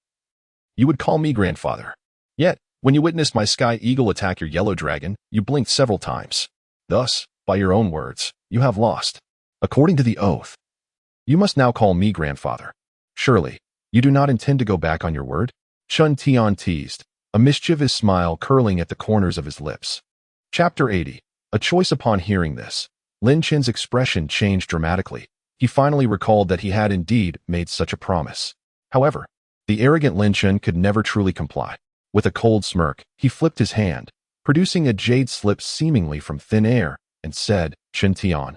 you would call me grandfather. Yet, when you witnessed my sky eagle attack your yellow dragon, you blinked several times. Thus, by your own words, you have lost. According to the oath, you must now call me grandfather. Surely, you do not intend to go back on your word?" Chen Tian teased, a mischievous smile curling at the corners of his lips. Chapter 80. A choice. Upon hearing this, Lin Chen's expression changed dramatically. He finally recalled that he had indeed made such a promise. However, the arrogant Lin Chen could never truly comply. With a cold smirk, he flipped his hand, producing a jade slip seemingly from thin air, and said, "Chen Tian,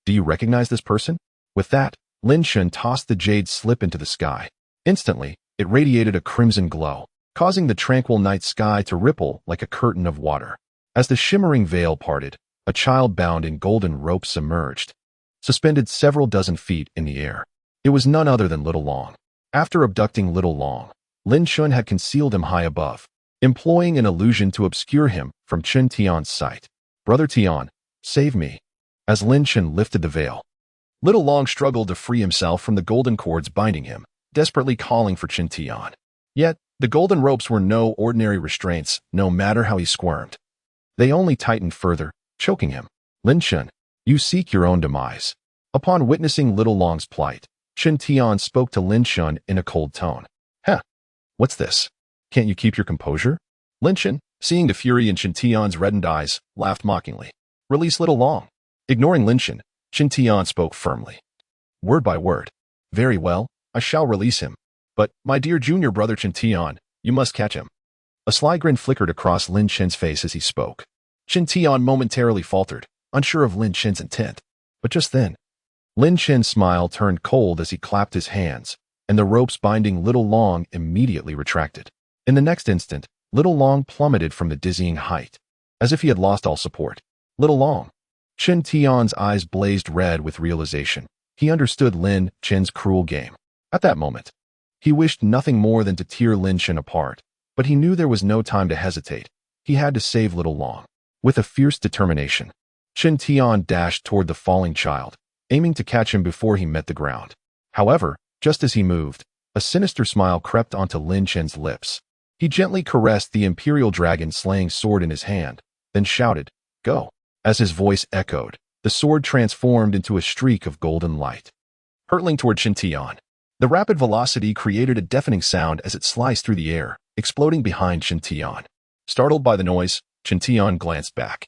do you recognize this person?" With that, Lin Chen tossed the jade slip into the sky. Instantly, it radiated a crimson glow, causing the tranquil night sky to ripple like a curtain of water. As the shimmering veil parted, a child bound in golden ropes emerged, suspended several dozen feet in the air. It was none other than Little Long. After abducting Little Long, Lin Chen had concealed him high above, employing an illusion to obscure him from Chen Tian's sight. "Brother Tian, save me." As Lin Chen lifted the veil, Little Long struggled to free himself from the golden cords binding him, desperately calling for Chen Tian. Yet, the golden ropes were no ordinary restraints, no matter how he squirmed. They only tightened further, choking him. "Lin Chen, you seek your own demise." Upon witnessing Little Long's plight, Chen Tian spoke to Lin Chen in a cold tone. What's this? Can't you keep your composure?" Lin Chen, seeing the fury in Chen Tian's reddened eyes, laughed mockingly. "Release Little Long." Ignoring Lin Chen, Chen Tian spoke firmly. "Word by word. Very well, I shall release him. But, my dear junior brother Chen Tian, you must catch him." A sly grin flickered across Lin Chen's face as he spoke. Chen Tian momentarily faltered, unsure of Lin Chen's intent. But just then, Lin Chen's smile turned cold as he clapped his hands, and the ropes binding Little Long immediately retracted. In the next instant, Little Long plummeted from the dizzying height. as if he had lost all support. Little Long. Chen Tian's eyes blazed red with realization. He understood Lin Chen's cruel game. At that moment, he wished nothing more than to tear Lin Chen apart, but he knew there was no time to hesitate. He had to save Little Long. With a fierce determination, Chen Tian dashed toward the falling child, aiming to catch him before he met the ground. However, just as he moved, a sinister smile crept onto Lin Chen's lips. He gently caressed the Imperial Dragon-slaying sword in his hand, then shouted, "Go." As his voice echoed, the sword transformed into a streak of golden light, hurtling toward Chen Tian. The rapid velocity created a deafening sound as it sliced through the air, exploding behind Chen Tian. Startled by the noise, Chen Tian glanced back,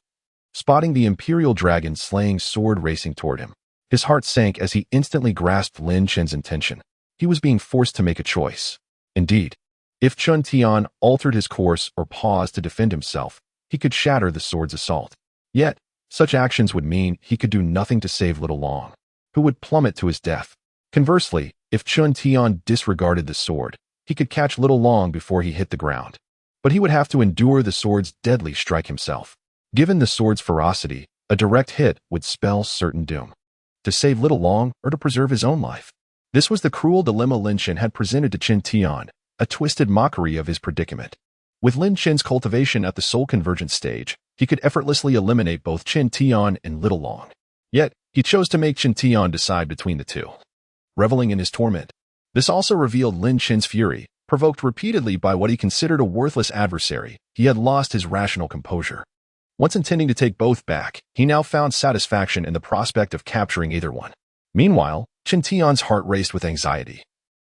spotting the Imperial Dragon-slaying sword racing toward him. His heart sank as he instantly grasped Lin Chen's intention. He was being forced to make a choice. Indeed, if Chen Tian altered his course or paused to defend himself, he could shatter the sword's assault. Yet, such actions would mean he could do nothing to save Little Long, who would plummet to his death. Conversely, if Chen Tian disregarded the sword, he could catch Little Long before he hit the ground. But he would have to endure the sword's deadly strike himself. Given the sword's ferocity, a direct hit would spell certain doom. To save Little Long or to preserve his own life. This was the cruel dilemma Lin Chen had presented to Chen Tian, a twisted mockery of his predicament. With Lin Chen's cultivation at the soul convergence stage, he could effortlessly eliminate both Chen Tian and Little Long. Yet, he chose to make Chen Tian decide between the two, reveling in his torment. This also revealed Lin Chen's fury, provoked repeatedly by what he considered a worthless adversary. He had lost his rational composure. Once intending to take both back, he now found satisfaction in the prospect of capturing either one. Meanwhile, Chen Tian's heart raced with anxiety.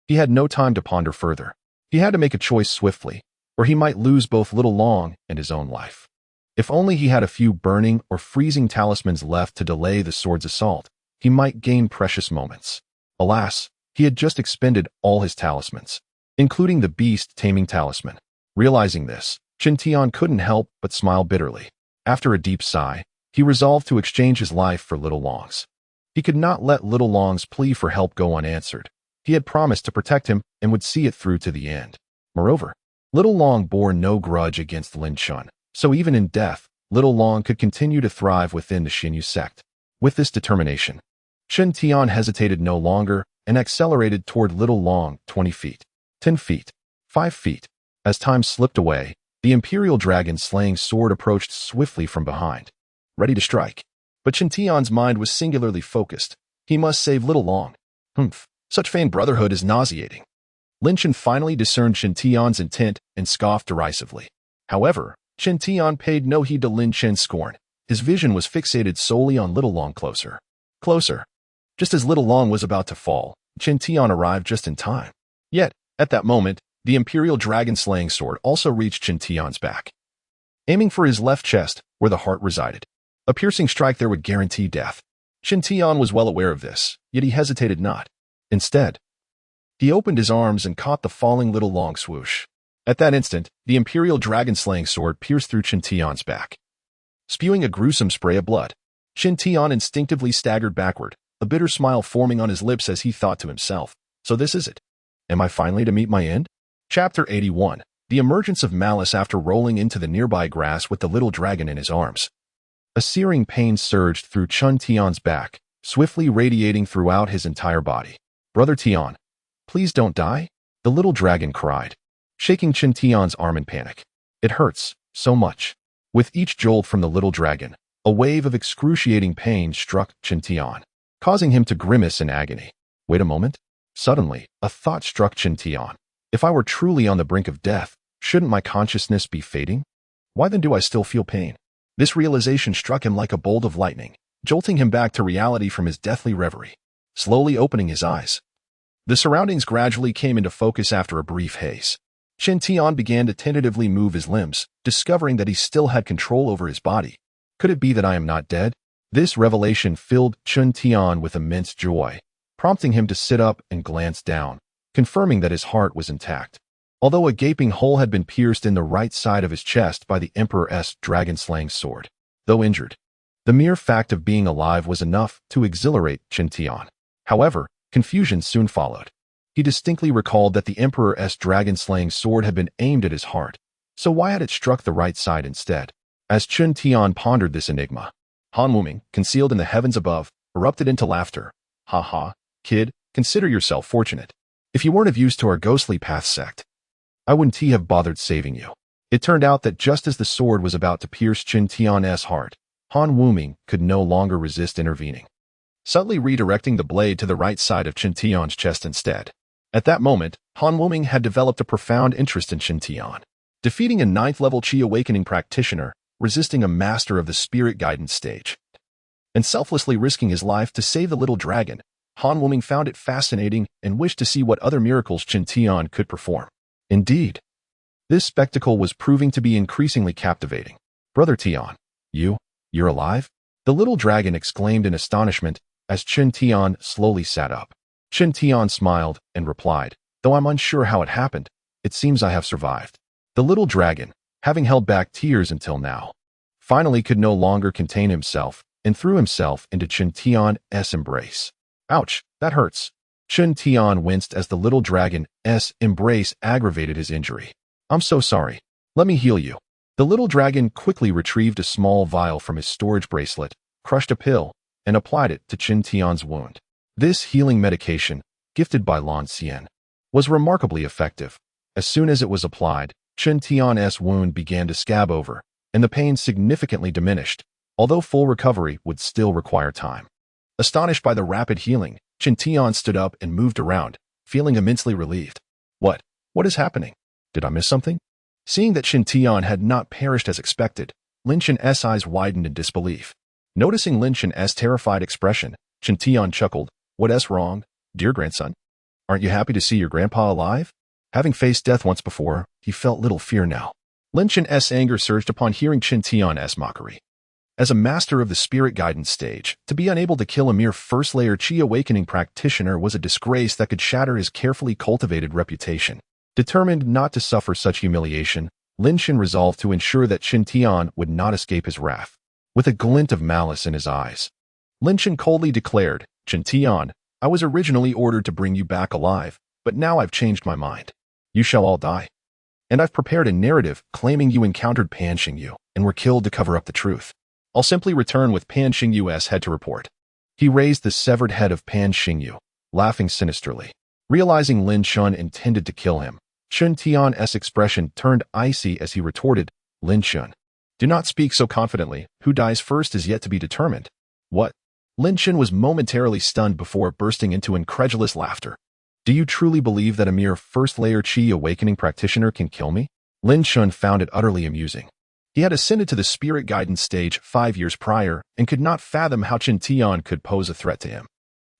He had no time to ponder further. He had to make a choice swiftly, or he might lose both Little Long and his own life. If only he had a few burning or freezing talismans left to delay the sword's assault, he might gain precious moments. Alas, he had just expended all his talismans, including the beast-taming talisman. Realizing this, Chen Tian couldn't help but smile bitterly. After a deep sigh, he resolved to exchange his life for Little Long's. He could not let Little Long's plea for help go unanswered. He had promised to protect him and would see it through to the end. Moreover, Little Long bore no grudge against Lin Chen, so even in death, Little Long could continue to thrive within the Xinyu sect. With this determination, Chen Tian hesitated no longer and accelerated toward Little Long. 20 feet, 10 feet, 5 feet. As time slipped away, the Imperial Dragon-slaying sword approached swiftly from behind, ready to strike. But Chen Tian's mind was singularly focused. He must save Little Long. Such feigned brotherhood is nauseating. Lin Chen finally discerned Chen Tian's intent and scoffed derisively. However, Chen Tian paid no heed to Lin Chen's scorn. His vision was fixated solely on Little Long. Closer. Closer. Just as Little Long was about to fall, Chen Tian arrived just in time. Yet, at that moment, the Imperial Dragon-slaying sword also reached Chen Tian's back, aiming for his left chest, where the heart resided. A piercing strike there would guarantee death. Chen Tian was well aware of this, yet he hesitated not. Instead, he opened his arms and caught the falling Little Long swoosh. At that instant, the Imperial Dragon-slaying sword pierced through Chen Tian's back, spewing a gruesome spray of blood. Chen Tian instinctively staggered backward, a bitter smile forming on his lips as he thought to himself, "So this is it. Am I finally to meet my end?" Chapter 81. The emergence of malice after rolling into the nearby grass with the little dragon in his arms. A searing pain surged through Chen Tian's back, swiftly radiating throughout his entire body. "Brother Tian, please don't die," the little dragon cried, shaking Chen Tian's arm in panic. "It hurts so much." With each jolt from the little dragon, a wave of excruciating pain struck Chen Tian, causing him to grimace in agony. Wait a moment. Suddenly, a thought struck Chen Tian. If I were truly on the brink of death, shouldn't my consciousness be fading? Why then do I still feel pain? This realization struck him like a bolt of lightning, jolting him back to reality from his deathly reverie. Slowly opening his eyes, the surroundings gradually came into focus after a brief haze. Chen Tian began to tentatively move his limbs, discovering that he still had control over his body. Could it be that I am not dead? This revelation filled Chen Tian with immense joy, prompting him to sit up and glance down, confirming that his heart was intact. Although a gaping hole had been pierced in the right side of his chest by the Emperor's dragon-slaying sword. Though injured, the mere fact of being alive was enough to exhilarate Chen Tian. However, confusion soon followed. He distinctly recalled that the Emperor's dragon-slaying sword had been aimed at his heart, so why had it struck the right side instead? As Chen Tian pondered this enigma, Han Wuming, concealed in the heavens above, erupted into laughter. Ha ha, kid, consider yourself fortunate. If you weren't of use to our ghostly path sect, I wouldn't have bothered saving you. It turned out that just as the sword was about to pierce Chen Tian's heart, Han Wuming could no longer resist intervening, subtly redirecting the blade to the right side of Chen Tian's chest instead. At that moment, Han Wuming had developed a profound interest in Chen Tian, defeating a 9th-level Qi awakening practitioner, resisting a master of the spirit guidance stage, and selflessly risking his life to save the little dragon. Han Wuming found it fascinating and wished to see what other miracles Chen Tian could perform. Indeed, this spectacle was proving to be increasingly captivating. Brother Tian, you're alive? The little dragon exclaimed in astonishment as Chen Tian slowly sat up. Chen Tian smiled and replied, though I'm unsure how it happened, it seems I have survived. The little dragon, having held back tears until now, finally could no longer contain himself and threw himself into Chen Tian's embrace. Ouch, that hurts. Chen Tian winced as the little dragon's embrace aggravated his injury. I'm so sorry. Let me heal you. The little dragon quickly retrieved a small vial from his storage bracelet, crushed a pill, and applied it to Chen Tian's wound. This healing medication, gifted by Lan Xian, was remarkably effective. As soon as it was applied, Chen Tian's wound began to scab over, and the pain significantly diminished, although full recovery would still require time. Astonished by the rapid healing, Chen Tian stood up and moved around, feeling immensely relieved. What is happening? Did I miss something? Seeing that Chen Tian had not perished as expected, Lin Chen's eyes widened in disbelief. Noticing Lin Chen's terrified expression, Chen Tian chuckled. What's wrong, dear grandson? Aren't you happy to see your grandpa alive? Having faced death once before, he felt little fear now. Lin Chen's anger surged upon hearing Chen Tian's mockery. As a master of the spirit guidance stage, to be unable to kill a mere first-layer Qi awakening practitioner was a disgrace that could shatter his carefully cultivated reputation. Determined not to suffer such humiliation, Lin Chen resolved to ensure that Chen Tian would not escape his wrath. With a glint of malice in his eyes, Lin Chen coldly declared, Chen Tian, I was originally ordered to bring you back alive, but now I've changed my mind. You shall all die. And I've prepared a narrative claiming you encountered Pan Xingyu and were killed to cover up the truth. I'll simply return with Pan Xingyu's head to report. He raised the severed head of Pan Xingyu, laughing sinisterly. Realizing Lin Chen intended to kill him, Chen Tian's expression turned icy as he retorted, Lin Chen, do not speak so confidently. Who dies first is yet to be determined. What? Lin Chen was momentarily stunned before bursting into incredulous laughter. Do you truly believe that a mere first-layer Qi awakening practitioner can kill me? Lin Chen found it utterly amusing. He had ascended to the spirit guidance stage 5 years prior and could not fathom how Chen Tian could pose a threat to him.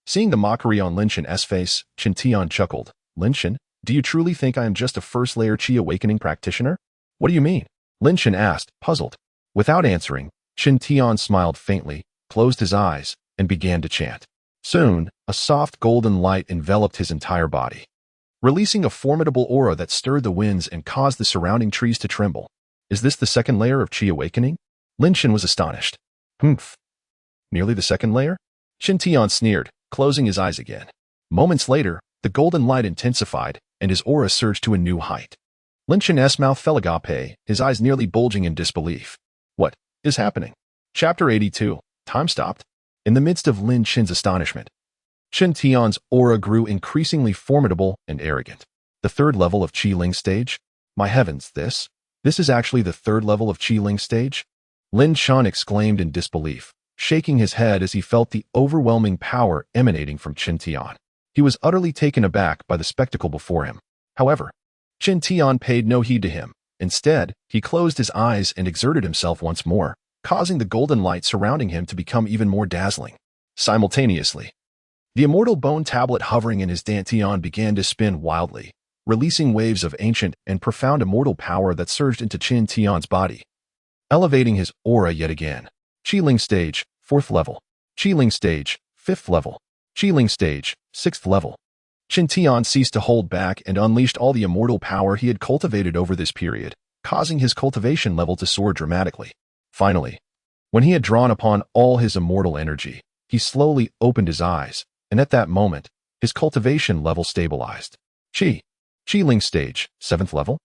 Seeing the mockery on Lin Chen's face, Chen Tian chuckled. Lin Chen, do you truly think I am just a first-layer Qi awakening practitioner? What do you mean? Lin Chen asked, puzzled. Without answering, Chen Tian smiled faintly, closed his eyes, and began to chant. Soon, a soft golden light enveloped his entire body, releasing a formidable aura that stirred the winds and caused the surrounding trees to tremble. Is this the second layer of Qi awakening? Lin Chen was astonished. Humph. Merely the second layer? Chen Tian sneered, closing his eyes again. Moments later, the golden light intensified, and his aura surged to a new height. Lin Chen's mouth fell agape, his eyes nearly bulging in disbelief. What is happening? Chapter 82. Time stopped. In the midst of Lin Chen's astonishment, Chen Tian's aura grew increasingly formidable and arrogant. The third level of Qi Ling stage? My heavens, this is actually the third level of Qi Ling stage? Lin Chen exclaimed in disbelief, shaking his head as he felt the overwhelming power emanating from Chen Tian. He was utterly taken aback by the spectacle before him. However, Chen Tian paid no heed to him. Instead, he closed his eyes and exerted himself once more, causing the golden light surrounding him to become even more dazzling. Simultaneously, the immortal bone tablet hovering in his dantian began to spin wildly, releasing waves of ancient and profound immortal power that surged into Chen Tian's body, elevating his aura yet again. Qi Ling stage, 4th level. Qi Ling stage, 5th level. Qi Ling stage, 6th level. Chen Tian ceased to hold back and unleashed all the immortal power he had cultivated over this period, causing his cultivation level to soar dramatically. Finally, when he had drawn upon all his immortal energy, he slowly opened his eyes, and at that moment, his cultivation level stabilized. Qi Ling stage, 7th level.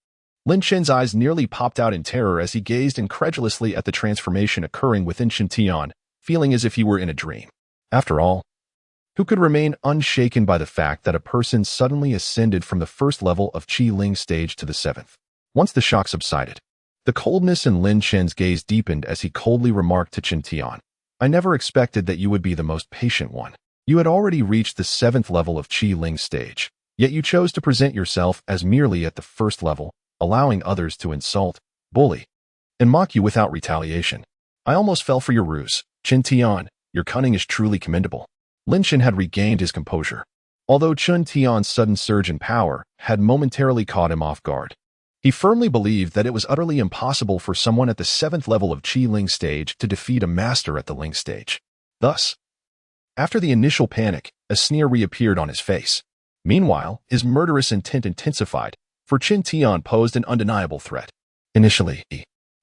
Lin Chen's eyes nearly popped out in terror as he gazed incredulously at the transformation occurring within Chen Tian, feeling as if he were in a dream. After all, who could remain unshaken by the fact that a person suddenly ascended from the first level of Qi Ling stage to the seventh? Once the shock subsided, the coldness in Lin Chen's gaze deepened as he coldly remarked to Chen Tian, "I never expected that you would be the most patient one. You had already reached the seventh level of Qi Ling stage, yet you chose to present yourself as merely at the first level, allowing others to insult, bully, and mock you without retaliation. I almost fell for your ruse. Chen Tian, your cunning is truly commendable." Lin Chen had regained his composure, although Chen Tian's sudden surge in power had momentarily caught him off guard. He firmly believed that it was utterly impossible for someone at the seventh level of Qi Ling stage to defeat a master at the Ling stage. Thus, after the initial panic, a sneer reappeared on his face. Meanwhile, his murderous intent intensified, for Chen Tian posed an undeniable threat. Initially,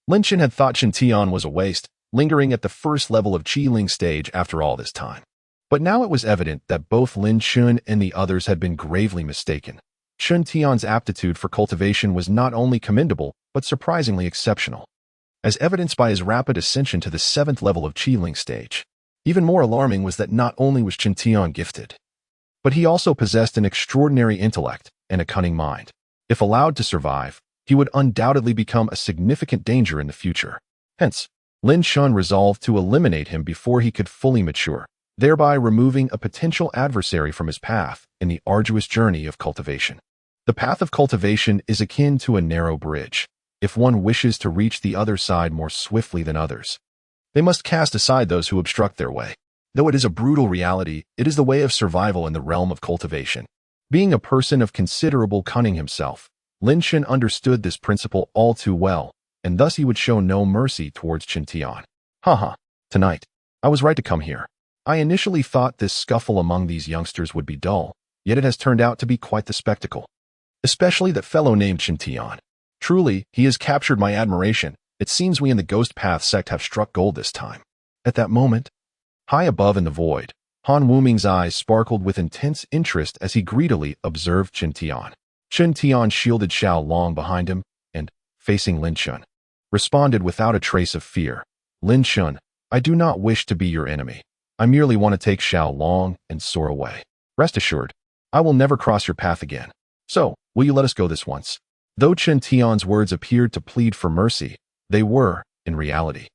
Lin Chen had thought Chen Tian was a waste, lingering at the first level of Qi Ling stage after all this time. But now it was evident that both Lin Chen and the others had been gravely mistaken. Chen Tian's aptitude for cultivation was not only commendable, but surprisingly exceptional, as evidenced by his rapid ascension to the seventh level of Qi Ling stage. Even more alarming was that not only was Chen Tian gifted, but he also possessed an extraordinary intellect and a cunning mind. If allowed to survive, he would undoubtedly become a significant danger in the future. Hence, Lin Chen resolved to eliminate him before he could fully mature, thereby removing a potential adversary from his path in the arduous journey of cultivation. The path of cultivation is akin to a narrow bridge. If one wishes to reach the other side more swiftly than others, they must cast aside those who obstruct their way. Though it is a brutal reality, it is the way of survival in the realm of cultivation. Being a person of considerable cunning himself, Lin Chen understood this principle all too well, and thus he would show no mercy towards Chen Tian. Haha, tonight, I was right to come here. I initially thought this scuffle among these youngsters would be dull, yet it has turned out to be quite the spectacle. Especially that fellow named Chen Tian. Truly, he has captured my admiration. It seems we in the Ghost Path sect have struck gold this time. At that moment, high above in the void, Han Wuming's eyes sparkled with intense interest as he greedily observed Chen Tian. Chen Tian shielded Xiao Long behind him and, facing Lin Chen, responded without a trace of fear. "Lin Chen, I do not wish to be your enemy. I merely want to take Xiao Long and soar away. Rest assured, I will never cross your path again. So, will you let us go this once?" Though Chen Tian's words appeared to plead for mercy, they were, in reality,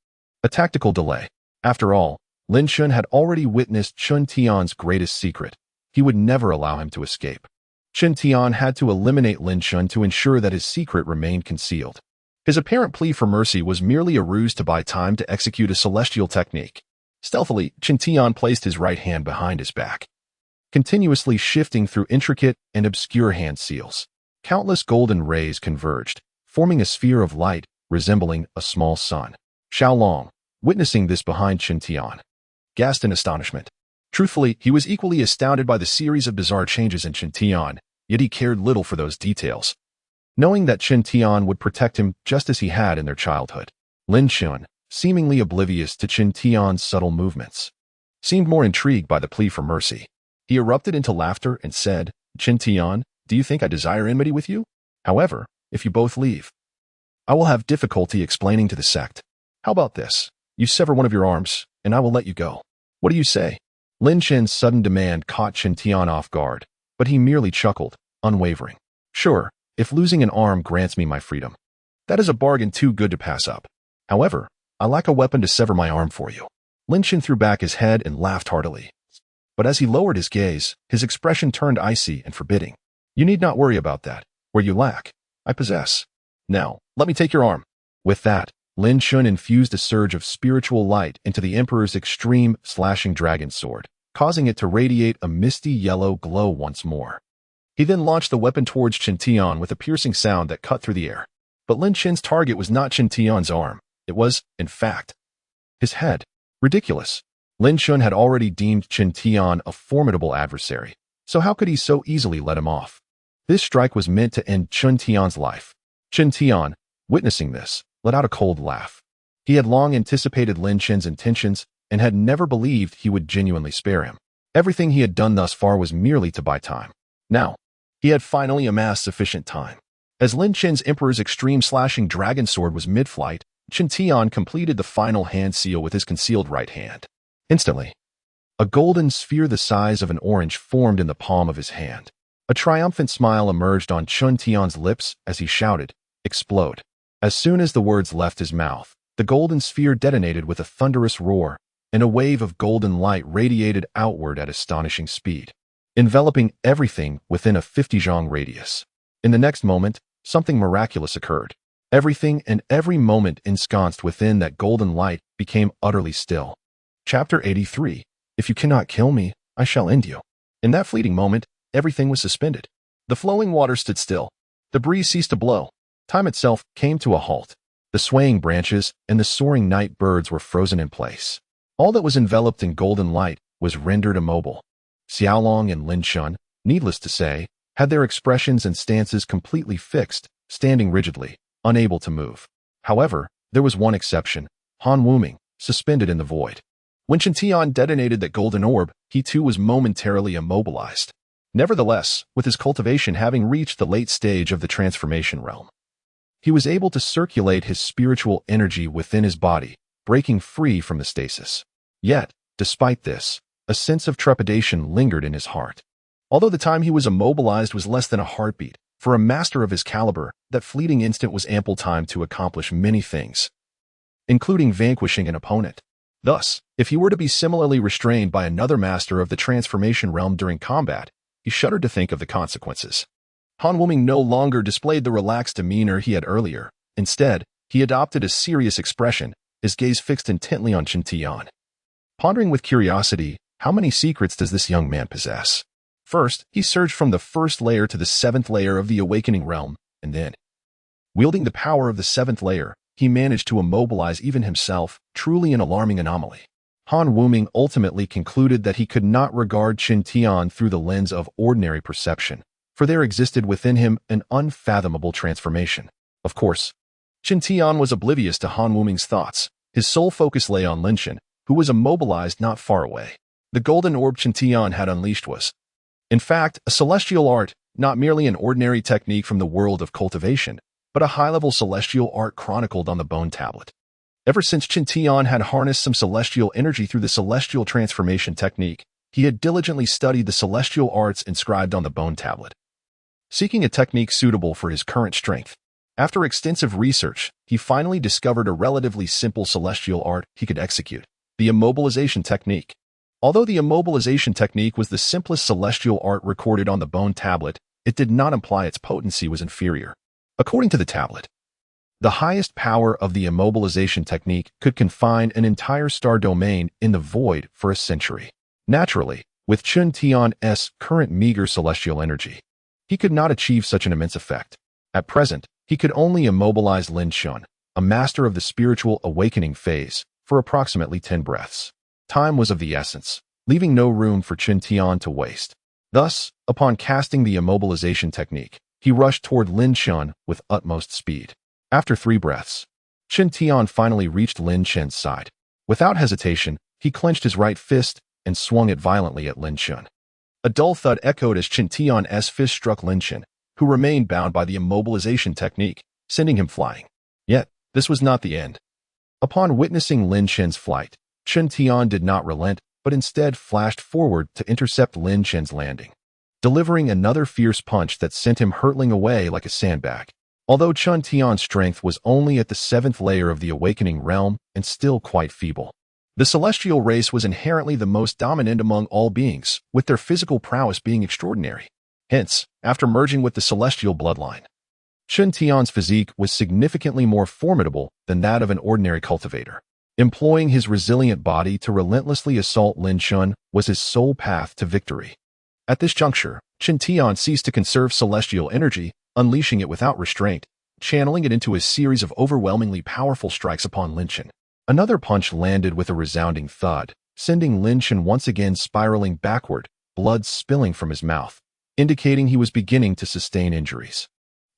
a tactical delay. After all, Lin Chen had already witnessed Chen Tian's greatest secret. He would never allow him to escape. Chen Tian had to eliminate Lin Chen to ensure that his secret remained concealed. His apparent plea for mercy was merely a ruse to buy time to execute a celestial technique. Stealthily, Chen Tian placed his right hand behind his back, continuously shifting through intricate and obscure hand seals. Countless golden rays converged, forming a sphere of light resembling a small sun. Xiao Long, witnessing this behind Chen Tian, gasped in astonishment. Truthfully, he was equally astounded by the series of bizarre changes in Chen Tian, yet he cared little for those details, knowing that Chen Tian would protect him just as he had in their childhood. Lin Chen, seemingly oblivious to Chen Tian's subtle movements, seemed more intrigued by the plea for mercy. He erupted into laughter and said, "Chen Tian, do you think I desire enmity with you? However, if you both leave, I will have difficulty explaining to the sect. How about this? You sever one of your arms, and I will let you go. What do you say?" Lin Chen's sudden demand caught Chen Tian off guard, but he merely chuckled, unwavering. "Sure, if losing an arm grants me my freedom. That is a bargain too good to pass up. However, I lack a weapon to sever my arm for you." Lin Chen threw back his head and laughed heartily. But as he lowered his gaze, his expression turned icy and forbidding. "You need not worry about that. Where you lack, I possess. Now, let me take your arm." With that, Lin Chen infused a surge of spiritual light into the Emperor's extreme slashing dragon sword, causing it to radiate a misty yellow glow once more. He then launched the weapon towards Chen Tian with a piercing sound that cut through the air. But Lin Chen's target was not Chen Tian's arm. It was, in fact, his head. Ridiculous. Lin Chen had already deemed Chen Tian a formidable adversary, so how could he so easily let him off? This strike was meant to end Chen Tian's life. Chen Tian, witnessing this, let out a cold laugh. He had long anticipated Lin Chen's intentions and had never believed he would genuinely spare him. Everything he had done thus far was merely to buy time. Now, he had finally amassed sufficient time. As Lin Chen's Emperor's Extreme Slashing Dragon Sword was mid-flight, Chen Tian completed the final hand seal with his concealed right hand. Instantly, a golden sphere the size of an orange formed in the palm of his hand. A triumphant smile emerged on Chen Tian's lips as he shouted, "Explode." As soon as the words left his mouth, the golden sphere detonated with a thunderous roar, and a wave of golden light radiated outward at astonishing speed, enveloping everything within a 50-zhang radius. In the next moment, something miraculous occurred. Everything and every moment ensconced within that golden light became utterly still. Chapter 83. If you cannot kill me, I shall end you. In that fleeting moment, everything was suspended. The flowing water stood still. The breeze ceased to blow. Time itself came to a halt. The swaying branches and the soaring night birds were frozen in place. All that was enveloped in golden light was rendered immobile. Xiaolong and Lin Chun, needless to say, had their expressions and stances completely fixed, standing rigidly, unable to move. However, there was one exception: Han Wuming, suspended in the void. When Chen Tian detonated that golden orb, he too was momentarily immobilized. Nevertheless, with his cultivation having reached the late stage of the transformation realm, he was able to circulate his spiritual energy within his body, breaking free from the stasis. Yet, despite this, a sense of trepidation lingered in his heart. Although the time he was immobilized was less than a heartbeat, for a master of his caliber, that fleeting instant was ample time to accomplish many things, including vanquishing an opponent. Thus, if he were to be similarly restrained by another master of the transformation realm during combat, he shuddered to think of the consequences. Han Wuming no longer displayed the relaxed demeanor he had earlier. Instead, he adopted a serious expression, his gaze fixed intently on Chen Tian. Pondering with curiosity, how many secrets does this young man possess? First, he surged from the first layer to the 7th layer of the awakening realm, and then, wielding the power of the 7th layer, he managed to immobilize even himself, truly an alarming anomaly. Han Wuming ultimately concluded that he could not regard Chen Tian through the lens of ordinary perception, for there existed within him an unfathomable transformation. Of course, Chen Tian was oblivious to Han Wuming's thoughts. His sole focus lay on Lin Chen, who was immobilized not far away. The golden orb Chen Tian had unleashed was, in fact, a celestial art, not merely an ordinary technique from the world of cultivation, but a high-level celestial art chronicled on the bone tablet. Ever since Chen Tian had harnessed some celestial energy through the celestial transformation technique, he had diligently studied the celestial arts inscribed on the bone tablet, seeking a technique suitable for his current strength. After extensive research, he finally discovered a relatively simple celestial art he could execute: the immobilization technique. Although the immobilization technique was the simplest celestial art recorded on the bone tablet, it did not imply its potency was inferior. According to the tablet, the highest power of the immobilization technique could confine an entire star domain in the void for a century. Naturally, with Chen Tian's current meager celestial energy, he could not achieve such an immense effect. At present, he could only immobilize Lin Chun, a master of the spiritual awakening phase, for approximately 10 breaths. Time was of the essence, leaving no room for Chen Tian to waste. Thus, upon casting the immobilization technique, he rushed toward Lin Chun with utmost speed. After 3 breaths, Chen Tian finally reached Lin Chen's side. Without hesitation, he clenched his right fist and swung it violently at Lin Chun. A dull thud echoed as Chen Tian's fist struck Lin Chen, who remained bound by the immobilization technique, sending him flying. Yet, this was not the end. Upon witnessing Lin Chen's flight, Chen Tian did not relent, but instead flashed forward to intercept Lin Chen's landing, delivering another fierce punch that sent him hurtling away like a sandbag. Although Chen Tian's strength was only at the 7th layer of the awakening realm and still quite feeble, the celestial race was inherently the most dominant among all beings, with their physical prowess being extraordinary. Hence, after merging with the celestial bloodline, Chen Tian's physique was significantly more formidable than that of an ordinary cultivator. Employing his resilient body to relentlessly assault Lin Chun was his sole path to victory. At this juncture, Chen Tian ceased to conserve celestial energy, unleashing it without restraint, channeling it into a series of overwhelmingly powerful strikes upon Lin Chen. Another punch landed with a resounding thud, sending Lin Chen once again spiraling backward, blood spilling from his mouth, indicating he was beginning to sustain injuries.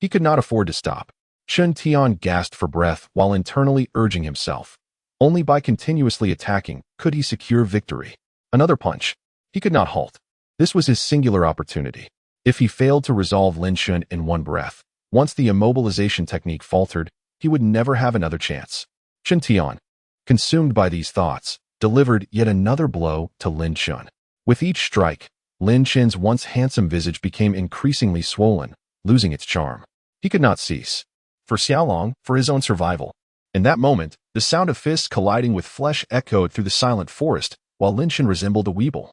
He could not afford to stop. Chen Tian gasped for breath while internally urging himself. Only by continuously attacking could he secure victory. Another punch. He could not halt. This was his singular opportunity. If he failed to resolve Lin Chen in one breath, Once the immobilization technique faltered, he would never have another chance. Chen Tian, consumed by these thoughts, delivered yet another blow to Lin Chen. With each strike, Lin Chen's once handsome visage became increasingly swollen, losing its charm. He could not cease. For Xiaolong, for his own survival. In that moment, the sound of fists colliding with flesh echoed through the silent forest, while Lin Chen resembled a weeble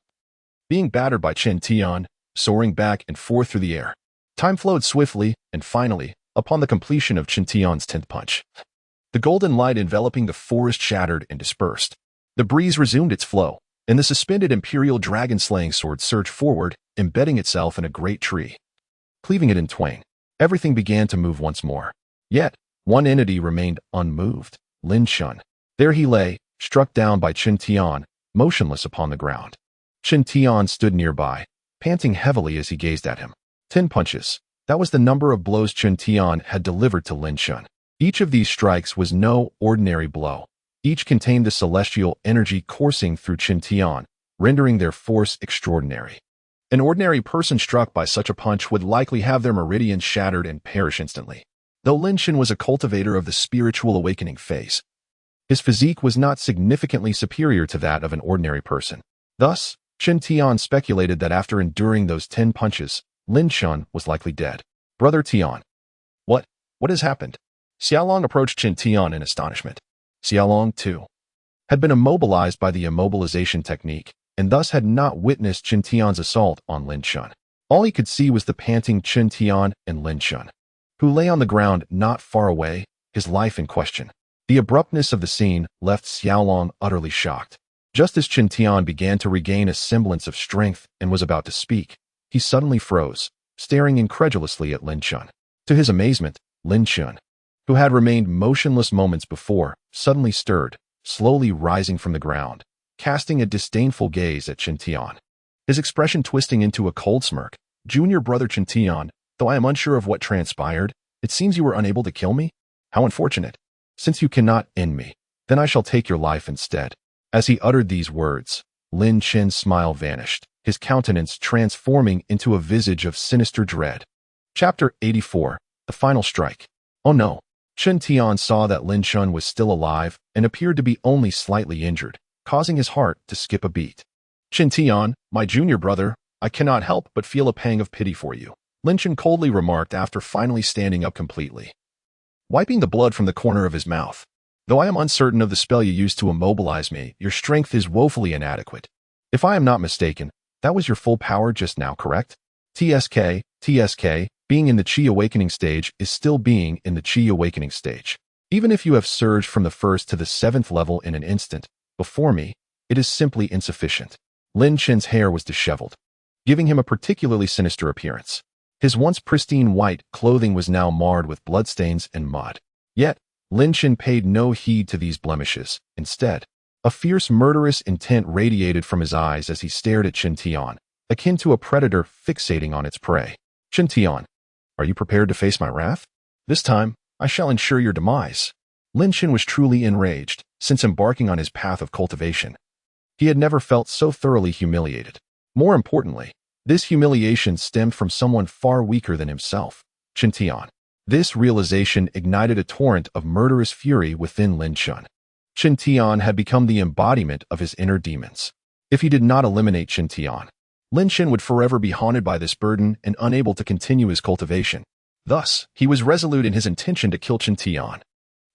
being battered by Chen Tian, soaring back and forth through the air. Time flowed swiftly, and finally, upon the completion of Chen Tian's 10th punch, the golden light enveloping the forest shattered and dispersed. The breeze resumed its flow, and the suspended imperial dragon-slaying sword surged forward, embedding itself in a great tree. Cleaving it in twain, everything began to move once more. Yet, one entity remained unmoved, Lin Chen. There he lay, struck down by Chen Tian, motionless upon the ground. Chen Tian stood nearby, panting heavily as he gazed at him. 10 punches. That was the number of blows Chen Tian had delivered to Lin Chen. Each of these strikes was no ordinary blow. Each contained the celestial energy coursing through Chen Tian, rendering their force extraordinary. An ordinary person struck by such a punch would likely have their meridians shattered and perish instantly. Though Lin Chen was a cultivator of the spiritual awakening phase, his physique was not significantly superior to that of an ordinary person. Thus, Chen Tian speculated that after enduring those 10 punches, Lin Chen was likely dead. Brother Tian. What has happened? Xiaolong approached Chen Tian in astonishment. Xiaolong, too, had been immobilized by the immobilization technique, and thus had not witnessed Chen Tian's assault on Lin Chen. All he could see was the panting Chen Tian and Lin Chen, who lay on the ground not far away, his life in question. The abruptness of the scene left Xiaolong utterly shocked. Just as Chen Tian began to regain a semblance of strength and was about to speak, he suddenly froze, staring incredulously at Lin Chen. To his amazement, Lin Chen, who had remained motionless moments before, suddenly stirred, slowly rising from the ground, casting a disdainful gaze at Chen Tian. His expression twisting into a cold smirk. Junior brother Chen Tian, though I am unsure of what transpired, it seems you were unable to kill me? How unfortunate. Since you cannot end me, then I shall take your life instead. As he uttered these words, Lin Chen's smile vanished, his countenance transforming into a visage of sinister dread. Chapter 84. The Final Strike. Oh no. Chen Tian saw that Lin Chen was still alive and appeared to be only slightly injured, causing his heart to skip a beat. Chen Tian, my junior brother, I cannot help but feel a pang of pity for you, Lin Chen coldly remarked after finally standing up completely, wiping the blood from the corner of his mouth. Though I am uncertain of the spell you used to immobilize me, your strength is woefully inadequate. If I am not mistaken, that was your full power just now, correct? TSK, being in the Qi awakening stage is still being in the Qi awakening stage. Even if you have surged from the 1st to the 7th level in an instant, before me, it is simply insufficient. Lin Chen's hair was disheveled, giving him a particularly sinister appearance. His once pristine white clothing was now marred with bloodstains and mud. Yet, Lin Chen paid no heed to these blemishes. Instead, a fierce murderous intent radiated from his eyes as he stared at Chen Tian, akin to a predator fixating on its prey. Chen Tian, are you prepared to face my wrath? This time, I shall ensure your demise. Lin Chen was truly enraged, since embarking on his path of cultivation. He had never felt so thoroughly humiliated. More importantly, this humiliation stemmed from someone far weaker than himself, Chen Tian. This realization ignited a torrent of murderous fury within Lin Chen. Chen Tian had become the embodiment of his inner demons. If he did not eliminate Chen Tian, Lin Chen would forever be haunted by this burden and unable to continue his cultivation. Thus, he was resolute in his intention to kill Chen Tian.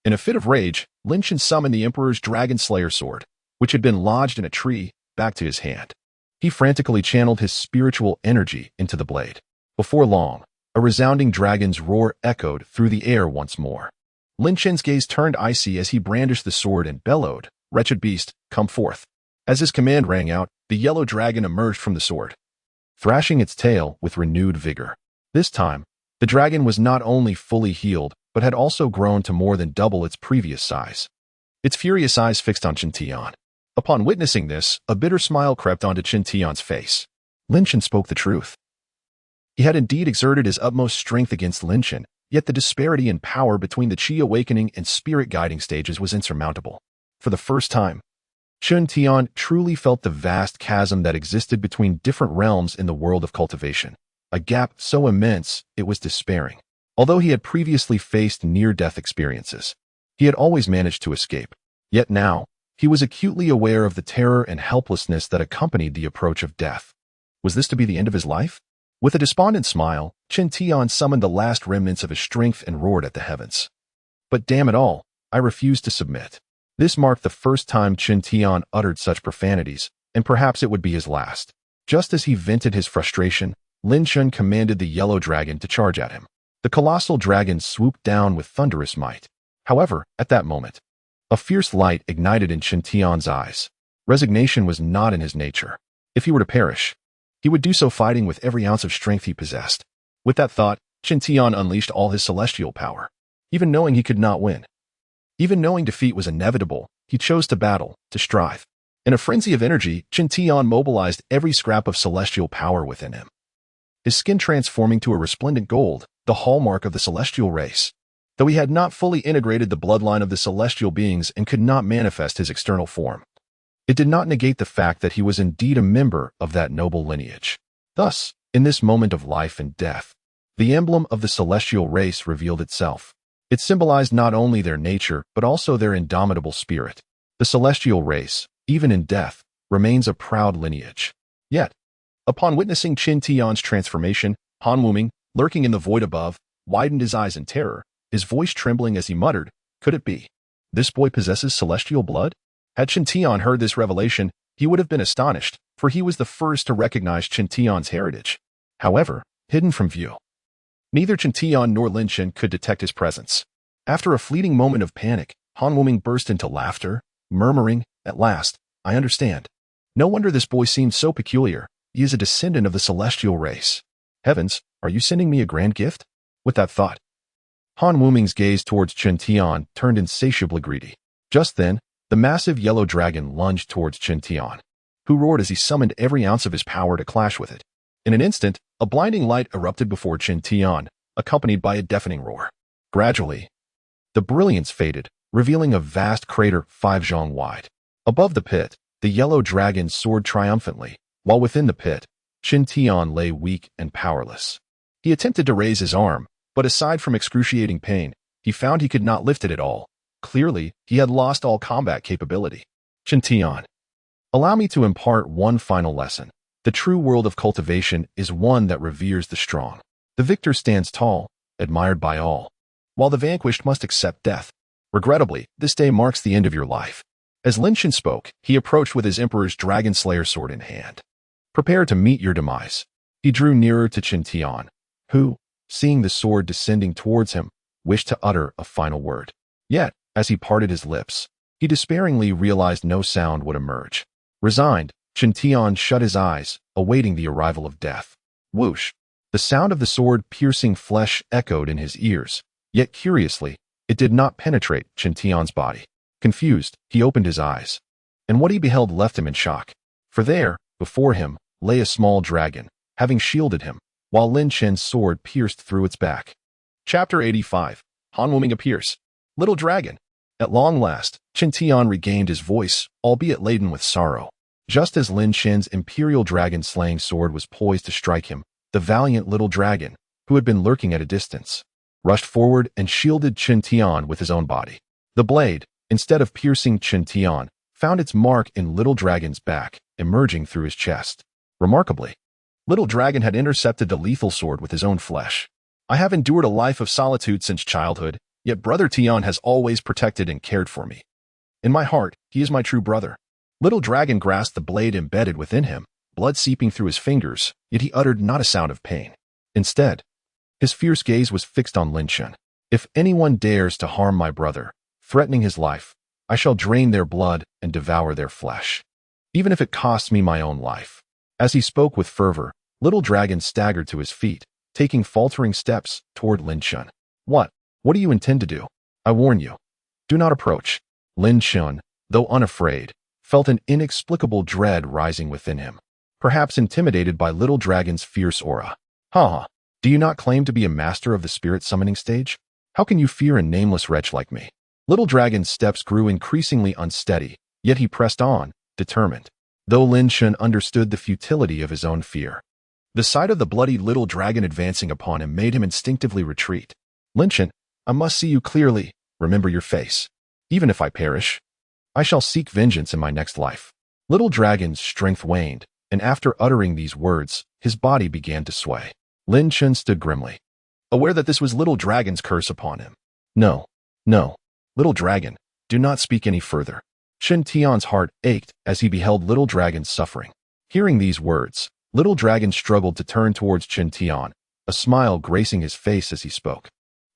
In a fit of rage, Lin Chen summoned the Emperor's Dragon Slayer sword, which had been lodged in a tree, back to his hand. He frantically channeled his spiritual energy into the blade. Before long, a resounding dragon's roar echoed through the air once more. Lin Chen's gaze turned icy as he brandished the sword and bellowed, "Wretched beast, come forth." As his command rang out, the yellow dragon emerged from the sword, thrashing its tail with renewed vigor. This time, the dragon was not only fully healed, but had also grown to more than double its previous size. Its furious eyes fixed on Chen Tian. Upon witnessing this, a bitter smile crept onto Chen Tian's face. Lin Chen spoke the truth. He had indeed exerted his utmost strength against Lin Chen, yet the disparity in power between the Qi awakening and spirit guiding stages was insurmountable. For the first time, Chen Tian truly felt the vast chasm that existed between different realms in the world of cultivation, a gap so immense it was despairing. Although he had previously faced near-death experiences, he had always managed to escape. Yet now, he was acutely aware of the terror and helplessness that accompanied the approach of death. Was this to be the end of his life? With a despondent smile, Chen Tian summoned the last remnants of his strength and roared at the heavens. But damn it all, I refused to submit. This marked the first time Chen Tian uttered such profanities, and perhaps it would be his last. Just as he vented his frustration, Lin Chen commanded the yellow dragon to charge at him. The colossal dragon swooped down with thunderous might. However, at that moment, a fierce light ignited in Chen Tian's eyes. Resignation was not in his nature. If he were to perish, he would do so fighting with every ounce of strength he possessed. With that thought, Chen Tian unleashed all his celestial power. Even knowing he could not win, even knowing defeat was inevitable, he chose to battle, to strive. In a frenzy of energy, Chen Tian mobilized every scrap of celestial power within him, his skin transforming to a resplendent gold, the hallmark of the celestial race. Though he had not fully integrated the bloodline of the celestial beings and could not manifest his external form, it did not negate the fact that he was indeed a member of that noble lineage. Thus, in this moment of life and death, the emblem of the celestial race revealed itself. It symbolized not only their nature, but also their indomitable spirit. The celestial race, even in death, remains a proud lineage. Yet, upon witnessing Chen Tian's transformation, Han Wuming, lurking in the void above, widened his eyes in terror, his voice trembling as he muttered, "Could it be? This boy possesses celestial blood?" Had Chen Tian heard this revelation, he would have been astonished, for he was the first to recognize Chen Tian's heritage. However, hidden from view, neither Chen Tian nor Lin Chen could detect his presence. After a fleeting moment of panic, Han Wuming burst into laughter, murmuring, "At last, I understand. No wonder this boy seemed so peculiar. He is a descendant of the celestial race. Heavens, are you sending me a grand gift?" With that thought, Han Wuming's gaze towards Chen Tian turned insatiably greedy. Just then, the massive yellow dragon lunged towards Chen Tian, who roared as he summoned every ounce of his power to clash with it. In an instant, a blinding light erupted before Chen Tian, accompanied by a deafening roar. Gradually, the brilliance faded, revealing a vast crater 5 zhang wide. Above the pit, the yellow dragon soared triumphantly, while within the pit, Chen Tian lay weak and powerless. He attempted to raise his arm, but aside from excruciating pain, he found he could not lift it at all. Clearly, he had lost all combat capability. Chen Tian, allow me to impart one final lesson. The true world of cultivation is one that reveres the strong. The victor stands tall, admired by all, while the vanquished must accept death. Regrettably, this day marks the end of your life. As Lin Chen spoke, he approached with his Emperor's Dragon Slayer sword in hand. Prepare to meet your demise. He drew nearer to Chen Tian, who, seeing the sword descending towards him, wished to utter a final word. Yet, as he parted his lips, he despairingly realized no sound would emerge. Resigned, Chen Tian shut his eyes, awaiting the arrival of death. Whoosh! The sound of the sword piercing flesh echoed in his ears, yet curiously, it did not penetrate Chen Tian's body. Confused, he opened his eyes, and what he beheld left him in shock. For there, before him, lay a small dragon, having shielded him, while Lin Chen's sword pierced through its back. Chapter 85. Han Wuming appears. Little dragon. At long last, Chen Tian regained his voice, albeit laden with sorrow. Just as Lin Chen's imperial dragon-slaying sword was poised to strike him, the valiant little dragon, who had been lurking at a distance, rushed forward and shielded Chen Tian with his own body. The blade, instead of piercing Chen Tian, found its mark in Little Dragon's back, emerging through his chest. Remarkably, Little Dragon had intercepted the lethal sword with his own flesh. I have endured a life of solitude since childhood, yet Brother Tian has always protected and cared for me. In my heart, he is my true brother. Little Dragon grasped the blade embedded within him, blood seeping through his fingers, yet he uttered not a sound of pain. Instead, his fierce gaze was fixed on Lin Chen. If anyone dares to harm my brother, threatening his life, I shall drain their blood and devour their flesh, even if it costs me my own life. As he spoke with fervor, Little Dragon staggered to his feet, taking faltering steps toward Lin Chen. What do you intend to do? I warn you. Do not approach. Lin Chen, though unafraid, felt an inexplicable dread rising within him, perhaps intimidated by Little Dragon's fierce aura. Ha! Do you not claim to be a master of the spirit summoning stage? How can you fear a nameless wretch like me? Little Dragon's steps grew increasingly unsteady, yet he pressed on, determined. Though Lin Chen understood the futility of his own fear, the sight of the bloody Little Dragon advancing upon him made him instinctively retreat. Lin Chen, I must see you clearly. Remember your face. Even if I perish, I shall seek vengeance in my next life. Little dragon's strength waned, and after uttering these words, his body began to sway. Lin Chen stood grimly, aware that this was Little Dragon's curse upon him. No, no, Little Dragon, do not speak any further. Chen Tian's heart ached as he beheld Little Dragon's suffering. Hearing these words, Little Dragon struggled to turn towards Chen Tian, a smile gracing his face as he spoke.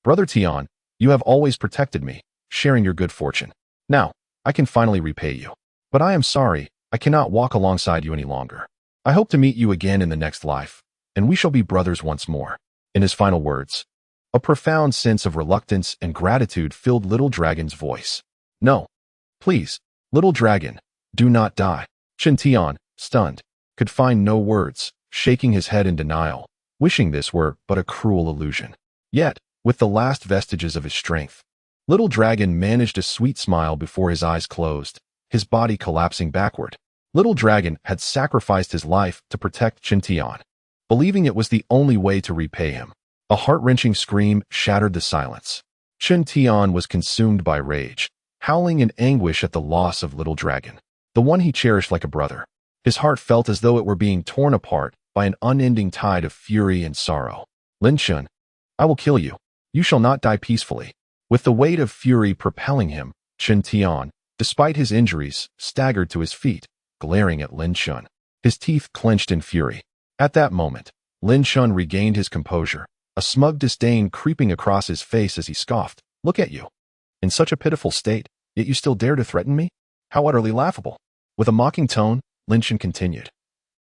Brother Tian, you have always protected me, sharing your good fortune. Now, I can finally repay you. But I am sorry, I cannot walk alongside you any longer. I hope to meet you again in the next life, and we shall be brothers once more. In his final words, a profound sense of reluctance and gratitude filled Little Dragon's voice. No, please, Little Dragon, do not die. Chen Tian, stunned, could find no words, shaking his head in denial, wishing this were but a cruel illusion. Yet, with the last vestiges of his strength, Little Dragon managed a sweet smile before his eyes closed, his body collapsing backward. Little Dragon had sacrificed his life to protect Chen Tian, believing it was the only way to repay him. A heart-wrenching scream shattered the silence. Chen Tian was consumed by rage, howling in anguish at the loss of Little Dragon, the one he cherished like a brother. His heart felt as though it were being torn apart by an unending tide of fury and sorrow. Lin Chen, I will kill you. You shall not die peacefully. With the weight of fury propelling him, Chen Tian, despite his injuries, staggered to his feet, glaring at Lin Chen. His teeth clenched in fury. At that moment, Lin Chen regained his composure, a smug disdain creeping across his face as he scoffed. Look at you. In such a pitiful state, yet you still dare to threaten me? How utterly laughable. With a mocking tone, Lin Chen continued.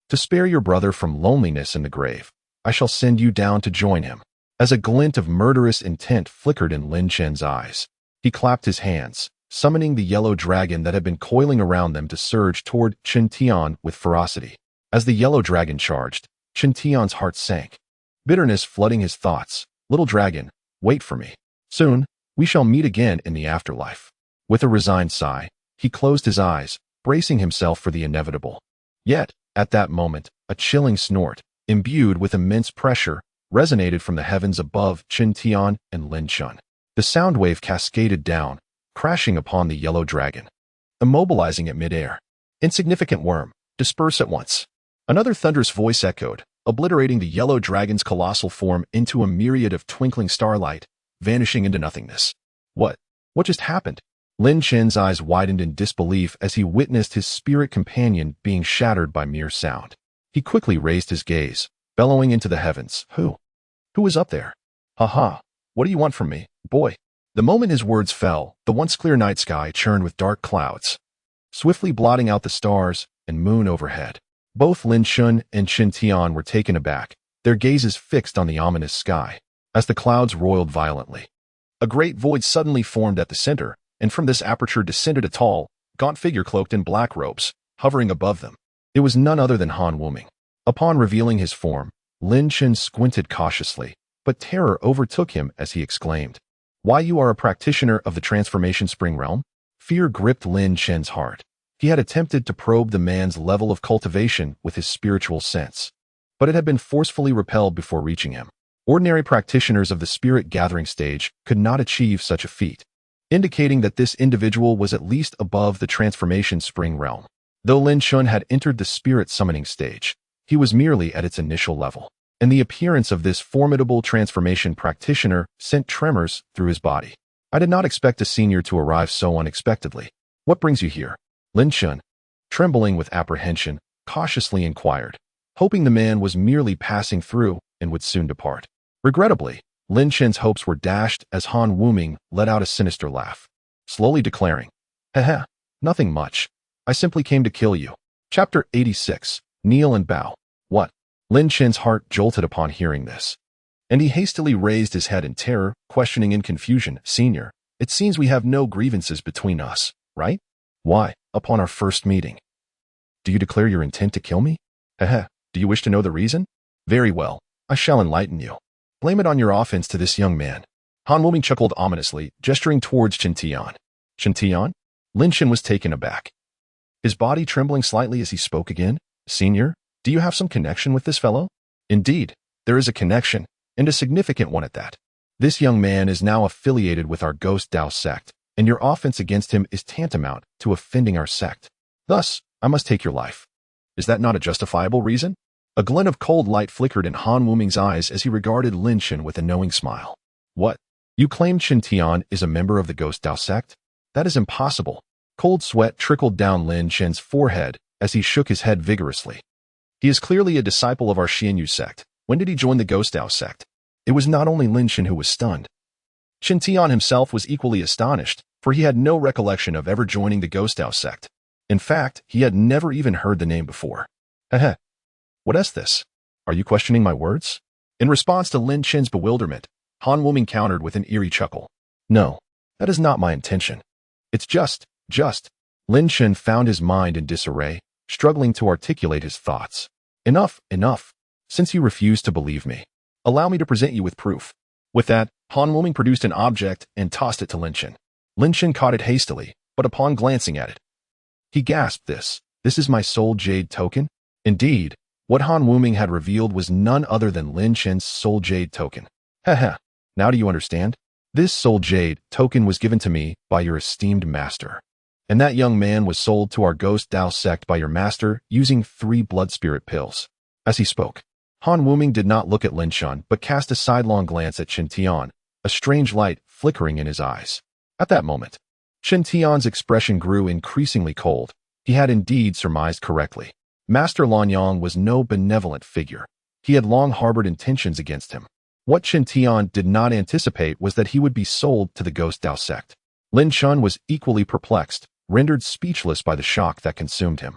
To spare your brother from loneliness in the grave, I shall send you down to join him. As a glint of murderous intent flickered in Lin Chen's eyes, he clapped his hands, summoning the yellow dragon that had been coiling around them to surge toward Chen Tian with ferocity. As the yellow dragon charged, Chen Tian's heart sank, bitterness flooding his thoughts. Little dragon, wait for me. Soon, we shall meet again in the afterlife. With a resigned sigh, he closed his eyes, bracing himself for the inevitable. Yet, at that moment, a chilling snort, imbued with immense pressure, resonated from the heavens above Chen Tian and Lin Chen. The sound wave cascaded down, crashing upon the yellow dragon, immobilizing it midair. Insignificant worm, disperse at once. Another thunderous voice echoed, obliterating the yellow dragon's colossal form into a myriad of twinkling starlight, vanishing into nothingness. What just happened? Lin Chen's eyes widened in disbelief as he witnessed his spirit companion being shattered by mere sound. He quickly raised his gaze, bellowing into the heavens. Who is up there? Ha! What do you want from me, boy? The moment his words fell, the once clear night sky churned with dark clouds, swiftly blotting out the stars and moon overhead. Both Lin Chen and Chen Tian were taken aback, their gazes fixed on the ominous sky. As the clouds roiled violently, a great void suddenly formed at the center, and from this aperture descended a tall, gaunt figure cloaked in black robes, hovering above them. It was none other than Han Wuming. Upon revealing his form, Lin Chen squinted cautiously, but terror overtook him as he exclaimed, Why, you are a practitioner of the transformation spring realm? Fear gripped Lin Chen's heart. He had attempted to probe the man's level of cultivation with his spiritual sense, but it had been forcefully repelled before reaching him. Ordinary practitioners of the spirit gathering stage could not achieve such a feat, indicating that this individual was at least above the transformation spring realm. Though Lin Chen had entered the spirit summoning stage, he was merely at its initial level, and the appearance of this formidable transformation practitioner sent tremors through his body. I did not expect a senior to arrive so unexpectedly. What brings you here? Lin Chen, trembling with apprehension, cautiously inquired, hoping the man was merely passing through and would soon depart. Regrettably, Lin Chen's hopes were dashed as Han Wuming let out a sinister laugh, slowly declaring, Haha, nothing much. I simply came to kill you. Chapter 86, Kneel and Bow. What? Lin Chen's heart jolted upon hearing this, and he hastily raised his head in terror, questioning in confusion, Senior, it seems we have no grievances between us, right? Why, upon our first meeting, do you declare your intent to kill me? Haha, do you wish to know the reason? Very well, I shall enlighten you. Blame it on your offense to this young man. Han Wuming chuckled ominously, gesturing towards Chen Tian. Chen Tian? Lin Chen was taken aback, his body trembling slightly as he spoke again. Senior, do you have some connection with this fellow? Indeed, there is a connection, and a significant one at that. This young man is now affiliated with our Ghost Dao sect, and your offense against him is tantamount to offending our sect. Thus, I must take your life. Is that not a justifiable reason? A glint of cold light flickered in Han Wuming's eyes as he regarded Lin Chen with a knowing smile. What? You claim Chen Tian is a member of the Ghost Dao sect? That is impossible. Cold sweat trickled down Lin Chen's forehead as he shook his head vigorously. He is clearly a disciple of our Xianyu sect. When did he join the Ghost Dao sect? It was not only Lin Chen who was stunned. Chen Tian himself was equally astonished, for he had no recollection of ever joining the Ghost Dao sect. In fact, he had never even heard the name before. Heh. What is this? Are you questioning my words? In response to Lin Chen's bewilderment, Han Wuming countered with an eerie chuckle. No, that is not my intention. It's just. Lin Chen found his mind in disarray, struggling to articulate his thoughts. Enough. Since you refuse to believe me, allow me to present you with proof. With that, Han Wuming produced an object and tossed it to Lin Chen. Lin Chen caught it hastily, but upon glancing at it, he gasped, This is my soul jade token? Indeed, what Han Wuming had revealed was none other than Lin Chen's soul jade token. Now do you understand? This soul jade token was given to me by your esteemed master. And that young man was sold to our Ghost Dao sect by your master using 3 blood spirit pills. As he spoke, Han Wuming did not look at Lin Chen but cast a sidelong glance at Chen Tian, a strange light flickering in his eyes. At that moment, Chen Tian's expression grew increasingly cold. He had indeed surmised correctly. Master Lanyang was no benevolent figure. He had long harbored intentions against him. What Chen Tian did not anticipate was that he would be sold to the Ghost Dao sect. Lin Chen was equally perplexed, rendered speechless by the shock that consumed him.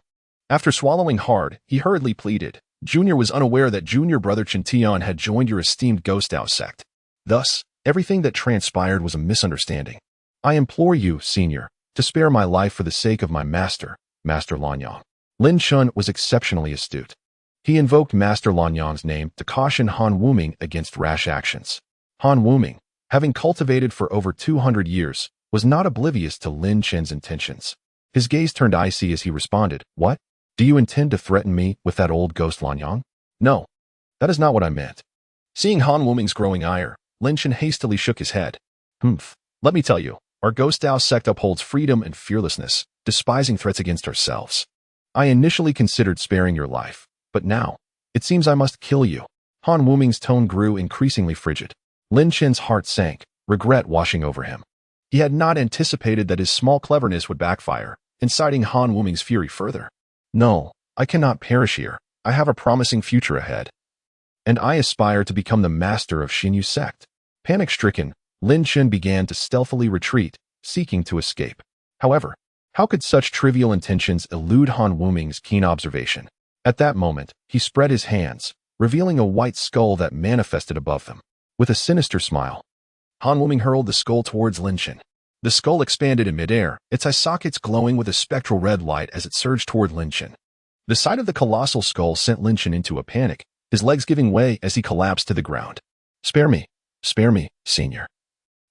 After swallowing hard, he hurriedly pleaded. Junior was unaware that junior brother Chen Tian had joined your esteemed Ghost Dao sect. Thus, everything that transpired was a misunderstanding. I implore you, senior, to spare my life for the sake of my master, Master Lanyang. Lin Chen was exceptionally astute. He invoked Master Lanyang's name to caution Han Wuming against rash actions. Han Wuming, having cultivated for over 200 years, was not oblivious to Lin Chen's intentions. His gaze turned icy as he responded, What? Do you intend to threaten me with that old ghost Lanyang? No, that is not what I meant. Seeing Han Wuming's growing ire, Lin Chen hastily shook his head. Let me tell you, our Ghost Dao sect upholds freedom and fearlessness, despising threats against ourselves. I initially considered sparing your life, but now, it seems I must kill you. Han Wuming's tone grew increasingly frigid. Lin Chen's heart sank, regret washing over him. He had not anticipated that his small cleverness would backfire, inciting Han Wuming's fury further. No, I cannot perish here. I have a promising future ahead. And I aspire to become the master of Xinyu sect. Panic-stricken, Lin Chen began to stealthily retreat, seeking to escape. However, how could such trivial intentions elude Han Wuming's keen observation? At that moment, he spread his hands, revealing a white skull that manifested above them. With a sinister smile, Han Wuming hurled the skull towards Lin Chen. The skull expanded in midair, its eye sockets glowing with a spectral red light as it surged toward Lin Chen. The sight of the colossal skull sent Lin Chen into a panic, his legs giving way as he collapsed to the ground. Spare me, senior.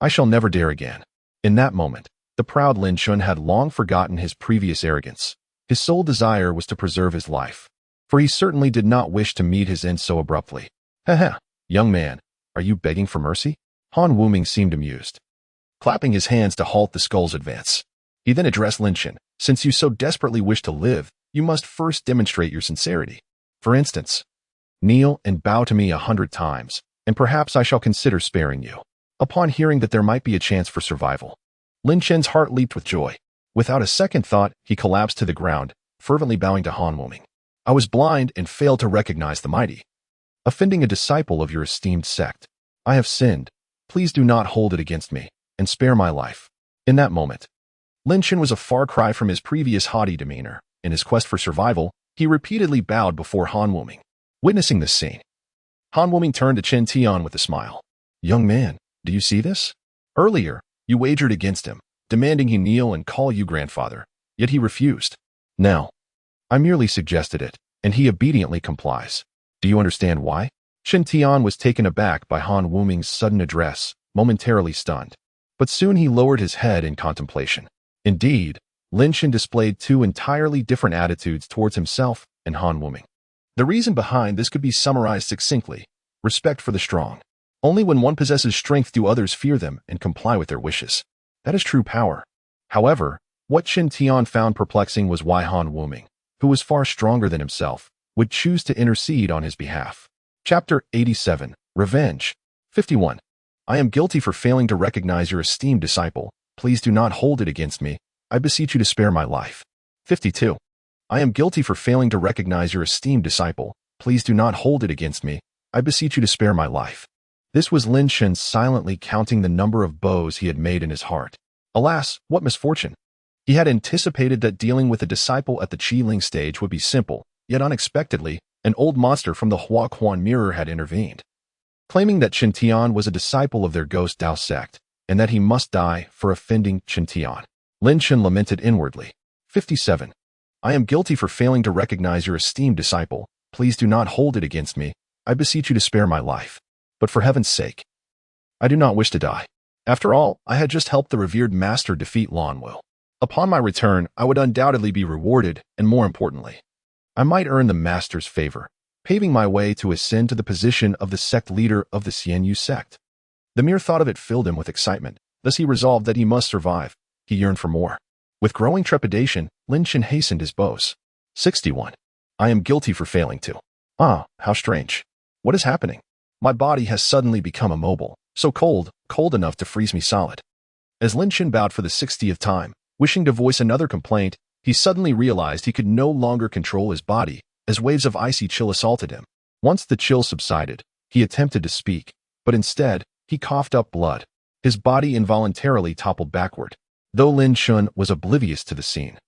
I shall never dare again. In that moment, the proud Lin Chen had long forgotten his previous arrogance. His sole desire was to preserve his life, for he certainly did not wish to meet his end so abruptly. Young man, are you begging for mercy? Han Wuming seemed amused, clapping his hands to halt the skull's advance. He then addressed Lin Chen. Since you so desperately wish to live, you must first demonstrate your sincerity. For instance, kneel and bow to me 100 times, and perhaps I shall consider sparing you. Upon hearing that there might be a chance for survival, Lin Chen's heart leaped with joy. Without a second thought, he collapsed to the ground, fervently bowing to Han Wuming. I was blind and failed to recognize the mighty, offending a disciple of your esteemed sect. I have sinned. Please do not hold it against me, and spare my life. In that moment, Lin Chen was a far cry from his previous haughty demeanor. In his quest for survival, he repeatedly bowed before Han Wuming. Witnessing this scene, Han Wuming turned to Chen Tian with a smile. Young man, do you see this? Earlier, you wagered against him, demanding he kneel and call you grandfather, yet he refused. Now, I merely suggested it, and he obediently complies. Do you understand why? Chen Tian was taken aback by Han Wuming's sudden address, momentarily stunned. But soon he lowered his head in contemplation. Indeed, Lin Chen displayed 2 entirely different attitudes towards himself and Han Wuming. The reason behind this could be summarized succinctly: respect for the strong. Only when one possesses strength do others fear them and comply with their wishes. That is true power. However, what Chen Tian found perplexing was why Han Wuming, who was far stronger than himself, would choose to intercede on his behalf. Chapter 87. Revenge. 51. I am guilty for failing to recognize your esteemed disciple. Please do not hold it against me. I beseech you to spare my life. 52. I am guilty for failing to recognize your esteemed disciple. Please do not hold it against me. I beseech you to spare my life. This was Lin Shen silently counting the number of bows he had made in his heart. Alas, what misfortune! He had anticipated that dealing with a disciple at the Qi-Ling stage would be simple, yet unexpectedly, an old monster from the Huaquan mirror had intervened. Claiming that Chen Tian was a disciple of their ghost Dao sect, and that he must die for offending Chen Tian, Lin Shen lamented inwardly. 57. I am guilty for failing to recognize your esteemed disciple. Please do not hold it against me. I beseech you to spare my life. But for heaven's sake, I do not wish to die. After all, I had just helped the revered master defeat Lan Wu. Upon my return, I would undoubtedly be rewarded, and more importantly, I might earn the master's favor, paving my way to ascend to the position of the sect leader of the Xianyu sect. The mere thought of it filled him with excitement. Thus he resolved that he must survive. He yearned for more. With growing trepidation, Lin Shen hastened his bows. 61. I am guilty for failing to. Ah, how strange. What is happening? My body has suddenly become immobile, so cold enough to freeze me solid. As Lin Shen bowed for the 60th time, wishing to voice another complaint, he suddenly realized he could no longer control his body, as waves of icy chill assaulted him. Once the chill subsided, he attempted to speak, but instead, he coughed up blood. His body involuntarily toppled backward, though Lin Shen was oblivious to the scene.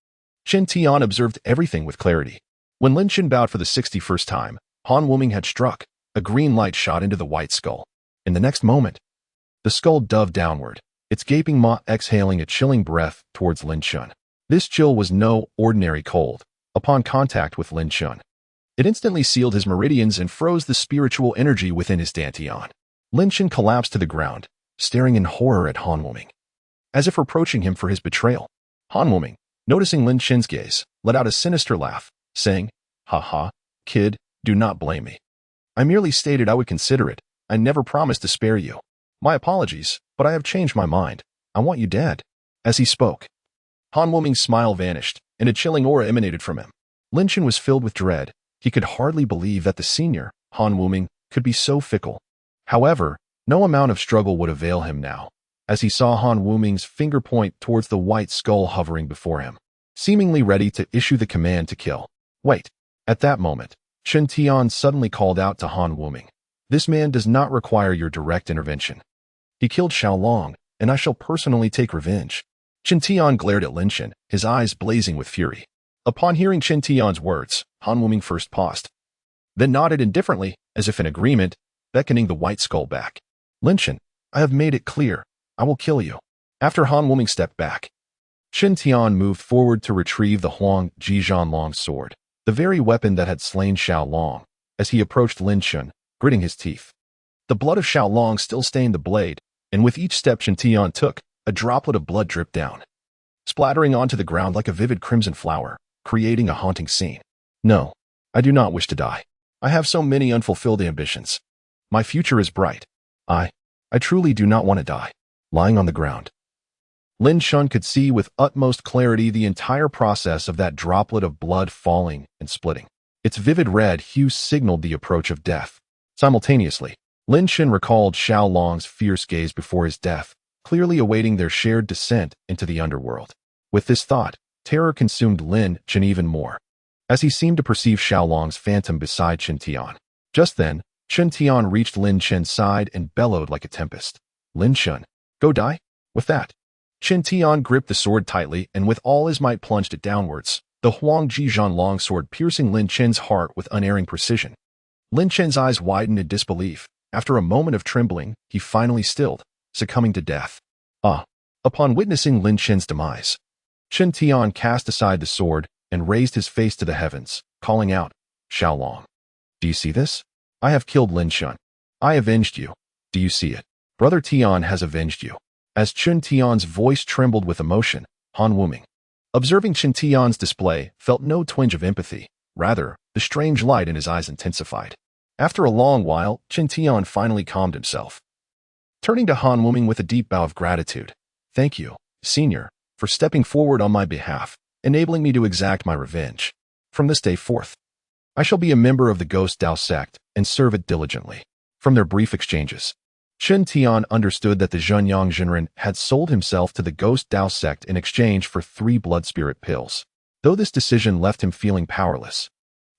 Chen Tian observed everything with clarity. When Lin Shen bowed for the 61st time, Han Wuming had struck. A green light shot into the white skull. In the next moment, the skull dove downward, its gaping maw exhaling a chilling breath towards Lin Shen. This chill was no ordinary cold. Upon contact with Lin Shen, it instantly sealed his meridians and froze the spiritual energy within his dantian. Lin Shen collapsed to the ground, staring in horror at Han Wuming, as if reproaching him for his betrayal. Han Wuming, noticing Lin Shen's gaze, let out a sinister laugh, saying, "Ha ha, kid, do not blame me. I merely stated I would consider it. I never promised to spare you. My apologies, but I have changed my mind. I want you dead." As he spoke, Han Wuming's smile vanished, and a chilling aura emanated from him. Lin Shen was filled with dread. He could hardly believe that the senior, Han Wuming, could be so fickle. However, no amount of struggle would avail him now, as he saw Han Wuming's finger point towards the white skull hovering before him, seemingly ready to issue the command to kill. Wait. At that moment, Chen Tian suddenly called out to Han Wuming. This man does not require your direct intervention. He killed Xiaolong, and I shall personally take revenge. Chen Tian glared at Lin Shen, his eyes blazing with fury. Upon hearing Chen Tian's words, Han Wuming first paused, then nodded indifferently, as if in agreement, beckoning the white skull back. Lin Shen, I have made it clear. I will kill you. After Han Wuming stepped back, Chen Tian moved forward to retrieve the Huang Zhizhanlong's sword, the very weapon that had slain Xiaolong. As he approached Lin Shen, gritting his teeth, the blood of Xiaolong still stained the blade, and with each step Chen Tian took, a droplet of blood dripped down, splattering onto the ground like a vivid crimson flower, creating a haunting scene. No, I do not wish to die. I have so many unfulfilled ambitions. My future is bright. I truly do not want to die. Lying on the ground, Lin Shen could see with utmost clarity the entire process of that droplet of blood falling and splitting. Its vivid red hue signaled the approach of death. Simultaneously, Lin Shen recalled Xiaolong's fierce gaze before his death, clearly awaiting their shared descent into the underworld. With this thought, terror consumed Lin Shen even more, as he seemed to perceive Xiaolong's phantom beside Chen Tian. Just then, Chen Tian reached Lin Shen's side and bellowed like a tempest. Lin Shen, go die? With that, Chen Tian gripped the sword tightly and with all his might plunged it downwards, the Huang Zhizhanlong sword piercing Lin Shen's heart with unerring precision. Lin Shen's eyes widened in disbelief. After a moment of trembling, he finally stilled, succumbing to death. Upon witnessing Lin Shen's demise, Chen Tian cast aside the sword and raised his face to the heavens, calling out, Xiaolong, do you see this? I have killed Lin Shen. I avenged you. Do you see it? Brother Tian has avenged you. As Chen Tian's voice trembled with emotion, Han Wuming, observing Chen Tian's display, felt no twinge of empathy. Rather, the strange light in his eyes intensified. After a long while, Chen Tian finally calmed himself. Turning to Han Wuming with a deep bow of gratitude. Thank you, Senior, for stepping forward on my behalf, enabling me to exact my revenge. From this day forth, I shall be a member of the Ghost Dao sect and serve it diligently. From their brief exchanges, Chen Tian understood that the Zhenyang Jinren had sold himself to the Ghost Dao sect in exchange for 3 blood spirit pills. Though this decision left him feeling powerless,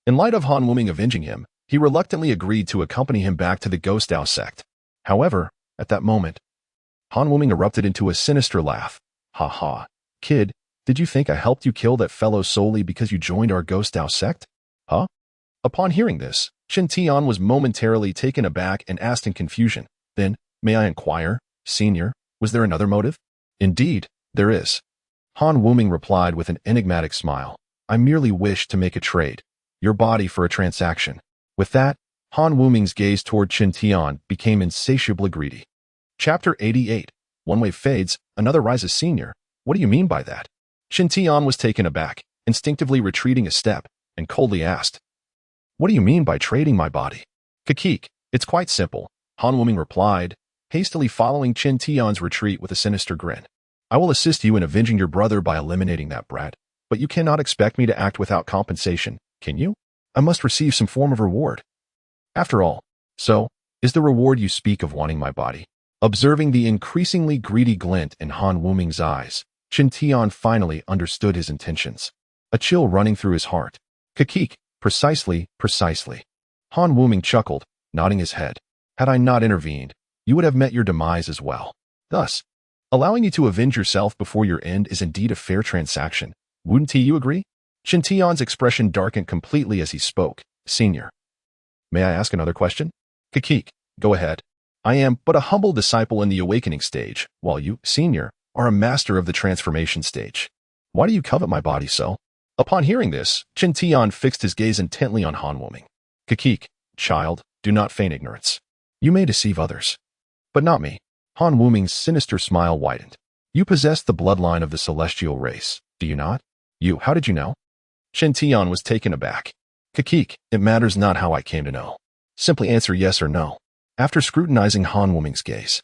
in light of Han Wuming avenging him, he reluctantly agreed to accompany him back to the Ghost Dao sect. However, at that moment, Han Wuming erupted into a sinister laugh. Ha ha. Kid, did you think I helped you kill that fellow solely because you joined our Ghost Dao sect? Huh? Upon hearing this, Chen Tian was momentarily taken aback and asked in confusion, Then, may I inquire, Senior, was there another motive? Indeed, there is. Han Wuming replied with an enigmatic smile. I merely wish to make a trade. Your body for a transaction. With that, Han Wuming's gaze toward Chen Tian became insatiably greedy. Chapter 88. One wave fades, another rises. Senior. What do you mean by that? Chen Tian was taken aback, instinctively retreating a step, and coldly asked, What do you mean by trading my body? Kakik, it's quite simple, Han Wuming replied, hastily following Chen Tian's retreat with a sinister grin. I will assist you in avenging your brother by eliminating that brat, but you cannot expect me to act without compensation, can you? I must receive some form of reward. After all, so, is the reward you speak of wanting my body? Observing the increasingly greedy glint in Han Wuming's eyes, Chen Tian finally understood his intentions. A chill running through his heart. Kakik, precisely. Han Wuming chuckled, nodding his head. Had I not intervened, you would have met your demise as well. Thus, allowing you to avenge yourself before your end is indeed a fair transaction. Wouldn't you agree? Chen Tian's expression darkened completely as he spoke. Senior. May I ask another question? Kakik, go ahead. I am but a humble disciple in the awakening stage, while you, Senior, are a master of the transformation stage. Why do you covet my body so? Upon hearing this, Chen Tian fixed his gaze intently on Han Wuming. Kakik, child, do not feign ignorance. You may deceive others, but not me. Han Wuming's sinister smile widened. You possess the bloodline of the celestial race, do you not? You, how did you know? Chen Tian was taken aback. Kakik, it matters not how I came to know. Simply answer yes or no. After scrutinizing Han Wuming's gaze,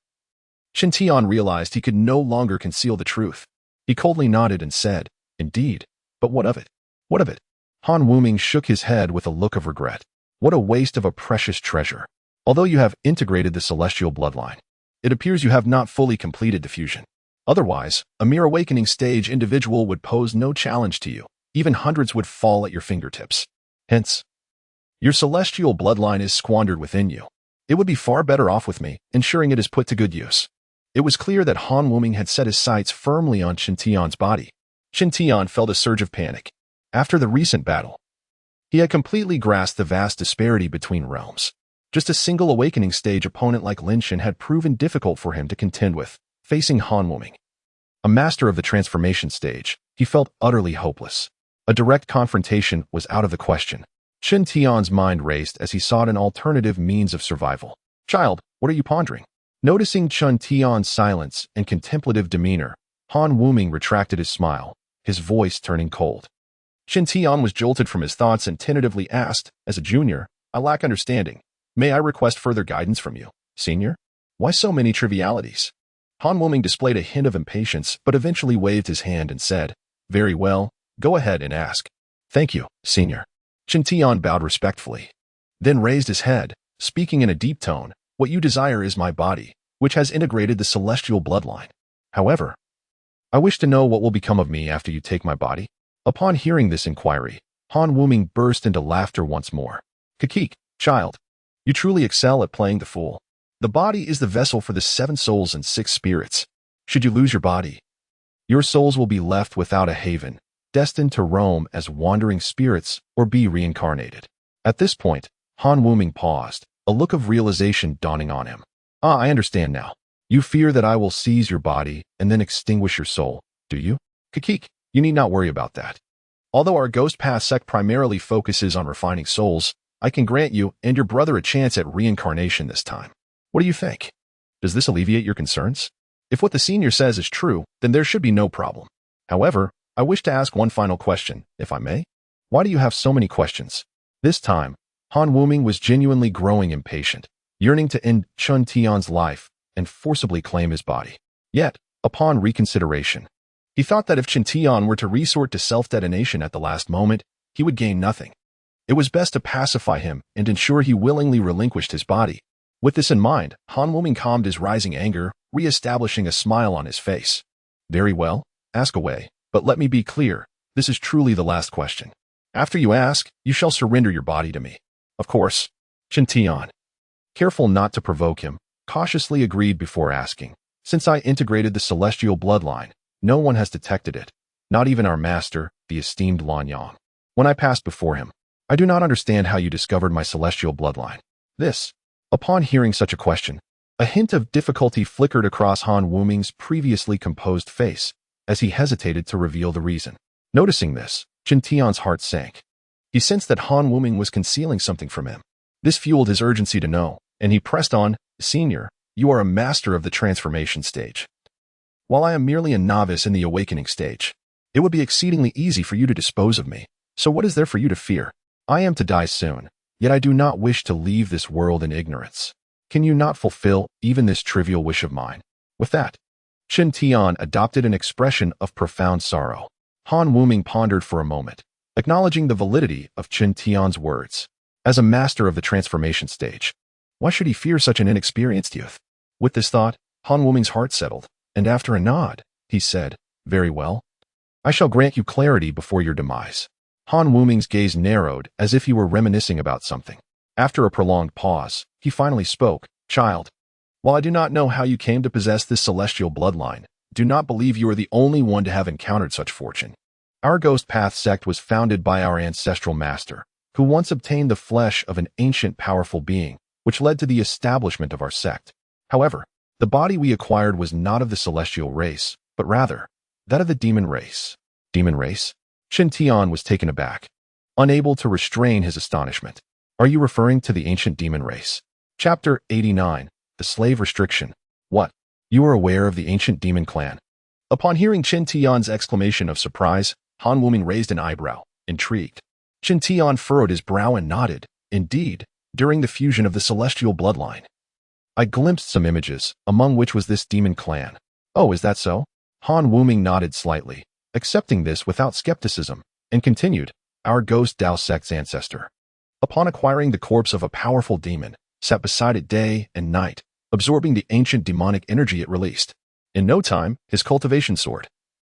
Chen Tian realized he could no longer conceal the truth. He coldly nodded and said, Indeed, but what of it? What of it? Han Wuming shook his head with a look of regret. What a waste of a precious treasure. Although you have integrated the celestial bloodline, it appears you have not fully completed the fusion. Otherwise, a mere awakening stage individual would pose no challenge to you. Even hundreds would fall at your fingertips. Hence, your celestial bloodline is squandered within you. It would be far better off with me, ensuring it is put to good use. It was clear that Han Wuming had set his sights firmly on Chen Tian's body. Chen Tian felt a surge of panic. After the recent battle, he had completely grasped the vast disparity between realms. Just a single awakening stage opponent like Lin Shen had proven difficult for him to contend with. Facing Han Wuming, a master of the transformation stage, he felt utterly hopeless. A direct confrontation was out of the question. Chen Tian's mind raced as he sought an alternative means of survival. Child, what are you pondering? Noticing Chen Tian's silence and contemplative demeanor, Han Wuming retracted his smile, his voice turning cold. Chen Tian was jolted from his thoughts and tentatively asked, As a junior, I lack understanding. May I request further guidance from you, Senior? Why so many trivialities? Han Wuming displayed a hint of impatience, but eventually waved his hand and said, Very well, go ahead and ask. Thank you, Senior. Chen Tian bowed respectfully, then raised his head, speaking in a deep tone, What you desire is my body, which has integrated the celestial bloodline. However, I wish to know what will become of me after you take my body. Upon hearing this inquiry, Han Wuming burst into laughter once more. Kakik, child, you truly excel at playing the fool. The body is the vessel for the 7 souls and 6 spirits. Should you lose your body, your souls will be left without a haven, destined to roam as wandering spirits or be reincarnated. At this point, Han Wuming paused, a look of realization dawning on him. I understand now. You fear that I will seize your body and then extinguish your soul, do you? Kakik, you need not worry about that. Although our Ghost Path sect primarily focuses on refining souls, I can grant you and your brother a chance at reincarnation this time. What do you think? Does this alleviate your concerns? If what the senior says is true, then there should be no problem. However, I wish to ask one final question, if I may. Why do you have so many questions? This time, Han Wuming was genuinely growing impatient, yearning to end Chen Tian's life and forcibly claim his body. Yet, upon reconsideration, he thought that if Chen Tian were to resort to self-detonation at the last moment, he would gain nothing. It was best to pacify him and ensure he willingly relinquished his body. With this in mind, Han Wuming calmed his rising anger, re-establishing a smile on his face. Very well, ask away, but let me be clear, this is truly the last question. After you ask, you shall surrender your body to me. Of course. Chen Tian, careful not to provoke him, cautiously agreed before asking. Since I integrated the celestial bloodline, no one has detected it, not even our master, the esteemed Lan Yang. When I passed before him, I do not understand how you discovered my celestial bloodline. Upon hearing such a question, a hint of difficulty flickered across Han Wuming's previously composed face as he hesitated to reveal the reason. Noticing this, Chen Tian's heart sank. He sensed that Han Wuming was concealing something from him. This fueled his urgency to know, and he pressed on, Senior, you are a master of the transformation stage. While I am merely a novice in the awakening stage, it would be exceedingly easy for you to dispose of me, so what is there for you to fear? I am to die soon, yet I do not wish to leave this world in ignorance. Can you not fulfill even this trivial wish of mine? With that, Chen Tian adopted an expression of profound sorrow. Han Wuming pondered for a moment, acknowledging the validity of Chen Tian's words. As a master of the transformation stage, why should he fear such an inexperienced youth? With this thought, Han Wuming's heart settled, and after a nod, he said, Very well. I shall grant you clarity before your demise. Han Wuming's gaze narrowed as if he were reminiscing about something. After a prolonged pause, he finally spoke, Child, while I do not know how you came to possess this celestial bloodline, do not believe you are the only one to have encountered such fortune. Our Ghost Path sect was founded by our ancestral master, who once obtained the flesh of an ancient powerful being, which led to the establishment of our sect. However, the body we acquired was not of the celestial race, but rather, that of the demon race. Demon race? Chen Tian was taken aback, unable to restrain his astonishment. Are you referring to the ancient demon race? Chapter 89, The Slave Restriction. What? You are aware of the ancient demon clan? Upon hearing Chen Tian's exclamation of surprise, Han Wuming raised an eyebrow, intrigued. Chen Tian furrowed his brow and nodded. Indeed, during the fusion of the celestial bloodline, I glimpsed some images, among which was this demon clan. Oh, is that so? Han Wuming nodded slightly, accepting this without skepticism, and continued, Our Ghost Dao sect's ancestor, upon acquiring the corpse of a powerful demon, sat beside it day and night, absorbing the ancient demonic energy it released. In no time, his cultivation soared,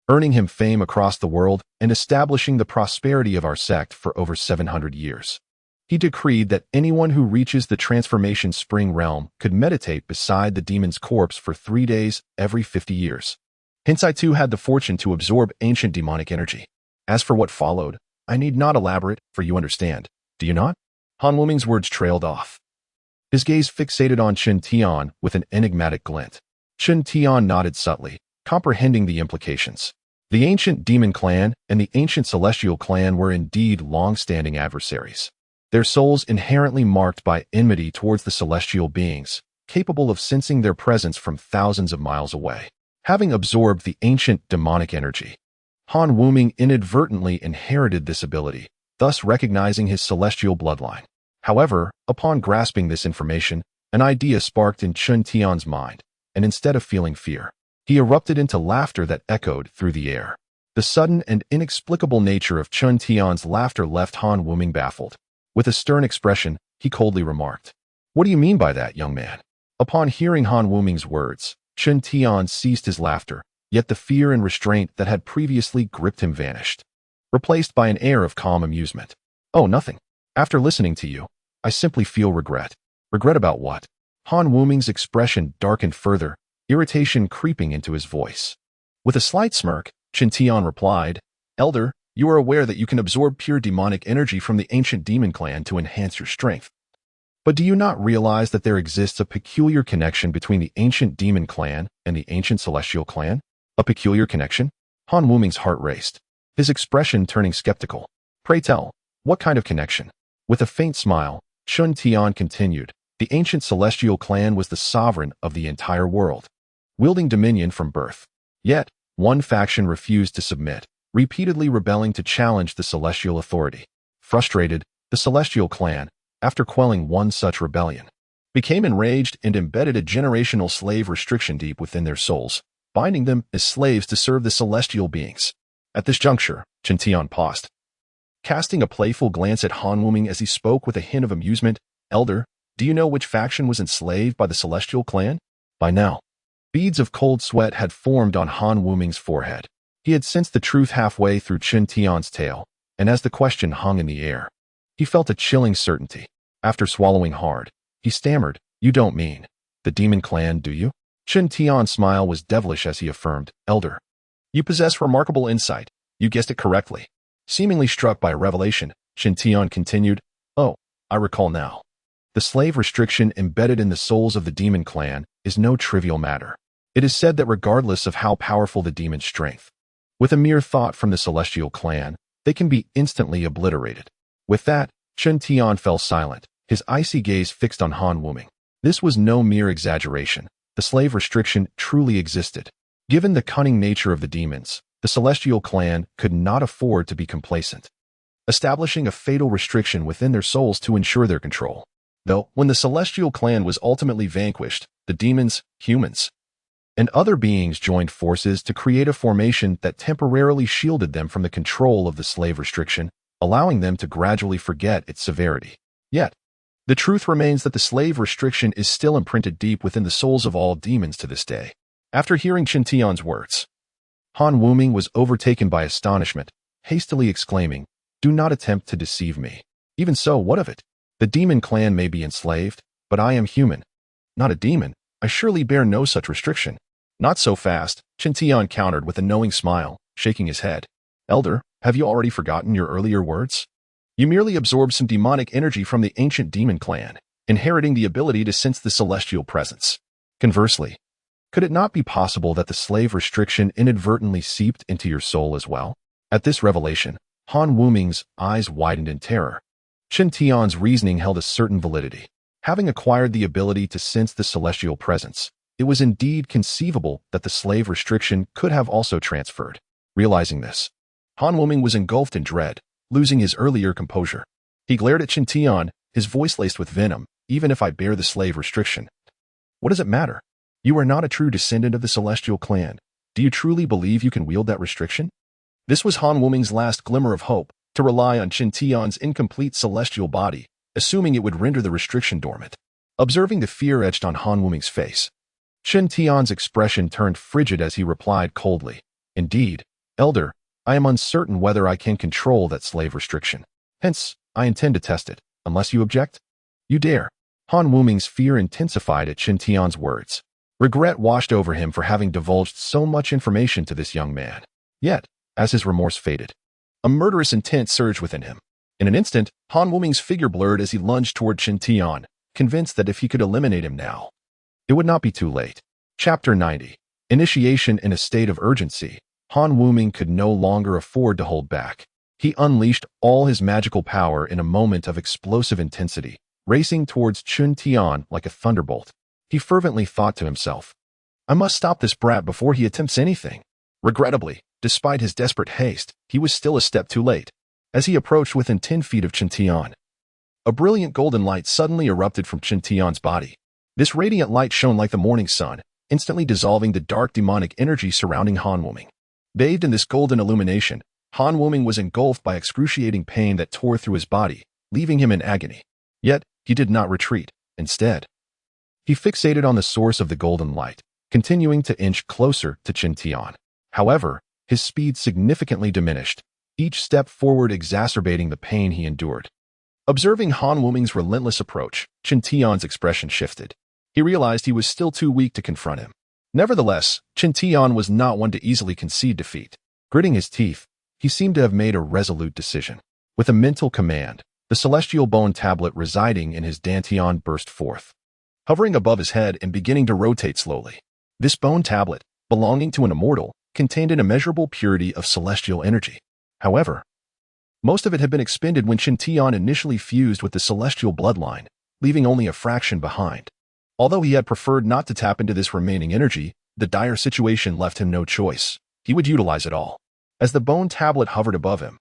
earning him fame across the world and establishing the prosperity of our sect for over 700 years. He decreed that anyone who reaches the transformation spring realm could meditate beside the demon's corpse for 3 days every 50 years. Hence I too had the fortune to absorb ancient demonic energy. As for what followed, I need not elaborate, for you understand. Do you not? Han Wuming's words trailed off, his gaze fixated on Chen Tian with an enigmatic glint. Chen Tian nodded subtly, comprehending the implications. The ancient demon clan and the ancient celestial clan were indeed long-standing adversaries, their souls inherently marked by enmity towards the celestial beings, capable of sensing their presence from thousands of miles away. Having absorbed the ancient demonic energy, Han Wuming inadvertently inherited this ability, thus recognizing his celestial bloodline. However, upon grasping this information, an idea sparked in Chen Tian's mind, and instead of feeling fear, he erupted into laughter that echoed through the air. The sudden and inexplicable nature of Chen Tian's laughter left Han Wuming baffled. With a stern expression, he coldly remarked, What do you mean by that, young man? Upon hearing Han Wuming's words, Chen Tian ceased his laughter, yet the fear and restraint that had previously gripped him vanished, replaced by an air of calm amusement. Oh, nothing. After listening to you, I simply feel regret. Regret about what? Han Wuming's expression darkened further, irritation creeping into his voice. With a slight smirk, Chen Tian replied, Elder, you are aware that you can absorb pure demonic energy from the ancient demon clan to enhance your strength. But do you not realize that there exists a peculiar connection between the ancient demon clan and the ancient celestial clan? A peculiar connection? Han Wuming's heart raced, his expression turning skeptical. Pray tell, what kind of connection? With a faint smile, Chen Tian continued, the ancient celestial clan was the sovereign of the entire world, wielding dominion from birth. Yet, one faction refused to submit, repeatedly rebelling to challenge the celestial authority. Frustrated, the celestial clan, after quelling one such rebellion, became enraged and embedded a generational slave restriction deep within their souls, binding them as slaves to serve the celestial beings. At this juncture, Chen Tian paused, casting a playful glance at Han Wuming as he spoke with a hint of amusement. Elder, do you know which faction was enslaved by the celestial clan? By now, beads of cold sweat had formed on Han Wuming's forehead. He had sensed the truth halfway through Chen Tian's tale, and as the question hung in the air, he felt a chilling certainty. After swallowing hard, he stammered, "You don't mean the demon clan, do you?" Chen Tian's smile was devilish as he affirmed, "Elder, you possess remarkable insight. You guessed it correctly." Seemingly struck by a revelation, Chen Tian continued, "Oh, I recall now. The slave restriction embedded in the souls of the demon clan is no trivial matter. It is said that regardless of how powerful the demon's strength, with a mere thought from the celestial clan, they can be instantly obliterated." With that, Chen Tian fell silent, his icy gaze fixed on Han Wuming. This was no mere exaggeration. The slave restriction truly existed. Given the cunning nature of the demons, the celestial clan could not afford to be complacent, establishing a fatal restriction within their souls to ensure their control. Though, when the celestial clan was ultimately vanquished, the demons, humans, and other beings joined forces to create a formation that temporarily shielded them from the control of the slave restriction, allowing them to gradually forget its severity. Yet, the truth remains that the slave restriction is still imprinted deep within the souls of all demons to this day. After hearing Chen Tian's words, Han Wuming was overtaken by astonishment, hastily exclaiming, "Do not attempt to deceive me. Even so, what of it? The demon clan may be enslaved, but I am human, not a demon. I surely bear no such restriction." "Not so fast," Chen Tian countered with a knowing smile, shaking his head. "Elder, have you already forgotten your earlier words? You merely absorbed some demonic energy from the ancient demon clan, inheriting the ability to sense the celestial presence. Conversely, could it not be possible that the slave restriction inadvertently seeped into your soul as well?" At this revelation, Han Wuming's eyes widened in terror. Chen Tian's reasoning held a certain validity. Having acquired the ability to sense the celestial presence, it was indeed conceivable that the slave restriction could have also transferred. Realizing this, Han Wuming was engulfed in dread, losing his earlier composure. He glared at Chen Tian, his voice laced with venom. "Even if I bear the slave restriction, what does it matter? You are not a true descendant of the celestial clan. Do you truly believe you can wield that restriction?" This was Han Wuming's last glimmer of hope, to rely on Chen Tian's incomplete celestial body, assuming it would render the restriction dormant. Observing the fear etched on Han Wuming's face, Chen Tian's expression turned frigid as he replied coldly, "Indeed, Elder, I am uncertain whether I can control that slave restriction. Hence, I intend to test it, unless you object." "You dare." Han Wuming's fear intensified at Chen Tian's words. Regret washed over him for having divulged so much information to this young man. Yet, as his remorse faded, a murderous intent surged within him. In an instant, Han Wuming's figure blurred as he lunged toward Chen Tian, convinced that if he could eliminate him now, it would not be too late. Chapter 90. Initiation in a state of urgency. Han Wuming could no longer afford to hold back. He unleashed all his magical power in a moment of explosive intensity, racing towards Chen Tian like a thunderbolt. He fervently thought to himself, "I must stop this brat before he attempts anything." Regrettably, despite his desperate haste, he was still a step too late. As he approached within 10 feet of Chen Tian, a brilliant golden light suddenly erupted from Chen Tian's body. This radiant light shone like the morning sun, instantly dissolving the dark demonic energy surrounding Han Wuming. Bathed in this golden illumination, Han Wuming was engulfed by excruciating pain that tore through his body, leaving him in agony. Yet, he did not retreat. Instead, he fixated on the source of the golden light, continuing to inch closer to Chen Tian. However, his speed significantly diminished, each step forward exacerbating the pain he endured. Observing Han Wuming's relentless approach, Chen Tian's expression shifted. He realized he was still too weak to confront him. Nevertheless, Chen Tian was not one to easily concede defeat. Gritting his teeth, he seemed to have made a resolute decision. With a mental command, the celestial bone tablet residing in his dantian burst forth, hovering above his head and beginning to rotate slowly. This bone tablet, belonging to an immortal, contained an immeasurable purity of celestial energy. However, most of it had been expended when Chen Tian initially fused with the celestial bloodline, leaving only a fraction behind. Although he had preferred not to tap into this remaining energy, the dire situation left him no choice. He would utilize it all. As the bone tablet hovered above him,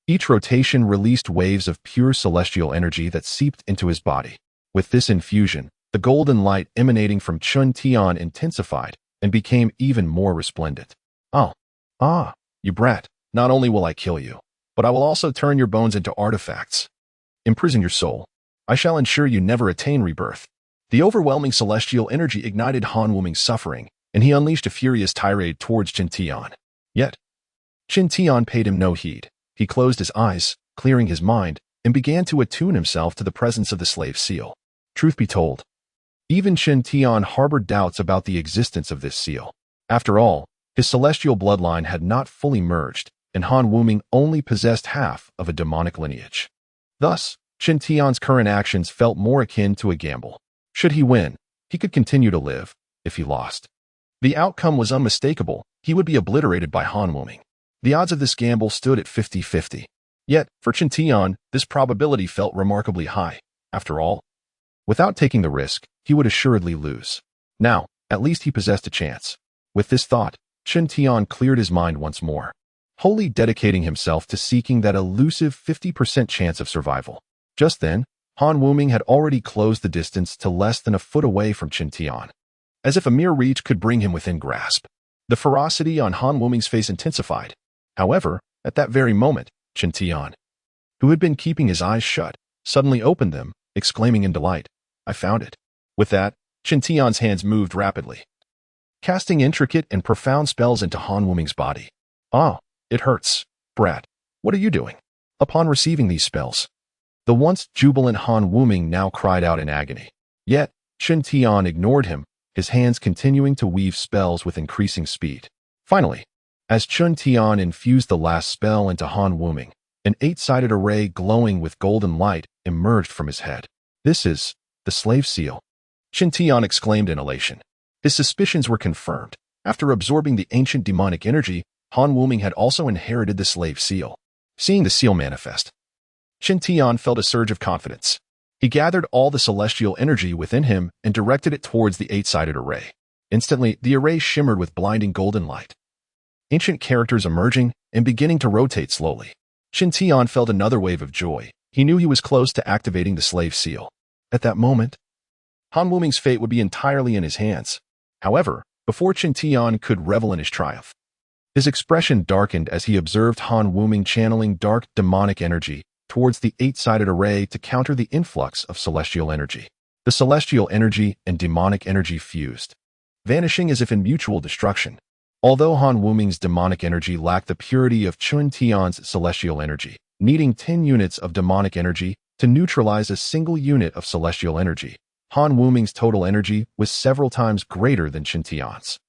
Each rotation released waves of pure celestial energy that seeped into his body. With this infusion, the golden light emanating from Chen Tian intensified and became even more resplendent. You brat, not only will I kill you, but I will also turn your bones into artifacts. Imprison your soul. I shall ensure you never attain rebirth. The overwhelming celestial energy ignited Han Wuming's suffering, and he unleashed a furious tirade towards Chen Tian. Yet, Chen Tian paid him no heed. He closed his eyes, clearing his mind, and began to attune himself to the presence of the slave seal. Truth be told, even Chen Tian harbored doubts about the existence of this seal. After all, his celestial bloodline had not fully merged, and Han Wuming only possessed half of a demonic lineage. Thus, Chen Tian's current actions felt more akin to a gamble. Should he win, he could continue to live. If he lost, the outcome was unmistakable. He would be obliterated by Han Wuming. The odds of this gamble stood at 50-50. Yet, for Chen Tian, this probability felt remarkably high. After all, without taking the risk, he would assuredly lose. Now, at least he possessed a chance. With this thought, Chen Tian cleared his mind once more, wholly dedicating himself to seeking that elusive 50% chance of survival. Just then, Han Wuming had already closed the distance to less than a foot away from Chen Tian, as if a mere reach could bring him within grasp. The ferocity on Han Wuming's face intensified. However, at that very moment, Chen Tian, who had been keeping his eyes shut, suddenly opened them, exclaiming in delight, "I found it." With that, Chen Tian's hands moved rapidly, casting intricate and profound spells into Han Wuming's body. It hurts, brat. What are you doing? Upon receiving these spells, the once jubilant Han Wuming now cried out in agony. Yet, Chen Tian ignored him, his hands continuing to weave spells with increasing speed. Finally, as Chen Tian infused the last spell into Han Wuming, an 8-sided array glowing with golden light emerged from his head. "This is the slave seal," Chen Tian exclaimed in elation. His suspicions were confirmed. After absorbing the ancient demonic energy, Han Wuming had also inherited the slave seal. Seeing the seal manifest, Chen Tian felt a surge of confidence. He gathered all the celestial energy within him and directed it towards the 8-sided array. Instantly, the array shimmered with blinding golden light, ancient characters emerging and beginning to rotate slowly. Chen Tian felt another wave of joy. He knew he was close to activating the slave seal. At that moment, Han Wuming's fate would be entirely in his hands. However, before Chen Tian could revel in his triumph, his expression darkened as he observed Han Wuming channeling dark demonic energy towards the 8-sided array to counter the influx of celestial energy. The celestial energy and demonic energy fused, vanishing as if in mutual destruction. Although Han Wuming's demonic energy lacked the purity of Chen Tian's celestial energy, needing 10 units of demonic energy to neutralize a single unit of celestial energy, Han Wuming's total energy was several times greater than Chen Tian's.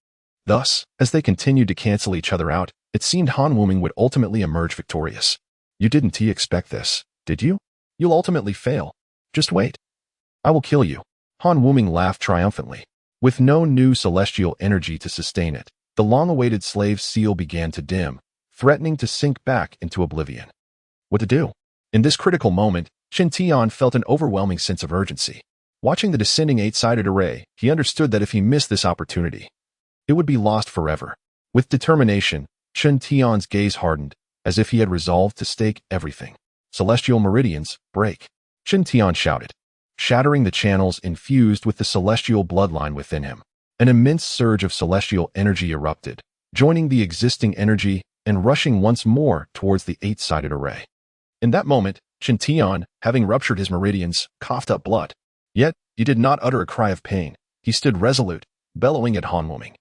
Thus, as they continued to cancel each other out, it seemed Han Wuming would ultimately emerge victorious. "You didn't expect this, did you? You'll ultimately fail. Just wait. I will kill you." Han Wuming laughed triumphantly. With no new celestial energy to sustain it, the long-awaited slave seal began to dim, threatening to sink back into oblivion. What to do? In this critical moment, Chen Tian felt an overwhelming sense of urgency. Watching the descending 8-sided array, he understood that if he missed this opportunity, it would be lost forever. With determination, Chen Tian's gaze hardened, as if he had resolved to stake everything. "Celestial meridians, break!" Chen Tian shouted, shattering the channels infused with the celestial bloodline within him. An immense surge of celestial energy erupted, joining the existing energy and rushing once more towards the 8-sided array. In that moment, Chen Tian, having ruptured his meridians, coughed up blood. Yet, he did not utter a cry of pain. He stood resolute, bellowing at Han Wuming.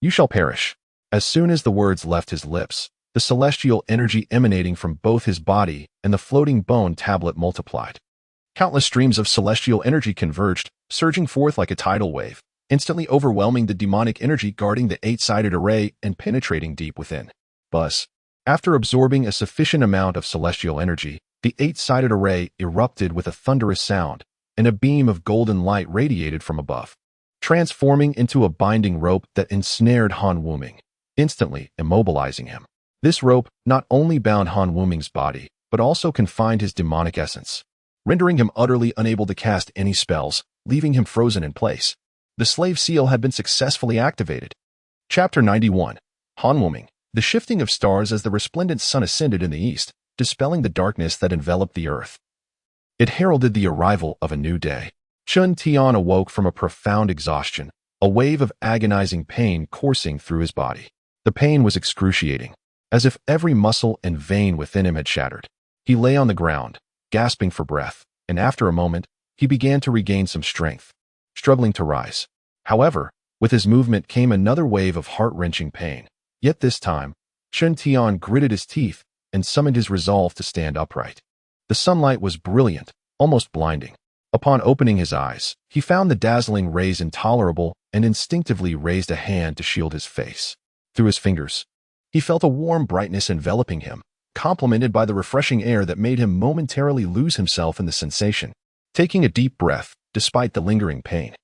"You shall perish." As soon as the words left his lips, the celestial energy emanating from both his body and the floating bone tablet multiplied. Countless streams of celestial energy converged, surging forth like a tidal wave, instantly overwhelming the demonic energy guarding the 8-sided array and penetrating deep within. Buzz. After absorbing a sufficient amount of celestial energy, the 8-sided array erupted with a thunderous sound, and a beam of golden light radiated from above, transforming into a binding rope that ensnared Han Wuming, instantly immobilizing him. This rope not only bound Han Wuming's body, but also confined his demonic essence, rendering him utterly unable to cast any spells, leaving him frozen in place. The slave seal had been successfully activated. Chapter 91. Han Wuming. The shifting of stars as the resplendent sun ascended in the east, dispelling the darkness that enveloped the earth. It heralded the arrival of a new day. Chen Tian awoke from a profound exhaustion, a wave of agonizing pain coursing through his body. The pain was excruciating, as if every muscle and vein within him had shattered. He lay on the ground, gasping for breath, and after a moment, he began to regain some strength, struggling to rise. However, with his movement came another wave of heart-wrenching pain. Yet this time, Chen Tian gritted his teeth and summoned his resolve to stand upright. The sunlight was brilliant, almost blinding. Upon opening his eyes, he found the dazzling rays intolerable and instinctively raised a hand to shield his face. Through his fingers, he felt a warm brightness enveloping him, complemented by the refreshing air that made him momentarily lose himself in the sensation. Taking a deep breath, despite the lingering pain,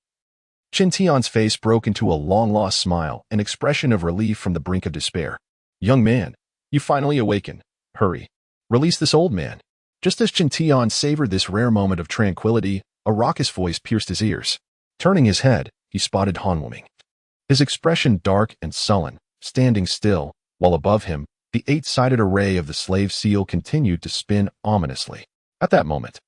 Chen Tian's face broke into a long-lost smile, an expression of relief from the brink of despair. "Young man, you finally awaken. Hurry. Release this old man." Just as Chen Tian savored this rare moment of tranquility, a raucous voice pierced his ears. Turning his head, he spotted Han Wuming. His expression dark and sullen, standing still, while above him, the eight-sided array of the slave seal continued to spin ominously. At that moment,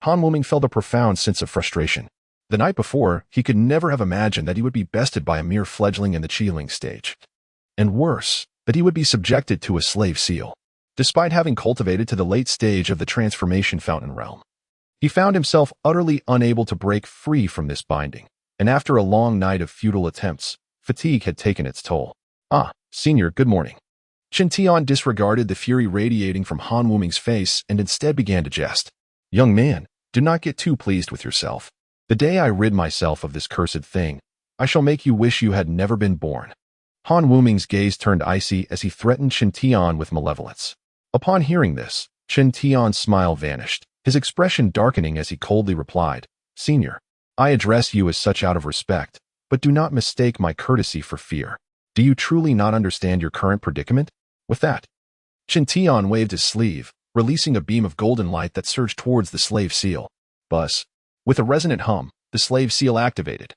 Han Wuming felt a profound sense of frustration. The night before, he could never have imagined that he would be bested by a mere fledgling in the Qiling stage. And worse, that he would be subjected to a slave seal. Despite having cultivated to the late stage of the transformation fountain realm, he found himself utterly unable to break free from this binding, and after a long night of futile attempts, fatigue had taken its toll. "Ah, Senior, good morning." Chen Tian disregarded the fury radiating from Han Wuming's face and instead began to jest. "Young man, do not get too pleased with yourself. The day I rid myself of this cursed thing, I shall make you wish you had never been born." Han Wuming's gaze turned icy as he threatened Chen Tian with malevolence. Upon hearing this, Chen Tian's smile vanished, his expression darkening as he coldly replied, "Senior, I address you as such out of respect, but do not mistake my courtesy for fear. Do you truly not understand your current predicament?" With that, Chen Tian waved his sleeve, releasing a beam of golden light that surged towards the slave seal. Buzz. With a resonant hum, the slave seal activated,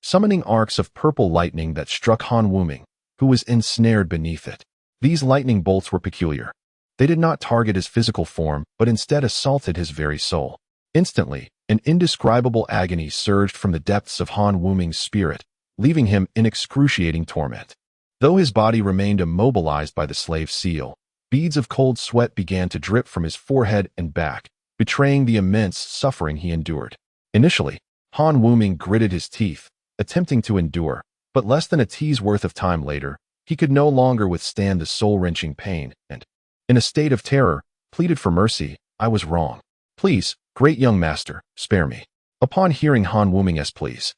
summoning arcs of purple lightning that struck Han Wuming, who was ensnared beneath it. These lightning bolts were peculiar. They did not target his physical form, but instead assaulted his very soul. Instantly, an indescribable agony surged from the depths of Han Wuming's spirit, leaving him in excruciating torment. Though his body remained immobilized by the slave seal, beads of cold sweat began to drip from his forehead and back, betraying the immense suffering he endured. Initially, Han Wuming gritted his teeth, attempting to endure, but less than a tea's worth of time later, he could no longer withstand the soul-wrenching pain and, in a state of terror, pleaded for mercy. "I was wrong. Please, great young master, spare me." Upon hearing Han Wuming's pleas,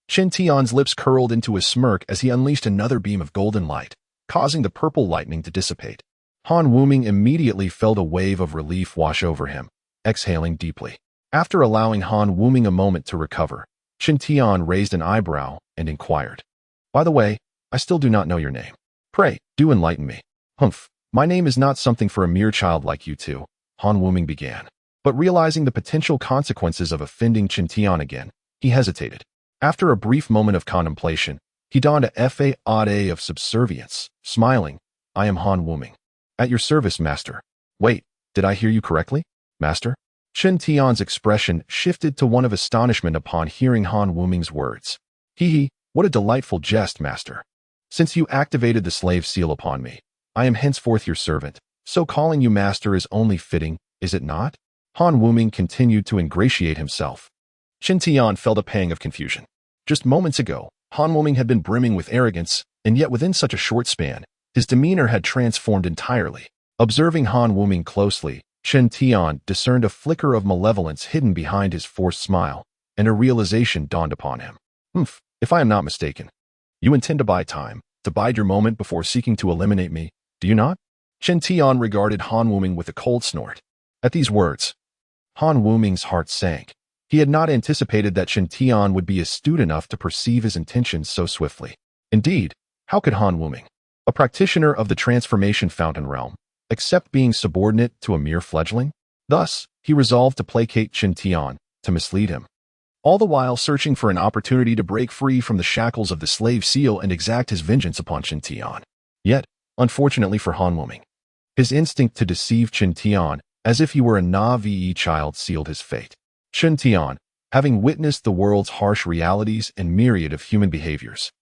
Chen Tian's lips curled into a smirk as he unleashed another beam of golden light, causing the purple lightning to dissipate. Han Wuming immediately felt a wave of relief wash over him, exhaling deeply. After allowing Han Wuming a moment to recover, Chen Tian raised an eyebrow and inquired, "By the way, I still do not know your name. Pray, do enlighten me." "Humph. My name is not something for a mere child like you two," Han Wuming began. But realizing the potential consequences of offending Chen Tian again, he hesitated. After a brief moment of contemplation, he donned a facade of subservience, smiling, "I am Han Wuming. At your service, master." "Wait, did I hear you correctly, master?" Chen Tian's expression shifted to one of astonishment upon hearing Han Wuming's words. "Hee, what a delightful jest, master. Since you activated the slave seal upon me, I am henceforth your servant, so calling you master is only fitting, is it not?" Han Wuming continued to ingratiate himself. Chen Tian felt a pang of confusion. Just moments ago, Han Wuming had been brimming with arrogance, and yet within such a short span, his demeanor had transformed entirely. Observing Han Wuming closely, Chen Tian discerned a flicker of malevolence hidden behind his forced smile, and a realization dawned upon him. If I am not mistaken, you intend to buy time, to bide your moment before seeking to eliminate me, do you not?" Chen Tian regarded Han Wuming with a cold snort. At these words, Han Wuming's heart sank. He had not anticipated that Chen Tian would be astute enough to perceive his intentions so swiftly. Indeed, how could Han Wuming, a practitioner of the transformation fountain realm, accept being subordinate to a mere fledgling? Thus, he resolved to placate Chen Tian, to mislead him, all the while searching for an opportunity to break free from the shackles of the slave seal and exact his vengeance upon Chen Tian. Yet, unfortunately for Han Wuming, His instinct to deceive Chen Tian, as if he were a naive child, sealed his fate. Chen Tian, having witnessed the world's harsh realities and myriad of human behaviors,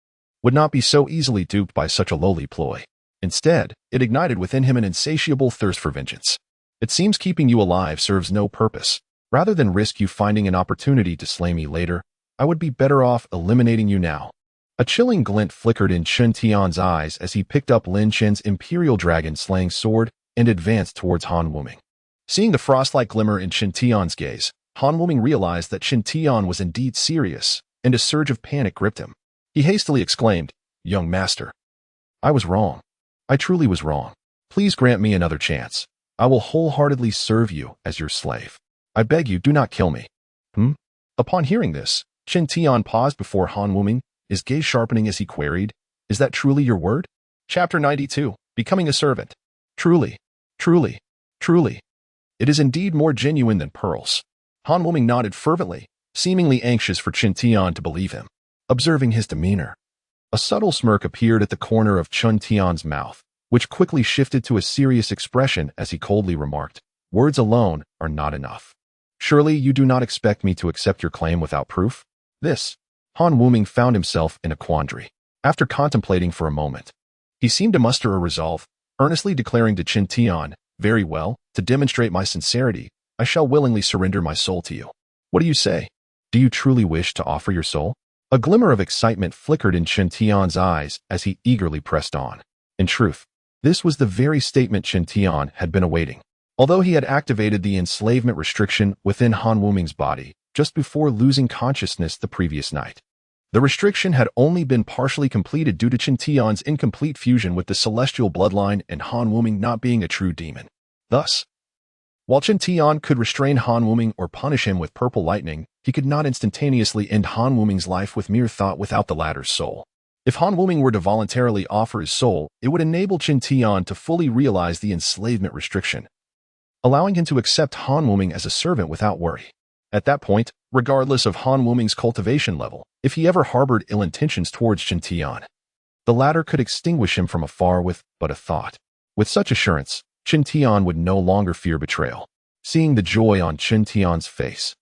would not be so easily duped by such a lowly ploy. Instead, it ignited within him an insatiable thirst for vengeance. It seems keeping you alive serves no purpose. Rather than risk you finding an opportunity to slay me later, I would be better off eliminating you now. A chilling glint flickered in Chen Tian's eyes as he picked up Lin Chen's Imperial Dragon-slaying sword and advanced towards Han Wuming. Seeing the frost-like glimmer in Chen Tian's gaze, Han Wuming realized that Chen Tian was indeed serious, and a surge of panic gripped him. He hastily exclaimed, "Young master, I was wrong. I truly was wrong. Please grant me another chance. I will wholeheartedly serve you as your slave. I beg you, do not kill me." Upon hearing this, Chen Tian paused before Han Wuming, his gaze sharpening as he queried, "Is that truly your word?" Chapter 92, Becoming a Servant. Truly, truly, truly. It is indeed more genuine than pearls. Han Wuming nodded fervently, seemingly anxious for Chen Tian to believe him. Observing his demeanor, a subtle smirk appeared at the corner of Chen Tian's mouth, which quickly shifted to a serious expression as he coldly remarked, "Words alone are not enough. Surely you do not expect me to accept your claim without proof?" Han Wuming found himself in a quandary. After contemplating for a moment, he seemed to muster a resolve, earnestly declaring to Chen Tian, "Very well, to demonstrate my sincerity, I shall willingly surrender my soul to you. What do you say? Do you truly wish to offer your soul?" A glimmer of excitement flickered in Chen Tian's eyes as he eagerly pressed on. In truth, this was the very statement Chen Tian had been awaiting. Although he had activated the enslavement restriction within Han Wuming's body just before losing consciousness the previous night, the restriction had only been partially completed due to Chen Tian's incomplete fusion with the celestial bloodline and Han Wuming not being a true demon. Thus, while Chen Tian could restrain Han Wuming or punish him with purple lightning, he could not instantaneously end Han Wuming's life with mere thought without the latter's soul. If Han Wuming were to voluntarily offer his soul, it would enable Chen Tian to fully realize the enslavement restriction, allowing him to accept Han Wuming as a servant without worry. At that point, regardless of Han Wuming's cultivation level, if he ever harbored ill intentions towards Chen Tian, the latter could extinguish him from afar with but a thought. With such assurance, Chen Tian would no longer fear betrayal. Seeing the joy on Chen Tian's face,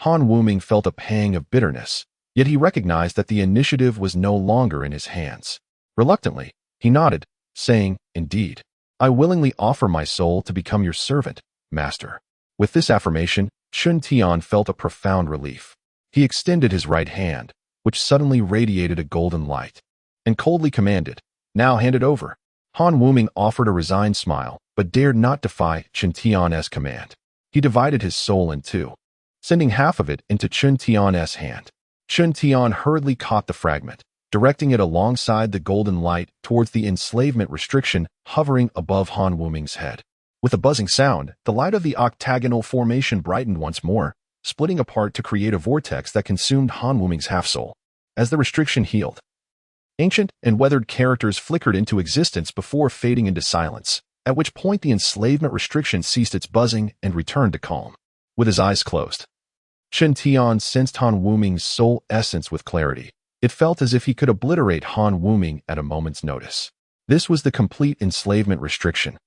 Han Wuming felt a pang of bitterness, yet he recognized that the initiative was no longer in his hands. Reluctantly, he nodded, saying, "Indeed, I willingly offer my soul to become your servant, master." With this affirmation, Chen Tian felt a profound relief. He extended his right hand, which suddenly radiated a golden light, and coldly commanded, "Now hand it over." Han Wuming offered a resigned smile, but dared not defy Chen Tian's command. He divided his soul in two, sending half of it into Chen Tian's hand. Chen Tian hurriedly caught the fragment, directing it alongside the golden light towards the enslavement restriction hovering above Han Wuming's head. With a buzzing sound, the light of the octagonal formation brightened once more, splitting apart to create a vortex that consumed Han Wuming's half-soul. As the restriction healed, ancient and weathered characters flickered into existence before fading into silence, at which point the enslavement restriction ceased its buzzing and returned to calm. With his eyes closed, Chen Tian sensed Han Wuming's soul essence with clarity. It felt as if he could obliterate Han Wuming at a moment's notice. This was the complete enslavement restriction.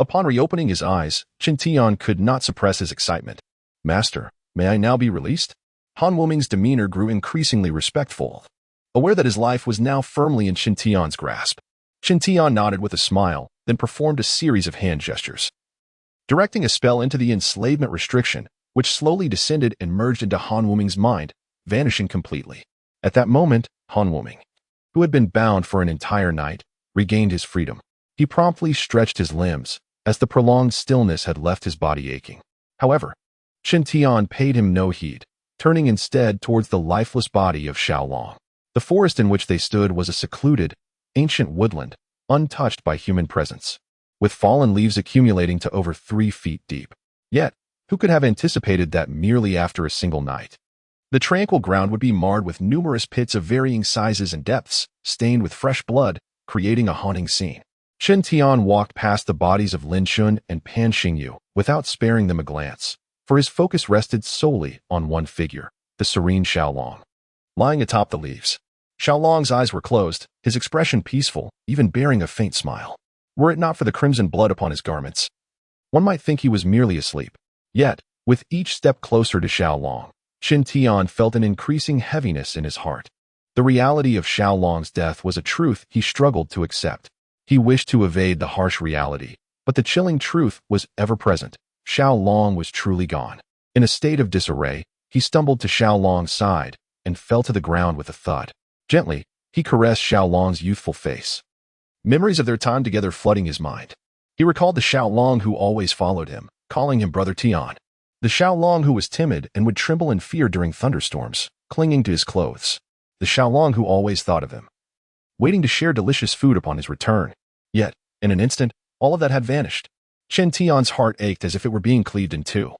Upon reopening his eyes, Chen Tian could not suppress his excitement. "Master, may I now be released?" Han Wuming's demeanor grew increasingly respectful, aware that his life was now firmly in Chen Tian's grasp. Chen Tian nodded with a smile, then performed a series of hand gestures, directing a spell into the enslavement restriction, which slowly descended and merged into Han Wuming's mind, vanishing completely. At that moment, Han Wuming, who had been bound for an entire night, regained his freedom. He promptly stretched his limbs, as the prolonged stillness had left his body aching. However, Chen Tian paid him no heed, turning instead towards the lifeless body of Xiaolong. The forest in which they stood was a secluded, ancient woodland, untouched by human presence, with fallen leaves accumulating to over 3 feet deep. Yet, who could have anticipated that merely after a single night, the tranquil ground would be marred with numerous pits of varying sizes and depths, stained with fresh blood, creating a haunting scene. Chen Tian walked past the bodies of Lin Chun and Pan Xingyu without sparing them a glance, for his focus rested solely on one figure, the serene Xiaolong, lying atop the leaves. Xiaolong's eyes were closed, his expression peaceful, even bearing a faint smile. were it not for the crimson blood upon his garments. One might think he was merely asleep. Yet, with each step closer to Xiaolong, Chen Tian felt an increasing heaviness in his heart. The reality of Xiaolong's death was a truth he struggled to accept. He wished to evade the harsh reality, but the chilling truth was ever present. Xiaolong was truly gone. In a state of disarray, he stumbled to Xiaolong's side and fell to the ground with a thud. Gently, he caressed Xiaolong's youthful face. Memories of their time together flooding his mind. He recalled the Xiaolong who always followed him, calling him Brother Tian. The Xiaolong who was timid and would tremble in fear during thunderstorms, clinging to his clothes. The Xiaolong who always thought of him, waiting to share delicious food upon his return. Yet, in an instant, all of that had vanished. Chen Tian's heart ached as if it were being cleaved in two.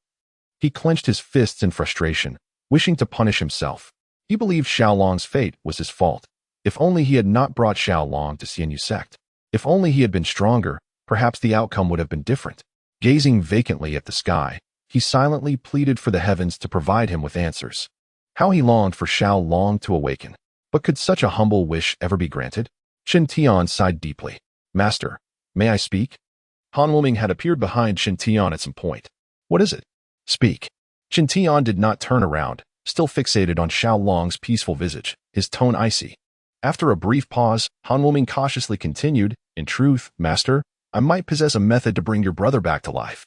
He clenched his fists in frustration, wishing to punish himself. He believed Xiaolong's fate was his fault. If only he had not brought Xiaolong to Xianyu sect. If only he had been stronger, perhaps the outcome would have been different. Gazing vacantly at the sky, he silently pleaded for the heavens to provide him with answers. How he longed for Xiaolong to awaken. But could such a humble wish ever be granted? Chen Tian sighed deeply. Master, may I speak? Han Wuming had appeared behind Chen Tian at some point. What is it? Speak. Chen Tian did not turn around, still fixated on Xiaolong's peaceful visage, his tone icy. After a brief pause, Han Wuming cautiously continued, In truth, Master, I might possess a method to bring your brother back to life.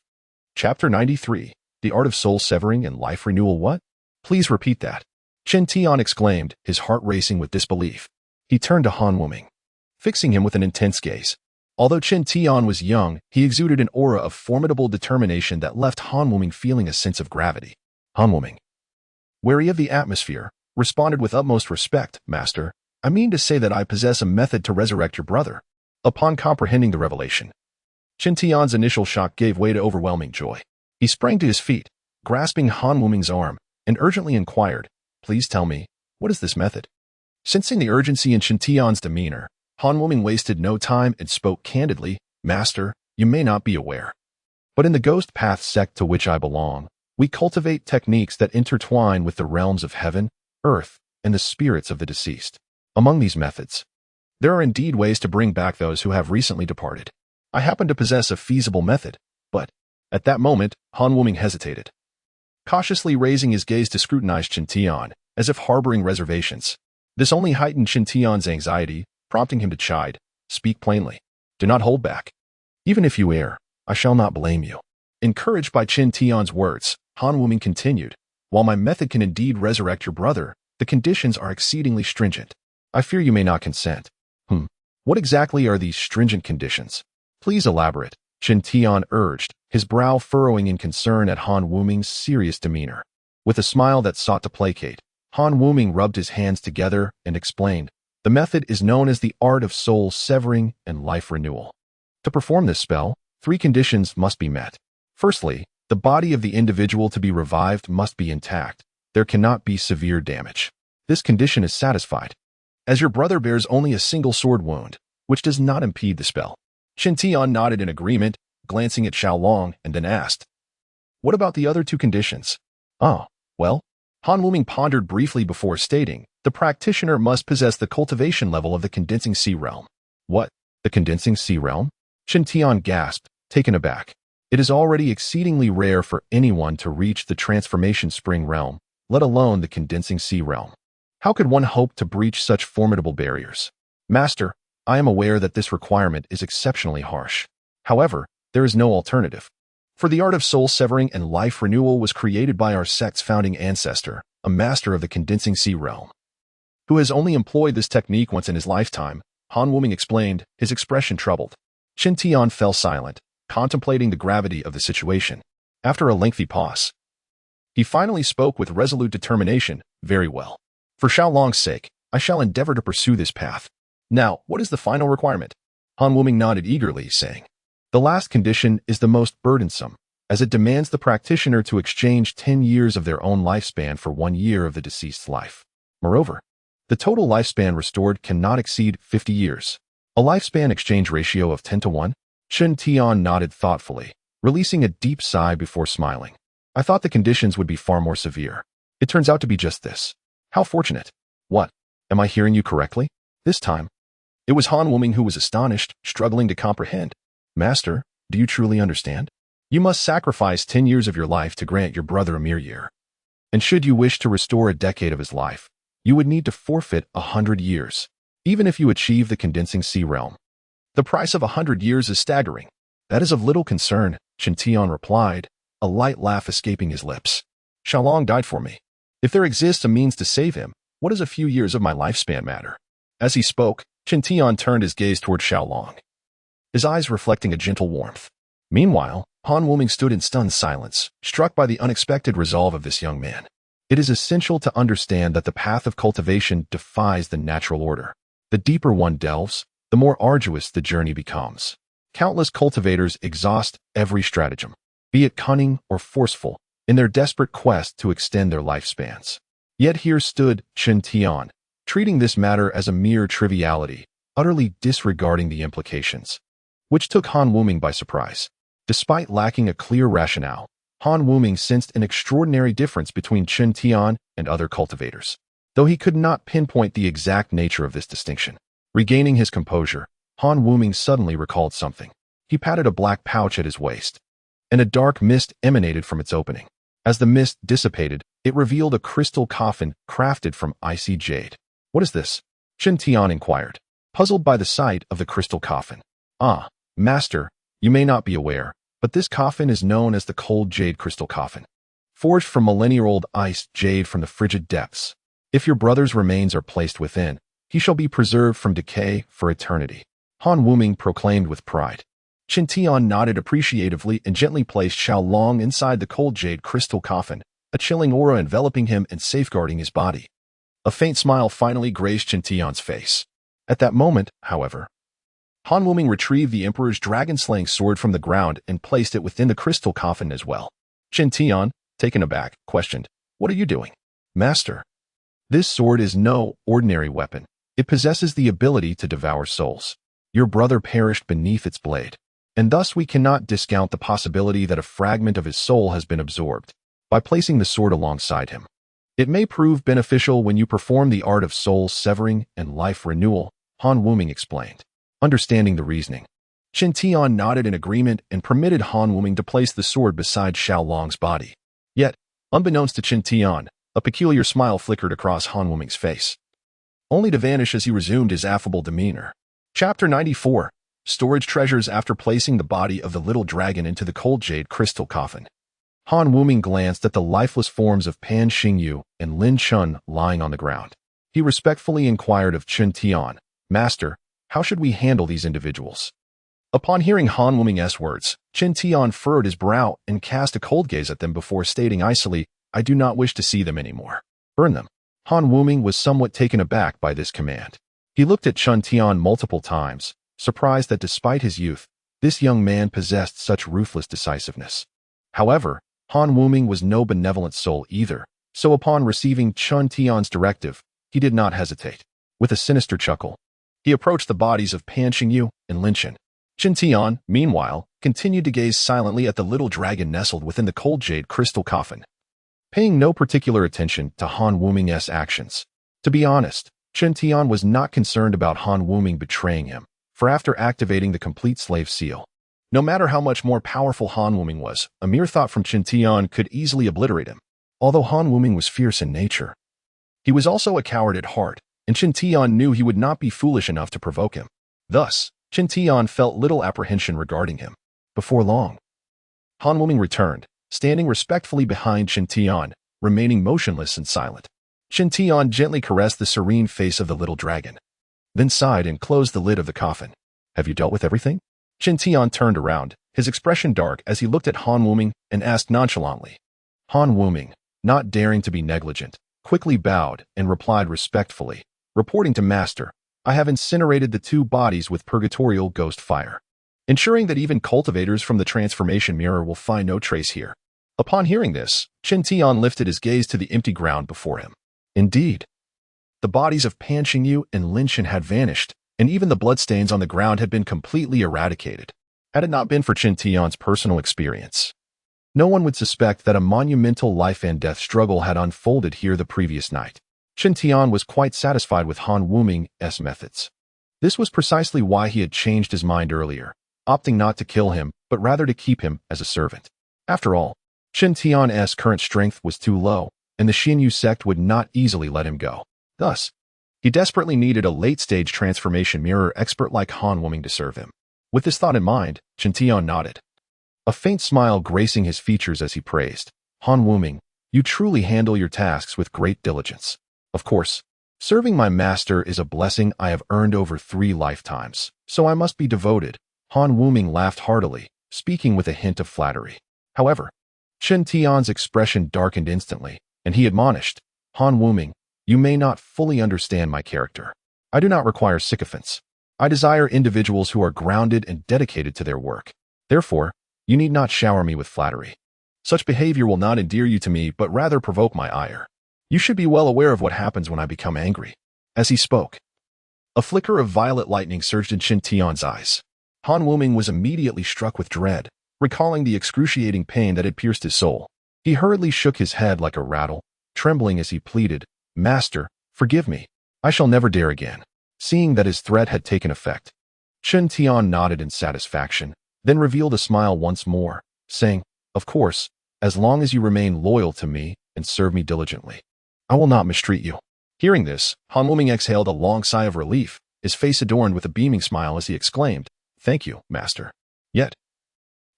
Chapter 93. The Art of Soul Severing and Life Renewal. What? Please repeat that. Chen Tian exclaimed, his heart racing with disbelief. He turned to Han Wuming, fixing him with an intense gaze. Although Chen Tian was young, he exuded an aura of formidable determination that left Han Wuming feeling a sense of gravity. Han Wuming, wary of the atmosphere, responded with utmost respect, Master. I mean to say that I possess a method to resurrect your brother. Upon comprehending the revelation, Chen Tian's initial shock gave way to overwhelming joy. He sprang to his feet, grasping Han Wuming's arm, and urgently inquired, Please tell me, what is this method? Sensing the urgency in Chen Tian's demeanor, Han Wuming wasted no time and spoke candidly, Master, you may not be aware, but in the Ghost Path sect to which I belong, we cultivate techniques that intertwine with the realms of heaven, earth, and the spirits of the deceased. Among these methods, there are indeed ways to bring back those who have recently departed. I happen to possess a feasible method, but at that moment, Han Wuming hesitated, cautiously raising his gaze to scrutinize Chen Tian, as if harboring reservations. This only heightened Chen Tian's anxiety, prompting him to chide, Speak plainly. Do not hold back. Even if you err, I shall not blame you. Encouraged by Chen Tian's words, Han Wuming continued, While my method can indeed resurrect your brother, the conditions are exceedingly stringent. I fear you may not consent. What exactly are these stringent conditions? Please elaborate, Chen Tian urged, his brow furrowing in concern at Han Wuming's serious demeanor. With a smile that sought to placate, Han Wuming rubbed his hands together and explained, The method is known as the Art of Soul Severing and Life Renewal. To perform this spell, 3 conditions must be met. Firstly, the body of the individual to be revived must be intact. There cannot be severe damage. This condition is satisfied, as your brother bears only a single sword wound, which does not impede the spell. Chen Tian nodded in agreement, glancing at Xiaolong, and then asked, What about the other 2 conditions? Oh, well, Han Wuming pondered briefly before stating, The practitioner must possess the cultivation level of the condensing sea realm. What? The condensing sea realm? Chen Tian gasped, taken aback. It is already exceedingly rare for anyone to reach the transformation spring realm, let alone the condensing sea realm. How could one hope to breach such formidable barriers? Master, I am aware that this requirement is exceptionally harsh. However, there is no alternative. For the art of soul severing and life renewal was created by our sect's founding ancestor, a master of the condensing sea realm, who has only employed this technique once in his lifetime, Han Wuming explained, his expression troubled. Chen Tian fell silent, contemplating the gravity of the situation. After a lengthy pause, he finally spoke with resolute determination, Very well. For Xiaolong's sake, I shall endeavor to pursue this path. Now, what is the final requirement? Han Wuming nodded eagerly, saying, The last condition is the most burdensome, as it demands the practitioner to exchange 10 years of their own lifespan for 1 year of the deceased's life. Moreover, the total lifespan restored cannot exceed 50 years. A lifespan exchange ratio of 10 to 1? Chen Tian nodded thoughtfully, releasing a deep sigh before smiling. I thought the conditions would be far more severe. It turns out to be just this. How fortunate. What? Am I hearing you correctly? This time, it was Han Wuming who was astonished, struggling to comprehend. Master, do you truly understand? You must sacrifice 10 years of your life to grant your brother a mere year. And should you wish to restore a decade of his life, you would need to forfeit 100 years, even if you achieve the condensing sea realm. The price of 100 years is staggering. That is of little concern, Chen Tian replied, a light laugh escaping his lips. Xiaolong died for me. If there exists a means to save him, what does a few years of my lifespan matter? As he spoke, Chen Tian turned his gaze toward Xiaolong, his eyes reflecting a gentle warmth. Meanwhile, Han Wuming stood in stunned silence, struck by the unexpected resolve of this young man. It is essential to understand that the path of cultivation defies the natural order. The deeper one delves, the more arduous the journey becomes. Countless cultivators exhaust every stratagem, be it cunning or forceful, in their desperate quest to extend their lifespans. Yet here stood Chen Tian, treating this matter as a mere triviality, utterly disregarding the implications, which took Han Wuming by surprise. Despite lacking a clear rationale, Han Wuming sensed an extraordinary difference between Chen Tian and other cultivators, though he could not pinpoint the exact nature of this distinction. Regaining his composure, Han Wuming suddenly recalled something. He patted a black pouch at his waist, and a dark mist emanated from its opening. As the mist dissipated, it revealed a crystal coffin crafted from icy jade. What is this? Chen Tian inquired, puzzled by the sight of the crystal coffin. Ah, master, you may not be aware, but this coffin is known as the cold jade crystal coffin, forged from millennia-old iced jade from the frigid depths. If your brother's remains are placed within, he shall be preserved from decay for eternity, Han Wuming proclaimed with pride. Chen Tian nodded appreciatively and gently placed Xiaolong inside the cold jade crystal coffin, a chilling aura enveloping him and safeguarding his body. A faint smile finally graced Chen Tian's face. At that moment, however, Han Wuming retrieved the Emperor's dragon-slaying sword from the ground and placed it within the crystal coffin as well. Chen Tian, taken aback, questioned, "What are you doing?" "Master, this sword is no ordinary weapon. It possesses the ability to devour souls. Your brother perished beneath its blade, and thus we cannot discount the possibility that a fragment of his soul has been absorbed. By placing the sword alongside him, it may prove beneficial when you perform the art of soul severing and life renewal," Han Wuming explained. Understanding the reasoning, Chen Tian nodded in agreement and permitted Han Wuming to place the sword beside Xiaolong's body. Yet, unbeknownst to Chen Tian, a peculiar smile flickered across Han Wuming's face, only to vanish as he resumed his affable demeanor. Chapter 94. Storage treasures. After placing the body of the little dragon into the cold jade crystal coffin, Han Wuming glanced at the lifeless forms of Pan Xingyu and Lin Chun lying on the ground. He respectfully inquired of Chen Tian, "Master, how should we handle these individuals?" Upon hearing Han Wuming's words, Chen Tian furrowed his brow and cast a cold gaze at them before stating icily, "I do not wish to see them anymore. Burn them." Han Wuming was somewhat taken aback by this command. He looked at Chen Tian multiple times, surprised that despite his youth, this young man possessed such ruthless decisiveness. However, Han Wuming was no benevolent soul either, so upon receiving Chen Tian's directive, he did not hesitate. With a sinister chuckle, he approached the bodies of Pan Xingyu and Lin Chen. Chen Tian, meanwhile, continued to gaze silently at the little dragon nestled within the cold jade crystal coffin, paying no particular attention to Han Wuming's actions. To be honest, Chen Tian was not concerned about Han Wuming betraying him, for after activating the complete slave seal, no matter how much more powerful Han Wuming was, a mere thought from Chen Tian could easily obliterate him. Although Han Wuming was fierce in nature, he was also a coward at heart, and Chen Tian knew he would not be foolish enough to provoke him. Thus, Chen Tian felt little apprehension regarding him. Before long, Han Wuming returned, standing respectfully behind Chen Tian, remaining motionless and silent. Chen Tian gently caressed the serene face of the little dragon, then sighed and closed the lid of the coffin. "Have you dealt with everything?" Chen Tian turned around, his expression dark as he looked at Han Wuming and asked nonchalantly. Han Wuming, not daring to be negligent, quickly bowed and replied respectfully, "Reporting to Master, I have incinerated the 2 bodies with purgatorial ghost fire, ensuring that even cultivators from the transformation mirror will find no trace here." Upon hearing this, Chen Tian lifted his gaze to the empty ground before him. Indeed, the bodies of Pan Xingyu and Lin Chen had vanished, and even the bloodstains on the ground had been completely eradicated. Had it not been for Chen Tian's personal experience, no one would suspect that a monumental life and death struggle had unfolded here the previous night. Chen Tian was quite satisfied with Han Wuming's methods. This was precisely why he had changed his mind earlier, opting not to kill him, but rather to keep him as a servant. After all, Chen Tian's current strength was too low, and the Xinyu sect would not easily let him go. Thus, he desperately needed a late-stage transformation mirror expert like Han Wuming to serve him. With this thought in mind, Chen Tian nodded, a faint smile gracing his features as he praised, Han Wuming, you truly handle your tasks with great diligence. Of course, serving my master is a blessing I have earned over 3 lifetimes, so I must be devoted. Han Wuming laughed heartily, speaking with a hint of flattery. However, Chen Tian's expression darkened instantly, and he admonished, Han Wuming, you may not fully understand my character. I do not require sycophants. I desire individuals who are grounded and dedicated to their work. Therefore, you need not shower me with flattery. Such behavior will not endear you to me, but rather provoke my ire. You should be well aware of what happens when I become angry. As he spoke, a flicker of violet lightning surged in Chen Tian's eyes. Han Wuming was immediately struck with dread, recalling the excruciating pain that had pierced his soul. He hurriedly shook his head like a rattle, trembling as he pleaded, Master, forgive me. I shall never dare again. Seeing that his threat had taken effect, Chen Tian nodded in satisfaction, then revealed a smile once more, saying, Of course, as long as you remain loyal to me and serve me diligently, I will not mistreat you. Hearing this, Han Wuming exhaled a long sigh of relief, his face adorned with a beaming smile as he exclaimed, Thank you, Master. Yet,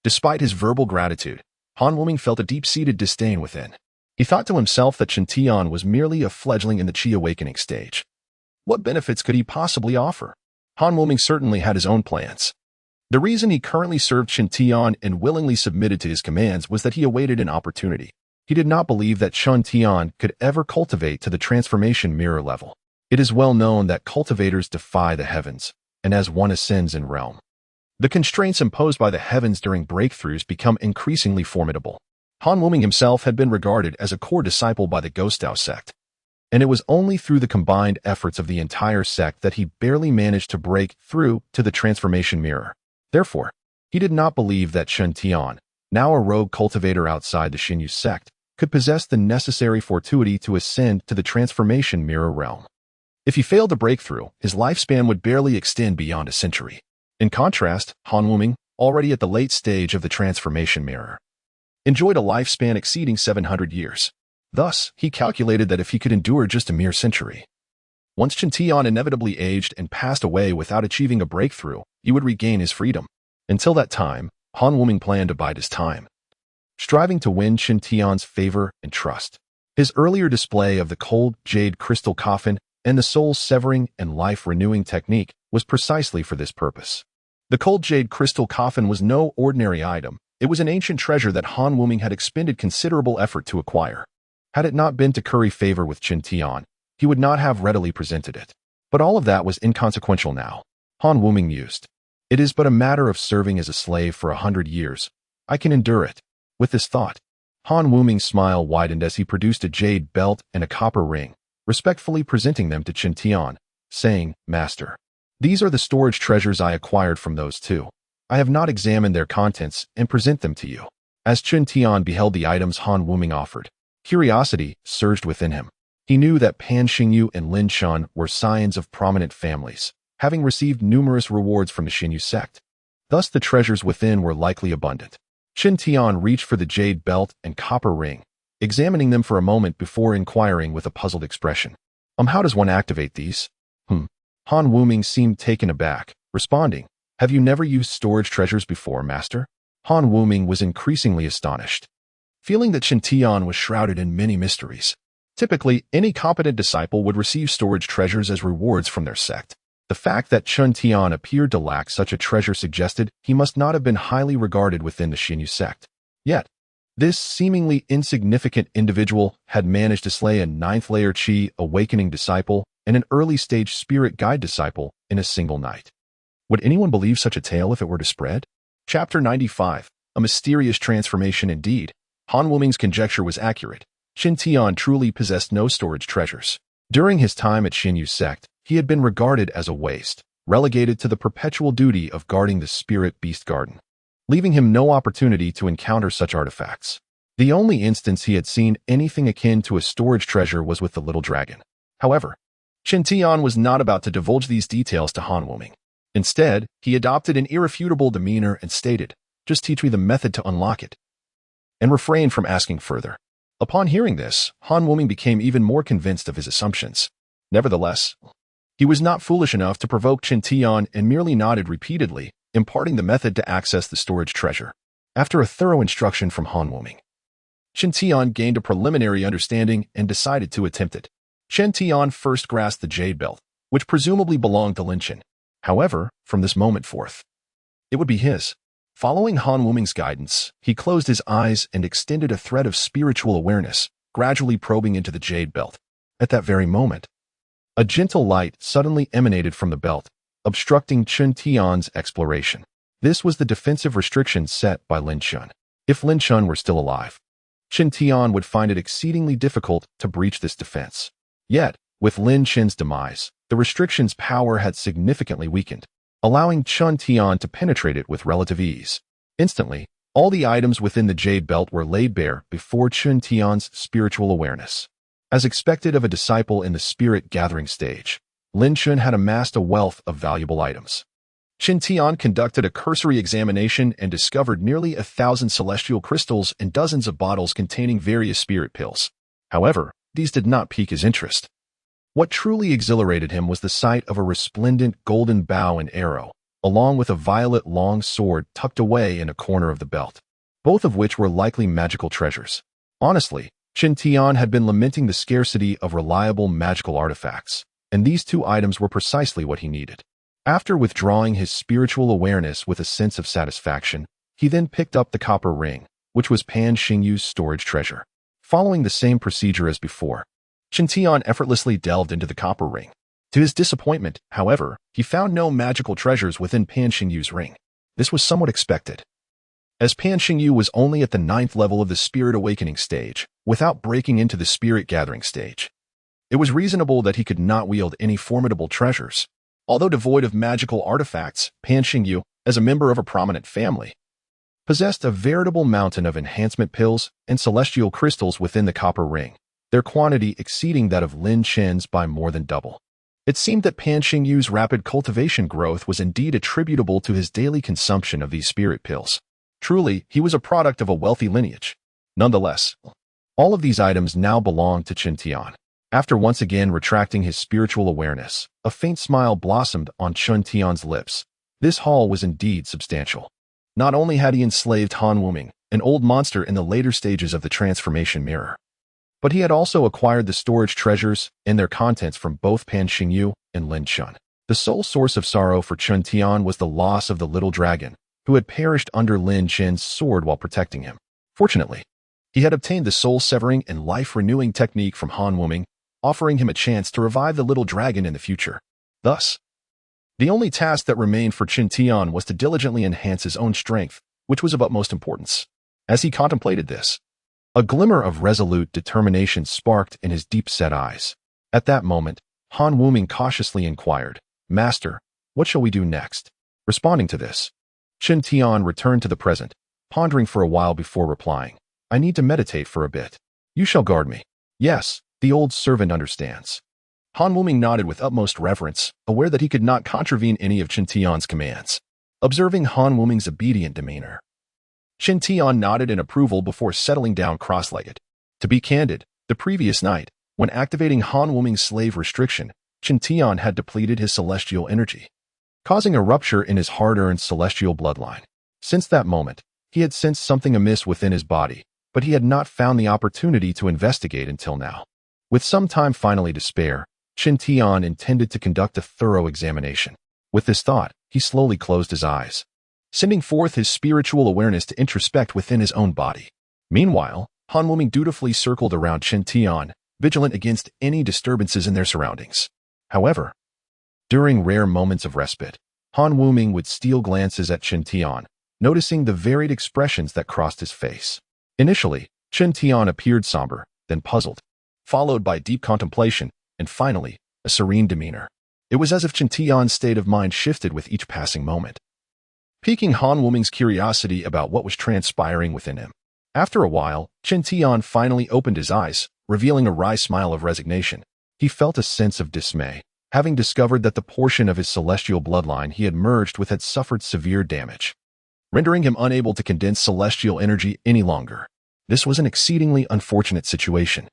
despite his verbal gratitude, Han Wuming felt a deep-seated disdain within. He thought to himself that Chen Tian was merely a fledgling in the Qi awakening stage. What benefits could he possibly offer? Han Wuming certainly had his own plans. The reason he currently served Chen Tian and willingly submitted to his commands was that he awaited an opportunity. He did not believe that Chen Tian could ever cultivate to the transformation mirror level. It is well known that cultivators defy the heavens, and as one ascends in realm, the constraints imposed by the heavens during breakthroughs become increasingly formidable. Han Wuming himself had been regarded as a core disciple by the Gostao sect, and it was only through the combined efforts of the entire sect that he barely managed to break through to the transformation mirror. Therefore, he did not believe that Chen Tian, now a rogue cultivator outside the Xinyu sect, could possess the necessary fortitude to ascend to the transformation mirror realm. If he failed to break through, his lifespan would barely extend beyond a century. In contrast, Han Wuming, already at the late stage of the transformation mirror, enjoyed a lifespan exceeding 700 years. Thus, he calculated that if he could endure just a mere century, once Chen Tian inevitably aged and passed away without achieving a breakthrough, he would regain his freedom. Until that time, Han Wuming planned to bide his time, striving to win Chen Tian's favor and trust. His earlier display of the cold jade crystal coffin and the soul-severing and life-renewing technique was precisely for this purpose. The cold jade crystal coffin was no ordinary item. It was an ancient treasure that Han Wuming had expended considerable effort to acquire. Had it not been to curry favor with Chen Tian, he would not have readily presented it. But all of that was inconsequential now. Han Wuming mused, It is but a matter of serving as a slave for 100 years. I can endure it. With this thought, Han Wuming's smile widened as he produced a jade belt and a copper ring, respectfully presenting them to Chen Tian, saying, Master, these are the storage treasures I acquired from those two. I have not examined their contents and present them to you. As Chen Tian beheld the items Han Wuming offered, curiosity surged within him. He knew that Pan Xingyu and Lin Chun were scions of prominent families, having received numerous rewards from the Xinyu sect. Thus the treasures within were likely abundant. Chen Tian reached for the jade belt and copper ring, examining them for a moment before inquiring with a puzzled expression. How does one activate these? Han Wuming seemed taken aback, responding, Have you never used storage treasures before, Master? Han Wuming was increasingly astonished, feeling that Chen Tian was shrouded in many mysteries. Typically, any competent disciple would receive storage treasures as rewards from their sect. The fact that Chen Tian appeared to lack such a treasure suggested he must not have been highly regarded within the Xinyu sect. Yet, this seemingly insignificant individual had managed to slay a 9th-layer Qi awakening disciple and an early-stage spirit guide disciple in a single night. Would anyone believe such a tale if it were to spread? Chapter 95. A mysterious transformation indeed. Han Wuming's conjecture was accurate. Chen Tian truly possessed no storage treasures. During his time at Xinyu sect, he had been regarded as a waste, relegated to the perpetual duty of guarding the spirit beast garden, leaving him no opportunity to encounter such artifacts. The only instance he had seen anything akin to a storage treasure was with the little dragon. However, Chen Tian was not about to divulge these details to Han Wuming. Instead, he adopted an irrefutable demeanor and stated, "Just teach me the method to unlock it," and refrained from asking further. Upon hearing this, Han Wuming became even more convinced of his assumptions. Nevertheless, he was not foolish enough to provoke Chen Tian and merely nodded repeatedly, imparting the method to access the storage treasure. After a thorough instruction from Han Wuming, Chen Tian gained a preliminary understanding and decided to attempt it. Chen Tian first grasped the jade belt, which presumably belonged to Lin Chen. However, from this moment forth, it would be his. Following Han Wuming's guidance, he closed his eyes and extended a thread of spiritual awareness, gradually probing into the jade belt. At that very moment, a gentle light suddenly emanated from the belt, obstructing Chen Tian's exploration. This was the defensive restriction set by Lin Chen. If Lin Chen were still alive, Chen Tian would find it exceedingly difficult to breach this defense. Yet, with Lin Chen's demise, the restriction's power had significantly weakened, allowing Chen Tian to penetrate it with relative ease. Instantly, all the items within the jade belt were laid bare before Chen Tian's spiritual awareness. As expected of a disciple in the spirit gathering stage, Lin Chen had amassed a wealth of valuable items. Chen Tian conducted a cursory examination and discovered nearly 1,000 celestial crystals and dozens of bottles containing various spirit pills. However, these did not pique his interest. What truly exhilarated him was the sight of a resplendent golden bow and arrow, along with a violet long sword tucked away in a corner of the belt, both of which were likely magical treasures. Honestly, Chen Tian had been lamenting the scarcity of reliable magical artifacts, and these two items were precisely what he needed. After withdrawing his spiritual awareness with a sense of satisfaction, he then picked up the copper ring, which was Pan Xingyu's storage treasure. Following the same procedure as before, Chen Tian effortlessly delved into the copper ring. To his disappointment, however, he found no magical treasures within Pan Xingyu's ring. This was somewhat expected, as Pan Xingyu was only at the 9th level of the spirit awakening stage, without breaking into the spirit gathering stage. It was reasonable that he could not wield any formidable treasures. Although devoid of magical artifacts, Pan Xingyu, as a member of a prominent family, possessed a veritable mountain of enhancement pills and celestial crystals within the copper ring, their quantity exceeding that of Lin Chen's by more than double. It seemed that Pan Xingyu's rapid cultivation growth was indeed attributable to his daily consumption of these spirit pills. Truly, he was a product of a wealthy lineage. Nonetheless, all of these items now belonged to Chen Tian. After once again retracting his spiritual awareness, a faint smile blossomed on Chen Tian's lips. This haul was indeed substantial. Not only had he enslaved Han Wuming, an old monster in the later stages of the transformation mirror, but he had also acquired the storage treasures and their contents from both Pan Xingyu and Lin Chen. The sole source of sorrow for Chen Tian was the loss of the little dragon, who had perished under Lin Chen's sword while protecting him. Fortunately, he had obtained the soul-severing and life-renewing technique from Han Wuming, offering him a chance to revive the little dragon in the future. Thus, the only task that remained for Chen Tian was to diligently enhance his own strength, which was of utmost importance. As he contemplated this, a glimmer of resolute determination sparked in his deep-set eyes. At that moment, Han Wuming cautiously inquired, "Master, what shall we do next?" Responding to this, Chen Tian returned to the present, pondering for a while before replying, "I need to meditate for a bit. You shall guard me." "Yes, the old servant understands." Han Wuming nodded with utmost reverence, aware that he could not contravene any of Chen Tian's commands. Observing Han Wuming's obedient demeanor, Chen Tian nodded in approval before settling down cross-legged. To be candid, the previous night, when activating Han Wuming's slave restriction, Chen Tian had depleted his celestial energy, causing a rupture in his hard-earned celestial bloodline. Since that moment, he had sensed something amiss within his body, but he had not found the opportunity to investigate until now. With some time finally to spare, Chen Tian intended to conduct a thorough examination. With this thought, he slowly closed his eyes, sending forth his spiritual awareness to introspect within his own body. Meanwhile, Han Wuming dutifully circled around Chen Tian, vigilant against any disturbances in their surroundings. However, during rare moments of respite, Han Wuming would steal glances at Chen Tian, noticing the varied expressions that crossed his face. Initially, Chen Tian appeared somber, then puzzled, followed by deep contemplation, and finally, a serene demeanor. It was as if Chen Tian's state of mind shifted with each passing moment, piquing Han Wuming's curiosity about what was transpiring within him. After a while, Chen Tian finally opened his eyes, revealing a wry smile of resignation. He felt a sense of dismay. having discovered that the portion of his celestial bloodline he had merged with had suffered severe damage, rendering him unable to condense celestial energy any longer. This was an exceedingly unfortunate situation.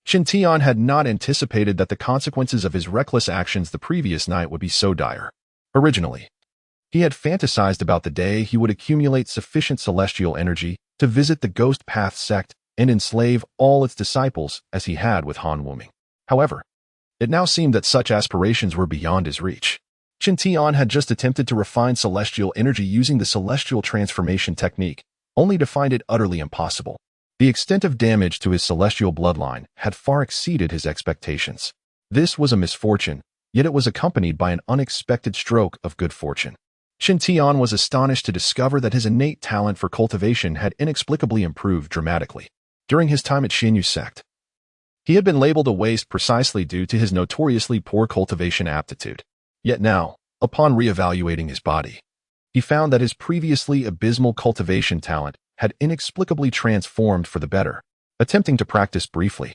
Chen Tian had not anticipated that the consequences of his reckless actions the previous night would be so dire. Originally, he had fantasized about the day he would accumulate sufficient celestial energy to visit the Ghost Path sect and enslave all its disciples as he had with Han Wuming. However, it now seemed that such aspirations were beyond his reach. Chen Tian had just attempted to refine celestial energy using the celestial transformation technique, only to find it utterly impossible. The extent of damage to his celestial bloodline had far exceeded his expectations. This was a misfortune, yet it was accompanied by an unexpected stroke of good fortune. Chen Tian was astonished to discover that his innate talent for cultivation had inexplicably improved dramatically. During his time at Xinyu sect, he had been labeled a waste precisely due to his notoriously poor cultivation aptitude. Yet now, upon re-evaluating his body, he found that his previously abysmal cultivation talent had inexplicably transformed for the better. Attempting to practice briefly,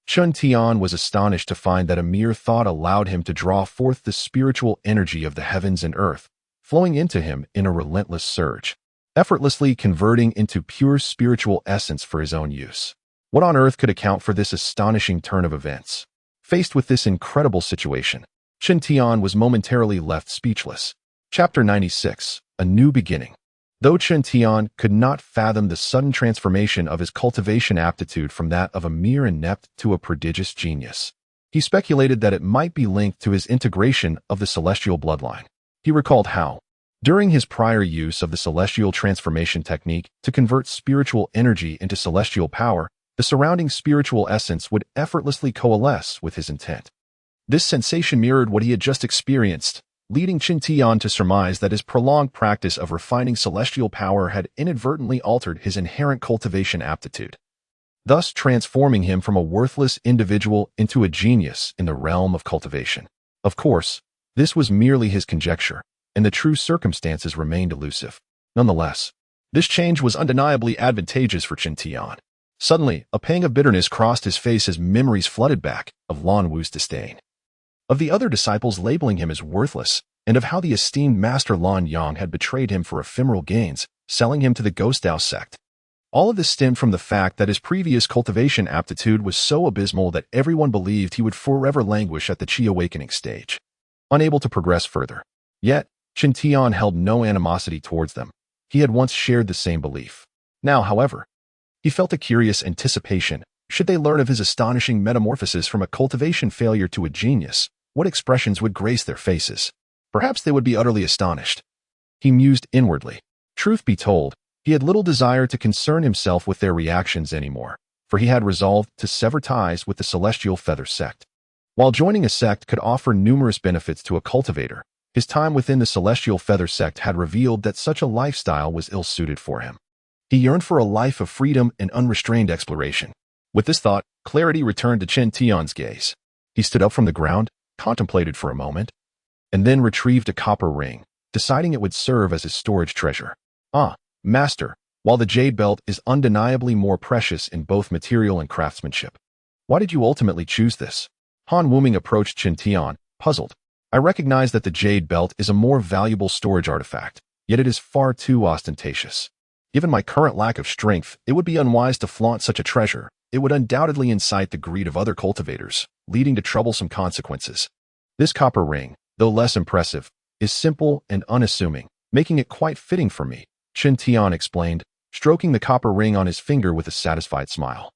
Chen Tian was astonished to find that a mere thought allowed him to draw forth the spiritual energy of the heavens and earth, flowing into him in a relentless surge, effortlessly converting into pure spiritual essence for his own use. What on earth could account for this astonishing turn of events? Faced with this incredible situation, Chen Tian was momentarily left speechless. Chapter 96, A New Beginning. Though Chen Tian could not fathom the sudden transformation of his cultivation aptitude from that of a mere inept to a prodigious genius, he speculated that it might be linked to his integration of the celestial bloodline. He recalled how, during his prior use of the celestial transformation technique to convert spiritual energy into celestial power, the surrounding spiritual essence would effortlessly coalesce with his intent. This sensation mirrored what he had just experienced, leading Chen Tian to surmise that his prolonged practice of refining celestial power had inadvertently altered his inherent cultivation aptitude, thus transforming him from a worthless individual into a genius in the realm of cultivation. Of course, this was merely his conjecture, and the true circumstances remained elusive. Nonetheless, this change was undeniably advantageous for Chen Tian. Suddenly, a pang of bitterness crossed his face as memories flooded back of Lan Wu's disdain, of the other disciples labeling him as worthless, and of how the esteemed Master Lan Yang had betrayed him for ephemeral gains, selling him to the Ghost Dao sect. All of this stemmed from the fact that his previous cultivation aptitude was so abysmal that everyone believed he would forever languish at the Qi awakening stage, unable to progress further. Yet, Chen Tian held no animosity towards them. He had once shared the same belief. Now, however, he felt a curious anticipation. Should they learn of his astonishing metamorphosis from a cultivation failure to a genius, what expressions would grace their faces? Perhaps they would be utterly astonished. He mused inwardly. Truth be told, he had little desire to concern himself with their reactions anymore, for he had resolved to sever ties with the Celestial Feather sect. While joining a sect could offer numerous benefits to a cultivator, his time within the Celestial Feather sect had revealed that such a lifestyle was ill-suited for him. He yearned for a life of freedom and unrestrained exploration. With this thought, clarity returned to Chen Tian's gaze. He stood up from the ground, contemplated for a moment, and then retrieved a copper ring, deciding it would serve as his storage treasure. Ah, Master, while the jade belt is undeniably more precious in both material and craftsmanship, why did you ultimately choose this? Han Wuming approached Chen Tian, puzzled. I recognize that the jade belt is a more valuable storage artifact, yet it is far too ostentatious. Given my current lack of strength, it would be unwise to flaunt such a treasure. It would undoubtedly incite the greed of other cultivators, leading to troublesome consequences. This copper ring, though less impressive, is simple and unassuming, making it quite fitting for me, Chen Tian explained, stroking the copper ring on his finger with a satisfied smile.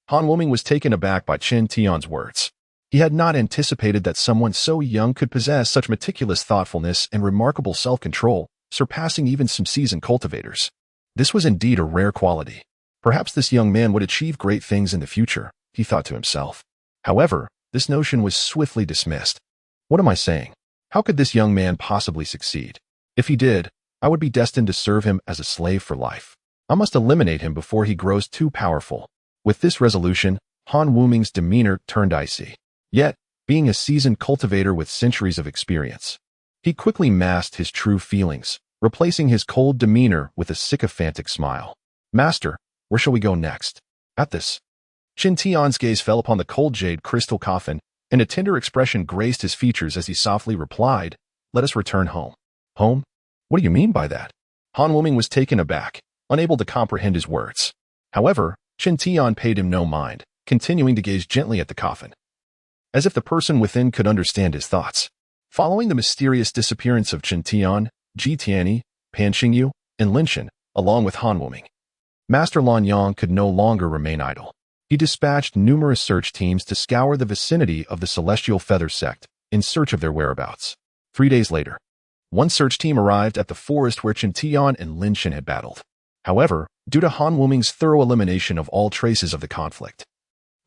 Han Wuming was taken aback by Chen Tian's words. He had not anticipated that someone so young could possess such meticulous thoughtfulness and remarkable self-control, surpassing even some seasoned cultivators. This was indeed a rare quality. Perhaps this young man would achieve great things in the future, he thought to himself. However, this notion was swiftly dismissed. What am I saying? How could this young man possibly succeed? If he did, I would be destined to serve him as a slave for life. I must eliminate him before he grows too powerful. With this resolution, Han Wuming's demeanor turned icy. Yet, being a seasoned cultivator with centuries of experience, he quickly masked his true feelings, replacing his cold demeanor with a sycophantic smile. Master, where shall we go next? At this, Chen Tian's gaze fell upon the cold jade crystal coffin, and a tender expression graced his features as he softly replied, "Let us return home." "Home? What do you mean by that?" Han Wuming was taken aback, unable to comprehend his words. However, Chen Tian paid him no mind, continuing to gaze gently at the coffin, as if the person within could understand his thoughts. Following the mysterious disappearance of Chen Tian, Ji Tianyi, Pan Xingyu, and Lin Shen, along with Han Wuming, Master Lan Yang could no longer remain idle. He dispatched numerous search teams to scour the vicinity of the Celestial Feather sect in search of their whereabouts. 3 days later, one search team arrived at the forest where Chen Tian and Lin Shen had battled. However, due to Han Wuming's thorough elimination of all traces of the conflict,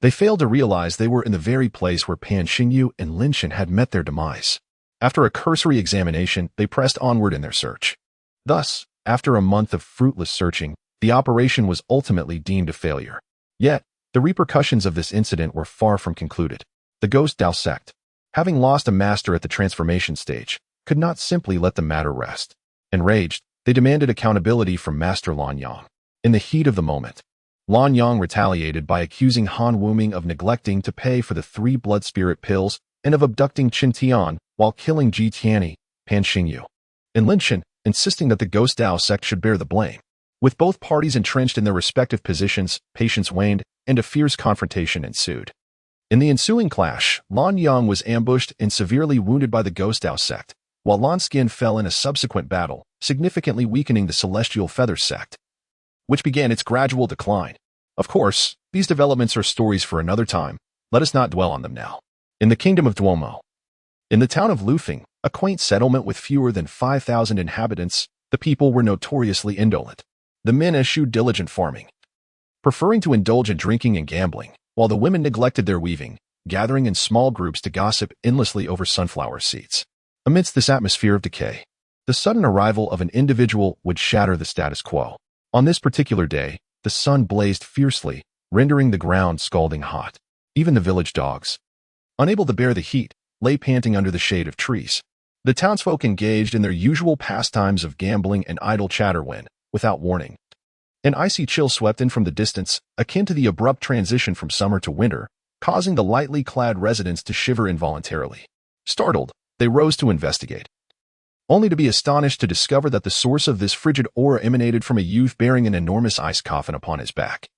they failed to realize they were in the very place where Pan Xingyu and Lin Shen had met their demise. After a cursory examination, they pressed onward in their search. Thus, after a month of fruitless searching, the operation was ultimately deemed a failure. Yet, the repercussions of this incident were far from concluded. The Ghost Dao sect, having lost a master at the transformation stage, could not simply let the matter rest. Enraged, they demanded accountability from Master Lan Yang. In the heat of the moment, Lan Yang retaliated by accusing Han Wuming of neglecting to pay for the 3 blood spirit pills and of abducting Chen Tian while killing Ji Tianyi, Pan Xingyu, and Lin Shen, insisting that the Ghost Dao sect should bear the blame. With both parties entrenched in their respective positions, patience waned, and a fierce confrontation ensued. In the ensuing clash, Lan Yang was ambushed and severely wounded by the Ghost Dao sect, while Lan Skin fell in a subsequent battle, significantly weakening the Celestial Feather sect, which began its gradual decline. Of course, these developments are stories for another time. Let us not dwell on them now. In the kingdom of Duomo, in the town of Lufeng, a quaint settlement with fewer than 5,000 inhabitants, the people were notoriously indolent. The men eschewed diligent farming, preferring to indulge in drinking and gambling, while the women neglected their weaving, gathering in small groups to gossip endlessly over sunflower seeds. Amidst this atmosphere of decay, the sudden arrival of an individual would shatter the status quo. On this particular day, the sun blazed fiercely, rendering the ground scalding hot. Even the village dogs, unable to bear the heat, lay panting under the shade of trees. The townsfolk engaged in their usual pastimes of gambling and idle chatter when, without warning, an icy chill swept in from the distance, akin to the abrupt transition from summer to winter, causing the lightly clad residents to shiver involuntarily. Startled, they rose to investigate, only to be astonished to discover that the source of this frigid aura emanated from a youth bearing an enormous ice coffin upon his back.